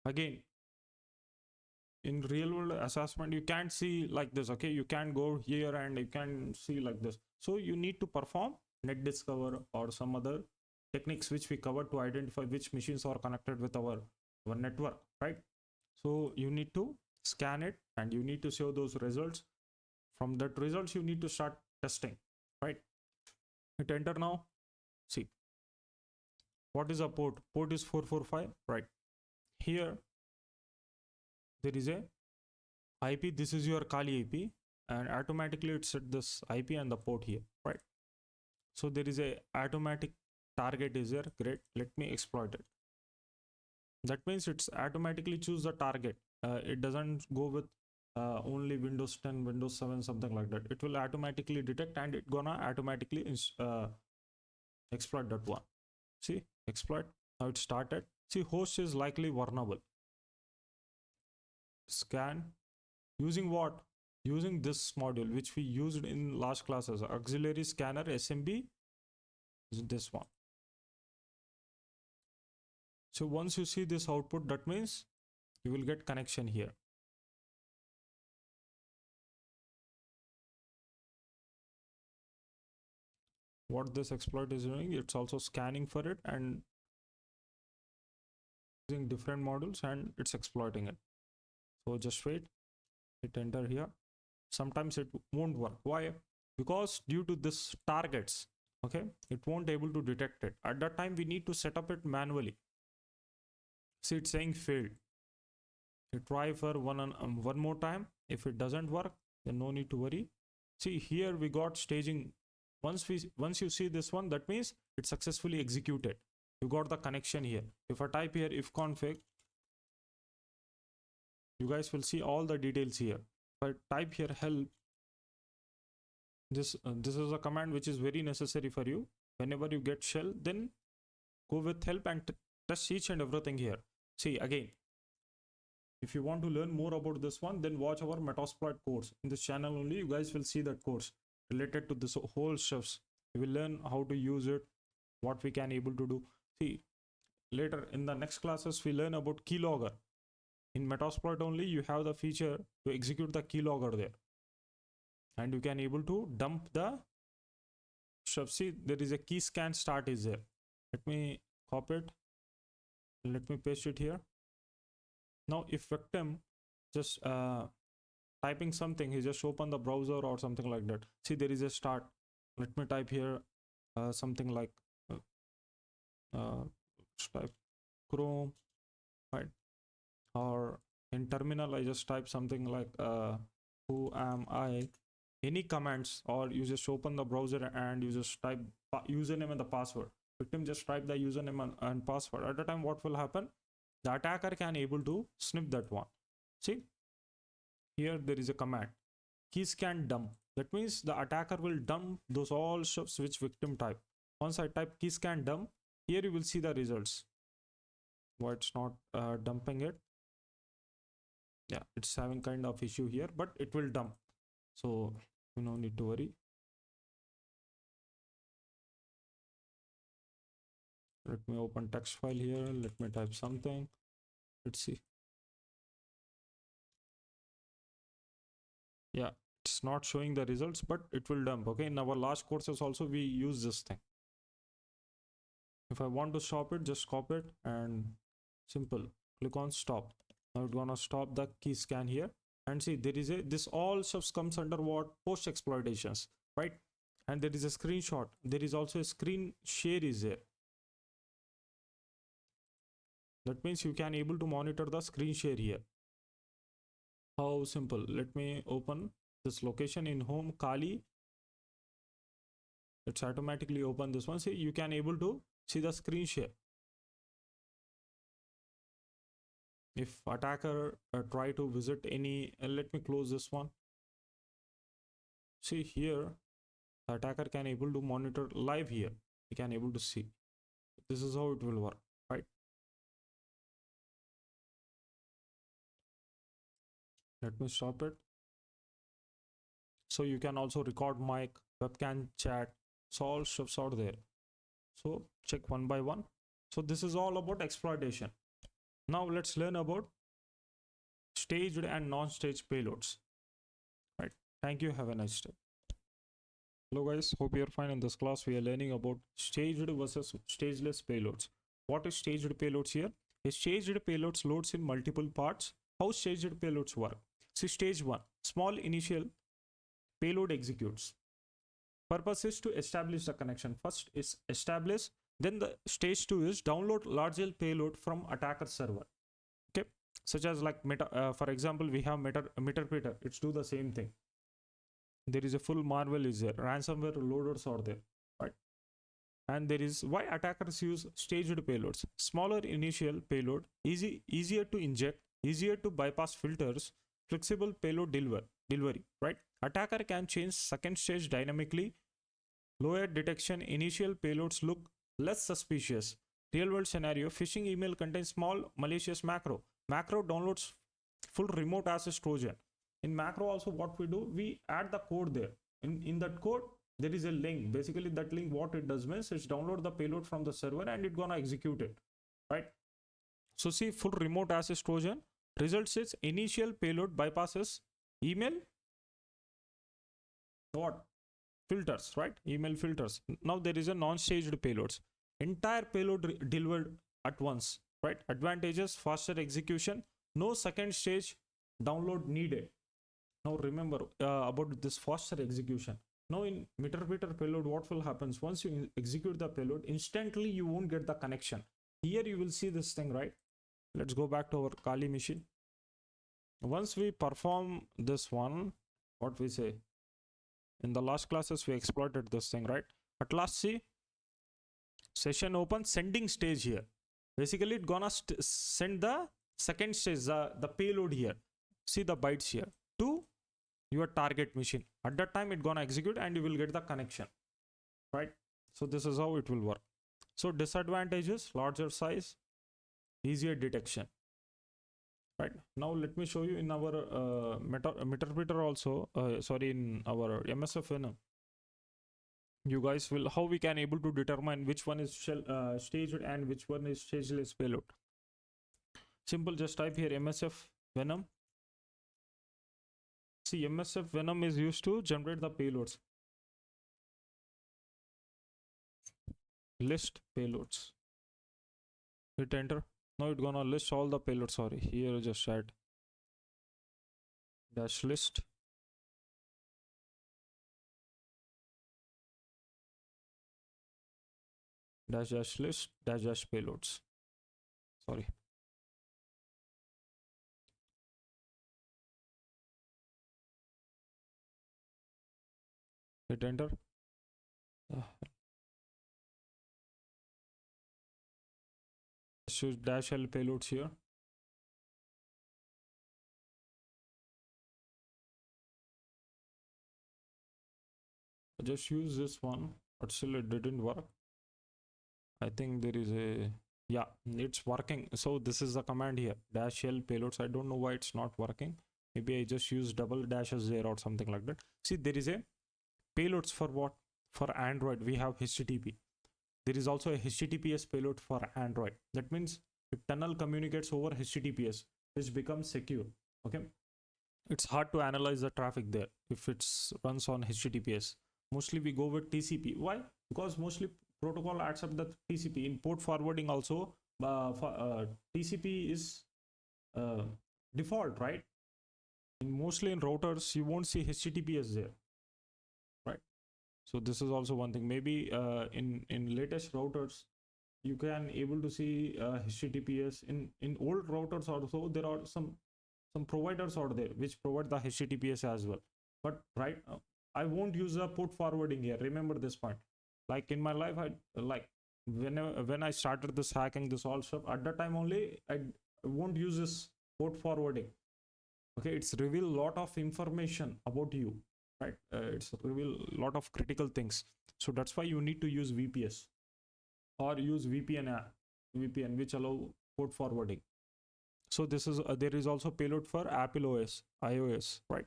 Again, in real world assessment, you can't see like this. Okay, you can go here and you can see like this. So you need to perform net discover or some other techniques which we covered to identify which machines are connected with our network, right? So you need to scan it and you need to show those results. From that results, you need to start testing, right? Hit enter now. See, what is a port? Port is 445, right? Here there is a IP. This is your Kali IP, and automatically it set this IP and the port here, right? So there is a automatic target is there. Great. Let me exploit it. That means it's automatically choose the target. It doesn't go with only Windows 10, Windows 7, something like that. It will automatically detect and it gonna automatically exploit that one. See, exploit. Now it started. See, host is likely vulnerable. Scan. Using what? Using this module which we used in last classes, auxiliary scanner SMB is this one. So once you see this output, that means you will get connection here. What this exploit is doing, it's also scanning for it, and using different modules and it's exploiting it. So just wait, hit enter here. Sometimes it won't work. Why? Because due to this targets, okay, it won't able to detect it. At that time we need to set up it manually. See, it's saying failed. You try for one more time. If it doesn't work, then no need to worry. See, here we got staging. Once you see this one, that means it's successfully executed. You got the connection here. If I type here if config, you guys will see all the details here. If I type here help, this is a command which is very necessary for you. Whenever you get shell, then go with help and test each and everything here. See, again, if you want to learn more about this one, then watch our Metasploit course. In this channel only, you guys will see that course related to this whole stuffs. You will learn how to use it, what we can able to do. See, later in the next classes, we learn about keylogger. In Metasploit only, you have the feature to execute the keylogger there. And you can able to dump the stuff. See, there is a key scan start is there. Let me copy it. Let me paste it here. Now, if victim just typing something, he just open the browser or something like that. See, there is a start. Let me type here something like type Chrome, right? Or in terminal, I just type something like who am I? Any commands, or you just open the browser and you just type username and the password. Victim just type the username and password. At the time, what will happen? The attacker can able to snip that one. See, here there is a command key scan dump. That means the attacker will dump those all stuffs which victim type. Once I type key scan dump, here you will see the results. Why it's not dumping it? Yeah, it's having kind of issue here, but it will dump. So you no need to worry. Let me open text file here. Let me type something. Let's see. Yeah, it's not showing the results, but it will dump. Okay, in our last courses also we use this thing. If I want to stop it, just copy it and simple. Click on stop. Now it's gonna stop the key scan here. And see, there is this all stuff comes under what? Post exploitations, right? And there is a screenshot. There is also a screen share is there. That means you can able to monitor the screen share here. How simple. Let me open this location in home Kali. It's automatically open this one. See, you can able to see the screen share. If attacker try to visit any, let me close this one. See here, the attacker can able to monitor live here. He can able to see. This is how it will work, right? Let me stop it. So you can also record mic, webcam, chat, so all stuffs out there. So check one by one. So this is all about exploitation. Now let's learn about staged and non-staged payloads. Right. Thank you. Have a nice day. Hello guys, hope you're fine. In this class we are learning about staged versus stageless payloads. What is staged payloads here? A staged payloads loads in multiple parts. How staged payloads work? See, stage 1, small initial payload executes. Purpose is to establish the connection. First is establish, then the stage 2 is download larger payload from attacker server. Okay, such as like for example, we have Meterpreter. It's do the same thing. There is a full malware is there. Ransomware loaders are there, right? And there is why attackers use staged payloads. Smaller initial payload, easier to inject, easier to bypass filters, flexible payload delivery, right? Attacker can change second stage dynamically. Lower detection, initial payloads look less suspicious. Real world scenario, phishing email contains small malicious macro. Macro downloads full remote access trojan. In macro also what we do, we add the code there. In that code, there is a link. Basically that link, what it does means it's download the payload from the server and it's gonna execute it, right? So see, full remote access trojan. Results is initial payload bypasses email what? Filters, right? Email filters. Now there is a non-staged payloads. Entire payload delivered at once, right? Advantages: faster execution, no second stage download needed. Now remember about this faster execution. Now in meter-peter payload, what will happen? Once you execute the payload, instantly you won't get the connection. Here you will see this thing, right? Let's go back to our Kali machine. Once we perform this one, what we say? In the last classes, we exploited this thing, right? At last, see, session open, sending stage here. Basically, it gonna send the second stage, the payload here. See the bytes here to your target machine. At that time, it gonna execute and you will get the connection, right? So this is how it will work. So disadvantages: larger size, easier detection. Right now, let me show you in our meter-peter also. Sorry, in our MSF Venom, you guys will how we can able to determine which one is staged and which one is stageless payload. Simple, just type here MSF Venom. See, MSF Venom is used to generate the payloads. List payloads. Hit enter. Now it's gonna list all the payloads. Sorry, here just add dash list dash dash list dash dash payloads. Sorry. Hit enter. Choose dash L payloads here. Just use this one, but still it didn't work. I think there is a, yeah, it's working. So this is the command here, dash L payloads. I don't know why it's not working. Maybe I just use double dashes there or something like that. See, there is a payloads for what? For Android, we have HTTP. There is also a HTTPS payload for Android. That means if tunnel communicates over HTTPS, which becomes secure. Okay, it's hard to analyze the traffic there if it's runs on HTTPS. Mostly we go with TCP. Why? Because mostly protocol accept the TCP. In port forwarding also, TCP is default, right? Mostly in routers, you won't see HTTPS there, right? So this is also one thing. Maybe in latest routers, you can able to see HTTPS. In old routers also, there are some providers out there which provide the HTTPS as well. But right now, I won't use the port forwarding here. Remember this point. Like in my life, I like when I started this hacking, this all stuff, at that time only I won't use this port forwarding. Okay, it's reveal a lot of information about you, right? It's reveal a lot of critical things. So that's why you need to use VPS or use VPN which allow port forwarding. So this is there is also payload for Apple OS, iOS, right?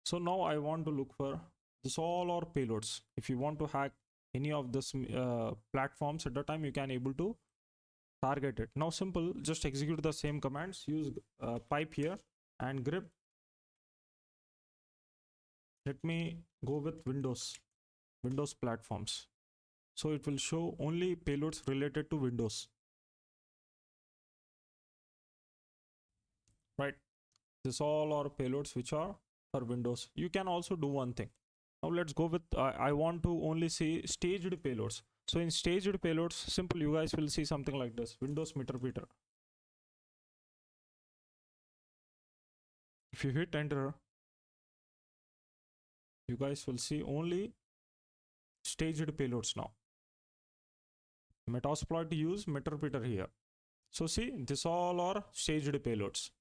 So now I want to look for this all our payloads. If you want to hack any of this platforms at the time, you can able to target it. Now simple, just execute the same commands. Use pipe here and grep. Let me go with Windows platforms. So it will show only payloads related to Windows, right? This all are payloads which are for Windows. You can also do one thing. Now let's go with I want to only see staged payloads. So in staged payloads, simple, you guys will see something like this: Windows meter-peter. If you hit enter, you guys will see only staged payloads now. Metasploit use meter-peter here. So see, this all are staged payloads.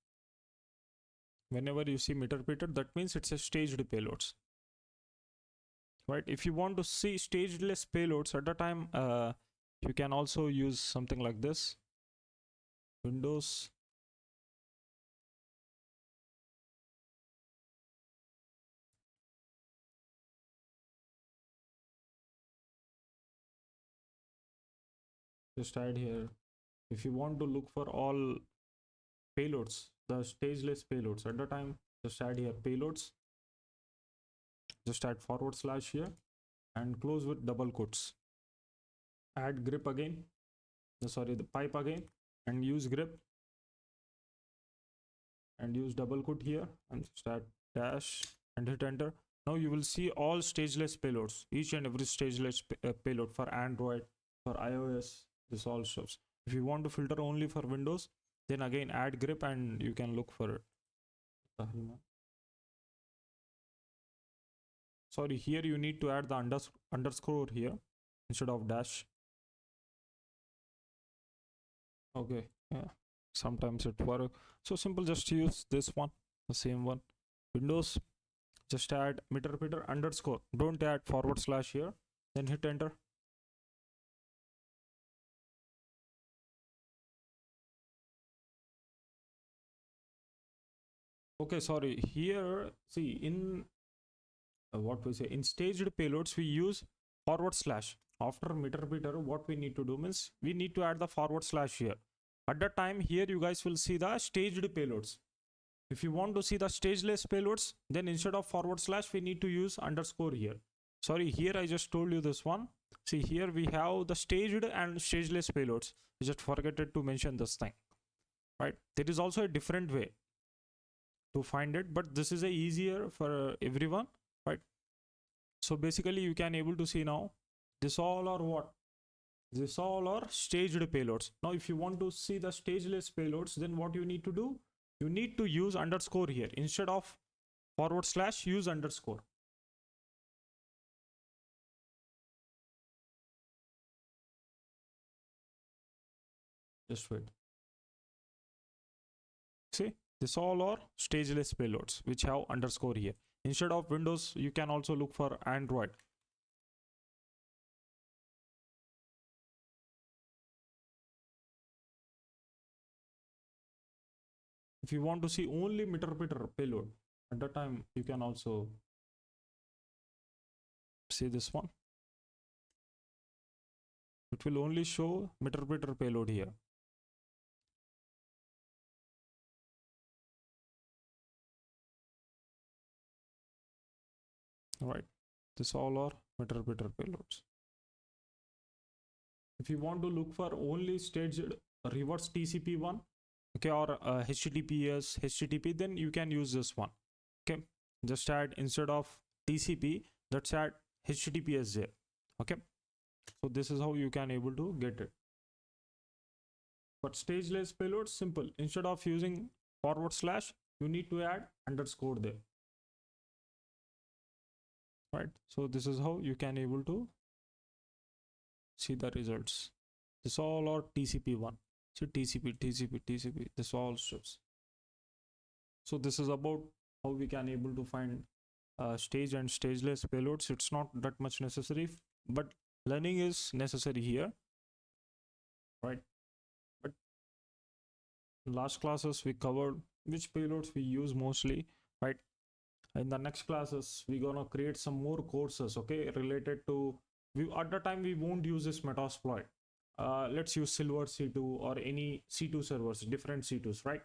Whenever you see meter-peter, that means it's a staged payloads, right? If you want to see stageless payloads at the time, you can also use something like this: Windows just add here. If you want to look for all payloads, the stageless payloads at the time, just add here payloads, just add / here and close with double quotes. add grep again, sorry, the pipe again, and use grep and use double quote here and start dash and hit enter. Now you will see all stageless payloads, each and every stageless payload for Android, for iOS, this all shows. If you want to filter only for Windows, then again add grep and you can look for it. Sorry, here you need to add the underscore here instead of dash. Okay, yeah, sometimes it works. So simple, just use this one, the same one. Windows, just add meter underscore. Don't add / here. Then hit enter. Okay, sorry. Here, see, in what we say, in staged payloads, we use / after meter. What we need to do means we need to add the / here. At that time, here you guys will see the staged payloads. If you want to see the stageless payloads, then instead of / we need to use underscore here. Sorry, here I just told you this one. See, here we have the staged and stageless payloads. I just forgot to mention this thing, right? There is also a different way to find it, but this is a easier for everyone, right? So basically you can able to see now, this all are what? This all are staged payloads. Now if you want to see the stageless payloads, then what you need to do? You need to use underscore here. Instead of / use underscore. Just wait. See, this all are stageless payloads which have underscore here. Instead of Windows, you can also look for Android. If you want to see only meter payload, at that time you can also see this one. It will only show meter payload here. Right, this all are meter payloads. If you want to look for only staged reverse TCP one, okay, or HTTPS, HTTP, then you can use this one. Okay, just add instead of TCP, let's add HTTPS there. Okay, so this is how you can able to get it. But stageless payload, simple. Instead of using /, you need to add underscore there. Right, so this is how you can able to see the results. This all are TCP one. So TCP, this all shows. So this is about how we can able to find stage and stageless payloads. It's not that much necessary, but learning is necessary here, right? But last classes we covered which payloads we use mostly, right? In the next classes we're gonna create some more courses, okay, related to, at the time we won't use this Metasploit. Let's use Silver C2 or any C2 servers, different C2s, right?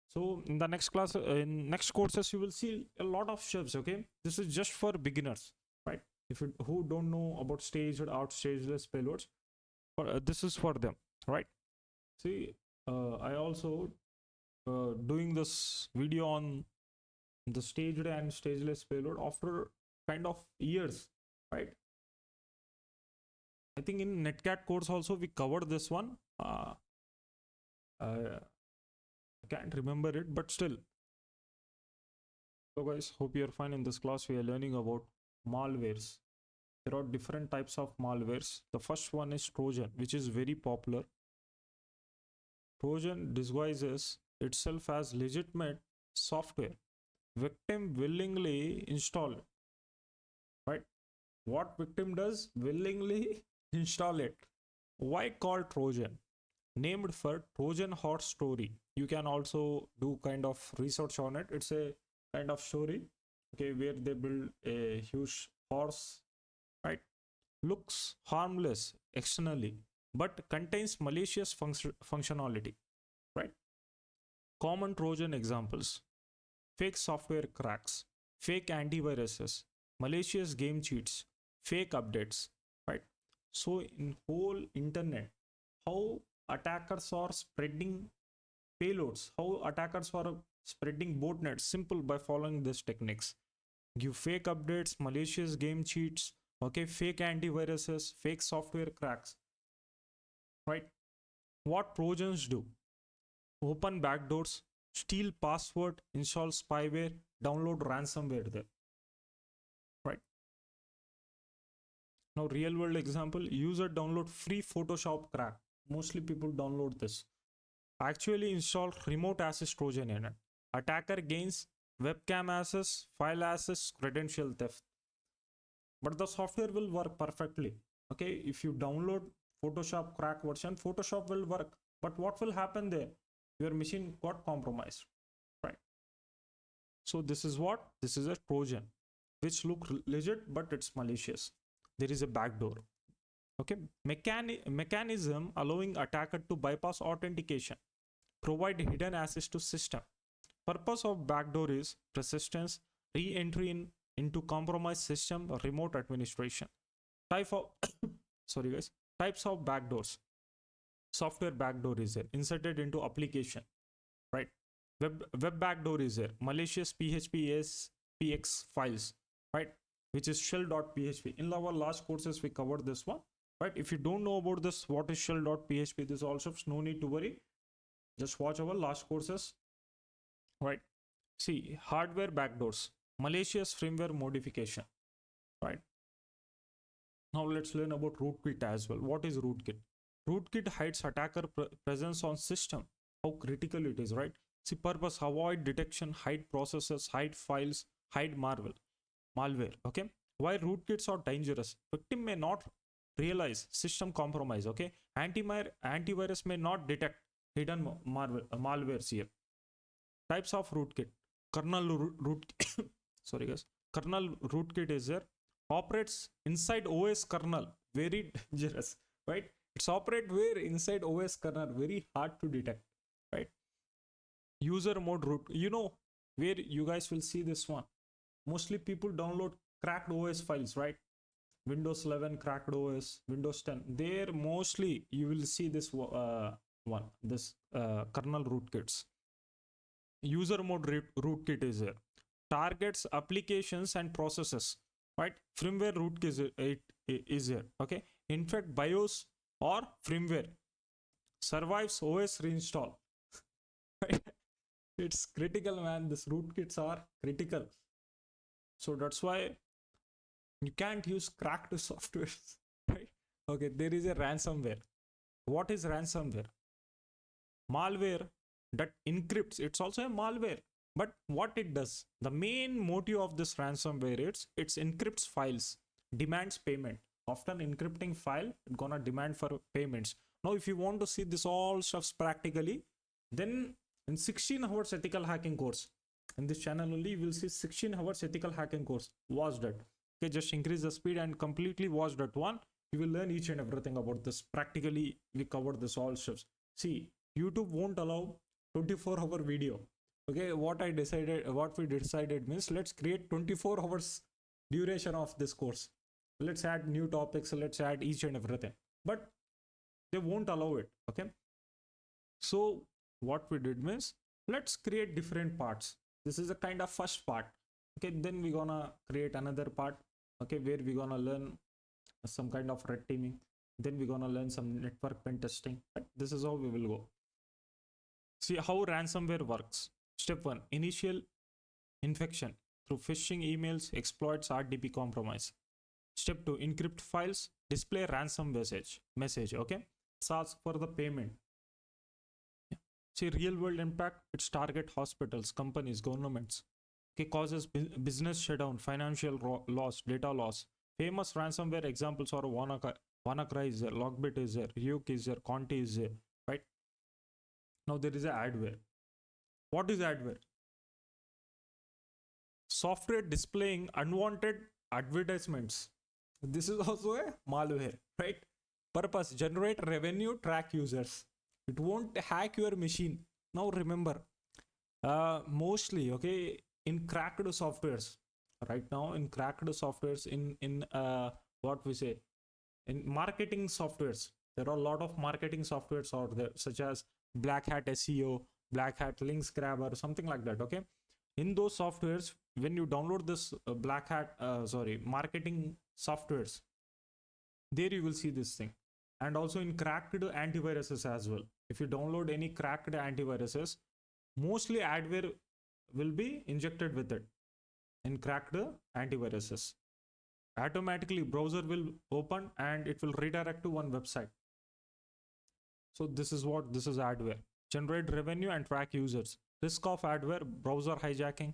So in the next class, in next courses, you will see a lot of steps, okay? This is just for beginners, right? If you who don't know about staged or stageless payloads, this is for them, right? See, I also doing this video on the staged and stageless payload after kind of years, right? I think in Netcat course also we covered this one. I can't remember it, but still. So guys, hope you're fine. In this class we are learning about malwares. There are different types of malwares. The first one is Trojan, which is very popular. Trojan disguises itself as legitimate software. Victim willingly install it, right? What victim does? Willingly install it. Why called Trojan? Named for Trojan horse story. You can also do kind of research on it. It's a kind of story, okay, where they build a huge horse, right? Looks harmless externally, but contains malicious functionality, right? Common Trojan examples: fake software cracks, fake antiviruses, malicious game cheats, fake updates, right? So in whole internet, how attackers are spreading payloads, how attackers are spreading botnets, simple by following these techniques. Give fake updates, malicious game cheats, okay, fake antiviruses, fake software cracks, right? What Trojans do? Open backdoors, steal password, install spyware, download ransomware there, right? Now, real world example, user download free Photoshop crack. Mostly people download this. Actually install remote access Trojan in it. Attacker gains webcam access, file access, credential theft. But the software will work perfectly. Okay, if you download Photoshop crack version, Photoshop will work. But what will happen there? Your machine got compromised, right? So this is what? This is a Trojan, which look legit, but it's malicious. There is a backdoor. Okay, mechanism allowing attacker to bypass authentication, provide hidden access to system. Purpose of backdoor is persistence, re-entry into compromised system, or remote administration. Type of sorry guys, types of backdoors. Software backdoor is there, inserted into application, right? Web backdoor is there, malicious PHP ASPX files, right? Which is shell.php. In our last courses, we covered this one, right? If you don't know about this, what is shell.php, this also no need to worry. Just watch our last courses, right? See, hardware backdoors, malicious firmware modification, right? Now let's learn about rootkit as well. What is rootkit? Rootkit hides attacker presence on system. How critical it is, right? See, purpose, avoid detection, hide processes, hide files, hide malware. Okay, why rootkits are dangerous? Victim may not realize system compromise. Okay, antivirus may not detect hidden malwares here. Types of rootkit. Kernel root sorry guys, kernel rootkit is there, operates inside OS kernel, very dangerous, right? It's operate where inside OS kernel, very hard to detect, right? User mode root, you know where you guys will see this one. Mostly people download cracked OS files, right? Windows 11 cracked OS, Windows 10. There mostly you will see this this kernel rootkits. User mode rootkit is there. Targets applications and processes, right? Firmware rootkit is there. Okay. In fact, BIOS or firmware survives OS reinstall. It's critical, man. These rootkits are critical. So that's why you can't use cracked software, right? Okay, there is a ransomware. What is ransomware? Malware that encrypts. It's also a malware. But what it does, the main motive of this ransomware is it encrypts files, demands payment. After encrypting file, it's gonna demand for payments. Now, if you want to see this all stuffs practically, then in 16 hours ethical hacking course, in this channel only, you will see 16 hours ethical hacking course. Watch that. Okay, just increase the speed and completely watch that one. You will learn each and everything about this. Practically, we covered this all stuffs. See, YouTube won't allow 24-hour video. Okay, what we decided means let's create 24 hours duration of this course. Let's add new topics, let's add each and everything. But they won't allow it. Okay. So what we did means let's create different parts. This is a kind of first part. Okay, then we're gonna create another part. Okay, where we're gonna learn some kind of red teaming. Then we're gonna learn some network pen testing. But this is how we will go. See how ransomware works. Step 1, initial infection through phishing emails, exploits, RDP compromise. Step 2, encrypt files, display ransom message. Okay, it's ask for the payment. Yeah. See real world impact, it's target hospitals, companies, governments. Okay, causes business shutdown, financial loss, data loss. Famous ransomware examples are WannaCry is there, Logbit is there, Ryuk is there, Conti is there, right? Now there is a adware. What is adware? Software displaying unwanted advertisements. This is also a malware, right? Purpose, generate revenue, track users. It won't hack your machine. Now remember, mostly, okay, in cracked softwares, right now in cracked softwares, in what we say, in marketing softwares, there are a lot of marketing softwares out there, such as Black Hat SEO, Black Hat Links Grabber, something like that. Okay, in those softwares, when you download this marketing softwares, there you will see this thing. And also in cracked antiviruses as well. If you download any cracked antiviruses, mostly adware will be injected with it. In cracked antiviruses, automatically browser will open and it will redirect to one website. So this is adware. Generate revenue and track users. Risk of adware: browser hijacking,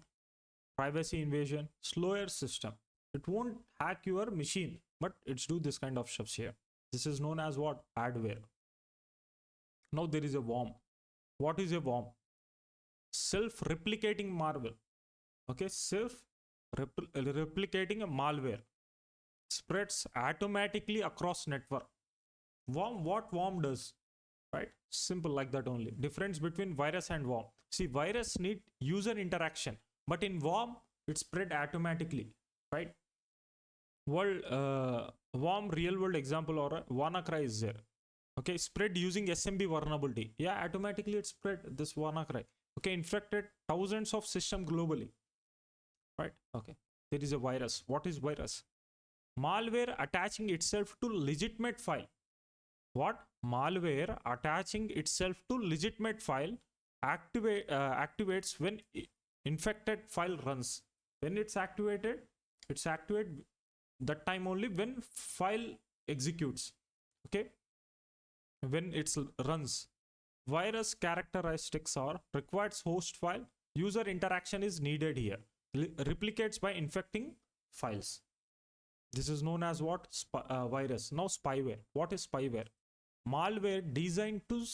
privacy invasion, slower system. It won't hack your machine, but it's do this kind of stuff here. This is known as what? Adware. Now there is a worm. What is a worm? Self-replicating malware. Okay, self-replicating a malware spreads automatically across network. Worm, what worm does? Right? Simple like that only. Difference between virus and worm. See, virus need user interaction, but in worm, it spread automatically. Right? Worm real world example or WannaCry is there. Okay, spread using SMB vulnerability. Yeah, automatically it spread this WannaCry. Okay, infected thousands of systems globally. Right? Okay, there is a virus. What is virus? Malware attaching itself to legitimate file. What? Malware attaching itself to legitimate file activates when infected file runs. When it's activated that time only when file executes. Okay, when it runs. Virus characteristics are: requires host file, user interaction is needed here, replicates by infecting files. This is known as what? Virus. Now spyware. What is spyware? Malware designed to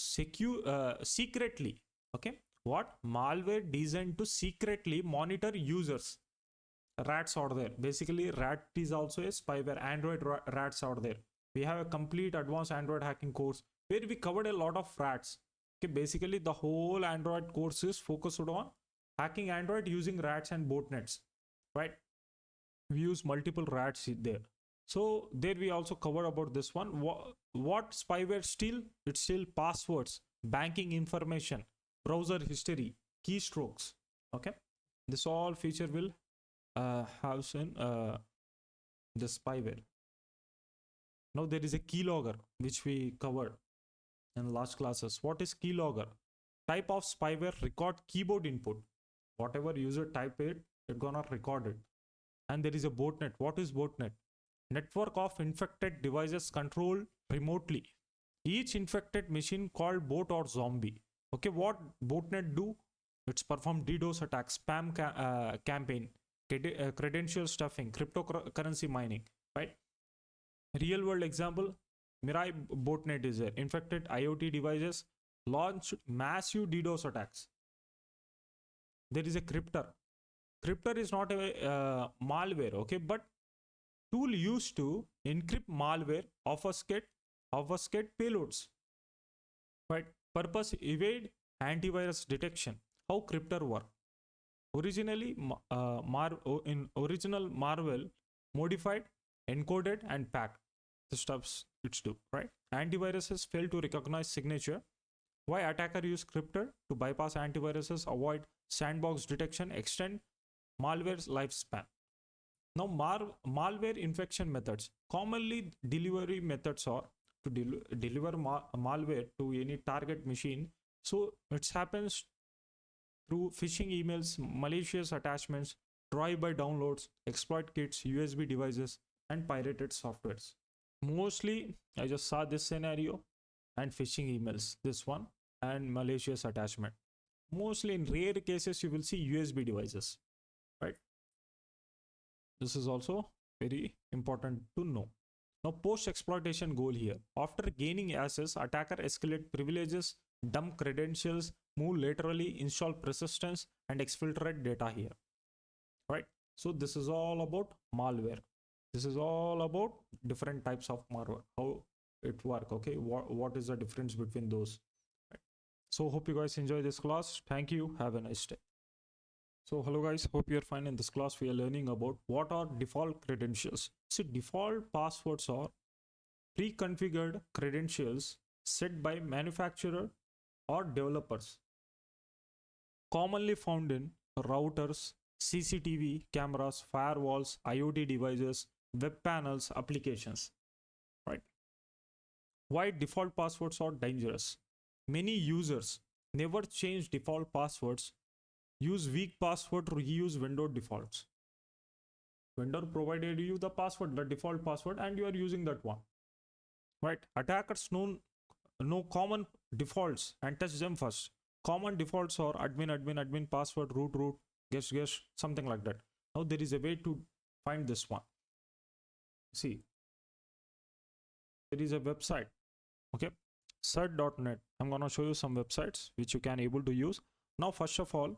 secretly. Okay, what? Malware designed to secretly monitor users. Rats out there. Basically, rat is also a spyware. Android rats out there. We have a complete advanced Android hacking course where we covered a lot of rats. Okay, basically the whole Android course is focused on hacking Android using rats and botnets. Right? We use multiple rats there. So there we also cover about this one. What spyware steal? It steal passwords, banking information, browser history, keystrokes. Okay, this all feature will have in the spyware. Now there is a keylogger which we covered in last classes. What is keylogger? Type of spyware record keyboard input. Whatever user type it's gonna record it. And there is a botnet. What is botnet? Network of infected devices controlled remotely. Each infected machine called bot or zombie. Okay, what botnet do? It's perform DDoS attacks, spam campaign, credential stuffing, cryptocurrency mining. Right? Real world example: Mirai botnet is there. Infected IoT devices launched massive DDoS attacks. There is a crypter. Crypter is not a malware, okay, but tool used to encrypt malware, obfuscate payloads. Right? Purpose: evade antivirus detection. How crypter work? Originally, in original Marvel, modified, encoded, and packed. The stuffs it's do. Right? Antiviruses fail to recognize signature. Why attacker use crypter? To bypass antiviruses, avoid sandbox detection, extend malware's lifespan. Now malware infection methods. Commonly delivery methods are to deliver malware to any target machine. So it happens through phishing emails, malicious attachments, drive-by downloads, exploit kits, USB devices, and pirated softwares. Mostly I just saw this scenario and phishing emails, this one, and malicious attachment. Mostly in rare cases you will see USB devices. Right? This is also very important to know. Now post-exploitation goal here. After gaining access, attacker escalate privileges, dump credentials, move laterally, install persistence, and exfiltrate data here. Right? So this is all about malware. This is all about different types of malware, how it work. Okay, what is the difference between those? Right? So hope you guys enjoy this class. Thank you. Have a nice day. So hello guys, hope you're fine. In this class we are learning about what are default credentials. So default passwords are pre-configured credentials set by manufacturer or developers, commonly found in routers, CCTV cameras, firewalls, IoT devices, web panels, applications, right? Why default passwords are dangerous? Many users never change default passwords, use weak password to reuse vendor defaults. Vendor provided you the password, the default password, and you are using that one, right? Attackers know common defaults and test them first. Common defaults are admin, password, root, guest, something like that. Now there is a way to find this one. See, there is a website, okay, cert.net. I'm gonna show you some websites which you can able to use. Now, first of all,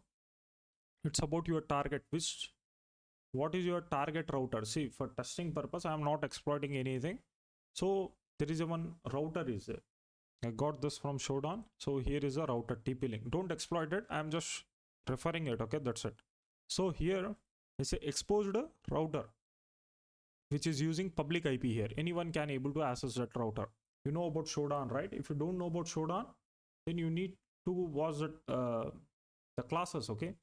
it's about your target. What is your target router? See, for testing purpose, I'm not exploiting anything. So there is a one router is there. I got this from Shodan. So here is a router TP-Link. Don't exploit it. I'm just referring it. Okay, that's it. So here is a exposed router, which is using public IP here. Anyone can able to access that router. You know about Shodan, right? If you don't know about Shodan, then you need to watch the classes. Okay.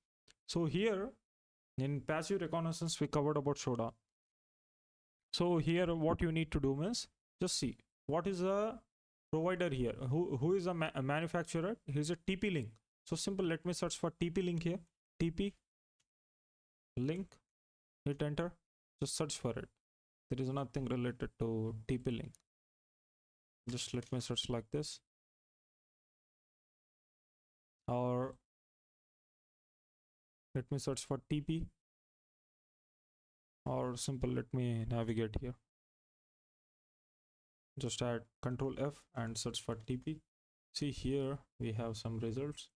So here in passive reconnaissance, we covered about Shodan. So here, what you need to do is just see what is a provider here. Who is a manufacturer? Here's a TP-Link. So simple. Let me search for TP-Link here. TP-Link. Hit enter. Just search for it. There is nothing related to TP-Link. Just let me search like this. Or let me search for TP. Or simple. Let me navigate here. Just add Control F and search for TP. See here we have some results.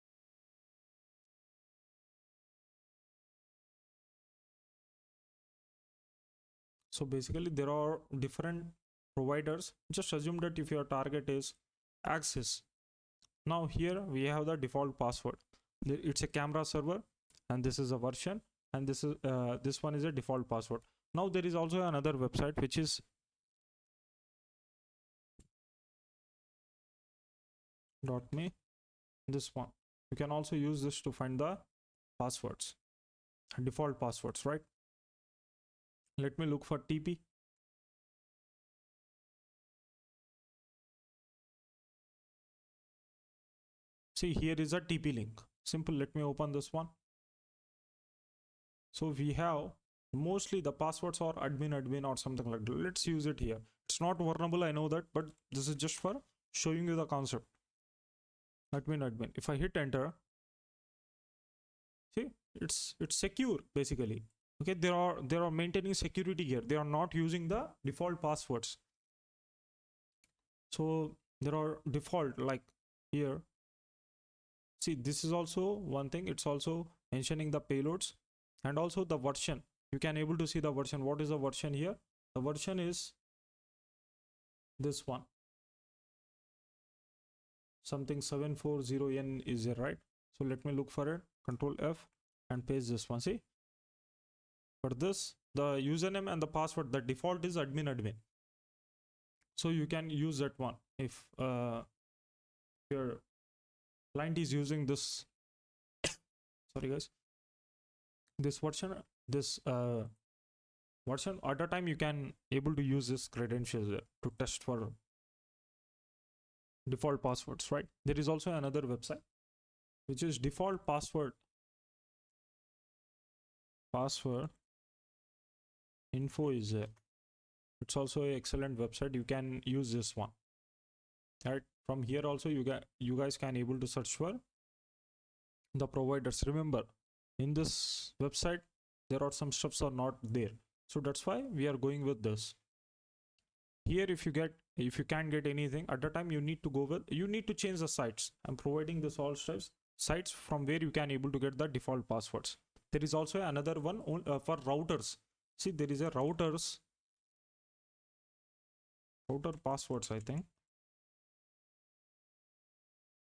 So basically there are different providers. Just assume that if your target is Axis. Now here we have the default password. It's a camera server and this is a version, and this one is a default password. Now there is also another website which is .me. This one, you can also use this to find the passwords, default passwords, right? Let me look for TP. See, here is a TP-Link. Simple. Let me open this one. So we have mostly the passwords are admin or something like that. Let's use it here. It's not vulnerable, I know that, but this is just for showing you the concept. Admin. If I hit enter, see, it's secure basically. Okay, they are maintaining security here. They are not using the default passwords. So there are default like here. See, this is also one thing. It's also mentioning the payloads and also the version. You can able to see the version. What is the version here? The version is this one. Something 740N is there, right? So let me look for it. Control F and paste this one. See, for this, the username and the password, the default is admin. So you can use that one if your client is using this. Sorry guys, this version, version at a time you can able to use this credentials to test for default passwords, right? There is also another website which is default password info is there. It's also an excellent website. You can use this one, right? From here also you guys can able to search for the providers. Remember, in this website there are some stuffs are not there, so that's why we are going with this. Here if you can't get anything at the time, you need to change the sites. I'm providing this all sites from where you can able to get the default passwords. There is also another one for routers. See, there is a router passwords, I think.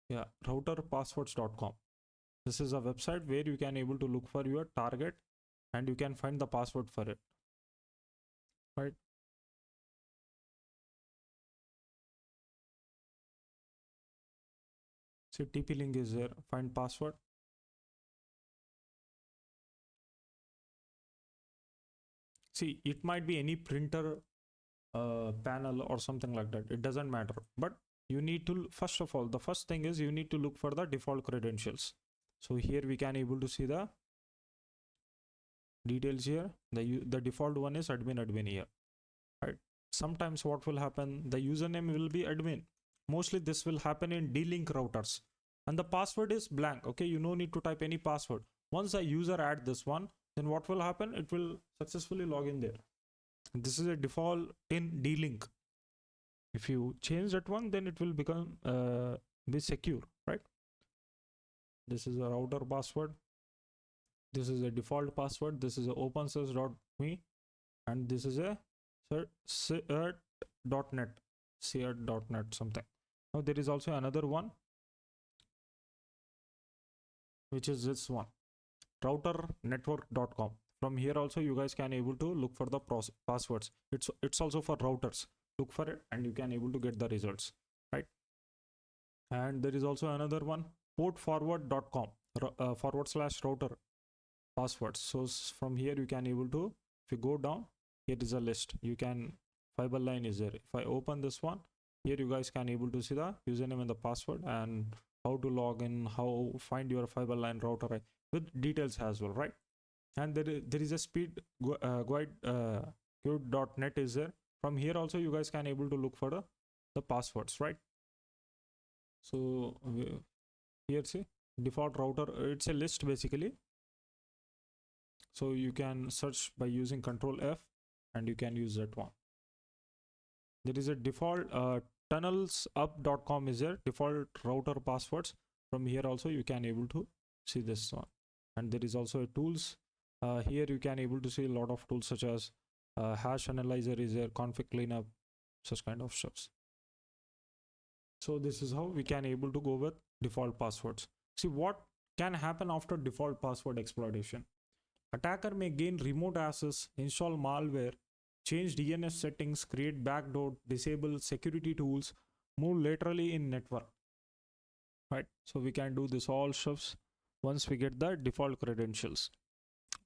Yeah, routerpasswords.com. This is a website where you can able to look for your target and you can find the password for it, right? So TP link is there, find password. See, it might be any printer panel or something like that. It doesn't matter. But you need to, first of all, the first thing is you need to look for the default credentials. So here we can able to see the details here. The default one is admin here, right? Sometimes what will happen, the username will be admin. Mostly this will happen in D-Link routers. And the password is blank. Okay, you no need to type any password. Once the user add this one, then what will happen? It will successfully log in there. This is a default in D-Link. If you change that one, then it will become be secure, right? This is a router password. This is a default password. This is a opensource.me, and this is a cert.net, cert.net something. Now there is also another one, which is this one, routernetwork.com. From here also you guys can able to look for the passwords. It's also for routers. Look for it and you can able to get the results, right? And there is also another one, portforward.com, /router passwords. So from here you can able to, if you go down, here is a list. You can, fiber line is there. If I open this one, here you guys can able to see the username and the password and how to log in, how find your fiber line router with details as well, right? And there is a speed guide .net is there. From here also you guys can able to look for the passwords, right? So here see default router, it's a list basically. So you can search by using Control F and you can use that one. There is a default tunnelsup.com is there, default router passwords. From here also you can able to see this one. And there is also a tools. Here you can able to see a lot of tools such as hash analyzer is there, config cleanup, such kind of stuffs. So this is how we can able to go with default passwords. See what can happen after default password exploitation. Attacker may gain remote access, install malware, change DNS settings, create backdoor, disable security tools, move laterally in network, right? So we can do this all stuffs once we get the default credentials.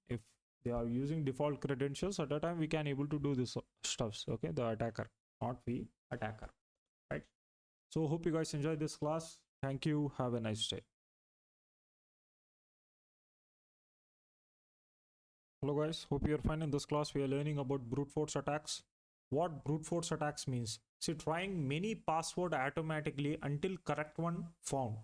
If they are using default credentials, at that time we can able to do this stuffs. Okay, the attacker, not we, attacker, right? So hope you guys enjoyed this class. Thank you. Have a nice day. Hello guys, hope you're fine. In this class we are learning about brute force attacks. What brute force attacks means? See, trying many password automatically until correct one found.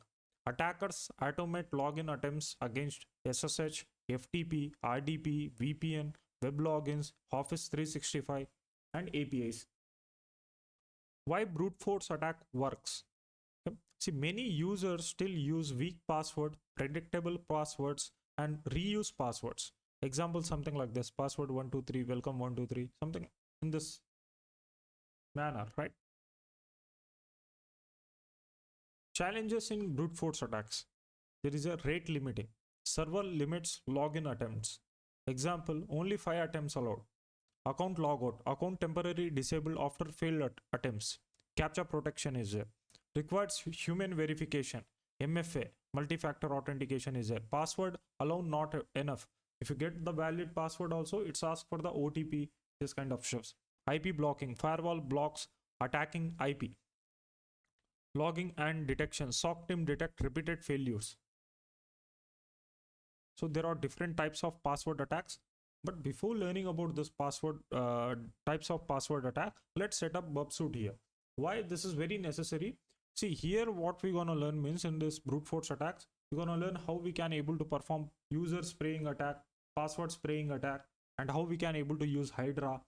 Attackers automate login attempts against SSH, FTP, RDP, VPN, web logins, Office 365 and APIs. Why brute force attack works? See, many users still use weak password, predictable passwords and reuse passwords. Example, something like this, password 123, welcome 123, something in this manner, right? Challenges in brute force attacks. There is a rate limiting. Server limits login attempts. Example, only 5 attempts allowed. Account logout, account temporarily disabled after failed attempts. CAPTCHA protection is there. Requires human verification. MFA, multi-factor authentication is there. Password alone not enough. If you get the valid password also, it's asked for the OTP, this kind of stuff. IP blocking, firewall blocks attacking IP. Logging and detection, SOC team detect repeated failures. So there are different types of password attacks. But before learning about this password types of password attack, let's set up Bubsuit here. Why this is very necessary? See here what we're gonna learn means in this brute force attacks, we're gonna learn how we can able to perform user spraying attack, password spraying attack, and how we can able to use Hydra,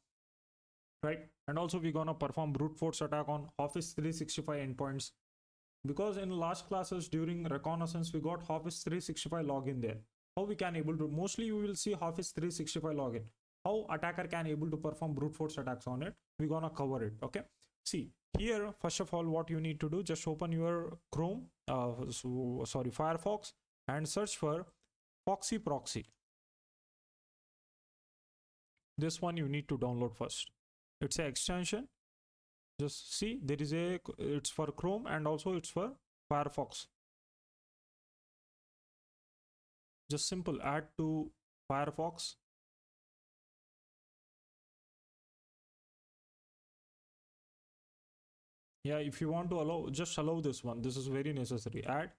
right? And also we're gonna perform brute force attack on Office 365 endpoints. Because in last classes during Reconnaissance, we got Office 365 login there. How we can able to, mostly you will see Office 365 login. How attacker can able to perform brute force attacks on it. We're gonna cover it, okay? See, here, first of all, what you need to do, just open your Chrome, Firefox, and search for Foxy Proxy. This one you need to download first. It's an extension. Just see, there is a, it's for Chrome and also it's for Firefox. just simple add to Firefox. Yeah, if you want to allow, just allow this one. This is very necessary. Add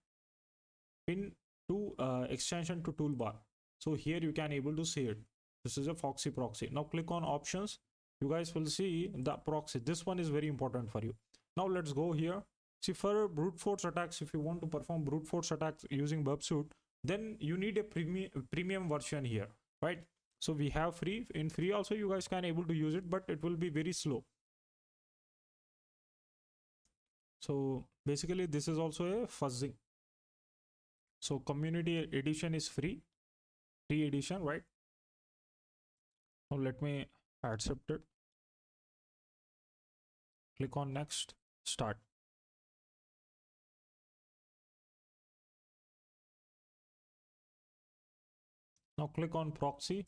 pin to extension to toolbar. So here you can able to see it. This is a Foxy proxy. Now click on options. You guys will see the proxy. This one is very important for you. Now let's go here. See, for brute force attacks, if you want to perform brute force attacks using Bubsuit, then you need a premium version here, right? So we have free. In free also you guys can able to use it, but it will be very slow. So basically this is also a fuzzing. So community edition is free edition, right? Now let me accept it. Click on next, start. Now click on proxy,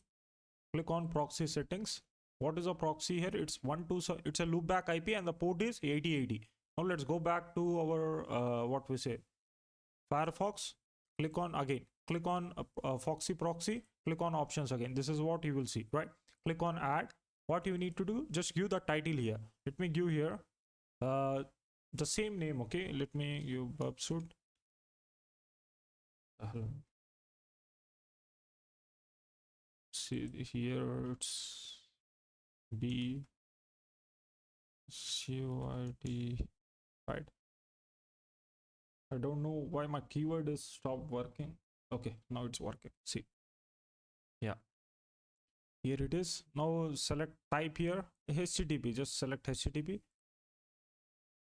click on proxy settings. What is a proxy here? It's it's a loopback IP and the port is 8080. Now let's go back to our what we say, Firefox. Click on again, click on Foxy proxy, click on options again. This is what you will see, right? Click on add. What you need to do, just give the title here. Let me give here the same name. Okay, let me give Bubsuit. See here, it's B CUID, right? I don't know why my keyword is stopped working. Okay, now it's working. See, yeah, here it is. Now select type here HTTP. Just select HTTP.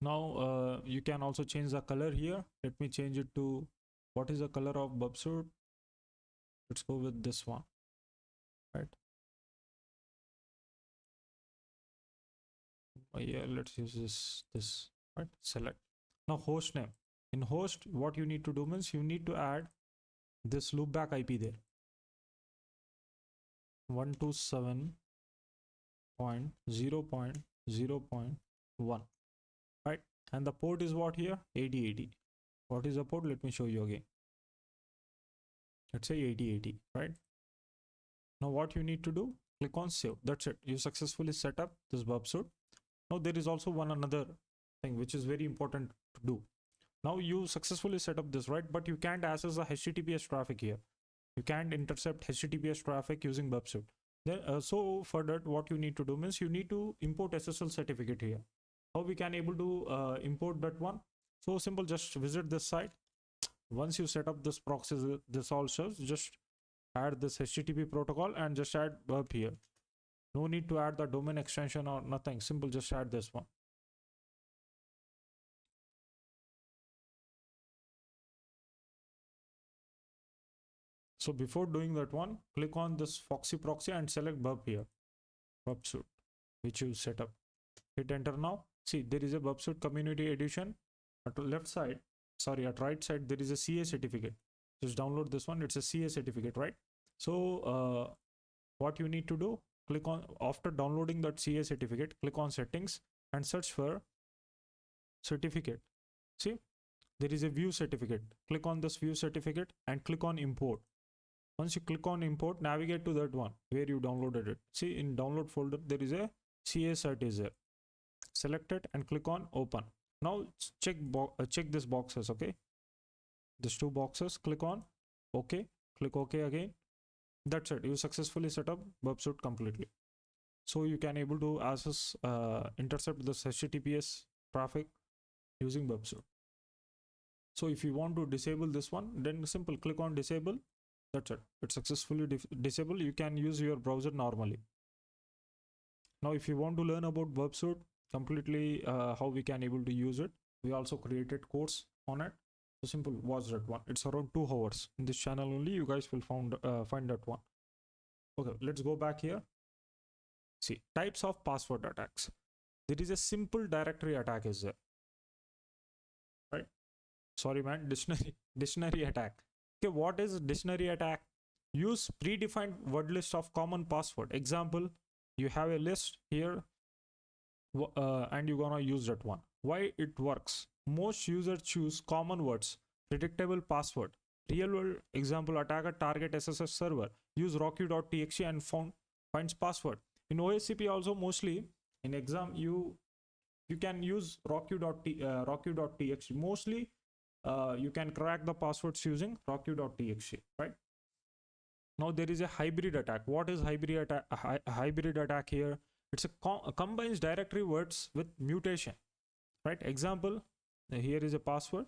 Now you can also change the color here. Let me change it to, what is the color of Bubsuit? Let's go with this one, right? Yeah, let's use this, right? Select. Now host name. In host, what you need to do means you need to add this loopback IP there, 127.0.0.1, right? And the port is what here? 8080. What is the port? Let me show you again. Let's say 8080, right? Now what you need to do, click on save. That's it. You successfully set up this Bubsuit. Now there is also one another thing which is very important to do. Now you successfully set up this, right? But you can't access the HTTPS traffic here. You can't intercept HTTPS traffic using Bubsuit. Then, so for that, what you need to do means you need to import SSL certificate here. How we can able to import that one? So simple, just visit this site. Once you set up this proxy, this all shows, just add this HTTP protocol and just add Bub here. No need to add the domain extension or nothing. Simple, just add this one. So before doing that one, click on this Foxy proxy and select Bub here, Bubsuit, which you set up. Hit enter now. See, there is a Bubsuit community edition. At the left side, sorry, at right side, there is a CA certificate. Just download this one. It's a CA certificate, right? So what you need to do, click on, after downloading that CA certificate, click on settings and search for certificate. See, there is a view certificate. Click on this view certificate and click on import. Once you click on import, navigate to that one where you downloaded it. See, in download folder, there is a CA cert is there. Select it and click on open. Now check this boxes, okay? These two boxes, click on OK, click OK again. That's it. You successfully set up Bubsuit completely. So you can able to access, intercept this HTTPS traffic using Bubsuit. So if you want to disable this one, then simple click on disable. That's it. It's successfully disabled. You can use your browser normally. Now, if you want to learn about Bubsuit completely, how we can able to use it, we also created course on it. So simple, watch that one. It's around 2 hours in this channel only. You guys will find that one. Okay, let's go back here. See, types of password attacks. There is a simple directory attack is there, right? Sorry, man, dictionary attack. Okay, what is dictionary attack? Use predefined word list of common password. Example, you have a list here and you're gonna use that one. Why it works? Most users choose common words, predictable password, Real world example, attacker target SSH server, use rocky.txt and finds password. In OSCP also, mostly in exam you can use rocky.txt. Mostly you can crack the passwords using rocky.txt, right? Now there is a hybrid attack. What is hybrid attack? Hybrid attack here, it's a combines directory words with mutation, right? Example, here is a password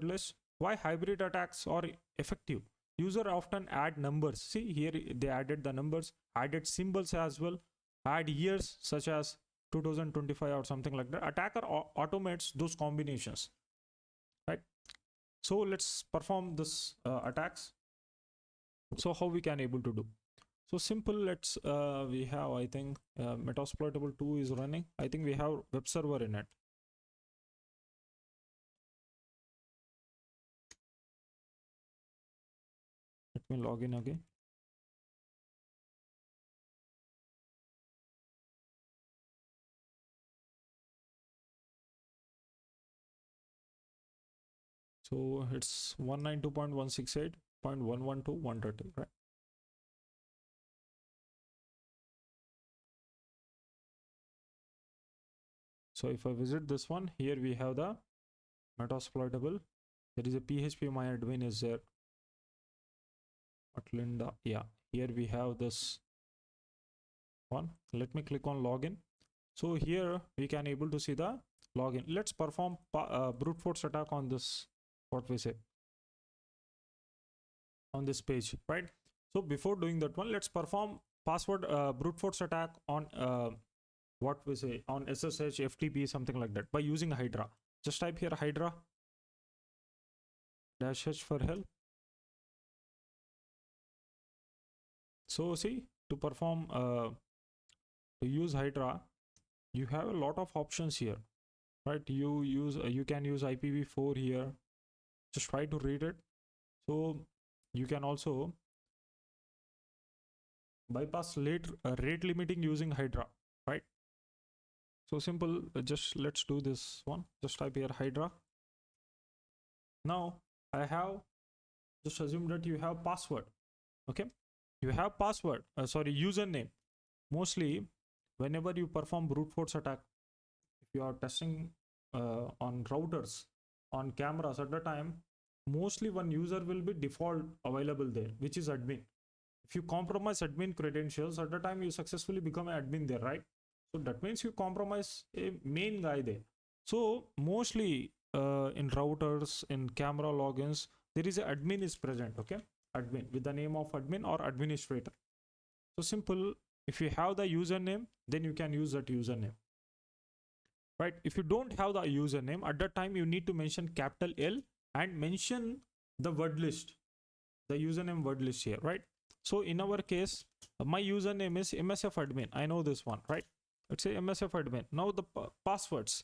list. Why hybrid attacks are effective? User often add numbers. See here, they added the numbers, added symbols as well, add years such as 2025 or something like that. Attacker automates those combinations, right? So let's perform this attacks. So how we can able to do? So simple, let's we have, I think Metasploitable 2 is running. I think we have web server in it. Let me log in again. So it's 192.168.112.130, right? So if I visit this one, here we have the Metasploitable. There is a PHP myadmin is there. Linda, yeah, here we have this one. Let me click on login. So here we can able to see the login. Let's perform brute force attack on this, what we say, on this page, right? So before doing that one, let's perform password brute force attack on what we say, on SSH, FTP, something like that, by using Hydra. Just type here Hydra -h for help. So see, to perform to use Hydra, you have a lot of options here, right? You can use IPv4 here. Just try to read it. So you can also bypass rate limiting using Hydra, right? So simple. Just let's do this one. Just type here Hydra. Now I have, just assume that you have password. Okay, you have password, sorry, username. Mostly whenever you perform brute force attack, if you are testing on routers, on cameras at the time, mostly one user will be default available there, which is admin. If you compromise admin credentials at the time, you successfully become an admin there, right? So that means you compromise a main guy there. So mostly in routers, in camera logins, there is an admin is present. Okay, admin with the name of admin or administrator. So simple, if you have the username, then you can use that username, right? If you don't have the username, at that time you need to mention capital L and mention the word list, the username word list here, right? So in our case, my username is MSF admin. I know this one, right? Let's say MSF admin. Now the passwords.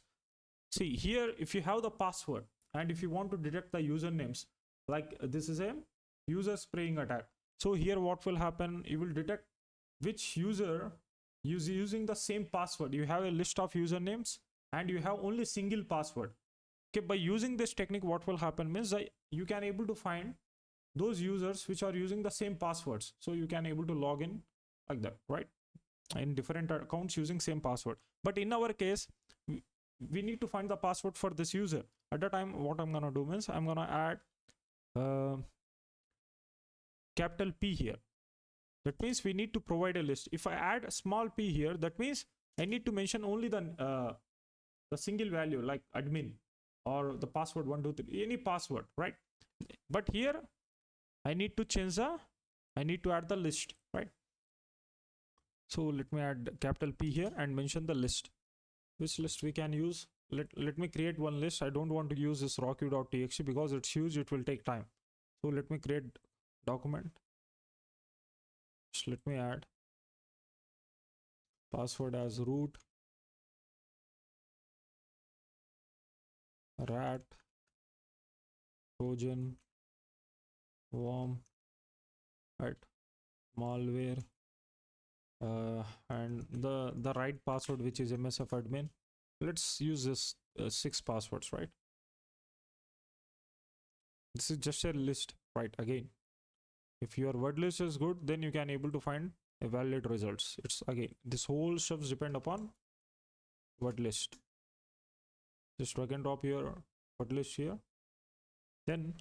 See here, if you have the password and if you want to detect the usernames, like this is a user spraying attack. So here what will happen, you will detect which user is using the same password. You have a list of usernames and you have only single password. Okay, by using this technique, what will happen means you can able to find those users which are using the same passwords. So you can able to log in like that, right? In different accounts using same password. But in our case, we need to find the password for this user. At the time, what I'm gonna do means I'm gonna add capital P here. That means we need to provide a list. If I add a small p here, that means I need to mention only the single value, like admin or the password 123, any password, right? But here I need to change I need to add the list, right? So let me add capital P here and mention the list. Which list we can use? Let me create one list. I don't want to use this rocky.txt because it's huge, it will take time. So let me create document. Just let me add password as root rat trojan worm, right, malware, and the right password, which is MSF admin. Let's use this 6 passwords, right? This is just a list, right? Again, if your word list is good, then you can able to find a valid results. It's again, this whole stuffs depend upon word list. Just drag and drop your word list here. Then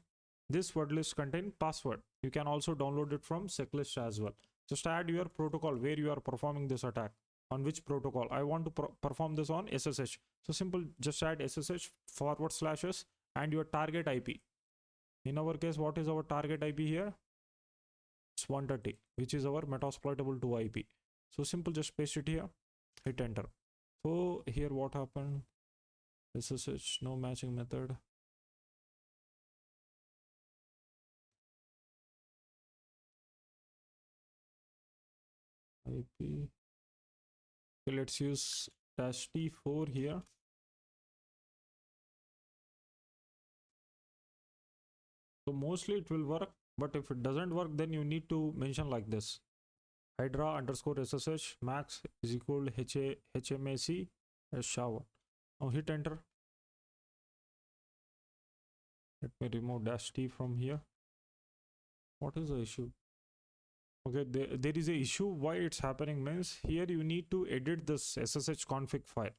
this word list contain password. You can also download it from checklist as well. Just add your protocol where you are performing this attack. On which protocol? I want to perform this on SSH. So simple, just add SSH /s and your target IP. In our case, what is our target IP here? It's 130, which is our metasploitable 2 IP. So simple, just paste it here, hit enter. So here what happened? SSH, no matching method. IP. Okay, let's use -T4 here. So mostly it will work, but if it doesn't work, then you need to mention like this: Hydra _ SSH max is equal to HMAC SHA1. Now hit enter. Let me remove -T from here. What is the issue? Okay, there is a issue. Why it's happening means here you need to edit this SSH config file.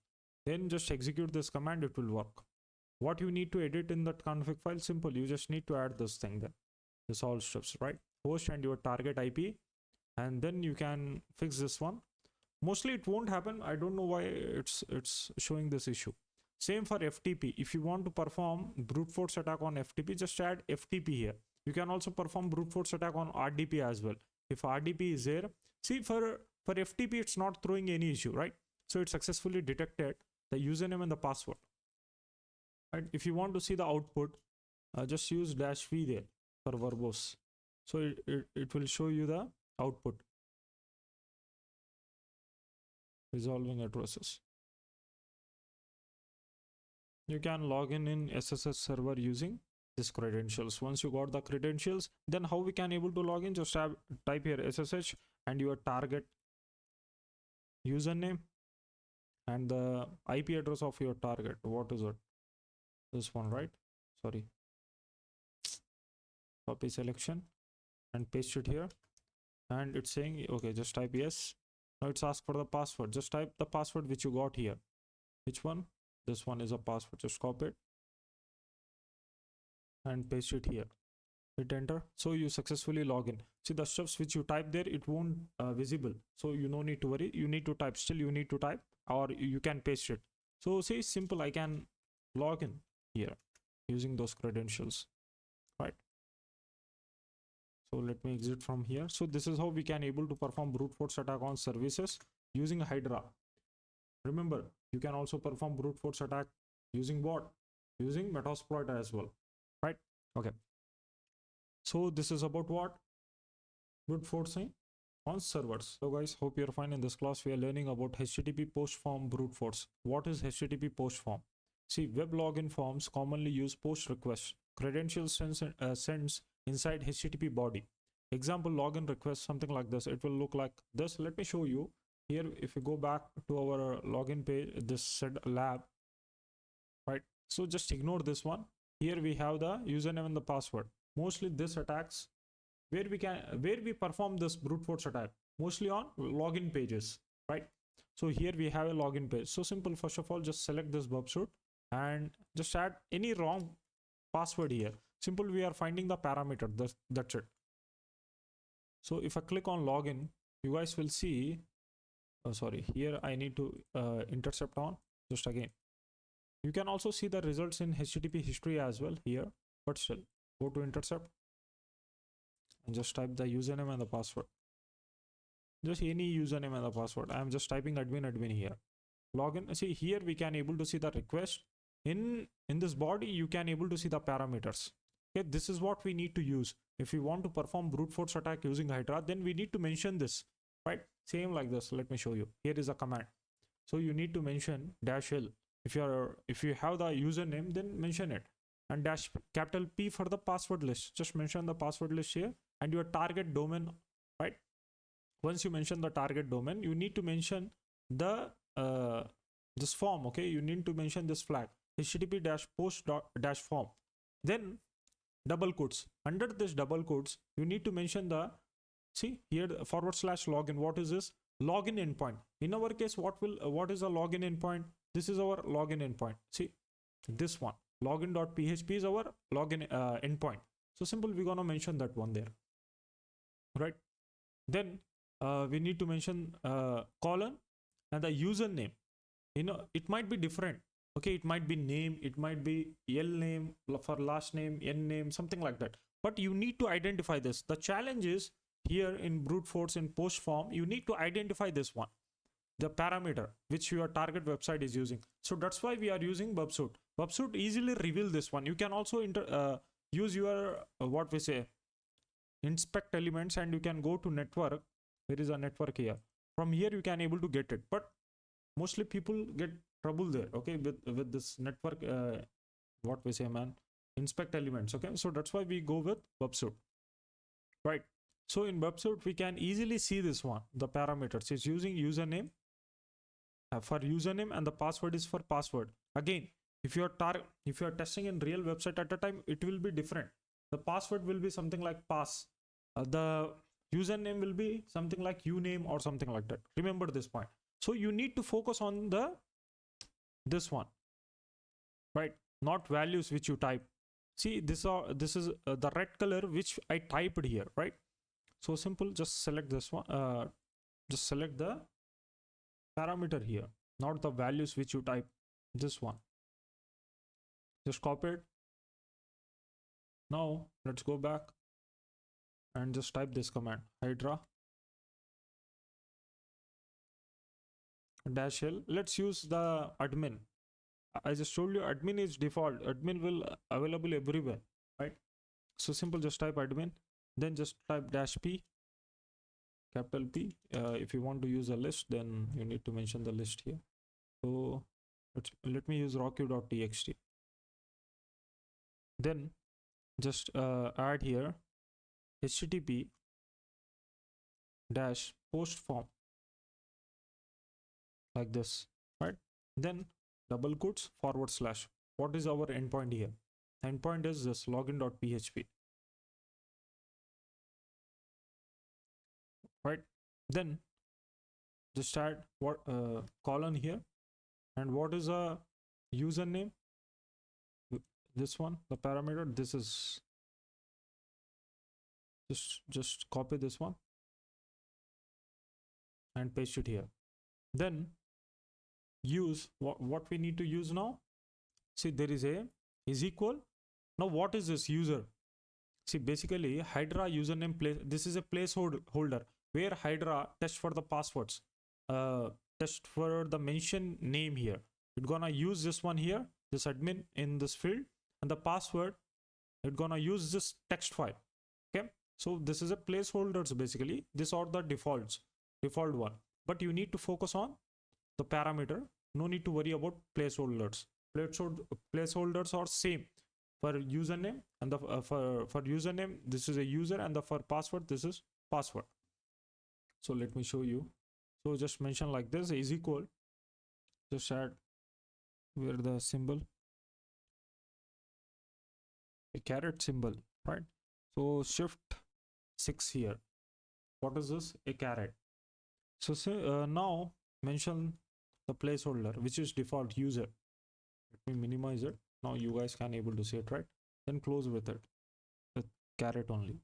Then just execute this command, it will work. What you need to edit in that config file? Simple, you just need to add this thing there. This all steps, right? Host and your target IP, and then you can fix this one. Mostly it won't happen. I don't know why it's showing this issue. Same for FTP. If you want to perform brute force attack on FTP, just add FTP here. You can also perform brute force attack on RDP as well. If RDP is there, see for FTP it's not throwing any issue, right? So it successfully detected the username and the password. Right? If you want to see the output, just use -V there for verbose. So it will show you the output. Resolving addresses. You can log in SSH server using this credentials. Once you got the credentials, then how we can able to log in? Just type here SSH and your target username and the IP address of your target. What is it? This one, right? Sorry. Copy selection and paste it here. And it's saying, okay, just type yes. Now it's asked for the password. Just type the password which you got here. Which one? This one is a password. Just copy it and paste it here. Hit enter. So you successfully log in. See the steps which you type there, it won't visible. So you no need to worry. You need to type. Still you need to type, or you can paste it. So see, simple. I can log in here using those credentials, right? So let me exit from here. So this is how we can able to perform brute force attack on services using Hydra. Remember, you can also perform brute force attack using what? Using Metasploit as well, right? Okay. So this is about what? Brute forcing on servers. So guys, hope you're fine. In this class, we are learning about HTTP post form brute force. What is HTTP post form? See, web login forms commonly use post requests. Credentials sends inside HTTP body. Example login request, something like this. It will look like this. Let me show you. Here, if you go back to our login page, this said lab, right? So just ignore this one. Here we have the username and the password. Mostly this attacks where we perform this brute force attack, mostly on login pages, right? So here we have a login page. So simple. First of all, just select this bub suit and just add any wrong password here. Simple, we are finding the parameter. That's it. So if I click on login, you guys will see, sorry, here I need to intercept on. Just again, you can also see the results in HTTP history as well here, but still go to intercept and just type the username and the password. Just any username and the password. I am just typing admin here. Login. See, here we can able to see the request. In this body, you can able to see the parameters. Okay, this is what we need to use. If we want to perform brute force attack using Hydra, then we need to mention this, right? Same like this. Let me show you. Here is a command. So you need to mention -L. If you have the username, then mention it. And ~P for the password list. Just mention the password list here and your target domain, right? Once you mention the target domain, you need to mention the this form. Okay, you need to mention this flag HTTP-post-form. Then double quotes. Under this double quotes, you need to mention the, see here, the /login. What is this? Login endpoint. In our case, what is a login endpoint? This is our login endpoint. See this one, login.php is our login endpoint. So simple, we're gonna mention that one there, right? Then we need to mention colon and the username. It might be different. Okay, it might be name, it might be L name for last name, N name, something like that. But you need to identify this. The challenge is here in brute force in post form, you need to identify this one, the parameter which your target website is using. So that's why we are using Bubsuit. Bubsuit easily reveal this one. You can also use your what we say inspect elements, and you can go to network. There is a network here. From here you can able to get it, but mostly people get trouble there, okay, with this network what we say, man, inspect elements. Okay, so that's why we go with Bubsuit, right? So in Bubsuit we can easily see this one, the parameters. It's using username for username, and the password is for password. Again, if you are testing in real website at a time, it will be different. The password will be something like pass, the username will be something like uname or something like that. Remember this point. So you need to focus on this one, right? Not values which you type. See, this is the red color which I typed here, right? So simple, just select this one, just select the parameter here, not the values which you type. This one, just copy it. Now let's go back and just type this command, hydra -l. Let's use the admin. I just told you admin is default. Admin will available everywhere, right? So simple, just type admin, then just type -p, capital P. If you want to use a list, then you need to mention the list here. So let me use rocky.txt. Then just add here http -post form, like this, right? Then double quotes /. What is our endpoint here? Endpoint is this login.php, right? Then just add what colon here, and what is a username? This one, the parameter. This is just copy this one and paste it here. Then use what we need to use now. See, there is a is equal. Now what is this user? See, basically hydra username place. This is a placeholder where hydra test for the passwords, test for the mention name here. It's gonna use this one here, this admin in this field, and the password it's gonna use this text file. Okay, so this is a placeholders. Basically these are the default one, but you need to focus on the parameter. No need to worry about placeholders. Placeholders are same for username, and the for username this is a user, and the for password this is password. So let me show you. So just mention like this, is equal, just add where the symbol, a caret symbol, right? So shift 6 here. What is this? A caret. So now mention the placeholder which is default user. Let me minimize it. Now you guys can able to see it, right? Then close with it with caret only,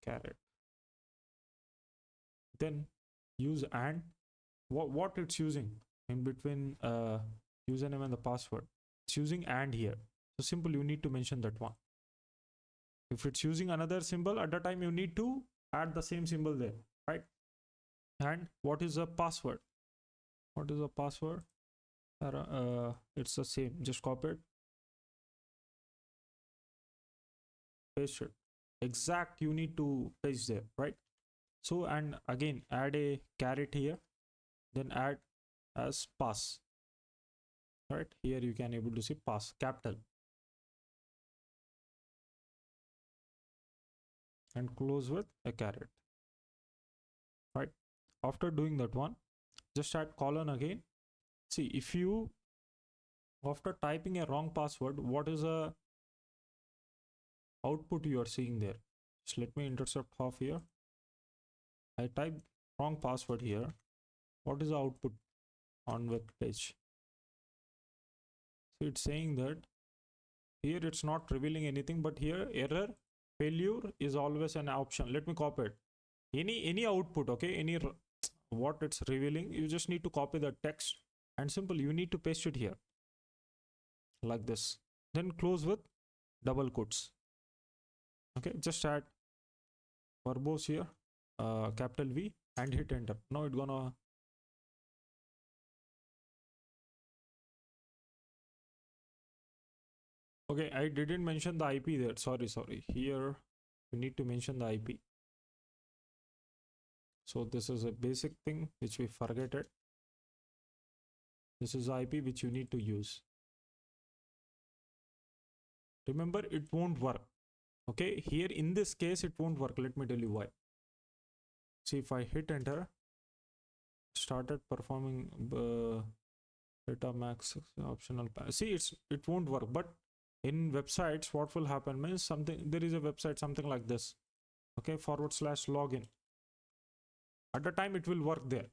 caret. Then use and what it's using in between username and the password. It's using and here. So simple, you need to mention that one. If it's using another symbol at the time, you need to add the same symbol there, right? And what is the password? What is the password? It's the same. Just copy it, paste it. Exact you need to paste there, right? So and again add a caret here, then add as pass, right? Here you can able to see pass, capital, and close with a caret, right? After doing that one, just add colon again. See, if you after typing a wrong password, what is a output you are seeing there. Just let me intercept half here. I typed wrong password here. What is the output on web page? So it's saying that here it's not revealing anything, but here error failure is always an option. Let me copy it. Any output, okay, any what it's revealing, you just need to copy the text and simple, you need to paste it here like this, then close with double quotes. Okay, just add verbose here, capital V, and hit enter. Now it's gonna okay, I didn't mention the IP there. Sorry. Here we need to mention the IP. So this is a basic thing which we forget it. This is the IP which you need to use. Remember, it won't work. Okay, here in this case, it won't work. Let me tell you why. See, if I hit enter, started performing data max optional. See, it won't work. But in websites, what will happen means something, there is a website, something like this. Okay, /login. At the time, it will work there.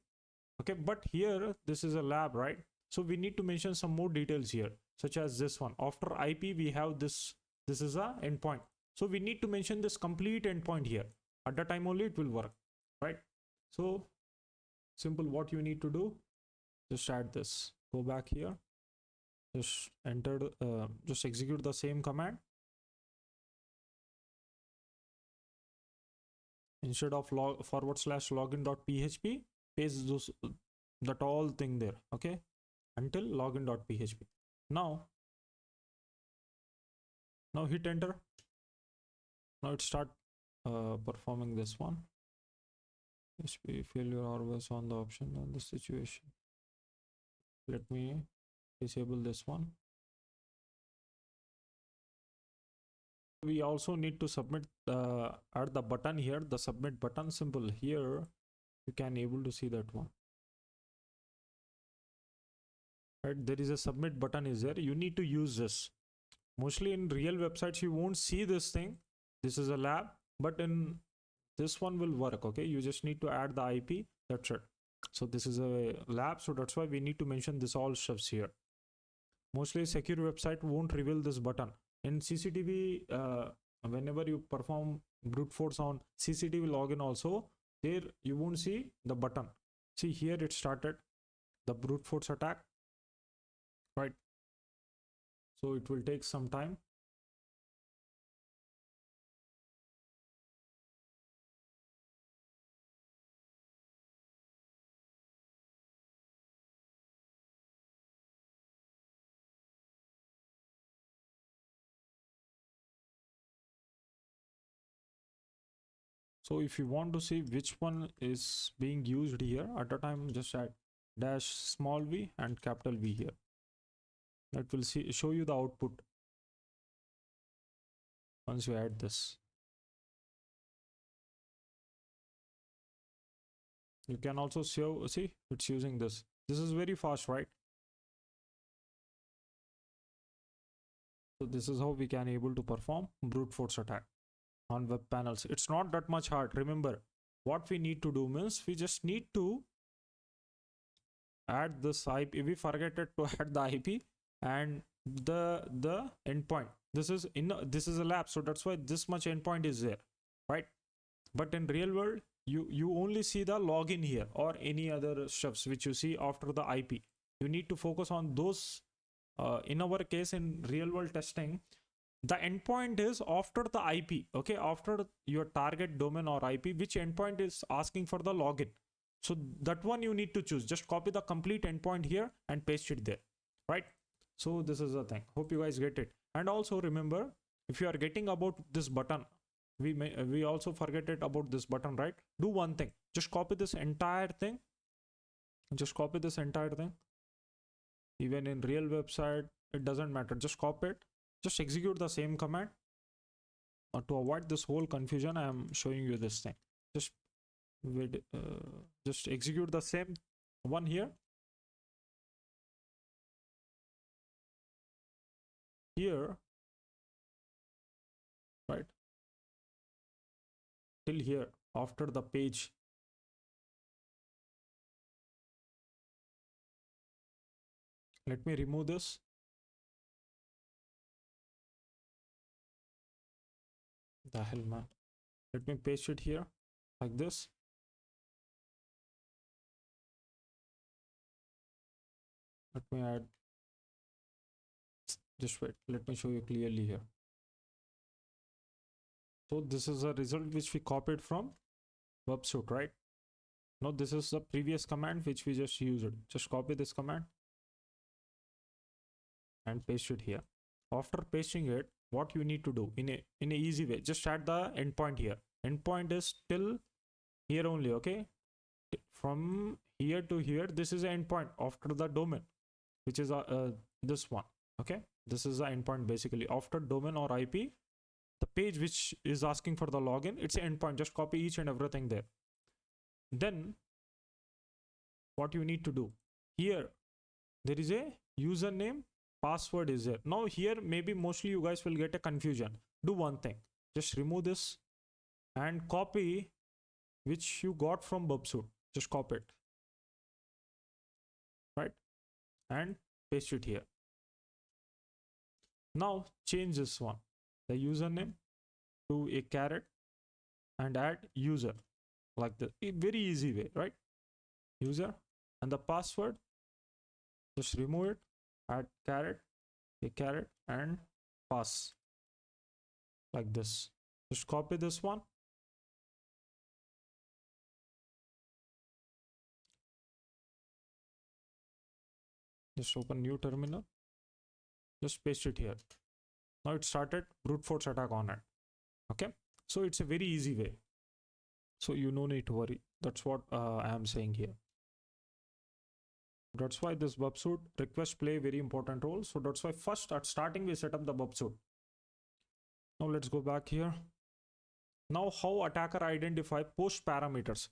Okay, but here, this is a lab, right? So we need to mention some more details here, such as this one. After IP, we have this. This is a endpoint. So we need to mention this complete endpoint here. At the time only it will work, right? So simple, what you need to do, just add this. Go back here. Just enter, just execute the same command. Instead of /login.php, paste those, that all thing there, okay, until login.php. Now hit enter. Now it start performing this one. PHP failure always on the option on the situation. Let me disable this one. We also need to submit, add the button here, the submit button. Simple, here you can able to see that one, right? There is a submit button is there. You need to use this. Mostly in real websites you won't see this thing. This is a lab, but in this one will work. Okay, you just need to add the IP, that's it. So this is a lab, so that's why we need to mention this all stuffs here. Mostly secure website won't reveal this button. In CCTV, whenever you perform brute force on CCTV login also, there you won't see the button. See, here it started the brute force attack, right? So it will take some time. So if you want to see which one is being used here at a time, just add -v and capital V here. That will show you the output once you add this. You can also see it's using this. This is very fast, right? So this is how we can able to perform brute force attack on web panels. It's not that much hard. Remember, what we need to do means we just need to add this IP. We forget it to add the IP and the endpoint. This is a lab, so that's why this much endpoint is there, right? But in real world, you only see the login here or any other stuffs which you see after the IP. You need to focus on those. In our case, in real world testing, the endpoint is after the IP, okay, after your target domain or IP, which endpoint is asking for the login. So that one you need to choose. Just copy the complete endpoint here and paste it there, right? So this is the thing. Hope you guys get it. And also remember, if you are getting about this button, we also forget it about this button, right? Do one thing. Just copy this entire thing. Just copy this entire thing. Even in real website, it doesn't matter. Just copy it. Just execute the same command. To avoid this whole confusion, I am showing you this thing. Just execute the same one here. Here, right? till here after the page. Let me remove this. The hell, man. Let me paste it here like this. Let me add. Just wait. Let me show you clearly here. So this is a result which we copied from websuit, right? Now this is the previous command which we just used. Just copy this command and paste it here. After pasting it, what you need to do in a easy way, just add the endpoint here. Endpoint is till here only, okay? From here to here, this is an endpoint after the domain, which is this one, okay? This is the endpoint basically. After domain or IP, the page which is asking for the login, it's an endpoint. Just copy each and everything there. Then what you need to do here, there is a username, password is there. Now here maybe mostly you guys will get a confusion. Do one thing, just remove this and copy which you got from websuit. Just copy it, right, and paste it here. Now change this one, the username, to a caret and add user like this. Very easy way, right? User, and the password, just remove it, add caret, a caret, and pass like this. Just copy this one. Just open new terminal. Just paste it here. Now it started brute force attack on it. Okay, so it's a very easy way. So you no need to worry. That's what I am saying here. That's why this websuit request play a very important role. So that's why first at starting we set up the websuit. Now let's go back here. Now how attacker identify post parameters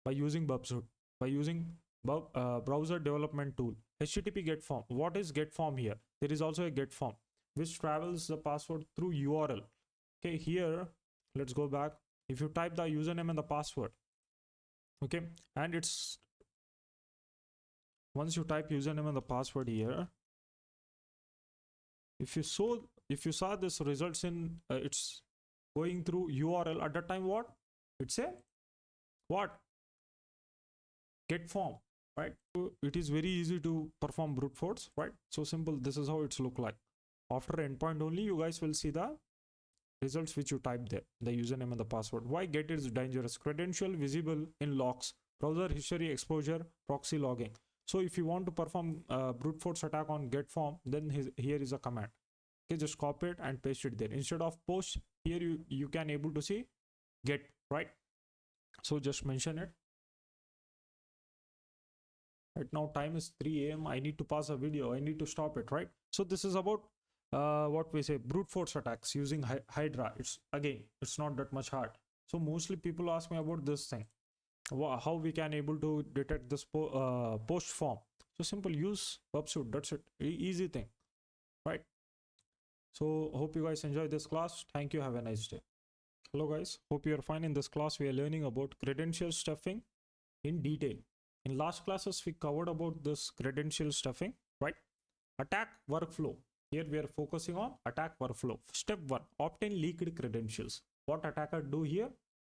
by using websuit, by using browser development tool, HTTP get form. What is get form here? There is also a get form which travels the password through URL. Okay, here let's go back. If you type the username and the password, okay, and it's once you type username and the password here, if you saw this results in it's going through URL at that time, what it's a what get form, right? So it is very easy to perform brute force, right? So simple. This is how it's look like. After endpoint only, you guys will see the results which you type there, the username and the password. Why get is dangerous? Credential visible in logs, browser history exposure, proxy logging. So if you want to perform brute force attack on get form, then here is a command. Okay, just copy it and paste it there. Instead of post, here you can able to see get, right? So just mention it. Right now time is 3 AM. I need to pause a video. I need to stop it, right? So this is about what we say brute force attacks using Hydra. It's not that much hard. So mostly people ask me about this thing, how we can able to detect this post form. So simple, use websuit. That's it. Easy thing, right? So hope you guys enjoy this class. Thank you. Have a nice day. Hello guys, hope you are fine. In this class we are learning about credential stuffing in detail. In last classes we covered about this credential stuffing, right? Attack workflow. Here we are focusing on attack workflow. Step 1, obtain leaked credentials. What attacker do here?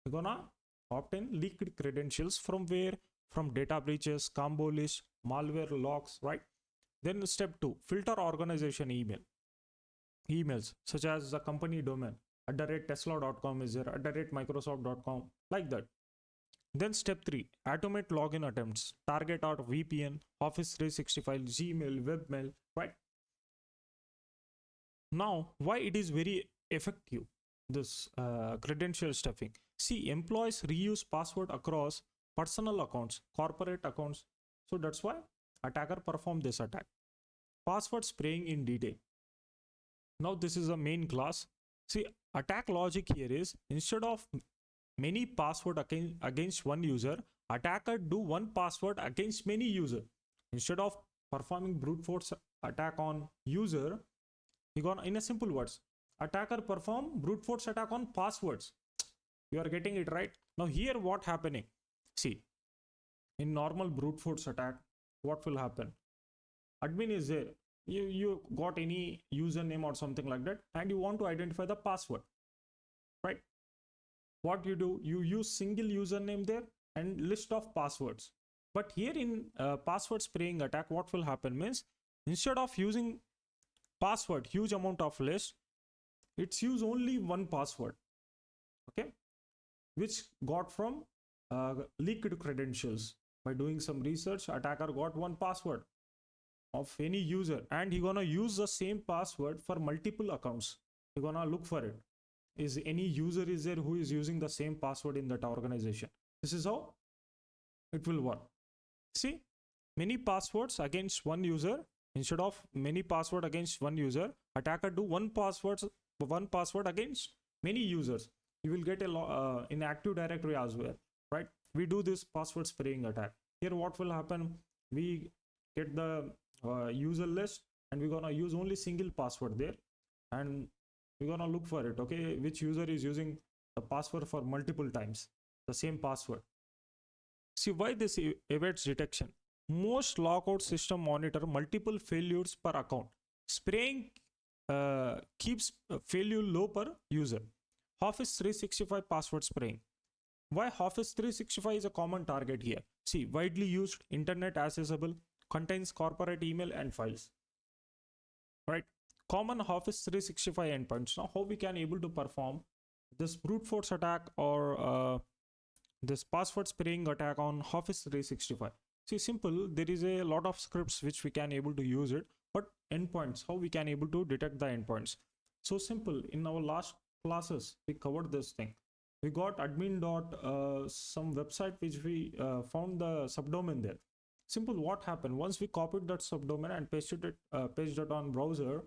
We're gonna obtain leaked credentials from where? From data breaches, combo list, malware logs, right? Then step 2, filter organization emails such as the company domain @tesla.com is there, @microsoft.com, like that. Then step 3, automate login attempts, target out VPN, Office 365, Gmail, webmail, right? Now, why it is very effective, this credential stuffing? See, employees reuse password across personal accounts, corporate accounts. So that's why attacker perform this attack. Password spraying in detail. Now this is a main class. See, attack logic here is instead of many password against one user, attacker do one password against many user. Instead of performing brute force attack on user, he gonna, in a simple words, attacker perform brute force attack on passwords. You are getting it right. Now here what happening? See, in normal brute force attack, what will happen? Admin is there. You got any username or something like that, and you want to identify the password, right? What you do, you use single username there and list of passwords. But here in password spraying attack, what will happen means, instead of using password huge amount of list, it's use only one password, okay, which got from leaked credentials. By doing some research, attacker got one password of any user, and he gonna use the same password for multiple accounts. He gonna look for it. Is any user is there who is using the same password in that organization? This is how it will work. See, many passwords against one user. Instead of many password against one user, attacker do one password against many users. You will get a in Active Directory as well, right? We do this password spraying attack. Here what will happen? We get the user list, and we're gonna use only single password there, and we're gonna look for it, okay, which user is using the password for multiple times, the same password. See why this evades detection. Most logout system monitor multiple failures per account. Spraying keeps failure low per user. Office 365 password spraying. Why Office 365 is a common target here? See, widely used, internet accessible, contains corporate email and files, right? Common Office 365 endpoints. Now how we can able to perform this brute force attack or this password spraying attack on Office 365? See, simple, there is a lot of scripts which we can able to use it, but endpoints, how we can able to detect the endpoints? So simple, in our last classes we covered this thing. We got admin some website which we found the subdomain there. Simple, what happened? Once we copied that subdomain and pasted it on browser,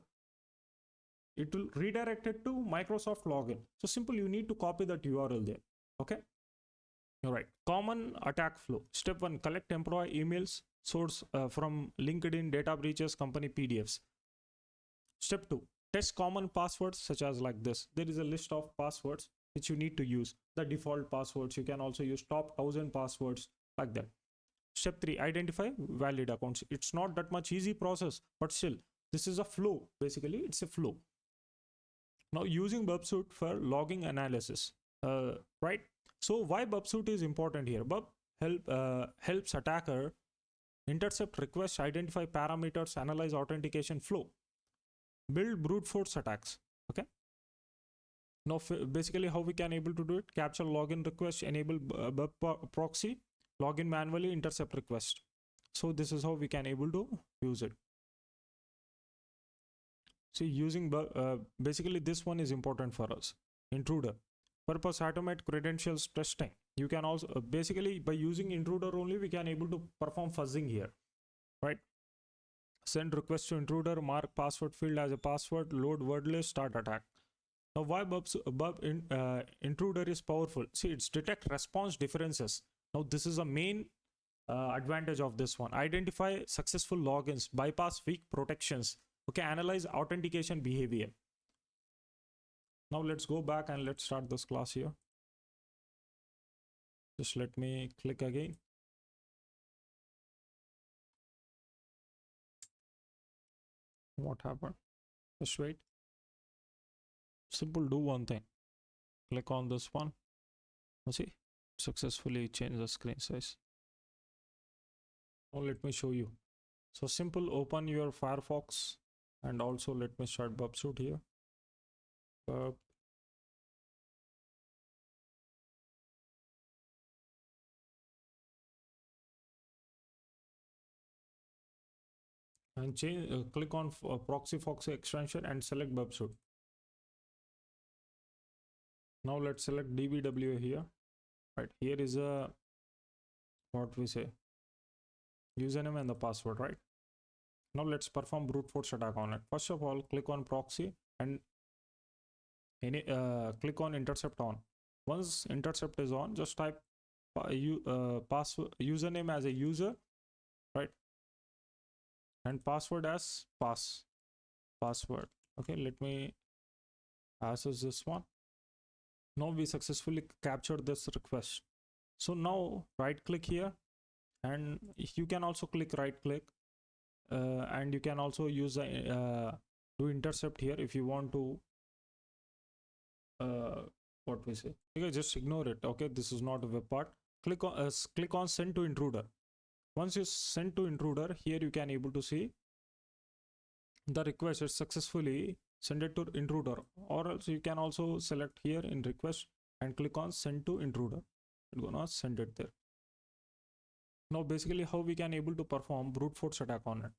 it will redirect it to Microsoft login. So simple, you need to copy that URL there. Okay. All right. Common attack flow. Step 1, collect employee emails, source from LinkedIn, data breaches, company PDFs. Step 2, test common passwords such as like this. There is a list of passwords which you need to use. The default passwords. You can also use top 1000 passwords like that. Step 3, identify valid accounts. It's not that much easy process, but still, this is a flow. Basically, it's a flow. Now using Bubsuit for logging analysis, right? So why Bubsuit is important here? Bub helps attacker intercept requests, identify parameters, analyze authentication flow, build brute force attacks. Okay. Now basically how we can able to do it? Capture login request, enable Bub proxy, login manually, intercept request. So this is how we can able to use it. See, using basically this one is important for us. Intruder. Purpose automate credentials testing. You can also basically by using intruder only we can able to perform fuzzing here, right? Send request to intruder, mark password field as a password, load word list, start attack. Now why intruder is powerful? See, it's detect response differences. Now this is a main advantage of this one. Identify successful logins, bypass weak protections. Okay, analyze authentication behavior. Now let's go back and let's start this class here. Just let me click again. What happened? Just wait. Simple, do one thing. Click on this one. See, successfully change the screen size. Now let me show you. So simple, open your Firefox and also let me start Bubsuit here. And change, click on Proxyfox extension and select Bubsuit. Now let's select DBWA here. Right, here is a what we say username and the password, right? Now let's perform brute force attack on it. First of all, click on proxy and click on intercept on. Once intercept is on, just type username as a user, right? And password as password. Okay, let me access this one. Now we successfully captured this request. So now right click here, and you can also click right click, and you can also use do intercept here if you want to what we say. Okay, just ignore it. Okay, this is not a web part. Click on send to intruder. Once you send to intruder, here you can able to see the request is successfully send it to intruder, or else you can also select here in request and click on send to intruder. It's gonna send it there. Now basically how we can able to perform brute force attack on it.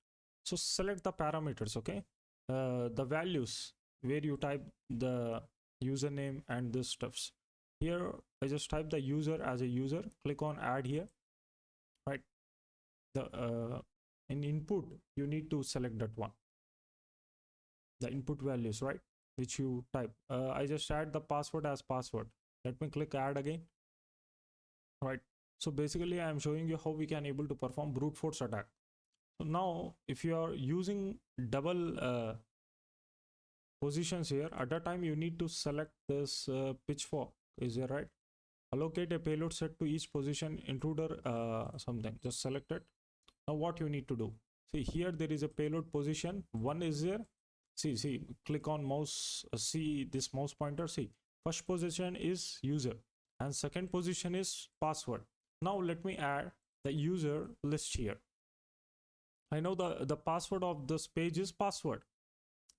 So select the parameters, okay, the values where you type the username and this stuffs. Here I just type the user as a user, click on add here, right? The in input you need to select that one, the input values, right, which you type. I just add the password as password. Let me click add again, right? So basically I am showing you how we can able to perform brute force attack. So now if you are using double positions here, at a time you need to select this pitchfork, is there, right? Allocate a payload set to each position intruder something, just select it. Now what you need to do, see here there is a payload position, one is there. See, click on mouse, see this mouse pointer, see first position is user and second position is password. Now let me add the user list here. I know the password of this page is password.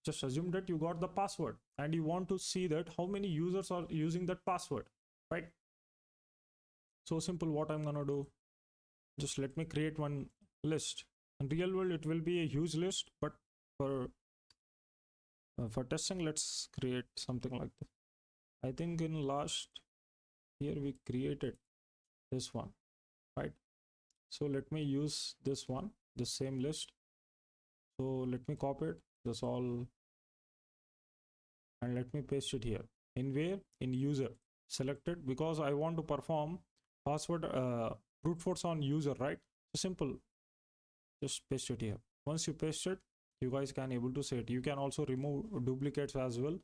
Just assume that you got the password and you want to see that how many users are using that password, right? So simple. What I'm gonna do, just let me create one list. In real world it will be a huge list, but for testing let's create something like this. I think in last here we created this one, right? So let me use this one, the same list. So let me copy it, this all, and let me paste it here. In where? In user. Select it because I want to perform password brute force on user, right? So simple, just paste it here. Once you paste it, you guys can able to see it. You can also remove duplicates as well,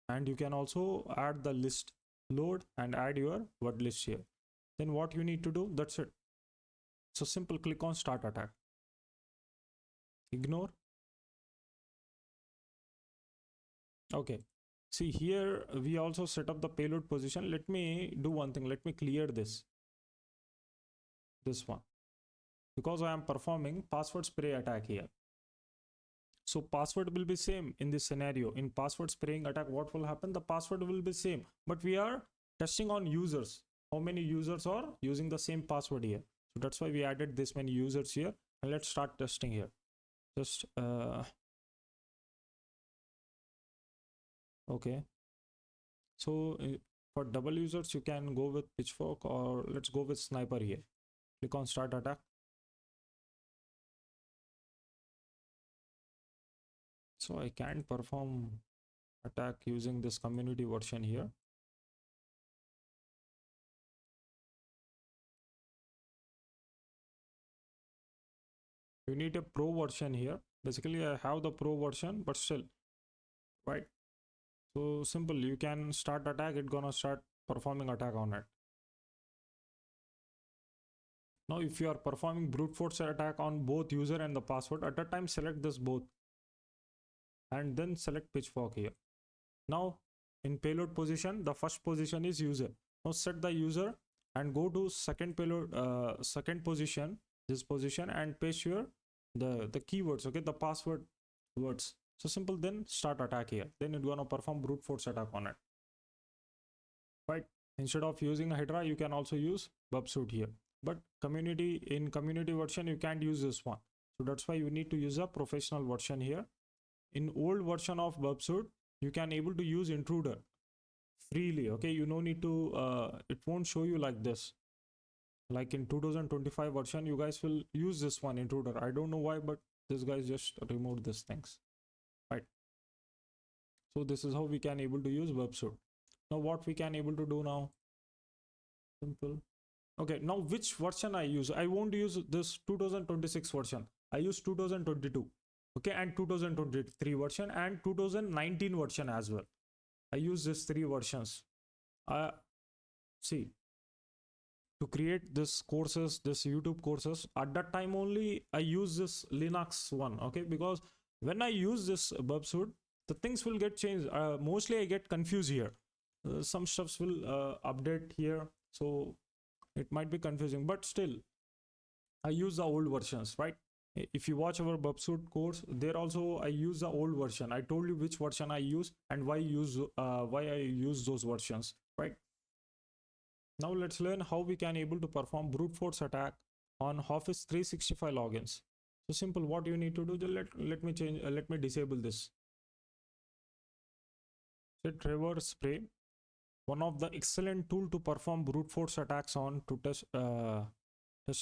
and you can also add the list, load and add your word list here. Then what you need to do, that's it. So simple, click on start attack, ignore. Okay, see here we also set up the payload position. Let me do one thing, let me clear this one, because I am performing password spray attack here. So password will be same in this scenario. In password spraying attack, what will happen? The password will be same, but we are testing on users. How many users are using the same password here? So that's why we added this many users here. And let's start testing here. Just okay. So for double users, you can go with pitchfork, or let's go with sniper here. Click on start attack. So I can't perform attack using this community version here. You need a pro version here. Basically I have the pro version, but still, right? So simple, you can start attack, it gonna start performing attack on it. Now if you are performing brute force attack on both user and the password, at that time select this both and then select pitchfork here. Now in payload position, the first position is user. Now set the user and go to second payload, second position, this position, and paste your the keywords, okay, the password words. So simple, then start attack here. Then it's gonna perform brute force attack on it, right? Instead of using a Hydra, you can also use Bubsuit here. But in community version, you can't use this one. So that's why you need to use a professional version here. In old version of Bubsuit, you can able to use intruder freely. Okay, you no need to. It won't show you like this. Like in 2025 version, you guys will use this one, intruder. I don't know why, but this guys just removed these things, right? So this is how we can able to use Bubsuit. Now what we can able to do now? Simple. Okay, now which version I use? I won't use this 2026 version. I use 2022. Okay, and 2023 version and 2019 version as well. I use these three versions. See, to create this courses, this YouTube courses, at that time only I use this Linux one, okay? Because when I use this Bubsuit, the things will get changed. Mostly I get confused here. Some stuffs will update here, so it might be confusing, but still I use the old versions, right? If you watch our Bubsuit course, there also I use the old version. I told you which version I use and why I use those versions, right? Now let's learn how we can able to perform brute force attack on Office 365 logins. So simple, what you need to do, let me disable this. So Trevor Spray, one of the excellent tool to perform brute force attacks on to test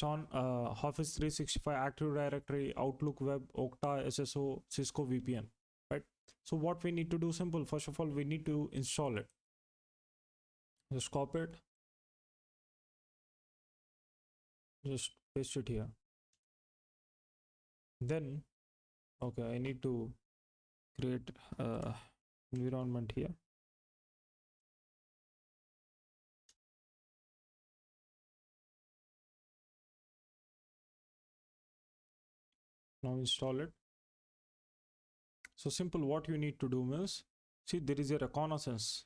on Office 365, Active Directory, Outlook Web, Okta, SSO, Cisco VPN, right? So what we need to do, simple. First of all, we need to install it. Just copy it. Just paste it here. Then, okay, I need to create environment here. Now install it. So simple, what you need to do is, see, there is a reconnaissance.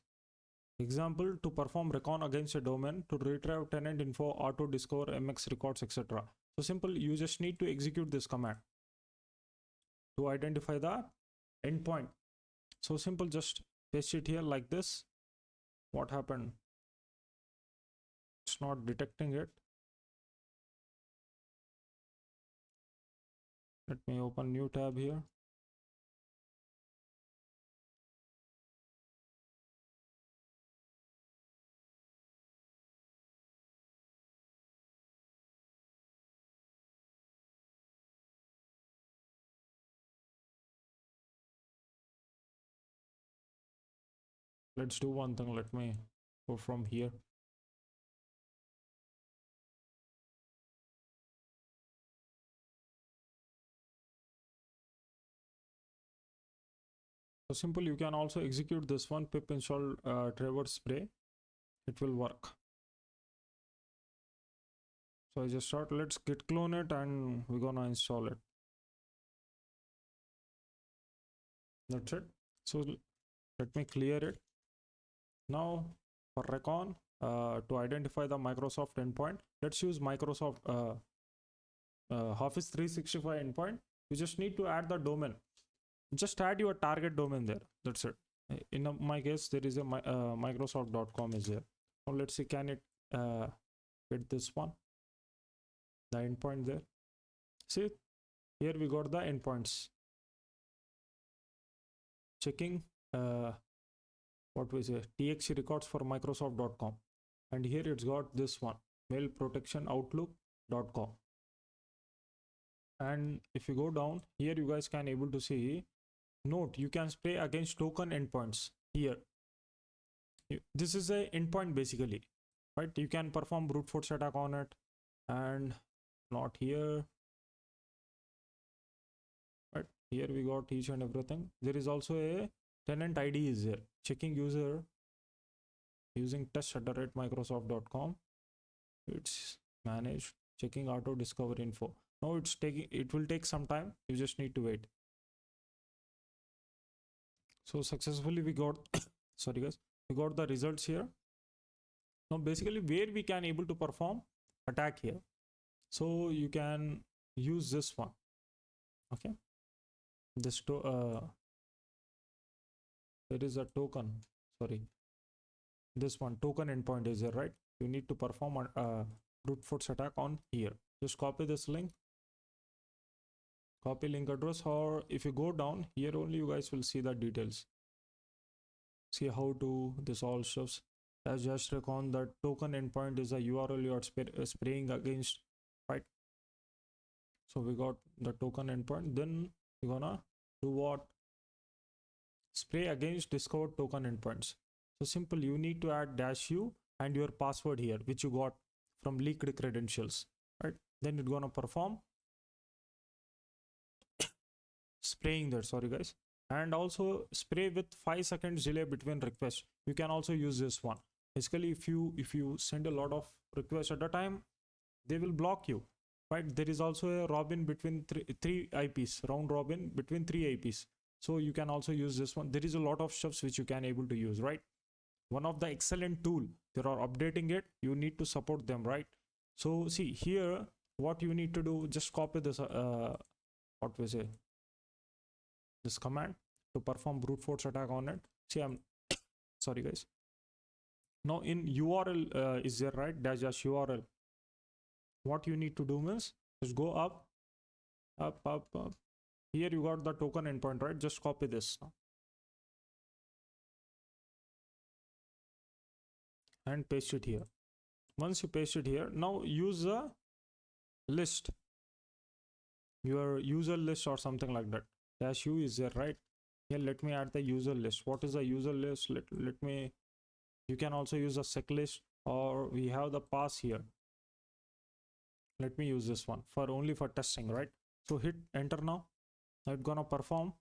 Example, to perform recon against a domain, to retrieve tenant info, auto discover MX records, etc. So simple, you just need to execute this command to identify the endpoint. So simple, just paste it here like this. What happened? It's not detecting it. Let me open new tab here. Let's do one thing. Let me go from here. So simple, you can also execute this one, pip install Trevor Spray. It will work. So I just start, let's git clone it and we're gonna install it. That's it. So let me clear it. Now for recon, to identify the Microsoft endpoint, let's use Microsoft Office 365 endpoint. You just need to add the domain. Just add your target domain there. That's it. In my case, there is a Microsoft.com is there. Now let's see, can it get this one? The endpoint there. See, here we got the endpoints. Checking what we say, TXT records for Microsoft.com. And here it's got this one, mail protection outlook.com. And if you go down here, you guys can able to see, note, you can spray against token endpoints here. This is a endpoint basically, right? You can perform brute force attack on it. And not here, right? Here we got each and everything. There is also a tenant ID is there. Checking user using test@microsoft.com. It's managed. Checking auto discover info. Now it's taking, it will take some time. You just need to wait. So successfully we got sorry guys, we got the results here. Now basically where we can able to perform attack here. So you can use this one. Okay, this there is a token, sorry, this one token endpoint is there, right? You need to perform a brute force attack on here. Just copy this link, copy link address, or if you go down here only, you guys will see the details. See how to this all stuffs. As just recon, the token endpoint is a URL you are spraying against, right? So we got the token endpoint. Then we're gonna do what? Spray against discovered token endpoints. So simple, you need to add -u and your password here, which you got from leaked credentials, right? Then it's gonna perform spraying there, sorry guys. And also spray with 5 seconds delay between requests. You can also use this one. Basically, if you send a lot of requests at a time, they will block you, right? There is also a robin between three IPs, round robin between three IPs. So you can also use this one. There is a lot of stuffs which you can able to use, right? One of the excellent tool, they are updating it. You need to support them, right? So see here, what you need to do, just copy this, what we say, this command to perform brute force attack on it. See, I'm sorry guys. Now in URL is there, right? Dash URL. What you need to do means just go up. Here you got the token endpoint, right? Just copy this now and paste it here. Once you paste it here, now use a list, your user list or something like that. Dash U is there, right? Here, let me add the user list. What is the user list? Let me, you can also use a sec list, or we have the pass here. Let me use this one for only for testing, right? So hit enter now. It's gonna perform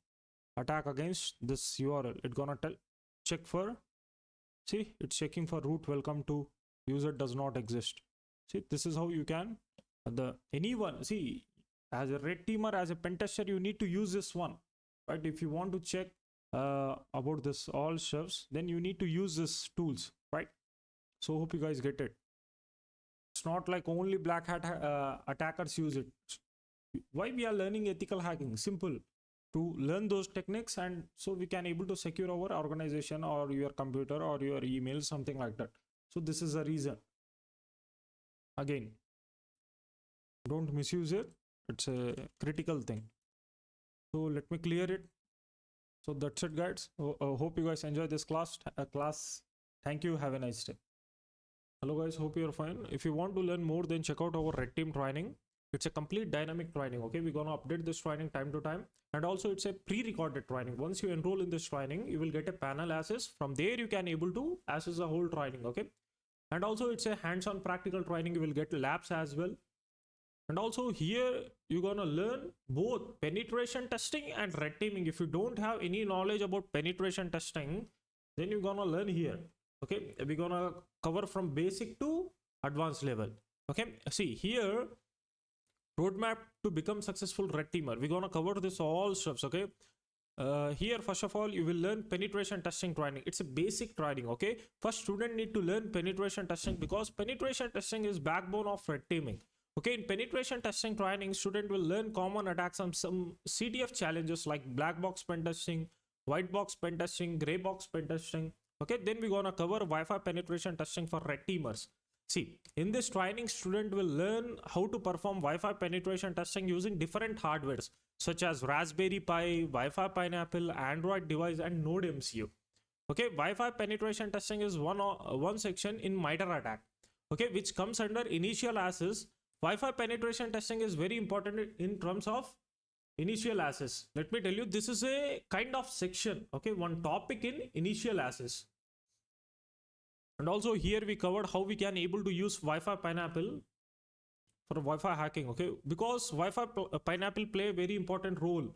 attack against this URL. It's gonna check for, see, it's checking for root welcome to user does not exist. See, this is how you can, anyone, see, as a red teamer, as a pen tester, you need to use this one, right? If you want to check about this all stuffs, then you need to use this tools, right? So hope you guys get it. It's not like only black hat attackers use it. Why we are learning ethical hacking? Simple, to learn those techniques, and so we can able to secure our organization or your computer or your email, something like that. So this is the reason. Again, don't misuse it. It's a critical thing. So let me clear it. So that's it, guys. Hope you guys enjoy this class. Thank you. Have a nice day. Hello guys, hope you're fine. If you want to learn more, then check out our red team training. It's a complete dynamic training. Okay, we're gonna update this training time to time, and also it's a pre-recorded training. Once you enroll in this training, you will get a panel access. From there you can able to access the whole training. Okay, and also it's a hands-on practical training. You will get labs as well. And also here you're gonna learn both penetration testing and red teaming. If you don't have any knowledge about penetration testing, then you're gonna learn here. Okay, we're gonna cover from basic to advanced level. Okay, see here, roadmap to become successful red teamer. We're gonna cover this all stuffs. Okay, here first of all you will learn penetration testing training. It's a basic training. Okay, first student need to learn penetration testing, because penetration testing is backbone of red teaming. Okay, in penetration testing training, student will learn common attacks on some CTF challenges like black box pen testing, white box pen testing, gray box pen testing. Okay, then we're gonna cover Wi-Fi penetration testing for red teamers. See, in this training, student will learn how to perform Wi-Fi penetration testing using different hardwares such as Raspberry Pi, Wi-Fi Pineapple, Android device, and Node MCU. Okay, Wi-Fi penetration testing is one section in MITRE attack. Okay, which comes under initial access. Wi-Fi penetration testing is very important in terms of initial access. Let me tell you, this is a kind of section. Okay, one topic in initial access. And also here we covered how we can able to use Wi-Fi Pineapple for Wi-Fi hacking. Okay, because Wi-Fi Pineapple play a very important role.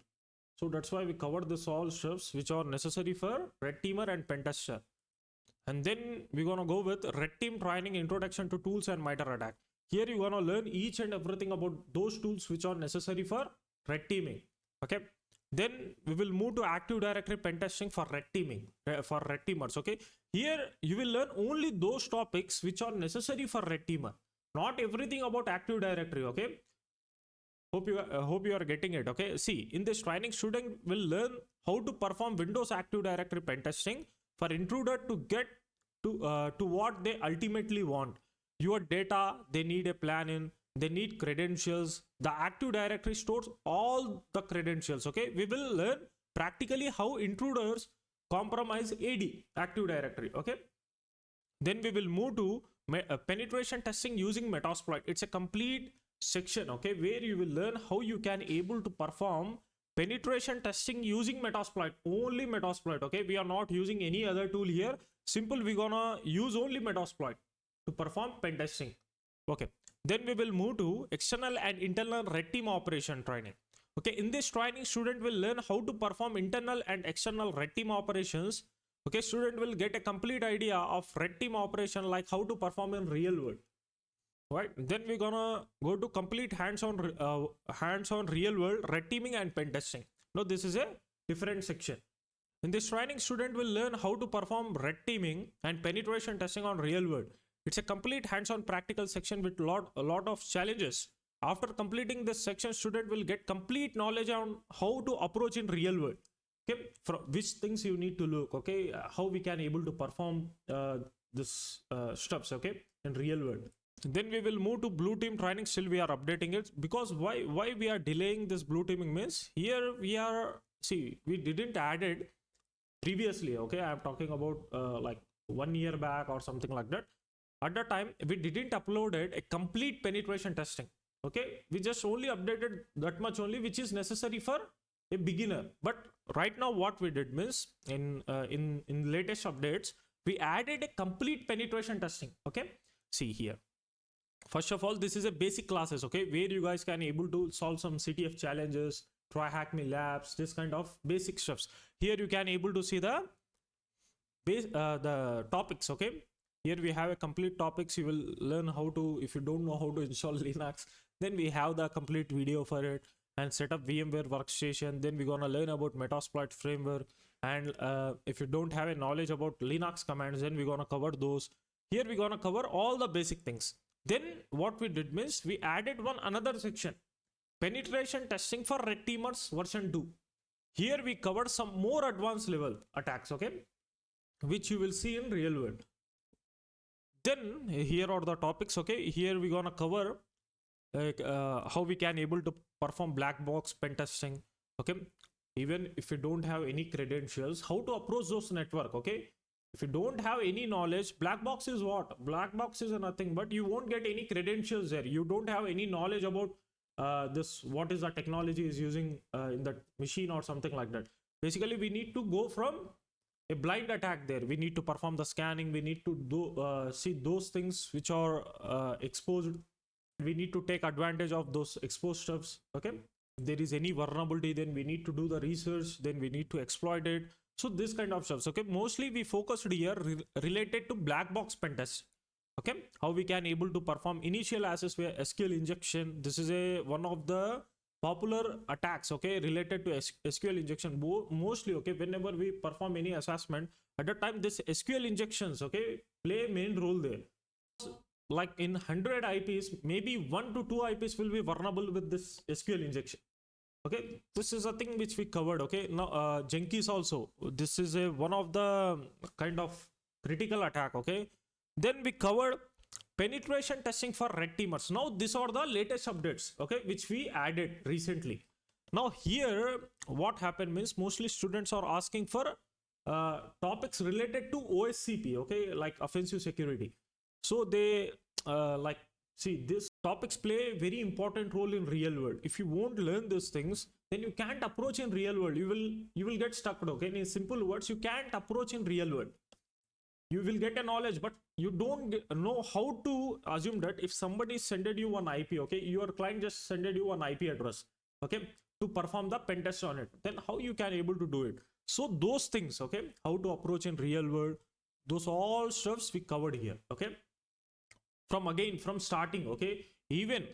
So that's why we covered this all stuffs which are necessary for red teamer and pen tester. And then we're gonna go with red team training, introduction to tools and MITRE attack. Here you're gonna learn each and everything about those tools which are necessary for red teaming. Okay, then we will move to Active Directory pen testing for red teaming, for red teamers. Okay, here you will learn only those topics which are necessary for red teamer, not everything about Active Directory. Okay, hope you are getting it. Okay, see, in this training, student will learn how to perform Windows Active Directory pen testing for intruder to get to what they ultimately want. Your data, they need a plan in, they need credentials. The Active Directory stores all the credentials. Okay, we will learn practically how intruders compromise AD, Active Directory. Okay, then we will move to penetration testing using Metasploit. It's a complete section. Okay, where you will learn how you can able to perform penetration testing using Metasploit, only Metasploit. Okay, we are not using any other tool here. Simple, we're gonna use only Metasploit to perform pen testing. Okay, then we will move to external and internal red team operation training. Okay, in this training, student will learn how to perform internal and external red team operations Okay, student will get a complete idea of red team operation, like how to perform in real world. Right, then we're gonna go to complete hands-on real world red teaming and pen testing. Now this is a different section. In this training, student will learn how to perform red teaming and penetration testing on real world. It's a complete hands-on practical section with a lot of challenges. After completing this section, student will get complete knowledge on how to approach in real world. Okay, from which things you need to look. Okay, how we can able to perform this steps. Okay, in real world. Then we will move to blue team training. Still we are updating it, because why we are delaying this blue teaming means here we are, see, we didn't add it previously. Okay, I'm talking about like 1 year back or something like that. At that time we didn't uploaded a complete penetration testing. Okay, we just only updated that much only, which is necessary for a beginner. But right now what we did means in latest updates we added a complete penetration testing. Okay, see here. First of all, this is a basic classes, okay, where you guys can able to solve some CTF challenges, try hack me labs, this kind of basic stuffs. Here you can able to see the topics. Okay, here we have a complete topics. You will learn how to, if you don't know how to install Linux, then we have the complete video for it, and set up VMware workstation. Then we're gonna learn about Metasploit framework, and if you don't have a knowledge about Linux commands, then we're gonna cover those. Here we're gonna cover all the basic things. Then what we did means we added another section, penetration testing for red teamers version 2. Here we covered some more advanced level attacks, okay, which you will see in real world. Then here are the topics. Okay, here we're gonna cover how we can able to perform black box pen testing. Okay, even if you don't have any credentials, how to approach those network. Okay, if you don't have any knowledge, black box is what? Black box is nothing, but you won't get any credentials there. You don't have any knowledge about this, what is the technology is using in that machine or something like that. Basically, we need to go from a blind attack there. We need to perform the scanning. We need to do see those things which are exposed. We need to take advantage of those exposed stuffs. Okay, if there is any vulnerability, then we need to do the research. Then we need to exploit it. So this kind of stuff. Okay, mostly we focused here related to black box pen test. Okay, how we can able to perform initial access via SQL injection. This is one of the popular attacks. Okay, related to SQL injection mostly. Okay, whenever we perform any assessment, at the time this SQL injections, okay, play a main role there. Like in 100 IPs, maybe 1 to 2 IPs will be vulnerable with this SQL injection. Okay, this is a thing which we covered. Okay, now Jenkins also, this is one of the kind of critical attack. Okay, then we covered penetration testing for red teamers. Now these are the latest updates, okay, which we added recently. Now here what happened means mostly students are asking for topics related to OSCP, okay, like offensive security. So they like, see, these topics play a very important role in real world. If you won't learn these things, then you can't approach in real world. You will get stuck. Okay, in simple words, you can't approach in real world. You will get a knowledge, but you don't know how to assume that if somebody sended you one IP, okay, your client just sended you one IP address, okay, to perform the pen test on it, then how you can able to do it. So those things, okay, how to approach in real world, those all stuffs we covered here. Okay, from starting. Okay, even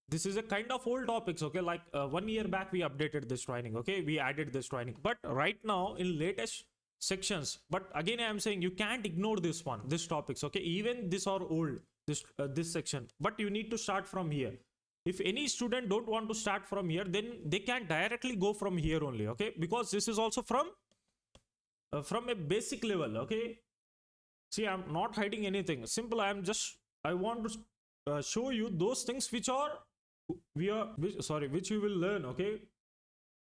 this is a kind of old topics. Okay, like 1 year back we updated this training. Okay, we added this training, but right now in latest sections, but again I am saying you can't ignore this topics. Okay, even these are old, this section, but you need to start from here. If any student don't want to start from here, then they can directly go from here only. Okay, because this is also from a basic level. Okay, see, I'm not hiding anything. Simple, I want to show you those things which you will learn. Okay,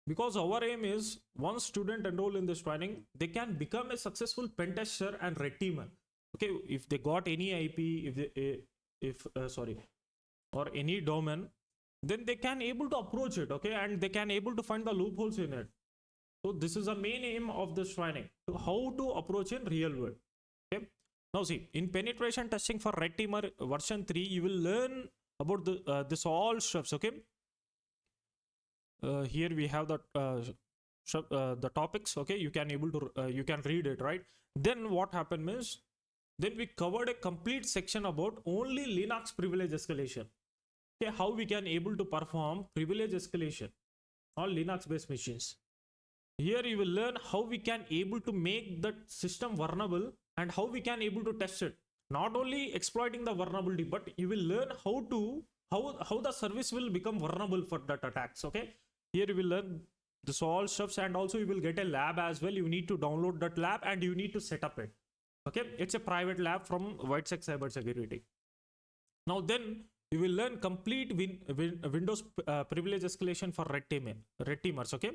because our aim is once student enroll in this training, they can become a successful pen tester and red teamer. Okay, if they got any IP, or any domain, then they can able to approach it. Okay, and they can able to find the loopholes in it. So this is the main aim of this training, to how to approach in real world. Okay, now see, in penetration testing for red teamer version 3, you will learn about this all stuffs. Okay, here we have the the topics, okay, you can able to you can read it, right? Then what happened is, then we covered a complete section about only Linux privilege escalation. Okay, how we can able to perform privilege escalation on Linux based machines. Here you will learn how we can able to make that system vulnerable and how we can able to test it. Not only exploiting the vulnerability, but you will learn how the service will become vulnerable for that attacks. Okay, here you will learn this all stuffs, and also you will get a lab as well. You need to download that lab and you need to set up it. Okay, it's a private lab from WHOIS Cybersecurity. Now then you will learn complete Windows privilege escalation for red teamers. Okay,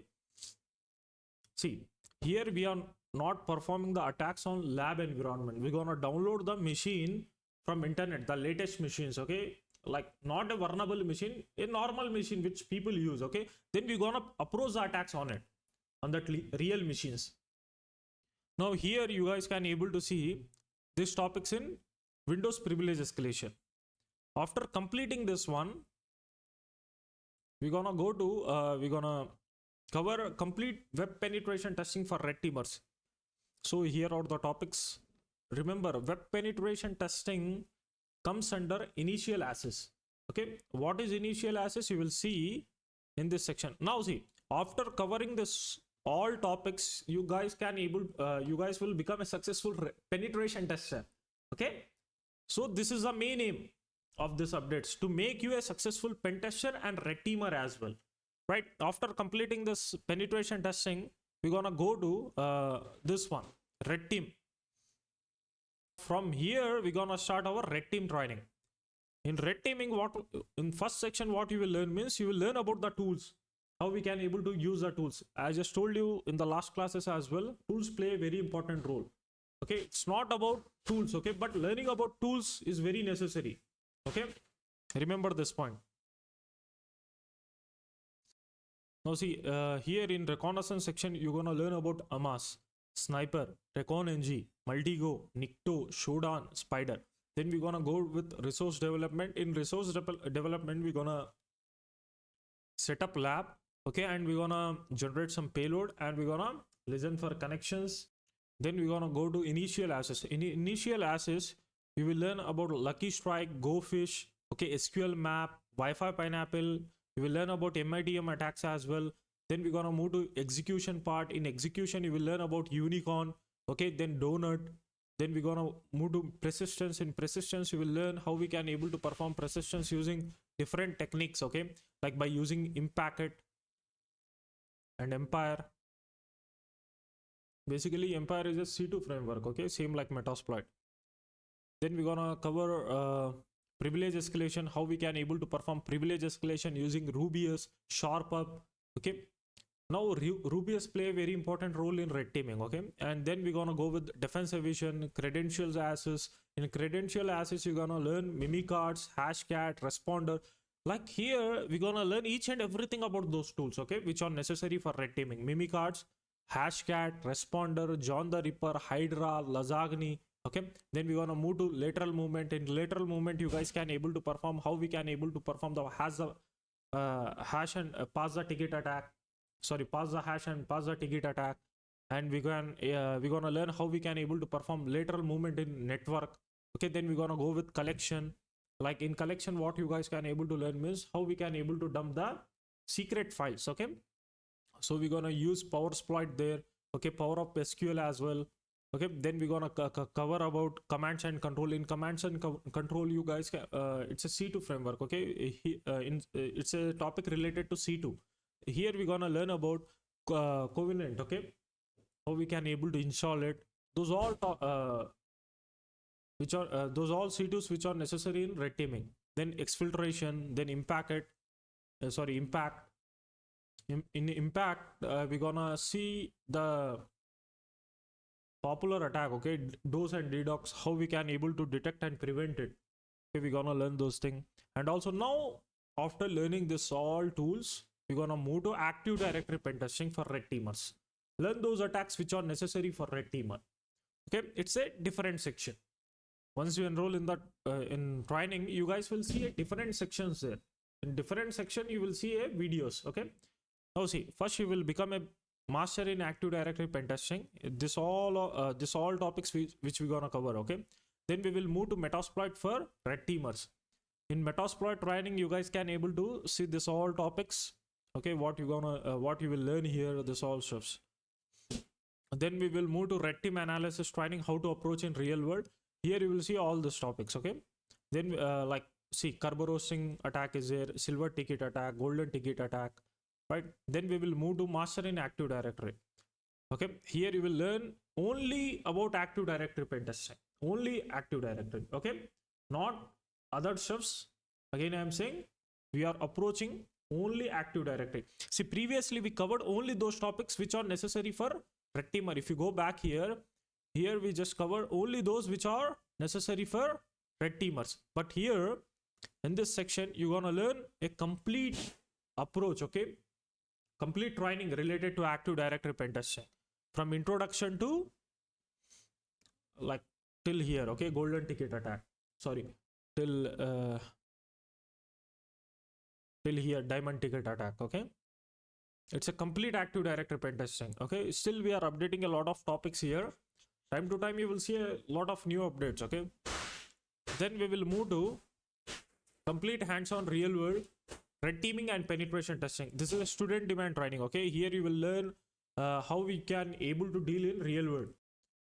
see, here we are not performing the attacks on lab environment. We're gonna download the machine from internet, the latest machines. Okay, like not a vulnerable machine, a normal machine which people use. Okay, then we're gonna approach the attacks on it, on that real machines. Now here you guys can able to see these topics in Windows privilege escalation. After completing this one, we're gonna go to we're gonna cover complete web penetration testing for red teamers. So here are the topics. Remember, web penetration testing comes under initial access. Okay, what is initial access? You will see in this section. Now see, after covering this all topics, you guys will become a successful penetration tester. Okay, so this is the main aim of this updates, to make you a successful pen tester and red teamer as well, right? After completing this penetration testing, we're gonna go to this one, red team. From here we're gonna start our red team training. In red teaming, what in first section what you will learn means, you will learn about the tools, how we can able to use the tools. I just told you in the last classes as well, tools play a very important role. Okay, it's not about tools, okay, but learning about tools is very necessary. Okay, remember this point. Now see, here in Reconnaissance section, you're gonna learn about AMAS, Sniper, Recon NG, Multigo, Nikto, Shodan, Spider. Then we're gonna go with resource development. In resource development, we're gonna set up lab, okay, and we're gonna generate some payload, and we're gonna listen for connections. Then we're gonna go to initial access. In initial access, you will learn about Lucky Strike, Go Fish, okay, SQL map, Wi-Fi pineapple. You will learn about MITM attacks as well. Then we're gonna move to execution part. In execution, you will learn about Unicorn, okay, then Donut. Then we're gonna move to persistence. In persistence, you will learn how we can able to perform persistence using different techniques, okay, like by using Impacket and Empire. Basically, Empire is a C2 framework, okay, same like Metasploit. Then we're gonna cover privilege escalation, how we can able to perform privilege escalation using Rubius, SharpUp. Okay, now Rubius play a very important role in red teaming. Okay, and then we're gonna go with defense evasion, credentials access. In credential access, you're gonna learn Mimicards, Hashcat, Responder. Like here, we're gonna learn each and everything about those tools, okay, which are necessary for red teaming. Mimicards, Hashcat, Responder, John the Ripper, Hydra, Lasagna. Okay, then we're gonna move to lateral movement. In lateral movement, you guys can able to perform how we can able to perform the hash and pass the ticket attack. Sorry, pass the hash and pass the ticket attack. And we're gonna learn how we can able to perform lateral movement in network. Okay, then we're gonna go with collection. Like in collection, what you guys can able to learn means how we can able to dump the secret files. Okay, so we're gonna use Powersploit there. Okay, Power Up SQL as well. Okay, then we're gonna cover about commands and control. In commands and control, you guys can, it's a C2 framework. Okay, it's a topic related to C2. Here we're gonna learn about Covenant. Okay, how we can able to install it. Those all those all C2s which are necessary in red teaming. Then exfiltration, then impact. In impact, we're gonna see the popular attack, okay, DOS and DDoS, how we can able to detect and prevent it. Okay, we're gonna learn those things. And also now, after learning this all tools, we're gonna move to Active Directory pen testing for red teamers. Learn those attacks which are necessary for red teamer. Okay, it's a different section. Once you enroll in that in training, you guys will see a different sections there. In different section, you will see a videos. Okay, now see, first you will become a master in Active Directory pen testing. This all topics which we're gonna cover. Okay. Then we will move to Metasploit for red teamers. In Metasploit training, you guys can able to see this all topics. Okay, what you will learn here, this all stuffs. Then we will move to red team analysis training, how to approach in real world. Here you will see all these topics. Okay. Then like see, Kerberoasting attack is there, silver ticket attack, golden ticket attack, right? Then we will move to master in Active Directory. Okay, here you will learn only about Active Directory pen testing, only Active Directory. Okay, not other stuffs. Again, I am saying we are approaching only Active Directory. See, previously we covered only those topics which are necessary for red teamer. If you go back here we just cover only those which are necessary for red teamers. But here in this section, you're gonna learn a complete approach. Okay, complete training related to Active Directory pen testing, from introduction to like till here. Okay, golden ticket attack. Sorry, till here, diamond ticket attack. Okay, it's a complete Active Directory pen testing. Okay, still we are updating a lot of topics here. Time to time you will see a lot of new updates. Okay, then we will move to complete hands-on real world red teaming and penetration testing. This is a student demand training. Okay, here you will learn how we can able to deal in real world,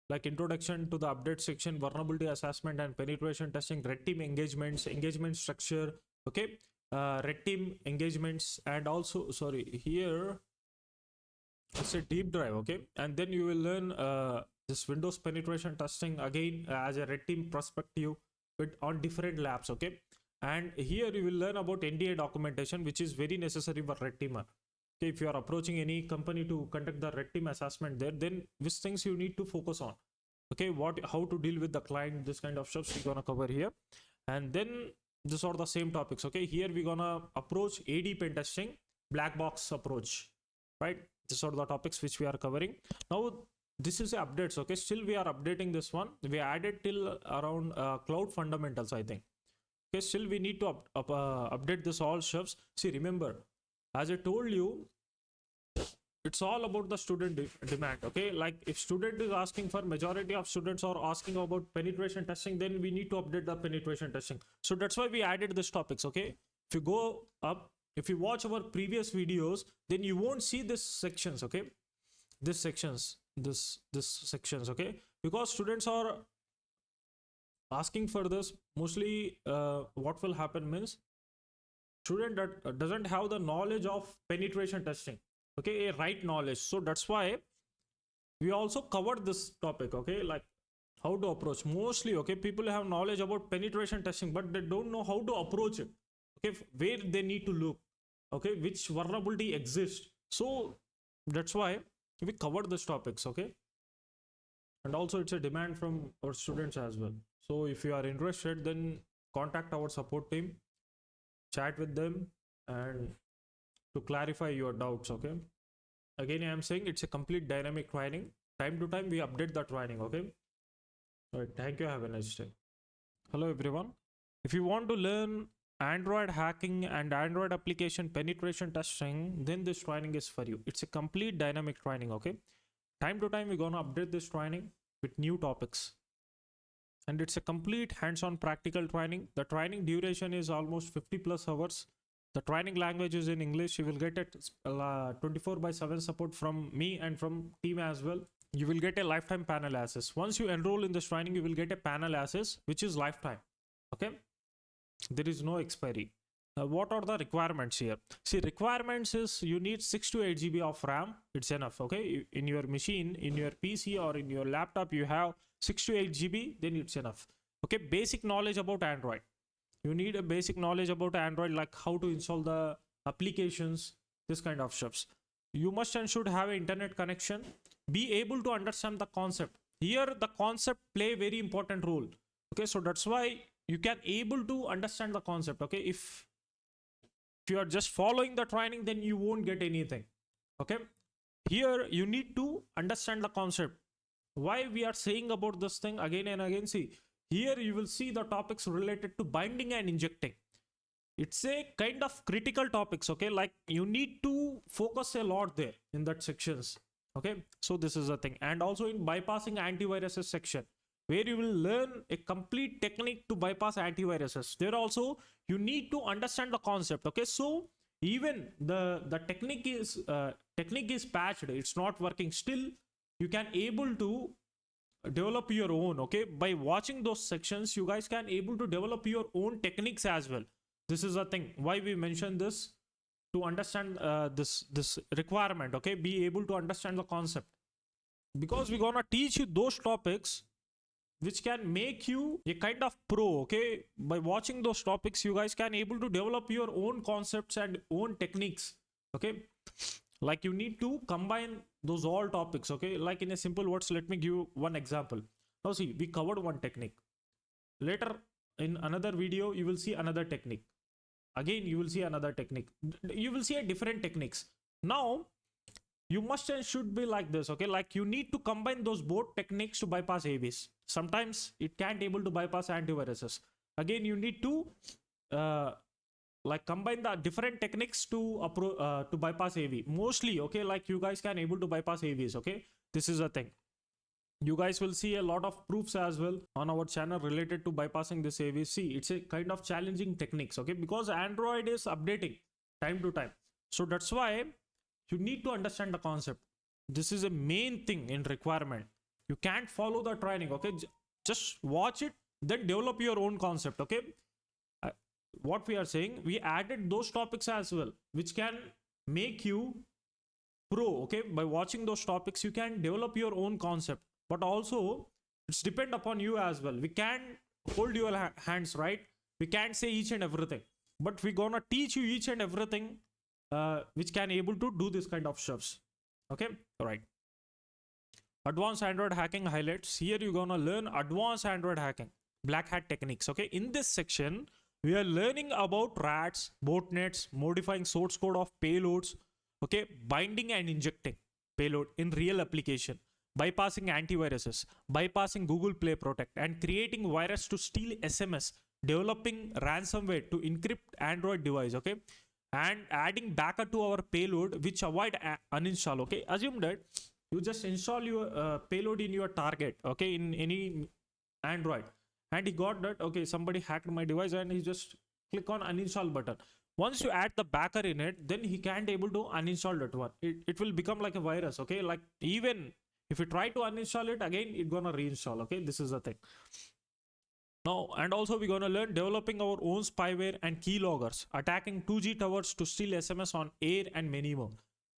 like introduction to the update section, vulnerability assessment and penetration testing, red team engagements, engagement structure. Okay, red team engagements, and also sorry, here it's a deep dive. Okay, and then you will learn this Windows penetration testing again as a red team perspective with on different labs. Okay, and here you will learn about NDA documentation, which is very necessary for red teamer. Okay, if you are approaching any company to conduct the red team assessment there, then which things you need to focus on. Okay, how to deal with the client, this kind of stuff we're gonna cover here. And then these are the same topics. Okay, here we're gonna approach AD pen testing, black box approach, right? These are the topics which we are covering now. This is the updates. Okay, still we are updating this one. We added till around cloud fundamentals, I think. Okay, still we need to update this all stuffs. See, remember, as I told you, it's all about the student demand. Okay, like if student is asking for, majority of students are asking about penetration testing, then we need to update the penetration testing. So that's why we added this topics. Okay, if you go up, if you watch our previous videos, then you won't see this sections. Okay, this sections. This sections. Okay, because students are asking for this mostly. What will happen means student that doesn't have the knowledge of penetration testing. Okay, a right knowledge. So that's why we also covered this topic. Okay, like how to approach. Mostly, okay, people have knowledge about penetration testing, but they don't know how to approach it. Okay, where they need to look. Okay, which vulnerability exists. So that's why we covered these topics. Okay, and also it's a demand from our students as well. So if you are interested, then contact our support team, chat with them, and to clarify your doubts. Okay, again I am saying it's a complete dynamic training. Time to time we update the training. Okay, all right, thank you, have a nice day. Hello everyone, if you want to learn Android hacking and Android application penetration testing, then this training is for you. It's a complete dynamic training. Okay, time to time we're gonna update this training with new topics, and it's a complete hands-on practical training. The training duration is almost 50+ hours. The training language is in English. You will get it 24/7 support from me and from team as well. You will get a lifetime panel access. Once you enroll in this training, you will get a panel access which is lifetime. Okay, there is no expiry. What are the requirements here? See, requirements is you need 6 to 8 GB of RAM. It's enough. Okay, in your machine, in your PC or in your laptop, you have 6 to 8 GB, then it's enough. Okay, basic knowledge about Android. You need a basic knowledge about Android, like how to install the applications, this kind of stuff. You must and should have an internet connection. Be able to understand the concept. Here, the concept play a very important role. Okay, so that's why you can able to understand the concept. Okay, if you are just following the training, then you won't get anything. Okay, here you need to understand the concept. Why we are saying about this thing again and again? See, here you will see the topics related to binding and injecting. It's a kind of critical topics. Okay, like you need to focus a lot there in that sections. Okay, so this is the thing. And also in bypassing antiviruses section, where you will learn a complete technique to bypass antiviruses. There also you need to understand the concept. Okay, so even the technique is patched, it's not working, still you can able to develop your own. Okay, by watching those sections you guys can able to develop your own techniques as well. This is the thing why we mentioned this, to understand this requirement. Okay, be able to understand the concept, because we're gonna teach you those topics which can make you a kind of pro. Okay, by watching those topics you guys can able to develop your own concepts and own techniques. Okay, like you need to combine those all topics. Okay, like in a simple words, let me give you one example. Now see, we covered one technique, later in another video you will see another technique, again you will see another technique, you will see a different techniques. Now you must and should be like this. Okay, like you need to combine those both techniques to bypass AVs. Sometimes it can't able to bypass antiviruses, again you need to like combine the different techniques to bypass AV mostly. Okay, like you guys can able to bypass AVs. Okay, this is a thing. You guys will see a lot of proofs as well on our channel related to bypassing this AV. See, it's a kind of challenging techniques. Okay, because Android is updating time to time, so that's why you need to understand the concept. This is a main thing in requirement. You can't follow the training. Okay, just watch it, then develop your own concept. Okay, what we are saying, we added those topics as well which can make you pro. Okay, by watching those topics you can develop your own concept, but also it's depend upon you as well. We can't hold your hands, right? We can't say each and everything, but we're gonna teach you each and everything which can able to do this kind of stuffs. Okay, all right. Advanced Android hacking highlights. Here you're gonna learn advanced Android hacking, black hat techniques. Okay, in this section we are learning about rats, botnets, modifying source code of payloads. Okay, binding and injecting payload in real application, bypassing antiviruses, bypassing Google Play Protect, and creating virus to steal SMS, developing ransomware to encrypt Android device. Okay, and adding backup to our payload which avoid uninstall. Okay, assume that you just install your payload in your target. Okay, in any Android, and he got that, okay, somebody hacked my device, and he just click on uninstall button. Once you add the backer in it, then he can't able to uninstall that one. It will become like a virus. Okay, like even if you try to uninstall it again, it's gonna reinstall. Okay, this is the thing. Now, and also we're gonna learn developing our own spyware and keyloggers, attacking 2G towers to steal SMS on air, and many more.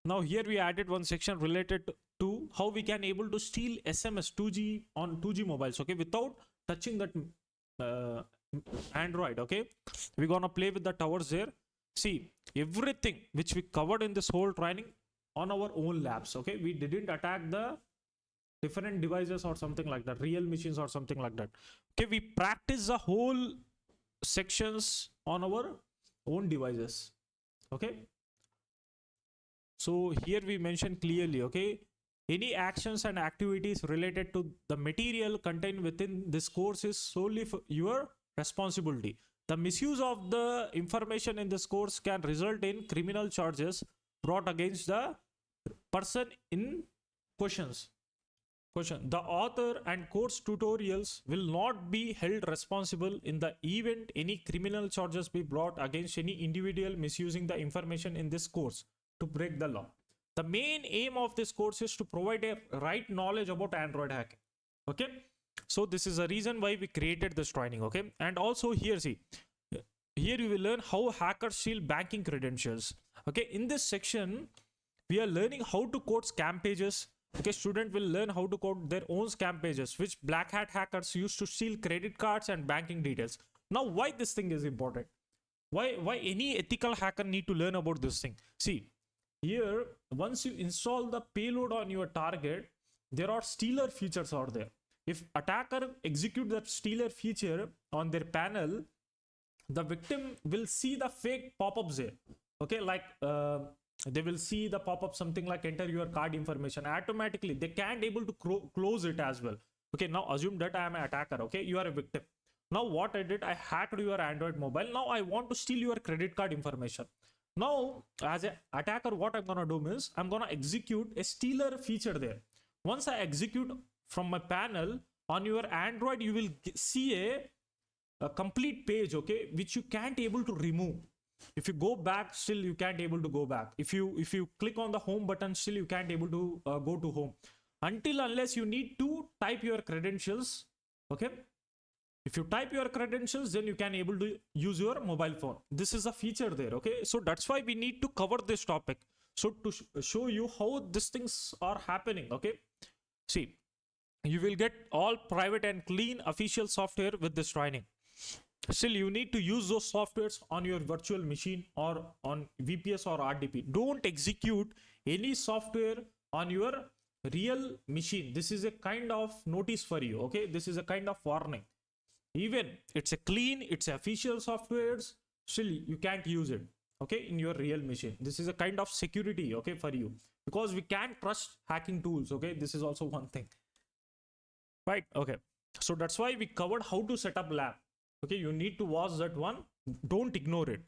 Now here we added one section related to how we can able to steal SMS 2G on 2G mobiles. Okay, without touching that Android. Okay, we're gonna play with the towers there. See, everything which we covered in this whole training on our own labs. Okay, we didn't attack the different devices or something like that, real machines or something like that. Okay, we practice the whole sections on our own devices. Okay, so here we mention clearly. Okay, any actions and activities related to the material contained within this course is solely for your responsibility. The misuse of the information in this course can result in criminal charges brought against the person in questions. The author and course tutorials will not be held responsible in the event any criminal charges be brought against any individual misusing the information in this course to break the law. The main aim of this course is to provide a right knowledge about Android hacking. Okay, so this is the reason why we created this training. Okay, and also here, see, here you will learn how hackers steal banking credentials. Okay, in this section we are learning how to code scam pages. Okay, student will learn how to code their own scam pages which black hat hackers use to steal credit cards and banking details. Now, why this thing is important? Why any ethical hacker need to learn about this thing? See, here once you install the payload on your target, there are stealer features out there. If attacker execute that stealer feature on their panel, the victim will see the fake pop-ups there. Okay, like they will see the pop-up something like enter your card information. Automatically they can't able to close it as well. Okay, now assume that I am an attacker. Okay, you are a victim. Now what I did, I hacked your Android mobile. Now I want to steal your credit card information. Now, as an attacker, what I'm gonna do is I'm gonna execute a stealer feature there. Once I execute from my panel on your Android, you will see a complete page, okay, which you can't able to remove. If you go back, still you can't able to go back. If you click on the home button, still you can't able to go to home until unless you need to type your credentials, okay. If you type your credentials, then you can able to use your mobile phone. This is a feature there, okay. So that's why we need to cover this topic, so to show you how these things are happening, okay. See, you will get all private and clean official software with this training. Still, you need to use those softwares on your virtual machine or on VPS or RDP. Don't execute any software on your real machine. This is a kind of notice for you, okay. This is a kind of warning. Even it's a clean, it's official softwares, still you can't use it, okay, in your real machine. This is a kind of security, okay, for you, because we can't trust hacking tools, okay. This is also one thing, right? Okay, so that's why we covered how to set up lab, okay. You need to watch that one, don't ignore it.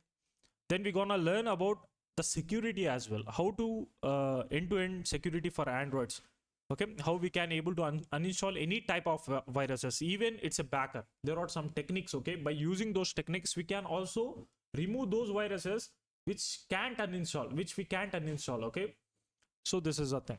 Then we're gonna learn about the security as well, how to end-to-end security for Androids, okay, how we can able to uninstall any type of viruses. Even it's a backup, there are some techniques, okay. By using those techniques, we can also remove those viruses which we can't uninstall, okay. So this is a thing.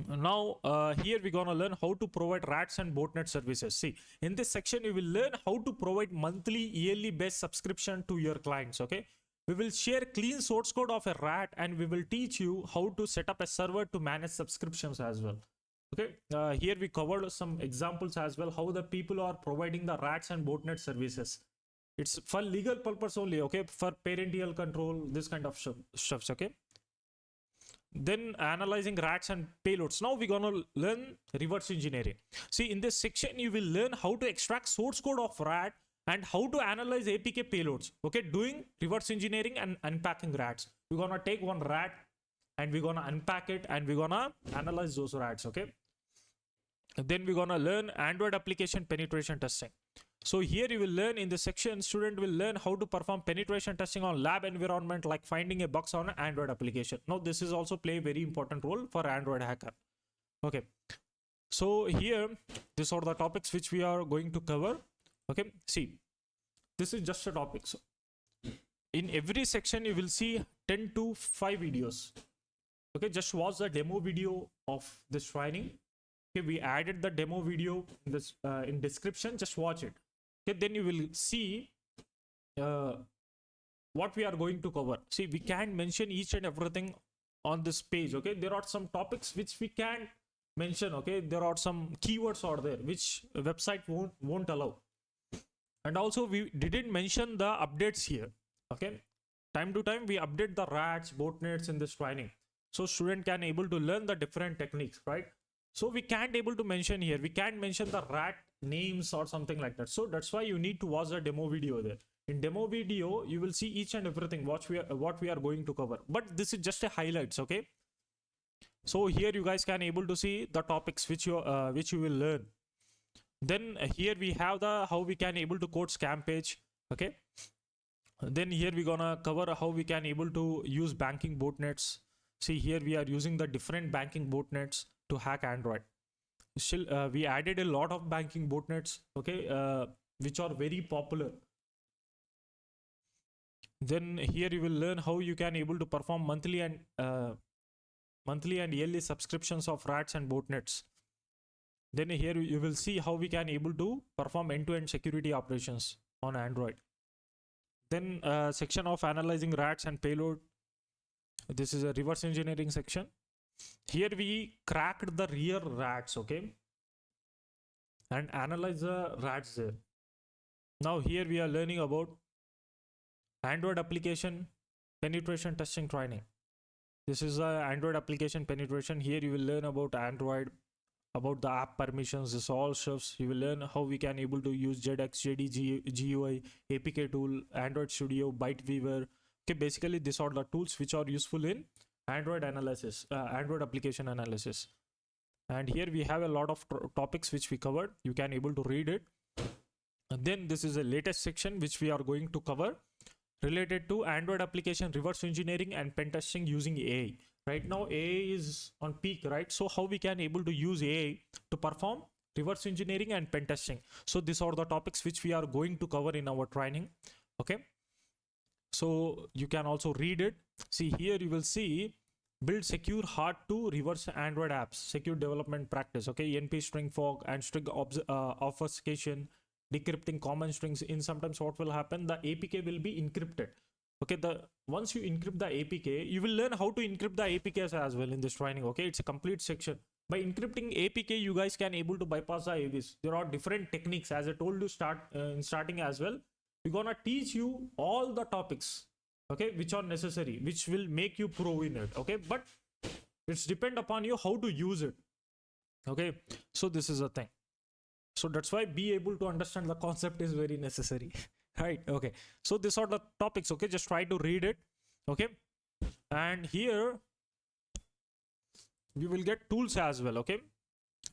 Now here we're gonna learn how to provide rats and botnet services. See, in this section you will learn how to provide monthly, yearly based subscription to your clients, okay. We will share clean source code of a rat, and we will teach you how to set up a server to manage subscriptions as well, okay. Here we covered some examples as well, how the people are providing the rats and botnet services. It's for legal purpose only, okay, for parental control, this kind of stuff, okay. Then analyzing rats and payloads. Now we're gonna learn reverse engineering. See, in this section you will learn how to extract source code of rat and how to analyze APK payloads, okay, doing reverse engineering and unpacking rats. We're gonna take one rat and we're gonna unpack it and we're gonna analyze those rats, okay. Then we're gonna learn Android application penetration testing. So here you will learn, in this section, student will learn how to perform penetration testing on lab environment, like finding a bugs on an Android application. Now this is also play a very important role for Android hacker, okay. So here, these are the topics which we are going to cover, okay. See, this is just a topic. So in every section you will see 10 to 5 videos, okay. Just watch the demo video of this training, okay. We added the demo video in this in description, just watch it, okay. Then you will see what we are going to cover. See, we can't mention each and everything on this page, okay. There are some topics which we can't mention, okay. There are some keywords are there which website won't allow. And also we didn't mention the updates here, okay. Time to time we update the rats, botnets in this training, so student can able to learn the different techniques, right? So we can't able to mention here, we can't mention the rat names or something like that. So that's why you need to watch the demo video there. In demo video you will see each and everything what we are going to cover, but this is just a highlights, okay. So here you guys can able to see the topics which you will learn. Then here we have the how we can able to code scam page, okay. Then here we're gonna cover how we can able to use banking botnets. See, here we are using the different banking botnets to hack Android. Still we added a lot of banking botnets, okay, which are very popular. Then here you will learn how you can able to perform monthly and yearly subscriptions of rats and botnets. Then here you will see how we can able to perform end-to-end security operations on Android. Then section of analyzing rats and payload. This is a reverse engineering section. Here we cracked the real rats, okay, and analyze the rats there. Now here we are learning about Android application penetration testing training. This is a Android application penetration. Here you will learn about Android, about the app permissions, this all stuffs. You will learn how we can able to use JDX, JD, GUI, APK tool, Android Studio, Byteweaver. Okay, basically these are the tools which are useful in Android analysis, Android application analysis. And here we have a lot of topics which we covered. You can able to read it. And then this is the latest section which we are going to cover, related to Android application reverse engineering and pen testing using AI. Right now AI is on peak, right? So how we can able to use AI to perform reverse engineering and pen testing. So these are the topics which we are going to cover in our training. Okay, so you can also read it. See here, you will see build secure hard to reverse Android apps, secure development practice. Okay, NP string fork and string obfuscation, decrypting common strings. In sometimes what will happen, the APK will be encrypted. Okay, the once you encrypt the APK, you will learn how to encrypt the APKs as well in this training. Okay, it's a complete section. By encrypting APK, you guys can able to bypass the AVs. There are different techniques, as I told you in starting as well. We're gonna teach you all the topics, okay, which are necessary, which will make you pro in it. Okay, but it's depend upon you how to use it. Okay, so this is a thing. So that's why be able to understand the concept is very necessary. Right? Okay, so these are the topics. Okay, just try to read it. Okay, and here you will get tools as well. Okay,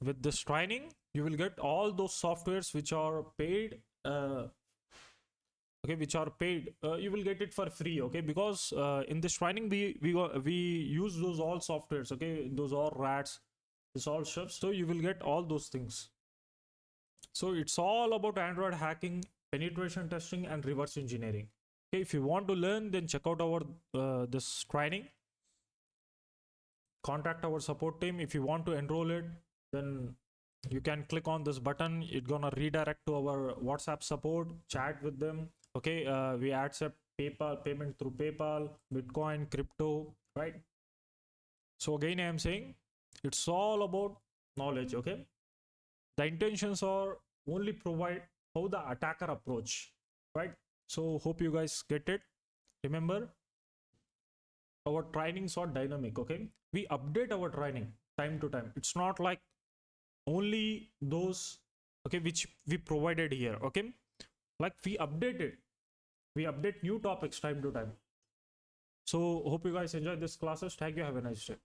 with this training you will get all those softwares which are paid, okay, which are paid. You will get it for free. Okay, because in this training we use those all softwares. Okay, those are rats, this all stuff. So you will get all those things. So it's all about Android hacking, penetration testing, and reverse engineering. Okay, if you want to learn, then check out our this training. Contact our support team. If you want to enroll it, then you can click on this button. It's gonna redirect to our WhatsApp support. Chat with them. Okay, we accept PayPal payment through PayPal, Bitcoin, crypto, right? So again, I am saying it's all about knowledge. Okay, the intentions are only provide how the attacker approach, right? So hope you guys get it. Remember, our trainings are dynamic. Okay, we update our training time to time. It's not like only those, okay, which we provided here. Okay, like we update it, we update new topics time to time. So hope you guys enjoy this classes. Thank you, have a nice day.